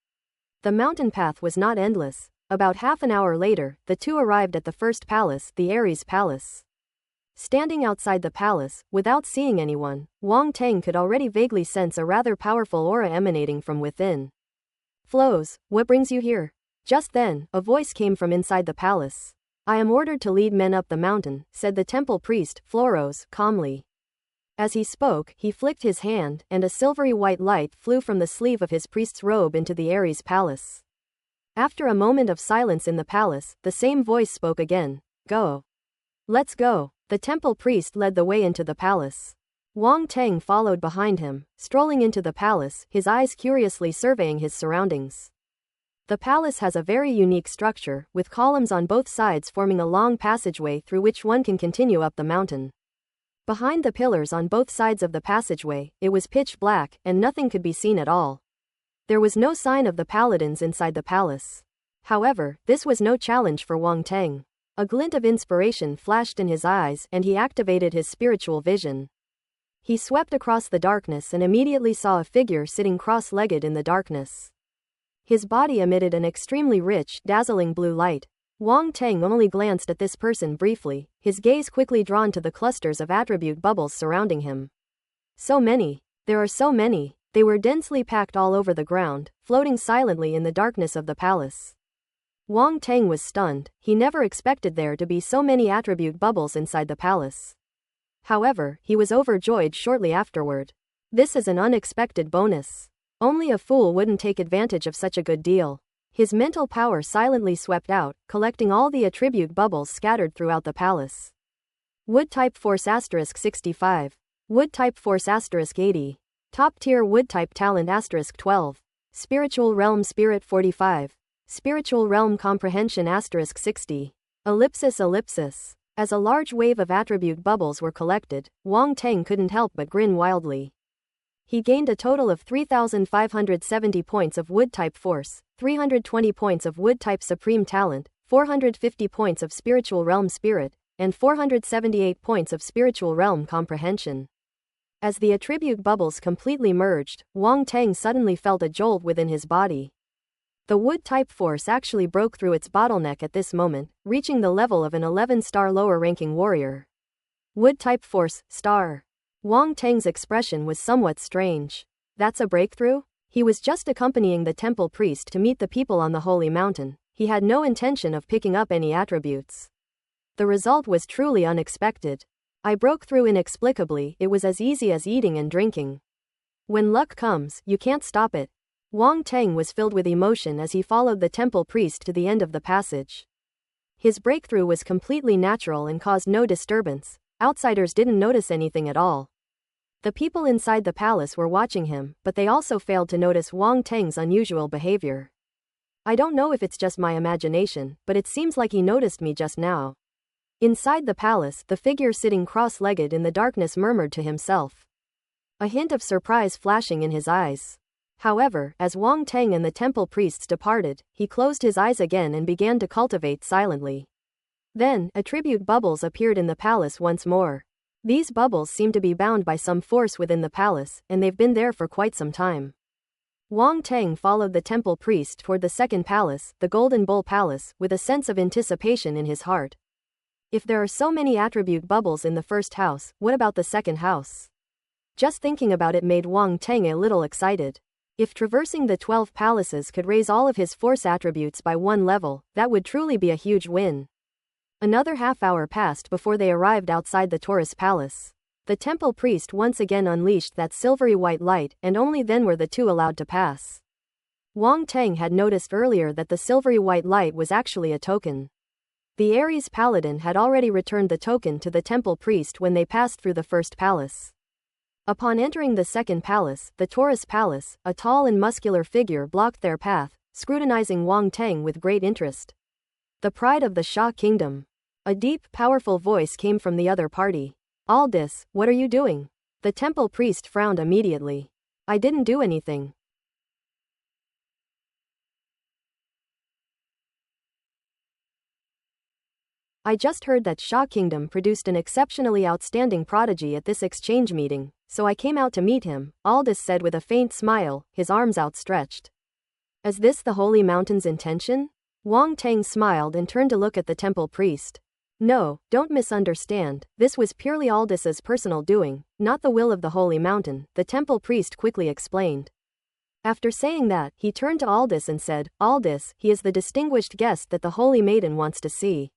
The mountain path was not endless. About half an hour later, the two arrived at the first palace, the Ares Palace. Standing outside the palace, without seeing anyone, Wang Teng could already vaguely sense a rather powerful aura emanating from within. "Flows, what brings you here?" Just then, a voice came from inside the palace. "I am ordered to lead men up the mountain," said the temple priest, Floros, calmly. As he spoke, he flicked his hand, and a silvery white light flew from the sleeve of his priest's robe into the Ares Palace. After a moment of silence in the palace, the same voice spoke again. "Go. Let's go." The temple priest led the way into the palace. Wang Teng followed behind him, strolling into the palace, his eyes curiously surveying his surroundings. The palace has a very unique structure, with columns on both sides forming a long passageway through which one can continue up the mountain. Behind the pillars on both sides of the passageway, it was pitch black, and nothing could be seen at all. There was no sign of the paladins inside the palace. However, this was no challenge for Wang Teng. A glint of inspiration flashed in his eyes, and he activated his spiritual vision. He swept across the darkness and immediately saw a figure sitting cross-legged in the darkness. His body emitted an extremely rich, dazzling blue light. Wang Teng only glanced at this person briefly, his gaze quickly drawn to the clusters of attribute bubbles surrounding him. So many. There are so many. They were densely packed all over the ground, floating silently in the darkness of the palace. Wang Teng was stunned. He never expected there to be so many attribute bubbles inside the palace. However, he was overjoyed shortly afterward. This is an unexpected bonus. Only a fool wouldn't take advantage of such a good deal. His mental power silently swept out, collecting all the attribute bubbles scattered throughout the palace. Wood type force * 65. Wood type force * 80. Top tier wood type talent * 12. Spiritual realm spirit 45. Spiritual realm comprehension * 60. Ellipsis. As a large wave of attribute bubbles were collected, Wang Teng couldn't help but grin wildly. He gained a total of 3,570 points of wood type force, 320 points of wood type supreme talent, 450 points of spiritual realm spirit, and 478 points of spiritual realm comprehension. As the attribute bubbles completely merged, Wang Teng suddenly felt a jolt within his body. The wood type force actually broke through its bottleneck at this moment, reaching the level of an 11-star lower ranking warrior. Wood type force, star. Wang Teng's expression was somewhat strange. That's a breakthrough? He was just accompanying the temple priest to meet the people on the holy mountain. He had no intention of picking up any attributes. The result was truly unexpected. I broke through inexplicably. It was as easy as eating and drinking. When luck comes, you can't stop it. Wang Teng was filled with emotion as he followed the temple priest to the end of the passage. His breakthrough was completely natural and caused no disturbance. Outsiders didn't notice anything at all. The people inside the palace were watching him, but they also failed to notice Wang Teng's unusual behavior. I don't know if it's just my imagination, but it seems like he noticed me just now. Inside the palace, the figure sitting cross-legged in the darkness murmured to himself. A hint of surprise flashing in his eyes. However, as Wang Teng and the temple priests departed, he closed his eyes again and began to cultivate silently. Then, attribute bubbles appeared in the palace once more. These bubbles seem to be bound by some force within the palace, and they've been there for quite some time. Wang Teng followed the temple priest toward the second palace, the Golden Bull Palace, with a sense of anticipation in his heart. If there are so many attribute bubbles in the first house, what about the second house? Just thinking about it made Wang Teng a little excited. If traversing the 12 palaces could raise all of his force attributes by one level, that would truly be a huge win. Another half-hour passed before they arrived outside the Taurus Palace. The temple priest once again unleashed that silvery white light, and only then were the two allowed to pass. Wang Teng had noticed earlier that the silvery white light was actually a token. The Ares paladin had already returned the token to the temple priest when they passed through the first palace. Upon entering the second palace, the Taurus Palace, a tall and muscular figure blocked their path, scrutinizing Wang Teng with great interest. The pride of the Xia kingdom. A deep, powerful voice came from the other party. Aldous, what are you doing? The temple priest frowned immediately. I didn't do anything. I just heard that Xia Kingdom produced an exceptionally outstanding prodigy at this exchange meeting, so I came out to meet him, Aldous said with a faint smile, his arms outstretched. Is this the Holy Mountain's intention? Wang Teng smiled and turned to look at the temple priest. No, don't misunderstand, this was purely Aldous's personal doing, not the will of the Holy Mountain, the temple priest quickly explained. After saying that, he turned to Aldous and said, Aldous, he is the distinguished guest that the Holy Maiden wants to see.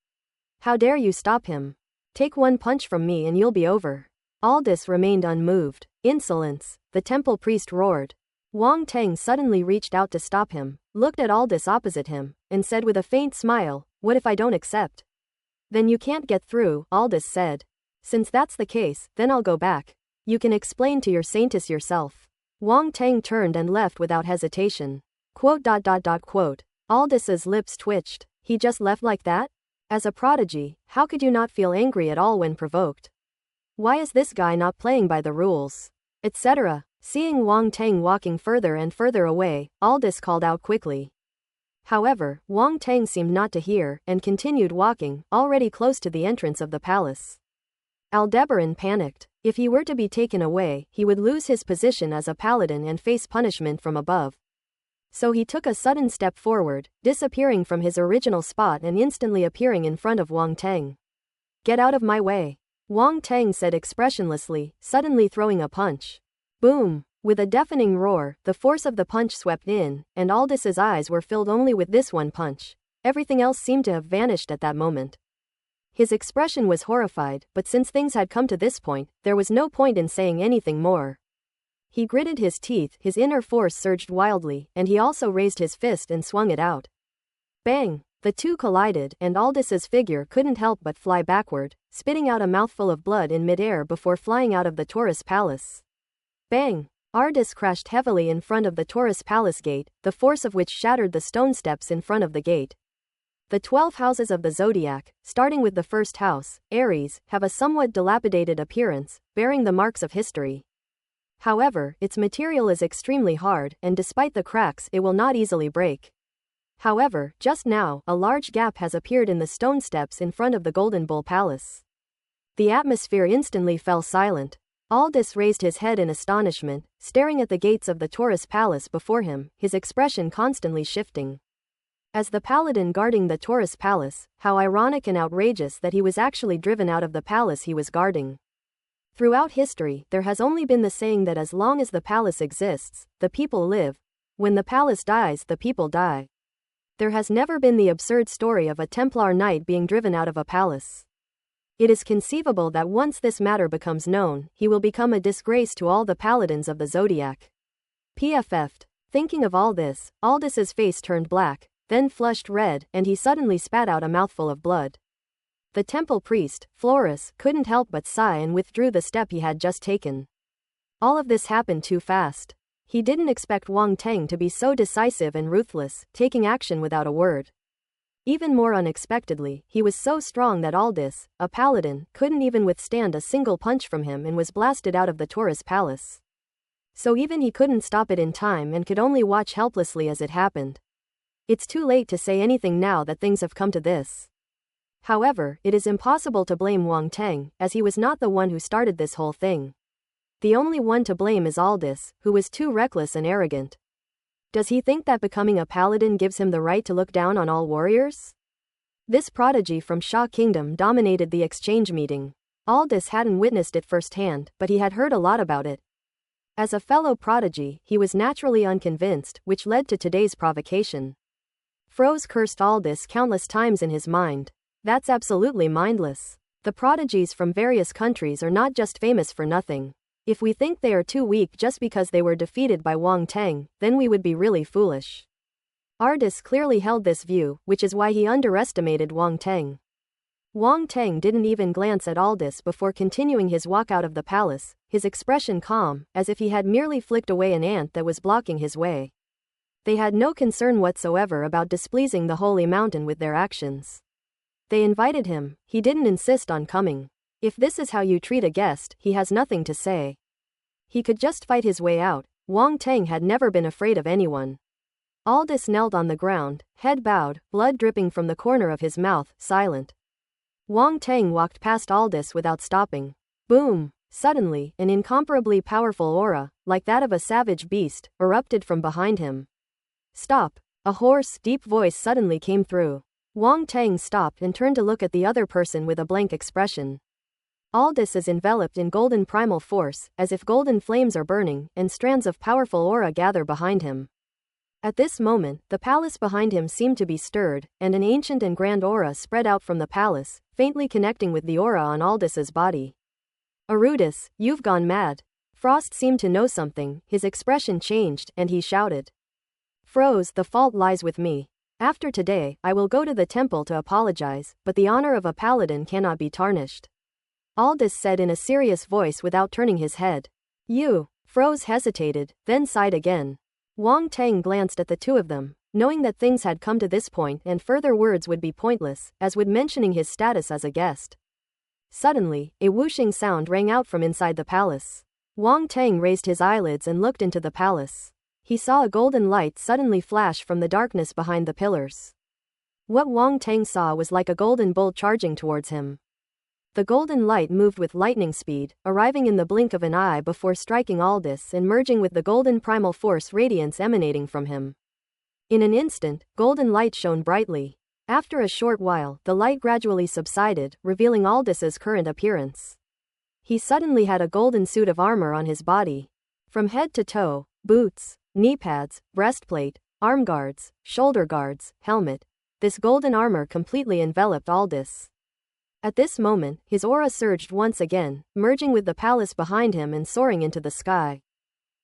How dare you stop him? Take one punch from me and you'll be over. Aldous remained unmoved. Insolence, the temple priest roared. Wang Teng suddenly reached out to stop him, looked at Aldous opposite him, and said with a faint smile, what if I don't accept? Then you can't get through, Aldous said. Since that's the case, then I'll go back. You can explain to your saintess yourself. Wang Teng turned and left without hesitation. Aldous's lips twitched. He just left like that? As a prodigy, how could you not feel angry at all when provoked? Why is this guy not playing by the rules? Etc. Seeing Wang Teng walking further and further away, Aldous called out quickly. However, Wang Teng seemed not to hear, and continued walking, already close to the entrance of the palace. Aldebaran panicked. If he were to be taken away, he would lose his position as a paladin and face punishment from above. So he took a sudden step forward, disappearing from his original spot and instantly appearing in front of Wang Teng. Get out of my way. Wang Teng said expressionlessly, suddenly throwing a punch. Boom! With a deafening roar, the force of the punch swept in, and Aldous's eyes were filled only with this one punch. Everything else seemed to have vanished at that moment. His expression was horrified, but since things had come to this point, there was no point in saying anything more. He gritted his teeth, his inner force surged wildly, and he also raised his fist and swung it out. Bang! The two collided, and Aldis's figure couldn't help but fly backward, spitting out a mouthful of blood in midair before flying out of the Taurus Palace. Bang! Aldis crashed heavily in front of the Taurus Palace gate, the force of which shattered the stone steps in front of the gate. The 12 houses of the zodiac, starting with the first house, Aries, have a somewhat dilapidated appearance, bearing the marks of history. However, its material is extremely hard, and despite the cracks, it will not easily break. However, just now, a large gap has appeared in the stone steps in front of the Golden Bull Palace. The atmosphere instantly fell silent. Aldis raised his head in astonishment, staring at the gates of the Taurus Palace before him, his expression constantly shifting. As the paladin guarding the Taurus Palace, how ironic and outrageous that he was actually driven out of the palace he was guarding. Throughout history, there has only been the saying that as long as the palace exists, the people live. When the palace dies, the people die. There has never been the absurd story of a Templar knight being driven out of a palace. It is conceivable that once this matter becomes known, he will become a disgrace to all the paladins of the zodiac. PFF'd. Thinking of all this, Aldis's face turned black, then flushed red, and he suddenly spat out a mouthful of blood. The temple priest, Florus, couldn't help but sigh and withdrew the step he had just taken. All of this happened too fast. He didn't expect Wang Teng to be so decisive and ruthless, taking action without a word. Even more unexpectedly, he was so strong that Aldis, a paladin, couldn't even withstand a single punch from him and was blasted out of the Taurus Palace. So even he couldn't stop it in time and could only watch helplessly as it happened. It's too late to say anything now that things have come to this. However, it is impossible to blame Wang Teng, as he was not the one who started this whole thing. The only one to blame is Aldis, who was too reckless and arrogant. Does he think that becoming a paladin gives him the right to look down on all warriors? This prodigy from Sha Kingdom dominated the exchange meeting. Aldis hadn't witnessed it firsthand, but he had heard a lot about it. As a fellow prodigy, he was naturally unconvinced, which led to today's provocation. Froze cursed Aldis countless times in his mind. That's absolutely mindless. The prodigies from various countries are not just famous for nothing. If we think they are too weak just because they were defeated by Wang Teng, then we would be really foolish. Aldis clearly held this view, which is why he underestimated Wang Teng. Wang Teng didn't even glance at Aldis before continuing his walk out of the palace, his expression calm, as if he had merely flicked away an ant that was blocking his way. They had no concern whatsoever about displeasing the holy mountain with their actions. They invited him, he didn't insist on coming. If this is how you treat a guest, he has nothing to say. He could just fight his way out. Wang Teng had never been afraid of anyone. Aldis knelt on the ground, head bowed, blood dripping from the corner of his mouth, silent. Wang Teng walked past Aldis without stopping. Boom! Suddenly, an incomparably powerful aura, like that of a savage beast, erupted from behind him. Stop! A hoarse, deep voice suddenly came through. Wang Teng stopped and turned to look at the other person with a blank expression. Aldis is enveloped in golden primal force, as if golden flames are burning, and strands of powerful aura gather behind him. At this moment, the palace behind him seemed to be stirred, and an ancient and grand aura spread out from the palace, faintly connecting with the aura on Aldis's body. Arudis, you've gone mad. Frost seemed to know something, his expression changed, and he shouted. Froze, the fault lies with me. After today, I will go to the temple to apologize, but the honor of a paladin cannot be tarnished. Aldis said in a serious voice without turning his head. You. Froze hesitated, then sighed again. Wang Teng glanced at the two of them, knowing that things had come to this point and further words would be pointless, as would mentioning his status as a guest. Suddenly, a whooshing sound rang out from inside the palace. Wang Teng raised his eyelids and looked into the palace. He saw a golden light suddenly flash from the darkness behind the pillars. What Wang Teng saw was like a golden bull charging towards him. The golden light moved with lightning speed, arriving in the blink of an eye before striking Aldis and merging with the golden primal force radiance emanating from him. In an instant, golden light shone brightly. After a short while, the light gradually subsided, revealing Aldis's current appearance. He suddenly had a golden suit of armor on his body. From head to toe, boots, knee pads, breastplate, arm guards, shoulder guards, helmet. This golden armor completely enveloped Aldis. At this moment, his aura surged once again, merging with the palace behind him and soaring into the sky.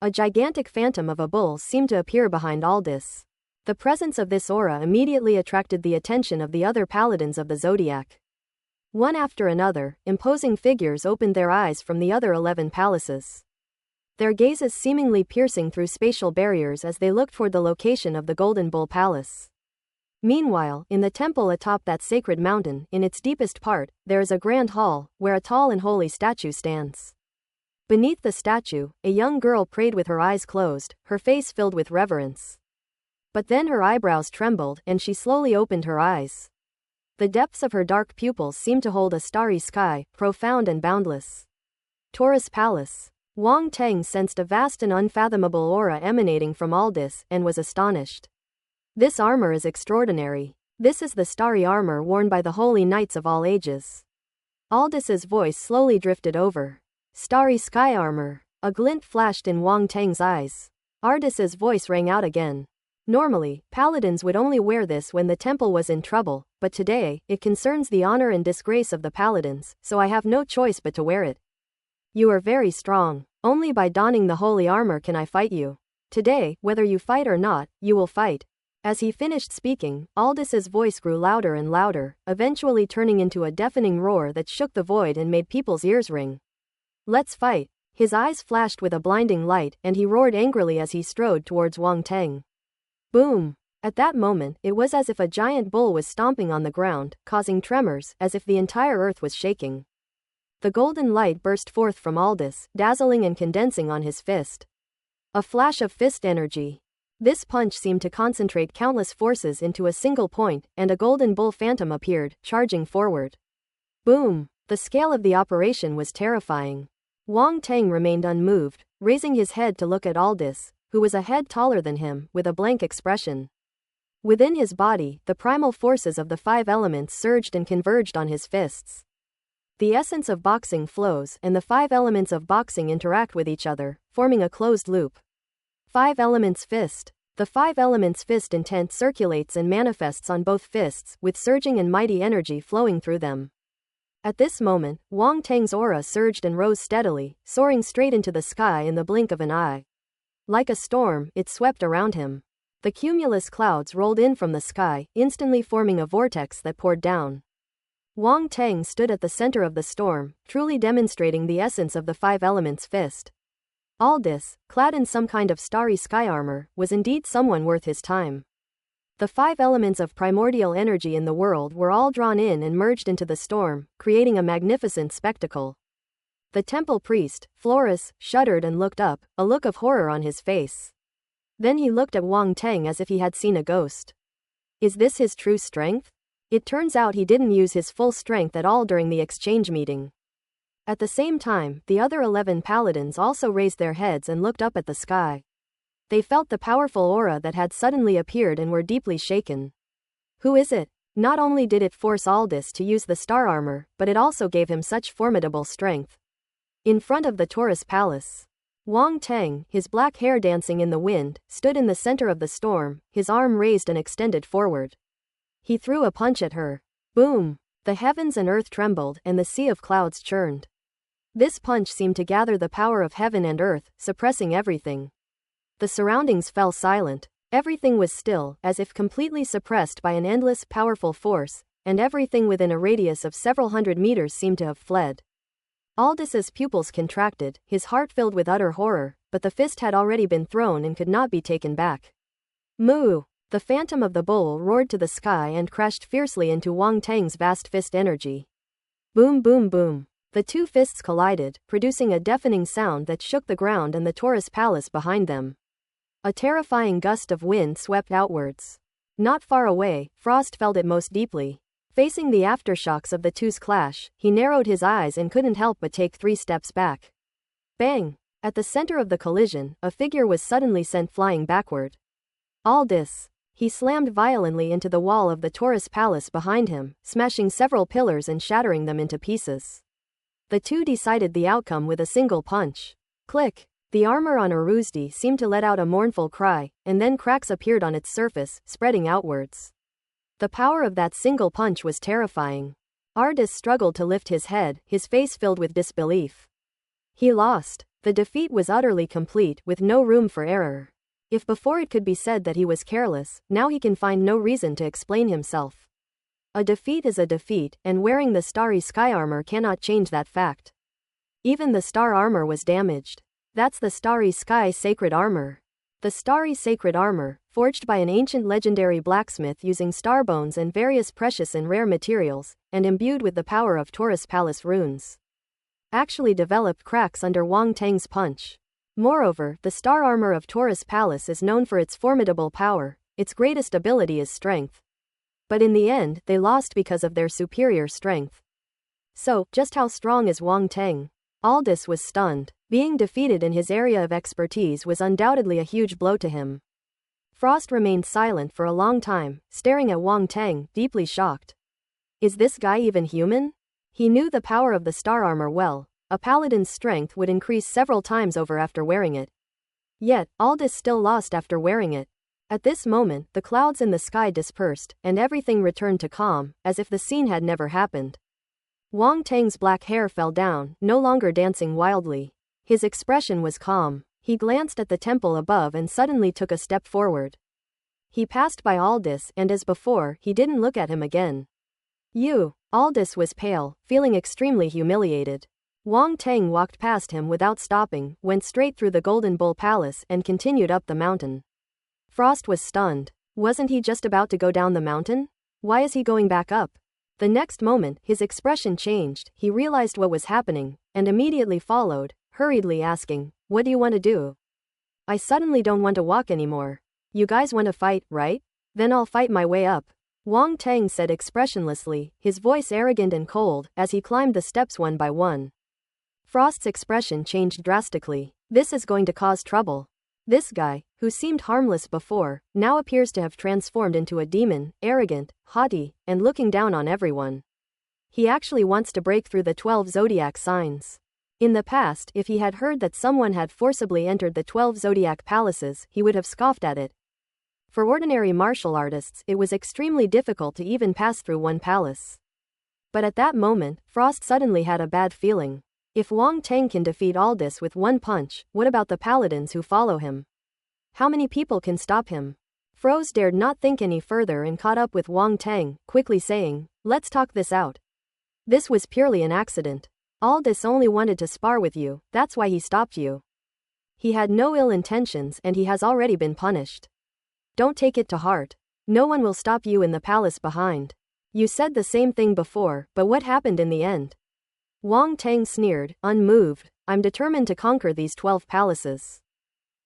A gigantic phantom of a bull seemed to appear behind Aldis. The presence of this aura immediately attracted the attention of the other paladins of the zodiac. One after another, imposing figures opened their eyes from the other 11 palaces, their gazes seemingly piercing through spatial barriers as they looked toward the location of the Golden Bull Palace. Meanwhile, in the temple atop that sacred mountain, in its deepest part, there is a grand hall, where a tall and holy statue stands. Beneath the statue, a young girl prayed with her eyes closed, her face filled with reverence. But then her eyebrows trembled, and she slowly opened her eyes. The depths of her dark pupils seemed to hold a starry sky, profound and boundless. Taurus Palace. Wang Teng sensed a vast and unfathomable aura emanating from Aldous, and was astonished. This armor is extraordinary. This is the starry armor worn by the holy knights of all ages. Aldous's voice slowly drifted over. Starry sky armor. A glint flashed in Wang Teng's eyes. Ardis's voice rang out again. Normally, paladins would only wear this when the temple was in trouble, but today, it concerns the honor and disgrace of the paladins, so I have no choice but to wear it. You are very strong. Only by donning the holy armor can I fight you. Today, whether you fight or not, you will fight. As he finished speaking, Aldis's voice grew louder and louder, eventually turning into a deafening roar that shook the void and made people's ears ring. Let's fight. His eyes flashed with a blinding light, and he roared angrily as he strode towards Wang Teng. Boom! At that moment, it was as if a giant bull was stomping on the ground, causing tremors, as if the entire earth was shaking. The golden light burst forth from Aldous, dazzling and condensing on his fist. A flash of fist energy. This punch seemed to concentrate countless forces into a single point, and a golden bull phantom appeared, charging forward. Boom! The scale of the operation was terrifying. Wang Teng remained unmoved, raising his head to look at Aldous, who was a head taller than him, with a blank expression. Within his body, the primal forces of the 5 elements surged and converged on his fists. The essence of boxing flows, and the 5 elements of boxing interact with each other, forming a closed loop. 5 elements fist. The 5 elements fist intent circulates and manifests on both fists, with surging and mighty energy flowing through them. At this moment, Wang Teng's aura surged and rose steadily, soaring straight into the sky in the blink of an eye. Like a storm, it swept around him. The cumulus clouds rolled in from the sky, instantly forming a vortex that poured down. Wang Teng stood at the center of the storm, truly demonstrating the essence of the 5 elements fist. Aldous, clad in some kind of starry sky armor, was indeed someone worth his time. The 5 elements of primordial energy in the world were all drawn in and merged into the storm, creating a magnificent spectacle. The temple priest, Florus, shuddered and looked up, a look of horror on his face. Then he looked at Wang Teng as if he had seen a ghost. Is this his true strength? It turns out he didn't use his full strength at all during the exchange meeting. At the same time, the other 11 paladins also raised their heads and looked up at the sky. They felt the powerful aura that had suddenly appeared and were deeply shaken. Who is it? Not only did it force Aldous to use the star armor, but it also gave him such formidable strength. In front of the Taurus Palace, Wang Teng, his black hair dancing in the wind, stood in the center of the storm, his arm raised and extended forward. He threw a punch at her. Boom! The heavens and earth trembled, and the sea of clouds churned. This punch seemed to gather the power of heaven and earth, suppressing everything. The surroundings fell silent. Everything was still, as if completely suppressed by an endless, powerful force, and everything within a radius of several hundred meters seemed to have fled. Aldous's pupils contracted, his heart filled with utter horror, but the fist had already been thrown and could not be taken back. Moo! The phantom of the bull roared to the sky and crashed fiercely into Wang Teng's vast fist energy. Boom boom boom. The 2 fists collided, producing a deafening sound that shook the ground and the Taurus Palace behind them. A terrifying gust of wind swept outwards. Not far away, Frost felt it most deeply. Facing the aftershocks of the 2's clash, he narrowed his eyes and couldn't help but take 3 steps back. Bang! At the center of the collision, a figure was suddenly sent flying backward. Aldous! He slammed violently into the wall of the Taurus Palace behind him, smashing several pillars and shattering them into pieces. The 2 decided the outcome with a single punch. Click! The armor on Uruzdi seemed to let out a mournful cry, and then cracks appeared on its surface, spreading outwards. The power of that single punch was terrifying. Ardis struggled to lift his head, his face filled with disbelief. He lost. The defeat was utterly complete, with no room for error. If before it could be said that he was careless, now he can find no reason to explain himself. A defeat is a defeat, and wearing the starry sky armor cannot change that fact. Even the star armor was damaged. That's the starry sky sacred armor. The starry sacred armor, forged by an ancient legendary blacksmith using star bones and various precious and rare materials, and imbued with the power of Taurus Palace runes, actually developed cracks under Wang Tang's punch. Moreover, the star armor of Taurus Palace is known for its formidable power. Its greatest ability is strength. But in the end, they lost because of their superior strength. So, just how strong is Wang Tang? Aldous was stunned. Being defeated in his area of expertise was undoubtedly a huge blow to him. Frost remained silent for a long time, staring at Wang Tang, deeply shocked. Is this guy even human? He knew the power of the star armor well. A paladin's strength would increase several times over after wearing it. Yet, Aldous still lost after wearing it. At this moment, the clouds in the sky dispersed, and everything returned to calm, as if the scene had never happened. Wang Tang's black hair fell down, no longer dancing wildly. His expression was calm. He glanced at the temple above and suddenly took a step forward. He passed by Aldous, and as before, he didn't look at him again. Aldous was pale, feeling extremely humiliated. Wang Tang walked past him without stopping, went straight through the Golden Bull Palace and continued up the mountain. Frost was stunned. Wasn't he just about to go down the mountain? Why is he going back up? The next moment, his expression changed. He realized what was happening, and immediately followed, hurriedly asking, "What do you want to do?" "I suddenly don't want to walk anymore." "You guys want to fight, right? Then I'll fight my way up," Wang Tang said expressionlessly, his voice arrogant and cold, as he climbed the steps one by one. Frost's expression changed drastically. This is going to cause trouble. This guy, who seemed harmless before, now appears to have transformed into a demon, arrogant, haughty, and looking down on everyone. He actually wants to break through the 12 zodiac signs. In the past, if he had heard that someone had forcibly entered the 12 zodiac palaces, he would have scoffed at it. For ordinary martial artists, it was extremely difficult to even pass through one palace. But at that moment, Frost suddenly had a bad feeling. If Wang Tang can defeat Aldous with one punch, what about the paladins who follow him? How many people can stop him? Frost dared not think any further and caught up with Wang Tang, quickly saying, "Let's talk this out. This was purely an accident. Aldous only wanted to spar with you, that's why he stopped you. He had no ill intentions and he has already been punished. Don't take it to heart. No one will stop you in the palace behind. You said the same thing before, but what happened in the end?" Wang Tang sneered, unmoved. "I'm determined to conquer these 12 palaces.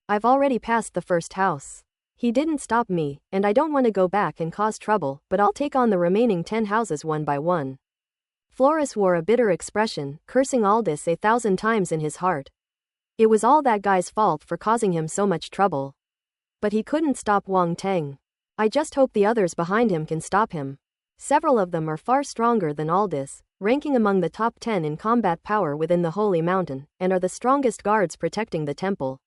I've already passed the first house. He didn't stop me, and I don't want to go back and cause trouble, but I'll take on the remaining 10 houses one by one." Flores wore a bitter expression, cursing Aldous 1,000 times in his heart. It was all that guy's fault for causing him so much trouble. But he couldn't stop Wang Tang. "I just hope the others behind him can stop him. Several of them are far stronger than Aldous, ranking among the top 10 in combat power within the Holy Mountain, and are the strongest guards protecting the temple."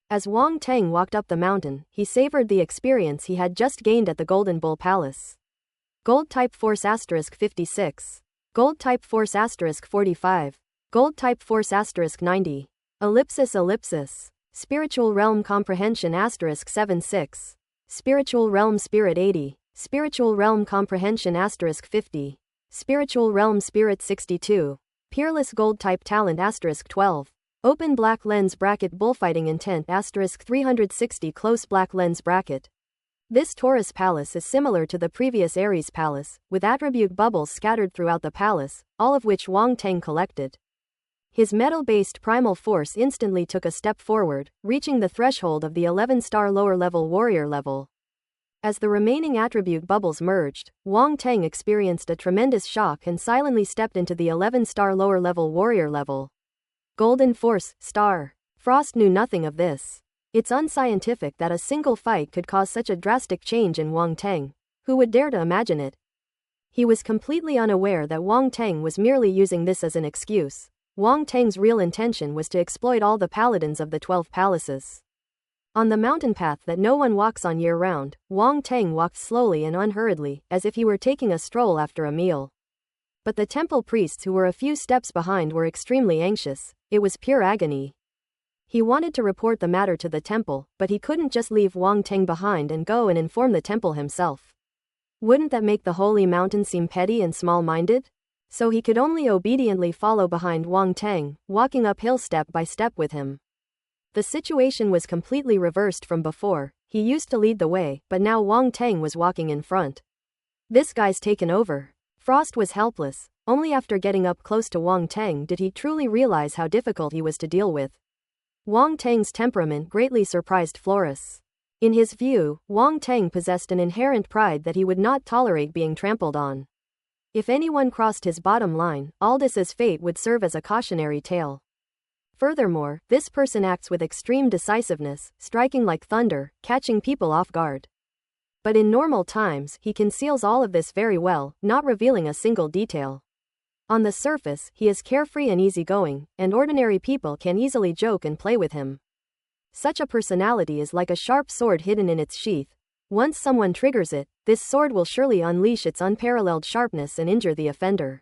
As Wang Tang walked up the mountain, he savored the experience he had just gained at the Golden Bull Palace. Gold Type Force *56. Gold Type Force *45. Gold Type Force *90. ellipsis. Spiritual Realm Comprehension *76. Spiritual Realm Spirit 80. Spiritual Realm Comprehension *50. Spiritual Realm Spirit 62. Peerless Gold Type Talent *12. Open black lens bracket bullfighting intent *360 close black lens bracket. This Taurus Palace is similar to the previous Ares Palace, with attribute bubbles scattered throughout the palace, all of which Wang Tang collected. His metal-based primal force instantly took a step forward, reaching the threshold of the 11-star lower-level warrior level. As the remaining attribute bubbles merged, Wang Tang experienced a tremendous shock and silently stepped into the 11-star lower-level warrior level. Golden Force, Star. Frost knew nothing of this. It's unscientific that a single fight could cause such a drastic change in Wang Tang. Who would dare to imagine it? He was completely unaware that Wang Tang was merely using this as an excuse. Wang Tang's real intention was to exploit all the paladins of the 12 palaces. On the mountain path that no one walks on year-round, Wang Tang walked slowly and unhurriedly, as if he were taking a stroll after a meal. But the temple priests who were a few steps behind were extremely anxious. It was pure agony. He wanted to report the matter to the temple, but he couldn't just leave Wang Teng behind and go and inform the temple himself. Wouldn't that make the holy mountain seem petty and small-minded? So he could only obediently follow behind Wang Teng, walking uphill step by step with him. The situation was completely reversed from before. He used to lead the way, but now Wang Teng was walking in front. This guy's taken over. Frost was helpless. Only after getting up close to Wang Teng did he truly realize how difficult he was to deal with. Wang Teng's temperament greatly surprised Floris. In his view, Wang Teng possessed an inherent pride that he would not tolerate being trampled on. If anyone crossed his bottom line, Aldous' fate would serve as a cautionary tale. Furthermore, this person acts with extreme decisiveness, striking like thunder, catching people off guard. But in normal times, he conceals all of this very well, not revealing a single detail. On the surface, he is carefree and easygoing, and ordinary people can easily joke and play with him. Such a personality is like a sharp sword hidden in its sheath. Once someone triggers it, this sword will surely unleash its unparalleled sharpness and injure the offender.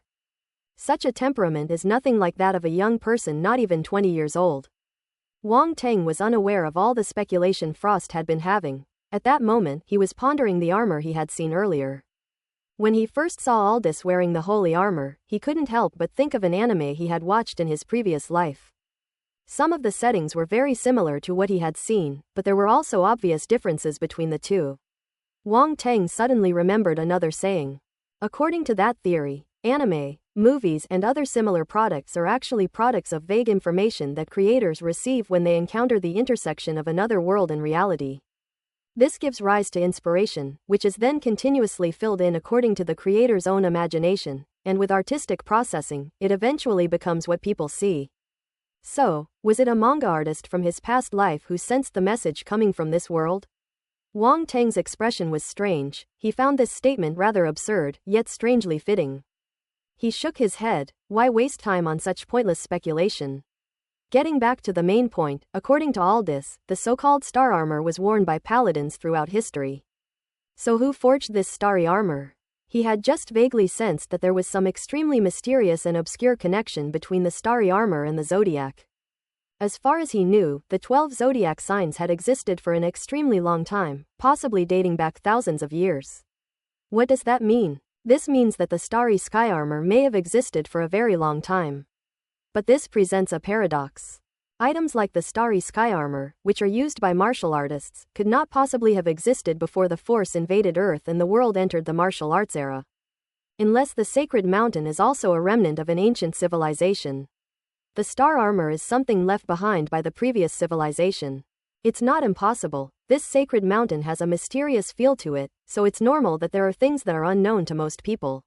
Such a temperament is nothing like that of a young person not even 20 years old. Wang Teng was unaware of all the speculation Frost had been having. At that moment, he was pondering the armor he had seen earlier. When he first saw Aldous wearing the holy armor, he couldn't help but think of an anime he had watched in his previous life. Some of the settings were very similar to what he had seen, but there were also obvious differences between the two. Wang Teng suddenly remembered another saying. According to that theory, anime, movies and other similar products are actually products of vague information that creators receive when they encounter the intersection of another world and reality. This gives rise to inspiration, which is then continuously filled in according to the creator's own imagination, and with artistic processing, it eventually becomes what people see. So, was it a manga artist from his past life who sensed the message coming from this world? Wang Teng's expression was strange. He found this statement rather absurd, yet strangely fitting. He shook his head. Why waste time on such pointless speculation? Getting back to the main point, according to Aldous, the so-called star armor was worn by paladins throughout history. So who forged this starry armor? He had just vaguely sensed that there was some extremely mysterious and obscure connection between the starry armor and the zodiac. As far as he knew, the 12 zodiac signs had existed for an extremely long time, possibly dating back thousands of years. What does that mean? This means that the starry sky armor may have existed for a very long time. But this presents a paradox. Items like the starry sky armor, which are used by martial artists, could not possibly have existed before the Force invaded Earth and the world entered the martial arts era. Unless the sacred mountain is also a remnant of an ancient civilization. The star armor is something left behind by the previous civilization. It's not impossible. This sacred mountain has a mysterious feel to it, so it's normal that there are things that are unknown to most people.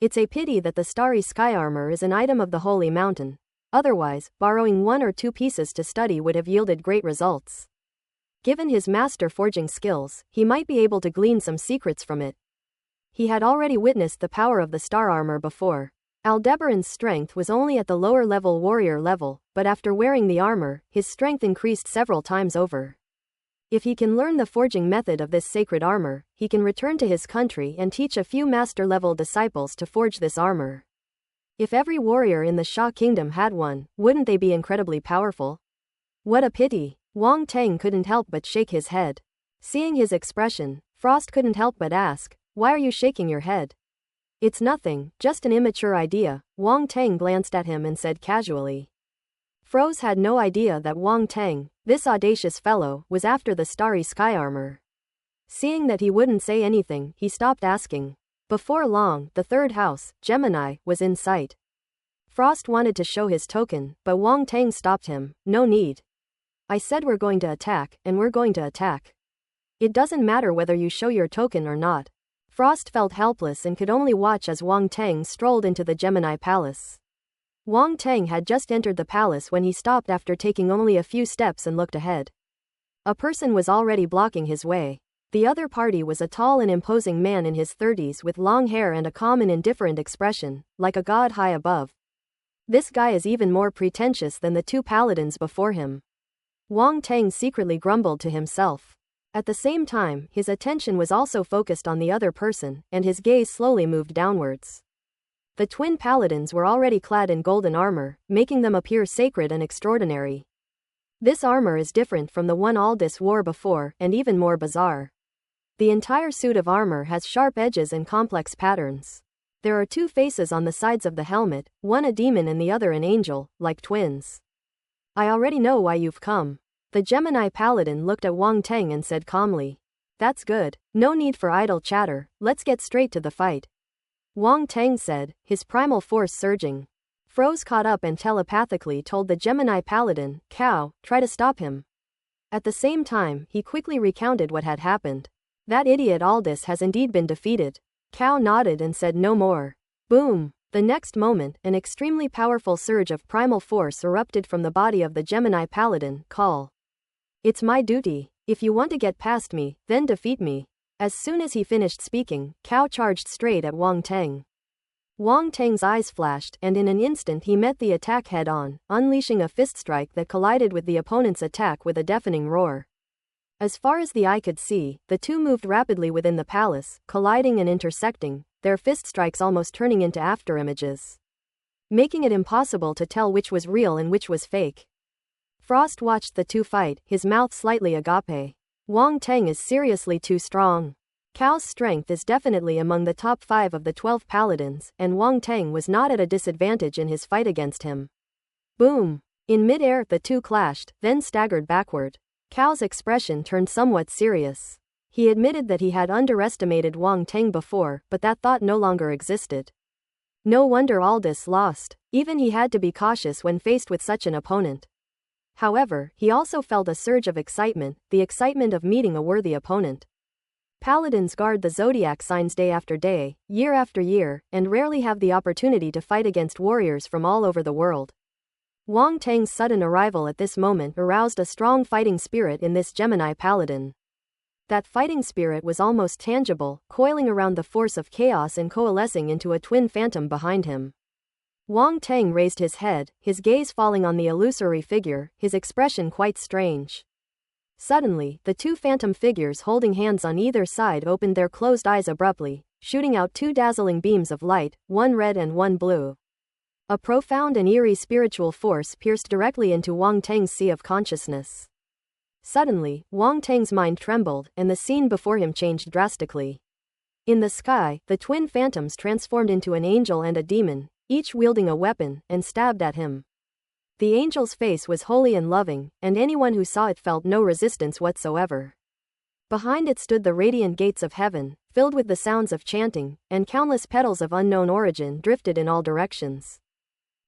It's a pity that the starry sky armor is an item of the holy mountain. Otherwise, borrowing 1 or 2 pieces to study would have yielded great results. Given his master forging skills, he might be able to glean some secrets from it. He had already witnessed the power of the star armor before. Aldebaran's strength was only at the lower level warrior level, but after wearing the armor, his strength increased several times over. If he can learn the forging method of this sacred armor, he can return to his country and teach a few master-level disciples to forge this armor. If every warrior in the Sha Kingdom had one, wouldn't they be incredibly powerful? What a pity. Wang Teng couldn't help but shake his head. Seeing his expression, Frost couldn't help but ask, "Why are you shaking your head?" "It's nothing, just an immature idea," Wang Teng glanced at him and said casually. Froze had no idea that Wang Teng, this audacious fellow, was after the starry sky armor. Seeing that he wouldn't say anything, he stopped asking. Before long, the third house, Gemini, was in sight. Frost wanted to show his token, but Wang Teng stopped him. "No need. I said we're going to attack, and we're going to attack. It doesn't matter whether you show your token or not." Frost felt helpless and could only watch as Wang Teng strolled into the Gemini Palace. Wang Teng had just entered the palace when he stopped after taking only a few steps and looked ahead. A person was already blocking his way. The other party was a tall and imposing man in his 30s with long hair and a calm and indifferent expression, like a god high above. This guy is even more pretentious than the 2 paladins before him. Wang Teng secretly grumbled to himself. At the same time, his attention was also focused on the other person, and his gaze slowly moved downwards. The twin paladins were already clad in golden armor, making them appear sacred and extraordinary. This armor is different from the one Aldous wore before, and even more bizarre. The entire suit of armor has sharp edges and complex patterns. There are two faces on the sides of the helmet, one a demon and the other an angel, like twins. I already know why you've come. The Gemini paladin looked at Wang Teng and said calmly. That's good. No need for idle chatter, let's get straight to the fight. Wang Teng said, his primal force surging. Froze caught up and telepathically told the Gemini paladin, Cow, try to stop him. At the same time, he quickly recounted what had happened. That idiot Aldous has indeed been defeated. Cow nodded and said no more. Boom! The next moment, an extremely powerful surge of primal force erupted from the body of the Gemini paladin, Call. It's my duty. If you want to get past me, then defeat me. As soon as he finished speaking, Cow charged straight at Wang Teng. Wang Teng's eyes flashed, and in an instant he met the attack head-on, unleashing a fist strike that collided with the opponent's attack with a deafening roar. As far as the eye could see, the two moved rapidly within the palace, colliding and intersecting, their fist strikes almost turning into afterimages, making it impossible to tell which was real and which was fake. Frost watched the two fight, his mouth slightly agape. Wang Teng is seriously too strong. Cow's strength is definitely among the top 5 of the 12 paladins, and Wang Teng was not at a disadvantage in his fight against him. Boom! In mid-air, the two clashed, then staggered backward. Cow's expression turned somewhat serious. He admitted that he had underestimated Wang Teng before, but that thought no longer existed. No wonder Aldous lost. Even he had to be cautious when faced with such an opponent. However, he also felt a surge of excitement, the excitement of meeting a worthy opponent. Paladins guard the zodiac signs day after day, year after year, and rarely have the opportunity to fight against warriors from all over the world. Wang Teng's sudden arrival at this moment aroused a strong fighting spirit in this Gemini paladin. That fighting spirit was almost tangible, coiling around the force of chaos and coalescing into a twin phantom behind him. Wang Teng raised his head, his gaze falling on the illusory figure, his expression quite strange. Suddenly, the two phantom figures holding hands on either side opened their closed eyes abruptly, shooting out two dazzling beams of light, one red and one blue. A profound and eerie spiritual force pierced directly into Wang Teng's sea of consciousness. Suddenly, Wang Teng's mind trembled, and the scene before him changed drastically. In the sky, the twin phantoms transformed into an angel and a demon, each wielding a weapon, and stabbed at him. The angel's face was holy and loving, and anyone who saw it felt no resistance whatsoever. Behind it stood the radiant gates of heaven, filled with the sounds of chanting, and countless petals of unknown origin drifted in all directions.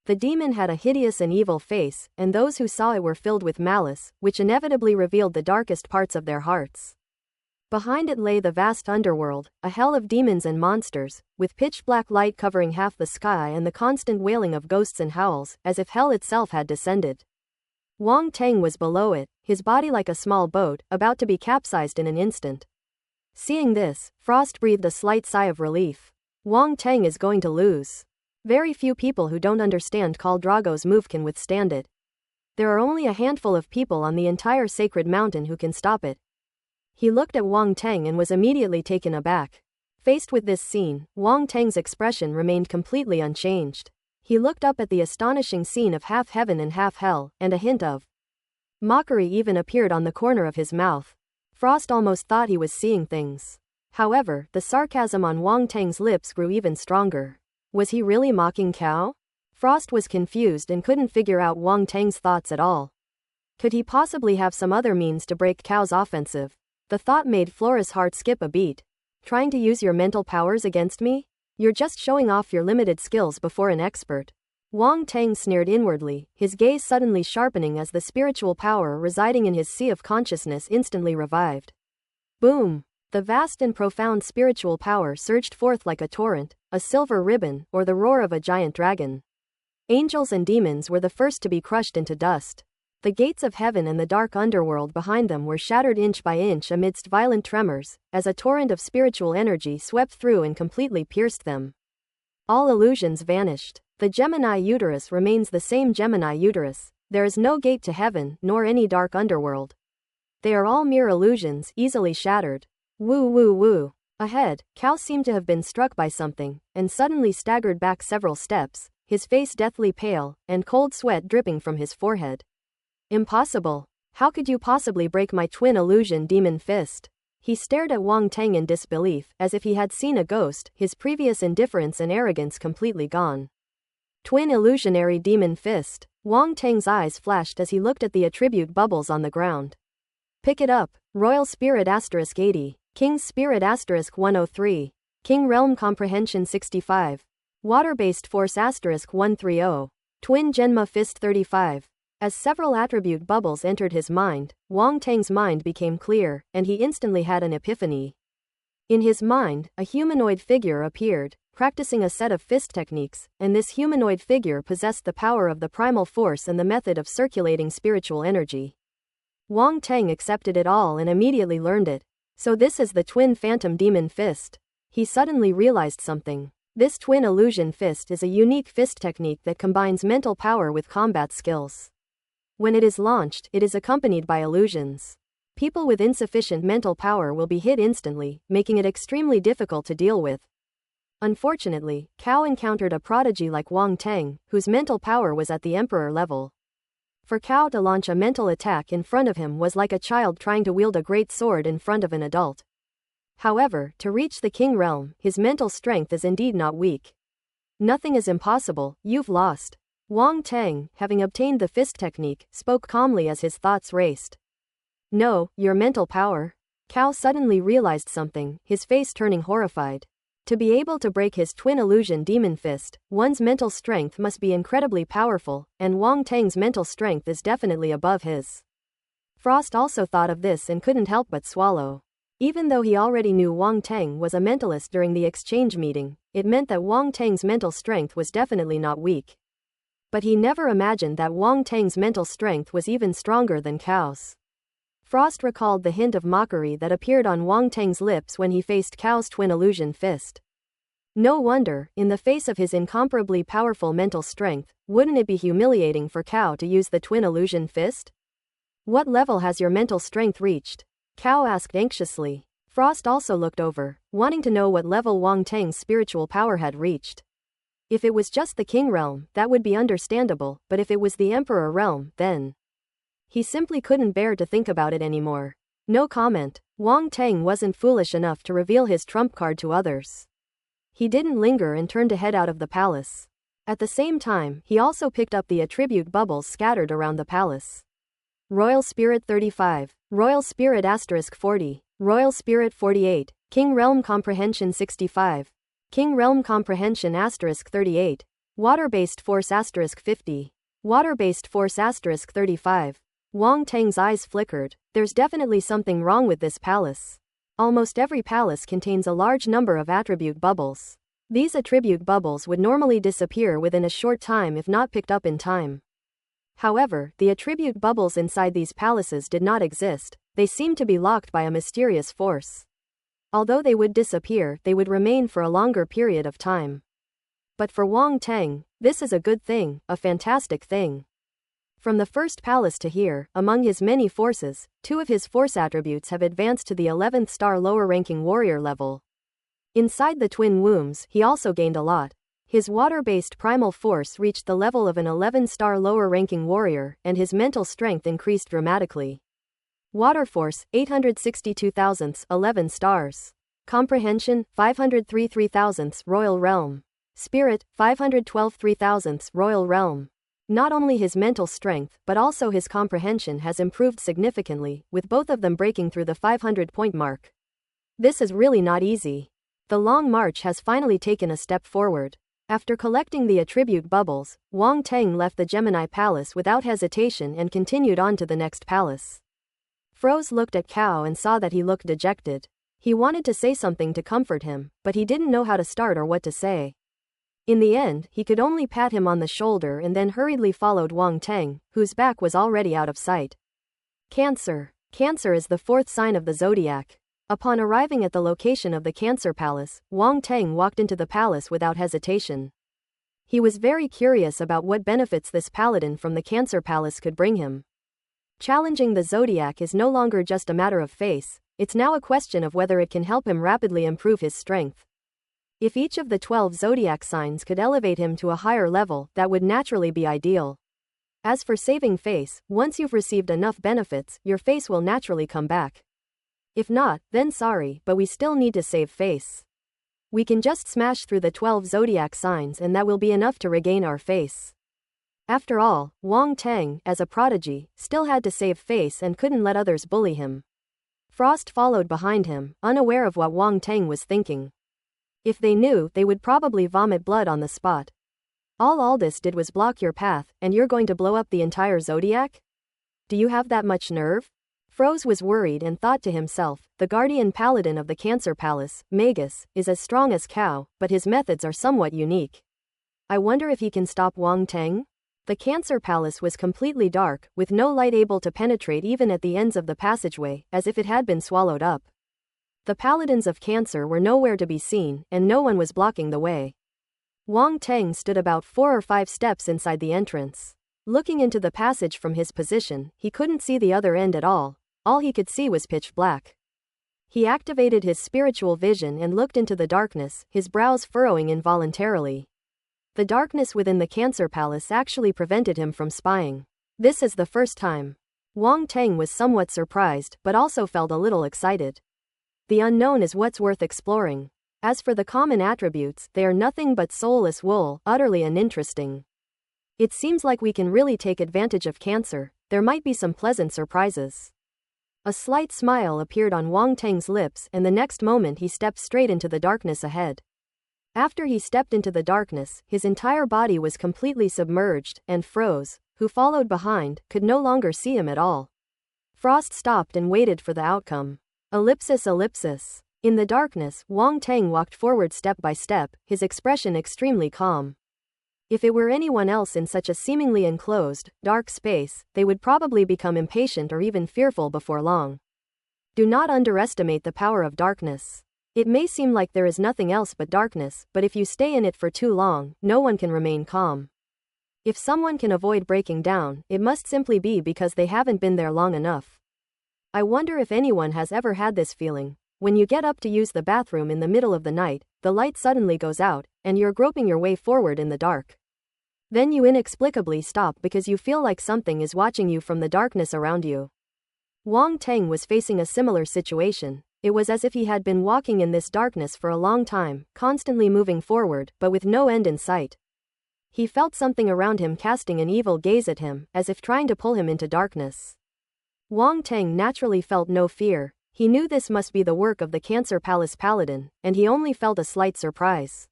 The demon had a hideous and evil face, and those who saw it were filled with malice, which inevitably revealed the darkest parts of their hearts. Behind it lay the vast underworld, a hell of demons and monsters, with pitch-black light covering half the sky and the constant wailing of ghosts and howls, as if hell itself had descended. Wang Teng was below it, his body like a small boat, about to be capsized in an instant. Seeing this, Frost breathed a slight sigh of relief. Wang Teng is going to lose. Very few people who don't understand Khal Drogo's move can withstand it. There are only a handful of people on the entire sacred mountain who can stop it. He looked at Wang Teng and was immediately taken aback. Faced with this scene, Wang Teng's expression remained completely unchanged. He looked up at the astonishing scene of half heaven and half hell, and a hint of mockery even appeared on the corner of his mouth. Frost almost thought he was seeing things. However, the sarcasm on Wang Teng's lips grew even stronger. Was he really mocking Cow? Frost was confused and couldn't figure out Wang Teng's thoughts at all. Could he possibly have some other means to break Cow's offensive? The thought made Flora's heart skip a beat. Trying to use your mental powers against me? You're just showing off your limited skills before an expert. Wang Teng sneered inwardly, his gaze suddenly sharpening as the spiritual power residing in his sea of consciousness instantly revived. Boom! The vast and profound spiritual power surged forth like a torrent, a silver ribbon, or the roar of a giant dragon. Angels and demons were the first to be crushed into dust. The gates of heaven and the dark underworld behind them were shattered inch by inch amidst violent tremors, as a torrent of spiritual energy swept through and completely pierced them. All illusions vanished. The Gemini uterus remains the same Gemini uterus. There is no gate to heaven, nor any dark underworld. They are all mere illusions, easily shattered. Woo woo woo. Ahead, Cow seemed to have been struck by something, and suddenly staggered back several steps, his face deathly pale, and cold sweat dripping from his forehead. Impossible. How could you possibly break my twin illusion demon fist? He stared at Wang Teng in disbelief, as if he had seen a ghost, his previous indifference and arrogance completely gone. Twin illusionary demon fist. Wang Teng's eyes flashed as he looked at the attribute bubbles on the ground. Pick it up. Royal Spirit *80. King's Spirit *103. King Realm Comprehension 65. Water-based Force *130. Twin Genma Fist 35. As several attribute bubbles entered his mind, Wang Teng's mind became clear, and he instantly had an epiphany. In his mind, a humanoid figure appeared, practicing a set of fist techniques, and this humanoid figure possessed the power of the primal force and the method of circulating spiritual energy. Wang Teng accepted it all and immediately learned it. So this is the twin phantom demon fist. He suddenly realized something. This twin illusion fist is a unique fist technique that combines mental power with combat skills. When it is launched, it is accompanied by illusions. People with insufficient mental power will be hit instantly, making it extremely difficult to deal with. Unfortunately, Cao encountered a prodigy like Wang Teng, whose mental power was at the emperor level. For Cao to launch a mental attack in front of him was like a child trying to wield a great sword in front of an adult. However, to reach the king realm, his mental strength is indeed not weak. Nothing is impossible, you've lost. Wang Teng, having obtained the fist technique, spoke calmly as his thoughts raced. No, your mental power? Cao suddenly realized something, his face turning horrified. To be able to break his twin illusion demon fist, one's mental strength must be incredibly powerful, and Wang Teng's mental strength is definitely above his. Frost also thought of this and couldn't help but swallow. Even though he already knew Wang Teng was a mentalist during the exchange meeting, it meant that Wang Teng's mental strength was definitely not weak. But he never imagined that Wang Teng's mental strength was even stronger than Cao's. Frost recalled the hint of mockery that appeared on Wang Teng's lips when he faced Cao's twin illusion fist. No wonder, in the face of his incomparably powerful mental strength, wouldn't it be humiliating for Cao to use the twin illusion fist? What level has your mental strength reached? Cao asked anxiously. Frost also looked over, wanting to know what level Wang Teng's spiritual power had reached. If it was just the king realm, that would be understandable, but if it was the emperor realm, then he simply couldn't bear to think about it anymore. No comment. Wang Teng wasn't foolish enough to reveal his trump card to others. He didn't linger and turned to head out of the palace. At the same time, he also picked up the attribute bubbles scattered around the palace. Royal Spirit 35. Royal Spirit *40. Royal Spirit 48. King Realm Comprehension 65. King Realm Comprehension *38. Water-based Force *50. Water-based Force *35. Wang Teng's eyes flickered. There's definitely something wrong with this palace. Almost every palace contains a large number of attribute bubbles. These attribute bubbles would normally disappear within a short time if not picked up in time. However, the attribute bubbles inside these palaces did not exist, they seemed to be locked by a mysterious force. Although they would disappear, they would remain for a longer period of time. But for Wang Teng, this is a good thing, a fantastic thing. From the first palace to here, among his many forces, 2 of his force attributes have advanced to the 11th star lower-ranking warrior level. Inside the twin wombs, he also gained a lot. His water-based primal force reached the level of an 11-star lower-ranking warrior, and his mental strength increased dramatically. Water Force, 862 thousandths, 11 stars. Comprehension, 503 3,000ths, Royal Realm. Spirit, 512 3,000ths, Royal Realm. Not only his mental strength, but also his comprehension has improved significantly, with both of them breaking through the 500-point mark. This is really not easy. The long march has finally taken a step forward. After collecting the attribute bubbles, Wang Teng left the Gemini Palace without hesitation and continued on to the next palace. Froze looked at Cao and saw that he looked dejected. He wanted to say something to comfort him, but he didn't know how to start or what to say. In the end, he could only pat him on the shoulder and then hurriedly followed Wang Teng, whose back was already out of sight. Cancer. Cancer is the 4th sign of the zodiac. Upon arriving at the location of the Cancer Palace, Wang Teng walked into the palace without hesitation. He was very curious about what benefits this paladin from the Cancer Palace could bring him. Challenging the zodiac is no longer just a matter of face, it's now a question of whether it can help him rapidly improve his strength. If each of the 12 zodiac signs could elevate him to a higher level, that would naturally be ideal. As for saving face, once you've received enough benefits, your face will naturally come back. If not, then sorry, but we still need to save face. We can just smash through the 12 zodiac signs and that will be enough to regain our face. After all, Wang Teng, as a prodigy, still had to save face and couldn't let others bully him. Frost followed behind him, unaware of what Wang Teng was thinking. If they knew, they would probably vomit blood on the spot. All this did was block your path, and you're going to blow up the entire zodiac? Do you have that much nerve? Froze was worried and thought to himself, the guardian paladin of the Cancer Palace, Magus, is as strong as Cow, but his methods are somewhat unique. I wonder if he can stop Wang Teng? The Cancer Palace was completely dark, with no light able to penetrate even at the ends of the passageway, as if it had been swallowed up. The paladins of Cancer were nowhere to be seen, and no one was blocking the way. Wang Teng stood about 4 or 5 steps inside the entrance. Looking into the passage from his position, he couldn't see the other end at all. All he could see was pitch black. He activated his spiritual vision and looked into the darkness, his brows furrowing involuntarily. The darkness within the Cancer Palace actually prevented him from spying. This is the first time. Wang Teng was somewhat surprised, but also felt a little excited. The unknown is what's worth exploring. As for the common attributes, they are nothing but soulless wool, utterly uninteresting. It seems like we can really take advantage of Cancer. There might be some pleasant surprises. A slight smile appeared on Wang Teng's lips, and the next moment he stepped straight into the darkness ahead. After he stepped into the darkness, his entire body was completely submerged, and Froze, who followed behind, could no longer see him at all. Frost stopped and waited for the outcome. Ellipsis. In the darkness, Wang Teng walked forward step by step, his expression extremely calm. If it were anyone else in such a seemingly enclosed, dark space, they would probably become impatient or even fearful before long. Do not underestimate the power of darkness. It may seem like there is nothing else but darkness, but if you stay in it for too long, no one can remain calm. If someone can avoid breaking down, it must simply be because they haven't been there long enough. I wonder if anyone has ever had this feeling. When you get up to use the bathroom in the middle of the night, the light suddenly goes out, and you're groping your way forward in the dark. Then you inexplicably stop because you feel like something is watching you from the darkness around you. Wang Teng was facing a similar situation. It was as if he had been walking in this darkness for a long time, constantly moving forward, but with no end in sight. He felt something around him casting an evil gaze at him, as if trying to pull him into darkness. Wang Teng naturally felt no fear. He knew this must be the work of the Cancer Palace Paladin, and he only felt a slight surprise.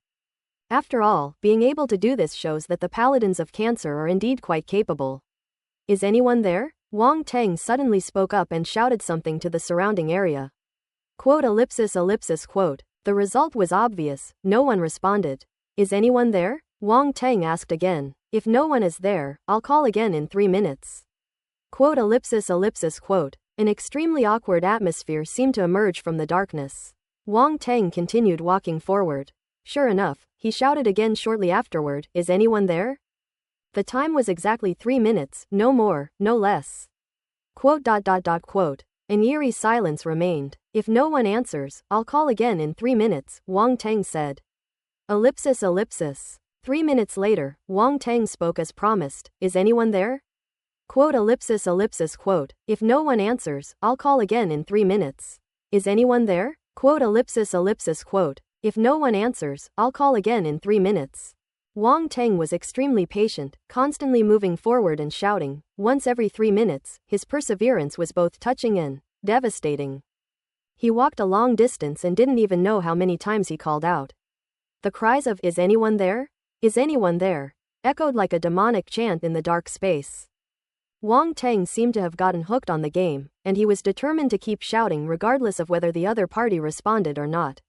After all, being able to do this shows that the paladins of Cancer are indeed quite capable. Is anyone there? Wang Teng suddenly spoke up and shouted something to the surrounding area. Quote. The result was obvious, no one responded. Is anyone there? Wang Teng asked again. If no one is there, I'll call again in 3 minutes. Quote. An extremely awkward atmosphere seemed to emerge from the darkness. Wang Teng continued walking forward. Sure enough, he shouted again shortly afterward, is anyone there? The time was exactly 3 minutes, no more, no less. Quote. An eerie silence remained. If no one answers, I'll call again in 3 minutes, Wang Teng said. 3 minutes later, Wang Teng spoke as promised, is anyone there? Quote. If no one answers, I'll call again in 3 minutes. Is anyone there? Quote. If no one answers, I'll call again in 3 minutes. Wang Teng was extremely patient, constantly moving forward and shouting, once every 3 minutes. His perseverance was both touching and devastating. He walked a long distance and didn't even know how many times he called out. The cries of, is anyone there? Is anyone there? Echoed like a demonic chant in the dark space. Wang Teng seemed to have gotten hooked on the game, and he was determined to keep shouting regardless of whether the other party responded or not.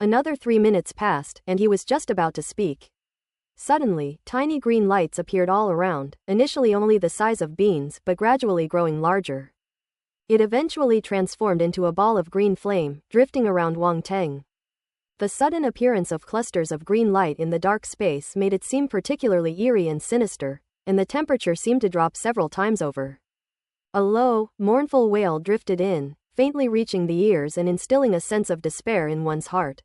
Another 3 minutes passed, and he was just about to speak. Suddenly, tiny green lights appeared all around, initially only the size of beans but gradually growing larger. It eventually transformed into a ball of green flame, drifting around Wang Teng. The sudden appearance of clusters of green light in the dark space made it seem particularly eerie and sinister, and the temperature seemed to drop several times over. A low, mournful wail drifted in, faintly reaching the ears and instilling a sense of despair in one's heart.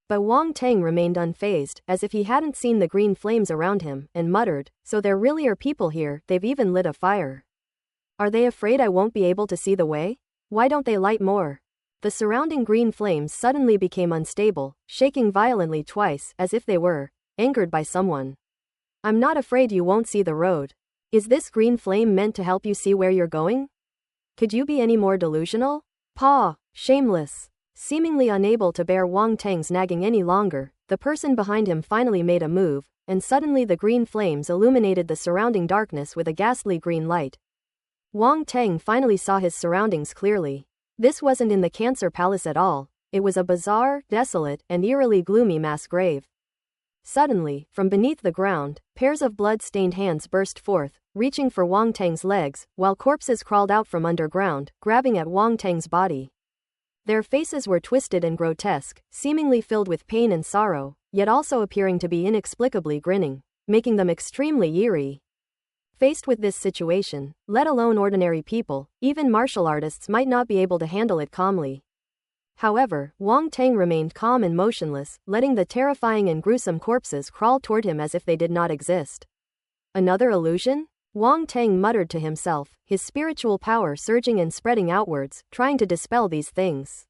But Wang Tang remained unfazed, as if he hadn't seen the green flames around him, and muttered, "So there really are people here, they've even lit a fire. Are they afraid I won't be able to see the way? Why don't they light more?" The surrounding green flames suddenly became unstable, shaking violently twice, as if they were anchored by someone. "I'm not afraid you won't see the road. Is this green flame meant to help you see where you're going? Could you be any more delusional?" "Paw, shameless." Seemingly unable to bear Wang Tang's nagging any longer, the person behind him finally made a move, and suddenly the green flames illuminated the surrounding darkness with a ghastly green light. Wang Tang finally saw his surroundings clearly. This wasn't in the Cancer Palace at all, it was a bizarre, desolate, and eerily gloomy mass grave. Suddenly, from beneath the ground, pairs of blood-stained hands burst forth, reaching for Wang Tang's legs, while corpses crawled out from underground, grabbing at Wang Tang's body. Their faces were twisted and grotesque, seemingly filled with pain and sorrow, yet also appearing to be inexplicably grinning, making them extremely eerie. Faced with this situation, let alone ordinary people, even martial artists might not be able to handle it calmly. However, Wang Tang remained calm and motionless, letting the terrifying and gruesome corpses crawl toward him as if they did not exist. Another illusion? Wang Tang muttered to himself, his spiritual power surging and spreading outwards, trying to dispel these things.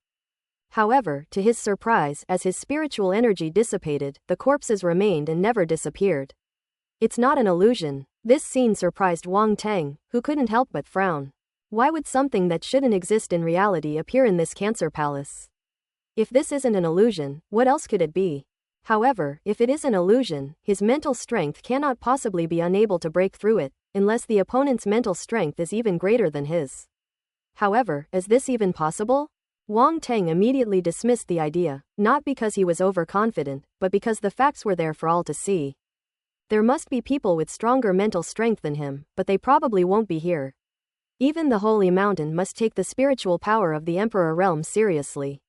However, to his surprise, as his spiritual energy dissipated, the corpses remained and never disappeared. "It's not an illusion." This scene surprised Wang Tang, who couldn't help but frown. Why would something that shouldn't exist in reality appear in this Cancer Palace? If this isn't an illusion, what else could it be? However, if it is an illusion, his mental strength cannot possibly be unable to break through it, unless the opponent's mental strength is even greater than his. However, is this even possible? Wang Tang immediately dismissed the idea, not because he was overconfident, but because the facts were there for all to see. There must be people with stronger mental strength than him, but they probably won't be here. Even the Holy Mountain must take the spiritual power of the Emperor realm seriously.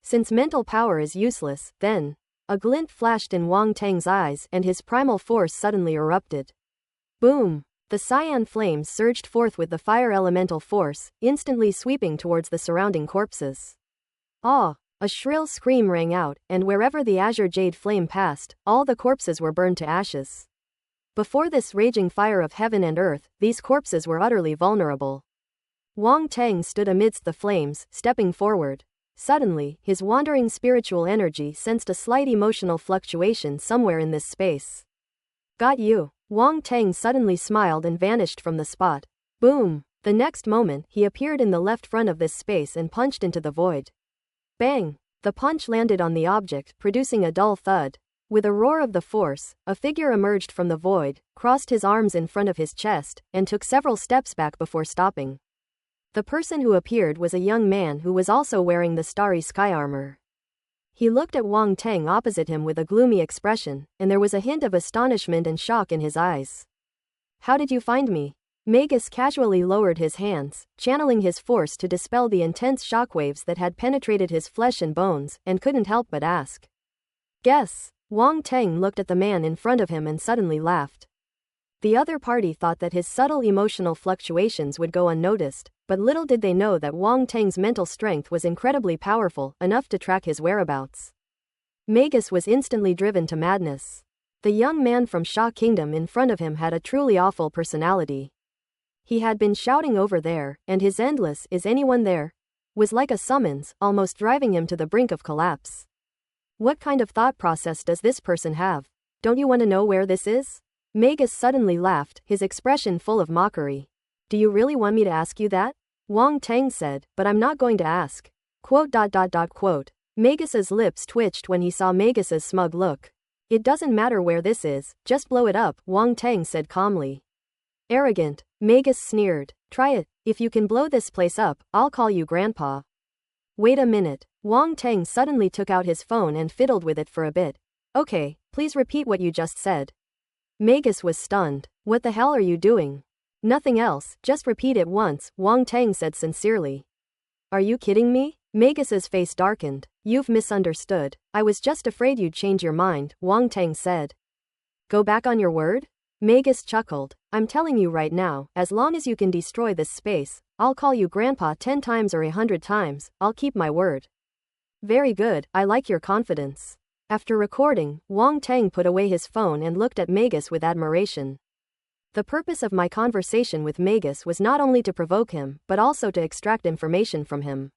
Since mental power is useless, then, a glint flashed in Wang Tang's eyes and his primal force suddenly erupted. Boom! The cyan flames surged forth with the fire elemental force, instantly sweeping towards the surrounding corpses. "Ah!" A shrill scream rang out, and wherever the azure jade flame passed, all the corpses were burned to ashes. Before this raging fire of heaven and earth, these corpses were utterly vulnerable. Wang Tang stood amidst the flames, stepping forward. Suddenly, his wandering spiritual energy sensed a slight emotional fluctuation somewhere in this space. "Got you." Wang Tang suddenly smiled and vanished from the spot. Boom! The next moment, he appeared in the left front of this space and punched into the void. Bang! The punch landed on the object, producing a dull thud. With a roar of the force, a figure emerged from the void, crossed his arms in front of his chest, and took several steps back before stopping. The person who appeared was a young man who was also wearing the starry sky armor. He looked at Wang Tang opposite him with a gloomy expression, and there was a hint of astonishment and shock in his eyes. "How did you find me?" Magus casually lowered his hands, channeling his force to dispel the intense shockwaves that had penetrated his flesh and bones, and couldn't help but ask. "Guess." Wang Tang looked at the man in front of him and suddenly laughed. The other party thought that his subtle emotional fluctuations would go unnoticed, but little did they know that Wang Tang's mental strength was incredibly powerful, enough to track his whereabouts. Magus was instantly driven to madness. The young man from Sha Kingdom in front of him had a truly awful personality. He had been shouting over there, and his endless "is anyone there?" was like a summons, almost driving him to the brink of collapse. What kind of thought process does this person have? Don't you want to know where this is? Magus suddenly laughed, his expression full of mockery. Do you really want me to ask you that? Wang Tang said, but I'm not going to ask. Quote. Magus's lips twitched when he saw Magus's smug look. It doesn't matter where this is, just blow it up, Wang Tang said calmly. Arrogant, Magus sneered. Try it, if you can blow this place up, I'll call you Grandpa. Wait a minute. Wang Tang suddenly took out his phone and fiddled with it for a bit. Okay, please repeat what you just said. Magus was stunned. What the hell are you doing? Nothing else, just repeat it once, Wang Tang said sincerely. Are you kidding me? Magus's face darkened. You've misunderstood. I was just afraid you'd change your mind, Wang Tang said. Go back on your word? Magus chuckled. I'm telling you right now, as long as you can destroy this space, I'll call you Grandpa 10 times or 100 times, I'll keep my word. Very good, I like your confidence. After recording, Wang Teng put away his phone and looked at Magus with admiration. The purpose of my conversation with Magus was not only to provoke him, but also to extract information from him.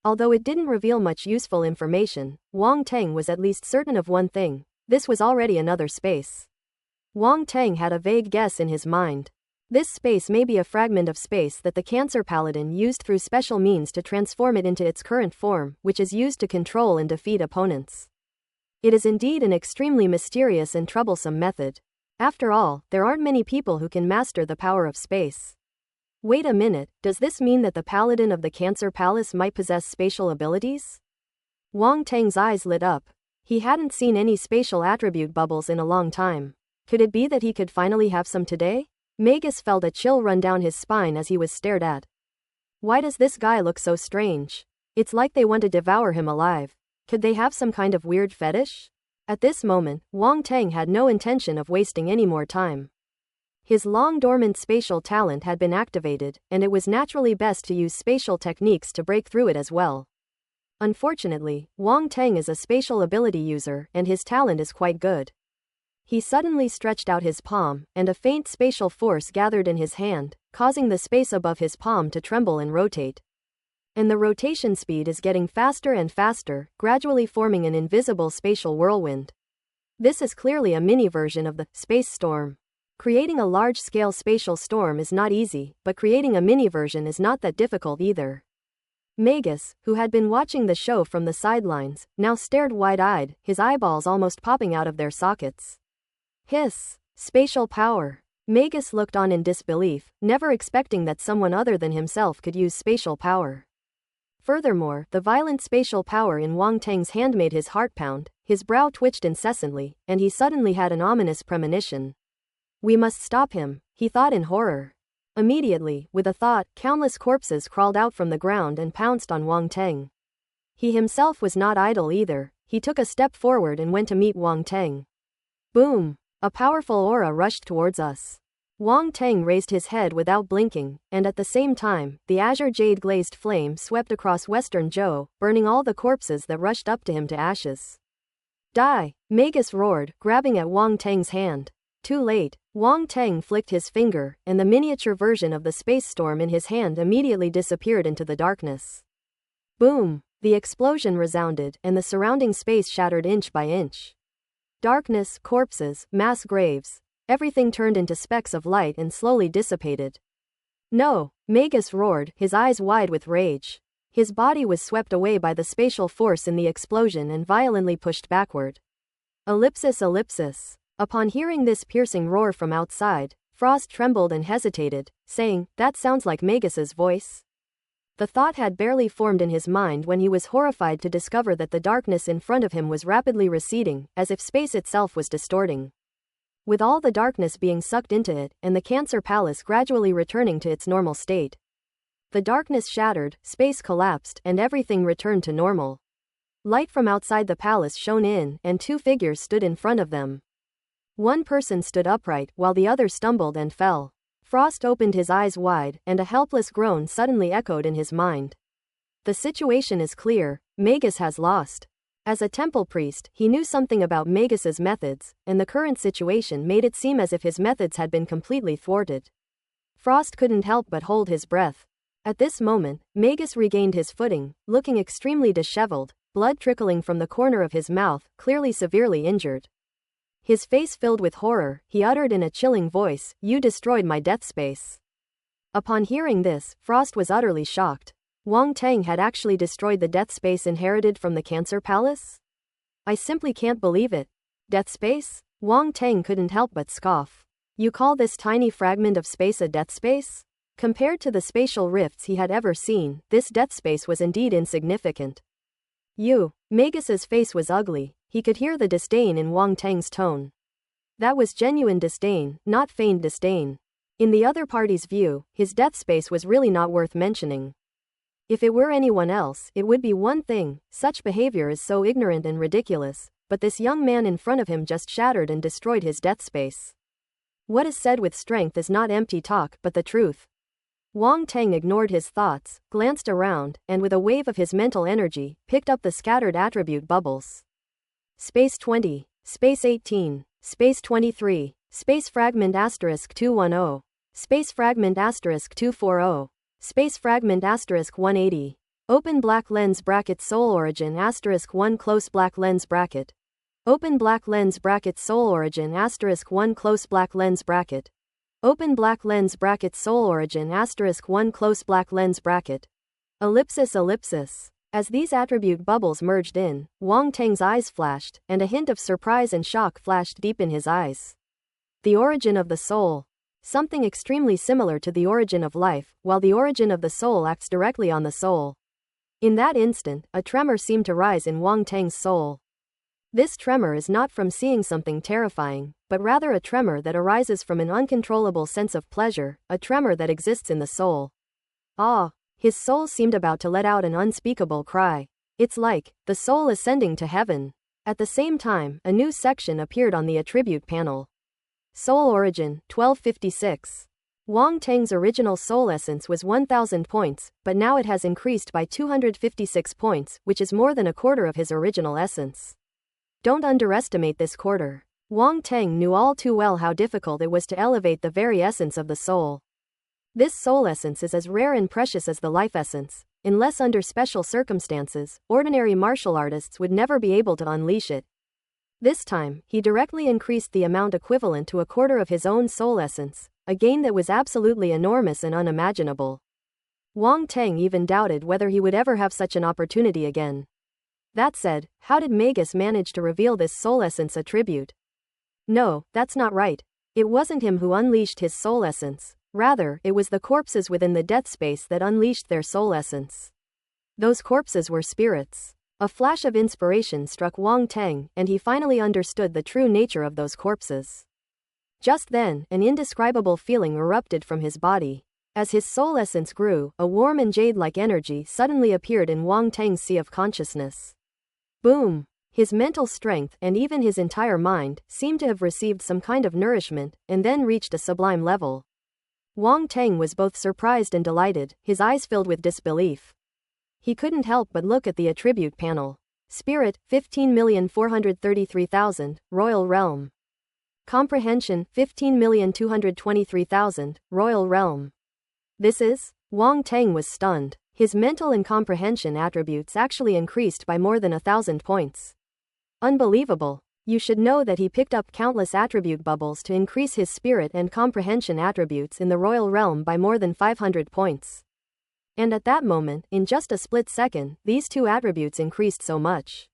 Although it didn't reveal much useful information, Wang Teng was at least certain of one thing: this was already another space. Wang Teng had a vague guess in his mind. This space may be a fragment of space that the Cancer Paladin used through special means to transform it into its current form, which is used to control and defeat opponents. It is indeed an extremely mysterious and troublesome method. After all, there aren't many people who can master the power of space. Wait a minute, does this mean that the Paladin of the Cancer Palace might possess spatial abilities? Wang Teng's eyes lit up. He hadn't seen any spatial attribute bubbles in a long time. Could it be that he could finally have some today? Magus felt a chill run down his spine as he was stared at. Why does this guy look so strange? It's like they want to devour him alive. Could they have some kind of weird fetish? At this moment, Wang Teng had no intention of wasting any more time. His long-dormant spatial talent had been activated, and it was naturally best to use spatial techniques to break through it as well. Unfortunately, Wang Teng is a spatial ability user, and his talent is quite good. He suddenly stretched out his palm, and a faint spatial force gathered in his hand, causing the space above his palm to tremble and rotate. And the rotation speed is getting faster and faster, gradually forming an invisible spatial whirlwind. This is clearly a mini version of the space storm. Creating a large-scale spatial storm is not easy, but creating a mini version is not that difficult either. Magus, who had been watching the show from the sidelines, now stared wide-eyed, his eyeballs almost popping out of their sockets. Hiss! Spatial power! Magus looked on in disbelief, never expecting that someone other than himself could use spatial power. Furthermore, the violent spatial power in Wang Teng's hand made his heart pound, his brow twitched incessantly, and he suddenly had an ominous premonition. We must stop him, he thought in horror. Immediately, with a thought, countless corpses crawled out from the ground and pounced on Wang Teng. He himself was not idle either. He took a step forward and went to meet Wang Teng. Boom! A powerful aura rushed towards us. Wang Teng raised his head without blinking, and at the same time, the azure jade-glazed flame swept across Western Zhou, burning all the corpses that rushed up to him to ashes. Die! Magus roared, grabbing at Wang Teng's hand. Too late. Wang Teng flicked his finger, and the miniature version of the space storm in his hand immediately disappeared into the darkness. Boom! The explosion resounded, and the surrounding space shattered inch by inch. Darkness, corpses, mass graves. Everything turned into specks of light and slowly dissipated. No! Magus roared, his eyes wide with rage. His body was swept away by the spatial force in the explosion and violently pushed backward. Ellipsis, ellipsis. Upon hearing this piercing roar from outside, Frost trembled and hesitated, saying, "That sounds like Magus's voice." The thought had barely formed in his mind when he was horrified to discover that the darkness in front of him was rapidly receding, as if space itself was distorting. With all the darkness being sucked into it, and the Cancer Palace gradually returning to its normal state. The darkness shattered, space collapsed, and everything returned to normal. Light from outside the palace shone in, and two figures stood in front of them. One person stood upright, while the other stumbled and fell. Frost opened his eyes wide, and a helpless groan suddenly echoed in his mind. The situation is clear, Magus has lost. As a temple priest, he knew something about Magus's methods, and the current situation made it seem as if his methods had been completely thwarted. Frost couldn't help but hold his breath. At this moment, Magus regained his footing, looking extremely disheveled, blood trickling from the corner of his mouth, clearly severely injured. His face filled with horror, he uttered in a chilling voice, "You destroyed my death space." Upon hearing this, Frost was utterly shocked. Wang Teng had actually destroyed the death space inherited from the Cancer Palace? I simply can't believe it. Death space? Wang Teng couldn't help but scoff. You call this tiny fragment of space a death space? Compared to the spatial rifts he had ever seen, this death space was indeed insignificant. Magus's face was ugly. He could hear the disdain in Wang Teng's tone. That was genuine disdain, not feigned disdain. In the other party's view, his death space was really not worth mentioning. If it were anyone else, it would be one thing. Such behavior is so ignorant and ridiculous, but this young man in front of him just shattered and destroyed his death space. What is said with strength is not empty talk, but the truth. Wang Teng ignored his thoughts, glanced around, and with a wave of his mental energy, picked up the scattered attribute bubbles. Space 20, Space 18, Space 23, Space Fragment * 210, Space Fragment * 240, Space Fragment * 180. Open black lens bracket soul origin * 1 close black lens bracket. Open black lens bracket soul origin * 1 close black lens bracket. Open black lens bracket soul origin * 1 close black lens bracket. Ellipsis ellipsis. As these attribute bubbles merged in, Wang Teng's eyes flashed, and a hint of surprise and shock flashed deep in his eyes. The origin of the soul. Something extremely similar to the origin of life, while the origin of the soul acts directly on the soul. In that instant, a tremor seemed to rise in Wang Teng's soul. This tremor is not from seeing something terrifying, but rather a tremor that arises from an uncontrollable sense of pleasure, a tremor that exists in the soul. Ah! His soul seemed about to let out an unspeakable cry. It's like the soul ascending to heaven. At the same time, a new section appeared on the attribute panel. Soul origin, 1256. Wang Teng's original soul essence was 1000 points, but now it has increased by 256 points, which is more than a quarter of his original essence. Don't underestimate this quarter. Wang Teng knew all too well how difficult it was to elevate the very essence of the soul. This soul essence is as rare and precious as the life essence. Unless under special circumstances, ordinary martial artists would never be able to unleash it. This time, he directly increased the amount equivalent to a quarter of his own soul essence, a gain that was absolutely enormous and unimaginable. Wang Teng even doubted whether he would ever have such an opportunity again. That said, how did Magus manage to reveal this soul essence attribute? No, that's not right. It wasn't him who unleashed his soul essence. Rather, it was the corpses within the death space that unleashed their soul essence. Those corpses were spirits. A flash of inspiration struck Wang Teng, and he finally understood the true nature of those corpses. Just then, an indescribable feeling erupted from his body. As his soul essence grew, a warm and jade-like energy suddenly appeared in Wang Teng's sea of consciousness. Boom! His mental strength, and even his entire mind, seemed to have received some kind of nourishment, and then reached a sublime level. Wang Teng was both surprised and delighted, his eyes filled with disbelief. He couldn't help but look at the attribute panel. Spirit, 15,433,000, Royal Realm. Comprehension, 15,223,000, Royal Realm. This is? Wang Teng was stunned. His mental and comprehension attributes actually increased by more than 1,000 points. Unbelievable. You should know that he picked up countless attribute bubbles to increase his spirit and comprehension attributes in the Royal Realm by more than 500 points. And at that moment, in just a split second, these two attributes increased so much.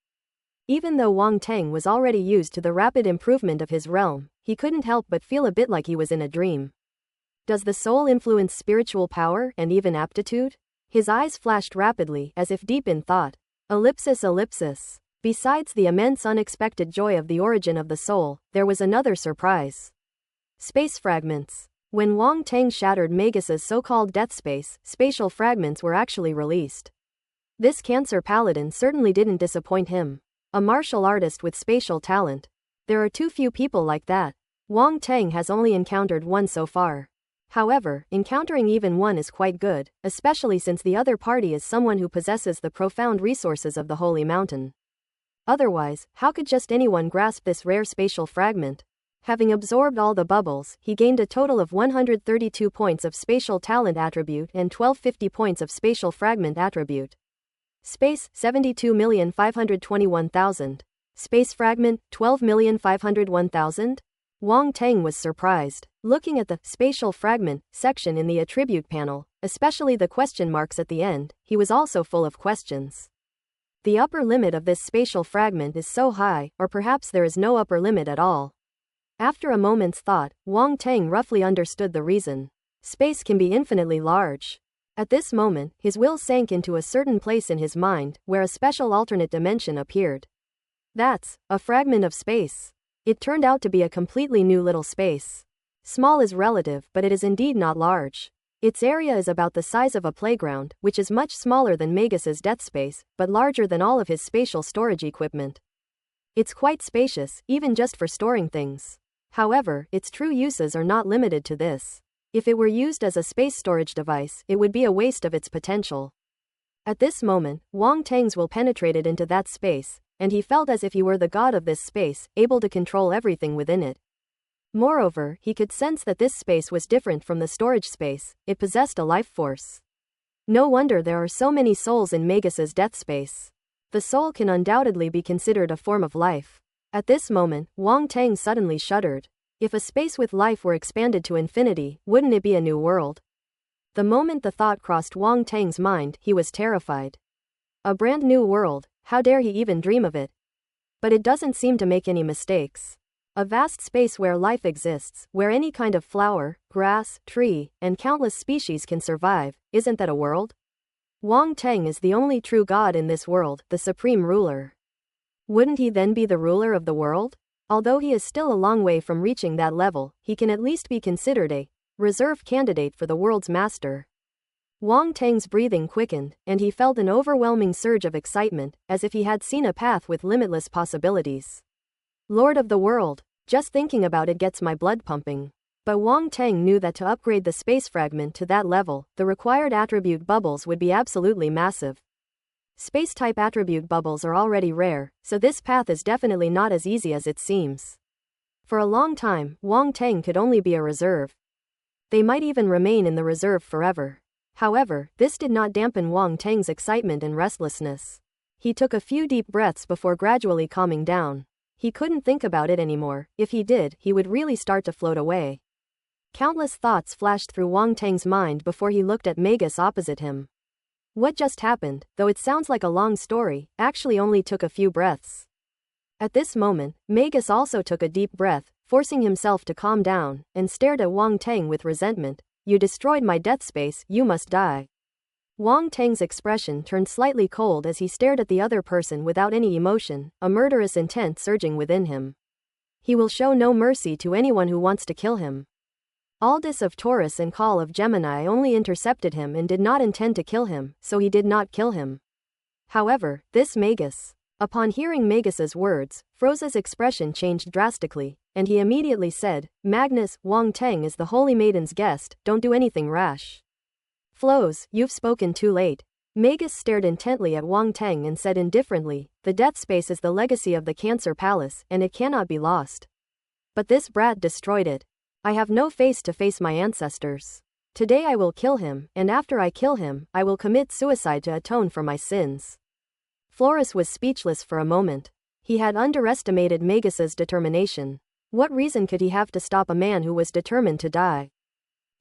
Even though Wang Teng was already used to the rapid improvement of his realm, he couldn't help but feel a bit like he was in a dream. Does the soul influence spiritual power and even aptitude? His eyes flashed rapidly, as if deep in thought. Ellipsis ellipsis. Besides the immense unexpected joy of the origin of the soul, there was another surprise. Space fragments. When Wang Teng shattered Magus's so-called death space, spatial fragments were actually released. This cancer paladin certainly didn't disappoint him. A martial artist with spatial talent. There are too few people like that. Wang Teng has only encountered one so far. However, encountering even one is quite good, especially since the other party is someone who possesses the profound resources of the Holy Mountain. Otherwise, how could just anyone grasp this rare spatial fragment? Having absorbed all the bubbles, he gained a total of 132 points of spatial talent attribute and 1250 points of spatial fragment attribute. Space, 72,521,000. Space fragment, 12,501,000? Wang Teng was surprised. Looking at the spatial fragment section in the attribute panel, especially the question marks at the end, he was also full of questions. The upper limit of this spatial fragment is so high, or perhaps there is no upper limit at all. After a moment's thought, Wang Teng roughly understood the reason. Space can be infinitely large. At this moment, his will sank into a certain place in his mind, where a special alternate dimension appeared. That's a fragment of space. It turned out to be a completely new little space. Small is relative, but it is indeed not large. Its area is about the size of a playground, which is much smaller than Magus's death space, but larger than all of his spatial storage equipment. It's quite spacious, even just for storing things. However, its true uses are not limited to this. If it were used as a space storage device, it would be a waste of its potential. At this moment, Wang Teng's will penetrated into that space, and he felt as if he were the god of this space, able to control everything within it. Moreover, he could sense that this space was different from the storage space, it possessed a life force. No wonder there are so many souls in Magus's death space. The soul can undoubtedly be considered a form of life. At this moment, Wang Teng suddenly shuddered. If a space with life were expanded to infinity, wouldn't it be a new world? The moment the thought crossed Wang Teng's mind, he was terrified. A brand new world, how dare he even dream of it? But it doesn't seem to make any mistakes. A vast space where life exists, where any kind of flower, grass, tree, and countless species can survive, isn't that a world? Wang Teng is the only true god in this world, the supreme ruler. Wouldn't he then be the ruler of the world? Although he is still a long way from reaching that level, he can at least be considered a reserve candidate for the world's master. Wang Teng's breathing quickened, and he felt an overwhelming surge of excitement, as if he had seen a path with limitless possibilities. Lord of the world, just thinking about it gets my blood pumping. But Wang Teng knew that to upgrade the space fragment to that level, the required attribute bubbles would be absolutely massive. Space-type attribute bubbles are already rare, so this path is definitely not as easy as it seems. For a long time, Wang Teng could only be a reserve. They might even remain in the reserve forever. However, this did not dampen Wang Teng's excitement and restlessness. He took a few deep breaths before gradually calming down. He couldn't think about it anymore. If he did, he would really start to float away. Countless thoughts flashed through Wang Teng's mind before he looked at Magus opposite him. What just happened, though it sounds like a long story, actually only took a few breaths. At this moment, Magus also took a deep breath, forcing himself to calm down, and stared at Wang Teng with resentment. You destroyed my death space, you must die. Wang Teng's expression turned slightly cold as he stared at the other person without any emotion, a murderous intent surging within him. He will show no mercy to anyone who wants to kill him. Aldous of Taurus and Call of Gemini only intercepted him and did not intend to kill him, so he did not kill him. However, this Magus. Upon hearing Magus's words, Froza's expression changed drastically, and he immediately said, Magnus, Wang Teng is the Holy Maiden's guest, don't do anything rash. Flows, you've spoken too late. Magus stared intently at Wang Teng and said indifferently, the death space is the legacy of the Cancer Palace, and it cannot be lost. But this brat destroyed it. I have no face to face my ancestors. Today I will kill him, and after I kill him, I will commit suicide to atone for my sins. Florus was speechless for a moment. He had underestimated Magus's determination. What reason could he have to stop a man who was determined to die?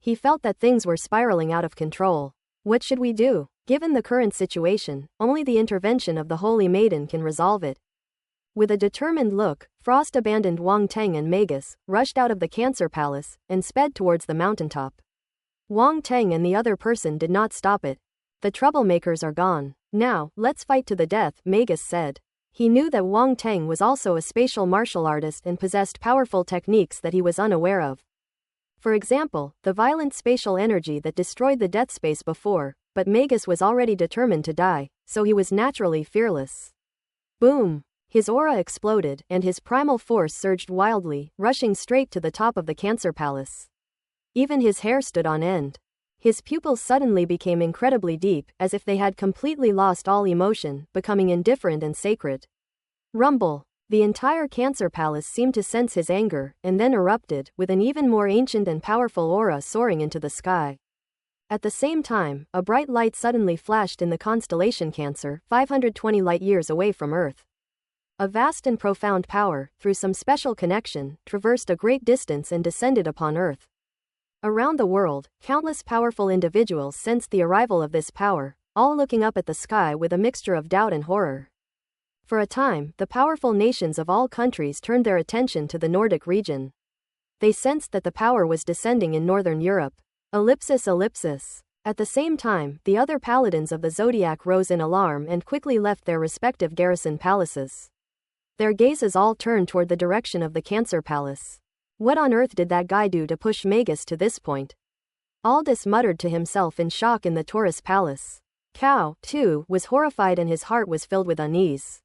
He felt that things were spiraling out of control. What should we do? Given the current situation, only the intervention of the Holy Maiden can resolve it. With a determined look, Frost abandoned Wang Teng and Magus, rushed out of the Cancer Palace, and sped towards the mountaintop. Wang Teng and the other person did not stop it. The troublemakers are gone. Now, let's fight to the death, Magus said. He knew that Wang Teng was also a spatial martial artist and possessed powerful techniques that he was unaware of. For example, the violent spatial energy that destroyed the death space before, but Magus was already determined to die, so he was naturally fearless. Boom! His aura exploded, and his primal force surged wildly, rushing straight to the top of the Cancer Palace. Even his hair stood on end. His pupils suddenly became incredibly deep, as if they had completely lost all emotion, becoming indifferent and sacred. Rumble! The entire Cancer Palace seemed to sense his anger, and then erupted, with an even more ancient and powerful aura soaring into the sky. At the same time, a bright light suddenly flashed in the constellation Cancer, 520 light-years away from Earth. A vast and profound power, through some special connection, traversed a great distance and descended upon Earth. Around the world, countless powerful individuals sensed the arrival of this power, all looking up at the sky with a mixture of doubt and horror. For a time, the powerful nations of all countries turned their attention to the Nordic region. They sensed that the power was descending in Northern Europe. Ellipsis. At the same time, the other paladins of the zodiac rose in alarm and quickly left their respective garrison palaces. Their gazes all turned toward the direction of the Cancer Palace. What on earth did that guy do to push Magus to this point? Aldous muttered to himself in shock in the Taurus Palace. Cao, too, was horrified and his heart was filled with unease.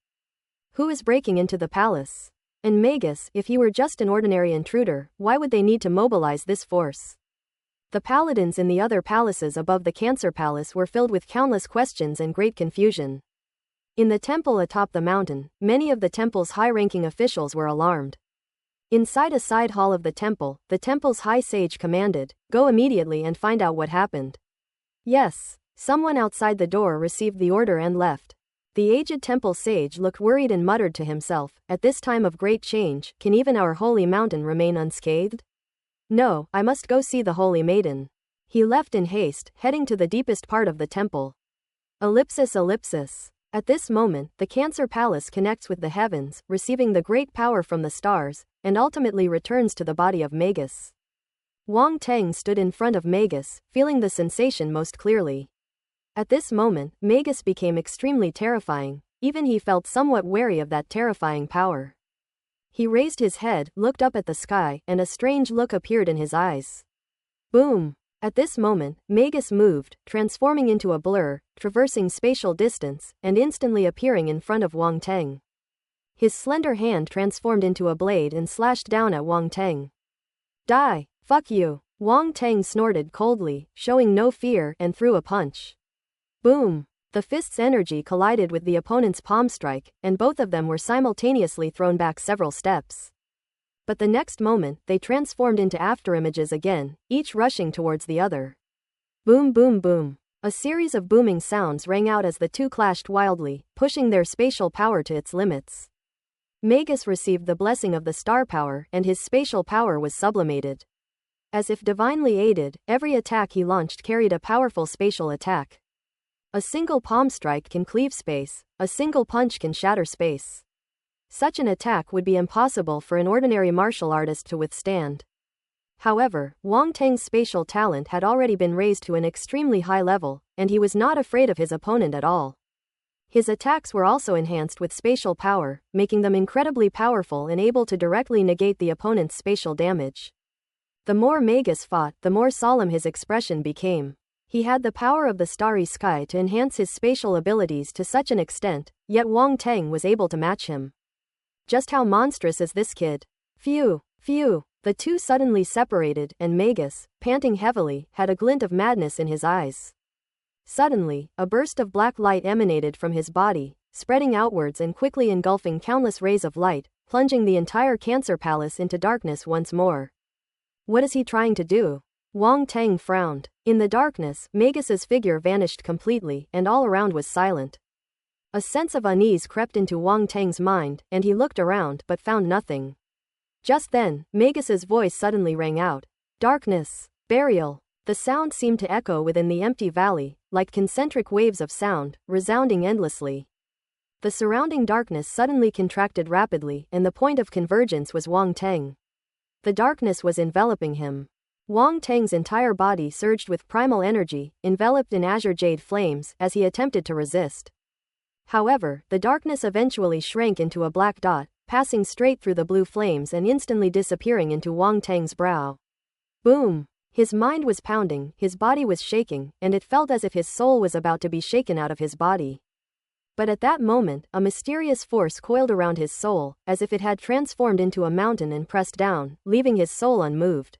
Who is breaking into the palace? And Magus, if he were just an ordinary intruder, why would they need to mobilize this force? The paladins in the other palaces above the Cancer Palace were filled with countless questions and great confusion. In the temple atop the mountain, many of the temple's high-ranking officials were alarmed. Inside a side hall of the temple's high sage commanded, "Go immediately and find out what happened." Yes. Someone outside the door received the order and left. The aged temple sage looked worried and muttered to himself, "At this time of great change, can even our holy mountain remain unscathed? No, I must go see the holy maiden." He left in haste, heading to the deepest part of the temple. Ellipsis. At this moment, the Cancer Palace connects with the heavens, receiving the great power from the stars, and ultimately returns to the body of Magus. Wang Teng stood in front of Magus, feeling the sensation most clearly. At this moment, Magus became extremely terrifying, even he felt somewhat wary of that terrifying power. He raised his head, looked up at the sky, and a strange look appeared in his eyes. Boom! At this moment, Magus moved, transforming into a blur, traversing spatial distance, and instantly appearing in front of Wang Teng. His slender hand transformed into a blade and slashed down at Wang Teng. "Die! Fuck you!" Wang Teng snorted coldly, showing no fear, and threw a punch. Boom! The fist's energy collided with the opponent's palm strike, and both of them were simultaneously thrown back several steps. But the next moment, they transformed into afterimages again, each rushing towards the other. Boom boom boom. A series of booming sounds rang out as the two clashed wildly, pushing their spatial power to its limits. Magus received the blessing of the star power, and his spatial power was sublimated. As if divinely aided, every attack he launched carried a powerful spatial attack. A single palm strike can cleave space, a single punch can shatter space. Such an attack would be impossible for an ordinary martial artist to withstand. However, Wang Teng's spatial talent had already been raised to an extremely high level, and he was not afraid of his opponent at all. His attacks were also enhanced with spatial power, making them incredibly powerful and able to directly negate the opponent's spatial damage. The more Magus fought, the more solemn his expression became. He had the power of the starry sky to enhance his spatial abilities to such an extent, yet Wang Teng was able to match him. Just how monstrous is this kid? Phew. The two suddenly separated, and Magus, panting heavily, had a glint of madness in his eyes. Suddenly, a burst of black light emanated from his body, spreading outwards and quickly engulfing countless rays of light, plunging the entire Cancer Palace into darkness once more. What is he trying to do? Wang Teng frowned. In the darkness, Magus's figure vanished completely, and all around was silent. A sense of unease crept into Wang Teng's mind, and he looked around but found nothing. Just then, Magus's voice suddenly rang out. "Darkness! Burial!" The sound seemed to echo within the empty valley, like concentric waves of sound, resounding endlessly. The surrounding darkness suddenly contracted rapidly, and the point of convergence was Wang Teng. The darkness was enveloping him. Wang Teng's entire body surged with primal energy, enveloped in azure jade flames, as he attempted to resist. However, the darkness eventually shrank into a black dot, passing straight through the blue flames and instantly disappearing into Wang Teng's brow. Boom! His mind was pounding, his body was shaking, and it felt as if his soul was about to be shaken out of his body. But at that moment, a mysterious force coiled around his soul, as if it had transformed into a mountain and pressed down, leaving his soul unmoved.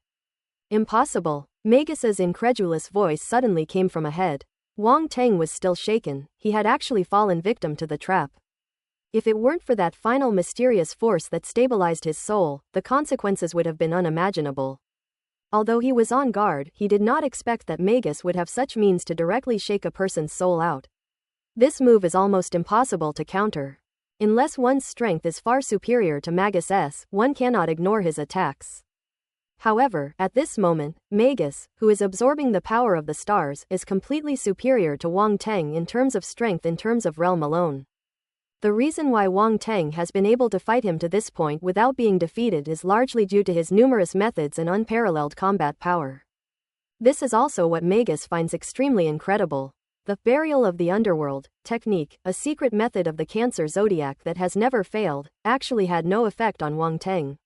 Impossible! Magus's incredulous voice suddenly came from ahead. Wang Teng was still shaken, he had actually fallen victim to the trap. If it weren't for that final mysterious force that stabilized his soul, the consequences would have been unimaginable. Although he was on guard, he did not expect that Magus would have such means to directly shake a person's soul out. This move is almost impossible to counter. Unless one's strength is far superior to Magus's, one cannot ignore his attacks. However, at this moment, Magus, who is absorbing the power of the stars, is completely superior to Wang Teng in terms of strength, in terms of realm alone. The reason why Wang Teng has been able to fight him to this point without being defeated is largely due to his numerous methods and unparalleled combat power. This is also what Magus finds extremely incredible. The burial of the underworld technique, a secret method of the Cancer Zodiac that has never failed, actually had no effect on Wang Teng.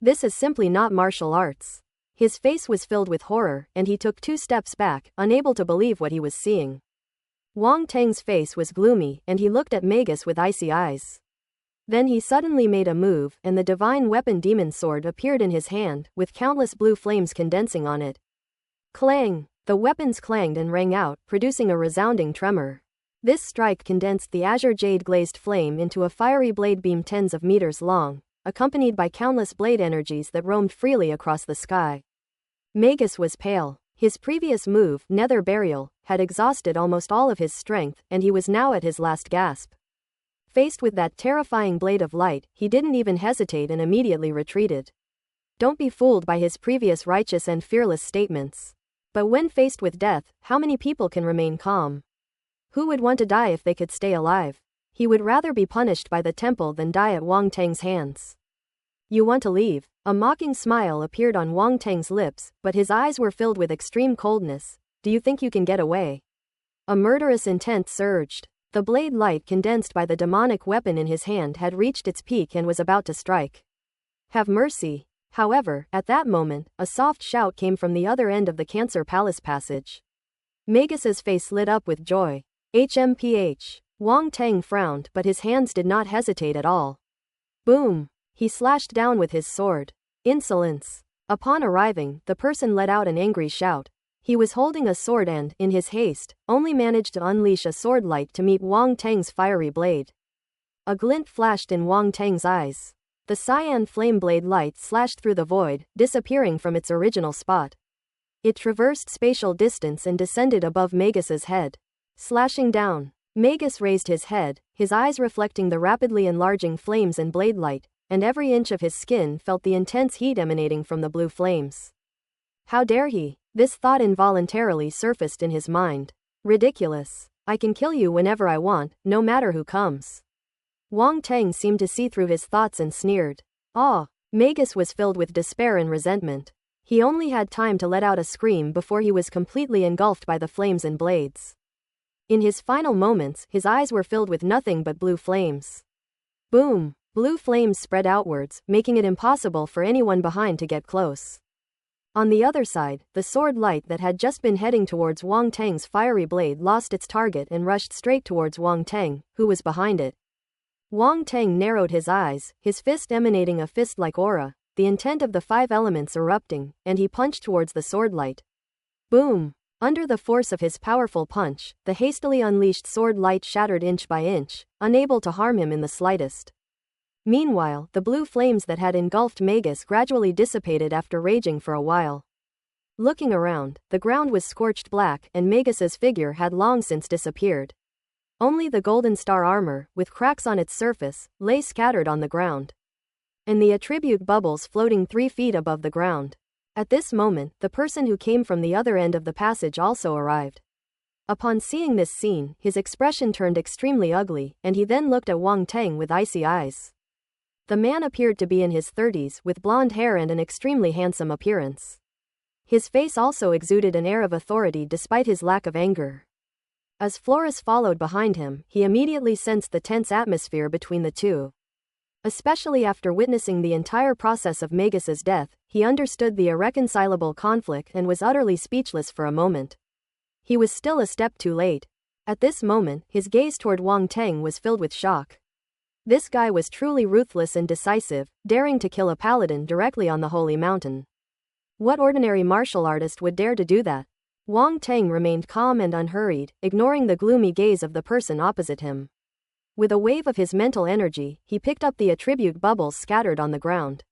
This is simply not martial arts. His face was filled with horror, and he took 2 steps back, unable to believe what he was seeing. Wang Teng's face was gloomy, and he looked at Magus with icy eyes. Then he suddenly made a move, and the divine weapon demon sword appeared in his hand, with countless blue flames condensing on it. Clang! The weapons clanged and rang out, producing a resounding tremor. This strike condensed the azure jade-glazed flame into a fiery blade beam tens of meters long, accompanied by countless blade energies that roamed freely across the sky. Magus was pale. His previous move, Nether Burial, had exhausted almost all of his strength, and he was now at his last gasp. Faced with that terrifying blade of light, he didn't even hesitate and immediately retreated. Don't be fooled by his previous righteous and fearless statements. But when faced with death, how many people can remain calm? Who would want to die if they could stay alive? He would rather be punished by the temple than die at Wang Teng's hands. You want to leave? A mocking smile appeared on Wang Teng's lips, but his eyes were filled with extreme coldness. Do you think you can get away? A murderous intent surged. The blade light condensed by the demonic weapon in his hand had reached its peak and was about to strike. Have mercy. However, at that moment, a soft shout came from the other end of the Cancer Palace passage. Magus's face lit up with joy. HMPH. Wang Teng frowned, but his hands did not hesitate at all. Boom! He slashed down with his sword. Insolence. Upon arriving, the person let out an angry shout. He was holding a sword and, in his haste, only managed to unleash a sword light to meet Wang Teng's fiery blade. A glint flashed in Wang Teng's eyes. The cyan flame blade light slashed through the void, disappearing from its original spot. It traversed spatial distance and descended above Magus's head. Slashing down. Magus raised his head, his eyes reflecting the rapidly enlarging flames and blade light, and every inch of his skin felt the intense heat emanating from the blue flames. How dare he? This thought involuntarily surfaced in his mind. Ridiculous. I can kill you whenever I want, no matter who comes. Wang Teng seemed to see through his thoughts and sneered. Ah! Magus was filled with despair and resentment. He only had time to let out a scream before he was completely engulfed by the flames and blades. In his final moments, his eyes were filled with nothing but blue flames. Boom! Blue flames spread outwards, making it impossible for anyone behind to get close. On the other side, the sword light that had just been heading towards Wang Teng's fiery blade lost its target and rushed straight towards Wang Teng, who was behind it. Wang Teng narrowed his eyes, his fist emanating a fist-like aura, the intent of the five elements erupting, and he punched towards the sword light. Boom! Under the force of his powerful punch, the hastily unleashed sword light shattered inch by inch, unable to harm him in the slightest. Meanwhile, the blue flames that had engulfed Magus gradually dissipated after raging for a while. Looking around, the ground was scorched black and Magus's figure had long since disappeared. Only the golden star armor, with cracks on its surface, lay scattered on the ground. And the attribute bubbles floating 3 feet above the ground. At this moment, the person who came from the other end of the passage also arrived. Upon seeing this scene, his expression turned extremely ugly, and he then looked at Wang Teng with icy eyes. The man appeared to be in his 30s, with blonde hair and an extremely handsome appearance. His face also exuded an air of authority despite his lack of anger. As Flores followed behind him, he immediately sensed the tense atmosphere between the two. Especially after witnessing the entire process of Magus's death, he understood the irreconcilable conflict and was utterly speechless for a moment. He was still a step too late. At this moment, his gaze toward Wang Teng was filled with shock. This guy was truly ruthless and decisive, daring to kill a paladin directly on the holy mountain. What ordinary martial artist would dare to do that? Wang Teng remained calm and unhurried, ignoring the gloomy gaze of the person opposite him. With a wave of his mental energy, he picked up the attribute bubbles scattered on the ground.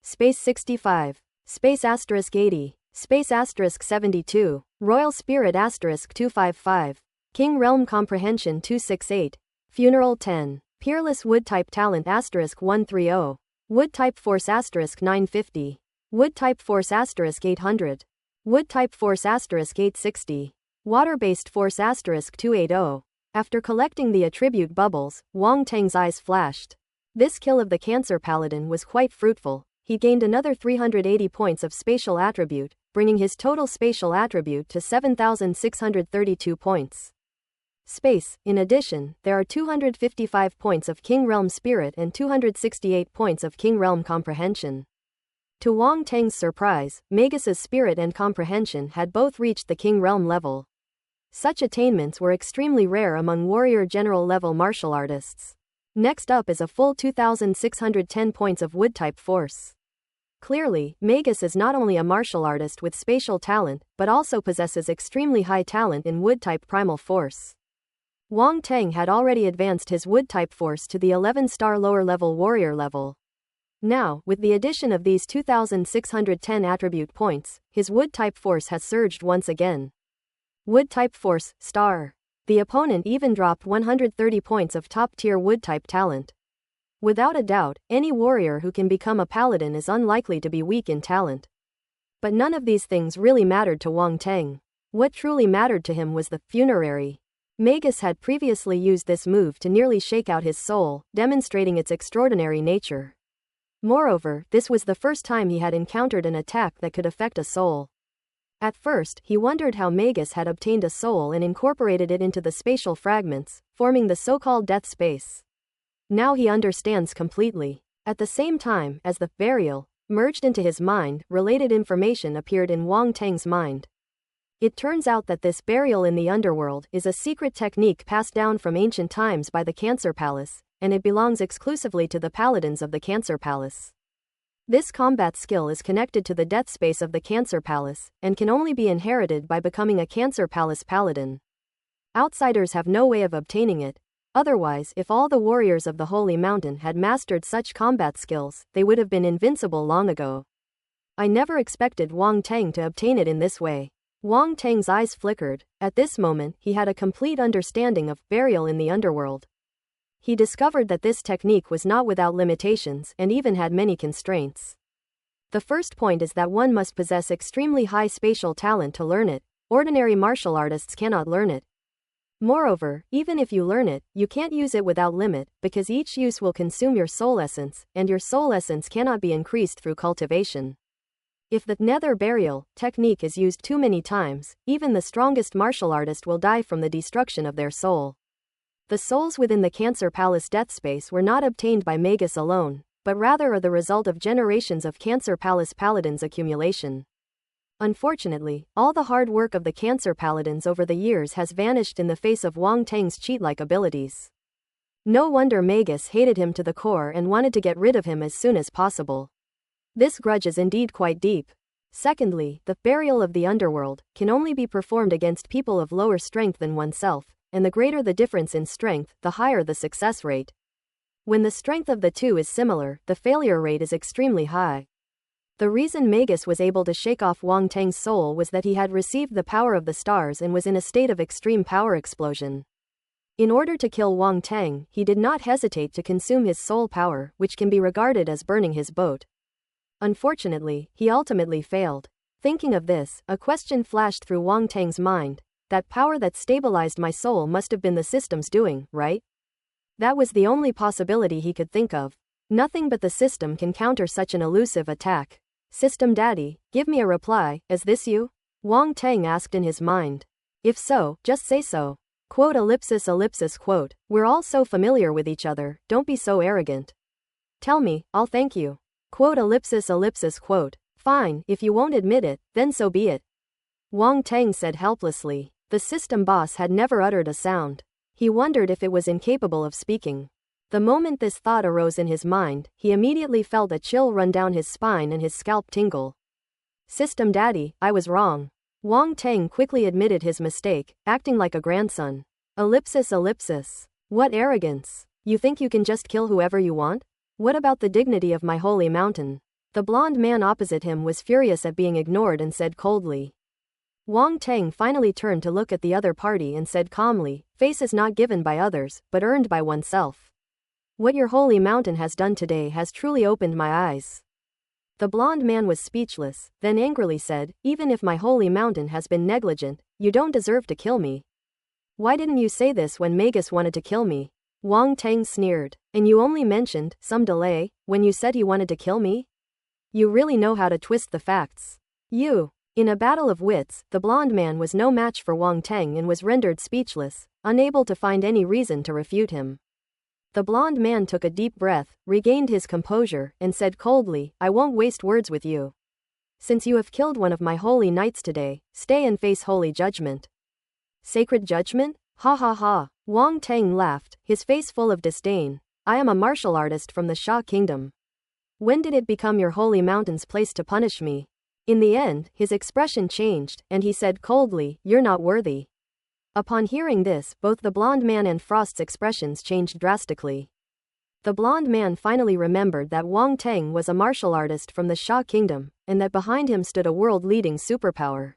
Space 65. Space *80. Space *72. Royal Spirit *255. King Realm Comprehension 268. Funeral 10. Peerless Wood Type Talent *130. Wood Type Force *950. Wood Type Force *800. Wood Type Force *860. Water-based Force *280. After collecting the attribute bubbles, Wang Teng's eyes flashed. This kill of the Cancer Paladin was quite fruitful. He gained another 380 points of spatial attribute, bringing his total spatial attribute to 7,632 points. Space. In addition, there are 255 points of King Realm Spirit and 268 points of King Realm Comprehension. To Wang Teng's surprise, Magus's Spirit and Comprehension had both reached the King Realm level. Such attainments were extremely rare among warrior general level martial artists. Next up is a full 2,610 points of Wood type force. Clearly, Magus is not only a martial artist with spatial talent, but also possesses extremely high talent in wood-type primal force. Wang Teng had already advanced his wood-type force to the 11-star lower-level warrior level. Now, with the addition of these 2,610 attribute points, his wood-type force has surged once again. Wood-type force, star. The opponent even dropped 130 points of top-tier wood-type talent. Without a doubt, any warrior who can become a paladin is unlikely to be weak in talent. But none of these things really mattered to Wang Teng. What truly mattered to him was the funerary. Magus had previously used this move to nearly shake out his soul, demonstrating its extraordinary nature. Moreover, this was the first time he had encountered an attack that could affect a soul. At first, he wondered how Magus had obtained a soul and incorporated it into the spatial fragments, forming the so-called death space. Now he understands completely. At the same time as the burial merged into his mind, related information appeared in Wang Teng's mind. It turns out that this burial in the underworld is a secret technique passed down from ancient times by the Cancer Palace, and it belongs exclusively to the paladins of the Cancer Palace. This combat skill is connected to the death space of the Cancer Palace, and can only be inherited by becoming a Cancer Palace paladin. Outsiders have no way of obtaining it. Otherwise, if all the warriors of the Holy Mountain had mastered such combat skills, they would have been invincible long ago. I never expected Wang Teng to obtain it in this way. Wang Teng's eyes flickered. At this moment, he had a complete understanding of burial in the underworld. He discovered that this technique was not without limitations and even had many constraints. The first point is that one must possess extremely high spatial talent to learn it. Ordinary martial artists cannot learn it. Moreover, even if you learn it, you can't use it without limit, because each use will consume your soul essence, and your soul essence cannot be increased through cultivation. If the nether burial technique is used too many times, even the strongest martial artist will die from the destruction of their soul. The souls within the Cancer Palace death space were not obtained by Magus alone, but rather are the result of generations of Cancer Palace paladins' accumulation. Unfortunately, all the hard work of the Cancer Paladins over the years has vanished in the face of Wang Teng's cheat-like abilities. No wonder Magus hated him to the core and wanted to get rid of him as soon as possible. This grudge is indeed quite deep. Secondly, the burial of the underworld can only be performed against people of lower strength than oneself, and the greater the difference in strength, the higher the success rate. When the strength of the two is similar, the failure rate is extremely high. The reason Magus was able to shake off Wang Teng's soul was that he had received the power of the stars and was in a state of extreme power explosion. In order to kill Wang Teng, he did not hesitate to consume his soul power, which can be regarded as burning his boat. Unfortunately, he ultimately failed. Thinking of this, a question flashed through Wang Teng's mind. That power that stabilized my soul must have been the system's doing, right? That was the only possibility he could think of. Nothing but the system can counter such an elusive attack. System Daddy, give me a reply, is this you? Wang Teng asked in his mind. If so, just say so. Quote ellipsis ellipsis quote, we're all so familiar with each other, don't be so arrogant. Tell me, I'll thank you. Quote ellipsis ellipsis quote, fine, if you won't admit it, then so be it. Wang Teng said helplessly. The system boss had never uttered a sound. He wondered if it was incapable of speaking. The moment this thought arose in his mind, he immediately felt a chill run down his spine and his scalp tingle. System Daddy, I was wrong. Wang Teng quickly admitted his mistake, acting like a grandson. Ellipsis ellipsis. What arrogance. You think you can just kill whoever you want? What about the dignity of my holy mountain? The blonde man opposite him was furious at being ignored and said coldly. Wang Teng finally turned to look at the other party and said calmly, face is not given by others, but earned by oneself. What your holy mountain has done today has truly opened my eyes. The blonde man was speechless, then angrily said, even if my holy mountain has been negligent, you don't deserve to kill me. Why didn't you say this when Magus wanted to kill me? Wang Teng sneered. And you only mentioned some delay when you said he wanted to kill me? You really know how to twist the facts. You. In a battle of wits, the blonde man was no match for Wang Teng and was rendered speechless, unable to find any reason to refute him. The blonde man took a deep breath, regained his composure, and said coldly, I won't waste words with you. Since you have killed one of my holy knights today, stay and face holy judgment. Sacred judgment? Ha ha ha. Wang Teng laughed, his face full of disdain. I am a martial artist from the Xia Kingdom. When did it become your holy mountain's place to punish me? In the end, his expression changed, and he said coldly, "You're not worthy." Upon hearing this, both the blonde man and Frost's expressions changed drastically. The blonde man finally remembered that Wang Teng was a martial artist from the Xia Kingdom, and that behind him stood a world-leading superpower.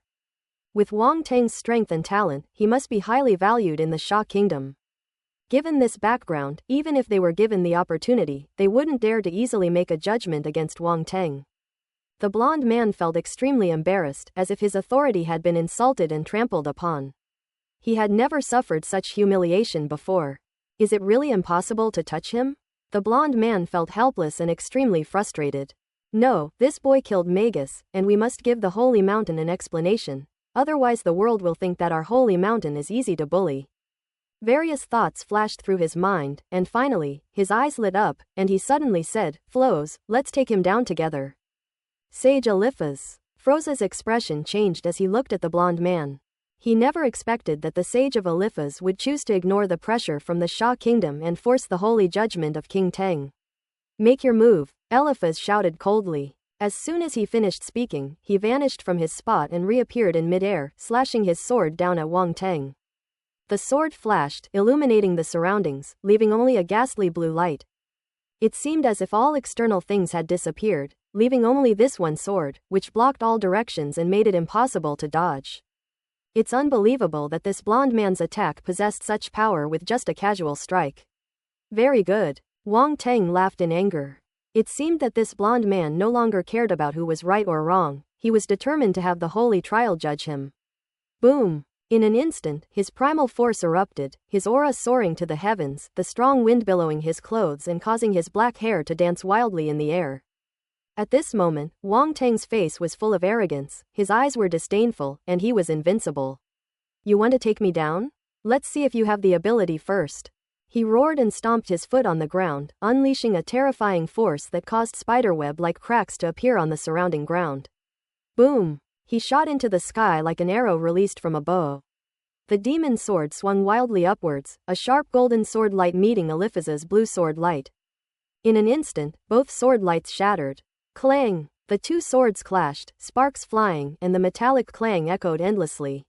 With Wang Teng's strength and talent, he must be highly valued in the Xia Kingdom. Given this background, even if they were given the opportunity, they wouldn't dare to easily make a judgment against Wang Teng. The blonde man felt extremely embarrassed, as if his authority had been insulted and trampled upon. He had never suffered such humiliation before. Is it really impossible to touch him? The blonde man felt helpless and extremely frustrated. No, this boy killed Magus, and we must give the holy mountain an explanation, otherwise the world will think that our holy mountain is easy to bully. Various thoughts flashed through his mind, and finally, his eyes lit up, and he suddenly said, "Flows, let's take him down together." Sage Eliphaz. Froza's expression changed as he looked at the blonde man. He never expected that the Sage of Eliphaz would choose to ignore the pressure from the Xia Kingdom and force the holy judgment of King Teng. "Make your move," Eliphaz shouted coldly. As soon as he finished speaking, he vanished from his spot and reappeared in midair, slashing his sword down at Wang Teng. The sword flashed, illuminating the surroundings, leaving only a ghastly blue light. It seemed as if all external things had disappeared, leaving only this one sword, which blocked all directions and made it impossible to dodge. It's unbelievable that this blonde man's attack possessed such power with just a casual strike. Very good. Wang Teng laughed in anger. It seemed that this blonde man no longer cared about who was right or wrong, he was determined to have the holy trial judge him. Boom! In an instant, his primal force erupted, his aura soaring to the heavens, the strong wind billowing his clothes and causing his black hair to dance wildly in the air. At this moment, Wang Teng's face was full of arrogance, his eyes were disdainful, and he was invincible. "You want to take me down? Let's see if you have the ability first." He roared and stomped his foot on the ground, unleashing a terrifying force that caused spiderweb-like cracks to appear on the surrounding ground. Boom! He shot into the sky like an arrow released from a bow. The demon sword swung wildly upwards, a sharp golden sword light meeting Eliphaz's blue sword light. In an instant, both sword lights shattered. Clang! The two swords clashed, sparks flying, and the metallic clang echoed endlessly.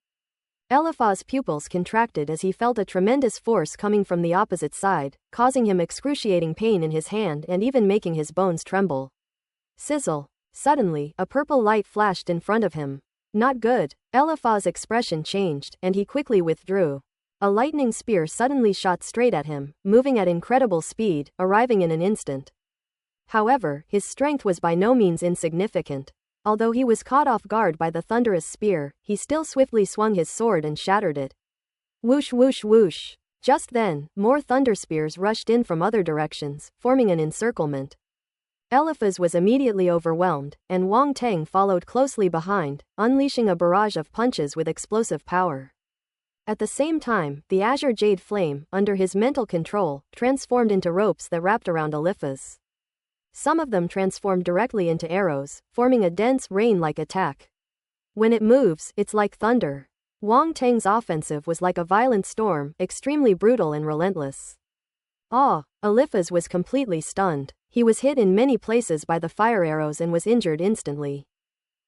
Eliphaz's pupils contracted as he felt a tremendous force coming from the opposite side, causing him excruciating pain in his hand and even making his bones tremble. Sizzle! Suddenly, a purple light flashed in front of him. Not good. Eliphaz's expression changed, and he quickly withdrew. A lightning spear suddenly shot straight at him, moving at incredible speed, arriving in an instant. However, his strength was by no means insignificant. Although he was caught off guard by the thunderous spear, he still swiftly swung his sword and shattered it. Whoosh whoosh whoosh. Just then, more thunder spears rushed in from other directions, forming an encirclement. Eliphaz was immediately overwhelmed, and Wang Teng followed closely behind, unleashing a barrage of punches with explosive power. At the same time, the azure jade flame, under his mental control, transformed into ropes that wrapped around Eliphaz. Some of them transformed directly into arrows, forming a dense, rain-like attack. When it moves, it's like thunder. Wang Teng's offensive was like a violent storm, extremely brutal and relentless. Eliphaz was completely stunned. He was hit in many places by the fire arrows and was injured instantly.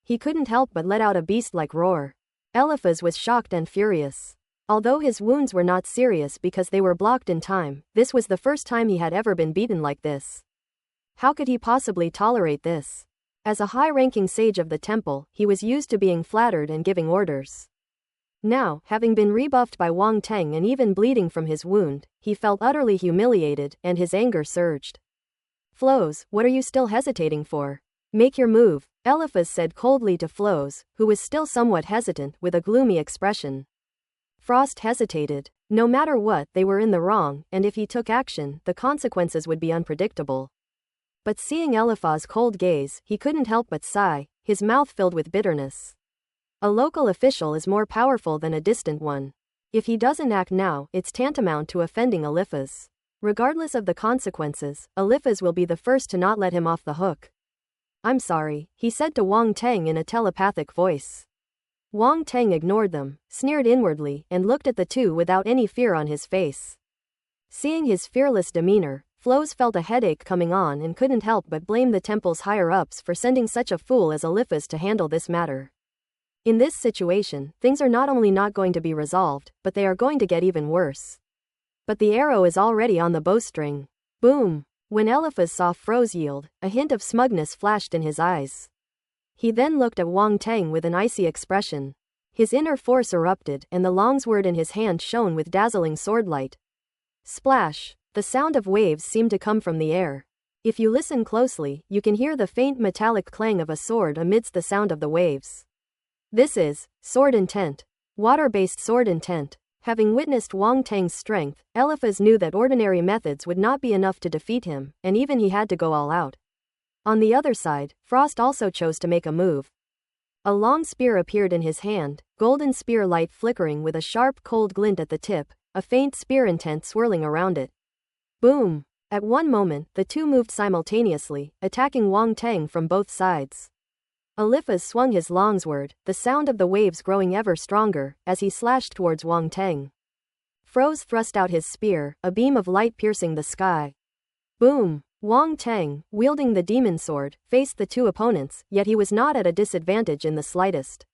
He couldn't help but let out a beast-like roar. Eliphaz was shocked and furious. Although his wounds were not serious because they were blocked in time, this was the first time he had ever been beaten like this. How could he possibly tolerate this? As a high-ranking sage of the temple, he was used to being flattered and giving orders. Now, having been rebuffed by Wang Teng and even bleeding from his wound, he felt utterly humiliated, and his anger surged. "Flows, what are you still hesitating for? Make your move," Eliphaz said coldly to Flows, who was still somewhat hesitant, with a gloomy expression. Frost hesitated. No matter what, they were in the wrong, and if he took action, the consequences would be unpredictable. But seeing Eliphaz's cold gaze, he couldn't help but sigh, his mouth filled with bitterness. A local official is more powerful than a distant one. If he doesn't act now, it's tantamount to offending Eliphaz. Regardless of the consequences, Eliphaz will be the first to not let him off the hook. "I'm sorry," he said to Wang Teng in a telepathic voice. Wang Teng ignored them, sneered inwardly, and looked at the two without any fear on his face. Seeing his fearless demeanor, Flo's felt a headache coming on and couldn't help but blame the temple's higher-ups for sending such a fool as Eliphaz to handle this matter. In this situation, things are not only not going to be resolved, but they are going to get even worse. But the arrow is already on the bowstring. Boom! When Eliphaz saw Fro's yield, a hint of smugness flashed in his eyes. He then looked at Wang Teng with an icy expression. His inner force erupted, and the longsword in his hand shone with dazzling swordlight. Splash! The sound of waves seemed to come from the air. If you listen closely, you can hear the faint metallic clang of a sword amidst the sound of the waves. This is sword intent. Water-based sword intent. Having witnessed Wang Teng's strength, Eliphaz knew that ordinary methods would not be enough to defeat him, and even he had to go all out. On the other side, Frost also chose to make a move. A long spear appeared in his hand, golden spear light flickering with a sharp cold glint at the tip, a faint spear intent swirling around it. Boom! At one moment, the two moved simultaneously, attacking Wang Teng from both sides. Eliphaz swung his longsword, the sound of the waves growing ever stronger, as he slashed towards Wang Teng. Froze thrust out his spear, a beam of light piercing the sky. Boom! Wang Teng, wielding the demon sword, faced the two opponents, yet he was not at a disadvantage in the slightest.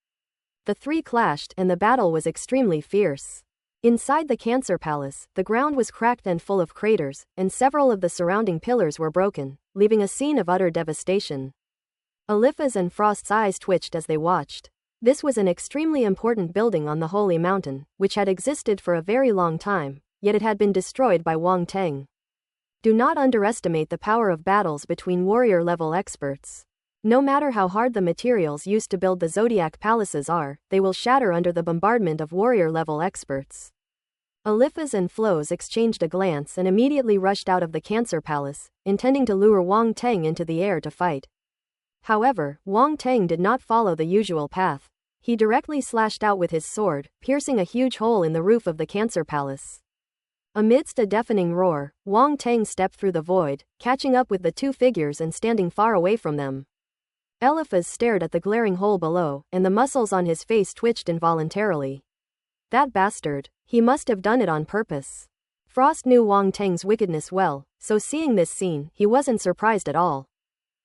The three clashed, and the battle was extremely fierce. Inside the Cancer Palace, the ground was cracked and full of craters, and several of the surrounding pillars were broken, leaving a scene of utter devastation. Eliphaz and Frost's eyes twitched as they watched. This was an extremely important building on the Holy Mountain, which had existed for a very long time, yet it had been destroyed by Wang Teng. Do not underestimate the power of battles between warrior-level experts. No matter how hard the materials used to build the Zodiac palaces are, they will shatter under the bombardment of warrior-level experts. Eliphaz and Flo's exchanged a glance and immediately rushed out of the Cancer Palace, intending to lure Wang Teng into the air to fight. However, Wang Teng did not follow the usual path. He directly slashed out with his sword, piercing a huge hole in the roof of the Cancer Palace. Amidst a deafening roar, Wang Teng stepped through the void, catching up with the two figures and standing far away from them. Eliphaz stared at the glaring hole below, and the muscles on his face twitched involuntarily. That bastard. He must have done it on purpose. Frost knew Wang Teng's wickedness well, so seeing this scene, he wasn't surprised at all.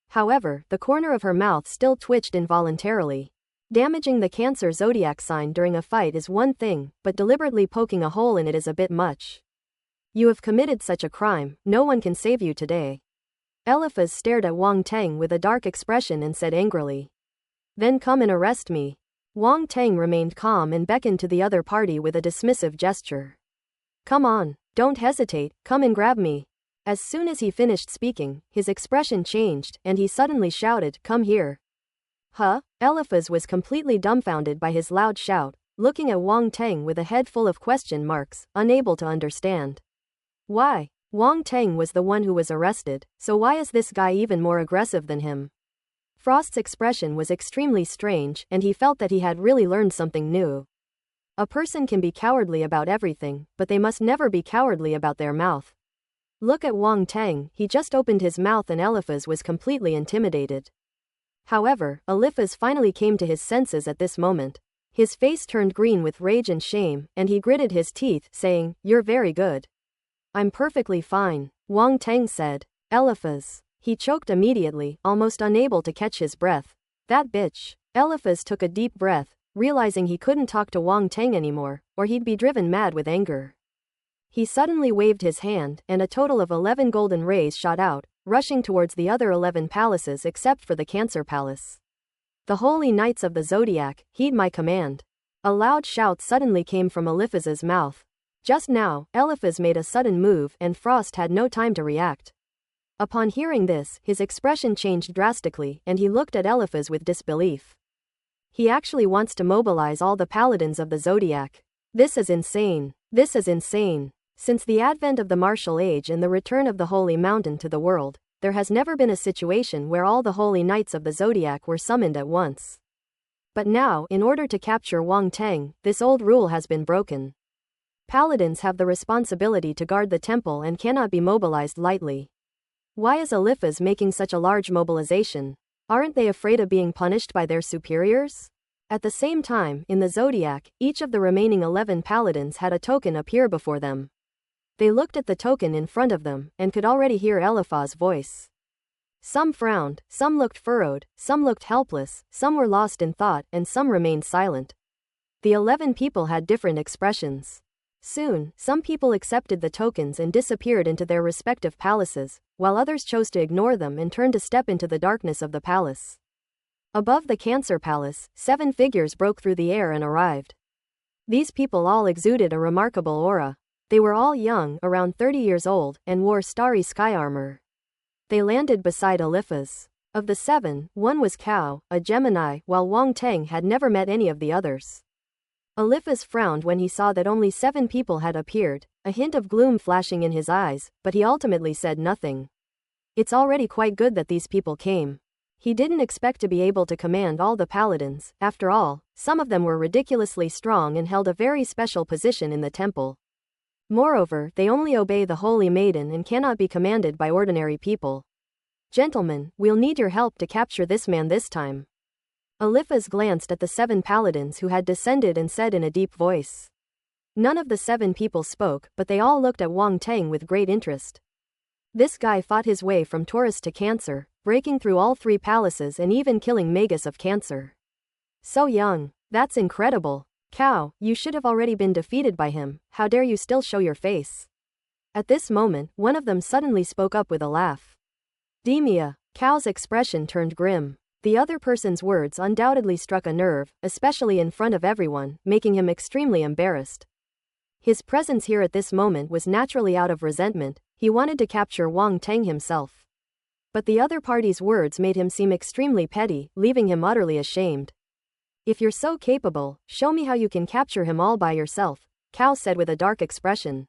However, the corner of her mouth still twitched involuntarily. Damaging the Cancer zodiac sign during a fight is one thing, but deliberately poking a hole in it is a bit much. You have committed such a crime, no one can save you today. Eliphaz stared at Wang Teng with a dark expression and said angrily. Then come and arrest me. Wang Teng remained calm and beckoned to the other party with a dismissive gesture. Come on, don't hesitate, come and grab me. As soon as he finished speaking, his expression changed, and he suddenly shouted, come here. Huh? Eliphaz was completely dumbfounded by his loud shout, looking at Wang Teng with a head full of question marks, unable to understand. Why? Wang Teng was the one who was arrested, so why is this guy even more aggressive than him? Frost's expression was extremely strange, and he felt that he had really learned something new. A person can be cowardly about everything, but they must never be cowardly about their mouth. Look at Wang Teng, he just opened his mouth and Eliphaz was completely intimidated. However, Eliphaz finally came to his senses at this moment. His face turned green with rage and shame, and he gritted his teeth, saying, You're very good. I'm perfectly fine, Wang Teng said. Eliphaz. He choked immediately, almost unable to catch his breath. That bitch. Eliphaz took a deep breath, realizing he couldn't talk to Wang Teng anymore, or he'd be driven mad with anger. He suddenly waved his hand, and a total of 11 golden rays shot out, rushing towards the other 11 palaces except for the Cancer Palace. The Holy Knights of the Zodiac, heed my command. A loud shout suddenly came from Eliphaz's mouth. Just now, Eliphaz made a sudden move and Frost had no time to react. Upon hearing this, his expression changed drastically, and he looked at Eliphaz with disbelief. He actually wants to mobilize all the paladins of the Zodiac. This is insane. This is insane. Since the advent of the martial age and the return of the Holy Mountain to the world, there has never been a situation where all the Holy Knights of the Zodiac were summoned at once. But now, in order to capture Wang Teng, this old rule has been broken. Paladins have the responsibility to guard the temple and cannot be mobilized lightly. Why is Eliphaz making such a large mobilization? Aren't they afraid of being punished by their superiors? At the same time, in the Zodiac, each of the remaining 11 paladins had a token appear before them. They looked at the token in front of them, and could already hear Eliphaz's voice. Some frowned, some looked furrowed, some looked helpless, some were lost in thought, and some remained silent. The 11 people had different expressions. Soon, some people accepted the tokens and disappeared into their respective palaces, while others chose to ignore them and turned to step into the darkness of the palace. Above the Cancer Palace, 7 figures broke through the air and arrived. These people all exuded a remarkable aura. They were all young, around 30 years old, and wore starry sky armor. They landed beside Eliphaz. Of the 7, one was Cao, a Gemini, while Wang Teng had never met any of the others. Eliphaz frowned when he saw that only 7 people had appeared, a hint of gloom flashing in his eyes, but he ultimately said nothing. It's already quite good that these people came. He didn't expect to be able to command all the paladins. After all, some of them were ridiculously strong and held a very special position in the temple. Moreover, they only obey the Holy Maiden and cannot be commanded by ordinary people. Gentlemen, we'll need your help to capture this man this time. Eliphaz glanced at the 7 paladins who had descended and said in a deep voice. None of the 7 people spoke, but they all looked at Wang Teng with great interest. This guy fought his way from Taurus to Cancer, breaking through all 3 palaces and even killing Magus of Cancer. So young. That's incredible. Cao, you should have already been defeated by him. How dare you still show your face? At this moment, one of them suddenly spoke up with a laugh. Demia. Cao's expression turned grim. The other person's words undoubtedly struck a nerve, especially in front of everyone, making him extremely embarrassed. His presence here at this moment was naturally out of resentment. He wanted to capture Wang Teng himself. But the other party's words made him seem extremely petty, leaving him utterly ashamed. If you're so capable, show me how you can capture him all by yourself, Cao said with a dark expression.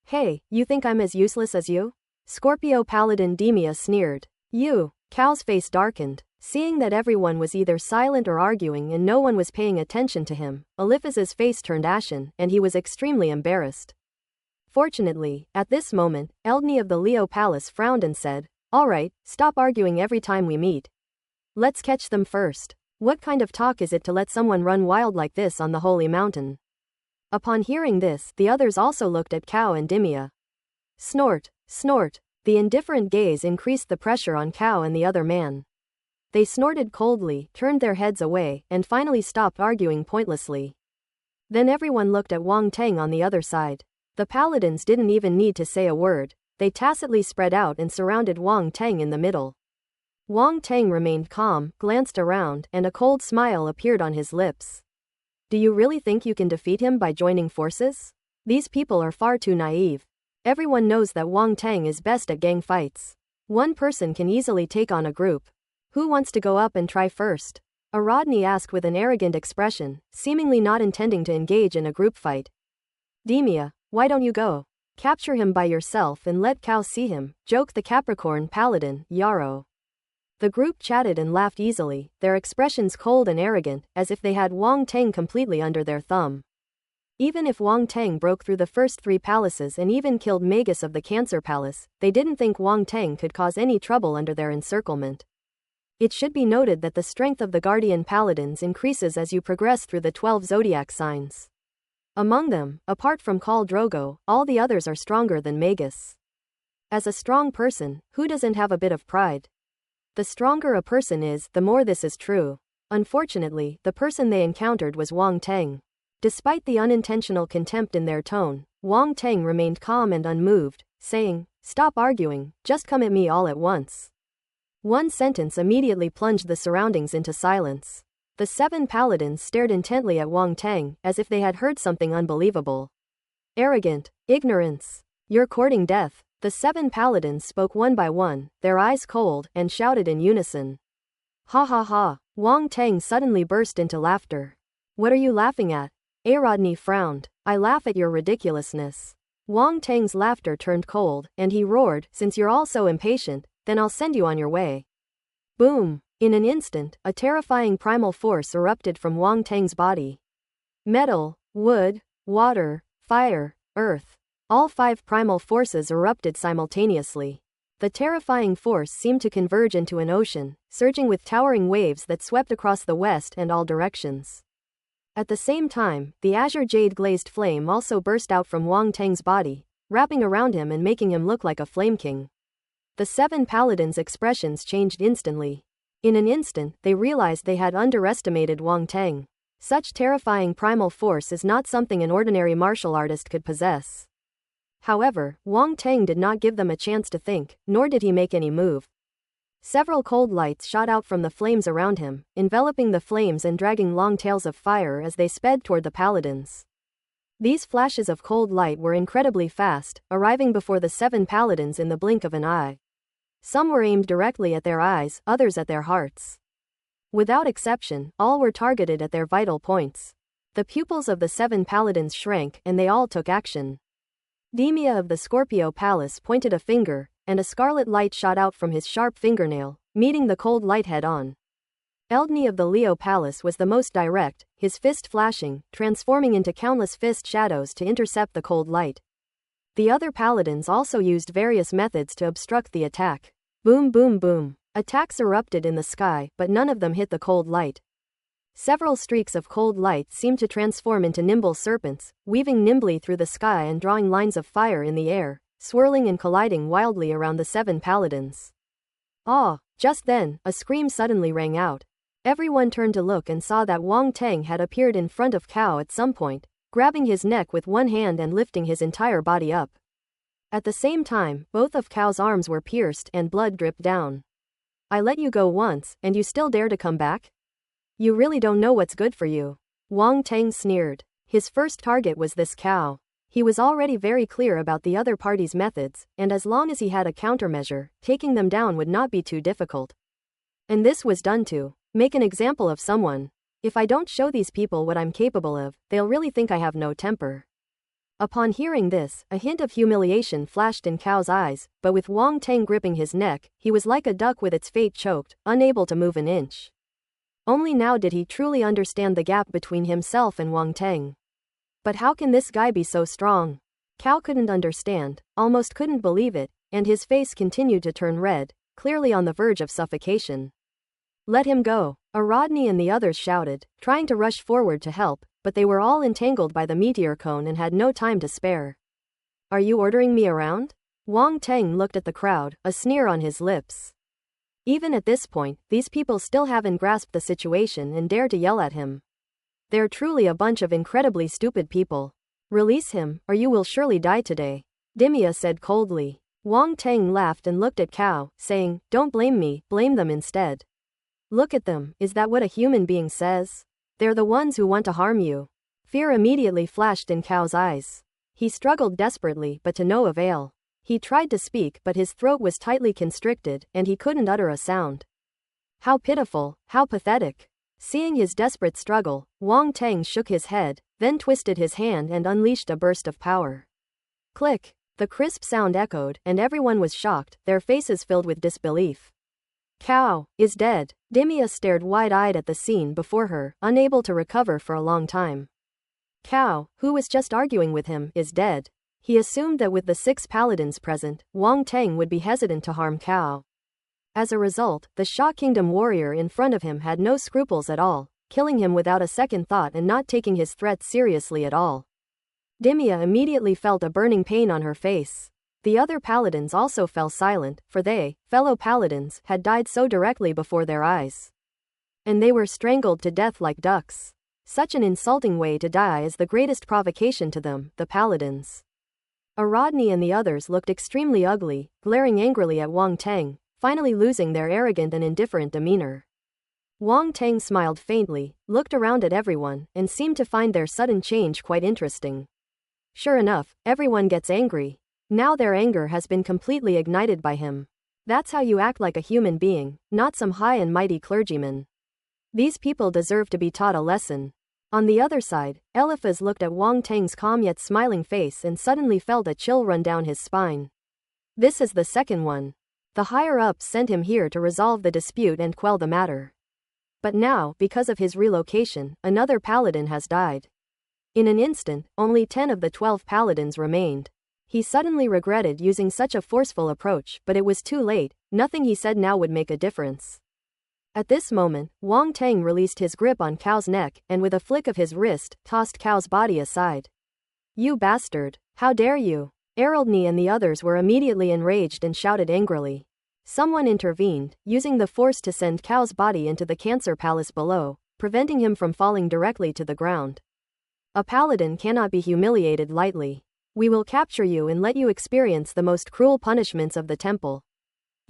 Hey, you think I'm as useless as you? Scorpio Paladin Demia sneered. You. Cao's face darkened. Seeing that everyone was either silent or arguing and no one was paying attention to him, Eliphaz's face turned ashen, and he was extremely embarrassed. Fortunately, at this moment, Eldni of the Leo Palace frowned and said, Alright, stop arguing every time we meet. Let's catch them first. What kind of talk is it to let someone run wild like this on the holy mountain? Upon hearing this, the others also looked at Cao and Demia. Snort, snort. The indifferent gaze increased the pressure on Cao and the other man. They snorted coldly, turned their heads away, and finally stopped arguing pointlessly. Then everyone looked at Wang Teng on the other side. The paladins didn't even need to say a word. They tacitly spread out and surrounded Wang Teng in the middle. Wang Teng remained calm, glanced around, and a cold smile appeared on his lips. Do you really think you can defeat him by joining forces? These people are far too naive. Everyone knows that Wang Teng is best at gang fights. One person can easily take on a group. Who wants to go up and try first? Aradni asked with an arrogant expression, seemingly not intending to engage in a group fight. Demia, why don't you go? Capture him by yourself and let Cao see him, joked the Capricorn Paladin, Yarrow. The group chatted and laughed easily, their expressions cold and arrogant, as if they had Wang Teng completely under their thumb. Even if Wang Teng broke through the first 3 palaces and even killed Magus of the Cancer Palace, they didn't think Wang Teng could cause any trouble under their encirclement. It should be noted that the strength of the Guardian Paladins increases as you progress through the 12 zodiac signs. Among them, apart from Khal Drogo, all the others are stronger than Magus. As a strong person, who doesn't have a bit of pride? The stronger a person is, the more this is true. Unfortunately, the person they encountered was Wang Teng. Despite the unintentional contempt in their tone, Wang Teng remained calm and unmoved, saying, Stop arguing, just come at me all at once. One sentence immediately plunged the surroundings into silence. The 7 paladins stared intently at Wang Teng, as if they had heard something unbelievable. Arrogant. Ignorance. You're courting death. The 7 paladins spoke one by one, their eyes cold, and shouted in unison. Ha ha ha. Wang Teng suddenly burst into laughter. What are you laughing at? Aradni frowned. I laugh at your ridiculousness. Wang Teng's laughter turned cold, and he roared, Since you're all so impatient, then I'll send you on your way. Boom. In an instant, a terrifying primal force erupted from Wang Teng's body. Metal, wood, water, fire, earth. All 5 primal forces erupted simultaneously. The terrifying force seemed to converge into an ocean, surging with towering waves that swept across the west and all directions. At the same time, the azure jade glazed flame also burst out from Wang Teng's body, wrapping around him and making him look like a flame king. The 7 paladins' expressions changed instantly. In an instant, they realized they had underestimated Wang Teng. Such terrifying primal force is not something an ordinary martial artist could possess. However, Wang Teng did not give them a chance to think, nor did he make any move. Several cold lights shot out from the flames around him, enveloping the flames and dragging long tails of fire as they sped toward the paladins. These flashes of cold light were incredibly fast, arriving before the 7 paladins in the blink of an eye. Some were aimed directly at their eyes, others at their hearts. Without exception, all were targeted at their vital points. The pupils of the 7 paladins shrank, and they all took action. Demia of the Scorpio Palace pointed a finger, and a scarlet light shot out from his sharp fingernail, meeting the cold light head-on. Eldni of the Leo Palace was the most direct, his fist flashing, transforming into countless fist shadows to intercept the cold light. The other paladins also used various methods to obstruct the attack. Boom boom boom. Attacks erupted in the sky, but none of them hit the cold light. Several streaks of cold light seemed to transform into nimble serpents, weaving nimbly through the sky and drawing lines of fire in the air, swirling and colliding wildly around the 7 paladins. Ah! Just then, a scream suddenly rang out. Everyone turned to look and saw that Wang Teng had appeared in front of Cao at some point, grabbing his neck with one hand and lifting his entire body up. At the same time, both of Cao's arms were pierced and blood dripped down. I let you go once, and you still dare to come back? You really don't know what's good for you. Wang Teng sneered. His first target was this Cao. He was already very clear about the other party's methods, and as long as he had a countermeasure, taking them down would not be too difficult. And this was done to make an example of someone. If I don't show these people what I'm capable of, they'll really think I have no temper. Upon hearing this, a hint of humiliation flashed in Cao's eyes, but with Wang Teng gripping his neck, he was like a duck with its fate choked, unable to move an inch. Only now did he truly understand the gap between himself and Wang Teng. But how can this guy be so strong? Cao couldn't understand, almost couldn't believe it, and his face continued to turn red, clearly on the verge of suffocation. Let him go, Rodney and the others shouted, trying to rush forward to help, but they were all entangled by the meteor cone and had no time to spare. Are you ordering me around? Wang Teng looked at the crowd, a sneer on his lips. Even at this point, these people still haven't grasped the situation and dare to yell at him. They're truly a bunch of incredibly stupid people. Release him, or you will surely die today, Demia said coldly. Wang Teng laughed and looked at Cao, saying, don't blame me, blame them instead. Look at them, is that what a human being says? They're the ones who want to harm you. Fear immediately flashed in Cao's eyes. He struggled desperately, but to no avail. He tried to speak, but his throat was tightly constricted, and he couldn't utter a sound. How pitiful, how pathetic. Seeing his desperate struggle, Wang Teng shook his head, then twisted his hand and unleashed a burst of power. Click! The crisp sound echoed, and everyone was shocked, their faces filled with disbelief. Cao is dead. Demia stared wide-eyed at the scene before her, unable to recover for a long time. Cao, who was just arguing with him, is dead. He assumed that with the 6 paladins present, Wang Teng would be hesitant to harm Cao. As a result, the Sha Kingdom warrior in front of him had no scruples at all, killing him without a second thought and not taking his threats seriously at all. Demia immediately felt a burning pain on her face. The other paladins also fell silent, for they, fellow paladins, had died so directly before their eyes. And they were strangled to death like ducks. Such an insulting way to die is the greatest provocation to them, the paladins. Rodney and the others looked extremely ugly, glaring angrily at Wang Teng, finally losing their arrogant and indifferent demeanor. Wang Teng smiled faintly, looked around at everyone, and seemed to find their sudden change quite interesting. Sure enough, everyone gets angry. Now their anger has been completely ignited by him. That's how you act like a human being, not some high and mighty clergyman. These people deserve to be taught a lesson. On the other side, Eliphaz looked at Wang Teng's calm yet smiling face and suddenly felt a chill run down his spine. This is the second one. The higher-ups sent him here to resolve the dispute and quell the matter. But now, because of his relocation, another paladin has died. In an instant, only 10 of the 12 paladins remained. He suddenly regretted using such a forceful approach, but it was too late, nothing he said now would make a difference. At this moment, Wang Teng released his grip on Cao's neck, and with a flick of his wrist, tossed Cao's body aside. You bastard! How dare you! Araldny and the others were immediately enraged and shouted angrily. Someone intervened, using the force to send Kao's body into the Cancer Palace below, preventing him from falling directly to the ground. A paladin cannot be humiliated lightly. We will capture you and let you experience the most cruel punishments of the temple.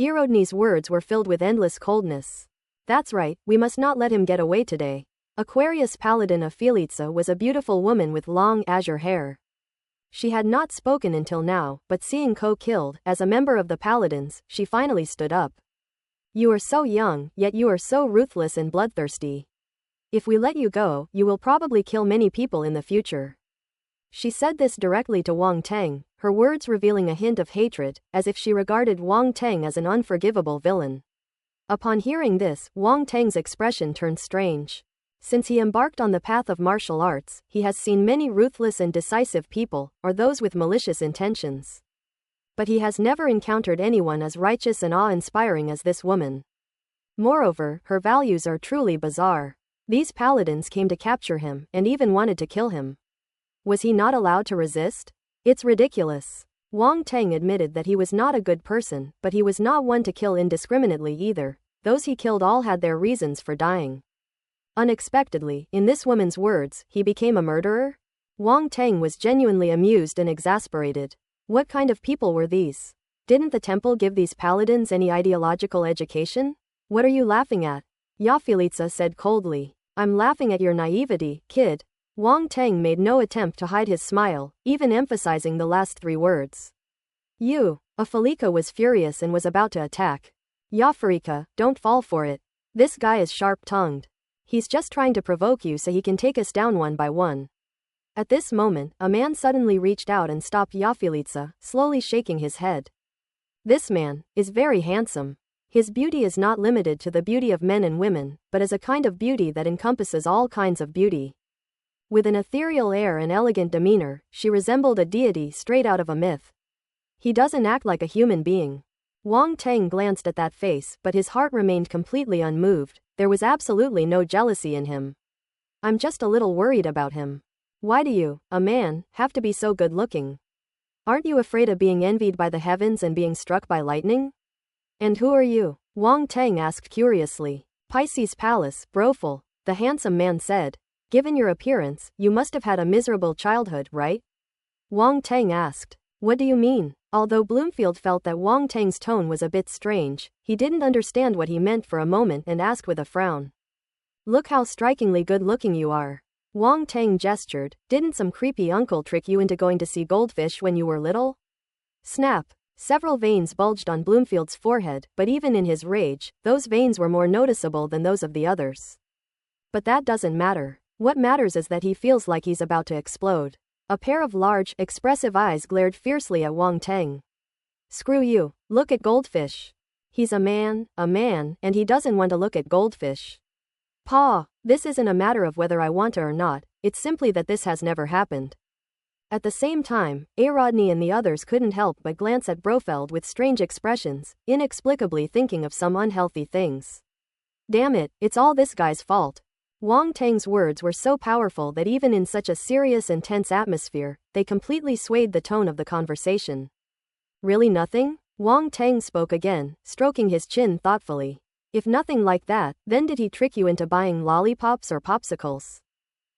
Araldny's words were filled with endless coldness. That's right, we must not let him get away today. Aquarius Paladin of Felitsa was a beautiful woman with long azure hair. She had not spoken until now, but seeing Ko killed, as a member of the Paladins, she finally stood up. You are so young, yet you are so ruthless and bloodthirsty. If we let you go, you will probably kill many people in the future. She said this directly to Wang Teng, her words revealing a hint of hatred, as if she regarded Wang Teng as an unforgivable villain. Upon hearing this, Wang Teng's expression turned strange. Since he embarked on the path of martial arts, he has seen many ruthless and decisive people, or those with malicious intentions. But he has never encountered anyone as righteous and awe-inspiring as this woman. Moreover, her values are truly bizarre. These paladins came to capture him, and even wanted to kill him. Was he not allowed to resist? It's ridiculous. Wang Teng admitted that he was not a good person, but he was not one to kill indiscriminately either. Those he killed all had their reasons for dying. Unexpectedly, in this woman's words, he became a murderer? Wang Teng was genuinely amused and exasperated. What kind of people were these? Didn't the temple give these paladins any ideological education? What are you laughing at? Yafilitsa said coldly. I'm laughing at your naivety, kid. Wang Teng made no attempt to hide his smile, even emphasizing the last three words. You. Afalika was furious and was about to attack. Yafirika, don't fall for it. This guy is sharp-tongued. He's just trying to provoke you so he can take us down one by one. At this moment, a man suddenly reached out and stopped Yafilitsa, slowly shaking his head. This man is very handsome. His beauty is not limited to the beauty of men and women, but is a kind of beauty that encompasses all kinds of beauty. With an ethereal air and elegant demeanor, she resembled a deity straight out of a myth. He doesn't act like a human being. Wang Teng glanced at that face, but his heart remained completely unmoved. There was absolutely no jealousy in him. I'm just a little worried about him. Why do you, a man, have to be so good-looking? Aren't you afraid of being envied by the heavens and being struck by lightning? And who are you? Wang Teng asked curiously. Pisces Palace, Broful, the handsome man said. Given your appearance, you must have had a miserable childhood, right? Wang Teng asked. What do you mean? Although Bloomfield felt that Wang Teng's tone was a bit strange, he didn't understand what he meant for a moment and asked with a frown. Look how strikingly good-looking you are. Wang Teng gestured. Didn't some creepy uncle trick you into going to see goldfish when you were little? Snap. Several veins bulged on Bloomfield's forehead, but even in his rage, those veins were more noticeable than those of the others. But that doesn't matter. What matters is that he feels like he's about to explode. A pair of large, expressive eyes glared fiercely at Wang Teng. Screw you. Look at goldfish. He's a man, and he doesn't want to look at goldfish. Pa, this isn't a matter of whether I want to or not, it's simply that this has never happened. At the same time, Araldny and the others couldn't help but glance at Brofeld with strange expressions, inexplicably thinking of some unhealthy things. Damn it, it's all this guy's fault. Wang Teng's words were so powerful that even in such a serious and tense atmosphere, they completely swayed the tone of the conversation. Really nothing? Wang Teng spoke again, stroking his chin thoughtfully. If nothing like that, then did he trick you into buying lollipops or popsicles?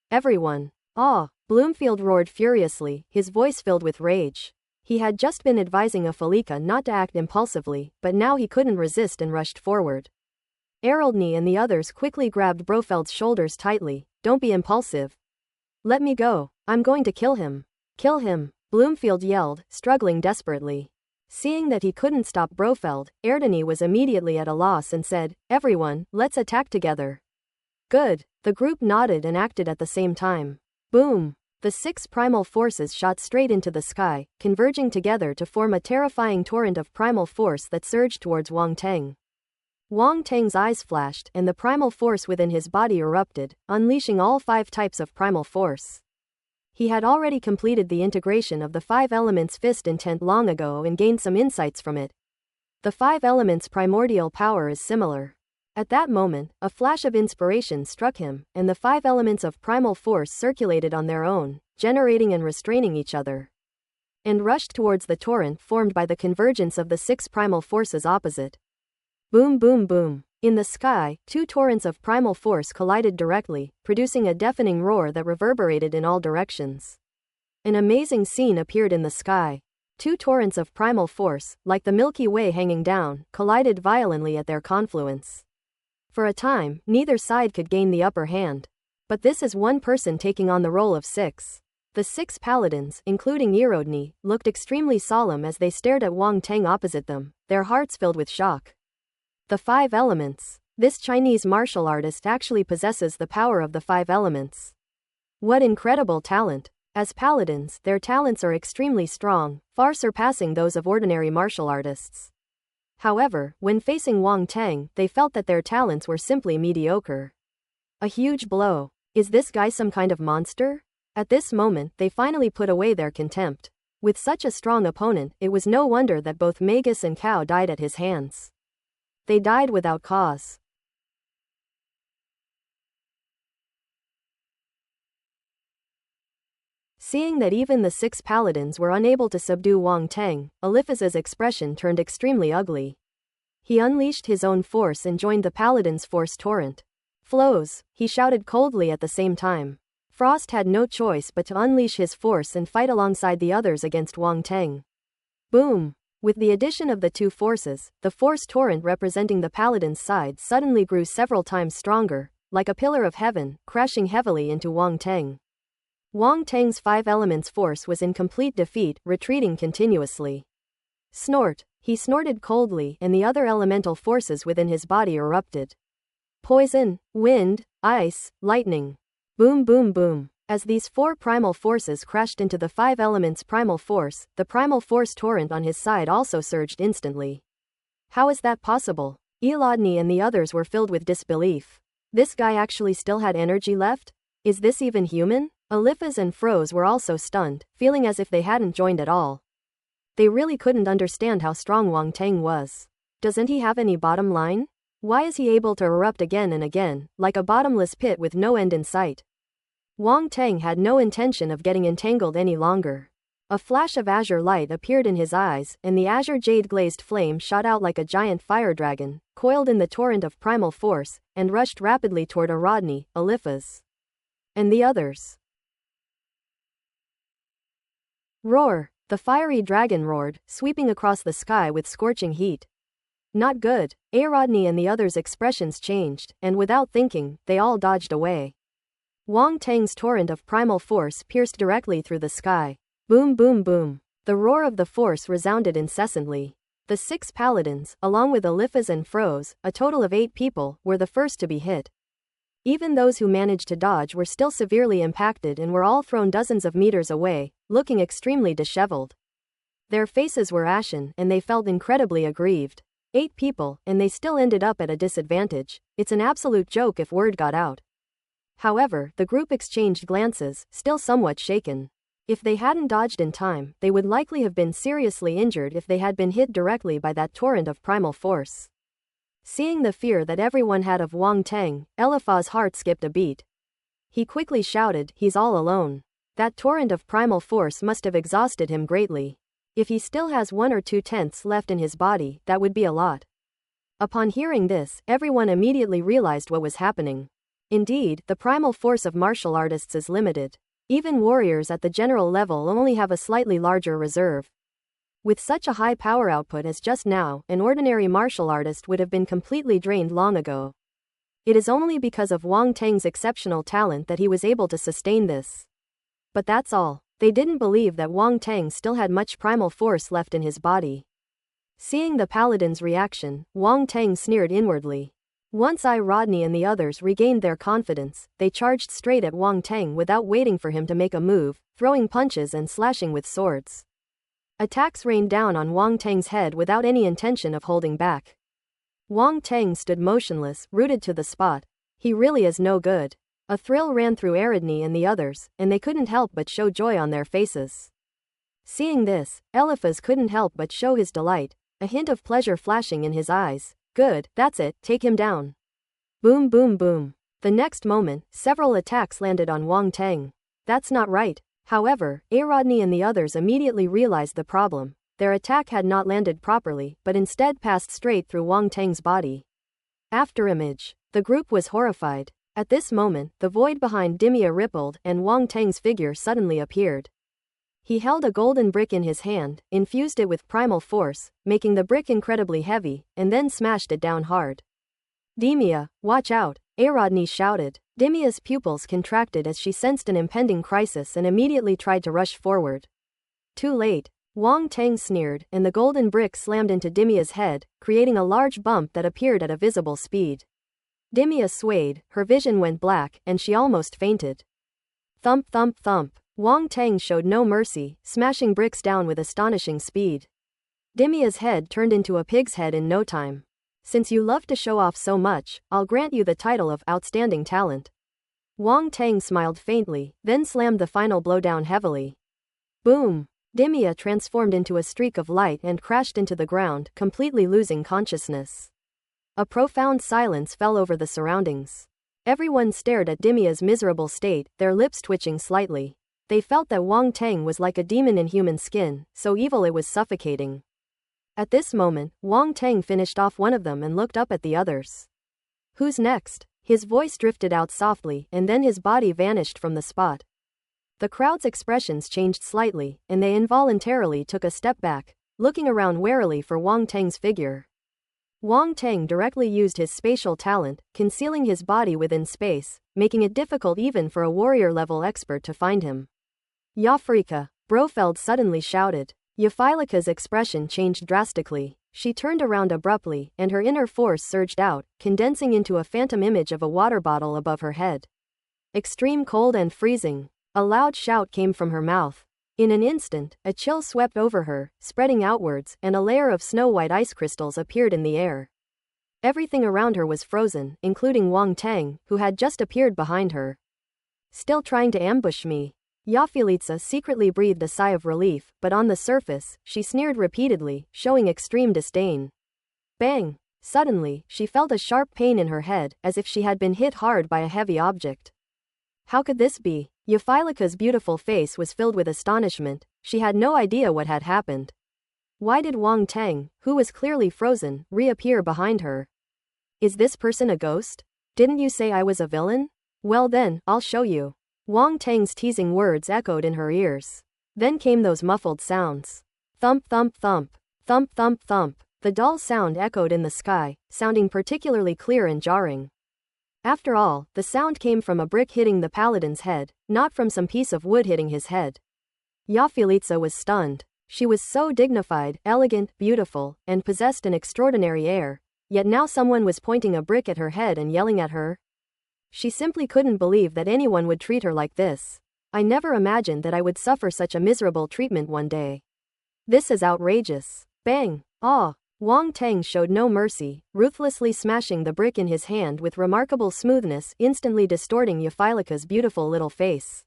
Everyone. Ah! Bloomfield roared furiously, his voice filled with rage. He had just been advising Afalika not to act impulsively, but now he couldn't resist and rushed forward. Araldny and the others quickly grabbed Brofeld's shoulders tightly. Don't be impulsive. Let me go. I'm going to kill him. Kill him, Bloomfield yelled, struggling desperately. Seeing that he couldn't stop Brofeld, Araldny was immediately at a loss and said, Everyone, let's attack together. Good. The group nodded and acted at the same time. Boom. The 6 primal forces shot straight into the sky, converging together to form a terrifying torrent of primal force that surged towards Wang Teng. Wang Teng's eyes flashed, and the primal force within his body erupted, unleashing all 5 types of primal force. He had already completed the integration of the 5 elements fist intent long ago and gained some insights from it. The 5 elements' primordial power is similar. At that moment, a flash of inspiration struck him, and the 5 elements of primal force circulated on their own, generating and restraining each other. and rushed towards the torrent formed by the convergence of the 6 primal forces opposite. Boom boom boom. In the sky, 2 torrents of primal force collided directly, producing a deafening roar that reverberated in all directions. An amazing scene appeared in the sky. 2 torrents of primal force, like the Milky Way hanging down, collided violently at their confluence. For a time, neither side could gain the upper hand. But this is one person taking on the role of 6. The 6 paladins, including Erodni, looked extremely solemn as they stared at Wang Teng opposite them, their hearts filled with shock. The 5 elements. This Chinese martial artist actually possesses the power of the 5 elements. What incredible talent! As paladins, their talents are extremely strong, far surpassing those of ordinary martial artists. However, when facing Wang Teng, they felt that their talents were simply mediocre. A huge blow. Is this guy some kind of monster? At this moment, they finally put away their contempt. With such a strong opponent, it was no wonder that both Magus and Cao died at his hands. They died without cause. Seeing that even the 6 paladins were unable to subdue Wang Teng, Eliphaz's expression turned extremely ugly. He unleashed his own force and joined the paladins' force torrent. Flows, he shouted coldly at the same time. Frost had no choice but to unleash his force and fight alongside the others against Wang Teng. Boom! With the addition of the 2 forces, the force torrent representing the paladins' side suddenly grew several times stronger, like a pillar of heaven, crashing heavily into Wang Teng. Wang Teng's 5 elements force was in complete defeat, retreating continuously. Snort. He snorted coldly, and the other elemental forces within his body erupted. Poison, wind, ice, lightning. Boom boom boom. As these 4 primal forces crashed into the 5 elements primal force, the primal force torrent on his side also surged instantly. How is that possible? Elodni and the others were filled with disbelief. This guy actually still had energy left? Is this even human? Eliphaz and Froze were also stunned, feeling as if they hadn't joined at all. They really couldn't understand how strong Wang Teng was. Doesn't he have any bottom line? Why is he able to erupt again and again, like a bottomless pit with no end in sight? Wang Teng had no intention of getting entangled any longer. A flash of azure light appeared in his eyes, and the azure jade-glazed flame shot out like a giant fire dragon, coiled in the torrent of primal force, and rushed rapidly toward Erodni, Eliphaz, and the others. Roar! The fiery dragon roared, sweeping across the sky with scorching heat. Not good. Erodni and the others' expressions changed, and without thinking, they all dodged away. Wang Teng's torrent of primal force pierced directly through the sky. Boom boom boom. The roar of the force resounded incessantly. The 6 paladins, along with Eliphaz and Froze, a total of 8 people, were the first to be hit. Even those who managed to dodge were still severely impacted and were all thrown dozens of meters away, looking extremely disheveled. Their faces were ashen, and they felt incredibly aggrieved. 8 people, and they still ended up at a disadvantage. It's an absolute joke if word got out. However, the group exchanged glances, still somewhat shaken. If they hadn't dodged in time, they would likely have been seriously injured if they had been hit directly by that torrent of primal force. Seeing the fear that everyone had of Wang Teng, Eliphaz's heart skipped a beat. He quickly shouted, "He's all alone." That torrent of primal force must have exhausted him greatly. If he still has 1 or 2 tenths left in his body, that would be a lot. Upon hearing this, everyone immediately realized what was happening. Indeed, the primal force of martial artists is limited. Even warriors at the general level only have a slightly larger reserve. With such a high power output as just now, an ordinary martial artist would have been completely drained long ago. It is only because of Wang Teng's exceptional talent that he was able to sustain this. But that's all. They didn't believe that Wang Teng still had much primal force left in his body. Seeing the paladin's reaction, Wang Teng sneered inwardly. Once Rodney and the others regained their confidence, they charged straight at Wang Teng without waiting for him to make a move, throwing punches and slashing with swords. Attacks rained down on Wang Teng's head without any intention of holding back. Wang Teng stood motionless, rooted to the spot. He really is no good. A thrill ran through Eridni and the others, and they couldn't help but show joy on their faces. Seeing this, Eliphaz couldn't help but show his delight, a hint of pleasure flashing in his eyes. Good, that's it, take him down. Boom boom boom. The next moment, several attacks landed on Wang Teng. That's not right. However, Arodney and the others immediately realized the problem. Their attack had not landed properly, but instead passed straight through Wang Tang's body. After image. The group was horrified. At this moment, the void behind Dimia rippled and Wang Tang's figure suddenly appeared. He held a golden brick in his hand, infused it with primal force, making the brick incredibly heavy, and then smashed it down hard. Dimia, watch out, Arodney shouted. Dimia's pupils contracted as she sensed an impending crisis and immediately tried to rush forward. Too late. Wang Tang sneered, and the golden brick slammed into Dimia's head, creating a large bump that appeared at a visible speed. Dimia swayed, her vision went black, and she almost fainted. Thump thump thump. Wang Tang showed no mercy, smashing bricks down with astonishing speed. Dimia's head turned into a pig's head in no time. Since you love to show off so much, I'll grant you the title of Outstanding Talent. Wang Tang smiled faintly, then slammed the final blow down heavily. Boom! Dimia transformed into a streak of light and crashed into the ground, completely losing consciousness. A profound silence fell over the surroundings. Everyone stared at Dimia's miserable state, their lips twitching slightly. They felt that Wang Tang was like a demon in human skin, so evil it was suffocating. At this moment, Wang Tang finished off one of them and looked up at the others. Who's next? His voice drifted out softly, and then his body vanished from the spot. The crowd's expressions changed slightly, and they involuntarily took a step back, looking around warily for Wang Tang's figure. Wang Tang directly used his spatial talent, concealing his body within space, making it difficult even for a warrior-level expert to find him. Yafrika, Brofeld suddenly shouted. Yafilika's expression changed drastically. She turned around abruptly, and her inner force surged out, condensing into a phantom image of a water bottle above her head. Extreme cold and freezing. A loud shout came from her mouth. In an instant, a chill swept over her, spreading outwards, and a layer of snow-white ice crystals appeared in the air. Everything around her was frozen, including Wang Tang, who had just appeared behind her. Still trying to ambush me? Yafilitsa secretly breathed a sigh of relief, but on the surface, she sneered repeatedly, showing extreme disdain. Bang! Suddenly, she felt a sharp pain in her head, as if she had been hit hard by a heavy object. How could this be? Yafilika's beautiful face was filled with astonishment. She had no idea what had happened. Why did Wang Tang, who was clearly frozen, reappear behind her? Is this person a ghost? Didn't you say I was a villain? Well then, I'll show you. Wang Tang's teasing words echoed in her ears. Then came those muffled sounds. Thump thump thump. Thump thump thump. The dull sound echoed in the sky, sounding particularly clear and jarring. After all, the sound came from a brick hitting the paladin's head, not from some piece of wood hitting his head. Yafilitsa was stunned. She was so dignified, elegant, beautiful, and possessed an extraordinary air, yet now someone was pointing a brick at her head and yelling at her. She simply couldn't believe that anyone would treat her like this. I never imagined that I would suffer such a miserable treatment one day. This is outrageous. Bang! Ah! Wang Tang showed no mercy, ruthlessly smashing the brick in his hand with remarkable smoothness, instantly distorting Yafilika's beautiful little face.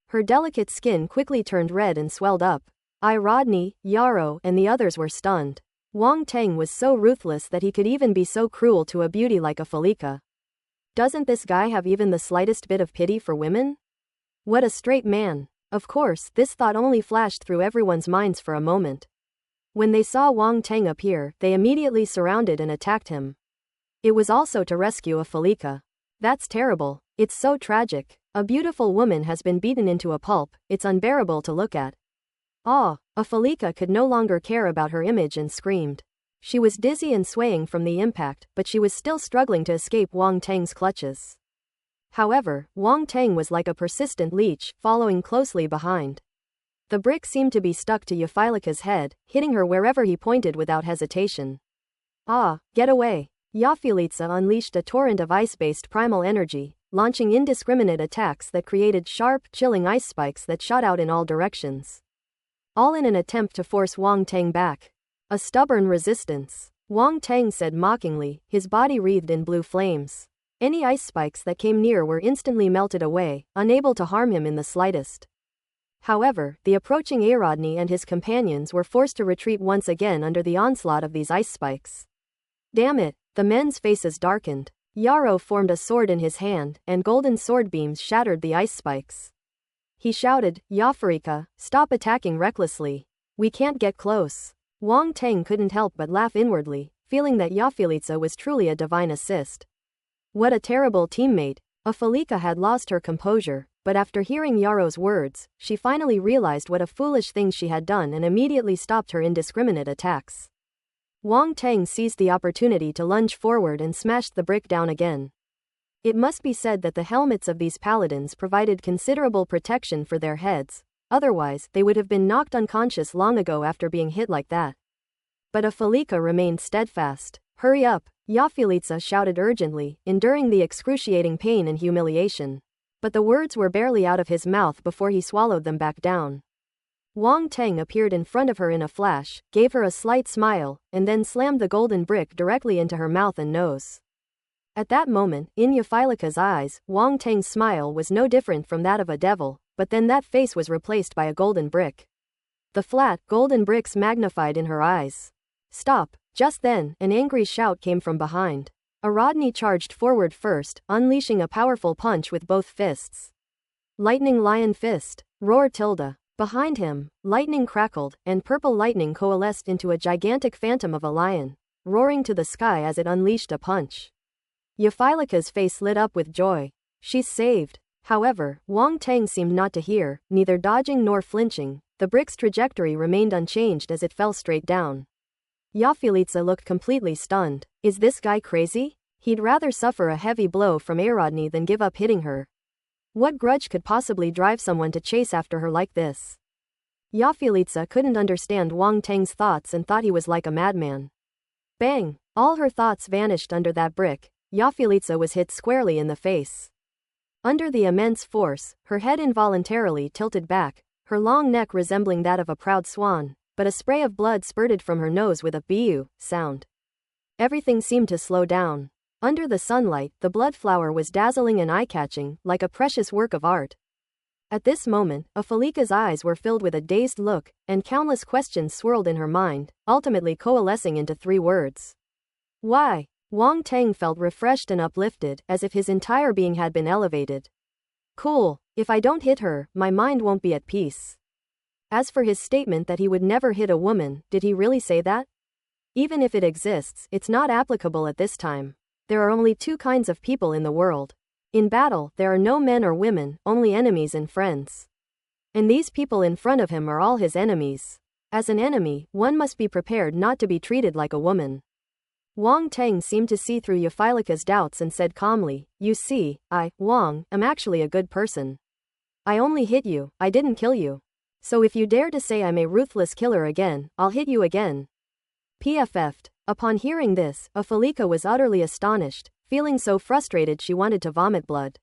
Her delicate skin quickly turned red and swelled up. Rodney, Yarrow, and the others were stunned. Wang Tang was so ruthless that he could even be so cruel to a beauty like Yafilika. Doesn't this guy have even the slightest bit of pity for women? What a straight man. Of course, this thought only flashed through everyone's minds for a moment. When they saw Wang Tang appear, they immediately surrounded and attacked him. It was also to rescue Yafilika. That's terrible. It's so tragic. A beautiful woman has been beaten into a pulp, it's unbearable to look at. Yafilika could no longer care about her image and screamed. She was dizzy and swaying from the impact, but she was still struggling to escape Wang Tang's clutches. However, Wang Tang was like a persistent leech, following closely behind. The brick seemed to be stuck to Yafilika's head, hitting her wherever he pointed without hesitation. Get away! Yafilitsa unleashed a torrent of ice-based primal energy, launching indiscriminate attacks that created sharp, chilling ice spikes that shot out in all directions. All in an attempt to force Wang Tang back. A stubborn resistance. Wang Tang said mockingly, his body wreathed in blue flames. Any ice spikes that came near were instantly melted away, unable to harm him in the slightest. However, the approaching Arodney and his companions were forced to retreat once again under the onslaught of these ice spikes. Damn it! The men's faces darkened. Yarrow formed a sword in his hand, and golden sword beams shattered the ice spikes. He shouted, Yafurika, stop attacking recklessly. We can't get close. Wang Teng couldn't help but laugh inwardly, feeling that Yafilitsa was truly a divine assist. What a terrible teammate. Afalika had lost her composure, but after hearing Yaro's words, she finally realized what a foolish thing she had done and immediately stopped her indiscriminate attacks. Wang Teng seized the opportunity to lunge forward and smashed the brick down again. It must be said that the helmets of these paladins provided considerable protection for their heads, otherwise they would have been knocked unconscious long ago after being hit like that. But Afalika remained steadfast. Hurry up, Yafilitsa shouted urgently, enduring the excruciating pain and humiliation. But the words were barely out of his mouth before he swallowed them back down. Wang Teng appeared in front of her in a flash, gave her a slight smile, and then slammed the golden brick directly into her mouth and nose. At that moment, in Yafilika's eyes, Wang Teng's smile was no different from that of a devil, but then that face was replaced by a golden brick. The flat, golden bricks magnified in her eyes. Stop! Just then, an angry shout came from behind. Aradni charged forward first, unleashing a powerful punch with both fists. Lightning Lion Fist! Roar tilde! Behind him, lightning crackled, and purple lightning coalesced into a gigantic phantom of a lion, roaring to the sky as it unleashed a punch. Yafilika's face lit up with joy. She's saved. However, Wang Teng seemed not to hear, neither dodging nor flinching. The brick's trajectory remained unchanged as it fell straight down. Yafilitsa looked completely stunned. Is this guy crazy? He'd rather suffer a heavy blow from Aradni than give up hitting her. What grudge could possibly drive someone to chase after her like this? Yafilitsa couldn't understand Wang Teng's thoughts and thought he was like a madman. Bang! All her thoughts vanished under that brick. Yafilitsa was hit squarely in the face. Under the immense force, her head involuntarily tilted back, her long neck resembling that of a proud swan, but a spray of blood spurted from her nose with a "biu" sound. Everything seemed to slow down. Under the sunlight, the blood flower was dazzling and eye-catching, like a precious work of art. At this moment, Afalika's eyes were filled with a dazed look, and countless questions swirled in her mind, ultimately coalescing into 3 words. Why? Wang Teng felt refreshed and uplifted, as if his entire being had been elevated. Cool. If I don't hit her, my mind won't be at peace. As for his statement that he would never hit a woman, did he really say that? Even if it exists, it's not applicable at this time. There are only 2 kinds of people in the world. In battle, there are no men or women, only enemies and friends. And these people in front of him are all his enemies. As an enemy, one must be prepared not to be treated like a woman. Wang Teng seemed to see through Yafilika's doubts and said calmly, You see, Wang, am actually a good person. I only hit you, I didn't kill you. So if you dare to say I'm a ruthless killer again, I'll hit you again. PFF'd. Upon hearing this, Afalika was utterly astonished, feeling so frustrated she wanted to vomit blood.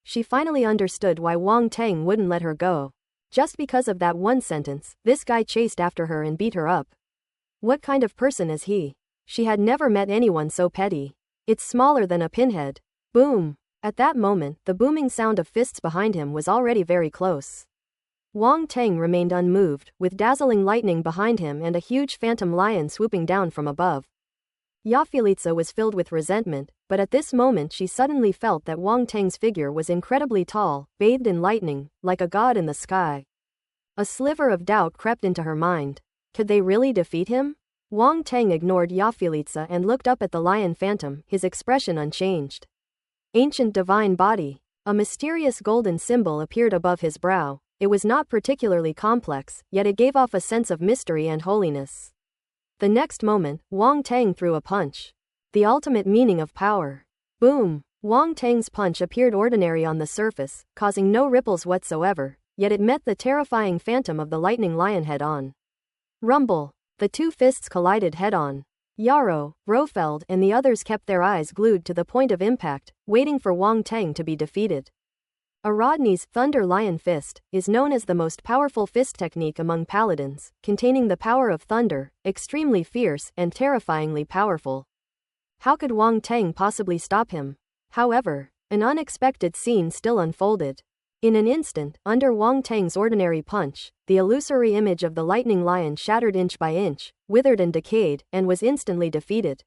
She finally understood why Wang Teng wouldn't let her go. Just because of that one sentence, this guy chased after her and beat her up. What kind of person is he? She had never met anyone so petty. It's smaller than a pinhead. Boom! At that moment, the booming sound of fists behind him was already very close. Wang Teng remained unmoved, with dazzling lightning behind him and a huge phantom lion swooping down from above. Yafilitsa was filled with resentment, but at this moment she suddenly felt that Wang Teng's figure was incredibly tall, bathed in lightning, like a god in the sky. A sliver of doubt crept into her mind. Could they really defeat him? Wang Teng ignored Yafilitsa and looked up at the lion phantom, his expression unchanged. Ancient divine body. A mysterious golden symbol appeared above his brow. It was not particularly complex, yet it gave off a sense of mystery and holiness. The next moment, Wang Teng threw a punch. The ultimate meaning of power. Boom! Wang Teng's punch appeared ordinary on the surface, causing no ripples whatsoever, yet it met the terrifying phantom of the lightning lion head-on. Rumble! The 2 fists collided head-on. Yaro, Rofeld, and the others kept their eyes glued to the point of impact, waiting for Wang Teng to be defeated. Aradni's Thunder Lion Fist is known as the most powerful fist technique among paladins, containing the power of thunder, extremely fierce and terrifyingly powerful. How could Wang Teng possibly stop him? However, an unexpected scene still unfolded. In an instant, under Wang Teng's ordinary punch, the illusory image of the lightning lion shattered inch by inch, withered and decayed, and was instantly defeated.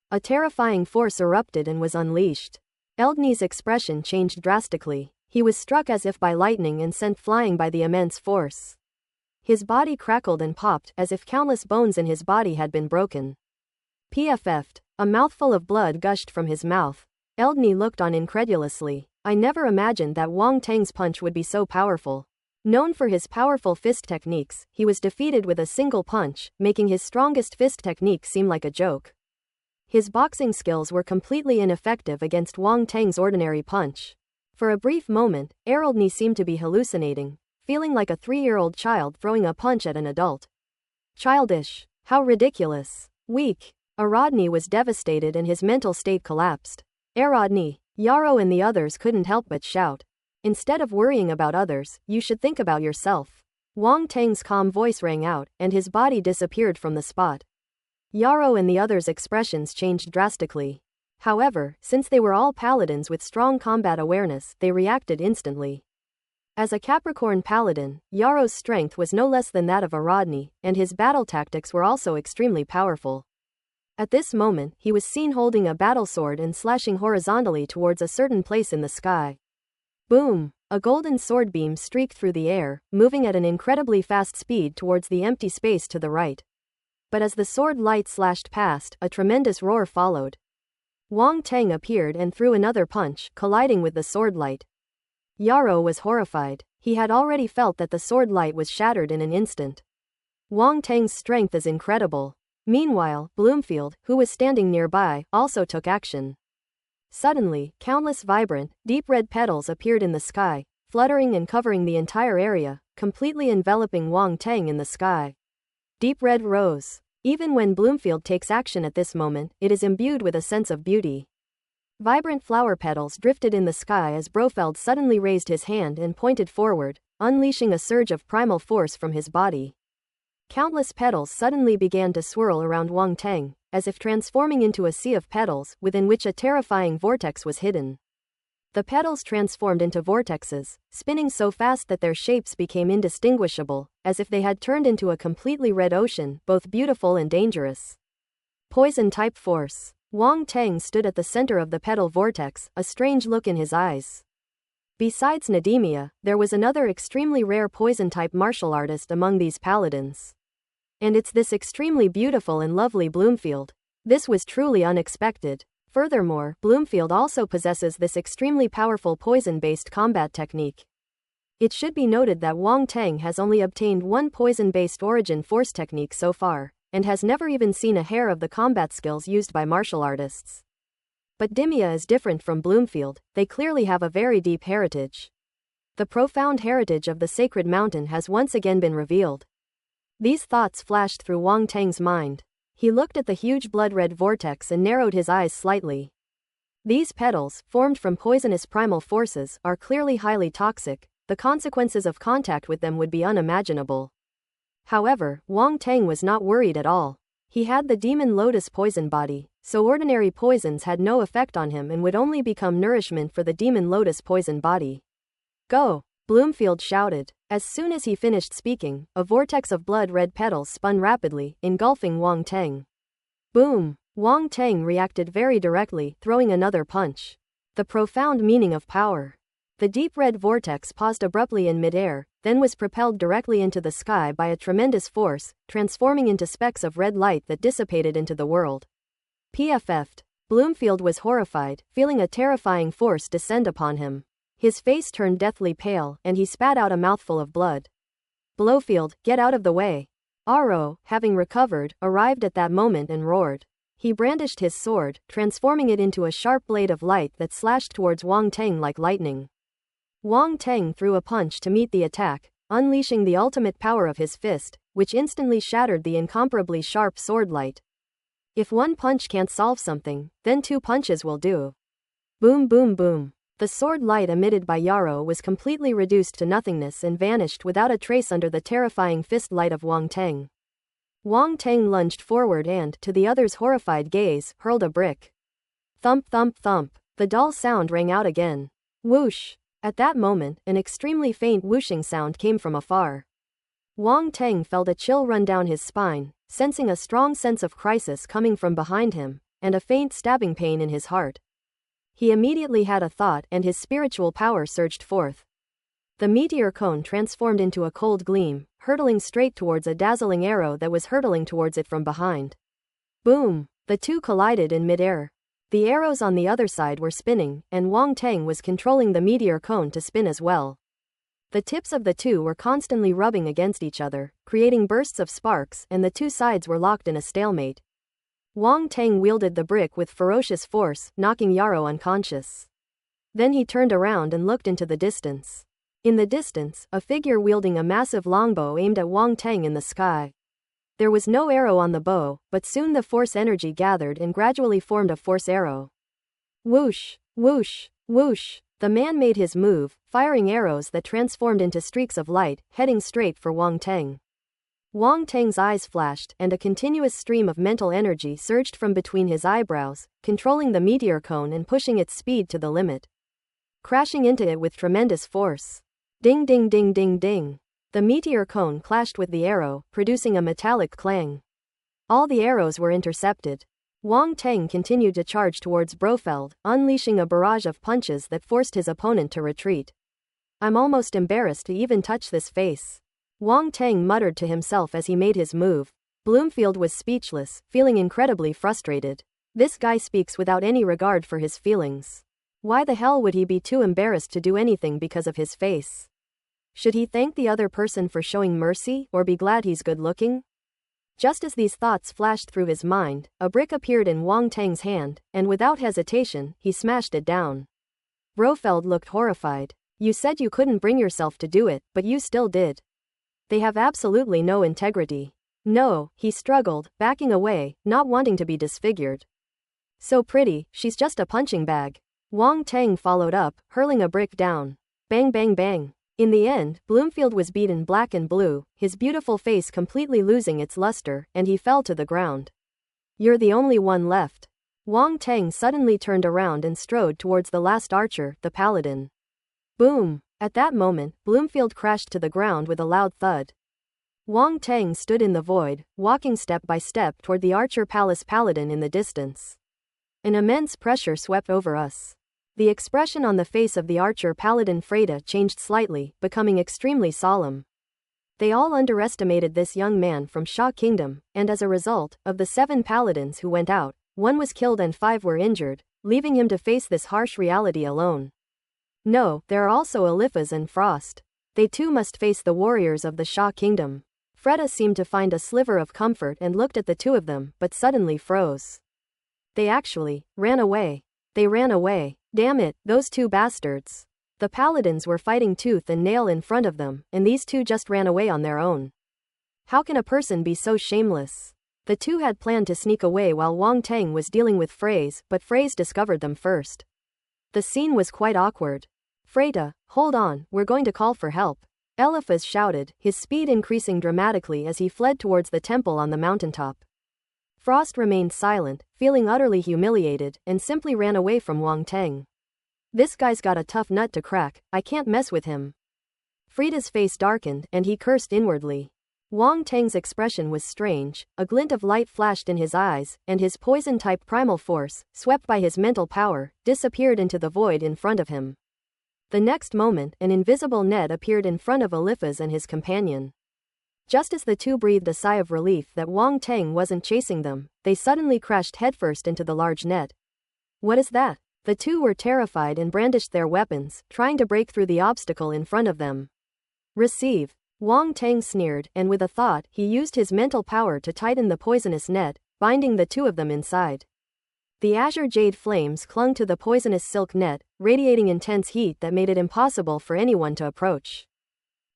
A terrifying force erupted and was unleashed. Eldni's expression changed drastically. He was struck as if by lightning and sent flying by the immense force. His body crackled and popped as if countless bones in his body had been broken. PFF'd. A mouthful of blood gushed from his mouth. Eldny looked on incredulously. I never imagined that Wang Tang's punch would be so powerful. Known for his powerful fist techniques, he was defeated with a single punch, making his strongest fist technique seem like a joke. His boxing skills were completely ineffective against Wang Tang's ordinary punch. For a brief moment, Eldny seemed to be hallucinating, feeling like a 3-year-old child throwing a punch at an adult. Childish. How ridiculous. Weak. Eldny was devastated and his mental state collapsed. Eldny. Yarrow and the others couldn't help but shout. Instead of worrying about others, you should think about yourself. Wang Tang's calm voice rang out, and his body disappeared from the spot. Yarrow and the others' expressions changed drastically. However, since they were all paladins with strong combat awareness, they reacted instantly. As a Capricorn paladin, Yarrow's strength was no less than that of Eldny, and his battle tactics were also extremely powerful. At this moment, he was seen holding a battle sword and slashing horizontally towards a certain place in the sky. Boom! A golden sword beam streaked through the air, moving at an incredibly fast speed towards the empty space to the right. But as the sword light slashed past, a tremendous roar followed. Wang Tang appeared and threw another punch, colliding with the sword light. Yarrow was horrified. He had already felt that the sword light was shattered in an instant. Wang Tang's strength is incredible. Meanwhile, Bloomfield, who was standing nearby, also took action. Suddenly, countless vibrant, deep red petals appeared in the sky, fluttering and covering the entire area, completely enveloping Wang Tang in the sky. Deep red rose. Even when Bloomfield takes action at this moment, it is imbued with a sense of beauty. Vibrant flower petals drifted in the sky as Brofeld suddenly raised his hand and pointed forward, unleashing a surge of primal force from his body. Countless petals suddenly began to swirl around Wang Tang, as if transforming into a sea of petals within which a terrifying vortex was hidden. The petals transformed into vortexes, spinning so fast that their shapes became indistinguishable, as if they had turned into a completely red ocean, both beautiful and dangerous. Poison-type force. Wang Tang stood at the center of the petal vortex, a strange look in his eyes. Besides Nademia, there was another extremely rare poison-type martial artist among these paladins. And it's this extremely beautiful and lovely Bloomfield. This was truly unexpected. Furthermore, Bloomfield also possesses this extremely powerful poison-based combat technique. It should be noted that Wang Tang has only obtained one poison-based origin force technique so far, and has never even seen a hair of the combat skills used by martial artists. But Demia is different from Bloomfield. They clearly have a very deep heritage. The profound heritage of the sacred mountain has once again been revealed. These thoughts flashed through Wang Tang's mind. He looked at the huge blood-red vortex and narrowed his eyes slightly. These petals, formed from poisonous primal forces, are clearly highly toxic. The consequences of contact with them would be unimaginable. However, Wang Tang was not worried at all. He had the demon lotus poison body, so ordinary poisons had no effect on him and would only become nourishment for the demon lotus poison body. Go! Bloomfield shouted. As soon as he finished speaking, a vortex of blood-red petals spun rapidly, engulfing Wang Tang. Boom! Wang Tang reacted very directly, throwing another punch. The profound meaning of power. The deep red vortex paused abruptly in midair, then was propelled directly into the sky by a tremendous force, transforming into specks of red light that dissipated into the world. PFF'd. Bloomfield was horrified, feeling a terrifying force descend upon him. His face turned deathly pale, and he spat out a mouthful of blood. Blowfield, get out of the way. Aro, having recovered, arrived at that moment and roared. He brandished his sword, transforming it into a sharp blade of light that slashed towards Wang Tang like lightning. Wang Tang threw a punch to meet the attack, unleashing the ultimate power of his fist, which instantly shattered the incomparably sharp sword light. If one punch can't solve something, then 2 punches will do. Boom boom boom. The sword light emitted by Yarrow was completely reduced to nothingness and vanished without a trace under the terrifying fist light of Wang Tang. Wang Tang lunged forward and, to the other's horrified gaze, hurled a brick. Thump thump thump. The dull sound rang out again. Whoosh. At that moment, an extremely faint whooshing sound came from afar. Wang Tang felt a chill run down his spine, sensing a strong sense of crisis coming from behind him, and a faint stabbing pain in his heart. He immediately had a thought and his spiritual power surged forth. The meteor cone transformed into a cold gleam, hurtling straight towards a dazzling arrow that was hurtling towards it from behind. Boom! The two collided in midair. The arrows on the other side were spinning, and Wang Teng was controlling the meteor cone to spin as well. The tips of the two were constantly rubbing against each other, creating bursts of sparks, and the two sides were locked in a stalemate. Wang Teng wielded the brick with ferocious force, knocking Yarrow unconscious. Then he turned around and looked into the distance. In the distance, a figure wielding a massive longbow aimed at Wang Teng in the sky. There was no arrow on the bow, but soon the force energy gathered and gradually formed a force arrow. Whoosh! Whoosh! Whoosh! The man made his move, firing arrows that transformed into streaks of light, heading straight for Wang Teng. Wang Teng's eyes flashed, and a continuous stream of mental energy surged from between his eyebrows, controlling the meteor cone and pushing its speed to the limit. Crashing into it with tremendous force. Ding ding ding ding ding. The meteor cone clashed with the arrow, producing a metallic clang. All the arrows were intercepted. Wang Teng continued to charge towards Brofeld, unleashing a barrage of punches that forced his opponent to retreat. I'm almost embarrassed to even touch this face. Wang Teng muttered to himself as he made his move. Bloomfield was speechless, feeling incredibly frustrated. This guy speaks without any regard for his feelings. Why the hell would he be too embarrassed to do anything because of his face? Should he thank the other person for showing mercy, or be glad he's good looking? Just as these thoughts flashed through his mind, a brick appeared in Wang Teng's hand, and without hesitation, he smashed it down. Brofeld looked horrified. You said you couldn't bring yourself to do it, but you still did. They have absolutely no integrity. No, he struggled, backing away, not wanting to be disfigured. So pretty, she's just a punching bag. Wang Teng followed up, hurling a brick down. Bang bang bang. In the end, Bloomfield was beaten black and blue, his beautiful face completely losing its luster, and he fell to the ground. You're the only one left. Wang Teng suddenly turned around and strode towards the last archer, the paladin. Boom! At that moment, Bloomfield crashed to the ground with a loud thud. Wang Teng stood in the void, walking step by step toward the Archer Palace paladin in the distance. An immense pressure swept over us. The expression on the face of the archer paladin Freda changed slightly, becoming extremely solemn. They all underestimated this young man from Sha Kingdom, and as a result, of the 7 paladins who went out, 1 was killed and 5 were injured, leaving him to face this harsh reality alone. No, there are also Eliphaz and Frost. They too must face the warriors of the Sha Kingdom. Freda seemed to find a sliver of comfort and looked at the 2 of them, but suddenly froze. They actually ran away. They ran away. Damn it, those 2 bastards. The paladins were fighting tooth and nail in front of them, and these 2 just ran away on their own. How can a person be so shameless? The 2 had planned to sneak away while Wang Teng was dealing with Phrase, but Phrase discovered them first. The scene was quite awkward. Freda, hold on, we're going to call for help. Eliphaz shouted, his speed increasing dramatically as he fled towards the temple on the mountaintop. Frost remained silent, feeling utterly humiliated, and simply ran away from Wang Teng. This guy's got a tough nut to crack, I can't mess with him. Freda's face darkened, and he cursed inwardly. Wang Teng's expression was strange, a glint of light flashed in his eyes, and his poison-type primal force, swept by his mental power, disappeared into the void in front of him. The next moment, an invisible net appeared in front of Eliphaz and his companion. Just as the 2 breathed a sigh of relief that Wang Teng wasn't chasing them, they suddenly crashed headfirst into the large net. What is that? The 2 were terrified and brandished their weapons, trying to break through the obstacle in front of them. Receive. Wang Teng sneered, and with a thought, he used his mental power to tighten the poisonous net, binding the 2 of them inside. The azure jade flames clung to the poisonous silk net, radiating intense heat that made it impossible for anyone to approach.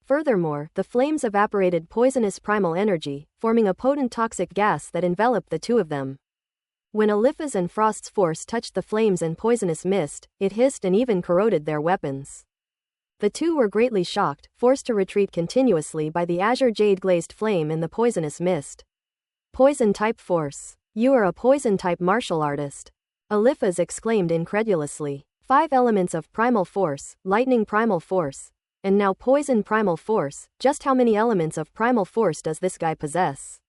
Furthermore, the flames evaporated poisonous primal energy, forming a potent toxic gas that enveloped the 2 of them. When Eliphaz and Frost's force touched the flames and poisonous mist, it hissed and even corroded their weapons. The 2 were greatly shocked, forced to retreat continuously by the azure jade glazed flame and the poisonous mist. Poison-type force. You are a poison-type martial artist. Eliphaz exclaimed incredulously. 5 elements of primal force, lightning primal force, and now poison primal force. Just how many elements of primal force does this guy possess?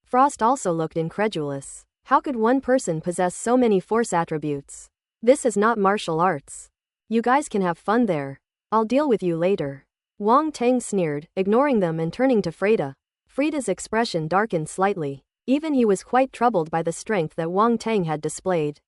Frost also looked incredulous. How could one person possess so many force attributes? This is not martial arts. You guys can have fun there. I'll deal with you later. Wang Teng sneered, ignoring them and turning to Freda. Freda's expression darkened slightly. Even he was quite troubled by the strength that Wang Teng had displayed.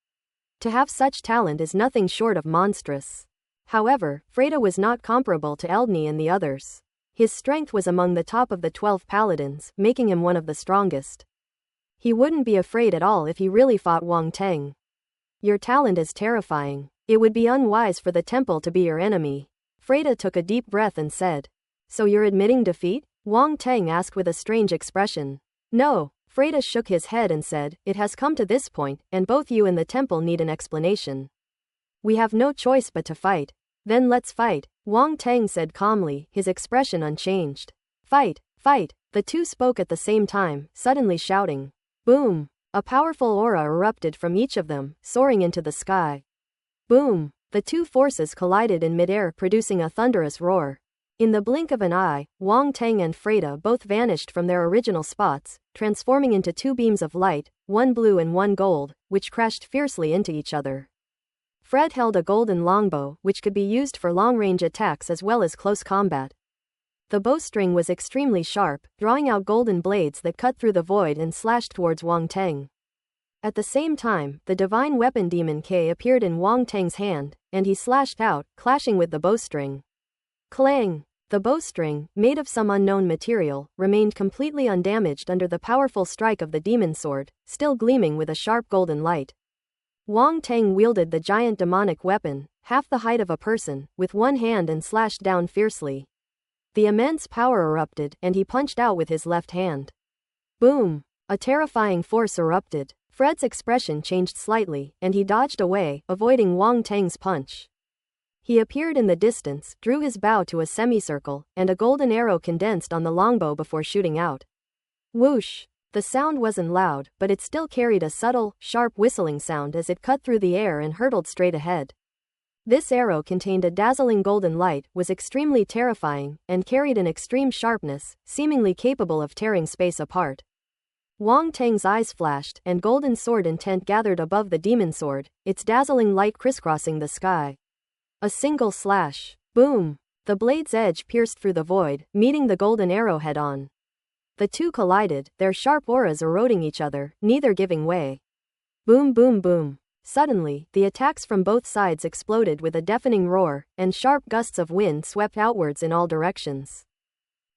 To have such talent is nothing short of monstrous. However, Freda was not comparable to Eldny and the others. His strength was among the top of the 12 paladins, making him one of the strongest. He wouldn't be afraid at all if he really fought Wang Teng. Your talent is terrifying. It would be unwise for the temple to be your enemy. Freda took a deep breath and said. So you're admitting defeat? Wang Teng asked with a strange expression. No. Freda shook his head and said, it has come to this point, and both you and the temple need an explanation. We have no choice but to fight. Then let's fight, Wang Teng said calmly, his expression unchanged. Fight, fight, the two spoke at the same time, suddenly shouting. Boom! A powerful aura erupted from each of them, soaring into the sky. Boom! The two forces collided in midair, producing a thunderous roar. In the blink of an eye, Wang Teng and Freda both vanished from their original spots, transforming into two beams of light, one blue and one gold, which crashed fiercely into each other. Fred held a golden longbow, which could be used for long-range attacks as well as close combat. The bowstring was extremely sharp, drawing out golden blades that cut through the void and slashed towards Wang Teng. At the same time, the divine weapon Demon K appeared in Wang Teng's hand, and he slashed out, clashing with the bowstring. Clang! The bowstring, made of some unknown material, remained completely undamaged under the powerful strike of the demon sword, still gleaming with a sharp golden light. Wang Teng wielded the giant demonic weapon, half the height of a person, with one hand and slashed down fiercely. The immense power erupted, and he punched out with his left hand. Boom! A terrifying force erupted. Fred's expression changed slightly, and he dodged away, avoiding Wang Teng's punch. He appeared in the distance, drew his bow to a semicircle, and a golden arrow condensed on the longbow before shooting out. Whoosh! The sound wasn't loud, but it still carried a subtle, sharp whistling sound as it cut through the air and hurtled straight ahead. This arrow contained a dazzling golden light, was extremely terrifying, and carried an extreme sharpness, seemingly capable of tearing space apart. Wang Teng's eyes flashed, and golden sword intent gathered above the demon sword, its dazzling light crisscrossing the sky. A single slash. Boom! The blade's edge pierced through the void, meeting the golden arrow head-on. The two collided, their sharp auras eroding each other, neither giving way. Boom boom boom. Suddenly, the attacks from both sides exploded with a deafening roar, and sharp gusts of wind swept outwards in all directions.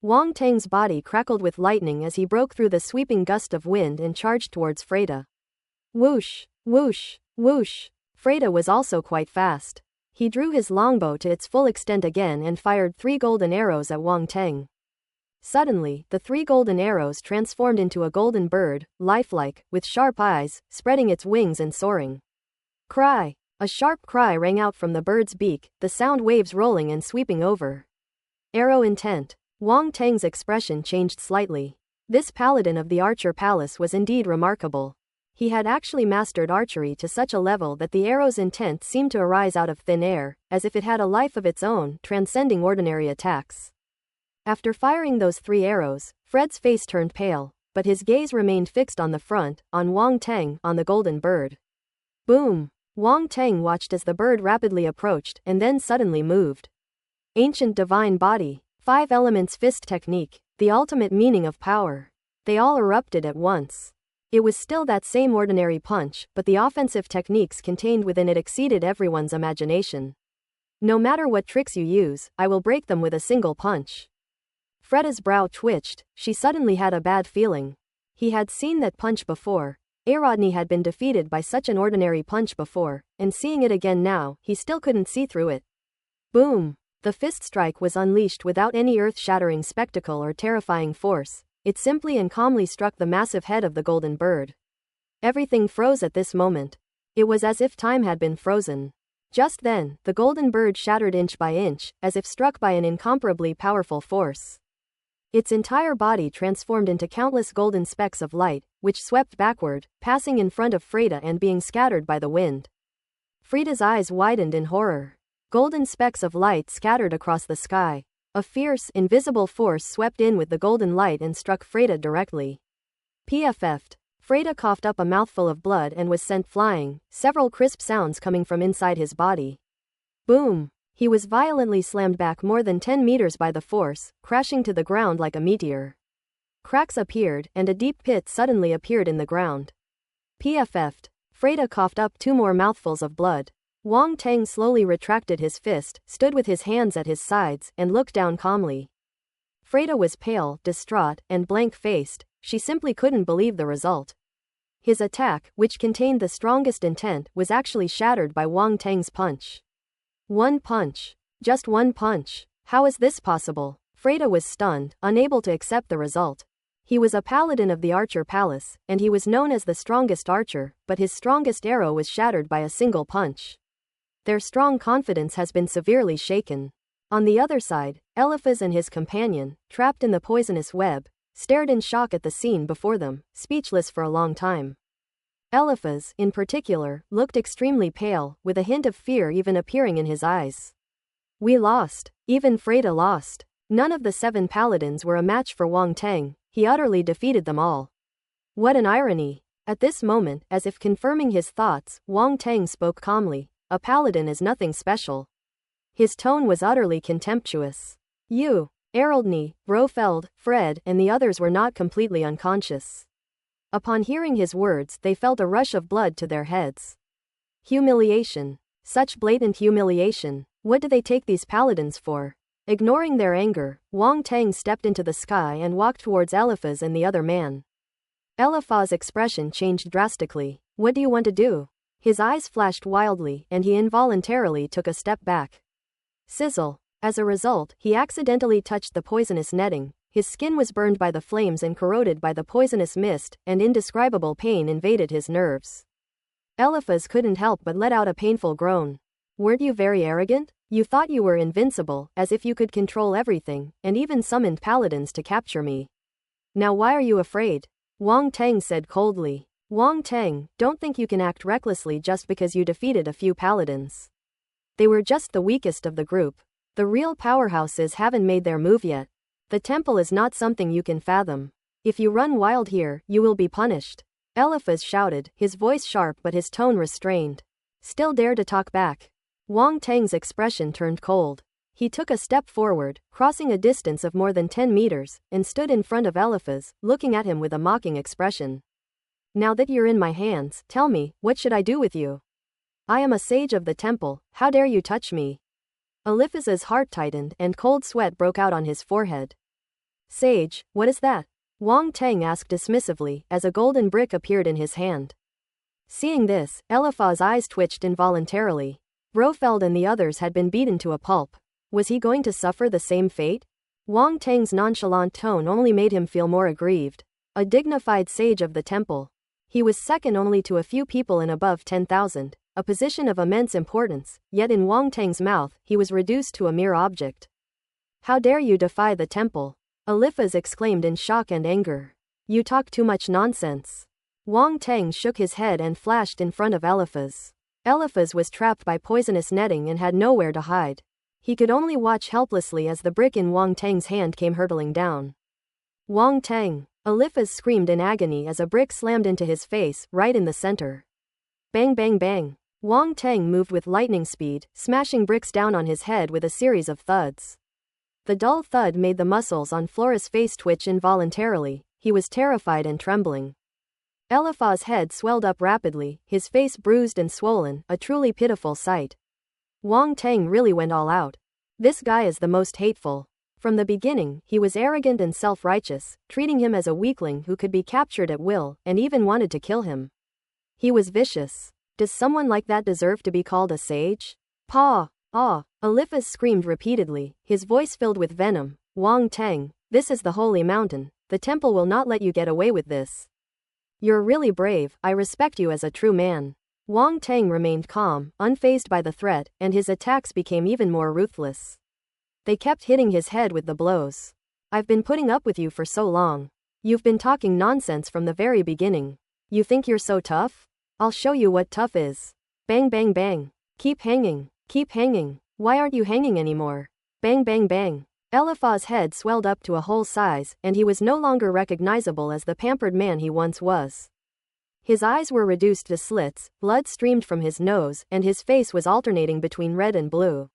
Wang Teng's body crackled with lightning as he broke through the sweeping gust of wind and charged towards Freda. Whoosh! Whoosh! Whoosh! Freda was also quite fast. He drew his longbow to its full extent again and fired 3 golden arrows at Wang Teng. Suddenly, the 3 golden arrows transformed into a golden bird, lifelike, with sharp eyes, spreading its wings and soaring. Cry! A sharp cry rang out from the bird's beak, the sound waves rolling and sweeping over. Arrow intent. Wang Teng's expression changed slightly. This paladin of the Archer Palace was indeed remarkable. He had actually mastered archery to such a level that the arrow's intent seemed to arise out of thin air, as if it had a life of its own, transcending ordinary attacks. After firing those 3 arrows, Fred's face turned pale, but his gaze remained fixed on the front, on Wang Teng, on the golden bird. Boom! Wang Teng watched as the bird rapidly approached, and then suddenly moved. Ancient divine body, 5 elements fist technique, the ultimate meaning of power. They all erupted at once. It was still that same ordinary punch, but the offensive techniques contained within it exceeded everyone's imagination. No matter what tricks you use, I will break them with a single punch. Freda's brow twitched, she suddenly had a bad feeling. He had seen that punch before. Arodny had been defeated by such an ordinary punch before, and seeing it again now, he still couldn't see through it. Boom! The fist strike was unleashed without any earth-shattering spectacle or terrifying force. It simply and calmly struck the massive head of the golden bird. Everything froze at this moment. It was as if time had been frozen. Just then, the golden bird shattered inch by inch, as if struck by an incomparably powerful force. Its entire body transformed into countless golden specks of light, which swept backward, passing in front of Freda and being scattered by the wind. Freda's eyes widened in horror. Golden specks of light scattered across the sky. A fierce, invisible force swept in with the golden light and struck Freda directly. PFF'd. Freda coughed up a mouthful of blood and was sent flying, several crisp sounds coming from inside his body. Boom! He was violently slammed back more than 10 meters by the force, crashing to the ground like a meteor. Cracks appeared, and a deep pit suddenly appeared in the ground. PFF'd. Freda coughed up 2 more mouthfuls of blood. Wang Teng slowly retracted his fist, stood with his hands at his sides, and looked down calmly. Freda was pale, distraught, and blank-faced. She simply couldn't believe the result. His attack, which contained the strongest intent, was actually shattered by Wang Teng's punch. One punch. Just one punch. How is this possible? Freda was stunned, unable to accept the result. He was a paladin of the Archer Palace, and he was known as the strongest archer, but his strongest arrow was shattered by a single punch. Their strong confidence has been severely shaken. On the other side, Eliphaz and his companion, trapped in the poisonous web, stared in shock at the scene before them, speechless for a long time. Eliphaz, in particular, looked extremely pale, with a hint of fear even appearing in his eyes. We lost. Even Freda lost. None of the 7 paladins were a match for Wang Teng. He utterly defeated them all. What an irony. At this moment, as if confirming his thoughts, Wang Teng spoke calmly. A paladin is nothing special. His tone was utterly contemptuous. You, Eraldny, Brofeld, Fred, and the others were not completely unconscious. Upon hearing his words, they felt a rush of blood to their heads. Humiliation. Such blatant humiliation. What do they take these paladins for? Ignoring their anger, Wang Teng stepped into the sky and walked towards Eliphaz and the other man. Eliphaz's expression changed drastically. What do you want to do? His eyes flashed wildly, and he involuntarily took a step back. Sizzle. As a result, he accidentally touched the poisonous netting. His skin was burned by the flames and corroded by the poisonous mist, and indescribable pain invaded his nerves. Eliphaz couldn't help but let out a painful groan. Weren't you very arrogant? You thought you were invincible, as if you could control everything, and even summoned paladins to capture me. Now why are you afraid? Wang Teng said coldly. Wang Teng, don't think you can act recklessly just because you defeated a few paladins. They were just the weakest of the group. The real powerhouses haven't made their move yet. The temple is not something you can fathom. If you run wild here, you will be punished. Eliphaz shouted, his voice sharp but his tone restrained. Still dare to talk back. Wang Teng's expression turned cold. He took a step forward, crossing a distance of more than 10 meters, and stood in front of Eliphaz, looking at him with a mocking expression. Now that you're in my hands, tell me, what should I do with you? I am a sage of the temple, how dare you touch me? Eliphaz's heart tightened and cold sweat broke out on his forehead. Sage, what is that? Wang Teng asked dismissively, as a golden brick appeared in his hand. Seeing this, Eliphaz's eyes twitched involuntarily. Brofeld and the others had been beaten to a pulp. Was he going to suffer the same fate? Wang Teng's nonchalant tone only made him feel more aggrieved. A dignified sage of the temple. He was second only to a few people in above 10,000. A position of immense importance, yet in Wang Teng's mouth, he was reduced to a mere object. How dare you defy the temple? Eliphaz exclaimed in shock and anger. You talk too much nonsense. Wang Teng shook his head and flashed in front of Eliphaz. Eliphaz was trapped by poisonous netting and had nowhere to hide. He could only watch helplessly as the brick in Wang Teng's hand came hurtling down. Wang Teng! Eliphaz screamed in agony as a brick slammed into his face, right in the center. Bang bang bang. Wang Teng moved with lightning speed, smashing bricks down on his head with a series of thuds. The dull thud made the muscles on Flora's face twitch involuntarily. He was terrified and trembling. Eliphaz's head swelled up rapidly, his face bruised and swollen, a truly pitiful sight. Wang Teng really went all out. This guy is the most hateful. From the beginning, he was arrogant and self-righteous, treating him as a weakling who could be captured at will, and even wanted to kill him. He was vicious. Does someone like that deserve to be called a sage? Paw! Ah! Eliphaz screamed repeatedly, his voice filled with venom. Wang Teng, this is the holy mountain. The temple will not let you get away with this. You're really brave, I respect you as a true man. Wang Teng remained calm, unfazed by the threat, and his attacks became even more ruthless. They kept hitting his head with the blows. I've been putting up with you for so long. You've been talking nonsense from the very beginning. You think you're so tough? I'll show you what tough is. Bang bang bang. Keep hanging. Keep hanging. Why aren't you hanging anymore? Bang bang bang. Eliphaz's head swelled up to a whole size, and he was no longer recognizable as the pampered man he once was. His eyes were reduced to slits, blood streamed from his nose, and his face was alternating between red and blue.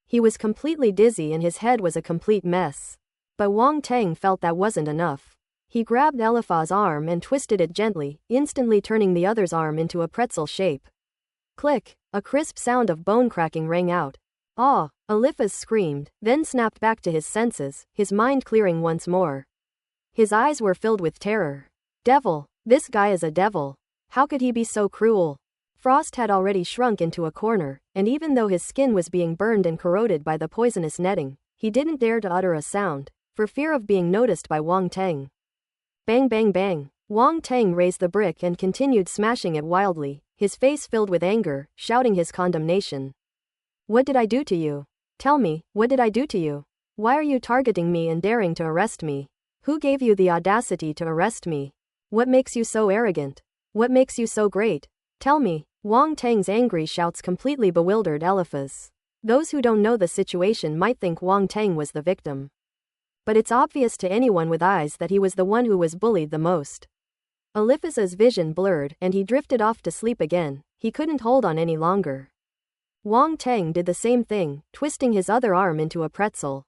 He was completely dizzy and his head was a complete mess. But Wang Teng felt that wasn't enough. He grabbed Eliphaz's arm and twisted it gently, instantly turning the other's arm into a pretzel shape. Click! A crisp sound of bone cracking rang out. Ah! Eliphaz screamed, then snapped back to his senses, his mind clearing once more. His eyes were filled with terror. Devil! This guy is a devil. How could he be so cruel? Frost had already shrunk into a corner, and even though his skin was being burned and corroded by the poisonous netting, he didn't dare to utter a sound, for fear of being noticed by Wang Teng. Bang bang bang. Wang Teng raised the brick and continued smashing it wildly, his face filled with anger, shouting his condemnation. What did I do to you? Tell me, what did I do to you? Why are you targeting me and daring to arrest me? Who gave you the audacity to arrest me? What makes you so arrogant? What makes you so great? Tell me. Wang Teng's angry shouts completely bewildered Eliphaz. Those who don't know the situation might think Wang Teng was the victim. But it's obvious to anyone with eyes that he was the one who was bullied the most. Eliphaz's vision blurred and he drifted off to sleep again. He couldn't hold on any longer. Wang Teng did the same thing, twisting his other arm into a pretzel.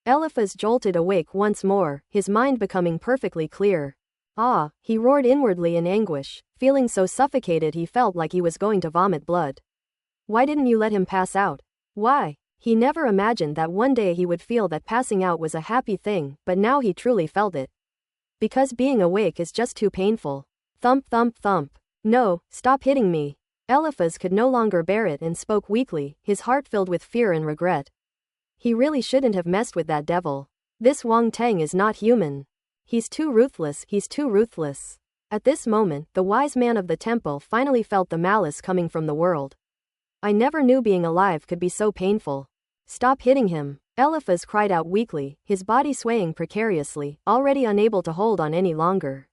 Eliphaz jolted awake once more, his mind becoming perfectly clear. Ah! He roared inwardly in anguish, feeling so suffocated he felt like he was going to vomit blood. Why didn't you let him pass out? Why? He never imagined that one day he would feel that passing out was a happy thing, but now he truly felt it. Because being awake is just too painful. Thump thump thump. No, stop hitting me. Eliphaz could no longer bear it and spoke weakly, his heart filled with fear and regret. He really shouldn't have messed with that devil. This Wang Teng is not human. He's too ruthless, he's too ruthless. At this moment, the wise man of the temple finally felt the malice coming from the world. I never knew being alive could be so painful. Stop hitting him. Eliphaz cried out weakly, his body swaying precariously, already unable to hold on any longer.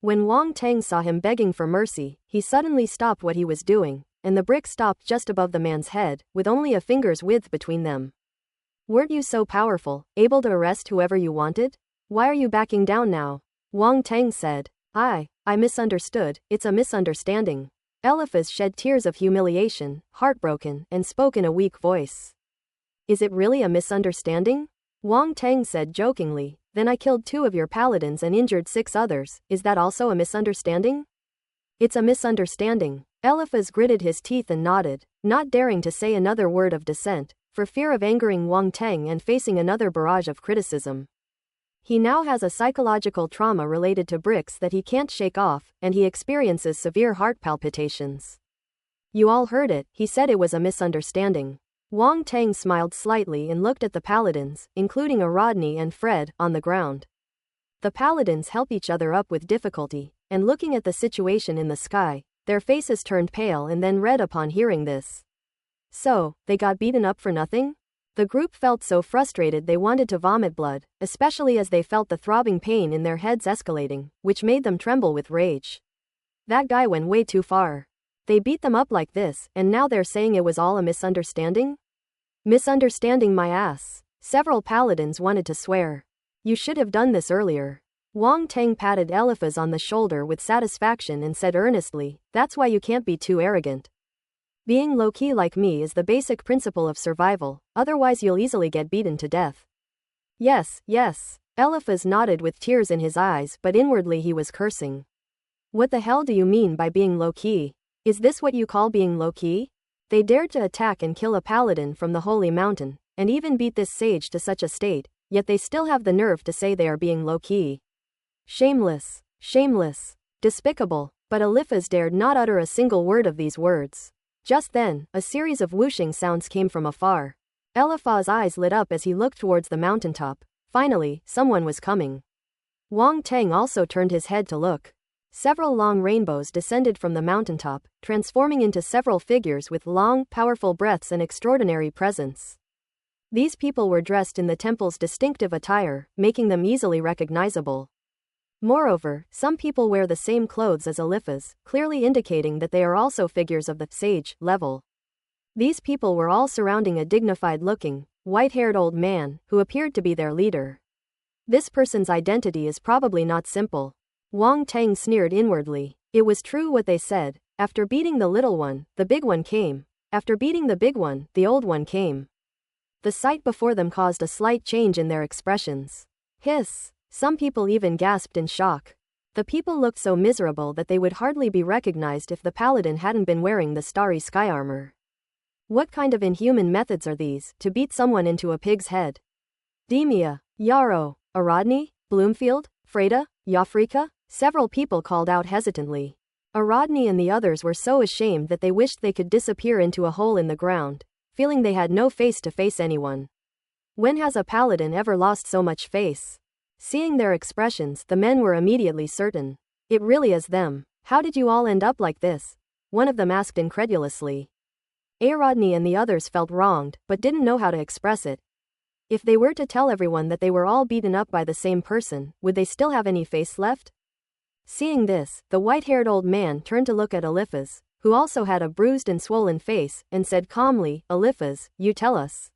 When Wang Teng saw him begging for mercy, he suddenly stopped what he was doing, and the brick stopped just above the man's head, with only a finger's width between them. Weren't you so powerful, able to arrest whoever you wanted? Why are you backing down now? Wang Teng said. I misunderstood, it's a misunderstanding. Eliphaz shed tears of humiliation, heartbroken, and spoke in a weak voice. Is it really a misunderstanding? Wang Teng said jokingly, then I killed 2 of your paladins and injured 6 others, is that also a misunderstanding? It's a misunderstanding. Eliphaz gritted his teeth and nodded, not daring to say another word of dissent, for fear of angering Wang Teng and facing another barrage of criticism. He now has a psychological trauma related to bricks that he can't shake off, and he experiences severe heart palpitations. You all heard it, he said it was a misunderstanding. Wang Teng smiled slightly and looked at the paladins, including Rodney and Fred, on the ground. The paladins help each other up with difficulty, and looking at the situation in the sky, their faces turned pale and then red upon hearing this. So, they got beaten up for nothing? The group felt so frustrated they wanted to vomit blood, especially as they felt the throbbing pain in their heads escalating, which made them tremble with rage. That guy went way too far. They beat them up like this, and now they're saying it was all a misunderstanding? Misunderstanding my ass. Several paladins wanted to swear. You should have done this earlier. Wang Teng patted Eliphaz on the shoulder with satisfaction and said earnestly, that's why you can't be too arrogant. Being low-key like me is the basic principle of survival, otherwise you'll easily get beaten to death. Yes, yes. Eliphaz nodded with tears in his eyes, but inwardly he was cursing. What the hell do you mean by being low-key? Is this what you call being low-key? They dared to attack and kill a paladin from the holy mountain, and even beat this sage to such a state, yet they still have the nerve to say they are being low-key. Shameless. Shameless. Despicable. But Eliphaz dared not utter a single word of these words. Just then, a series of whooshing sounds came from afar. Eliphaz's eyes lit up as he looked towards the mountaintop. Finally, someone was coming. Wang Teng also turned his head to look. Several long rainbows descended from the mountaintop, transforming into several figures with long, powerful breaths and extraordinary presence. These people were dressed in the temple's distinctive attire, making them easily recognizable. Moreover, some people wear the same clothes as Eliphaz, clearly indicating that they are also figures of the sage level. These people were all surrounding a dignified-looking, white-haired old man, who appeared to be their leader. This person's identity is probably not simple. Wang Teng sneered inwardly. It was true what they said. After beating the little one, the big one came. After beating the big one, the old one came. The sight before them caused a slight change in their expressions. Hiss! Some people even gasped in shock. The people looked so miserable that they would hardly be recognized if the paladin hadn't been wearing the starry sky armor. What kind of inhuman methods are these, to beat someone into a pig's head? Demia, Yarrow, Aradni, Bloomfield, Freda, Yafrika? Several people called out hesitantly. Aradni and the others were so ashamed that they wished they could disappear into a hole in the ground, feeling they had no face to face anyone. When has a paladin ever lost so much face? Seeing their expressions, the men were immediately certain. It really is them. How did you all end up like this? One of them asked incredulously. Aradni and the others felt wronged, but didn't know how to express it. If they were to tell everyone that they were all beaten up by the same person, would they still have any face left? Seeing this, the white-haired old man turned to look at Eliphaz, who also had a bruised and swollen face, and said calmly, Eliphaz, you tell us.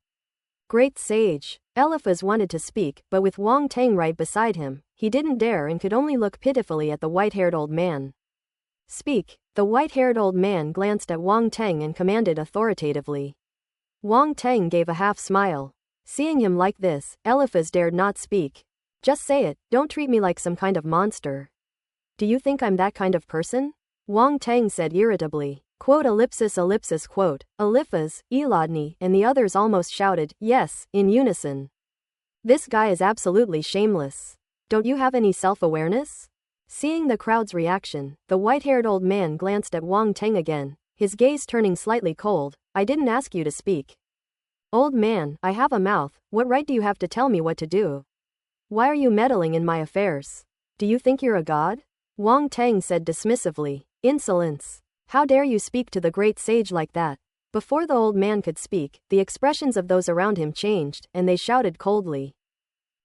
Great sage. Eliphaz wanted to speak, but with Wang Tang right beside him, he didn't dare and could only look pitifully at the white-haired old man. Speak. The white-haired old man glanced at Wang Tang and commanded authoritatively. Wang Tang gave a half-smile. Seeing him like this, Eliphaz dared not speak. Just say it, don't treat me like some kind of monster. Do you think I'm that kind of person? Wang Tang said irritably. Quote ellipsis quote. Eliphaz, Elodni, and the others almost shouted, yes, in unison. This guy is absolutely shameless. Don't you have any self-awareness? Seeing the crowd's reaction, the white-haired old man glanced at Wang Tang again, his gaze turning slightly cold. I didn't ask you to speak. Old man, I have a mouth, what right do you have to tell me what to do? Why are you meddling in my affairs? Do you think you're a god? Wang Tang said dismissively. Insolence. How dare you speak to the great sage like that? Before the old man could speak, the expressions of those around him changed, and they shouted coldly.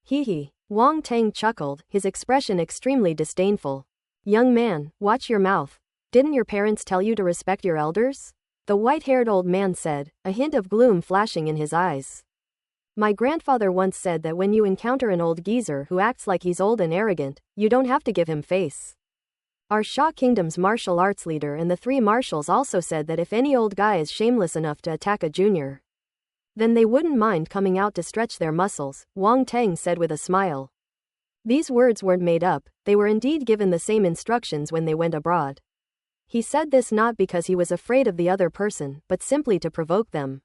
Hee hee. Wang Tang chuckled, his expression extremely disdainful. Young man, watch your mouth. Didn't your parents tell you to respect your elders? The white-haired old man said, a hint of gloom flashing in his eyes. My grandfather once said that when you encounter an old geezer who acts like he's old and arrogant, you don't have to give him face. Our Shah Kingdom's martial arts leader and the 3 marshals also said that if any old guy is shameless enough to attack a junior, then they wouldn't mind coming out to stretch their muscles, Wang Tang said with a smile. These words weren't made up, they were indeed given the same instructions when they went abroad. He said this not because he was afraid of the other person, but simply to provoke them.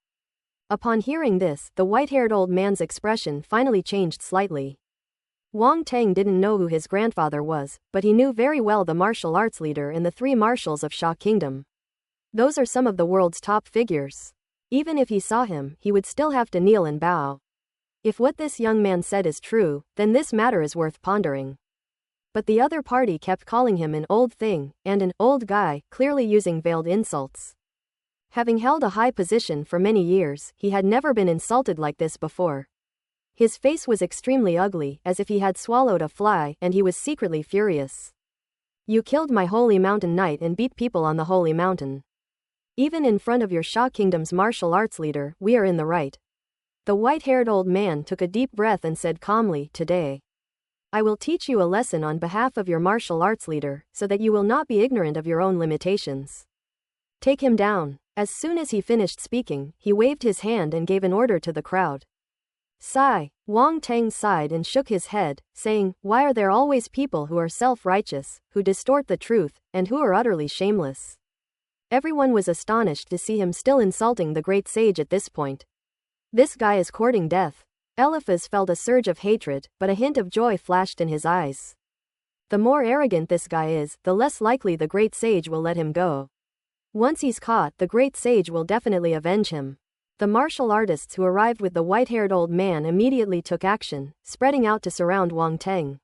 Upon hearing this, the white-haired old man's expression finally changed slightly. Wang Tang didn't know who his grandfather was, but he knew very well the martial arts leader and the 3 marshals of Shah Kingdom. Those are some of the world's top figures. Even if he saw him, he would still have to kneel and bow. If what this young man said is true, then this matter is worth pondering. But the other party kept calling him an old thing, and an old guy, clearly using veiled insults. Having held a high position for many years, he had never been insulted like this before. His face was extremely ugly, as if he had swallowed a fly, and he was secretly furious. You killed my holy mountain knight and beat people on the holy mountain. Even in front of your Shah Kingdom's martial arts leader, we are in the right. The white-haired old man took a deep breath and said calmly, today, I will teach you a lesson on behalf of your martial arts leader, so that you will not be ignorant of your own limitations. Take him down. As soon as he finished speaking, he waved his hand and gave an order to the crowd. Sigh. Wang Tang sighed and shook his head, saying, why are there always people who are self-righteous, who distort the truth, and who are utterly shameless? Everyone was astonished to see him still insulting the great sage at this point. This guy is courting death. Eliphaz felt a surge of hatred, but a hint of joy flashed in his eyes. The more arrogant this guy is, the less likely the great sage will let him go. Once he's caught, the great sage will definitely avenge him. The martial artists who arrived with the white-haired old man immediately took action, spreading out to surround Wang Tang.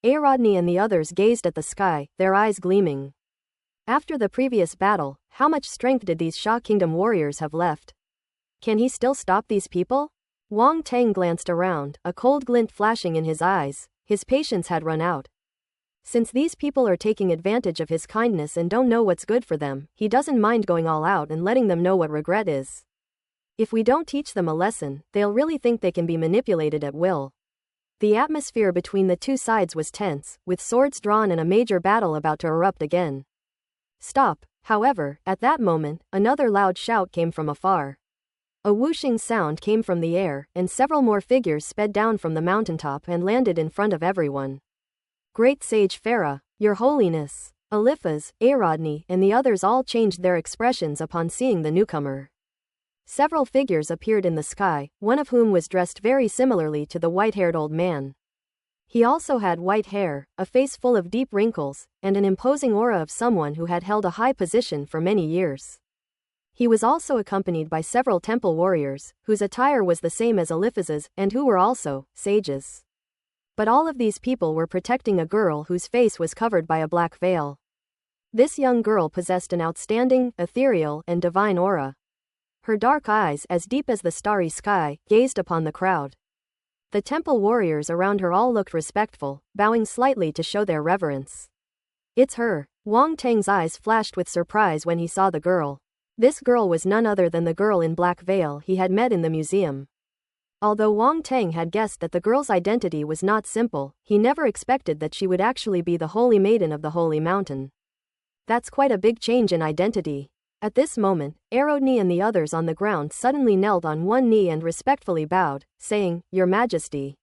Aradni and the others gazed at the sky, their eyes gleaming. After the previous battle, how much strength did these Shah Kingdom warriors have left? Can he still stop these people? Wang Tang glanced around, a cold glint flashing in his eyes. His patience had run out. Since these people are taking advantage of his kindness and don't know what's good for them, he doesn't mind going all out and letting them know what regret is. If we don't teach them a lesson, they'll really think they can be manipulated at will. The atmosphere between the 2 sides was tense, with swords drawn and a major battle about to erupt again. Stop. However, at that moment, another loud shout came from afar. A whooshing sound came from the air, and several more figures sped down from the mountaintop and landed in front of everyone. Great Sage Farah, Your Holiness. Eliphaz, Arodni, and the others all changed their expressions upon seeing the newcomer. Several figures appeared in the sky, one of whom was dressed very similarly to the white-haired old man. He also had white hair, a face full of deep wrinkles, and an imposing aura of someone who had held a high position for many years. He was also accompanied by several temple warriors, whose attire was the same as Eliphaz's, and who were also sages. But all of these people were protecting a girl whose face was covered by a black veil. This young girl possessed an outstanding, ethereal, and divine aura. Her dark eyes, as deep as the starry sky, gazed upon the crowd. The temple warriors around her all looked respectful, bowing slightly to show their reverence. It's her. Wang Teng's eyes flashed with surprise when he saw the girl. This girl was none other than the girl in black veil he had met in the museum. Although Wang Teng had guessed that the girl's identity was not simple, he never expected that she would actually be the Holy Maiden of the Holy Mountain. That's quite a big change in identity. At this moment, Arodni and the others on the ground suddenly knelt on one knee and respectfully bowed, saying, Your Majesty.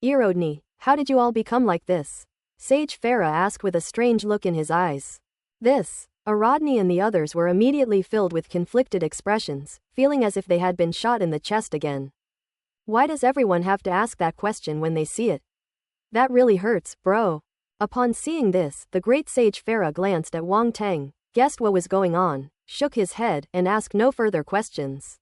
Arodni, how did you all become like this? Sage Farah asked with a strange look in his eyes. Arodni and the others were immediately filled with conflicted expressions, feeling as if they had been shot in the chest again. Why does everyone have to ask that question when they see it? That really hurts, bro. Upon seeing this, the great Sage Farah glanced at Wang Teng, guessed what was going on, shook his head, and asked no further questions.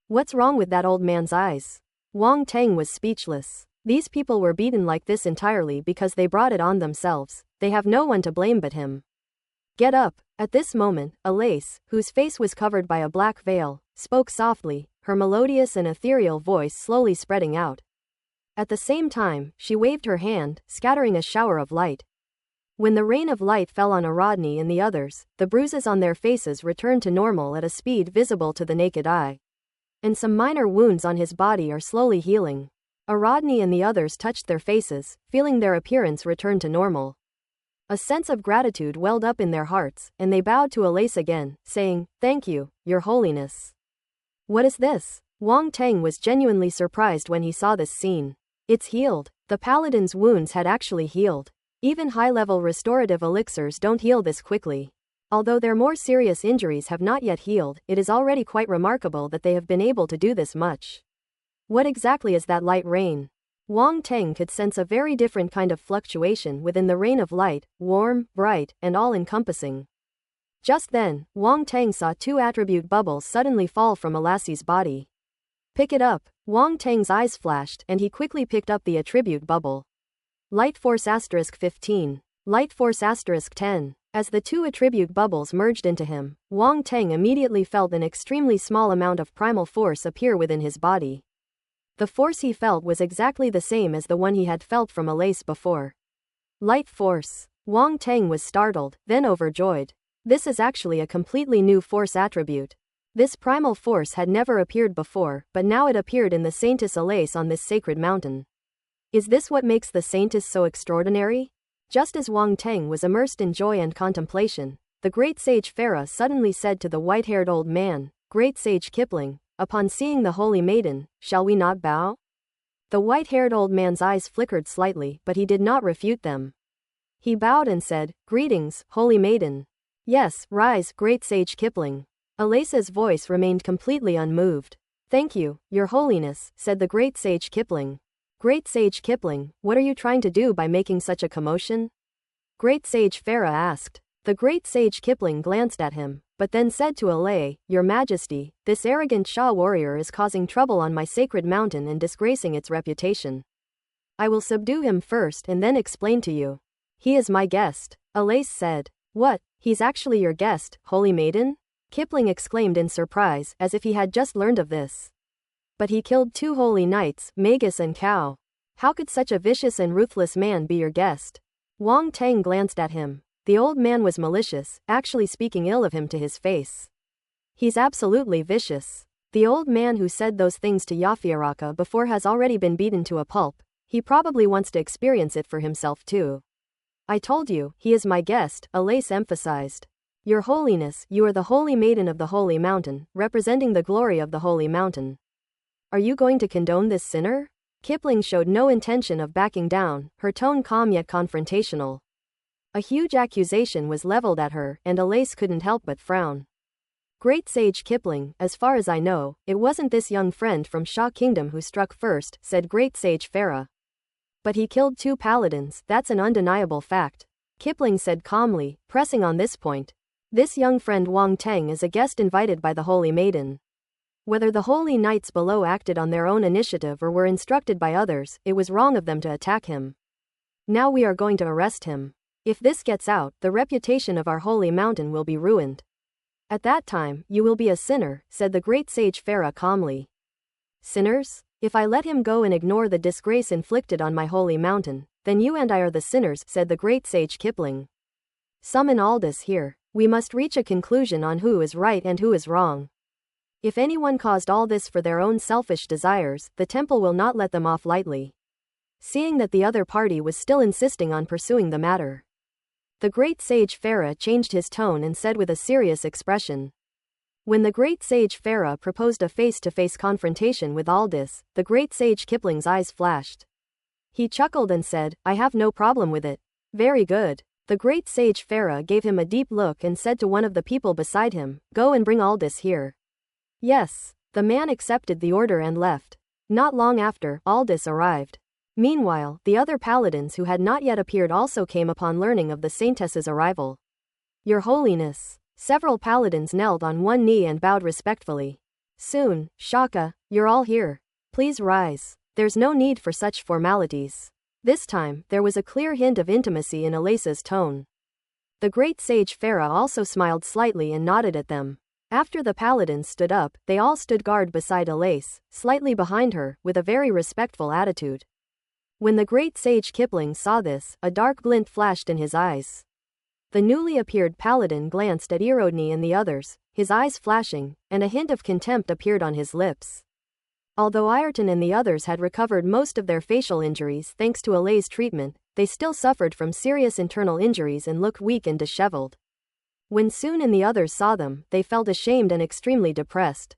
What's wrong with that old man's eyes? Wang Teng was speechless. These people were beaten like this entirely because they brought it on themselves. They have no one to blame but him. Get up. At this moment, Elise, whose face was covered by a black veil, spoke softly, her melodious and ethereal voice slowly spreading out. At the same time, she waved her hand, scattering a shower of light. When the rain of light fell on Arodni and the others, the bruises on their faces returned to normal at a speed visible to the naked eye. And some minor wounds on his body are slowly healing. Arodni and the others touched their faces, feeling their appearance return to normal. A sense of gratitude welled up in their hearts, and they bowed to Elise again, saying, Thank you, Your Holiness. What is this? Wang Teng was genuinely surprised when he saw this scene. It's healed. The paladin's wounds had actually healed. Even high-level restorative elixirs don't heal this quickly. Although their more serious injuries have not yet healed, it is already quite remarkable that they have been able to do this much. What exactly is that light rain? Wang Teng could sense a very different kind of fluctuation within the rain of light, warm, bright, and all-encompassing. Just then, Wang Teng saw two attribute bubbles suddenly fall from Alassi's body. Pick it up. Wang Teng's eyes flashed, and he quickly picked up the attribute bubble. Light Force *15. Light Force *10. As the two attribute bubbles merged into him, Wang Teng immediately felt an extremely small amount of primal force appear within his body. The force he felt was exactly the same as the one he had felt from Elise before. Light Force. Wang Teng was startled, then overjoyed. This is actually a completely new force attribute. This primal force had never appeared before, but now it appeared in the Saintess Elise on this sacred mountain. Is this what makes the Saintess so extraordinary? Just as Wang Teng was immersed in joy and contemplation, the great sage Farah suddenly said to the white-haired old man, Great Sage Kipling, upon seeing the Holy Maiden, shall we not bow? The white-haired old man's eyes flickered slightly, but he did not refute them. He bowed and said, Greetings, Holy Maiden. Yes, rise, Great Sage Kipling. Elisa's voice remained completely unmoved. Thank you, Your Holiness, said the Great Sage Kipling. Great Sage Kipling, what are you trying to do by making such a commotion? Great Sage Farah asked. The Great Sage Kipling glanced at him, but then said to Alay, Your Majesty, this arrogant Shah warrior is causing trouble on my sacred mountain and disgracing its reputation. I will subdue him first and then explain to you. He is my guest, Alay said. What, he's actually your guest, Holy Maiden? Kipling exclaimed in surprise, as if he had just learned of this. But he killed 2 holy knights, Magus and Cao. How could such a vicious and ruthless man be your guest? Wang Teng glanced at him. The old man was malicious, actually speaking ill of him to his face. He's absolutely vicious. The old man who said those things to Yafiaraka before has already been beaten to a pulp. He probably wants to experience it for himself too. I told you, he is my guest, Elise emphasized. Your Holiness, you are the Holy Maiden of the Holy Mountain, representing the glory of the Holy Mountain. Are you going to condone this sinner? Kipling showed no intention of backing down, her tone calm yet confrontational. A huge accusation was leveled at her, and Elise couldn't help but frown. Great Sage Kipling, as far as I know, it wasn't this young friend from Sha Kingdom who struck first, said Great Sage Farah. But he killed 2 paladins, that's an undeniable fact. Kipling said calmly, pressing on this point. This young friend Wang Teng is a guest invited by the Holy Maiden. Whether the holy knights below acted on their own initiative or were instructed by others, it was wrong of them to attack him. Now we are going to arrest him. If this gets out, the reputation of our holy mountain will be ruined. At that time, you will be a sinner, said the great sage Farah calmly. Sinners? If I let him go and ignore the disgrace inflicted on my holy mountain, then you and I are the sinners, said the great sage Kipling. Summon Aldous here. We must reach a conclusion on who is right and who is wrong. If anyone caused all this for their own selfish desires, the temple will not let them off lightly. Seeing that the other party was still insisting on pursuing the matter, the great sage Farah changed his tone and said with a serious expression. When the great sage Farah proposed a face-to-face confrontation with Aldous, the great sage Kipling's eyes flashed. He chuckled and said, I have no problem with it. Very good. The great sage Farah gave him a deep look and said to one of the people beside him, Go and bring Aldous here. Yes. The man accepted the order and left. Not long after, Aldous arrived. Meanwhile, the other paladins who had not yet appeared also came upon learning of the saintess's arrival. Your Holiness. Several paladins knelt on one knee and bowed respectfully. Soon, Shaka, you're all here. Please rise. There's no need for such formalities. This time, there was a clear hint of intimacy in Elisa's tone. The great sage Farah also smiled slightly and nodded at them. After the paladins stood up, they all stood guard beside Elise, slightly behind her, with a very respectful attitude. When the great sage Kipling saw this, a dark glint flashed in his eyes. The newly appeared paladin glanced at Irodni and the others, his eyes flashing, and a hint of contempt appeared on his lips. Although Ayrton and the others had recovered most of their facial injuries thanks to Elise's treatment, they still suffered from serious internal injuries and looked weak and disheveled. When Soon and the others saw them, they felt ashamed and extremely depressed.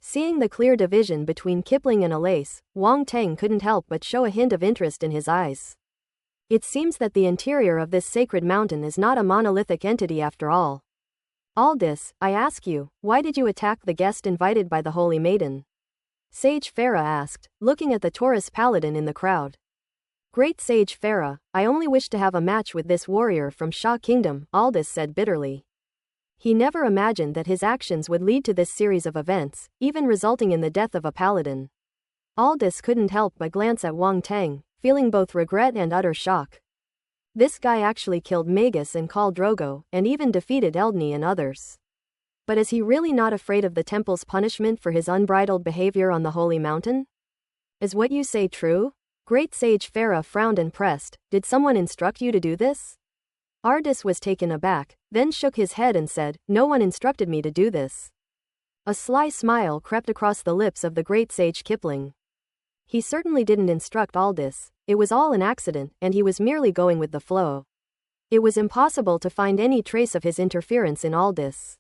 Seeing the clear division between Kipling and Elise, Wang Teng couldn't help but show a hint of interest in his eyes. It seems that the interior of this sacred mountain is not a monolithic entity after all. Aldous, I ask you, why did you attack the guest invited by the Holy Maiden? Sage Farah asked, looking at the Taurus paladin in the crowd. Great Sage Farah, I only wish to have a match with this warrior from Sha Kingdom, Aldous said bitterly. He never imagined that his actions would lead to this series of events, even resulting in the death of a paladin. Aldous couldn't help but glance at Wang Teng, feeling both regret and utter shock. This guy actually killed Magus and Khal Drogo, and even defeated Eldni and others. But is he really not afraid of the temple's punishment for his unbridled behavior on the Holy Mountain? Is what you say true? Great Sage Farah frowned and pressed, did someone instruct you to do this? Ardis was taken aback, then shook his head and said, no one instructed me to do this. A sly smile crept across the lips of the great sage Kipling. He certainly didn't instruct Aldous, it was all an accident, and he was merely going with the flow. It was impossible to find any trace of his interference in Aldous.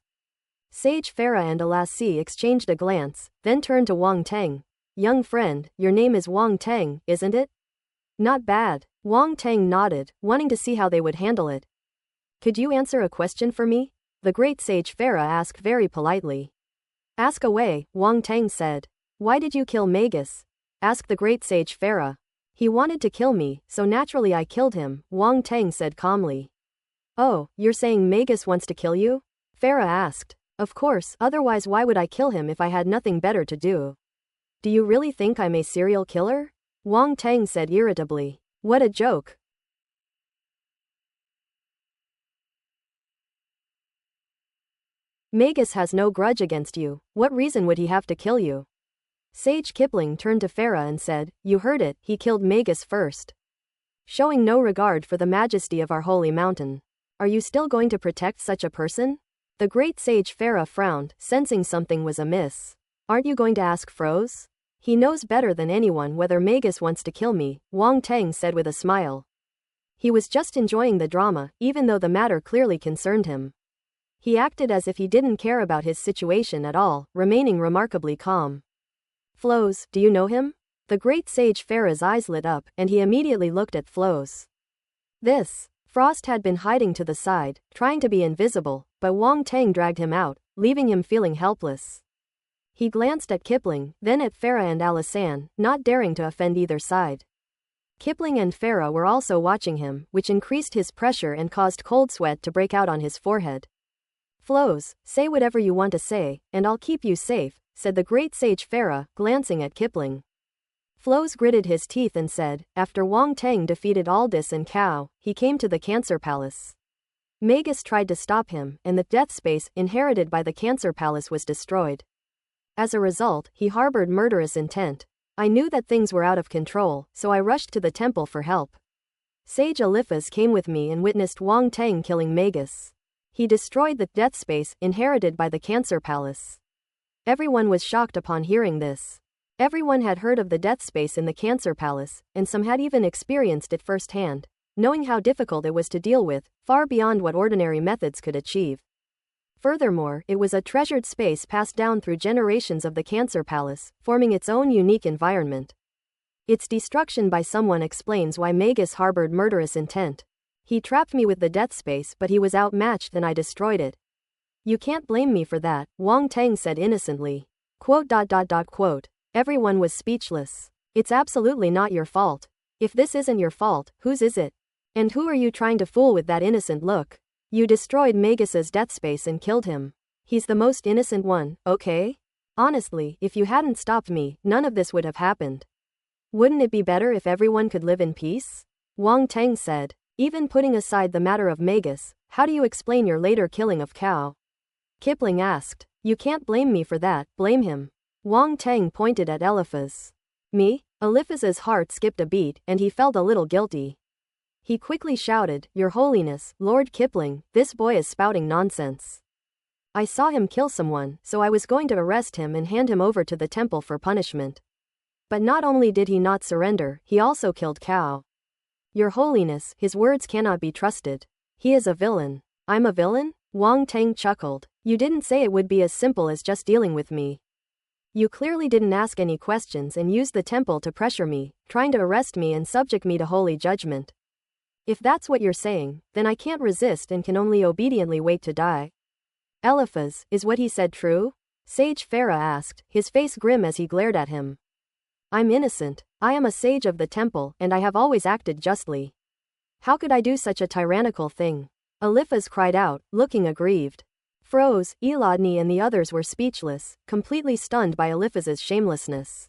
Sage Farah and Alassi exchanged a glance, then turned to Wang Teng. Young friend, your name is Wang Teng, isn't it? Not bad. Wang Teng nodded, wanting to see how they would handle it. Could you answer a question for me? The great sage Farah asked very politely. Ask away, Wang Teng said. Why did you kill Magus? Asked the great sage Farah. He wanted to kill me, so naturally I killed him, Wang Teng said calmly. Oh, you're saying Magus wants to kill you? Farah asked. Of course, otherwise why would I kill him if I had nothing better to do? Do you really think I'm a serial killer? Wang Teng said irritably. What a joke. Magus has no grudge against you, what reason would he have to kill you? Sage Kipling turned to Farah and said, you heard it, he killed Magus first. Showing no regard for the majesty of our holy mountain. Are you still going to protect such a person? The great sage Farah frowned, sensing something was amiss. Aren't you going to ask Froze? He knows better than anyone whether Magus wants to kill me, Wang Teng said with a smile. He was just enjoying the drama, even though the matter clearly concerned him. He acted as if he didn't care about his situation at all, remaining remarkably calm. Flows, do you know him? The great sage Farah's eyes lit up, and he immediately looked at Flows. Frost had been hiding to the side, trying to be invisible, but Wang Tang dragged him out, leaving him feeling helpless. He glanced at Kipling, then at Farah and Alisan, not daring to offend either side. Kipling and Farah were also watching him, which increased his pressure and caused cold sweat to break out on his forehead. Flows, say whatever you want to say, and I'll keep you safe, said the great sage Farah, glancing at Kipling. Flows gritted his teeth and said, after Wang Tang defeated Aldous and Cao, he came to the Cancer Palace. Magus tried to stop him, and the death space inherited by the Cancer Palace was destroyed. As a result, he harbored murderous intent. I knew that things were out of control, so I rushed to the temple for help. Sage Eliphaz came with me and witnessed Wang Tang killing Magus. He destroyed the death space inherited by the Cancer Palace. Everyone was shocked upon hearing this. Everyone had heard of the death space in the Cancer Palace, and some had even experienced it firsthand, knowing how difficult it was to deal with, far beyond what ordinary methods could achieve. Furthermore, it was a treasured space passed down through generations of the Cancer Palace, forming its own unique environment. Its destruction by someone explains why Magus harbored murderous intent. He trapped me with the death space, but he was outmatched and I destroyed it. You can't blame me for that, Wang Tang said innocently. Quote. Everyone was speechless. It's absolutely not your fault. If this isn't your fault, whose is it? And who are you trying to fool with that innocent look? You destroyed Magus's death space and killed him. He's the most innocent one, okay? Honestly, if you hadn't stopped me, none of this would have happened. Wouldn't it be better if everyone could live in peace? Wang Tang said. Even putting aside the matter of Magus, how do you explain your later killing of Cao? Kipling asked. You can't blame me for that, blame him. Wang Tang pointed at Eliphaz. Me? Eliphaz's heart skipped a beat, and he felt a little guilty. He quickly shouted, Your Holiness, Lord Kipling, this boy is spouting nonsense. I saw him kill someone, so I was going to arrest him and hand him over to the temple for punishment. But not only did he not surrender, he also killed Cao. Your Holiness, his words cannot be trusted. He is a villain. I'm a villain? Wang Tang chuckled. You didn't say it would be as simple as just dealing with me. You clearly didn't ask any questions and used the temple to pressure me, trying to arrest me and subject me to holy judgment. If that's what you're saying, then I can't resist and can only obediently wait to die. Eliphaz, is what he said true? Sage Farah asked, his face grim as he glared at him. I'm innocent. I am a sage of the temple, and I have always acted justly. How could I do such a tyrannical thing? Eliphaz cried out, looking aggrieved. Froze, Elodney and the others were speechless, completely stunned by Eliphaz's shamelessness.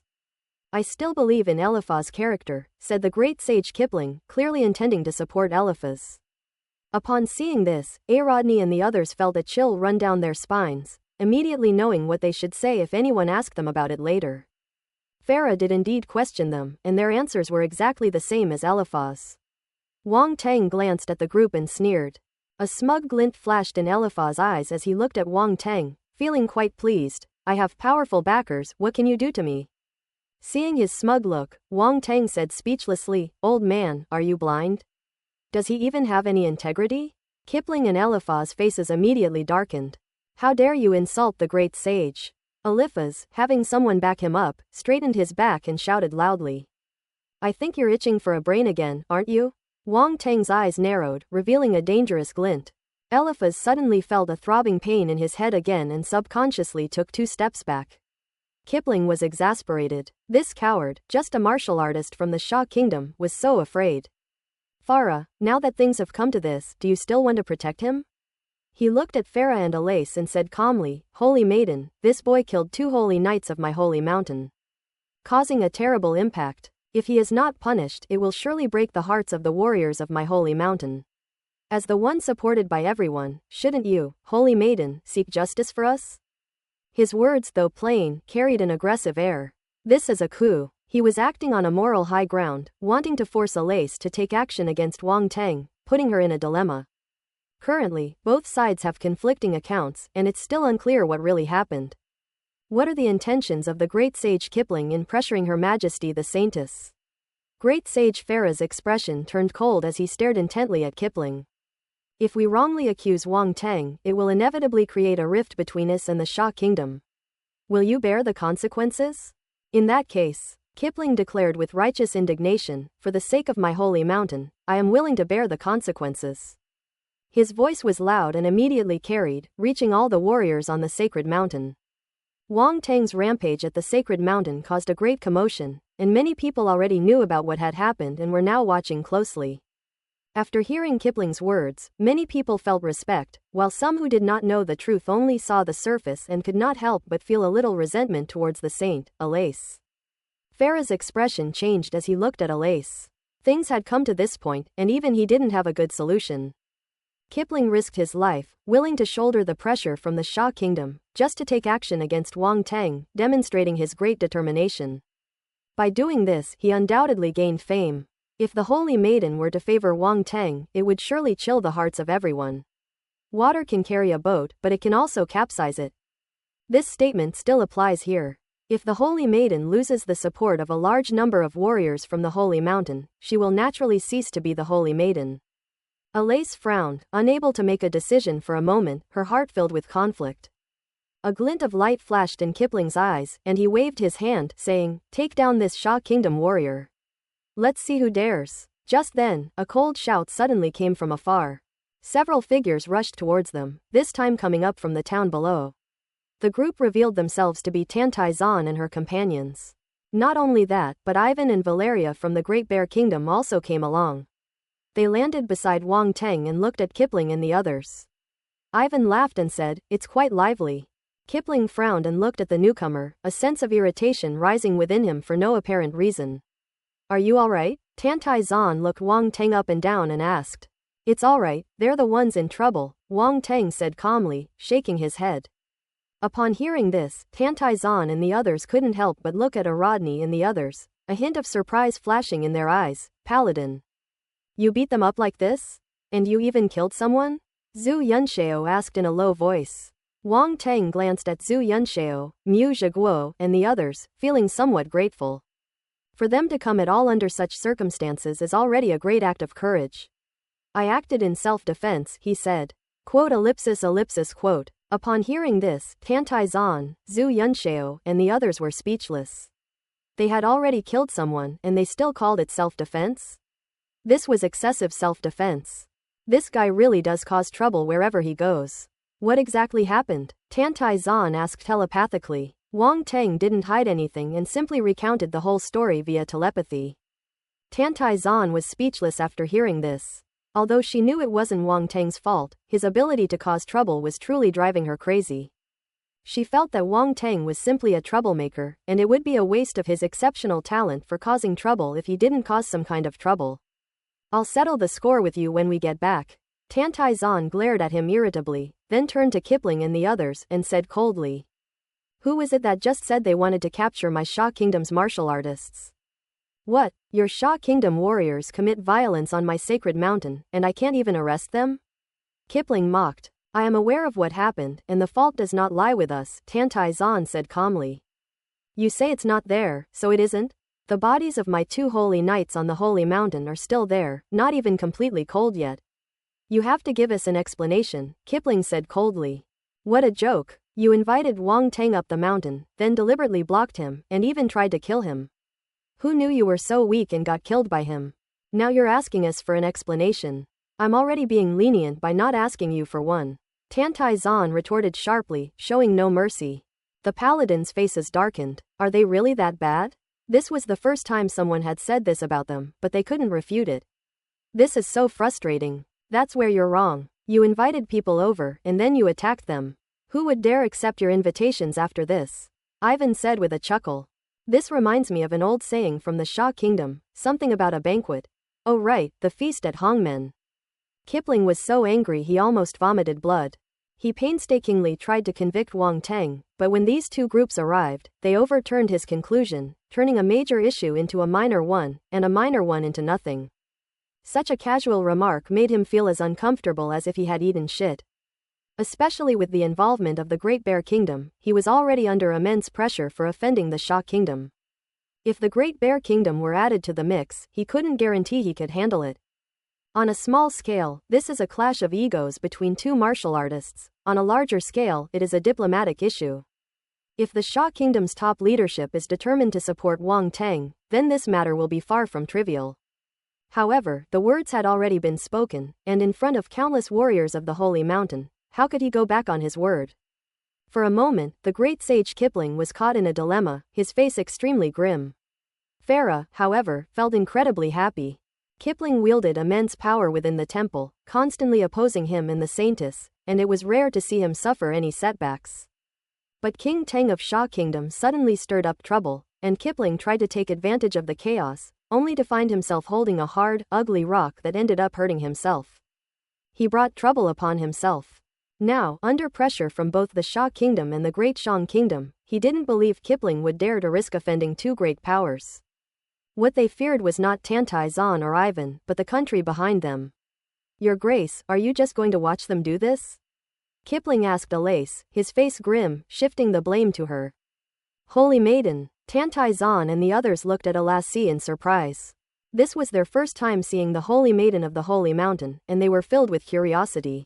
I still believe in Eliphaz's character, said the great sage Kipling, clearly intending to support Eliphaz. Upon seeing this, Elodney and the others felt a chill run down their spines, immediately knowing what they should say if anyone asked them about it later. Farah did indeed question them, and their answers were exactly the same as Eliphaz. Wang Tang glanced at the group and sneered. A smug glint flashed in Eliphaz's eyes as he looked at Wang Tang, feeling quite pleased. I have powerful backers, what can you do to me? Seeing his smug look, Wang Tang said speechlessly, Old man, are you blind? Does he even have any integrity? Kipling and Eliphaz's faces immediately darkened. How dare you insult the great sage? Eliphaz, having someone back him up, straightened his back and shouted loudly. I think you're itching for a brain again, aren't you? Wang Tang's eyes narrowed, revealing a dangerous glint. Eliphaz suddenly felt a throbbing pain in his head again and subconsciously took 2 steps back. Kipling was exasperated. This coward, just a martial artist from the Shah Kingdom, was so afraid. Farah, now that things have come to this, do you still want to protect him? He looked at Farah and Alace and said calmly, Holy Maiden, this boy killed 2 holy knights of my holy mountain, causing a terrible impact. If he is not punished, it will surely break the hearts of the warriors of my holy mountain. As the one supported by everyone, shouldn't you, Holy Maiden, seek justice for us? His words, though plain, carried an aggressive air. This is a coup. He was acting on a moral high ground, wanting to force Alace to take action against Wang Tang, putting her in a dilemma. Currently, both sides have conflicting accounts, and it's still unclear what really happened. What are the intentions of the great sage Kipling in pressuring Her Majesty the Saintess? Great sage Farah's expression turned cold as he stared intently at Kipling. If we wrongly accuse Wang Teng, it will inevitably create a rift between us and the Sha kingdom. Will you bear the consequences? In that case, Kipling declared with righteous indignation, for the sake of my holy mountain, I am willing to bear the consequences. His voice was loud and immediately carried, reaching all the warriors on the sacred mountain. Wang Teng's rampage at the sacred mountain caused a great commotion, and many people already knew about what had happened and were now watching closely. After hearing Kipling's words, many people felt respect, while some who did not know the truth only saw the surface and could not help but feel a little resentment towards the saint, Alace. Farah's expression changed as he looked at Alace. Things had come to this point, and even he didn't have a good solution. Kipling risked his life, willing to shoulder the pressure from the Sha kingdom, just to take action against Wang Teng, demonstrating his great determination. By doing this, he undoubtedly gained fame. If the Holy Maiden were to favor Wang Teng, it would surely chill the hearts of everyone. Water can carry a boat, but it can also capsize it. This statement still applies here. If the Holy Maiden loses the support of a large number of warriors from the Holy Mountain, she will naturally cease to be the Holy Maiden. Alace frowned, unable to make a decision for a moment, her heart filled with conflict. A glint of light flashed in Kipling's eyes, and he waved his hand, saying, "Take down this Sha Kingdom warrior. Let's see who dares." Just then, a cold shout suddenly came from afar. Several figures rushed towards them, this time coming up from the town below. The group revealed themselves to be Tantai Zan and her companions. Not only that, but Ivan and Valeria from the Great Bear Kingdom also came along. They landed beside Wang Teng and looked at Kipling and the others. Ivan laughed and said, "It's quite lively." Kipling frowned and looked at the newcomer, a sense of irritation rising within him for no apparent reason. "Are you alright?" Tantai Zan looked Wang Teng up and down and asked. "It's alright, they're the ones in trouble," Wang Teng said calmly, shaking his head. Upon hearing this, Tantai Zan and the others couldn't help but look at Rodney and the others, a hint of surprise flashing in their eyes. "Paladin. You beat them up like this? And you even killed someone?" Zhu Yunxiao asked in a low voice. Wang Teng glanced at Zhu Yunxiao, Mu Zhiguo, and the others, feeling somewhat grateful. For them to come at all under such circumstances is already a great act of courage. "I acted in self-defense," he said. Quote ellipsis ellipsis quote. Upon hearing this, Tantai Zan, Zhu Yunxiao, and the others were speechless. They had already killed someone, and they still called it self-defense? This was excessive self-defense. This guy really does cause trouble wherever he goes. What exactly happened? Tantai Zan asked telepathically. Wang Teng didn't hide anything and simply recounted the whole story via telepathy. Tantai Zan was speechless after hearing this. Although she knew it wasn't Wang Teng's fault, his ability to cause trouble was truly driving her crazy. She felt that Wang Teng was simply a troublemaker, and it would be a waste of his exceptional talent for causing trouble if he didn't cause some kind of trouble. "I'll settle the score with you when we get back." Tantai Zan glared at him irritably, then turned to Kipling and the others and said coldly, "Who was it that just said they wanted to capture my Sha Kingdom's martial artists?" "What? Your Sha Kingdom warriors commit violence on my sacred mountain, and I can't even arrest them?" Kipling mocked. "I am aware of what happened, and the fault does not lie with us," Tantai Zan said calmly. "You say it's not there, so it isn't? The bodies of my 2 holy knights on the holy mountain are still there, not even completely cold yet. You have to give us an explanation," Kipling said coldly. "What a joke. You invited Wang Teng up the mountain, then deliberately blocked him, and even tried to kill him. Who knew you were so weak and got killed by him? Now you're asking us for an explanation. I'm already being lenient by not asking you for one." Tantai Zan retorted sharply, showing no mercy. The paladins' faces darkened. Are they really that bad? This was the first time someone had said this about them, but they couldn't refute it. This is so frustrating. That's where you're wrong. You invited people over, and then you attacked them. Who would dare accept your invitations after this? Ivan said with a chuckle. This reminds me of an old saying from the Sha Kingdom, something about a banquet. Oh right, the feast at Hongmen. Kipling was so angry he almost vomited blood. He painstakingly tried to convict Wang Teng, but when these 2 groups arrived, they overturned his conclusion, turning a major issue into a minor one, and a minor one into nothing. Such a casual remark made him feel as uncomfortable as if he had eaten shit. Especially with the involvement of the Great Bear Kingdom, he was already under immense pressure for offending the Sha Kingdom. If the Great Bear Kingdom were added to the mix, he couldn't guarantee he could handle it. On a small scale, this is a clash of egos between two martial artists. On a larger scale, it is a diplomatic issue. If the Xia Kingdom's top leadership is determined to support Wang Teng, then this matter will be far from trivial. However, the words had already been spoken, and in front of countless warriors of the Holy Mountain, how could he go back on his word? For a moment, the great sage Kipling was caught in a dilemma, his face extremely grim. Farah, however, felt incredibly happy. Kipling wielded immense power within the temple, constantly opposing him and the Saintess, and it was rare to see him suffer any setbacks. But King Teng of Xia Kingdom suddenly stirred up trouble, and Kipling tried to take advantage of the chaos, only to find himself holding a hard, ugly rock that ended up hurting himself. He brought trouble upon himself. Now, under pressure from both the Xia Kingdom and the Great Shang Kingdom, he didn't believe Kipling would dare to risk offending two great powers. What they feared was not Tantai Zhan or Ivan, but the country behind them. Your Grace, are you just going to watch them do this? Kipling asked Alace, his face grim, shifting the blame to her. Holy Maiden, Tantai Zhan and the others looked at Alace in surprise. This was their first time seeing the Holy Maiden of the Holy Mountain, and they were filled with curiosity.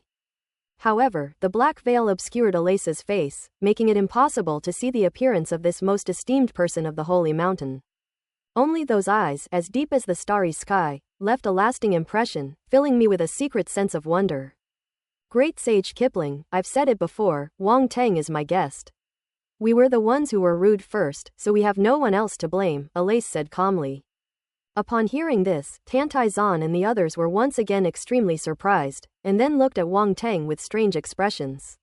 However, the black veil obscured Alace's face, making it impossible to see the appearance of this most esteemed person of the Holy Mountain. Only those eyes, as deep as the starry sky, left a lasting impression, filling me with a secret sense of wonder. Great Sage Kipling, I've said it before, Wang Teng is my guest. We were the ones who were rude first, so we have no one else to blame, Alace said calmly. Upon hearing this, Tantai Zhan and the others were once again extremely surprised, and then looked at Wang Teng with strange expressions.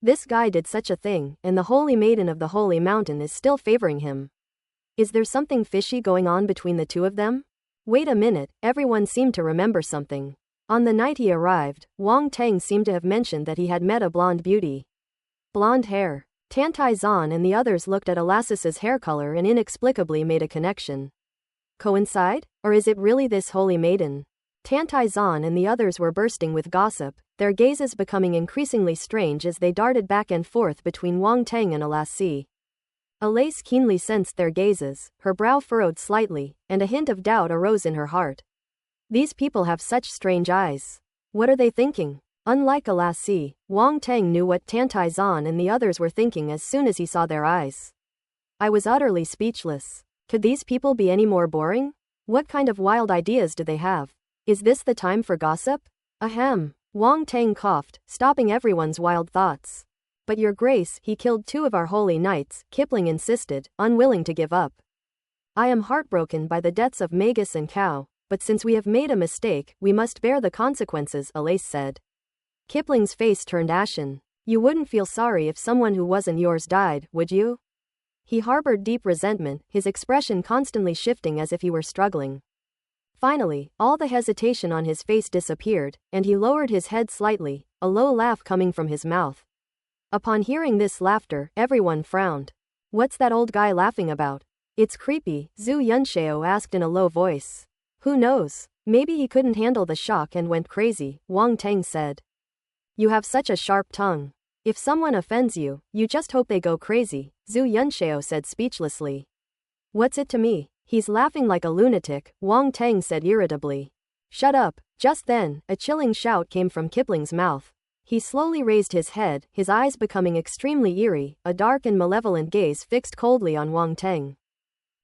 This guy did such a thing, and the Holy Maiden of the Holy Mountain is still favoring him. Is there something fishy going on between the two of them? Wait a minute, everyone seemed to remember something. On the night he arrived, Wang Teng seemed to have mentioned that he had met a blonde beauty. Blonde hair. Tantai Zhan and the others looked at Alace's hair color and inexplicably made a connection. Coincide? Or is it really this Holy Maiden? Tantai Zhan and the others were bursting with gossip, their gazes becoming increasingly strange as they darted back and forth between Wang Teng and Alace. Alace keenly sensed their gazes, her brow furrowed slightly, and a hint of doubt arose in her heart. These people have such strange eyes. What are they thinking? Unlike Alace, Wang Teng knew what Tantai Zhan and the others were thinking as soon as he saw their eyes. I was utterly speechless. Could these people be any more boring? What kind of wild ideas do they have? Is this the time for gossip? Ahem. Wang Teng coughed, stopping everyone's wild thoughts. But Your Grace, he killed two of our holy knights, Kipling insisted, unwilling to give up. I am heartbroken by the deaths of Magus and Cao. But since we have made a mistake, we must bear the consequences, Alace said. Kipling's face turned ashen. You wouldn't feel sorry if someone who wasn't yours died, would you? He harbored deep resentment, his expression constantly shifting as if he were struggling. Finally, all the hesitation on his face disappeared, and he lowered his head slightly, a low laugh coming from his mouth. Upon hearing this laughter, everyone frowned. What's that old guy laughing about? It's creepy, Zhu Yunxiao asked in a low voice. Who knows? Maybe he couldn't handle the shock and went crazy, Wang Teng said. You have such a sharp tongue. If someone offends you, you just hope they go crazy, Zhu Yunxiao said speechlessly. What's it to me? He's laughing like a lunatic, Wang Teng said irritably. Shut up. Just then, a chilling shout came from Kipling's mouth. He slowly raised his head, his eyes becoming extremely eerie, a dark and malevolent gaze fixed coldly on Wang Teng.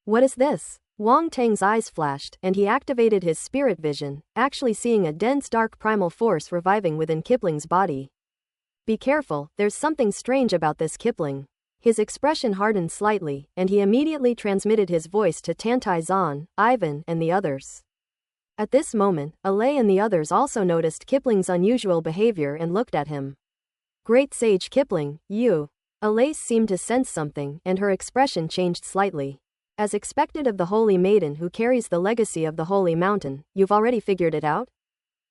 What is this? Wang Teng's eyes flashed, and he activated his spirit vision, actually seeing a dense dark primal force reviving within Kipling's body. Be careful, there's something strange about this Kipling. His expression hardened slightly, and he immediately transmitted his voice to Tantai Zhan, Ivan, and the others. At this moment, Alay and the others also noticed Kipling's unusual behavior and looked at him. Great Sage Kipling, you. Alace seemed to sense something, and her expression changed slightly. As expected of the Holy Maiden who carries the legacy of the Holy Mountain, you've already figured it out?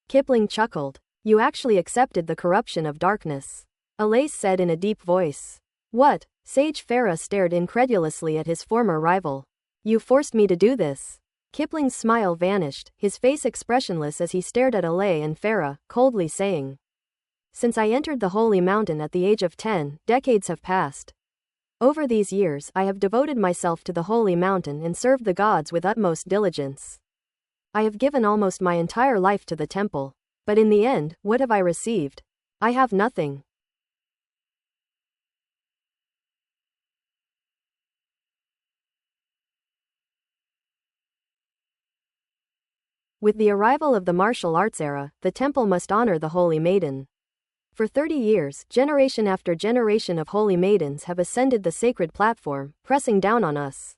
Kipling chuckled. You actually accepted the corruption of darkness. Alace said in a deep voice. What? Sage Farah stared incredulously at his former rival. You forced me to do this. Kipling's smile vanished, his face expressionless as he stared at Alay and Farah, coldly saying. Since I entered the Holy Mountain at the age of 10, decades have passed. Over these years I have devoted myself to the Holy Mountain and served the gods with utmost diligence. I have given almost my entire life to the temple. But in the end, what have I received? I have nothing. With the arrival of the martial arts era, the temple must honor the holy maiden. For 30 years, generation after generation of holy maidens have ascended the sacred platform, pressing down on us.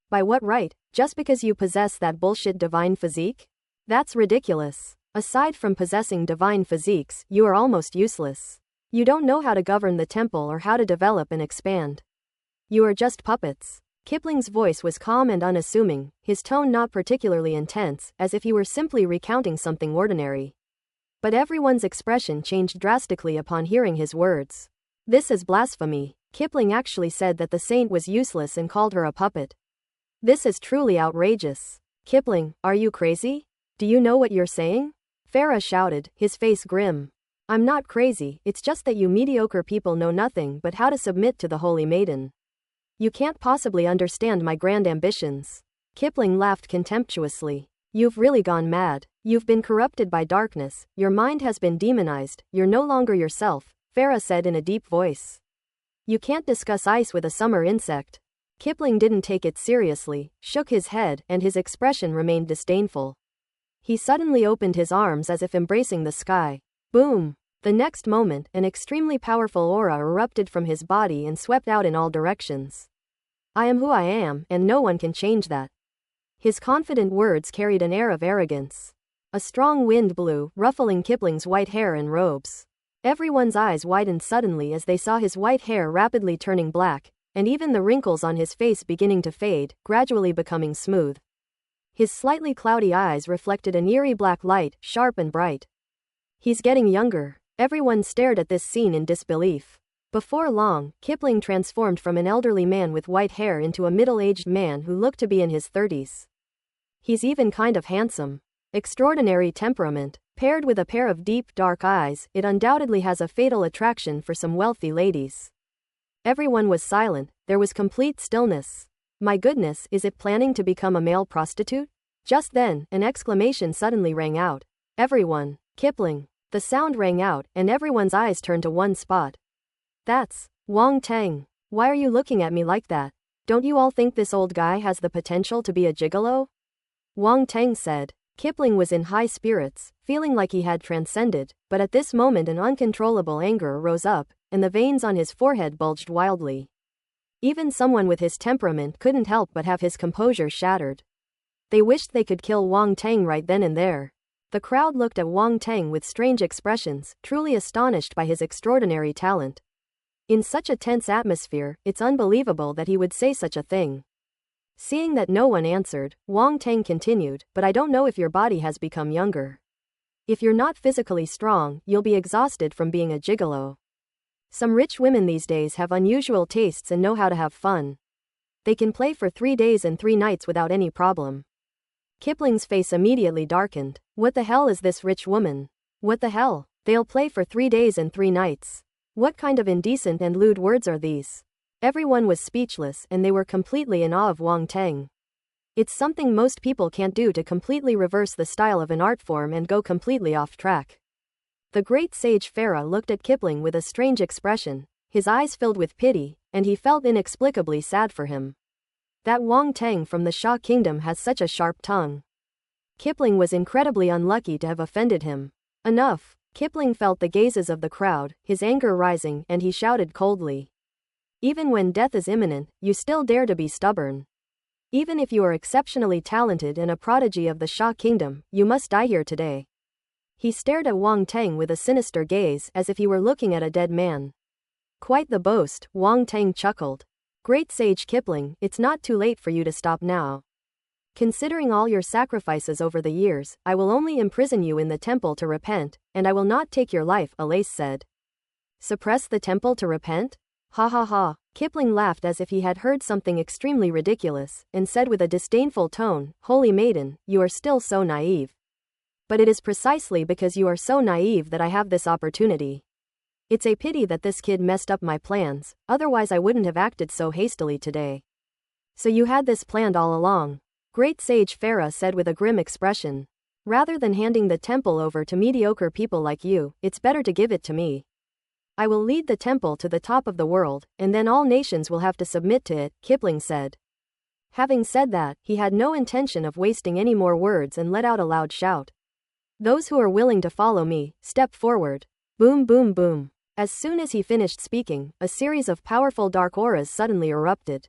By what right? Just because you possess that bullshit divine physique? That's ridiculous. Aside from possessing divine physiques, you are almost useless. You don't know how to govern the temple or how to develop and expand. You are just puppets. Kipling's voice was calm and unassuming, his tone not particularly intense, as if he were simply recounting something ordinary. But everyone's expression changed drastically upon hearing his words. This is blasphemy. Kipling actually said that the saint was useless and called her a puppet. This is truly outrageous. Kipling, are you crazy? Do you know what you're saying? Farah shouted, his face grim. I'm not crazy, it's just that you mediocre people know nothing but how to submit to the holy maiden. You can't possibly understand my grand ambitions. Kipling laughed contemptuously. You've really gone mad. You've been corrupted by darkness, your mind has been demonized, you're no longer yourself, Farah said in a deep voice. You can't discuss ice with a summer insect. Kipling didn't take it seriously, shook his head, and his expression remained disdainful. He suddenly opened his arms as if embracing the sky. Boom! The next moment, an extremely powerful aura erupted from his body and swept out in all directions. I am who I am, and no one can change that. His confident words carried an air of arrogance. A strong wind blew, ruffling Kipling's white hair and robes. Everyone's eyes widened suddenly as they saw his white hair rapidly turning black, and even the wrinkles on his face beginning to fade, gradually becoming smooth. His slightly cloudy eyes reflected an eerie black light, sharp and bright. He's getting younger. Everyone stared at this scene in disbelief. Before long, Kipling transformed from an elderly man with white hair into a middle-aged man who looked to be in his 30s. He's even kind of handsome. Extraordinary temperament, paired with a pair of deep, dark eyes, it undoubtedly has a fatal attraction for some wealthy ladies. Everyone was silent, there was complete stillness. My goodness, is it planning to become a male prostitute? Just then, an exclamation suddenly rang out. Everyone, Kipling. The sound rang out, and everyone's eyes turned to one spot. That's Wang Teng. Why are you looking at me like that? Don't you all think this old guy has the potential to be a gigolo? Wang Teng said. Kipling was in high spirits, feeling like he had transcended, but at this moment an uncontrollable anger rose up, and the veins on his forehead bulged wildly. Even someone with his temperament couldn't help but have his composure shattered. They wished they could kill Wang Teng right then and there. The crowd looked at Wang Teng with strange expressions, truly astonished by his extraordinary talent. In such a tense atmosphere, it's unbelievable that he would say such a thing. Seeing that no one answered, Wang Teng continued, but I don't know if your body has become younger. If you're not physically strong, you'll be exhausted from being a gigolo. Some rich women these days have unusual tastes and know how to have fun. They can play for 3 days and 3 nights without any problem. Kipling's face immediately darkened. What the hell is this rich woman? What the hell? They'll play for 3 days and 3 nights. What kind of indecent and lewd words are these? Everyone was speechless and they were completely in awe of Wang Teng. It's something most people can't do to completely reverse the style of an art form and go completely off track. The great sage Farah looked at Kipling with a strange expression, his eyes filled with pity, and he felt inexplicably sad for him. That Wang Teng from the Shah Kingdom has such a sharp tongue. Kipling was incredibly unlucky to have offended him. Enough. Kipling felt the gazes of the crowd, his anger rising, and he shouted coldly. Even when death is imminent, you still dare to be stubborn. Even if you are exceptionally talented and a prodigy of the Shah Kingdom, you must die here today. He stared at Wang Teng with a sinister gaze as if he were looking at a dead man. Quite the boast, Wang Teng chuckled. Great sage Kipling, it's not too late for you to stop now. Considering all your sacrifices over the years, I will only imprison you in the temple to repent, and I will not take your life, Alace said. Suppress the temple to repent? Ha ha ha. Kipling laughed as if he had heard something extremely ridiculous, and said with a disdainful tone, Holy maiden, you are still so naive. But it is precisely because you are so naive that I have this opportunity. It's a pity that this kid messed up my plans, otherwise I wouldn't have acted so hastily today. So you had this planned all along. Great Sage Farah said with a grim expression. Rather than handing the temple over to mediocre people like you, it's better to give it to me. I will lead the temple to the top of the world, and then all nations will have to submit to it, Kipling said. Having said that, he had no intention of wasting any more words and let out a loud shout. Those who are willing to follow me, step forward. Boom boom boom. As soon as he finished speaking, a series of powerful dark auras suddenly erupted.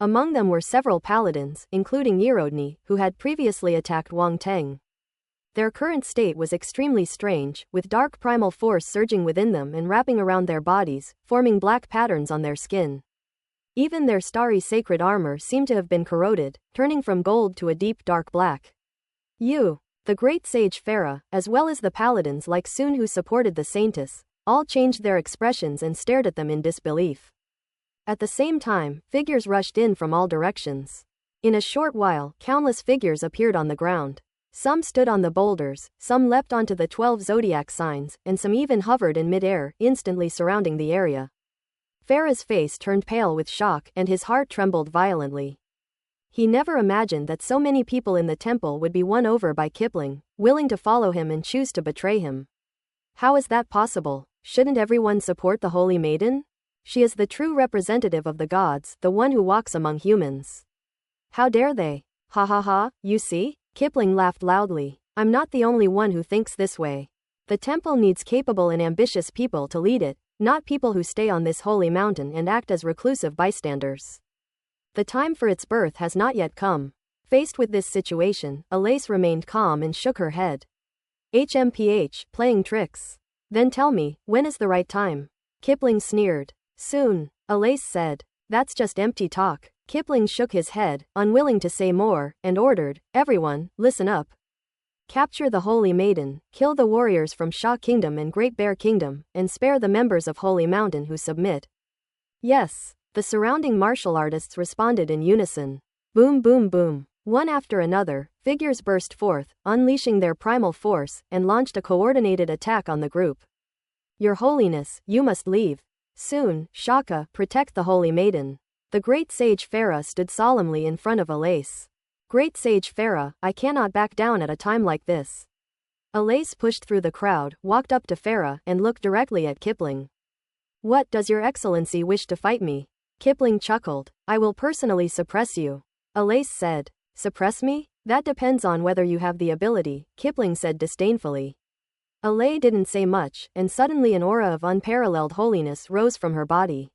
Among them were several paladins, including Yerodni, who had previously attacked Wang Teng. Their current state was extremely strange, with dark primal force surging within them and wrapping around their bodies, forming black patterns on their skin. Even their starry sacred armor seemed to have been corroded, turning from gold to a deep dark black. The great sage Farah, as well as the paladins like Sun who supported the Saintess, all changed their expressions and stared at them in disbelief. At the same time, figures rushed in from all directions. In a short while, countless figures appeared on the ground. Some stood on the boulders, some leapt onto the 12 zodiac signs, and some even hovered in mid-air, instantly surrounding the area. Farah's face turned pale with shock and his heart trembled violently. He never imagined that so many people in the temple would be won over by Kipling, willing to follow him and choose to betray him. How is that possible? Shouldn't everyone support the Holy Maiden? She is the true representative of the gods, the one who walks among humans. How dare they? Ha ha ha, you see? Kipling laughed loudly. I'm not the only one who thinks this way. The temple needs capable and ambitious people to lead it, not people who stay on this holy mountain and act as reclusive bystanders. The time for its birth has not yet come. Faced with this situation, Elise remained calm and shook her head. HMPH, playing tricks. Then tell me, when is the right time? Kipling sneered. Soon, Elise said. That's just empty talk. Kipling shook his head, unwilling to say more, and ordered, everyone, listen up. Capture the Holy Maiden, kill the warriors from Sha Kingdom and Great Bear Kingdom, and spare the members of Holy Mountain who submit. Yes. The surrounding martial artists responded in unison. Boom boom boom. One after another, figures burst forth, unleashing their primal force, and launched a coordinated attack on the group. Your Holiness, you must leave. Soon, Shaka, protect the Holy Maiden. The great sage Farah stood solemnly in front of Elise. Great sage Farah, I cannot back down at a time like this. Elise pushed through the crowd, walked up to Farah, and looked directly at Kipling. What, does your excellency wish to fight me? Kipling chuckled. I will personally suppress you. Elise said. Suppress me? That depends on whether you have the ability, Kipling said disdainfully. Elise didn't say much, and suddenly an aura of unparalleled holiness rose from her body.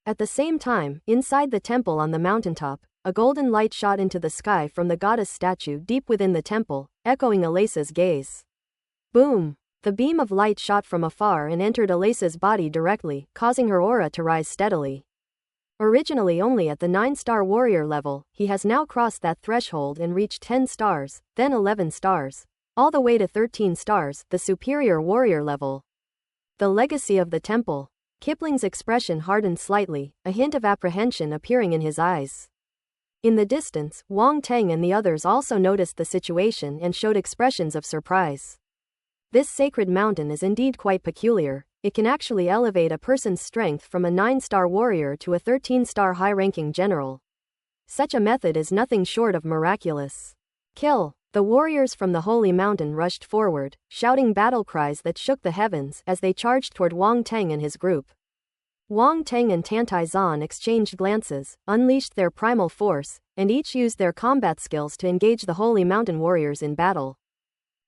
At the same time, inside the temple on the mountaintop, a golden light shot into the sky from the goddess statue deep within the temple, echoing Elise's gaze. Boom! The beam of light shot from afar and entered Elise's body directly, causing her aura to rise steadily. Originally only at the 9-star warrior level, he has now crossed that threshold and reached 10 stars, then 11 stars, all the way to 13 stars, the superior warrior level. The legacy of the temple. Kipling's expression hardened slightly, a hint of apprehension appearing in his eyes. In the distance, Wang Teng and the others also noticed the situation and showed expressions of surprise. This sacred mountain is indeed quite peculiar. It can actually elevate a person's strength from a 9-star warrior to a 13-star high-ranking general. Such a method is nothing short of miraculous. Kill! The warriors from the holy mountain rushed forward, shouting battle cries that shook the heavens as they charged toward Wang Teng and his group. Wang Teng and Tantai Zan exchanged glances, unleashed their primal force, and each used their combat skills to engage the holy mountain warriors in battle.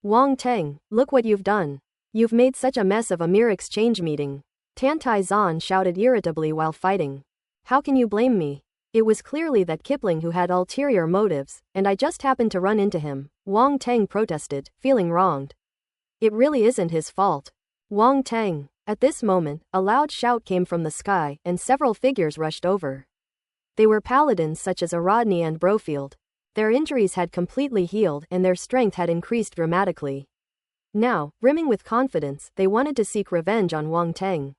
Wang Teng, look what you've done. You've made such a mess of a mere exchange meeting. Tantai Zan shouted irritably while fighting. How can you blame me? It was clearly that Kipling who had ulterior motives, and I just happened to run into him, Wang Teng protested, feeling wronged. It really isn't his fault. Wang Teng. At this moment, a loud shout came from the sky, and several figures rushed over. They were paladins such as Aradni and Brofield. Their injuries had completely healed and their strength had increased dramatically. Now, brimming with confidence, they wanted to seek revenge on Wang Teng.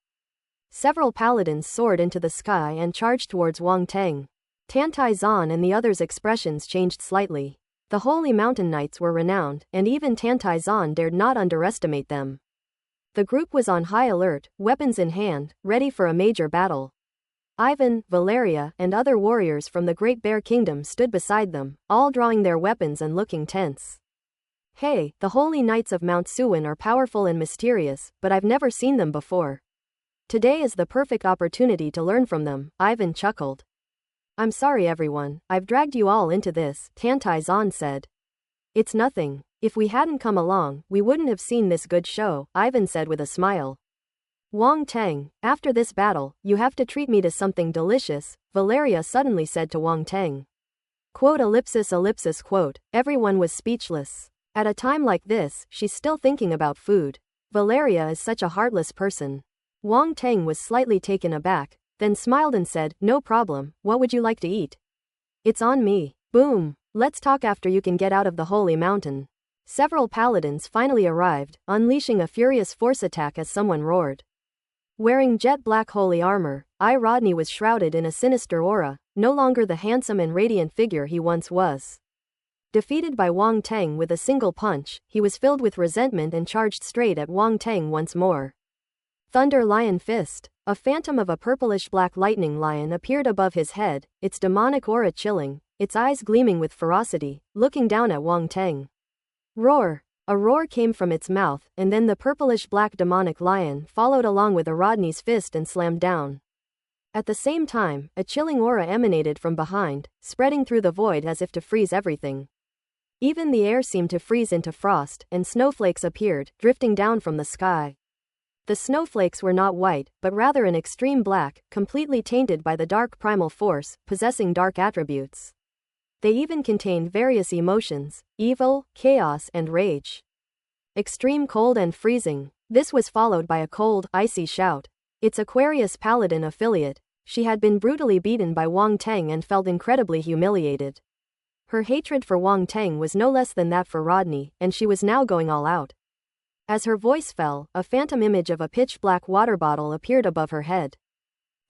Several paladins soared into the sky and charged towards Wang Teng. Tantai Zan and the others' expressions changed slightly. The Holy Mountain Knights were renowned, and even Tantai Zan dared not underestimate them. The group was on high alert, weapons in hand, ready for a major battle. Ivan, Valeria, and other warriors from the Great Bear Kingdom stood beside them, all drawing their weapons and looking tense. Hey, the Holy Knights of Mount Suwin are powerful and mysterious, but I've never seen them before. Today is the perfect opportunity to learn from them, Ivan chuckled. I'm sorry everyone, I've dragged you all into this, Tantai Zan said. It's nothing. If we hadn't come along, we wouldn't have seen this good show, Ivan said with a smile. Wang Teng, after this battle, you have to treat me to something delicious, Valeria suddenly said to Wang Teng. Quote ellipsis ellipsis quote, everyone was speechless. At a time like this, she's still thinking about food. Valeria is such a heartless person. Wang Teng was slightly taken aback, then smiled and said, no problem, what would you like to eat? It's on me. Boom. Let's talk after you can get out of the holy mountain. Several paladins finally arrived, unleashing a furious force attack as someone roared. Wearing jet black holy armor, Rodney was shrouded in a sinister aura, no longer the handsome and radiant figure he once was. Defeated by Wang Teng with a single punch, he was filled with resentment and charged straight at Wang Teng once more. Thunder Lion Fist. A phantom of a purplish-black lightning lion appeared above his head, its demonic aura chilling, its eyes gleaming with ferocity, looking down at Wang Teng. Roar! A roar came from its mouth, and then the purplish-black demonic lion followed along with Rodney's fist and slammed down. At the same time, a chilling aura emanated from behind, spreading through the void as if to freeze everything. Even the air seemed to freeze into frost, and snowflakes appeared, drifting down from the sky. The snowflakes were not white, but rather an extreme black, completely tainted by the dark primal force, possessing dark attributes. They even contained various emotions, evil, chaos, and rage. Extreme cold and freezing. This was followed by a cold, icy shout. It's Aquarius Paladin affiliate. She had been brutally beaten by Wang Teng and felt incredibly humiliated. Her hatred for Wang Teng was no less than that for Rodney, and she was now going all out. As her voice fell, a phantom image of a pitch-black water bottle appeared above her head.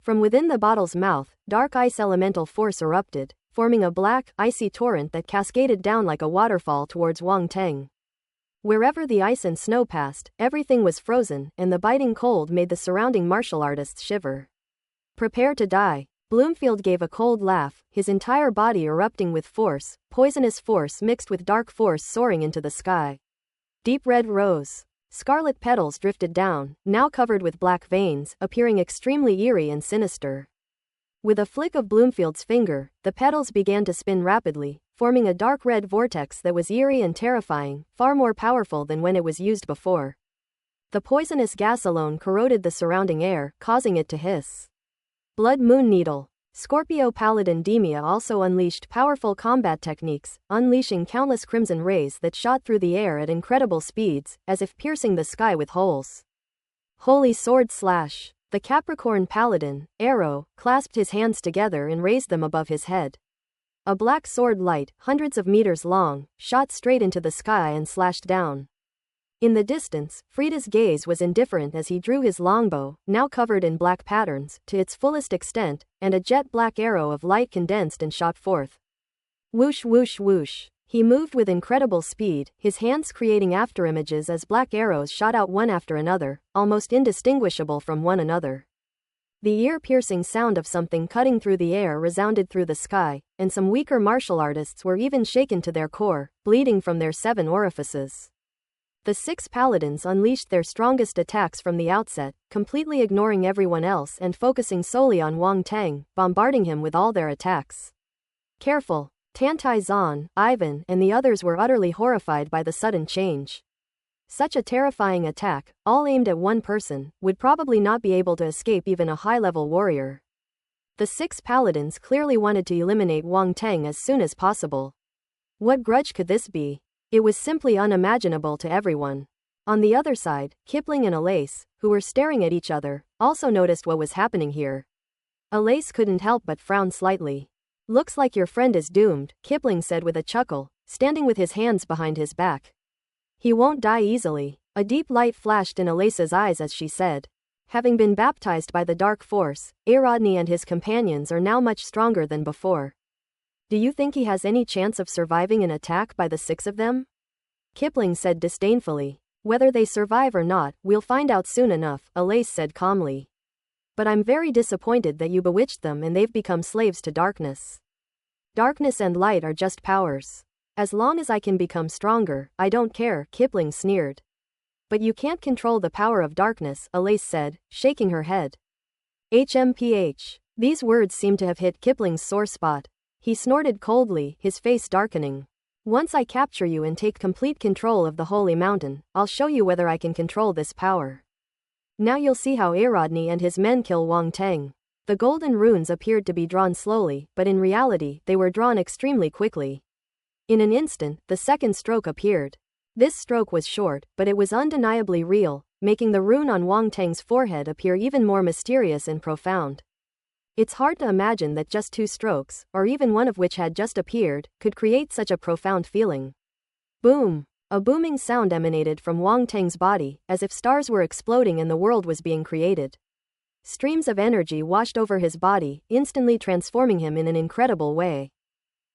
From within the bottle's mouth, dark ice elemental force erupted, forming a black, icy torrent that cascaded down like a waterfall towards Wang Teng. Wherever the ice and snow passed, everything was frozen, and the biting cold made the surrounding martial artists shiver. Prepare to die. Bloomfield gave a cold laugh, his entire body erupting with force, poisonous force mixed with dark force soaring into the sky. Deep red rose. Scarlet petals drifted down, now covered with black veins, appearing extremely eerie and sinister. With a flick of Bloomfield's finger, the petals began to spin rapidly, forming a dark red vortex that was eerie and terrifying, far more powerful than when it was used before. The poisonous gas alone corroded the surrounding air, causing it to hiss. Blood Moon Needle. Scorpio Paladin Demia also unleashed powerful combat techniques, unleashing countless crimson rays that shot through the air at incredible speeds, as if piercing the sky with holes. Holy Sword Slash. The Capricorn Paladin, Arrow, clasped his hands together and raised them above his head. A black sword light, hundreds of meters long, shot straight into the sky and slashed down. In the distance, Frida's gaze was indifferent as he drew his longbow, now covered in black patterns, to its fullest extent, and a jet-black arrow of light condensed and shot forth. Whoosh whoosh whoosh. He moved with incredible speed, his hands creating afterimages as black arrows shot out one after another, almost indistinguishable from one another. The ear-piercing sound of something cutting through the air resounded through the sky, and some weaker martial artists were even shaken to their core, bleeding from their 7 orifices. The 6 paladins unleashed their strongest attacks from the outset, completely ignoring everyone else and focusing solely on Wang Teng, bombarding him with all their attacks. Careful! Tantai Zan, Ivan, and the others were utterly horrified by the sudden change. Such a terrifying attack, all aimed at one person, would probably not be able to escape even a high-level warrior. The 6 paladins clearly wanted to eliminate Wang Teng as soon as possible. What grudge could this be? It was simply unimaginable to everyone. On the other side, Kipling and Alace, who were staring at each other, also noticed what was happening here. Alace couldn't help but frown slightly. Looks like your friend is doomed, Kipling said with a chuckle, standing with his hands behind his back. He won't die easily. A deep light flashed in Alace's eyes as she said. Having been baptized by the dark force, Rodney and his companions are now much stronger than before. Do you think he has any chance of surviving an attack by the 6 of them? Kipling said disdainfully. Whether they survive or not, we'll find out soon enough, Alace said calmly. But I'm very disappointed that you bewitched them and they've become slaves to darkness. Darkness and light are just powers. As long as I can become stronger, I don't care, Kipling sneered. But you can't control the power of darkness, Elise said, shaking her head. HMPH. These words seemed to have hit Kipling's sore spot. He snorted coldly, his face darkening. Once I capture you and take complete control of the holy mountain, I'll show you whether I can control this power. Now you'll see how Arodni and his men kill Wang Teng. The golden runes appeared to be drawn slowly, but in reality, they were drawn extremely quickly. In an instant, the second stroke appeared. This stroke was short, but it was undeniably real, making the rune on Wang Teng's forehead appear even more mysterious and profound. It's hard to imagine that just 2 strokes, or even one of which had just appeared, could create such a profound feeling. Boom! A booming sound emanated from Wang Teng's body, as if stars were exploding and the world was being created. Streams of energy washed over his body, instantly transforming him in an incredible way.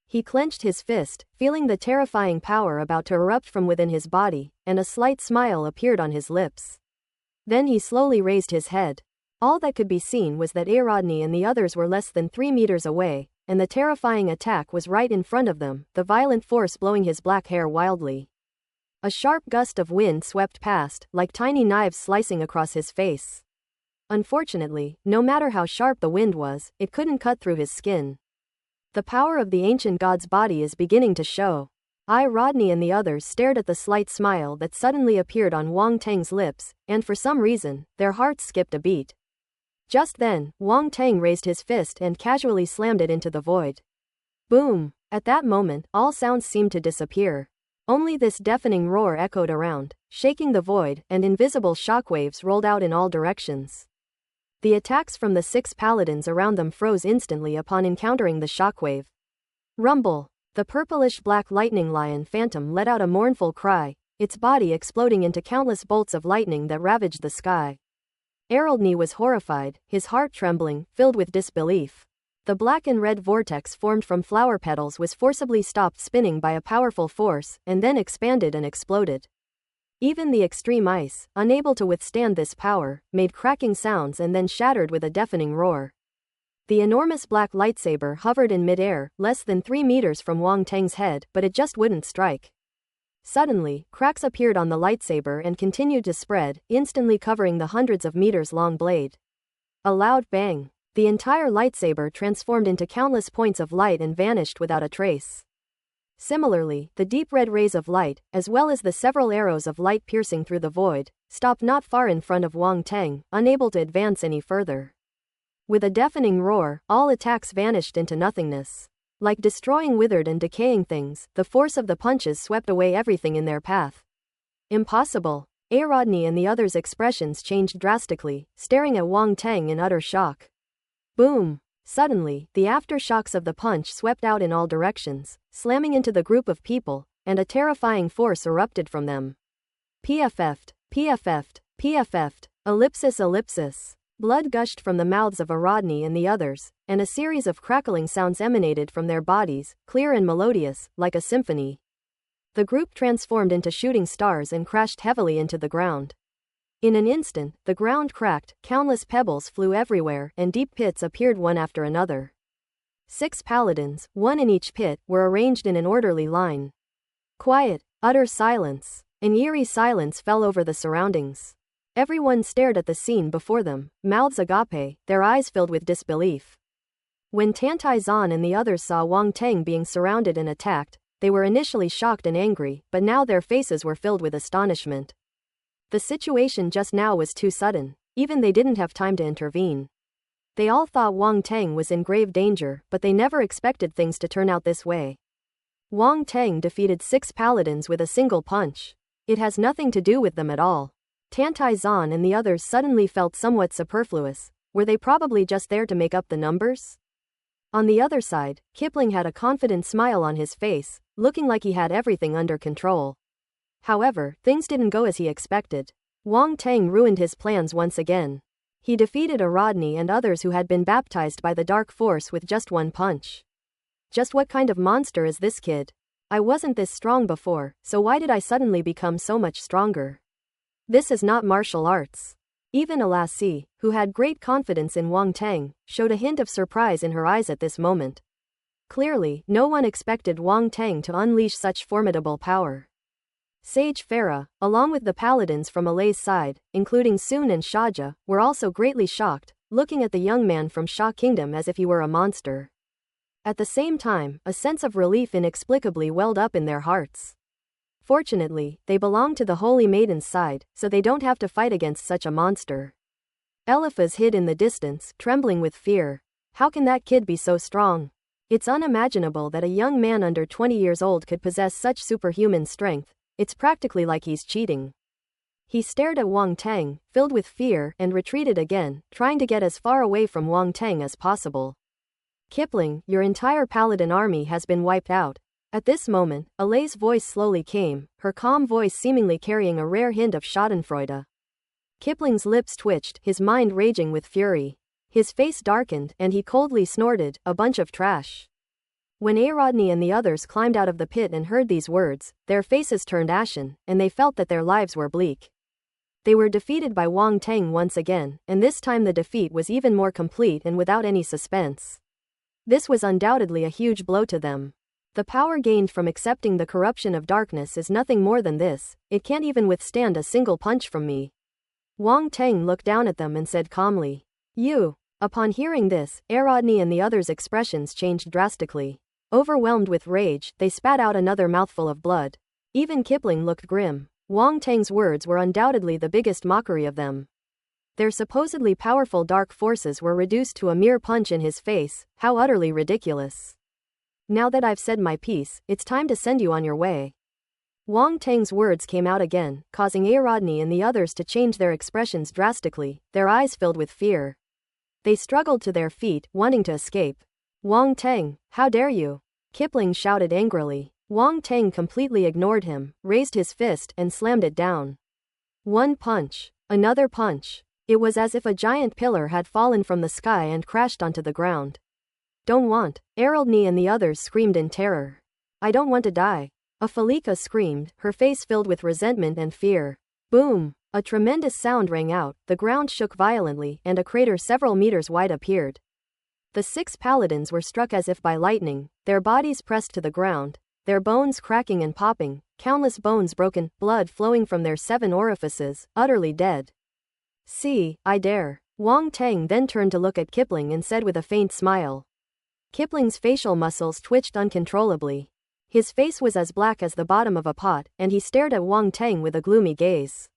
He clenched his fist, feeling the terrifying power about to erupt from within his body, and a slight smile appeared on his lips. Then he slowly raised his head. All that could be seen was that Arodni and the others were less than 3 meters away, and the terrifying attack was right in front of them, the violent force blowing his black hair wildly. A sharp gust of wind swept past, like tiny knives slicing across his face. Unfortunately, no matter how sharp the wind was, it couldn't cut through his skin. The power of the ancient god's body is beginning to show. Rodney and the others stared at the slight smile that suddenly appeared on Wang Teng's lips, and for some reason, their hearts skipped a beat. Just then, Wang Teng raised his fist and casually slammed it into the void. Boom! At that moment, all sounds seemed to disappear. Only this deafening roar echoed around, shaking the void, and invisible shockwaves rolled out in all directions. The attacks from the 6 paladins around them froze instantly upon encountering the shockwave. Rumble! The purplish-black lightning lion phantom let out a mournful cry, its body exploding into countless bolts of lightning that ravaged the sky. Arodni was horrified, his heart trembling, filled with disbelief. The black and red vortex formed from flower petals was forcibly stopped spinning by a powerful force, and then expanded and exploded. Even the extreme ice, unable to withstand this power, made cracking sounds and then shattered with a deafening roar. The enormous black lightsaber hovered in midair, less than 3 meters from Wang Teng's head, but it just wouldn't strike. Suddenly, cracks appeared on the lightsaber and continued to spread, instantly covering the hundreds of meters long blade. A loud bang. The entire lightsaber transformed into countless points of light and vanished without a trace. Similarly, the deep red rays of light, as well as the several arrows of light piercing through the void, stopped not far in front of Wang Teng, unable to advance any further. With a deafening roar, all attacks vanished into nothingness. Like destroying withered and decaying things, the force of the punches swept away everything in their path. Impossible. Arodni and the others' expressions changed drastically, staring at Wang Teng in utter shock. Boom! Suddenly, the aftershocks of the punch swept out in all directions, slamming into the group of people, and a terrifying force erupted from them. PFF'd, PFF'd, PFF'd, ellipsis ellipsis. Blood gushed from the mouths of Arodni and the others, and a series of crackling sounds emanated from their bodies, clear and melodious, like a symphony. The group transformed into shooting stars and crashed heavily into the ground. In an instant, the ground cracked, countless pebbles flew everywhere, and deep pits appeared one after another. 6 paladins, 1 in each pit, were arranged in an orderly line. Quiet, utter silence. An eerie silence fell over the surroundings. Everyone stared at the scene before them, mouths agape, their eyes filled with disbelief. When Tantai Zan and the others saw Wang Teng being surrounded and attacked, they were initially shocked and angry, but now their faces were filled with astonishment. The situation just now was too sudden, even they didn't have time to intervene. They all thought Wang Teng was in grave danger, but they never expected things to turn out this way. Wang Teng defeated 6 paladins with a single punch. It has nothing to do with them at all. Tantai Zan and the others suddenly felt somewhat superfluous. Were they probably just there to make up the numbers? On the other side, Kipling had a confident smile on his face, looking like he had everything under control. However, things didn't go as he expected. Wang Teng ruined his plans once again. He defeated Arodni and others who had been baptized by the dark force with just 1 punch. Just what kind of monster is this kid? I wasn't this strong before, so why did I suddenly become so much stronger? This is not martial arts. Even a lassie, who had great confidence in Wang Tang, showed a hint of surprise in her eyes at this moment. Clearly, no one expected Wang Tang to unleash such formidable power. Sage Farah, along with the paladins from Alay's side, including Sun and Shaja, were also greatly shocked, looking at the young man from Sha Kingdom as if he were a monster. At the same time, a sense of relief inexplicably welled up in their hearts. Fortunately, they belong to the Holy Maiden's side, so they don't have to fight against such a monster. Eliphaz hid in the distance, trembling with fear. How can that kid be so strong? It's unimaginable that a young man under 20 years old could possess such superhuman strength. It's practically like he's cheating. He stared at Wang Tang, filled with fear, and retreated again, trying to get as far away from Wang Tang as possible. Kipling, your entire paladin army has been wiped out. At this moment, Alay's voice slowly came, her calm voice seemingly carrying a rare hint of schadenfreude. Kipling's lips twitched, his mind raging with fury. His face darkened, and he coldly snorted, "A bunch of trash." When Arodney and the others climbed out of the pit and heard these words, their faces turned ashen, and they felt that their lives were bleak. They were defeated by Wang Tang once again, and this time the defeat was even more complete and without any suspense. This was undoubtedly a huge blow to them. The power gained from accepting the corruption of darkness is nothing more than this, it can't even withstand a single punch from me. Wang Tang looked down at them and said calmly, "You." Upon hearing this, Arodney and the others' expressions changed drastically. Overwhelmed with rage, they spat out another mouthful of blood. Even Kipling looked grim. Wang Tang's words were undoubtedly the biggest mockery of them. Their supposedly powerful dark forces were reduced to a mere punch in his face. How utterly ridiculous. Now that I've said my piece, it's time to send you on your way. Wang Tang's words came out again, causing Arodney and the others to change their expressions drastically, their eyes filled with fear. They struggled to their feet, wanting to escape. "Wang Tang, how dare you?" Kipling shouted angrily. Wang Tang completely ignored him, raised his fist, and slammed it down. One punch. Another punch. It was as if a giant pillar had fallen from the sky and crashed onto the ground. "Don't want." Arodney and the others screamed in terror. "I don't want to die." Afalika screamed, her face filled with resentment and fear. Boom! A tremendous sound rang out, the ground shook violently, and a crater several meters wide appeared. The 6 paladins were struck as if by lightning, their bodies pressed to the ground, their bones cracking and popping, countless bones broken, blood flowing from their 7 orifices, utterly dead. "See, I dare." Wang Tang then turned to look at Kipling and said with a faint smile. Kipling's facial muscles twitched uncontrollably. His face was as black as the bottom of a pot, and he stared at Wang Tang with a gloomy gaze.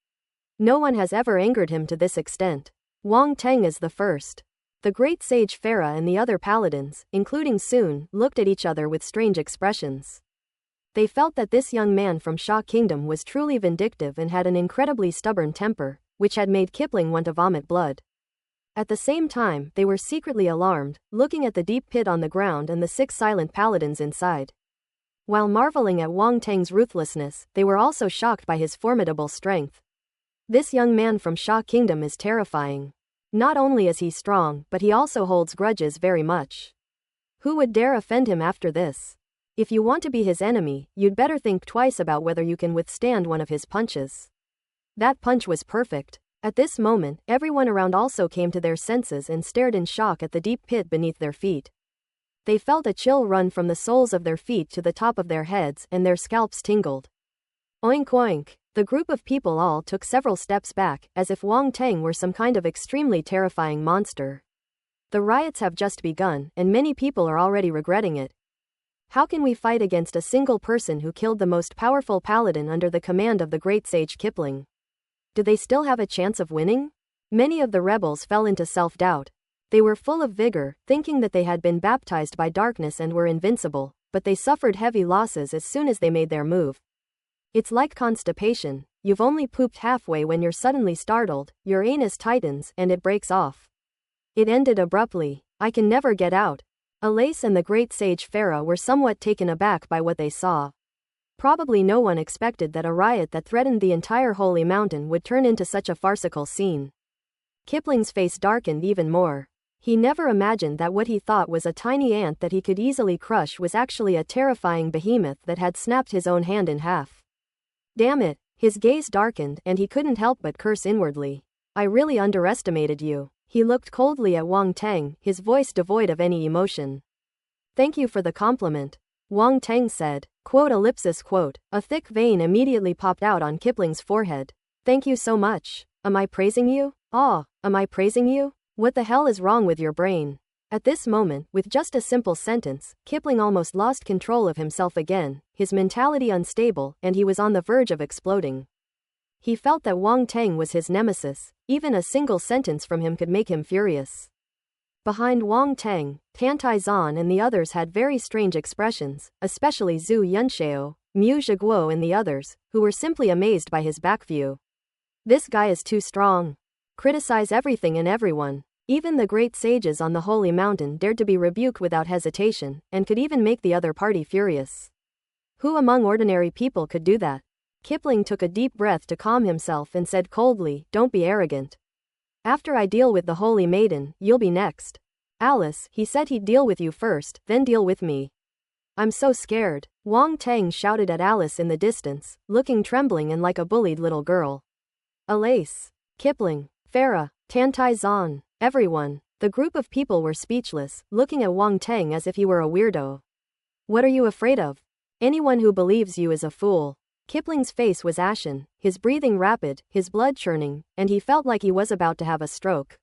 No one has ever angered him to this extent. Wang Tang is the first. The great sage Farah and the other paladins, including Sun, looked at each other with strange expressions. They felt that this young man from Sha Kingdom was truly vindictive and had an incredibly stubborn temper, which had made Kipling want to vomit blood. At the same time, they were secretly alarmed, looking at the deep pit on the ground and the 6 silent paladins inside. While marveling at Wang Tang's ruthlessness, they were also shocked by his formidable strength. This young man from Sha Kingdom is terrifying. Not only is he strong, but he also holds grudges very much. Who would dare offend him after this? If you want to be his enemy, you'd better think twice about whether you can withstand one of his punches. That punch was perfect. At this moment, everyone around also came to their senses and stared in shock at the deep pit beneath their feet. They felt a chill run from the soles of their feet to the top of their heads, and their scalps tingled. Oink oink. The group of people all took several steps back, as if Wang Tang were some kind of extremely terrifying monster. The riots have just begun, and many people are already regretting it. How can we fight against a single person who killed the most powerful paladin under the command of the great sage Kipling? Do they still have a chance of winning? Many of the rebels fell into self-doubt. They were full of vigor, thinking that they had been baptized by darkness and were invincible, but they suffered heavy losses as soon as they made their move. It's like constipation. You've only pooped halfway when you're suddenly startled, your anus tightens, and it breaks off. It ended abruptly. I can never get out. Alace and the great sage Farah were somewhat taken aback by what they saw. Probably no one expected that a riot that threatened the entire holy mountain would turn into such a farcical scene. Kipling's face darkened even more. He never imagined that what he thought was a tiny ant that he could easily crush was actually a terrifying behemoth that had snapped his own hand in half. Damn it, his gaze darkened and he couldn't help but curse inwardly. I really underestimated you. He looked coldly at Wang Teng, his voice devoid of any emotion. Thank you for the compliment, Wang Teng said. Quote ellipsis quote. A thick vein immediately popped out on Kipling's forehead. Thank you so much. Am I praising you? Oh, am I praising you? What the hell is wrong with your brain? At this moment, with just a simple sentence, Kipling almost lost control of himself again, his mentality unstable, and he was on the verge of exploding. He felt that Wang Teng was his nemesis. Even a single sentence from him could make him furious. Behind Wang Teng, Tan Taizan and the others had very strange expressions, especially Zhu Yunxiao, Mu Zhiguo and the others, who were simply amazed by his backview. This guy is too strong. Criticize everything and everyone. Even the great sages on the holy mountain dared to be rebuked without hesitation, and could even make the other party furious. Who among ordinary people could do that? Kipling took a deep breath to calm himself and said coldly, don't be arrogant. After I deal with the holy maiden, you'll be next. Alice, he said he'd deal with you first, then deal with me. I'm so scared, Wang Teng shouted at Alice in the distance, looking trembling and like a bullied little girl. Alice, Kipling, Farah, Tan Taizan, everyone. The group of people were speechless, looking at Wang Teng as if he were a weirdo. What are you afraid of? Anyone who believes you is a fool. Kipling's face was ashen, his breathing rapid, his blood churning, and he felt like he was about to have a stroke.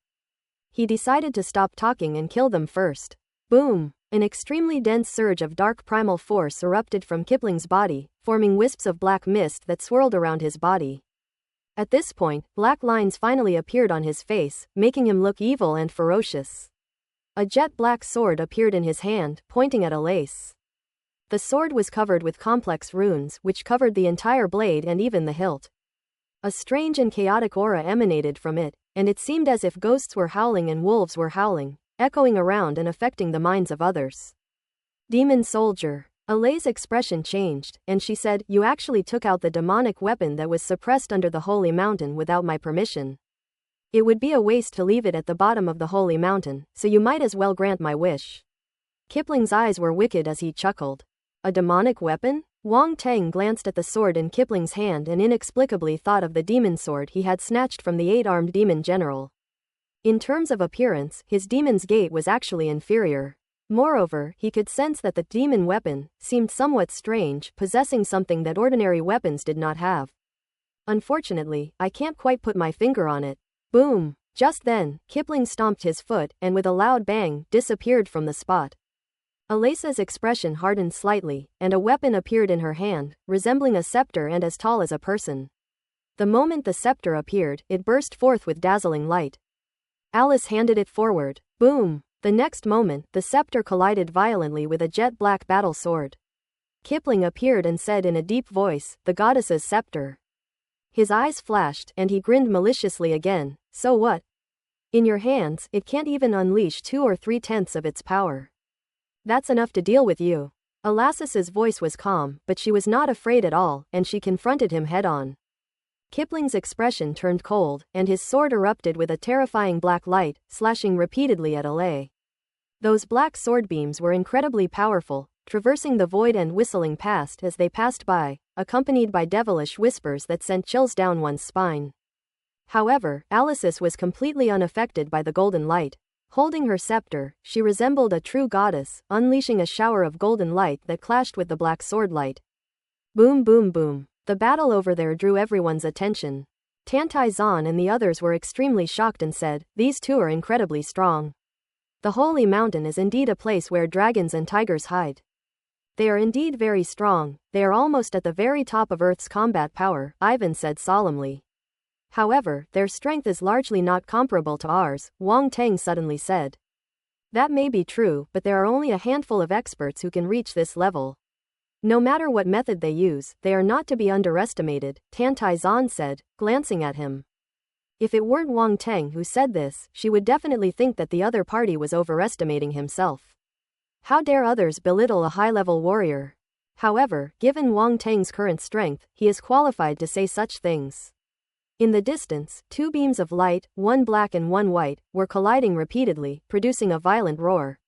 He decided to stop talking and kill them first. Boom! An extremely dense surge of dark primal force erupted from Kipling's body, forming wisps of black mist that swirled around his body. At this point, black lines finally appeared on his face, making him look evil and ferocious. A jet black sword appeared in his hand, pointing at Alice. The sword was covered with complex runes, which covered the entire blade and even the hilt. A strange and chaotic aura emanated from it, and it seemed as if ghosts were howling and wolves were howling, echoing around and affecting the minds of others. Demon soldier. Alice's expression changed, and she said, you actually took out the demonic weapon that was suppressed under the holy mountain without my permission. It would be a waste to leave it at the bottom of the holy mountain, so you might as well grant my wish. Kipling's eyes were wicked as he chuckled. A demonic weapon? Wang Teng glanced at the sword in Kipling's hand and inexplicably thought of the demon sword he had snatched from the 8-armed demon general. In terms of appearance, his demon's gait was actually inferior. Moreover, he could sense that the demon weapon seemed somewhat strange, possessing something that ordinary weapons did not have. Unfortunately, I can't quite put my finger on it. Boom! Just then, Kipling stomped his foot, and with a loud bang, disappeared from the spot. Alice's expression hardened slightly, and a weapon appeared in her hand, resembling a scepter and as tall as a person. The moment the scepter appeared, it burst forth with dazzling light. Alice handed it forward. Boom! The next moment, the scepter collided violently with a jet-black battle sword. Kipling appeared and said in a deep voice, the goddess's scepter. His eyes flashed, and he grinned maliciously again. So what? In your hands, it can't even unleash 2 or 3/10 of its power. That's enough to deal with you. Alasis's voice was calm, but she was not afraid at all, and she confronted him head-on. Kipling's expression turned cold, and his sword erupted with a terrifying black light, slashing repeatedly at Alice. Those black sword beams were incredibly powerful, traversing the void and whistling past as they passed by, accompanied by devilish whispers that sent chills down one's spine. However, Alice was completely unaffected by the golden light. Holding her scepter, she resembled a true goddess, unleashing a shower of golden light that clashed with the black sword light. Boom boom boom. The battle over there drew everyone's attention. Tan Taizan and the others were extremely shocked and said, these two are incredibly strong. The holy mountain is indeed a place where dragons and tigers hide. They are indeed very strong, they are almost at the very top of Earth's combat power, Ivan said solemnly. However, their strength is largely not comparable to ours, Wang Teng suddenly said. That may be true, but there are only a handful of experts who can reach this level. No matter what method they use, they are not to be underestimated, Tan Taizan said, glancing at him. If it weren't Wang Teng who said this, she would definitely think that the other party was overestimating himself. How dare others belittle a high-level warrior? However, given Wang Teng's current strength, he is qualified to say such things. In the distance, 2 beams of light, one black and one white, were colliding repeatedly, producing a violent roar.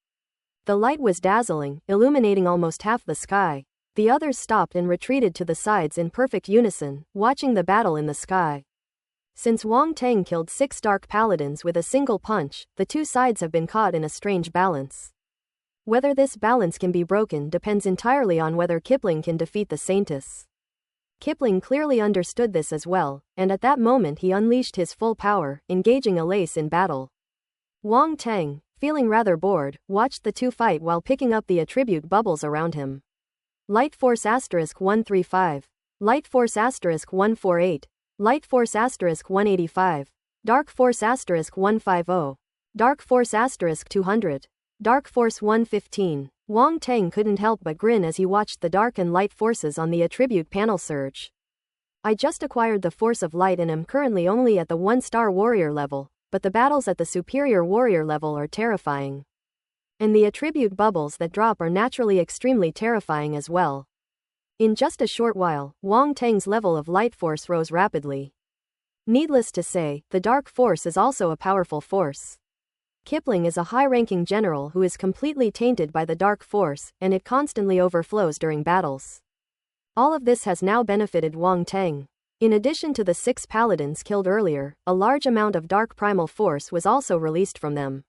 The light was dazzling, illuminating almost half the sky. The others stopped and retreated to the sides in perfect unison, watching the battle in the sky. Since Wang Teng killed 6 dark paladins with a single punch, the two sides have been caught in a strange balance. Whether this balance can be broken depends entirely on whether Kipling can defeat the Saintess. Kipling clearly understood this as well, and at that moment he unleashed his full power, engaging Alace in battle. Wang Teng, feeling rather bored, watched the two fight while picking up the attribute bubbles around him. Light Force *135. Light Force *148. Light Force *185. Dark Force *150. Dark Force *200. Dark Force 115. Wang Teng couldn't help but grin as he watched the dark and light forces on the attribute panel surge. I just acquired the Force of Light and am currently only at the 1-star warrior level, but the battles at the superior warrior level are terrifying. And the attribute bubbles that drop are naturally extremely terrifying as well. In just a short while, Wang Teng's level of light force rose rapidly. Needless to say, the dark force is also a powerful force. Kipling is a high-ranking general who is completely tainted by the dark force, and it constantly overflows during battles. All of this has now benefited Wang Teng. In addition to the 6 paladins killed earlier, a large amount of dark primal force was also released from them.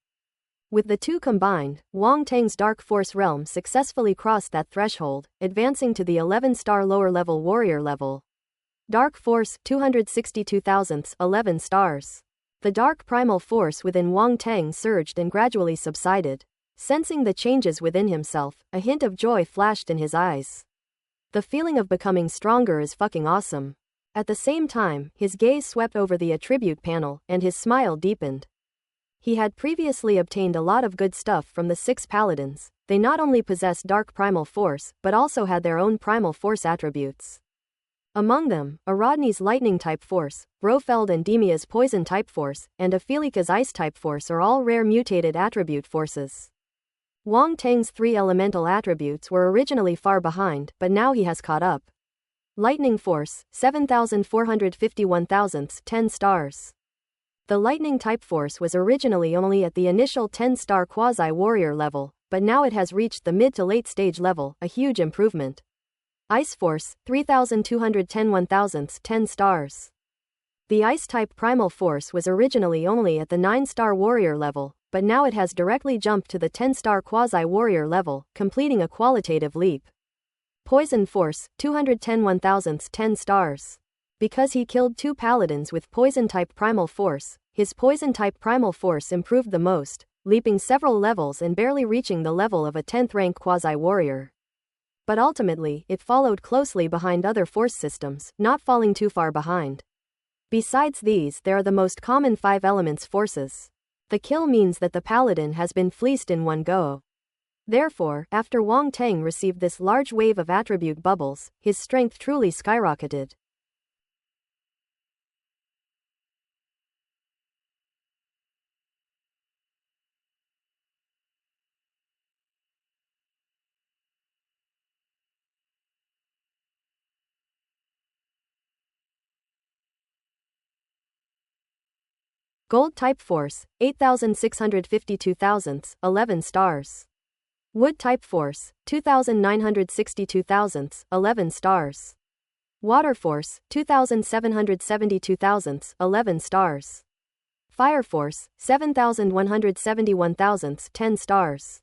With the two combined, Wang Teng's dark force realm successfully crossed that threshold, advancing to the 11-star lower-level warrior level. Dark force 262,000, 11 stars. The dark primal force within Wang Teng surged and gradually subsided. Sensing the changes within himself, a hint of joy flashed in his eyes. The feeling of becoming stronger is fucking awesome. At the same time, his gaze swept over the attribute panel, and his smile deepened. He had previously obtained a lot of good stuff from the 6 paladins. They not only possessed dark primal force, but also had their own primal force attributes. Among them, Aradni's lightning-type force, Brofeld and Demia's poison-type force, and Aphilika's ice-type force are all rare mutated attribute forces. Wang Teng's 3 elemental attributes were originally far behind, but now he has caught up. Lightning force, 7,451,000, 10 stars. The lightning-type force was originally only at the initial 10-star quasi-warrior level, but now it has reached the mid to late stage level, a huge improvement. Ice Force, 3,210 1,000, 10 stars. The Ice-type primal force was originally only at the 9-star warrior level, but now it has directly jumped to the 10-star quasi-warrior level, completing a qualitative leap. Poison Force, 210 1,000, 10 stars. Because he killed 2 paladins with Poison-type primal force, his Poison-type primal force improved the most, leaping several levels and barely reaching the level of a 10th-rank quasi-warrior. But ultimately, it followed closely behind other force systems, not falling too far behind. Besides these, there are the most common 5 elements forces. The kill means that the paladin has been fleeced in one go. Therefore, after Wang Teng received this large wave of attribute bubbles, his strength truly skyrocketed. Gold-type force, 8,652,000, 11 stars. Wood-type force, 2,962,000, 11 stars. Water force, 2,772,000, 11 stars. Fire force, 7,171,000, 10 stars.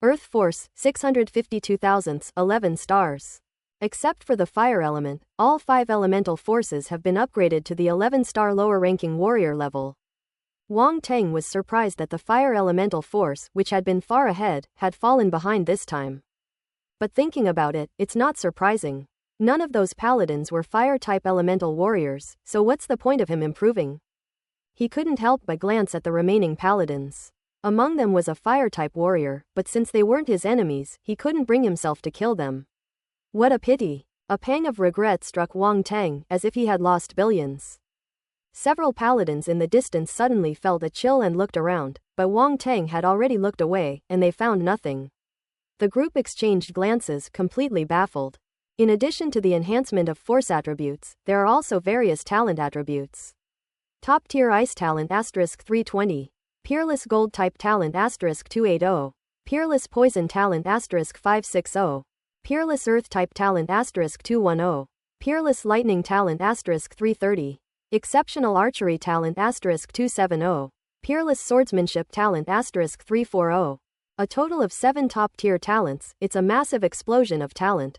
Earth force, 652,000, 11 stars. Except for the fire element, all 5 elemental forces have been upgraded to the 11-star lower-ranking warrior level. Wang Teng was surprised that the fire elemental force, which had been far ahead, had fallen behind this time. But thinking about it, it's not surprising. None of those paladins were fire-type elemental warriors, so what's the point of him improving? He couldn't help but glance at the remaining paladins. Among them was a fire-type warrior, but since they weren't his enemies, he couldn't bring himself to kill them. What a pity. A pang of regret struck Wang Teng, as if he had lost billions. Several paladins in the distance suddenly felt a chill and looked around, but Wang Teng had already looked away, and they found nothing. The group exchanged glances, completely baffled. In addition to the enhancement of force attributes, there are also various talent attributes. Top-tier Ice Talent *320. Peerless Gold-type Talent *280. Peerless Poison Talent *560. Peerless Earth-type Talent *210. Peerless Lightning Talent *330. Exceptional archery talent *270. Peerless swordsmanship talent *340. A total of 7 top-tier talents. It's a massive explosion of talent.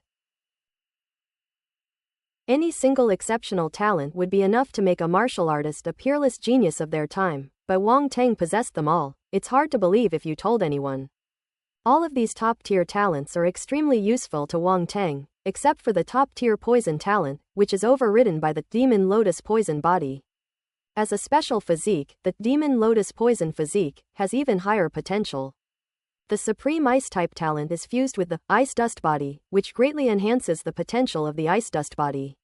Any single exceptional talent would be enough to make a martial artist a peerless genius of their time, but Wang Teng possessed them all. It's hard to believe if you told anyone. All of these top-tier talents are extremely useful to Wang Teng, except for the top-tier poison talent, which is overridden by the Demon Lotus poison body. As a special physique, the Demon Lotus poison physique has even higher potential. The Supreme Ice type talent is fused with the Ice Dust body, which greatly enhances the potential of the Ice Dust body.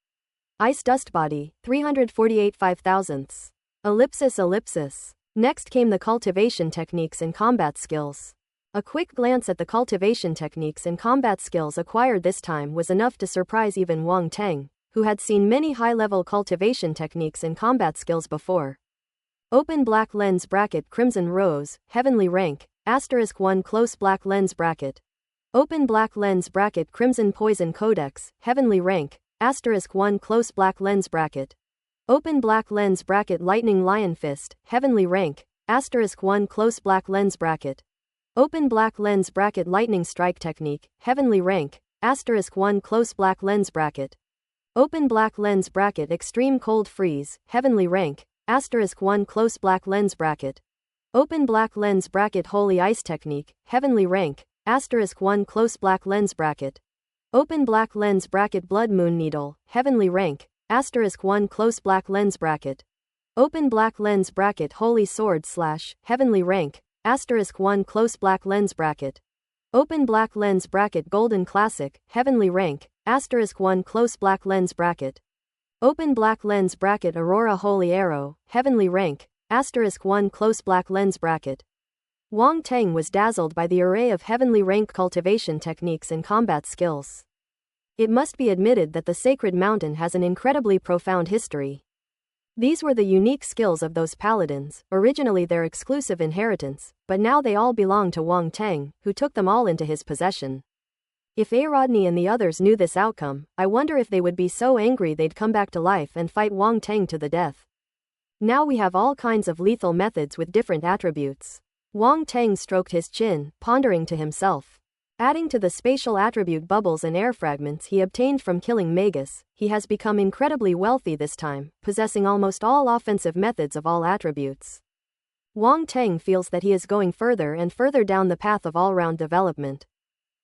Ice Dust body, 348 5,000ths. Ellipsis. Next came the cultivation techniques and combat skills. A quick glance at the cultivation techniques and combat skills acquired this time was enough to surprise even Wang Teng, who had seen many high-level cultivation techniques and combat skills before. Open black lens bracket Crimson Rose, Heavenly Rank, *1 close black lens bracket. Open black lens bracket Crimson Poison Codex, Heavenly Rank, *1 close black lens bracket. Open black lens bracket Lightning Lion Fist, Heavenly Rank, *1 close black lens bracket. Open black lens bracket Lightning Strike Technique, Heavenly Rank, *1 close black lens bracket. Open black lens bracket Extreme Cold Freeze, Heavenly Rank, *1 close black lens bracket. Open black lens bracket Holy Ice Technique, Heavenly Rank, *1 close black lens bracket. Open black lens bracket Blood Moon Needle, Heavenly Rank, *1 close black lens bracket. Open black lens bracket Holy Sword / Heavenly Rank, *1 close black lens bracket. Open black lens bracket Golden Classic, Heavenly Rank, *1 close black lens bracket. Open black lens bracket Aurora Holy Arrow, Heavenly Rank, *1 close black lens bracket. Wang Teng was dazzled by the array of heavenly rank cultivation techniques and combat skills. It must be admitted that the Sacred Mountain has an incredibly profound history. These were the unique skills of those paladins, originally their exclusive inheritance, but now they all belong to Wang Teng, who took them all into his possession. If Rodney and the others knew this outcome, I wonder if they would be so angry they'd come back to life and fight Wang Teng to the death. Now we have all kinds of lethal methods with different attributes. Wang Teng stroked his chin, pondering to himself. Adding to the spatial attribute bubbles and air fragments he obtained from killing Magus, he has become incredibly wealthy this time, possessing almost all offensive methods of all attributes. Wang Teng feels that he is going further and further down the path of all-round development.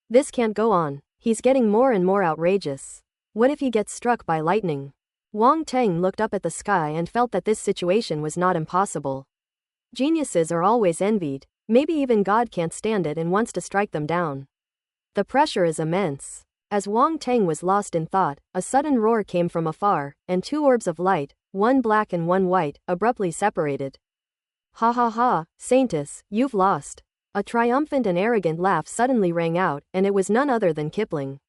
This can't go on. He's getting more and more outrageous. What if he gets struck by lightning? Wang Teng looked up at the sky and felt that this situation was not impossible. Geniuses are always envied. Maybe even God can't stand it and wants to strike them down. The pressure is immense. As Wang Teng was lost in thought, a sudden roar came from afar, and 2 orbs of light, one black and one white, abruptly separated. Ha ha ha, Saintus, you've lost. A triumphant and arrogant laugh suddenly rang out, and it was none other than Kipling.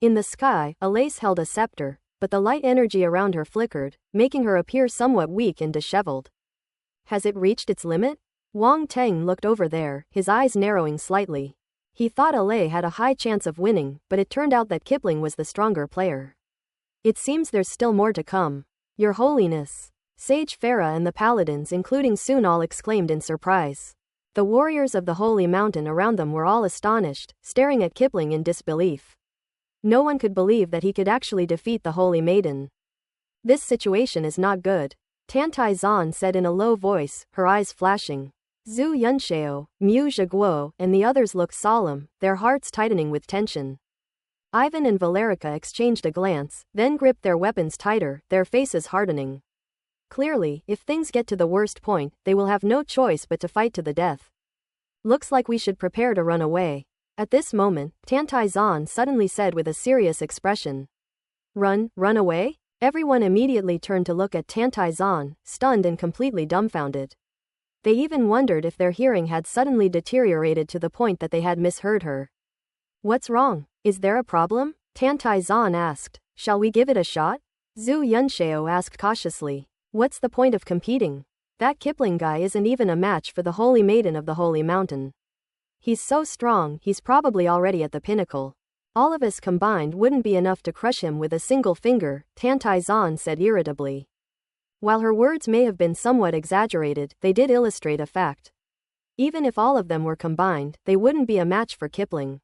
In the sky, Alace held a scepter, but the light energy around her flickered, making her appear somewhat weak and disheveled. Has it reached its limit? Wang Teng looked over there, his eyes narrowing slightly. He thought Alace had a high chance of winning, but it turned out that Kipling was the stronger player. It seems there's still more to come. Your Holiness. Sage Farah and the paladins including Sun all exclaimed in surprise. The warriors of the Holy Mountain around them were all astonished, staring at Kipling in disbelief. No one could believe that he could actually defeat the Holy Maiden. This situation is not good, Tantai Zan said in a low voice, her eyes flashing. Zhu Yunxiao, Mu Zhiguo, and the others looked solemn, their hearts tightening with tension. Ivan and Valerica exchanged a glance, then gripped their weapons tighter, their faces hardening. Clearly, if things get to the worst point, they will have no choice but to fight to the death. Looks like we should prepare to run away. At this moment, Tantai Zan suddenly said with a serious expression. Run away? Everyone immediately turned to look at Tantai Zan, stunned and completely dumbfounded. They even wondered if their hearing had suddenly deteriorated to the point that they had misheard her. What's wrong? Is there a problem? Tantai Zan asked. Shall we give it a shot? Zhu Yunxiao asked cautiously. What's the point of competing? That Kipling guy isn't even a match for the Holy Maiden of the Holy Mountain. He's so strong, he's probably already at the pinnacle. All of us combined wouldn't be enough to crush him with a single finger, Tantai Zan said irritably. While her words may have been somewhat exaggerated, they did illustrate a fact. Even if all of them were combined, they wouldn't be a match for Kipling.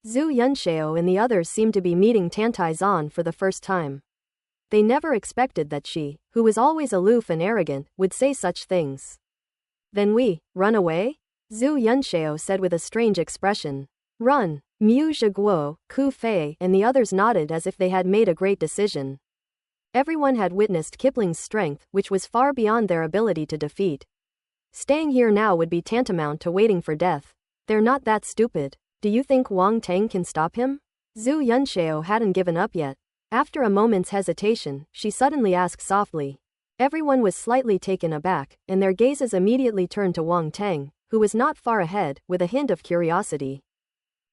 Zhu Yunxiao and the others seemed to be meeting Tantai Zan for the first time. They never expected that she, who was always aloof and arrogant, would say such things. Then we run away? Zhu Yunxiao said with a strange expression. Run. Mu Zhiguo, Ku Fei, and the others nodded as if they had made a great decision. Everyone had witnessed Kipling's strength, which was far beyond their ability to defeat. Staying here now would be tantamount to waiting for death. They're not that stupid. Do you think Wang Teng can stop him? Zhu Yunxiao hadn't given up yet. After a moment's hesitation, she suddenly asked softly. Everyone was slightly taken aback, and their gazes immediately turned to Wang Teng, who was not far ahead, with a hint of curiosity.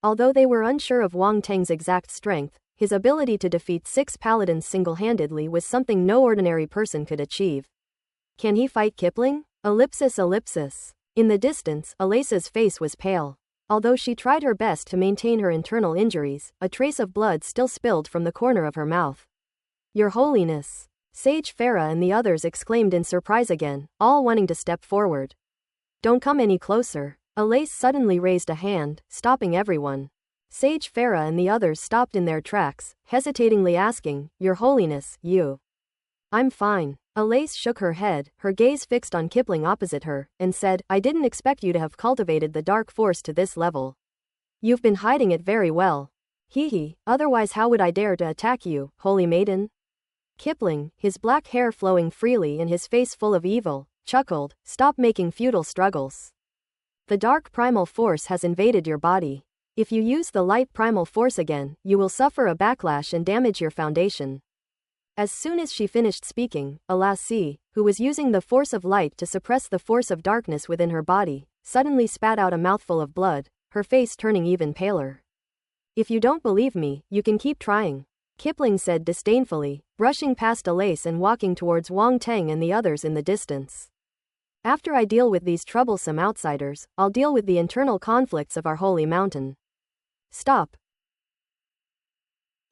Although they were unsure of Wang Teng's exact strength, his ability to defeat 6 paladins single-handedly was something no ordinary person could achieve. Can he fight Kipling? Ellipsis. In the distance, Alace's face was pale. Although she tried her best to maintain her internal injuries, a trace of blood still spilled from the corner of her mouth. Your Holiness! Sage Farah and the others exclaimed in surprise again, all wanting to step forward. Don't come any closer. Alace suddenly raised a hand, stopping everyone. Sage Farah and the others stopped in their tracks, hesitatingly asking, Your Holiness, you. I'm fine. Alace shook her head, her gaze fixed on Kipling opposite her, and said, I didn't expect you to have cultivated the dark force to this level. You've been hiding it very well. Hee, otherwise how would I dare to attack you, holy maiden? Kipling, his black hair flowing freely and his face full of evil, chuckled, Stop making futile struggles. The dark primal force has invaded your body. If you use the light primal force again, you will suffer a backlash and damage your foundation. As soon as she finished speaking, Alace, who was using the force of light to suppress the force of darkness within her body, suddenly spat out a mouthful of blood, her face turning even paler. If you don't believe me, you can keep trying. Kipling said disdainfully, brushing past Alace and walking towards Wang Teng and the others in the distance. After I deal with these troublesome outsiders, I'll deal with the internal conflicts of our holy mountain. Stop.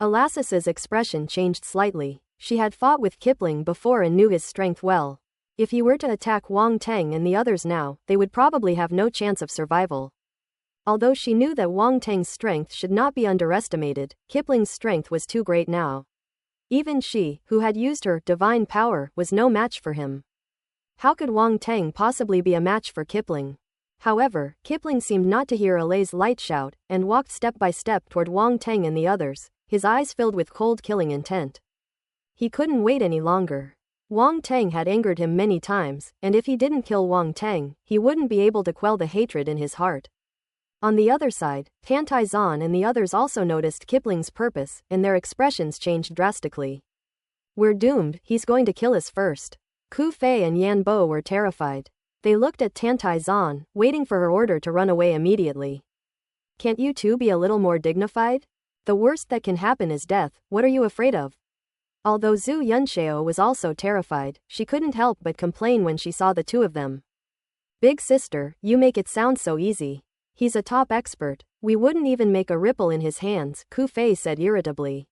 Alace's expression changed slightly. She had fought with Kipling before and knew his strength well. If he were to attack Wang Teng and the others now, they would probably have no chance of survival. Although she knew that Wang Teng's strength should not be underestimated, Kipling's strength was too great now. Even she, who had used her divine power, was no match for him. How could Wang Teng possibly be a match for Kipling? However, Kipling seemed not to hear Alace's light shout, and walked step by step toward Wang Teng and the others, his eyes filled with cold killing intent. He couldn't wait any longer. Wang Teng had angered him many times, and if he didn't kill Wang Teng, he wouldn't be able to quell the hatred in his heart. On the other side, Tantai Zan and the others also noticed Kipling's purpose, and their expressions changed drastically. We're doomed, he's going to kill us first. Ku Fei and Yan Bo were terrified. They looked at Tantai Zan, waiting for her order to run away immediately. Can't you two be a little more dignified? The worst that can happen is death, what are you afraid of? Although Zhu Yunxiao was also terrified, she couldn't help but complain when she saw the two of them. Big sister, you make it sound so easy. He's a top expert. We wouldn't even make a ripple in his hands, Ku Fei said irritably.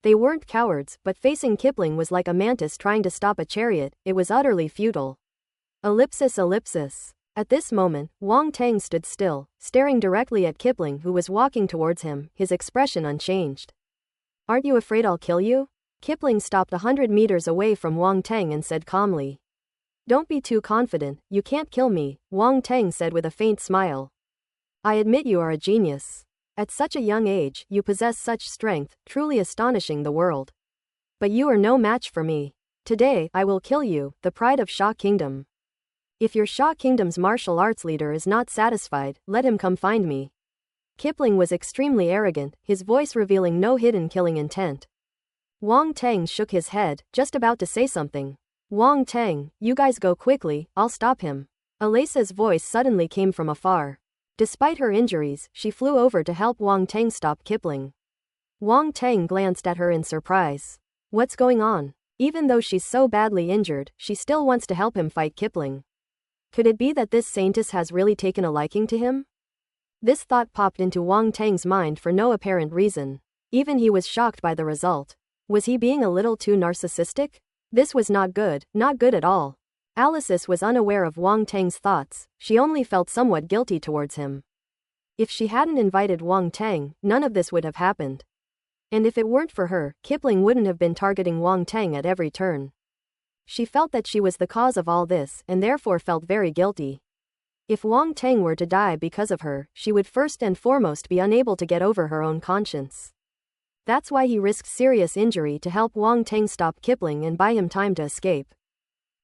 They weren't cowards, but facing Kipling was like a mantis trying to stop a chariot, it was utterly futile. Ellipsis. At this moment, Wang Teng stood still, staring directly at Kipling who was walking towards him, his expression unchanged. Aren't you afraid I'll kill you? Kipling stopped 100 meters away from Wang Teng and said calmly. Don't be too confident, you can't kill me, Wang Teng said with a faint smile. I admit you are a genius. At such a young age, you possess such strength, truly astonishing the world. But you are no match for me. Today, I will kill you, the pride of Sha Kingdom. If your Sha Kingdom's martial arts leader is not satisfied, let him come find me. Kipling was extremely arrogant, his voice revealing no hidden killing intent. Wang Teng shook his head, just about to say something. Wang Teng, you guys go quickly, I'll stop him. Alace's voice suddenly came from afar. Despite her injuries, she flew over to help Wang Teng stop Kipling. Wang Teng glanced at her in surprise. What's going on? Even though she's so badly injured, she still wants to help him fight Kipling. Could it be that this saintess has really taken a liking to him? This thought popped into Wang Teng's mind for no apparent reason. Even he was shocked by the result. Was he being a little too narcissistic? This was not good at all. Alice was unaware of Wang Tang's thoughts, she only felt somewhat guilty towards him. If she hadn't invited Wang Tang, none of this would have happened. And if it weren't for her, Kipling wouldn't have been targeting Wang Tang at every turn. She felt that she was the cause of all this and therefore felt very guilty. If Wang Tang were to die because of her, she would first and foremost be unable to get over her own conscience. That's why he risked serious injury to help Wang Tang stop Kipling and buy him time to escape.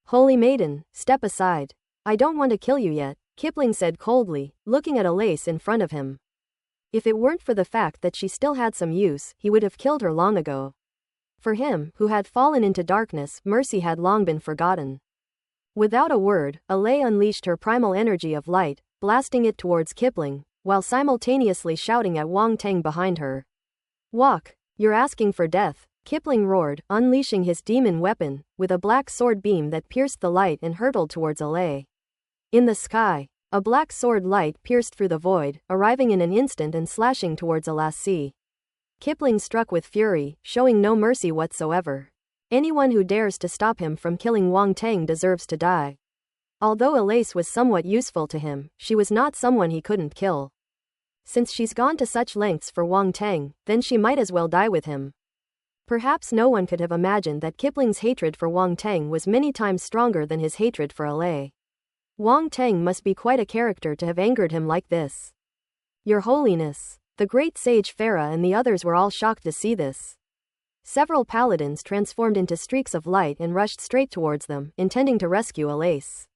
Holy maiden, step aside. I don't want to kill you yet, Kipling said coldly, looking at Alice in front of him. If it weren't for the fact that she still had some use, he would have killed her long ago. For him, who had fallen into darkness, mercy had long been forgotten. Without a word, Alice unleashed her primal energy of light, blasting it towards Kipling, while simultaneously shouting at Wang Tang behind her. Walk! You're asking for death, Kipling roared, unleashing his demon weapon, with a black sword beam that pierced the light and hurtled towards Alice. In the sky, a black sword light pierced through the void, arriving in an instant and slashing towards Alice. Kipling struck with fury, showing no mercy whatsoever. Anyone who dares to stop him from killing Wang Tang deserves to die. Although Alice was somewhat useful to him, she was not someone he couldn't kill. Since she's gone to such lengths for Wang Tang, then she might as well die with him. Perhaps no one could have imagined that Kipling's hatred for Wang Tang was many times stronger than his hatred for Alice. Wang Tang must be quite a character to have angered him like this. Your Holiness. The great sage Farah and the others were all shocked to see this. Several paladins transformed into streaks of light and rushed straight towards them, intending to rescue Alice.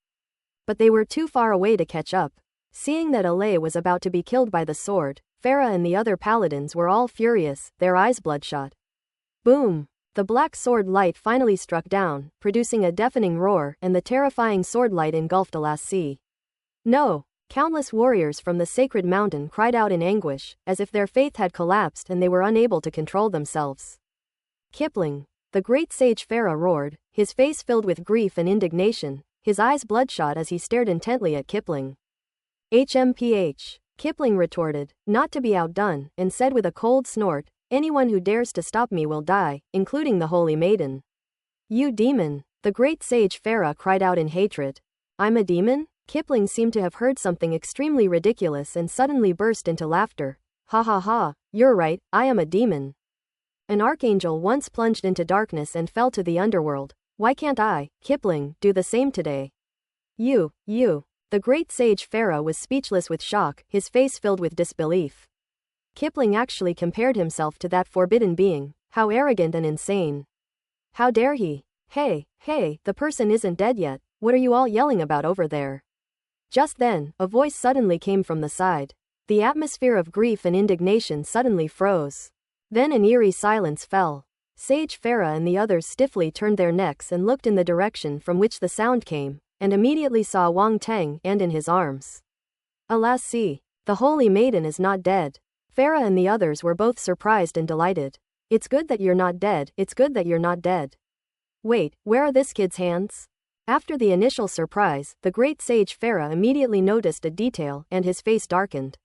But they were too far away to catch up. Seeing that Alice was about to be killed by the sword, Farah and the other paladins were all furious, their eyes bloodshot. Boom! The black sword light finally struck down, producing a deafening roar, and the terrifying sword light engulfed Alice. No! Countless warriors from the sacred mountain cried out in anguish, as if their faith had collapsed and they were unable to control themselves. Kipling! The great sage Farah roared, his face filled with grief and indignation, his eyes bloodshot as he stared intently at Kipling. HMPH! Kipling retorted, not to be outdone, and said with a cold snort, anyone who dares to stop me will die, including the holy maiden. You demon! The great sage Farah cried out in hatred. I'm a demon? Kipling seemed to have heard something extremely ridiculous and suddenly burst into laughter. Ha ha ha, you're right, I am a demon. An archangel once plunged into darkness and fell to the underworld. Why can't I, Kipling, do the same today? You. The great sage Farah was speechless with shock, his face filled with disbelief. Kipling actually compared himself to that forbidden being. How arrogant and insane. How dare he? Hey, the person isn't dead yet, what are you all yelling about over there? Just then, a voice suddenly came from the side. The atmosphere of grief and indignation suddenly froze. Then an eerie silence fell. Sage Farah and the others stiffly turned their necks and looked in the direction from which the sound came, and immediately saw Wang Tang and in his arms. Alas, see, the holy maiden is not dead. Farah and the others were both surprised and delighted. It's good that you're not dead, it's good that you're not dead. Wait, where are this kid's hands? After the initial surprise, the great sage Farah immediately noticed a detail and his face darkened.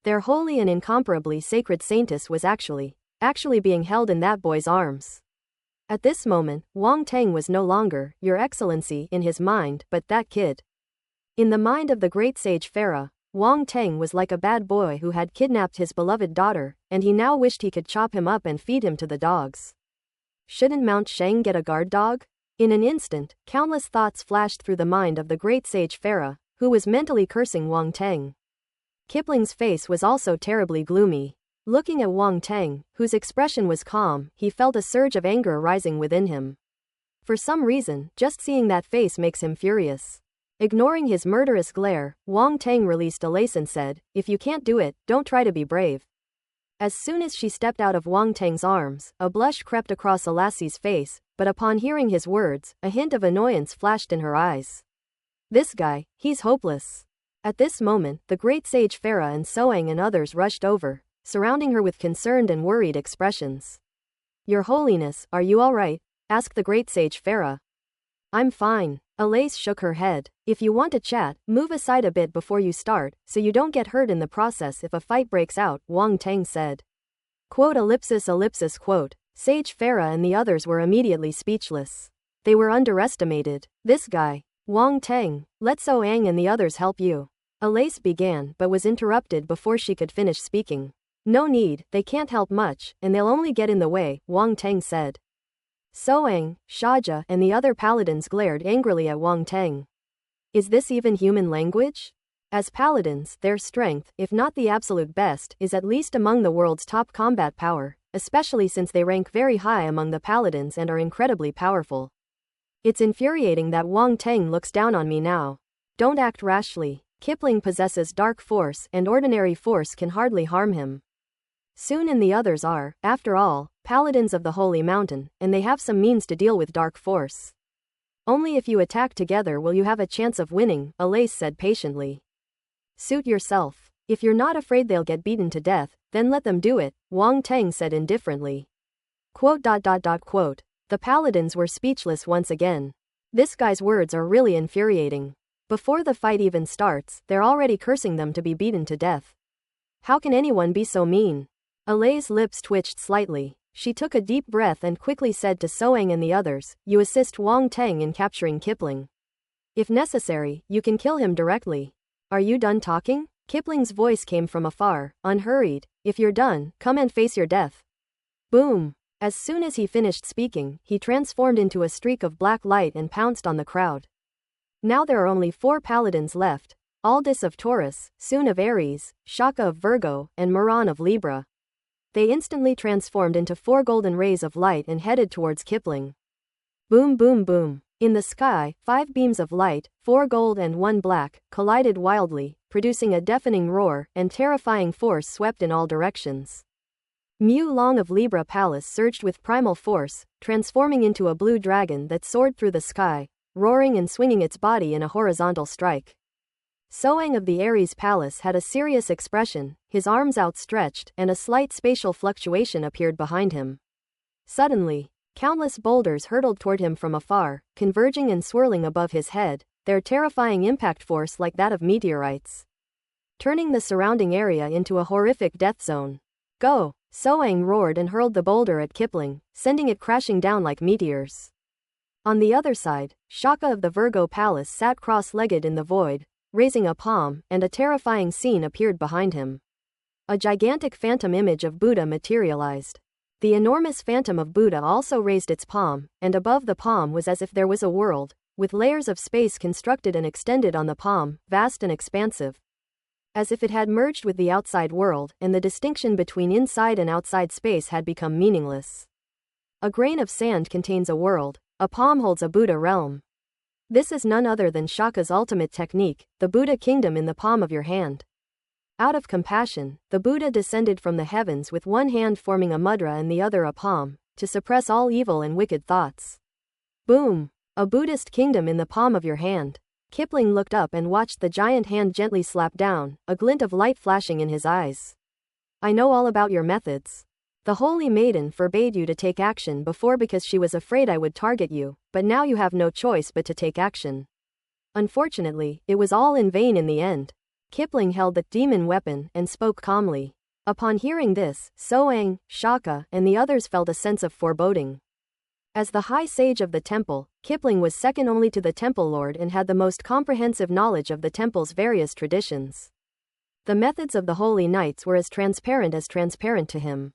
Their holy and incomparably sacred saintess was actually being held in that boy's arms. At this moment, Wang Tang was no longer, Your Excellency, in his mind, but that kid. In the mind of the great sage Farah, Wang Tang was like a bad boy who had kidnapped his beloved daughter, and he now wished he could chop him up and feed him to the dogs. Shouldn't Mount Shang get a guard dog? In an instant, countless thoughts flashed through the mind of the great sage Farah, who was mentally cursing Wang Tang. Kipling's face was also terribly gloomy. Looking at Wang Tang, whose expression was calm, he felt a surge of anger rising within him. For some reason, just seeing that face makes him furious. Ignoring his murderous glare, Wang Tang released Alice and said, if you can't do it, don't try to be brave. As soon as she stepped out of Wang Tang's arms, a blush crept across Alice's face, but upon hearing his words, a hint of annoyance flashed in her eyes. This guy, he's hopeless. At this moment, the great sage Farah and Soang and others rushed over, surrounding her with concerned and worried expressions. Your Holiness, are you all right? Asked the great sage Farah. I'm fine. Alice shook her head. If you want to chat, move aside a bit before you start, so you don't get hurt in the process if a fight breaks out, Wang Tang said. Quote ellipsis quote. Sage Farah and the others were immediately speechless. They were underestimated. This guy, Wang Teng, let So-Ang and the others help you. Alace began but was interrupted before she could finish speaking. No need, they can't help much, and they'll only get in the way, Wang Teng said. So-Ang, Shaja, and the other paladins glared angrily at Wang Teng. Is this even human language? As paladins, their strength, if not the absolute best, is at least among the world's top combat power, especially since they rank very high among the paladins and are incredibly powerful. It's infuriating that Wang Teng looks down on me now. Don't act rashly. Kipling possesses dark force, and ordinary force can hardly harm him. Soon and the others are, after all, paladins of the Holy Mountain, and they have some means to deal with dark force. Only if you attack together will you have a chance of winning, Alace said patiently. Suit yourself. If you're not afraid they'll get beaten to death, then let them do it, Wang Teng said indifferently. Quote. The paladins were speechless once again. This guy's words are really infuriating. Before the fight even starts, they're already cursing them to be beaten to death. How can anyone be so mean? Alace's lips twitched slightly. She took a deep breath and quickly said to So-Ang and the others, you assist Wang Teng in capturing Kipling. If necessary, you can kill him directly. Are you done talking? Kipling's voice came from afar, unhurried. If you're done, come and face your death. Boom. As soon as he finished speaking, he transformed into a streak of black light and pounced on the crowd. Now there are only 4 paladins left, Aldous of Taurus, Sun of Aries, Shaka of Virgo, and Moran of Libra. They instantly transformed into 4 golden rays of light and headed towards Kipling. Boom boom boom. In the sky, 5 beams of light, 4 gold and 1 black, collided wildly, producing a deafening roar, and terrifying force swept in all directions. Mu Long of Libra Palace surged with primal force, transforming into a blue dragon that soared through the sky, roaring and swinging its body in a horizontal strike. So-Ang of the Aries Palace had a serious expression, his arms outstretched, and a slight spatial fluctuation appeared behind him. Suddenly, countless boulders hurtled toward him from afar, converging and swirling above his head, their terrifying impact force like that of meteorites, turning the surrounding area into a horrific death zone. Go! So-Ang roared and hurled the boulder at Kipling, sending it crashing down like meteors. On the other side, Shaka of the Virgo Palace sat cross-legged in the void, raising a palm, and a terrifying scene appeared behind him. A gigantic phantom image of Buddha materialized. The enormous phantom of Buddha also raised its palm, and above the palm was as if there was a world, with layers of space constructed and extended on the palm, vast and expansive. As if it had merged with the outside world, and the distinction between inside and outside space had become meaningless. A grain of sand contains a world, a palm holds a Buddha realm. This is none other than Shaka's ultimate technique, the Buddha kingdom in the palm of your hand. Out of compassion, the Buddha descended from the heavens with one hand forming a mudra and the other a palm, to suppress all evil and wicked thoughts. Boom! A Buddhist kingdom in the palm of your hand. Kipling looked up and watched the giant hand gently slap down, a glint of light flashing in his eyes. I know all about your methods. The Holy Maiden forbade you to take action before because she was afraid I would target you, but now you have no choice but to take action. Unfortunately, it was all in vain in the end. Kipling held the demon weapon and spoke calmly. Upon hearing this, So-Ang, Shaka, and the others felt a sense of foreboding. As the High Sage of the temple, Kipling was second only to the Temple Lord and had the most comprehensive knowledge of the temple's various traditions. The methods of the Holy Knights were as transparent to him.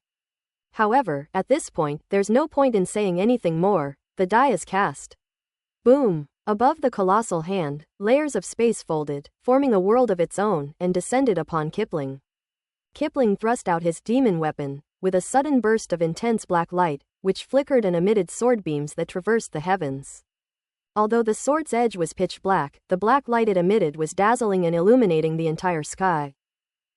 However, at this point, there's no point in saying anything more, the die is cast. Boom! Above the colossal hand, layers of space folded, forming a world of its own, and descended upon Kipling. Kipling thrust out his demon weapon, with a sudden burst of intense black light, which flickered and emitted sword beams that traversed the heavens. Although the sword's edge was pitch black, the black light it emitted was dazzling and illuminating the entire sky.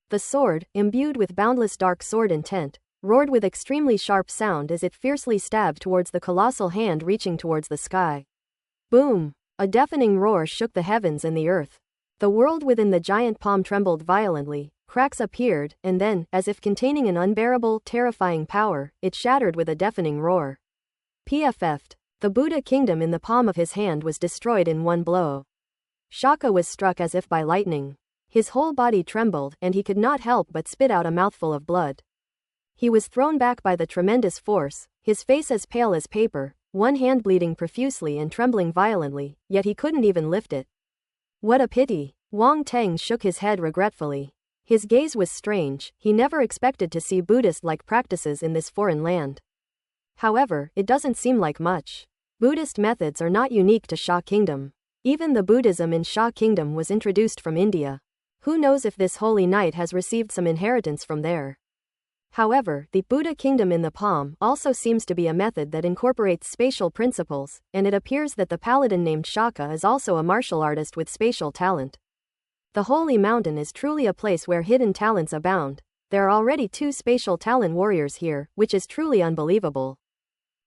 The sword, imbued with boundless dark sword intent, roared with extremely sharp sound as it fiercely stabbed towards the colossal hand reaching towards the sky. Boom! A deafening roar shook the heavens and the earth. The world within the giant palm trembled violently, cracks appeared, and then, as if containing an unbearable, terrifying power, it shattered with a deafening roar. PFF'd. The Buddha kingdom in the palm of his hand was destroyed in one blow. Shaka was struck as if by lightning. His whole body trembled, and he could not help but spit out a mouthful of blood. He was thrown back by the tremendous force, his face as pale as paper, one hand bleeding profusely and trembling violently, yet he couldn't even lift it. What a pity. Wang Teng shook his head regretfully. His gaze was strange, he never expected to see Buddhist-like practices in this foreign land. However, it doesn't seem like much. Buddhist methods are not unique to Xia Kingdom. Even the Buddhism in Xia Kingdom was introduced from India. Who knows if this holy knight has received some inheritance from there. However, the Buddha Kingdom in the palm also seems to be a method that incorporates spatial principles, and it appears that the paladin named Shaka is also a martial artist with spatial talent. The Holy Mountain is truly a place where hidden talents abound. There are already 2 spatial talent warriors here, which is truly unbelievable.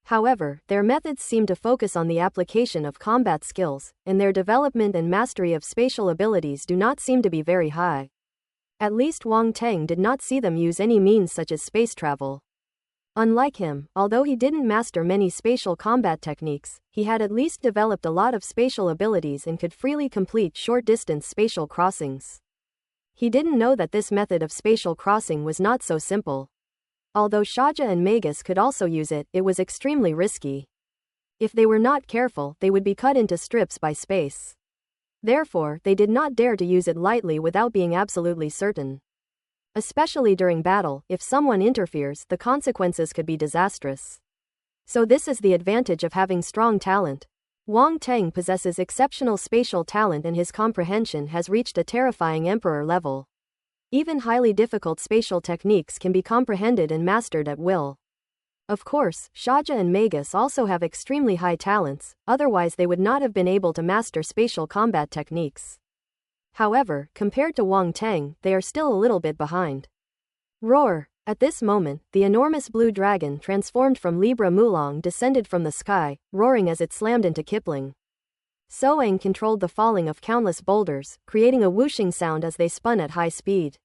However, their methods seem to focus on the application of combat skills, and their development and mastery of spatial abilities do not seem to be very high. At least Wang Teng did not see them use any means such as space travel. Unlike him, although he didn't master many spatial combat techniques, he had at least developed a lot of spatial abilities and could freely complete short-distance spatial crossings. He didn't know that this method of spatial crossing was not so simple. Although Shaja and Magus could also use it, it was extremely risky. If they were not careful, they would be cut into strips by space. Therefore, they did not dare to use it lightly without being absolutely certain. Especially during battle, if someone interferes, the consequences could be disastrous. So this is the advantage of having strong talent. Wang Teng possesses exceptional spatial talent and his comprehension has reached a terrifying emperor level. Even highly difficult spatial techniques can be comprehended and mastered at will. Of course, Shaja and Magus also have extremely high talents, otherwise they would not have been able to master spatial combat techniques. However, compared to Wang Teng, they are still a little bit behind. Roar! At this moment, the enormous blue dragon transformed from Libra Mulong descended from the sky, roaring as it slammed into Kipling. Soang controlled the falling of countless boulders, creating a whooshing sound as they spun at high speed.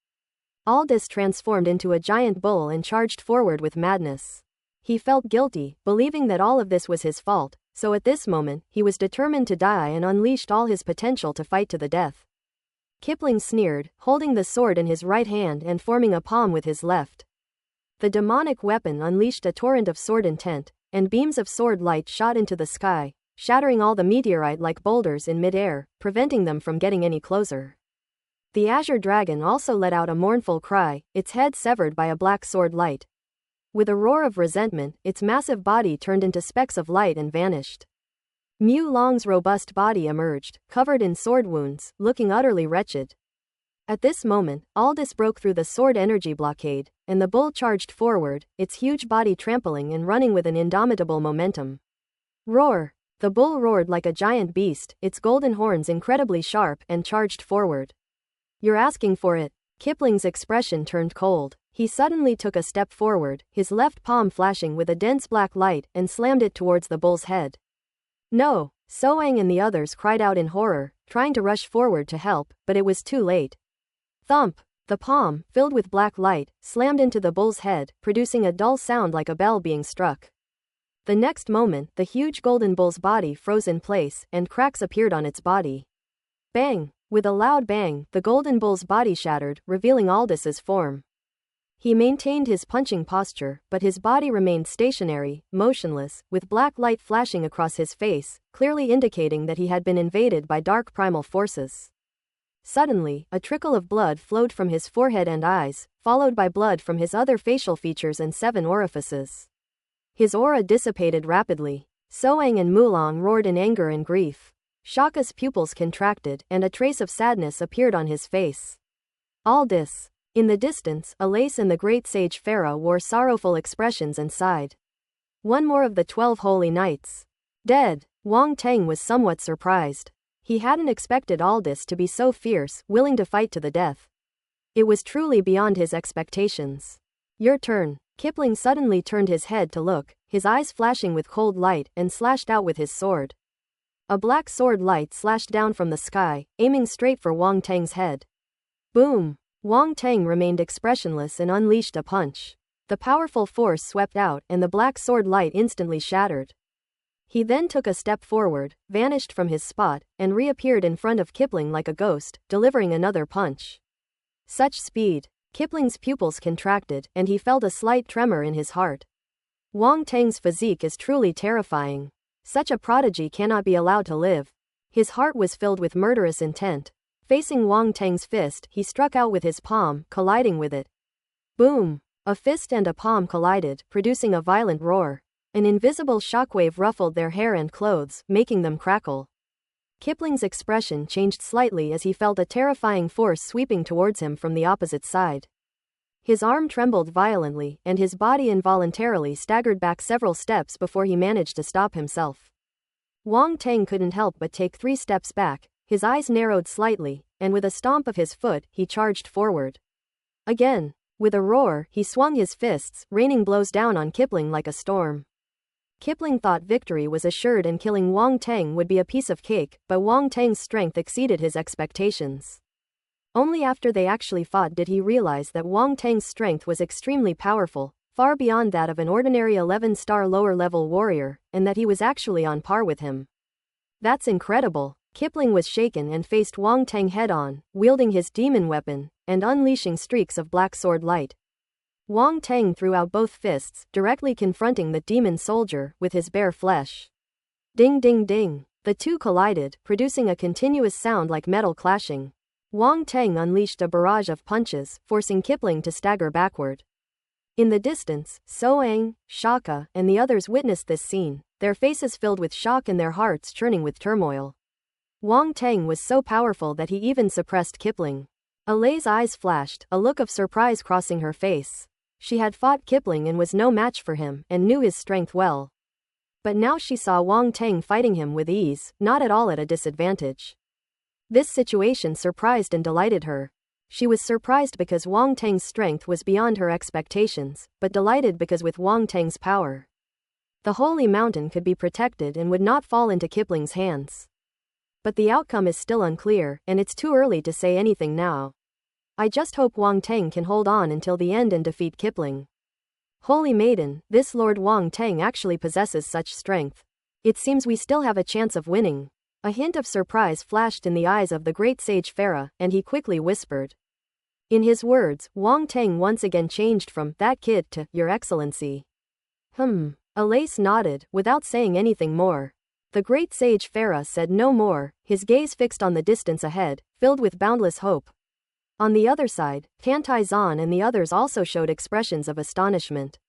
Aldous transformed into a giant bull and charged forward with madness. He felt guilty, believing that all of this was his fault, so at this moment, he was determined to die and unleashed all his potential to fight to the death. Kipling sneered, holding the sword in his right hand and forming a palm with his left. The demonic weapon unleashed a torrent of sword intent, and beams of sword light shot into the sky, shattering all the meteorite-like boulders in mid-air, preventing them from getting any closer. The azure dragon also let out a mournful cry, its head severed by a black sword light. With a roar of resentment, its massive body turned into specks of light and vanished. Mu Long's robust body emerged, covered in sword wounds, looking utterly wretched. At this moment, Aldous broke through the sword energy blockade, and the bull charged forward, its huge body trampling and running with an indomitable momentum. Roar! The bull roared like a giant beast, its golden horns incredibly sharp, and charged forward. You're asking for it. Kipling's expression turned cold. He suddenly took a step forward, his left palm flashing with a dense black light, and slammed it towards the bull's head. No! Soang and the others cried out in horror, trying to rush forward to help, but it was too late. Thump! The palm, filled with black light, slammed into the bull's head, producing a dull sound like a bell being struck. The next moment, the huge golden bull's body froze in place, and cracks appeared on its body. Bang! With a loud bang, the golden bull's body shattered, revealing Aldous's form. He maintained his punching posture, but his body remained stationary, motionless, with black light flashing across his face, clearly indicating that he had been invaded by dark primal forces. Suddenly, a trickle of blood flowed from his forehead and eyes, followed by blood from his other facial features and 7 orifices. His aura dissipated rapidly. Soang and Mulong roared in anger and grief. Shaka's pupils contracted, and a trace of sadness appeared on his face. Aldous. In the distance, Alace and the great sage Farah wore sorrowful expressions and sighed. One more of the 12 holy knights. Dead. Wang Teng was somewhat surprised. He hadn't expected Aldous to be so fierce, willing to fight to the death. It was truly beyond his expectations. Your turn. Kipling suddenly turned his head to look, his eyes flashing with cold light, and slashed out with his sword. A black sword light slashed down from the sky, aiming straight for Wang Teng's head. Boom! Wang Teng remained expressionless and unleashed a punch. The powerful force swept out, and the black sword light instantly shattered. He then took a step forward, vanished from his spot, and reappeared in front of Kipling like a ghost, delivering another punch. Such speed! Kipling's pupils contracted, and he felt a slight tremor in his heart. Wang Tang's physique is truly terrifying. Such a prodigy cannot be allowed to live. His heart was filled with murderous intent. Facing Wang Tang's fist, he struck out with his palm, colliding with it. Boom! A fist and a palm collided, producing a violent roar. An invisible shockwave ruffled their hair and clothes, making them crackle. Kipling's expression changed slightly as he felt a terrifying force sweeping towards him from the opposite side. His arm trembled violently, and his body involuntarily staggered back several steps before he managed to stop himself. Wang Tang couldn't help but take 3 steps back, his eyes narrowed slightly, and with a stomp of his foot, he charged forward. Again. With a roar, he swung his fists, raining blows down on Kipling like a storm. Kipling thought victory was assured and killing Wang Tang would be a piece of cake, but Wang Tang's strength exceeded his expectations. Only after they actually fought did he realize that Wang Tang's strength was extremely powerful, far beyond that of an ordinary 11-star lower-level warrior, and that he was actually on par with him. That's incredible. Kipling was shaken and faced Wang Tang head-on, wielding his demon weapon, and unleashing streaks of black sword light. Wang Tang threw out both fists, directly confronting the demon soldier with his bare flesh. Ding ding ding. The two collided, producing a continuous sound like metal clashing. Wang Tang unleashed a barrage of punches, forcing Kipling to stagger backward. In the distance, Soang, Shaka, and the others witnessed this scene, their faces filled with shock and their hearts churning with turmoil. Wang Tang was so powerful that he even suppressed Kipling. Alay's eyes flashed, a look of surprise crossing her face. She had fought Kipling and was no match for him, and knew his strength well. But now she saw Wang Tang fighting him with ease, not at all at a disadvantage. This situation surprised and delighted her. She was surprised because Wang Tang's strength was beyond her expectations, but delighted because with Wang Tang's power, the holy mountain could be protected and would not fall into Kipling's hands. But the outcome is still unclear, and it's too early to say anything now. I just hope Wang Tang can hold on until the end and defeat Kipling. Holy Maiden, this Lord Wang Tang actually possesses such strength. It seems we still have a chance of winning. A hint of surprise flashed in the eyes of the great sage Farah, and he quickly whispered. In his words, Wang Tang once again changed from "that kid" to "Your Excellency." Alace nodded, without saying anything more. The great sage Farah said no more, his gaze fixed on the distance ahead, filled with boundless hope. On the other side, Tantai Zan and the others also showed expressions of astonishment.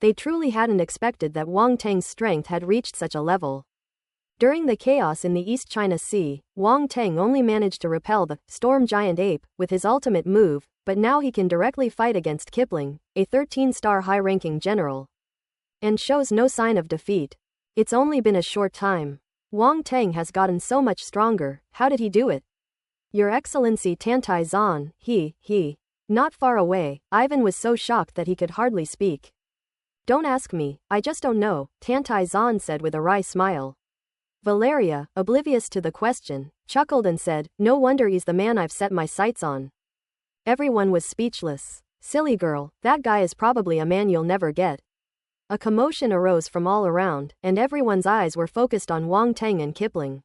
They truly hadn't expected that Wang Tang's strength had reached such a level. During the chaos in the East China Sea, Wang Tang only managed to repel the storm giant ape with his ultimate move, but now he can directly fight against Kipling, a 13-star high-ranking general, and shows no sign of defeat. It's only been a short time. Wang Tang has gotten so much stronger. How did he do it? Your Excellency Tantai Zan, he. Not far away, Ivan was so shocked that he could hardly speak. Don't ask me, I just don't know, Tantai Zan said with a wry smile. Valeria, oblivious to the question, chuckled and said, no wonder he's the man I've set my sights on. Everyone was speechless. Silly girl, that guy is probably a man you'll never get. A commotion arose from all around, and everyone's eyes were focused on Wang Tang and Kipling.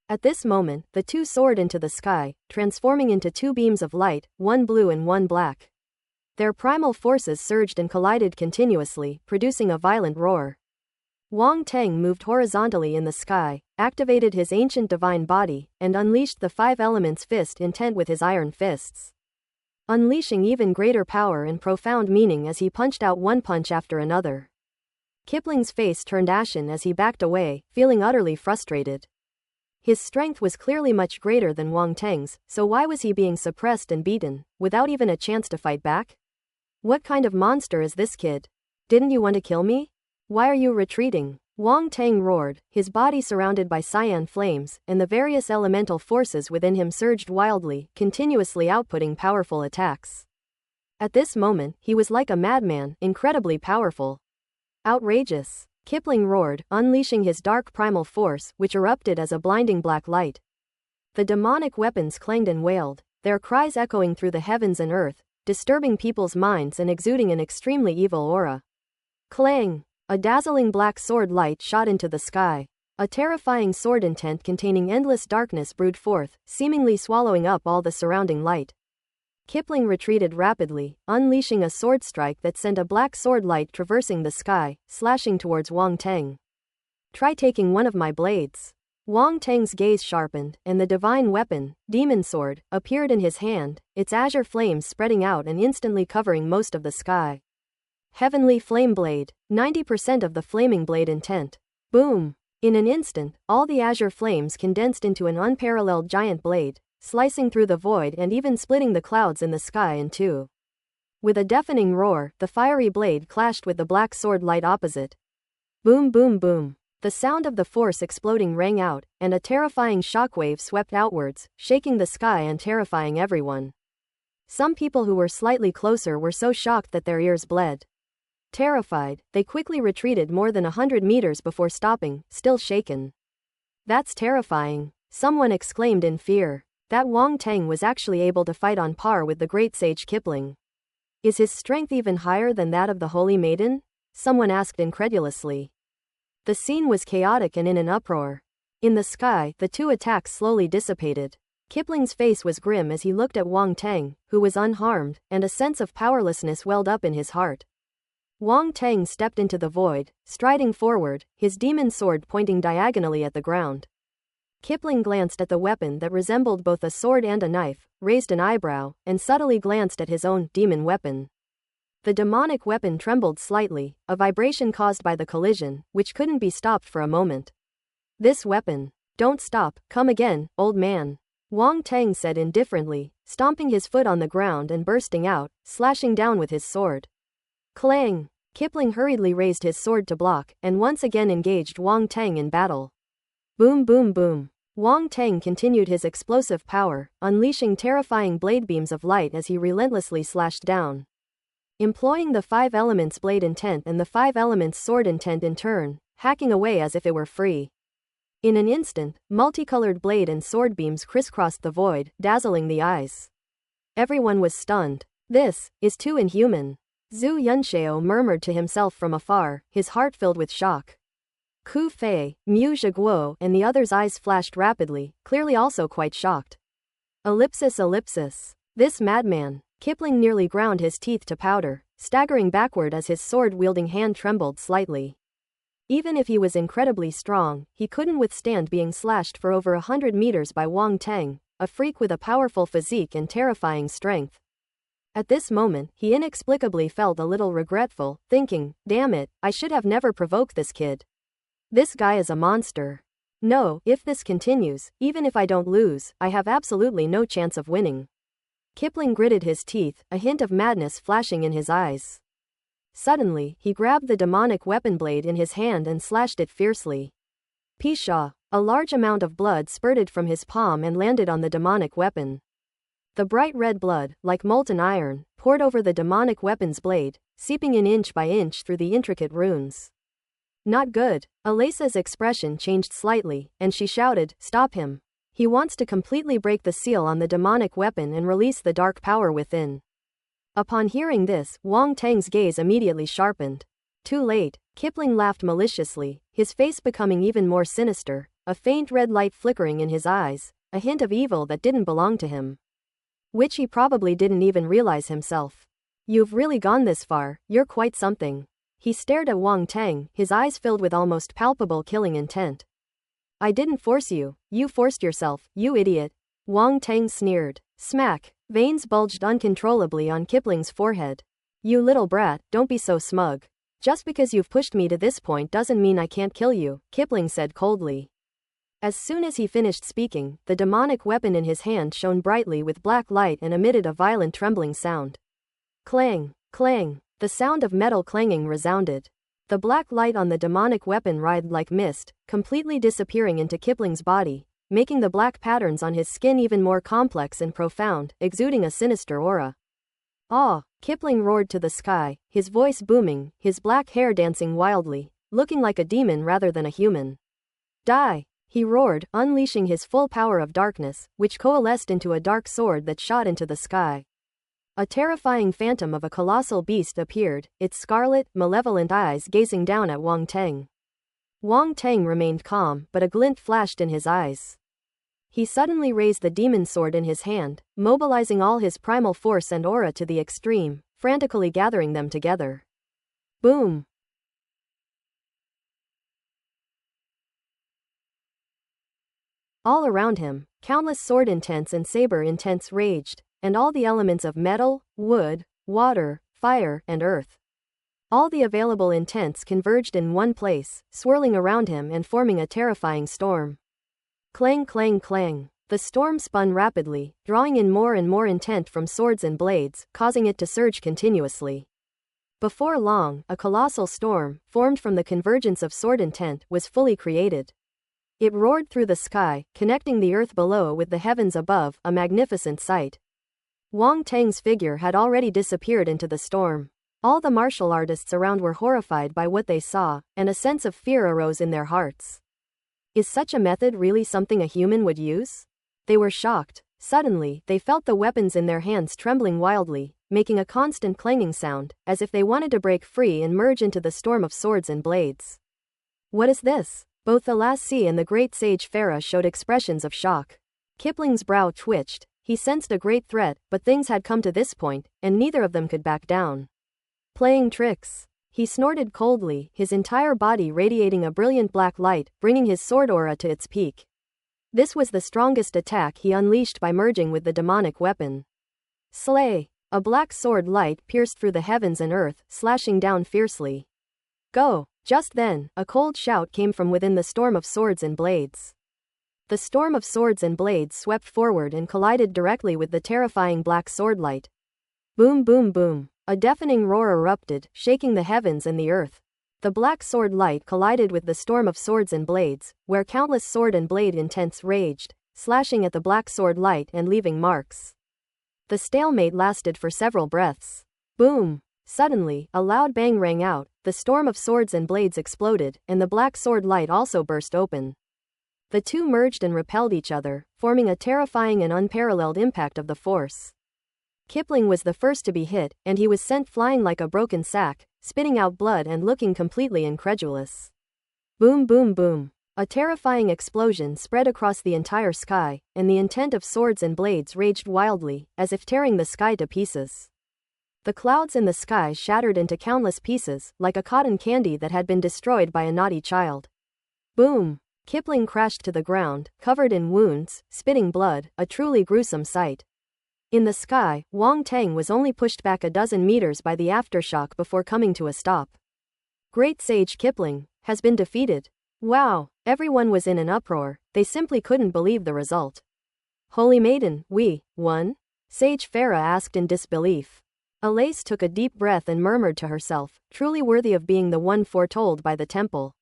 At this moment, the two soared into the sky, transforming into 2 beams of light, one blue and one black. Their primal forces surged and collided continuously, producing a violent roar. Wang Tang moved horizontally in the sky, activated his ancient divine body, and unleashed the 5 elements fist intent with his iron fists, unleashing even greater power and profound meaning as he punched out one punch after another. Kipling's face turned ashen as he backed away, feeling utterly frustrated. His strength was clearly much greater than Wang Tang's, so why was he being suppressed and beaten, without even a chance to fight back? What kind of monster is this kid? Didn't you want to kill me? Why are you retreating? Wang Tang roared, his body surrounded by cyan flames, and the various elemental forces within him surged wildly, continuously outputting powerful attacks. At this moment, he was like a madman, incredibly powerful. Outrageous! Kipling roared, unleashing his dark primal force, which erupted as a blinding black light. The demonic weapons clanged and wailed, their cries echoing through the heavens and earth, disturbing people's minds and exuding an extremely evil aura. Clang! A dazzling black sword light shot into the sky. A terrifying sword intent containing endless darkness brewed forth, seemingly swallowing up all the surrounding light. Kipling retreated rapidly, unleashing a sword strike that sent a black sword light traversing the sky, slashing towards Wang Teng. Try taking one of my blades. Wang Teng's gaze sharpened, and the divine weapon, demon sword, appeared in his hand, its azure flames spreading out and instantly covering most of the sky. Heavenly flame blade, 90% of the flaming blade intent. Boom! In an instant, all the azure flames condensed into an unparalleled giant blade, slicing through the void and even splitting the clouds in the sky in two. With a deafening roar, the fiery blade clashed with the black sword light opposite. Boom boom boom. The sound of the force exploding rang out, and a terrifying shockwave swept outwards, shaking the sky and terrifying everyone. Some people who were slightly closer were so shocked that their ears bled. Terrified, they quickly retreated more than 100 meters before stopping, still shaken. That's terrifying, someone exclaimed in fear. That Wang Teng was actually able to fight on par with the great sage Kipling. Is his strength even higher than that of the Holy Maiden? Someone asked incredulously. The scene was chaotic and in an uproar. In the sky, the two attacks slowly dissipated. Kipling's face was grim as he looked at Wang Teng, who was unharmed, and a sense of powerlessness welled up in his heart. Wang Teng stepped into the void, striding forward, his demon sword pointing diagonally at the ground. Kipling glanced at the weapon that resembled both a sword and a knife, raised an eyebrow, and subtly glanced at his own demon weapon. The demonic weapon trembled slightly, a vibration caused by the collision, which couldn't be stopped for a moment. This weapon. Don't stop, come again, old man. Wang Teng said indifferently, stomping his foot on the ground and bursting out, slashing down with his sword. Clang! Kipling hurriedly raised his sword to block, and once again engaged Wang Teng in battle. Boom boom boom. Wang Teng continued his explosive power, unleashing terrifying blade beams of light as he relentlessly slashed down. Employing the 5 elements blade intent and the 5 elements sword intent in turn, hacking away as if it were free. In an instant, multicolored blade and sword beams crisscrossed the void, dazzling the eyes. Everyone was stunned. This is too inhuman. Zhu Yunxiao murmured to himself from afar, his heart filled with shock. Ku Fei, Mu Zhiguo, and the others' eyes flashed rapidly, clearly also quite shocked. Ellipsis ellipsis. This madman. Kipling nearly ground his teeth to powder, staggering backward as his sword-wielding hand trembled slightly. Even if he was incredibly strong, he couldn't withstand being slashed for over 100 meters by Wang Teng, a freak with a powerful physique and terrifying strength. At this moment, he inexplicably felt a little regretful, thinking, damn it, I should have never provoked this kid. This guy is a monster. No, if this continues, even if I don't lose, I have absolutely no chance of winning. Kipling gritted his teeth, a hint of madness flashing in his eyes. Suddenly, he grabbed the demonic weapon blade in his hand and slashed it fiercely. Pshaw! A large amount of blood spurted from his palm and landed on the demonic weapon. The bright red blood, like molten iron, poured over the demonic weapon's blade, seeping in inch by inch through the intricate runes. Not good. Alesa's expression changed slightly, and she shouted, "Stop him. He wants to completely break the seal on the demonic weapon and release the dark power within." Upon hearing this, Wang Teng's gaze immediately sharpened. Too late. Kipling laughed maliciously, his face becoming even more sinister, a faint red light flickering in his eyes, a hint of evil that didn't belong to him. Which he probably didn't even realize himself. You've really gone this far, you're quite something. He stared at Wang Teng, his eyes filled with almost palpable killing intent. I didn't force you, you forced yourself, you idiot. Wang Teng sneered. Smack. Veins bulged uncontrollably on Kipling's forehead. You little brat, don't be so smug. Just because you've pushed me to this point doesn't mean I can't kill you, Kipling said coldly. As soon as he finished speaking, the demonic weapon in his hand shone brightly with black light and emitted a violent trembling sound. Clang, clang. The sound of metal clanging resounded. The black light on the demonic weapon writhed like mist, completely disappearing into Kipling's body, making the black patterns on his skin even more complex and profound, exuding a sinister aura. Ah! Kipling roared to the sky, his voice booming, his black hair dancing wildly, looking like a demon rather than a human. Die! He roared, unleashing his full power of darkness, which coalesced into a dark sword that shot into the sky. A terrifying phantom of a colossal beast appeared, its scarlet, malevolent eyes gazing down at Wang Teng. Wang Teng remained calm, but a glint flashed in his eyes. He suddenly raised the demon sword in his hand, mobilizing all his primal force and aura to the extreme, frantically gathering them together. Boom! All around him, countless sword intents and saber intents raged, and all the elements of metal, wood, water, fire, and earth. All the available intents converged in one place, swirling around him and forming a terrifying storm. Clang, clang, clang. The storm spun rapidly, drawing in more and more intent from swords and blades, causing it to surge continuously. Before long, a colossal storm, formed from the convergence of sword intent, was fully created. It roared through the sky, connecting the earth below with the heavens above, a magnificent sight. Wang Tang's figure had already disappeared into the storm. All the martial artists around were horrified by what they saw, and a sense of fear arose in their hearts. Is such a method really something a human would use? They were shocked. Suddenly, they felt the weapons in their hands trembling wildly, making a constant clanging sound, as if they wanted to break free and merge into the storm of swords and blades. What is this? Both the lassie and the great sage Farah showed expressions of shock. Kipling's brow twitched. He sensed a great threat, but things had come to this point, and neither of them could back down. Playing tricks. He snorted coldly, his entire body radiating a brilliant black light, bringing his sword aura to its peak. This was the strongest attack he unleashed by merging with the demonic weapon. Slay! A black sword light pierced through the heavens and earth, slashing down fiercely. Go! Just then, a cold shout came from within the storm of swords and blades. The storm of swords and blades swept forward and collided directly with the terrifying black sword light. Boom, boom, boom. A deafening roar erupted, shaking the heavens and the earth. The black sword light collided with the storm of swords and blades, where countless sword and blade intents raged, slashing at the black sword light and leaving marks. The stalemate lasted for several breaths. Boom! Suddenly, a loud bang rang out, the storm of swords and blades exploded, and the black sword light also burst open. The two merged and repelled each other, forming a terrifying and unparalleled impact of the force. Kipling was the first to be hit, and he was sent flying like a broken sack, spitting out blood and looking completely incredulous. Boom, boom, boom. A terrifying explosion spread across the entire sky, and the intent of swords and blades raged wildly, as if tearing the sky to pieces. The clouds in the sky shattered into countless pieces, like a cotton candy that had been destroyed by a naughty child. Boom! Kipling crashed to the ground, covered in wounds, spitting blood, a truly gruesome sight. In the sky, Wang Tang was only pushed back a dozen meters by the aftershock before coming to a stop. Great Sage Kipling has been defeated. Wow! Everyone was in an uproar, they simply couldn't believe the result. Holy Maiden, we won? Sage Farah asked in disbelief. Alace took a deep breath and murmured to herself, truly worthy of being the one foretold by the temple.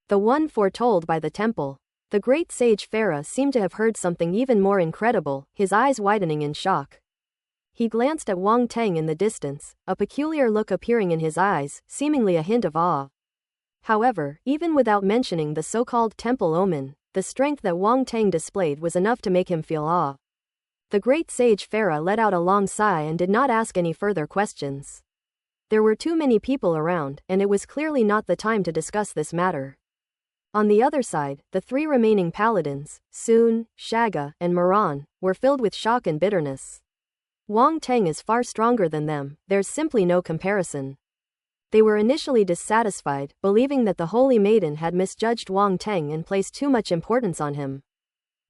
The one foretold by the temple. The great sage Farah seemed to have heard something even more incredible, his eyes widening in shock. He glanced at Wang Tang in the distance, a peculiar look appearing in his eyes, seemingly a hint of awe. However, even without mentioning the so-called temple omen, the strength that Wang Tang displayed was enough to make him feel awe. The great sage Farah let out a long sigh and did not ask any further questions. There were too many people around, and it was clearly not the time to discuss this matter. On the other side, the three remaining paladins, Sun, Shaga, and Moran, were filled with shock and bitterness. Wang Tang is far stronger than them, there's simply no comparison. They were initially dissatisfied, believing that the Holy Maiden had misjudged Wang Tang and placed too much importance on him.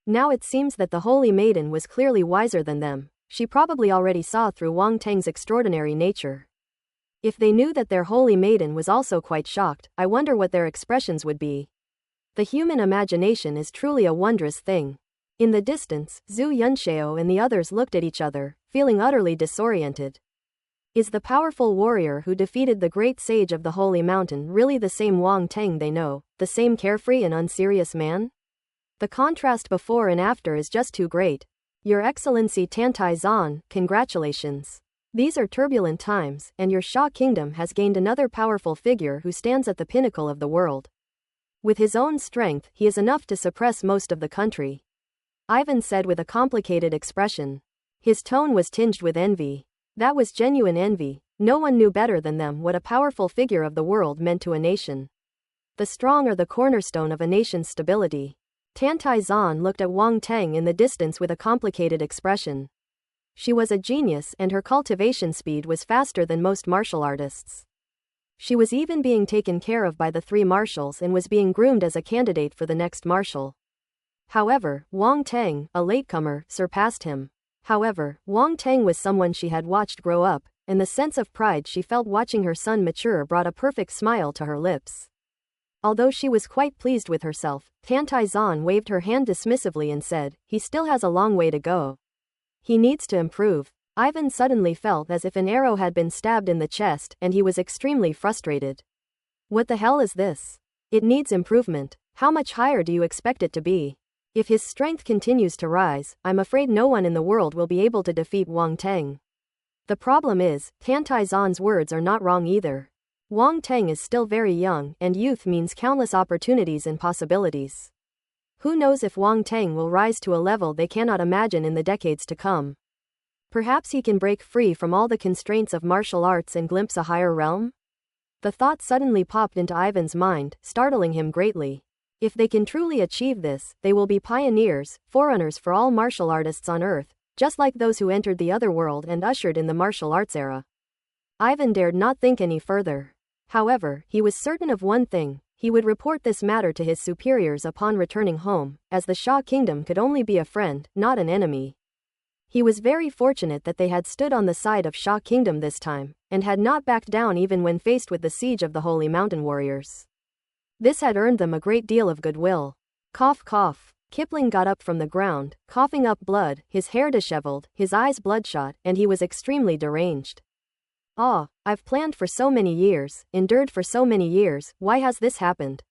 Now it seems that the Holy Maiden was clearly wiser than them. She probably already saw through Wang Tang's extraordinary nature. If they knew that their Holy Maiden was also quite shocked, I wonder what their expressions would be. The human imagination is truly a wondrous thing. In the distance, Zhu Yunxiao and the others looked at each other, feeling utterly disoriented. Is the powerful warrior who defeated the great sage of the Holy Mountain really the same Wang Tang they know, the same carefree and unserious man? The contrast before and after is just too great. Your Excellency Tantai Zan, congratulations. These are turbulent times, and your Sha Kingdom has gained another powerful figure who stands at the pinnacle of the world. With his own strength, he is enough to suppress most of the country. Ivan said with a complicated expression. His tone was tinged with envy. That was genuine envy. No one knew better than them what a powerful figure of the world meant to a nation. The strong are the cornerstone of a nation's stability. Tantai Zan looked at Wang Teng in the distance with a complicated expression. She was a genius and her cultivation speed was faster than most martial artists. She was even being taken care of by the three marshals and was being groomed as a candidate for the next marshal. However, Wang Teng, a latecomer, surpassed him. However, Wang Teng was someone she had watched grow up, and the sense of pride she felt watching her son mature brought a perfect smile to her lips. Although she was quite pleased with herself, Tantai Zan waved her hand dismissively and said, "He still has a long way to go. He needs to improve." Ivan suddenly felt as if an arrow had been stabbed in the chest, and he was extremely frustrated. What the hell is this? It needs improvement. How much higher do you expect it to be? If his strength continues to rise, I'm afraid no one in the world will be able to defeat Wang Teng. The problem is, Tantai Zan's words are not wrong either. Wang Teng is still very young, and youth means countless opportunities and possibilities. Who knows if Wang Teng will rise to a level they cannot imagine in the decades to come. Perhaps he can break free from all the constraints of martial arts and glimpse a higher realm? The thought suddenly popped into Ivan's mind, startling him greatly. If they can truly achieve this, they will be pioneers, forerunners for all martial artists on Earth, just like those who entered the other world and ushered in the martial arts era. Ivan dared not think any further. However, he was certain of one thing: he would report this matter to his superiors upon returning home, as the Shah Kingdom could only be a friend, not an enemy. He was very fortunate that they had stood on the side of Shah Kingdom this time, and had not backed down even when faced with the siege of the Holy Mountain Warriors. This had earned them a great deal of goodwill. Cough cough. Kipling got up from the ground, coughing up blood, his hair disheveled, his eyes bloodshot, and he was extremely deranged. I've planned for so many years, endured for so many years, why has this happened?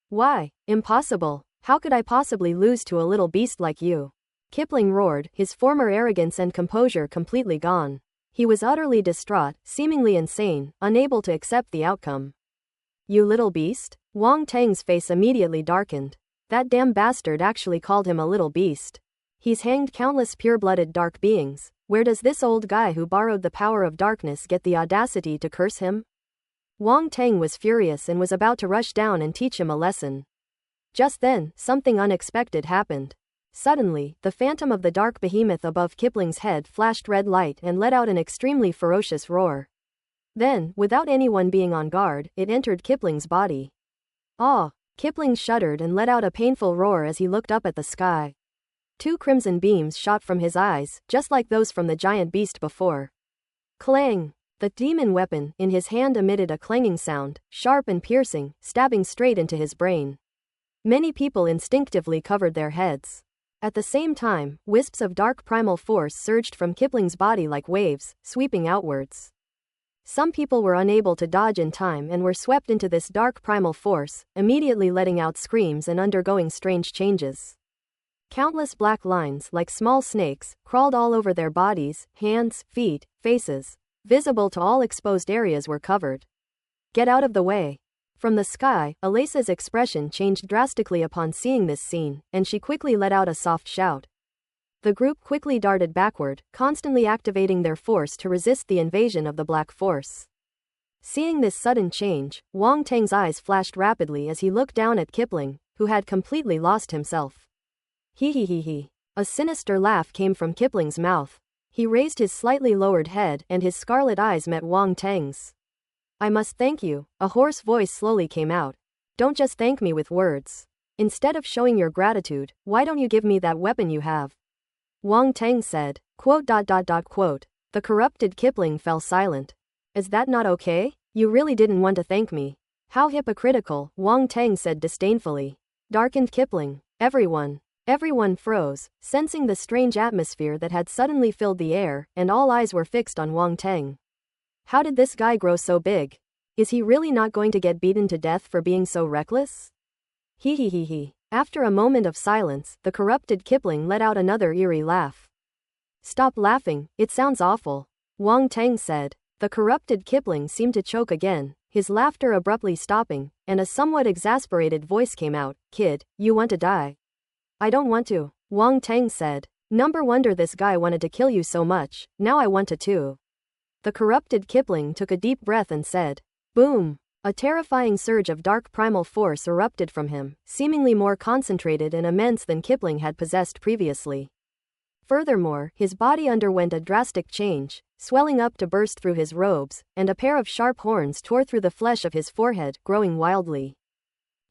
Why? Impossible. How could I possibly lose to a little beast like you? Kipling roared, his former arrogance and composure completely gone. He was utterly distraught, seemingly insane, unable to accept the outcome. You little beast? Wang Teng's face immediately darkened. That damn bastard actually called him a little beast. He's hanged countless pure-blooded dark beings. Where does this old guy who borrowed the power of darkness get the audacity to curse him? Wang Teng was furious and was about to rush down and teach him a lesson. Just then, something unexpected happened. Suddenly, the phantom of the dark behemoth above Kipling's head flashed red light and let out an extremely ferocious roar. Then, without anyone being on guard, it entered Kipling's body. Kipling shuddered and let out a painful roar as he looked up at the sky. Two crimson beams shot from his eyes, just like those from the giant beast before. Clang! The demon weapon in his hand emitted a clanging sound, sharp and piercing, stabbing straight into his brain. Many people instinctively covered their heads. At the same time, wisps of dark primal force surged from Kipling's body like waves, sweeping outwards. Some people were unable to dodge in time and were swept into this dark primal force, immediately letting out screams and undergoing strange changes. Countless black lines, like small snakes, crawled all over their bodies, hands, feet, faces. Visible to all exposed areas were covered. Get out of the way. From the sky, Alasa's expression changed drastically upon seeing this scene, and she quickly let out a soft shout. The group quickly darted backward, constantly activating their force to resist the invasion of the Black Force. Seeing this sudden change, Wang Teng's eyes flashed rapidly as he looked down at Kipling, who had completely lost himself. He. A sinister laugh came from Kipling's mouth. He raised his slightly lowered head and his scarlet eyes met Wang Teng's. I must thank you, a hoarse voice slowly came out. Don't just thank me with words. Instead of showing your gratitude, why don't you give me that weapon you have? Wang Teng said. The corrupted Kipling fell silent. Is that not okay? You really didn't want to thank me. How hypocritical, Wang Teng said disdainfully. Darkened Kipling. Everyone froze, sensing the strange atmosphere that had suddenly filled the air, and all eyes were fixed on Wang Teng. How did this guy grow so big? Is he really not going to get beaten to death for being so reckless? He. After a moment of silence, the corrupted Kipling let out another eerie laugh. Stop laughing, it sounds awful, Wang Teng said. The corrupted Kipling seemed to choke again, his laughter abruptly stopping, and a somewhat exasperated voice came out. Kid, you want to die? I don't want to, Wang Teng said. No wonder this guy wanted to kill you so much, now I want to too. The corrupted Kipling took a deep breath and said, boom. A terrifying surge of dark primal force erupted from him, seemingly more concentrated and immense than Kipling had possessed previously. Furthermore, his body underwent a drastic change, swelling up to burst through his robes, and a pair of sharp horns tore through the flesh of his forehead, growing wildly.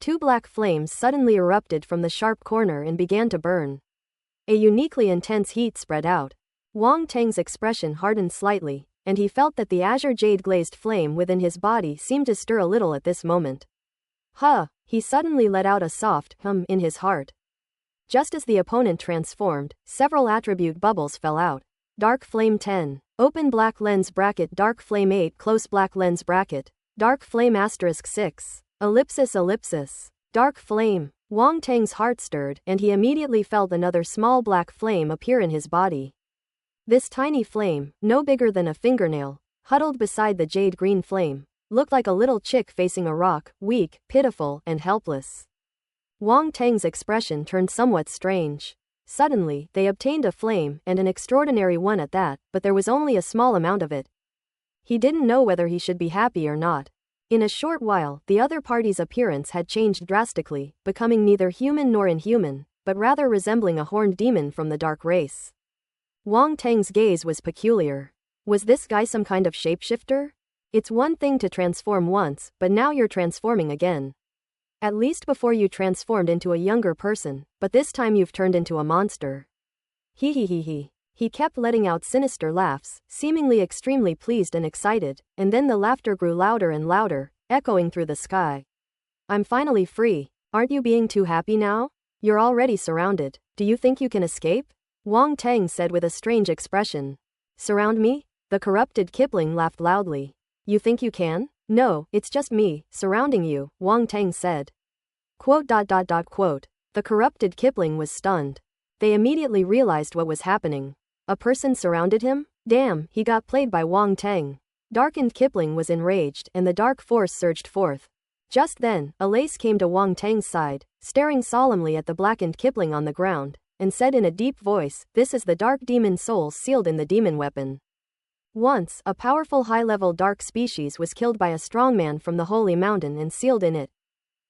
2 black flames suddenly erupted from the sharp corner and began to burn. A uniquely intense heat spread out. Wang Teng's expression hardened slightly, and he felt that the azure jade-glazed flame within his body seemed to stir a little at this moment. Huh! He suddenly let out a soft hum in his heart. Just as the opponent transformed, several attribute bubbles fell out. Dark Flame 10. Open black lens bracket. Dark Flame 8. Close black lens bracket. Dark Flame *6. Ellipsis. Dark Flame. Wang Teng's heart stirred, and he immediately felt another small black flame appear in his body. This tiny flame, no bigger than a fingernail, huddled beside the jade green flame, looked like a little chick facing a rock, weak, pitiful, and helpless. Wang Teng's expression turned somewhat strange. Suddenly, they obtained a flame, and an extraordinary one at that, but there was only a small amount of it. He didn't know whether he should be happy or not. In a short while, the other party's appearance had changed drastically, becoming neither human nor inhuman, but rather resembling a horned demon from the dark race. Wang Teng's gaze was peculiar. Was this guy some kind of shapeshifter? It's one thing to transform once, but now you're transforming again. At least before you transformed into a younger person, but this time you've turned into a monster. He. He kept letting out sinister laughs, seemingly extremely pleased and excited, and then the laughter grew louder and louder, echoing through the sky. I'm finally free. Aren't you being too happy now? You're already surrounded. Do you think you can escape? Wang Teng said with a strange expression. Surround me? The corrupted Kipling laughed loudly. You think you can? No, it's just me, surrounding you, Wang Teng said. Quote. The corrupted Kipling was stunned. They immediately realized what was happening. A person surrounded him? Damn, he got played by Wang Teng. Darkened Kipling was enraged, and the dark force surged forth. Just then, Alace came to Wang Teng's side, staring solemnly at the blackened Kipling on the ground, and said in a deep voice, "This is the dark demon soul sealed in the demon weapon." Once, a powerful high-level dark species was killed by a strong man from the holy mountain and sealed in it.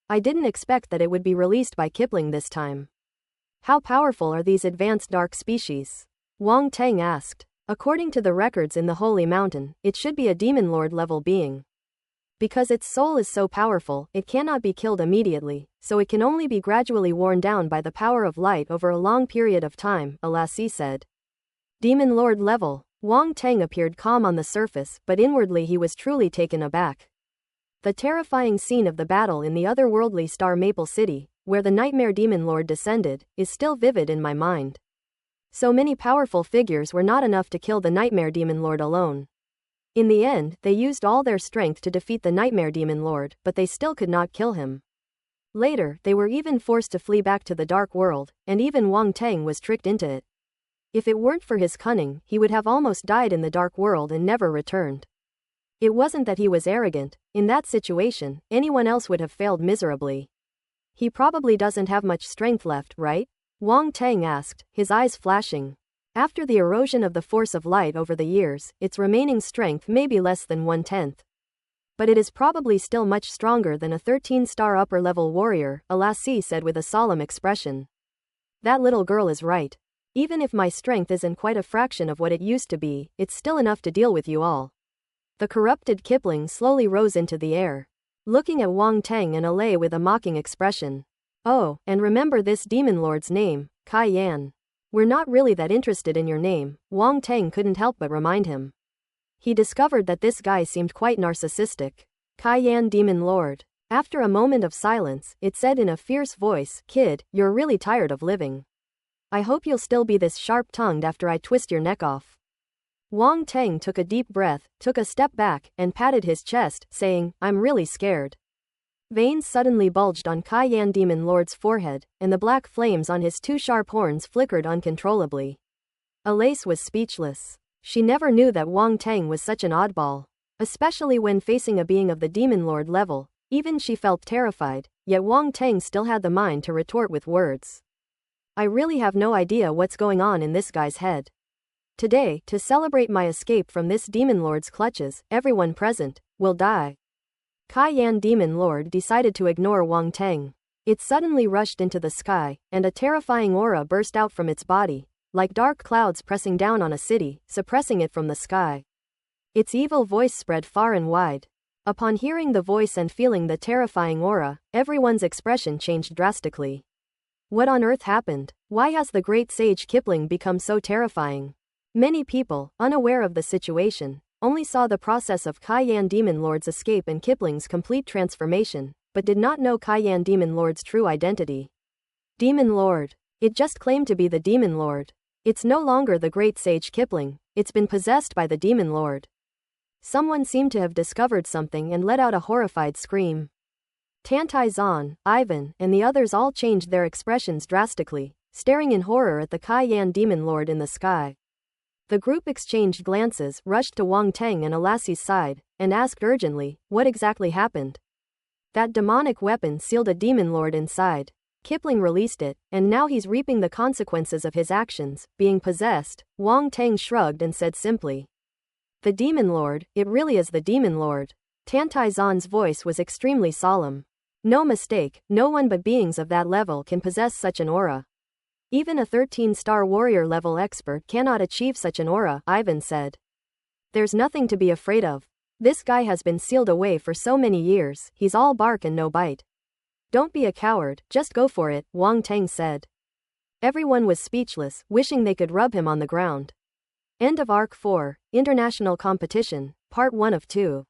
I didn't expect that it would be released by Kipling this time. How powerful are these advanced dark species? Wang Teng asked. According to the records in the holy mountain, it should be a demon lord level being. Because its soul is so powerful, it cannot be killed immediately, so it can only be gradually worn down by the power of light over a long period of time, Alace said. Demon Lord level. Wang Teng appeared calm on the surface, but inwardly he was truly taken aback. The terrifying scene of the battle in the otherworldly Star Maple City, where the Nightmare Demon Lord descended, is still vivid in my mind. So many powerful figures were not enough to kill the Nightmare Demon Lord alone. In the end, they used all their strength to defeat the Nightmare Demon Lord, but they still could not kill him. Later, they were even forced to flee back to the Dark World, and even Wang Teng was tricked into it. If it weren't for his cunning, he would have almost died in the Dark World and never returned. It wasn't that he was arrogant. In that situation, anyone else would have failed miserably. He probably doesn't have much strength left, right? Wang Teng asked, his eyes flashing. After the erosion of the force of light over the years, its remaining strength may be less than 1/10. But it is probably still much stronger than a 13-star upper-level warrior, Alace said with a solemn expression. That little girl is right. Even if my strength isn't quite a fraction of what it used to be, it's still enough to deal with you all. The corrupted Kipling slowly rose into the air, looking at Wang Teng and Alace with a mocking expression. Oh, and remember this demon lord's name, Kai Yan. We're not really that interested in your name, Wang Teng couldn't help but remind him. He discovered that this guy seemed quite narcissistic. Kai Yan Demon Lord. After a moment of silence, it said in a fierce voice, "Kid, you're really tired of living. I hope you'll still be this sharp-tongued after I twist your neck off." Wang Teng took a deep breath, took a step back, and patted his chest, saying, "I'm really scared." Veins suddenly bulged on Kai Yan Demon Lord's forehead, and the black flames on his 2 sharp horns flickered uncontrollably. Alace was speechless. She never knew that Wang Teng was such an oddball. Especially when facing a being of the Demon Lord level, even she felt terrified, yet Wang Teng still had the mind to retort with words. I really have no idea what's going on in this guy's head. Today, to celebrate my escape from this Demon Lord's clutches, everyone present will die. Cayenne Demon Lord decided to ignore Wang Teng. It suddenly rushed into the sky, and a terrifying aura burst out from its body, like dark clouds pressing down on a city, suppressing it from the sky. Its evil voice spread far and wide. Upon hearing the voice and feeling the terrifying aura, everyone's expression changed drastically. What on earth happened? Why has the great sage Kipling become so terrifying? Many people, unaware of the situation, only saw the process of Cayenne Demon Lord's escape and Kipling's complete transformation, but did not know Cayenne Demon Lord's true identity. Demon Lord. It just claimed to be the Demon Lord. It's no longer the great sage Kipling, it's been possessed by the Demon Lord. Someone seemed to have discovered something and let out a horrified scream. Tantai Zan, Ivan, and the others all changed their expressions drastically, staring in horror at the Cayenne Demon Lord in the sky. The group exchanged glances, rushed to Wang Teng and Alassi's side, and asked urgently, what exactly happened? That demonic weapon sealed a Demon Lord inside. Kipling released it, and now he's reaping the consequences of his actions, being possessed. Wang Teng shrugged and said simply. The Demon Lord, it really is the Demon Lord. Tantai Zan's voice was extremely solemn. No mistake, no one but beings of that level can possess such an aura. Even a 13-star warrior level expert cannot achieve such an aura, Ivan said. There's nothing to be afraid of. This guy has been sealed away for so many years, he's all bark and no bite. Don't be a coward, just go for it, Wang Teng said. Everyone was speechless, wishing they could rub him on the ground. End of Arc 4, International Competition, Part 1 of 2.